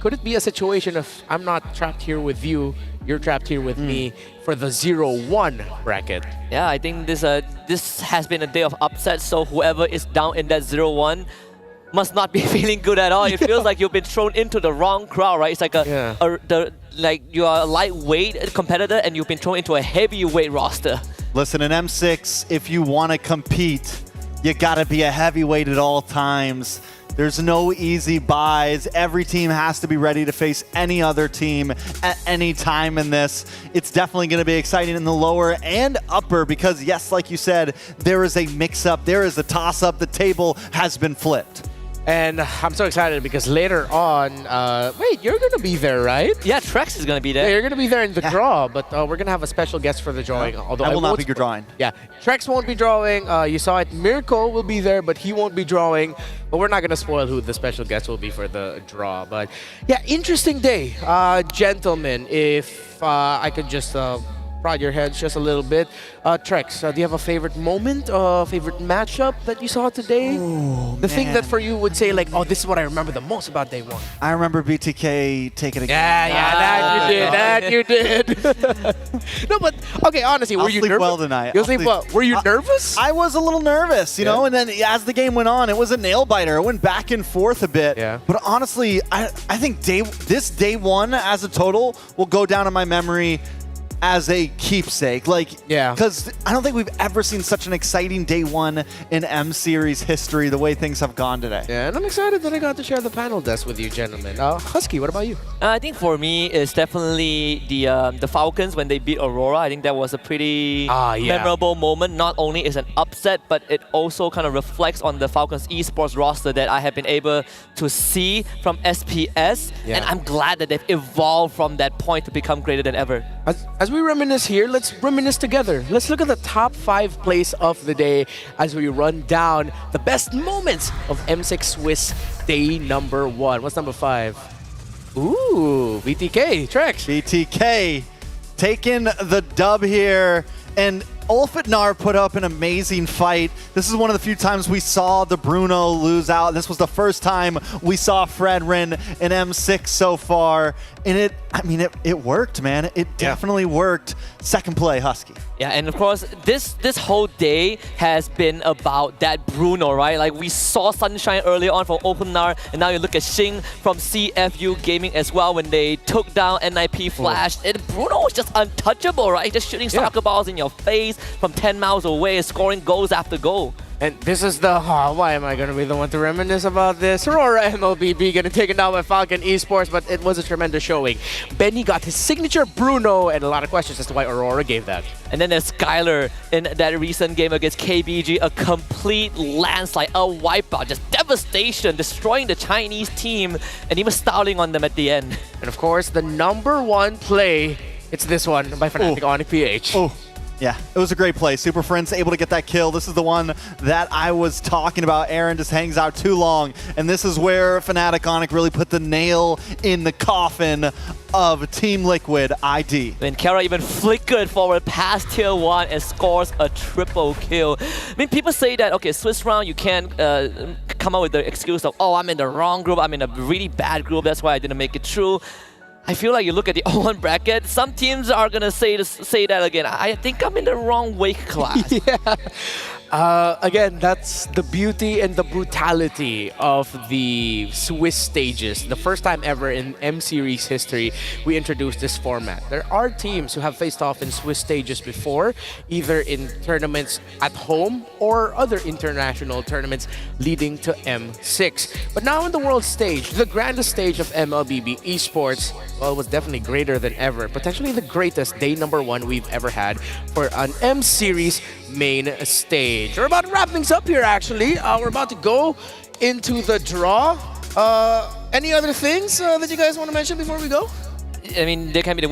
Could it be a situation of I'm not trapped here with you, you're trapped here with me for the 0-1 bracket? Yeah, I think this has been a day of upset, so whoever is down in that 0-1 must not be feeling good at all. It feels like you've been thrown into the wrong crowd, right? It's like like you are a lightweight competitor and you've been thrown into a heavyweight roster. Listen, in M6, if you want to compete, you gotta be a heavyweight at all times. There's no easy buys. Every team has to be ready to face any other team at any time in this. It's definitely going to be exciting in the lower and upper because, yes, like you said, there is a mix-up, there is a toss-up. The table has been flipped. And I'm so excited because later on, wait, you're going to be there, right? Yeah, Trex is going to be there. Yeah, you're going to be there in the draw, but we're going to have a special guest for the drawing. Although I will not be drawing. Yeah, Trex won't be drawing. You saw it. Mirko will be there, but he won't be drawing. But we're not going to spoil who the special guest will be for the draw. But yeah, interesting day. Gentlemen, if I could just prod your heads just a little bit. Trex, do you have a favorite moment, favorite matchup that you saw today? The thing that for you would say like, oh, this is what I remember the most about day one. I remember BTK taking a game. Yeah, that you did. No, but okay, honestly, were you nervous? I'll sleep well tonight. You'll sleep well. Were you nervous? I was a little nervous, you know, and then as the game went on, it was a nail biter. It went back and forth a bit. Yeah. But honestly, I think this day one as a total will go down in my memory as a keepsake. Like, yeah, because I don't think we've ever seen such an exciting day one in M Series history, the way things have gone today. Yeah, and I'm excited that I got to share the panel desk with you, gentlemen. Husky, what about you? I think for me, it's definitely the Falcons when they beat Aurora. I think that was a pretty memorable moment. Not only is an upset, but it also kind of reflects on the Falcons esports roster that I have been able to see from SPS. Yeah. And I'm glad that they've evolved from that point to become greater than ever. As we reminisce here, let's reminisce together. Let's look at the top 5 plays of the day as we run down the best moments of M6 Swiss day number 1. What's number 5? Ooh, BTK, Trex. BTK taking the dub here. And Ulfitnar put up an amazing fight. This is one of the few times we saw the Bruno lose out. This was the first time we saw Fredrin in M6 so far. And it worked, man. It definitely worked. Second play, Husky. Yeah, and of course, this whole day has been about that Bruno, right? Like we saw Sunshine earlier on from Ulfitnar, and now you look at Xing from CFU Gaming as well when they took down NIP Flash. And Bruno was just untouchable, right? Just shooting soccer balls in your face from 10 miles away, scoring goals after goal. And this is the, why am I going to be the one to reminisce about this? Aurora MLBB getting taken down by Falcon Esports, but it was a tremendous showing. Benny got his signature Bruno, and a lot of questions as to why Aurora gave that. And then there's Skylar in that recent game against KBG, a complete landslide, a wipeout, just devastation, destroying the Chinese team, and even styling on them at the end. And of course, the number 1 play, it's this one by Fnatic Onyx PH. Yeah, it was a great play. Super Friends able to get that kill. This is the one that I was talking about. Aaron just hangs out too long. And this is where Fnatic Onyx really put the nail in the coffin of Team Liquid ID. And Kara even flickered forward past tier 1 and scores a triple kill. I mean, people say that, okay, Swiss round, you can't come up with the excuse of, oh, I'm in the wrong group, I'm in a really bad group, that's why I didn't make it through. I feel like you look at the 0-1 bracket, some teams are going to say that again. I think I'm in the wrong weight class. Again, that's the beauty and the brutality of the Swiss stages. The first time ever in M Series history, we introduced this format. There are teams who have faced off in Swiss stages before, either in tournaments at home or other international tournaments leading to M6. But now in the world stage, the grandest stage of MLBB esports, well, it was definitely greater than ever. Potentially the greatest day number 1 we've ever had for an M Series main stage. We're about to wrap things up here, actually. We're about to go into the draw. Any other things that you guys want to mention before we go? I mean, there can be the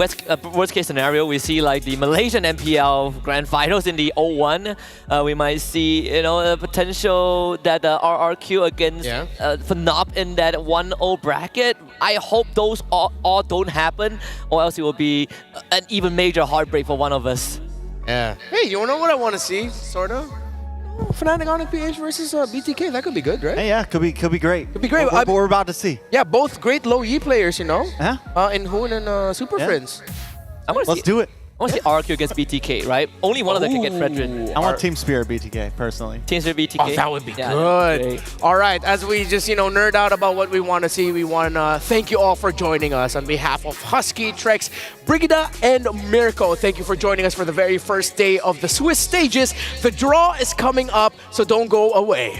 worst case scenario. We see like the Malaysian MPL Grand Finals in the 0-1. We might see, a potential that RRQ against Fnop in that 1-0 bracket. I hope those all don't happen, or else it will be an even major heartbreak for one of us. Yeah. Hey, you know what I want to see, sort of? Fnatic Onyx PH versus BTK. That could be good, right? Hey, yeah, could be great. Could be great. What we're about to see. Yeah, both great low E players, Yeah. In Hoon and Super Friends. Let's do it. I want to see RQ against BTK, right? Only one of them can get Fredrin. I want Team Spirit BTK, personally. Team Spirit BTK. Oh, that would be good. All right, as we just, nerd out about what we want to see, we want to thank you all for joining us on behalf of Husky, Trex, Brigida, and Mirko. Thank you for joining us for the very first day of the Swiss stages. The draw is coming up, so don't go away.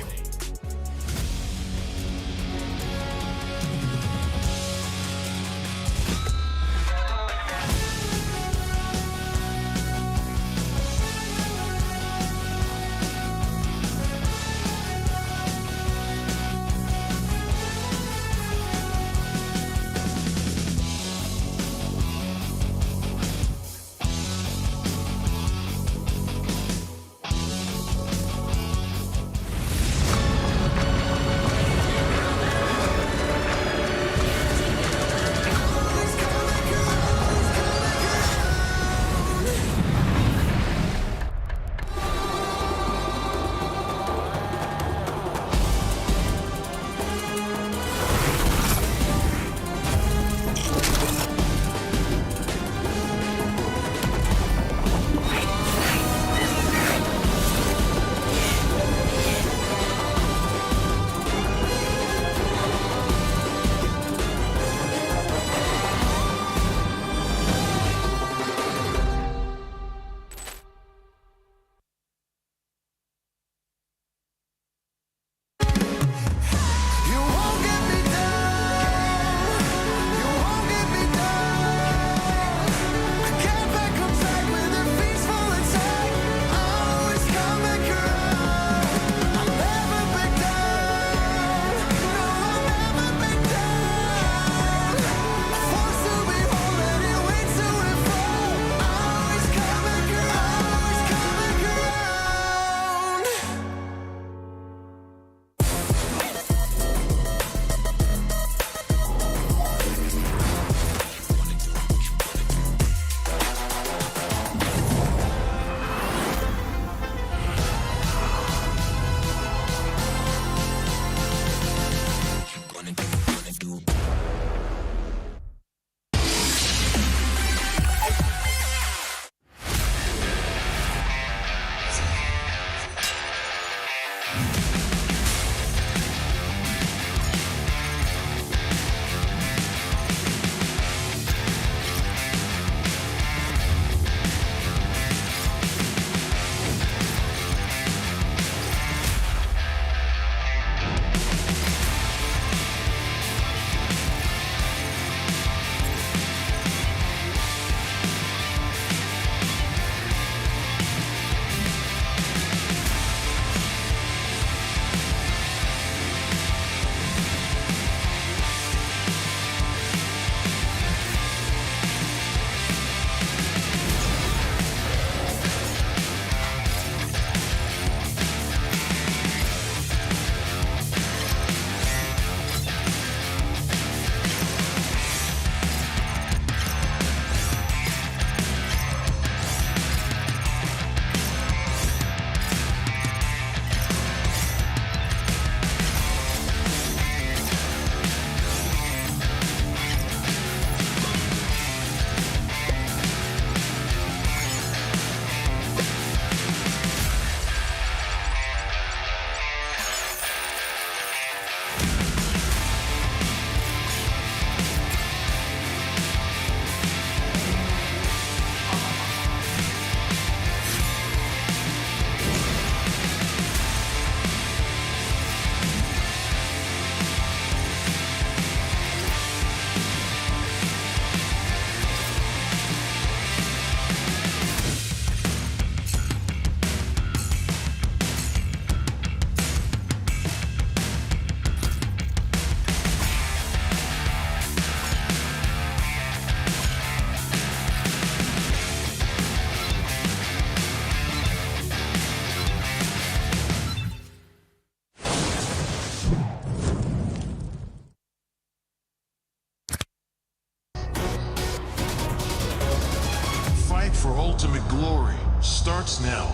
fight for ultimate glory starts now.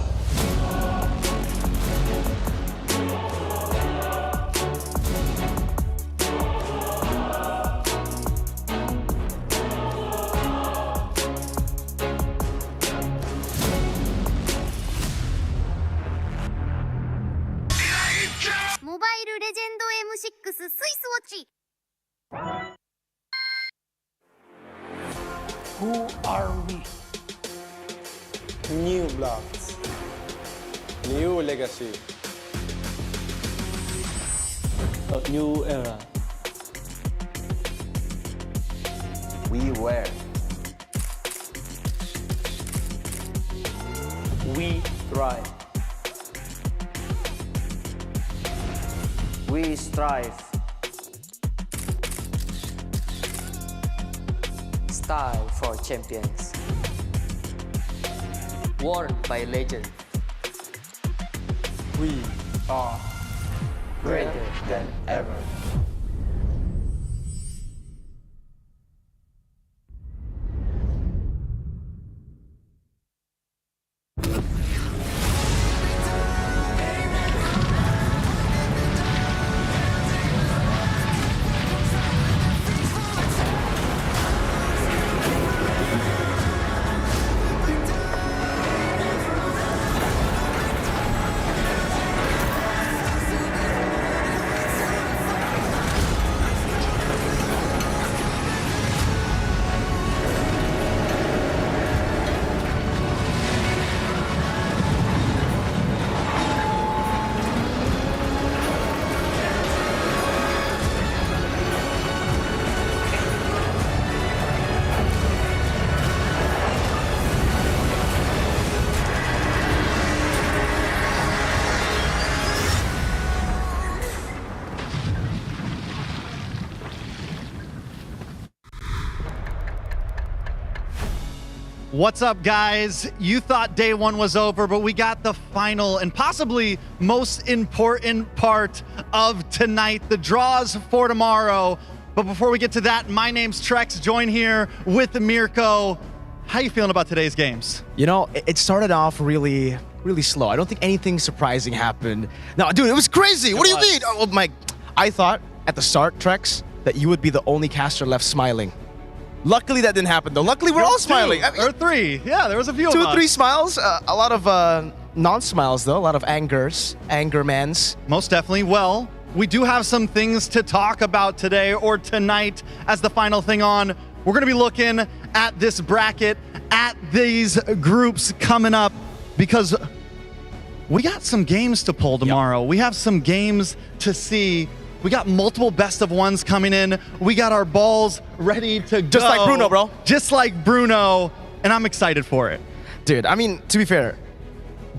Mobile Legend M6 スイスウォッチ Who are we? New blocks. New legacy. A new era. We wear. We thrive. We strive. Style for champions. Worn by legend. We are Greater than ever. What's up, guys? You thought day one was over, but we got the final and possibly most important part of tonight, the draws for tomorrow. But before we get to that, my name's Trex, joined here with Mirko. How you feeling about today's games? You know, it started off really slow. I don't think anything surprising happened. No, dude, it was crazy. What do you mean? Oh, my, I thought at the start, Trex, that you would be the only caster left smiling. Luckily, that didn't happen, though. Luckily, we're all smiling. I mean, or three. Yeah, there was a few Two of or us. three smiles. A lot of non-smiles, though. A lot of angermans. Most definitely. Well, we do have some things to talk about today or tonight as the final thing on. We're going to be looking at this bracket, at these groups coming up, because we got some games to pull tomorrow. Yep. We have some games to see. We got multiple best of ones coming in. We got our balls ready to go. Just like Bruno, bro. Just like Bruno, and I'm excited for it. Dude, I mean, to be fair,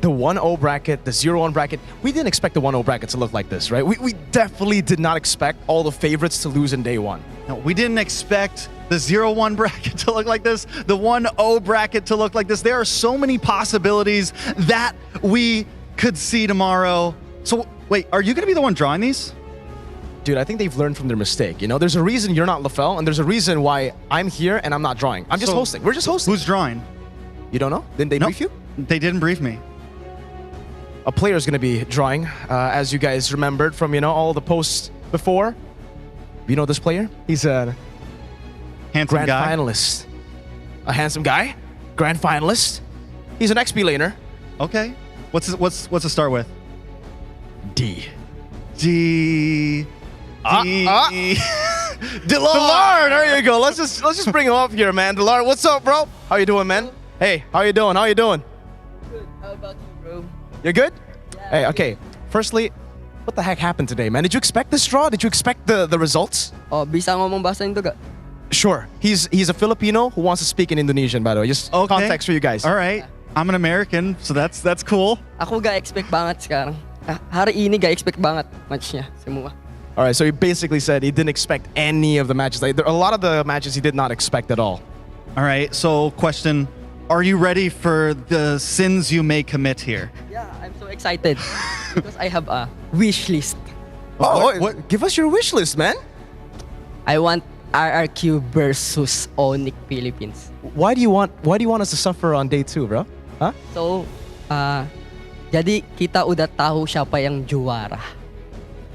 the 1-0 bracket, the 0-1 bracket, we didn't expect the 1-0 bracket to look like this, right? We definitely did not expect all the favorites to lose in day one. No, we didn't expect the 0-1 bracket to look like this, the 1-0 bracket to look like this. There are so many possibilities that we could see tomorrow. So, wait, are you going to be the one drawing these? Dude, I think they've learned from their mistake. You know, there's a reason you're not LaFell, and there's a reason why I'm here and I'm not drawing. I'm just hosting. We're just hosting. Who's drawing? You don't know? Didn't they brief you? They didn't brief me. A player is going to be drawing, as you guys remembered from, you know, all the posts before. You know this player? He's a handsome grand guy. Finalist. A handsome guy, grand finalist. He's an XP laner. Okay. What's the start with? D. Delard, there you go. Let's just bring him up here, man. Delard, what's up, bro? How you doing, man? Hey, how you doing? How you doing? Good. How about you, bro? You're good? Yeah, hey, okay. Firstly, what the heck happened today, man? Did you expect this draw? Did you expect the results? Oh, bisa ngomong bahasa Indo gak? Sure. He's a Filipino who wants to speak in Indonesian, by the way. Just context for you guys. All right. I'm an American, so that's cool. Ako ga expect banget sekarang. Hari ini ga expect banget matchnya semua. All right, so he basically said he didn't expect any of the matches. Like, a lot of the matches he did not expect at all. All right, so question, are you ready for the sins you may commit here? Yeah, I'm so excited because I have a wish list. Oh, what? Give us your wish list, man. I want RRQ versus Onyx Philippines. Why do you want us to suffer on day 2, bro? Huh? So, jadi kita udah tahu siapa yang juara.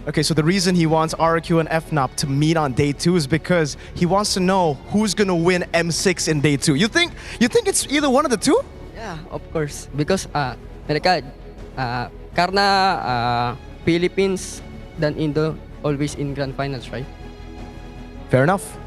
Okay, so the reason he wants RRQ and FNOP to meet on day 2 is because he wants to know who's gonna win M6 in day 2. You think it's either one of the two? Yeah, of course. Because mereka karena Philippines dan Indo always in grand finals, right? Fair enough.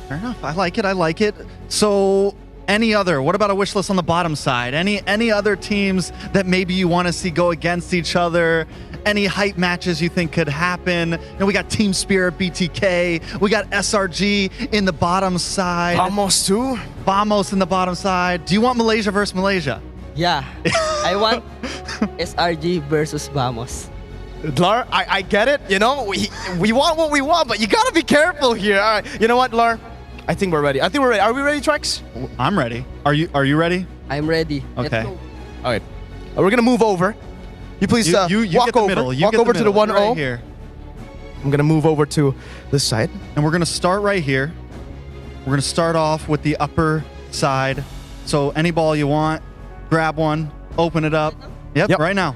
Fair enough. I like it. So, what about a wish list on the bottom side? Any other teams that maybe you want to see go against each other? Any hype matches you think could happen? We got Team Spirit, BTK. We got SRG in the bottom side. Vamos too. Vamos in the bottom side. Do you want Malaysia versus Malaysia? Yeah. I want SRG versus Vamos. Lar, I get it. We want what we want, but you gotta be careful here. All right. You know what, Lar? I think we're ready. Are we ready, Trex? I'm ready. Are you ready? I'm ready. Okay. All right. We're gonna move over. You please you walk get the over. middle. You walk get over the to the middle, 1-0. right here. I'm gonna move over to this side. And we're gonna start right here. We're gonna start off with the upper side. So any ball you want, grab one, open it up. Yep. Right now.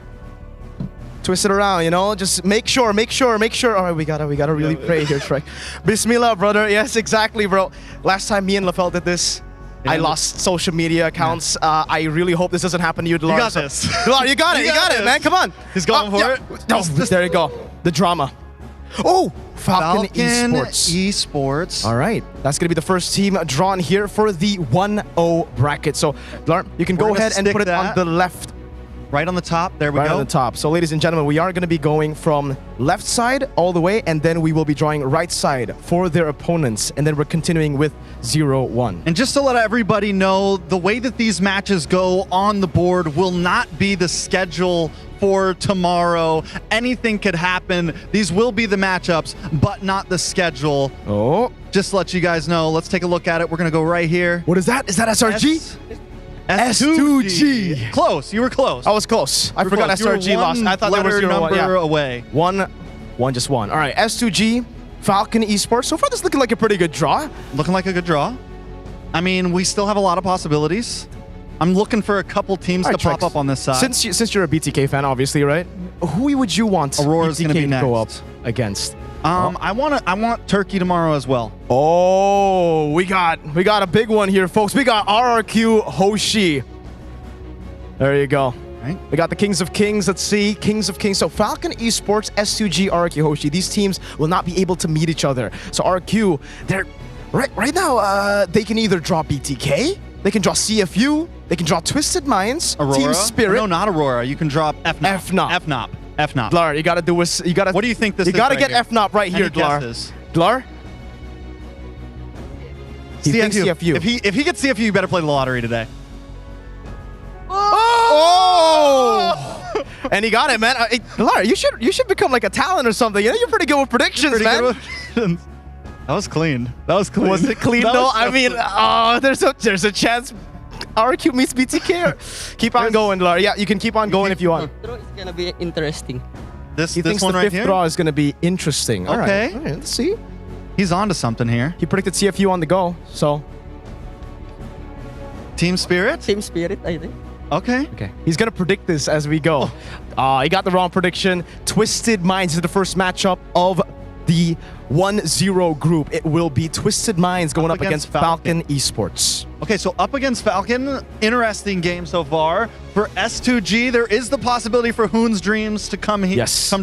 Twist it around, just make sure. All right, we gotta really pray here, Trek. Bismillah, brother. Yes, exactly, bro. Last time me and LaFell did this, I lost social media accounts. I really hope this doesn't happen to you, Delar. You got this. Delar, you got it, man. Come on. He's going for it. No, there you go. The drama. Oh, Falcon Esports. All right, that's gonna be the first team drawn here for the 1-0 bracket. So, Delar, you can go ahead and put it on the left. Right on the top, there we go. Right on the top. So ladies and gentlemen, we are going to be going from left side all the way, and then we will be drawing right side for their opponents, and then we're continuing with 0-1. And just to let everybody know, the way that these matches go on the board will not be the schedule for tomorrow. Anything could happen. These will be the matchups, but not the schedule. Oh. Just to let you guys know, let's take a look at it. We're going to go right here. What is that? Is that SRG? S2G. Close. You were close. I was close. I forgot SRG lost. I thought there was 0-1 away. Just one. All right, S2G, Falcon Esports. So far, this is looking like a pretty good draw. Looking like a good draw. I mean, we still have a lot of possibilities. I'm looking for a couple teams to pop up on this side. Since you're a BTK fan, obviously, right? Who would you want Aurora's BTK gonna be to next. go up against? I want Turkey tomorrow as well. Oh, we got a big one here, folks. We got RRQ Hoshi. There you go. Right. We got the Kings of Kings. Let's see, Kings of Kings. So Falcon Esports, S2G, RRQ Hoshi. These teams will not be able to meet each other. So RRQ, they're right now. They can either draw BTK, they can draw CFU, they can draw Twisted Minds, Aurora. Team Spirit. No, not Aurora. You can draw FNOP. Dlar, you gotta do is you gotta. What do you think this? You is gotta right get here? FNOP right here, Dlar. Dlar. He thinks CFU. If he gets CFU, you better play the lottery today. Oh! And he got it, man. Dlar, you should become like a talent or something. You're pretty good with predictions, man. That was clean. Was it clean though? I mean, there's a chance RQ meets BTK. Keep on going, Dlar. Yeah, you can keep on going if you want. Draw is gonna be interesting. He thinks the fifth draw is gonna be interesting. All right, let's see. He's on to something here. He predicted CFU on the go, so. Team Spirit? Team Spirit, I think. Okay. He's gonna predict this as we go. He got the wrong prediction. Twisted Minds is the first matchup of the 1-0 group. It will be Twisted Minds going up against Falcon Esports. Okay, so up against Falcon, interesting game so far. For S2G, there is the possibility for Hoon's dreams to come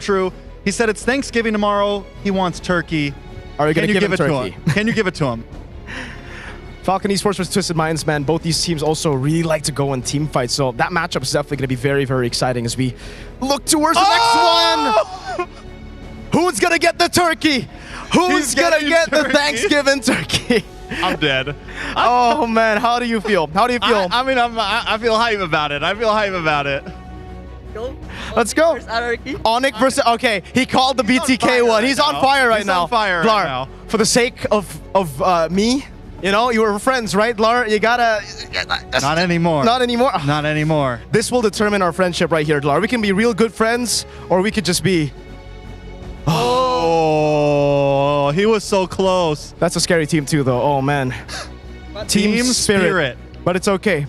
true. He said it's Thanksgiving tomorrow. He wants turkey. Are you going to give it to him? Can you give it to him? Falcon Esports versus Twisted Minds, man. Both these teams also really like to go in team fights, so that matchup is definitely going to be very, very exciting as we look towards the next one. Who's going to get the turkey? Who's going to get the Thanksgiving turkey? I'm dead. Oh, man. How do you feel? I feel hype about it. Let's go. Onyx versus... Okay, he called the BTK one. He's on fire right now. He's on fire right now. For the sake of me, you were friends, right, Dlar? You gotta... Not anymore. Not anymore? Not anymore. This will determine our friendship right here, Dlar. We can be real good friends, or we could just be... Oh, he was so close. That's a scary team too, though. Oh, man. Team Spirit. But it's okay.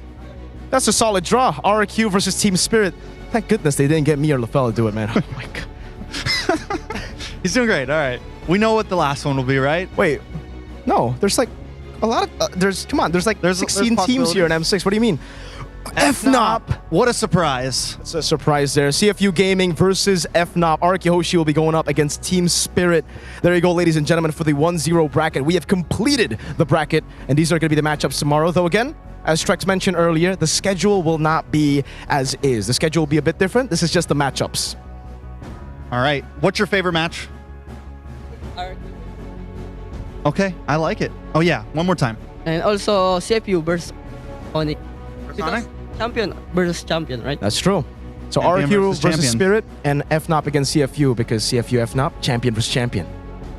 That's a solid draw. RQ versus Team Spirit. Thank goodness they didn't get me or LaFell to do it, man. Oh, my God. He's doing great. All right. We know what the last one will be, right? Wait. No, there's like a lot of... come on. There's like 16 teams here in M6. What do you mean? FNOP. What a surprise. It's a surprise there. CFU Gaming versus FNOP. Araki Hoshi will be going up against Team Spirit. There you go, ladies and gentlemen, for the 1-0 bracket. We have completed the bracket, and these are going to be the matchups tomorrow. Though again, as Trex mentioned earlier, the schedule will not be as is. The schedule will be a bit different. This is just the matchups. All right. What's your favorite match? Okay, I like it. Oh yeah, one more time. And also CFU versus Onyx. Sonic? Champion versus champion, right? That's true. So Champion RQ versus versus champion. Spirit and FNOP against CFU because CFU FNOP, champion versus champion.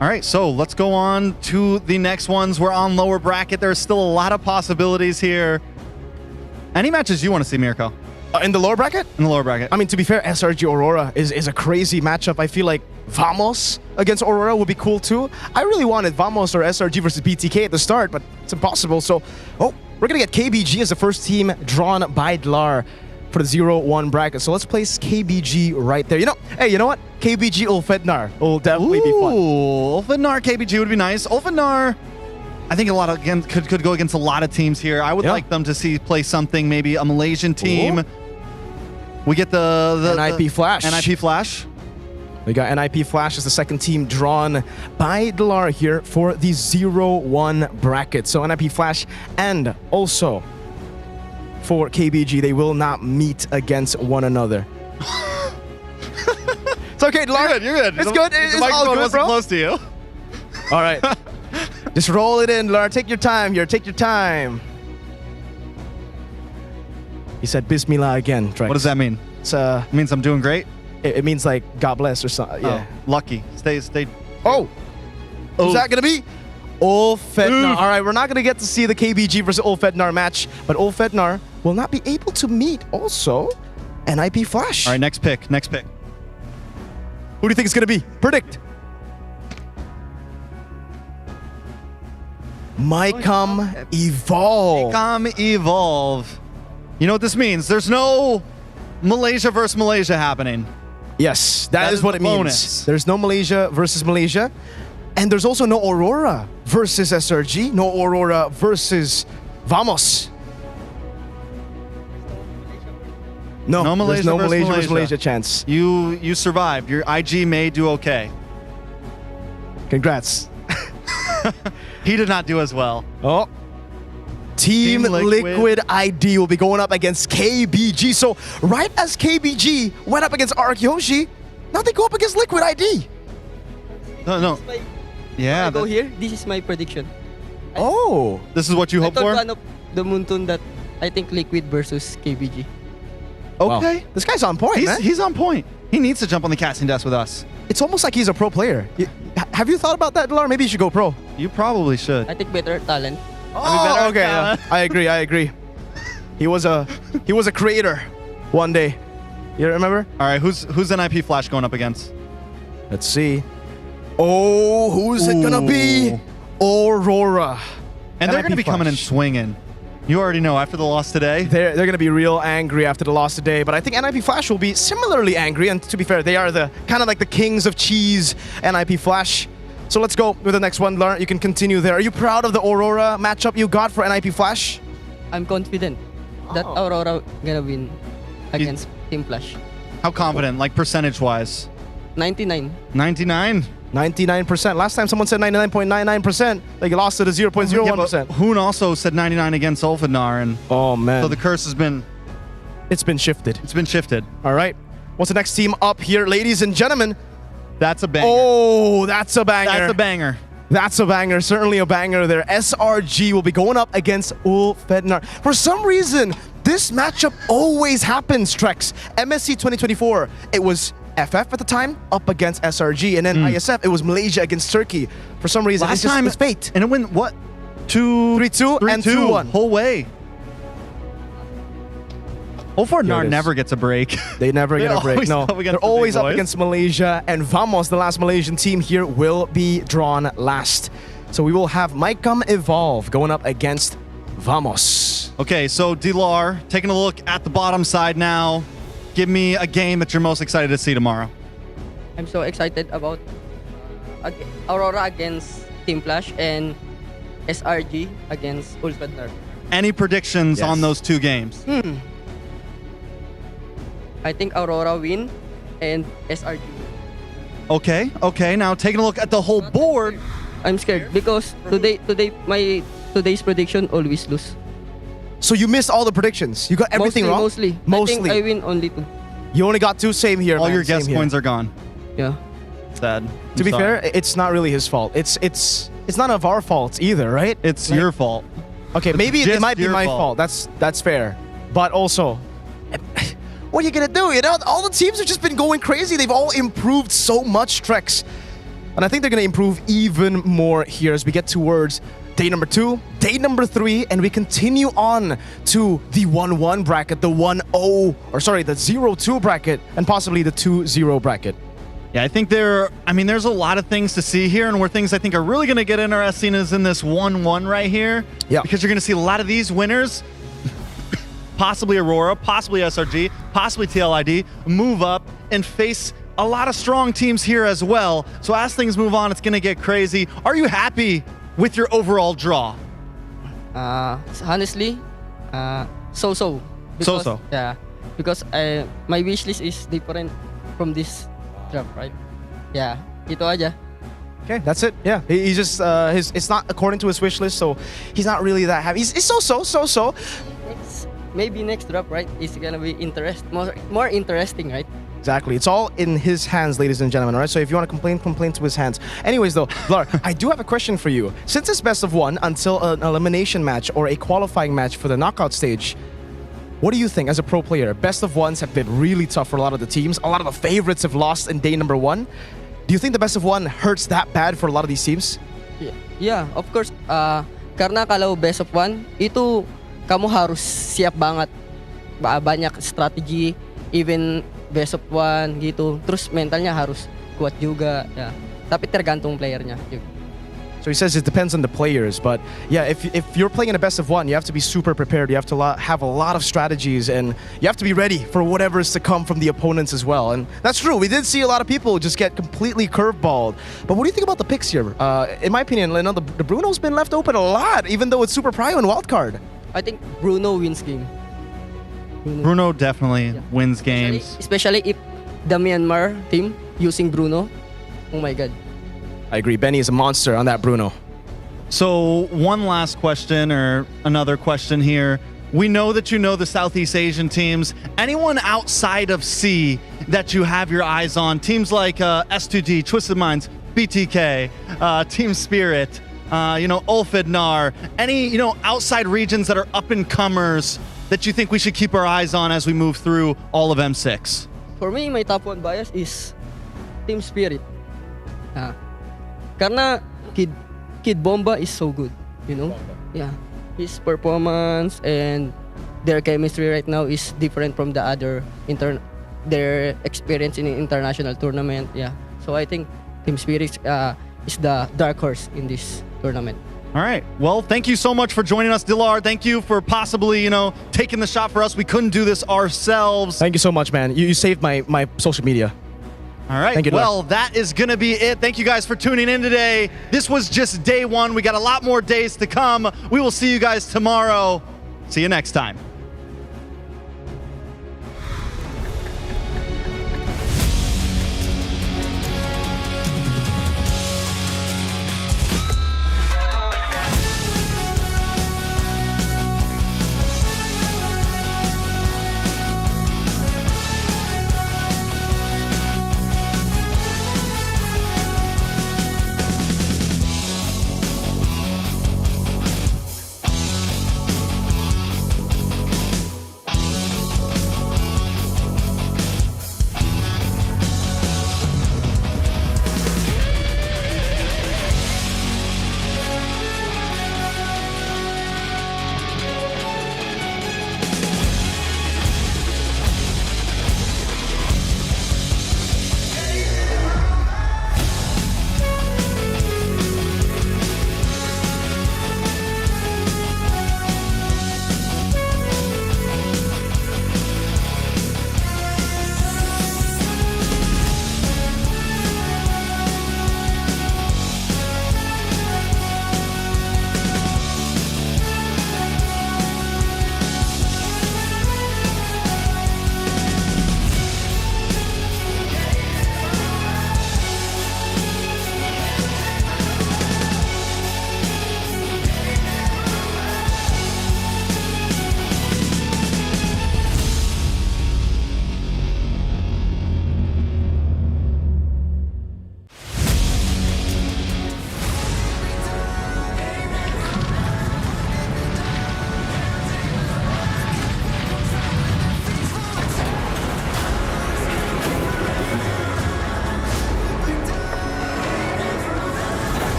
All right, so let's go on to the next ones. We're on lower bracket. There's still a lot of possibilities here. Any matches you want to see, Mirko? In the lower bracket? In the lower bracket. I mean, to be fair, SRG Aurora is a crazy matchup. I feel like Vamos against Aurora would be cool too. I really wanted Vamos or SRG versus BTK at the start, but it's impossible. So, we're going to get KBG as the first team drawn by Dlar for the 0-1 bracket. So let's place KBG right there. You know what? KBG Ulfednar will definitely be fun. Ulfednar KBG would be nice. Ulfednar, I think could go against a lot of teams here. I would like them to play something, maybe a Malaysian team. Ooh. We get the NIP Flash. NIP Flash. We got NIP Flash as the second team drawn by Dlar here for the 0-1 bracket. So NIP Flash and also for KBG, they will not meet against one another. It's okay, Dlar. You're good. It's good. It's all good, bro. Close to you. All right. Just roll it in, Dlar. Take your time here. Take your time. He said Bismillah again, Drex. What does that mean? It means I'm doing great? It means like God bless or something. Yeah. Lucky. Stay. Oh. Who's that going to be? Ulfednar. All right, we're not going to get to see the KBG versus Ulfednar match, but Ulfednar will not be able to meet also NIP Flash. All right, next pick. Who do you think it's going to be? Predict. Mycom Evolve. Mycom Evolve. You know what this means? There's no Malaysia versus Malaysia happening. Yes, that is what it means. There's no Malaysia versus Malaysia. And there's also no Aurora versus SRG. No Aurora versus Vamos. No Malaysia, there's no Malaysia versus Malaysia chance. You survived. Your IG may do okay. Congrats. He did not do as well. Oh. Team Liquid ID will be going up against KBG. So right as KBG went up against Araki, now they go up against Liquid ID. No. Yeah. I go here. This is my prediction. This is what you hope for? I told the Muntun that I think Liquid versus KBG. Okay. Wow. This guy's on point, man. He's on point. He needs to jump on the casting desk with us. It's almost like he's a pro player. Have you thought about that, Dlar? Maybe you should go pro. You probably should. I think better talent. Oh, okay. Yeah. I agree. He was a creator one day. You remember? All right, who's NIP Flash going up against? Let's see. Oh, who's it gonna be? Aurora. And they're gonna be coming in swinging. You already know after the loss today. They're gonna be real angry after the loss today. But I think NIP Flash will be similarly angry. And to be fair, they are the kind of like the kings of cheese. NIP Flash. So let's go with the next one, Dlar. You can continue there. Are you proud of the Aurora matchup you got for NIP Flash? I'm confident that Aurora gonna win against Team Flash. How confident, like percentage-wise? 99. 99? 99%. Last time someone said 99.99%. They lost to the 0.01%. Hoon also said 99 against Ulfednar, and oh man, so the curse has been. It's been shifted. All right. What's the next team up here, ladies and gentlemen? That's a banger. Oh, that's a banger. That's a banger. Certainly a banger there. SRG will be going up against Ulfednar. For some reason, this matchup always happens, Trex. MSC 2024, it was FF at the time up against SRG, and then ISF, it was Malaysia against Turkey. For some reason, Last time it's fate. And it went, what? 3-2 and 2-1. Whole way. Nar never gets a break. They never get a break. No, they're always up against Malaysia, and Vamos, the last Malaysian team here, will be drawn last. So we will have Micom Evolve going up against Vamos. Okay, so Dilar, taking a look at the bottom side now. Give me a game that you're most excited to see tomorrow. I'm so excited about Aurora against Team Flash and SRG against Ulfednar. Any predictions on those two games? I think Aurora win and SRG win. Okay. Now taking a look at the whole board. I'm scared because today's prediction always lose. So you missed all the predictions. You got everything wrong? Mostly. I think I win only 2. You only got 2. Same here, All man. your guess Same coins here. are gone. Yeah. Sad. To be fair, it's not really his fault. It's none of our faults either, right? It's your fault. Okay, It's maybe it just might be your my fault. fault. That's fair. But also, what are you gonna do? You know, all the teams have just been going crazy. They've all improved so much, Trex. And I think they're gonna improve even more here as we get towards day number 2, day number 3, and we continue on to the 1-1 bracket, the 1-0, or sorry, the 0-2 bracket, and possibly the 2-0 bracket. Yeah, I think there's a lot of things to see here, and where things I think are really going to get interesting is in this 1-1 right here. Yeah. Because you're going to see a lot of these winners, possibly Aurora, possibly SRG, possibly TLID, move up and face a lot of strong teams here as well. So as things move on, it's going to get crazy. Are you happy with your overall draw? Honestly, so-so. Because- So-so. Yeah, because my wish list is different from this draft, right? Yeah, itu aja. Okay, that's it. Yeah, he just it's not according to his wish list, so he's not really that happy. He's so. Maybe next draft, right? Is gonna be more interesting, right? Exactly. It's all in his hands, ladies and gentlemen, all right? So if you want to complain to his hands. Anyways, though, Blar, I do have a question for you. Since it's best of 1 until an elimination match or a qualifying match for the knockout stage, what do you think as a pro player? Best of 1s have been really tough for a lot of the teams. A lot of the favorites have lost in day number 1. Do you think the best of 1 hurts that bad for a lot of these teams? Yeah, of course. Karena kalau best of 1, itu kamu harus siap banget. Banyak strategi, even best of 1 gitu. Terus mentalnya harus kuat juga, ya. Tapi tergantung playernya. So he says it depends on the players, but yeah, if you're playing in a best of 1, you have to be super prepared. You have to have a lot of strategies, and you have to be ready for whatever is to come from the opponents as well. And that's true. We did see a lot of people just get completely curveballed. But what do you think about the picks here? In my opinion, the Bruno's been left open a lot, even though it's super prio and wildcard. I think Bruno wins game. Bruno definitely wins games. Especially if the Myanmar team using Bruno. Oh my God. I agree. Benny is a monster on that Bruno. So one last question, or another question here. We know that you know the Southeast Asian teams. Anyone outside of C that you have your eyes on? Teams like S2D, Twisted Minds, BTK, Team Spirit, Ulfednar. Any outside regions that are up and comers that you think we should keep our eyes on as we move through all of M6? For me, my top 1 bias is Team Spirit. Karena Kid Bomba is so good, Yeah, his performance and their chemistry right now is different from the other their experience in international tournament. Yeah, so I think Team Spirit is the dark horse in this tournament. All right. Well, thank you so much for joining us, Dilar. Thank you for possibly, taking the shot for us. We couldn't do this ourselves. Thank you so much, man. You saved my social media. All right. Thank you, well, that is going to be it. Thank you guys for tuning in today. This was just day 1. We got a lot more days to come. We will see you guys tomorrow. See you next time.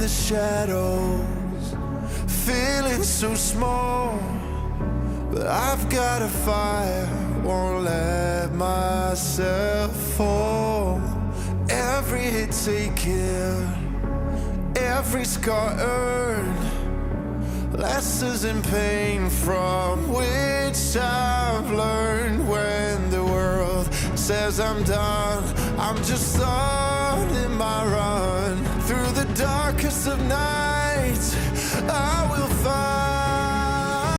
the shadows, feeling so small. But I've got a fire, won't let myself fall. Every hit taken, every scar earned, lessons in pain from which I've learned. When the world says I'm done, I'm just starting my run through the darkest of nights.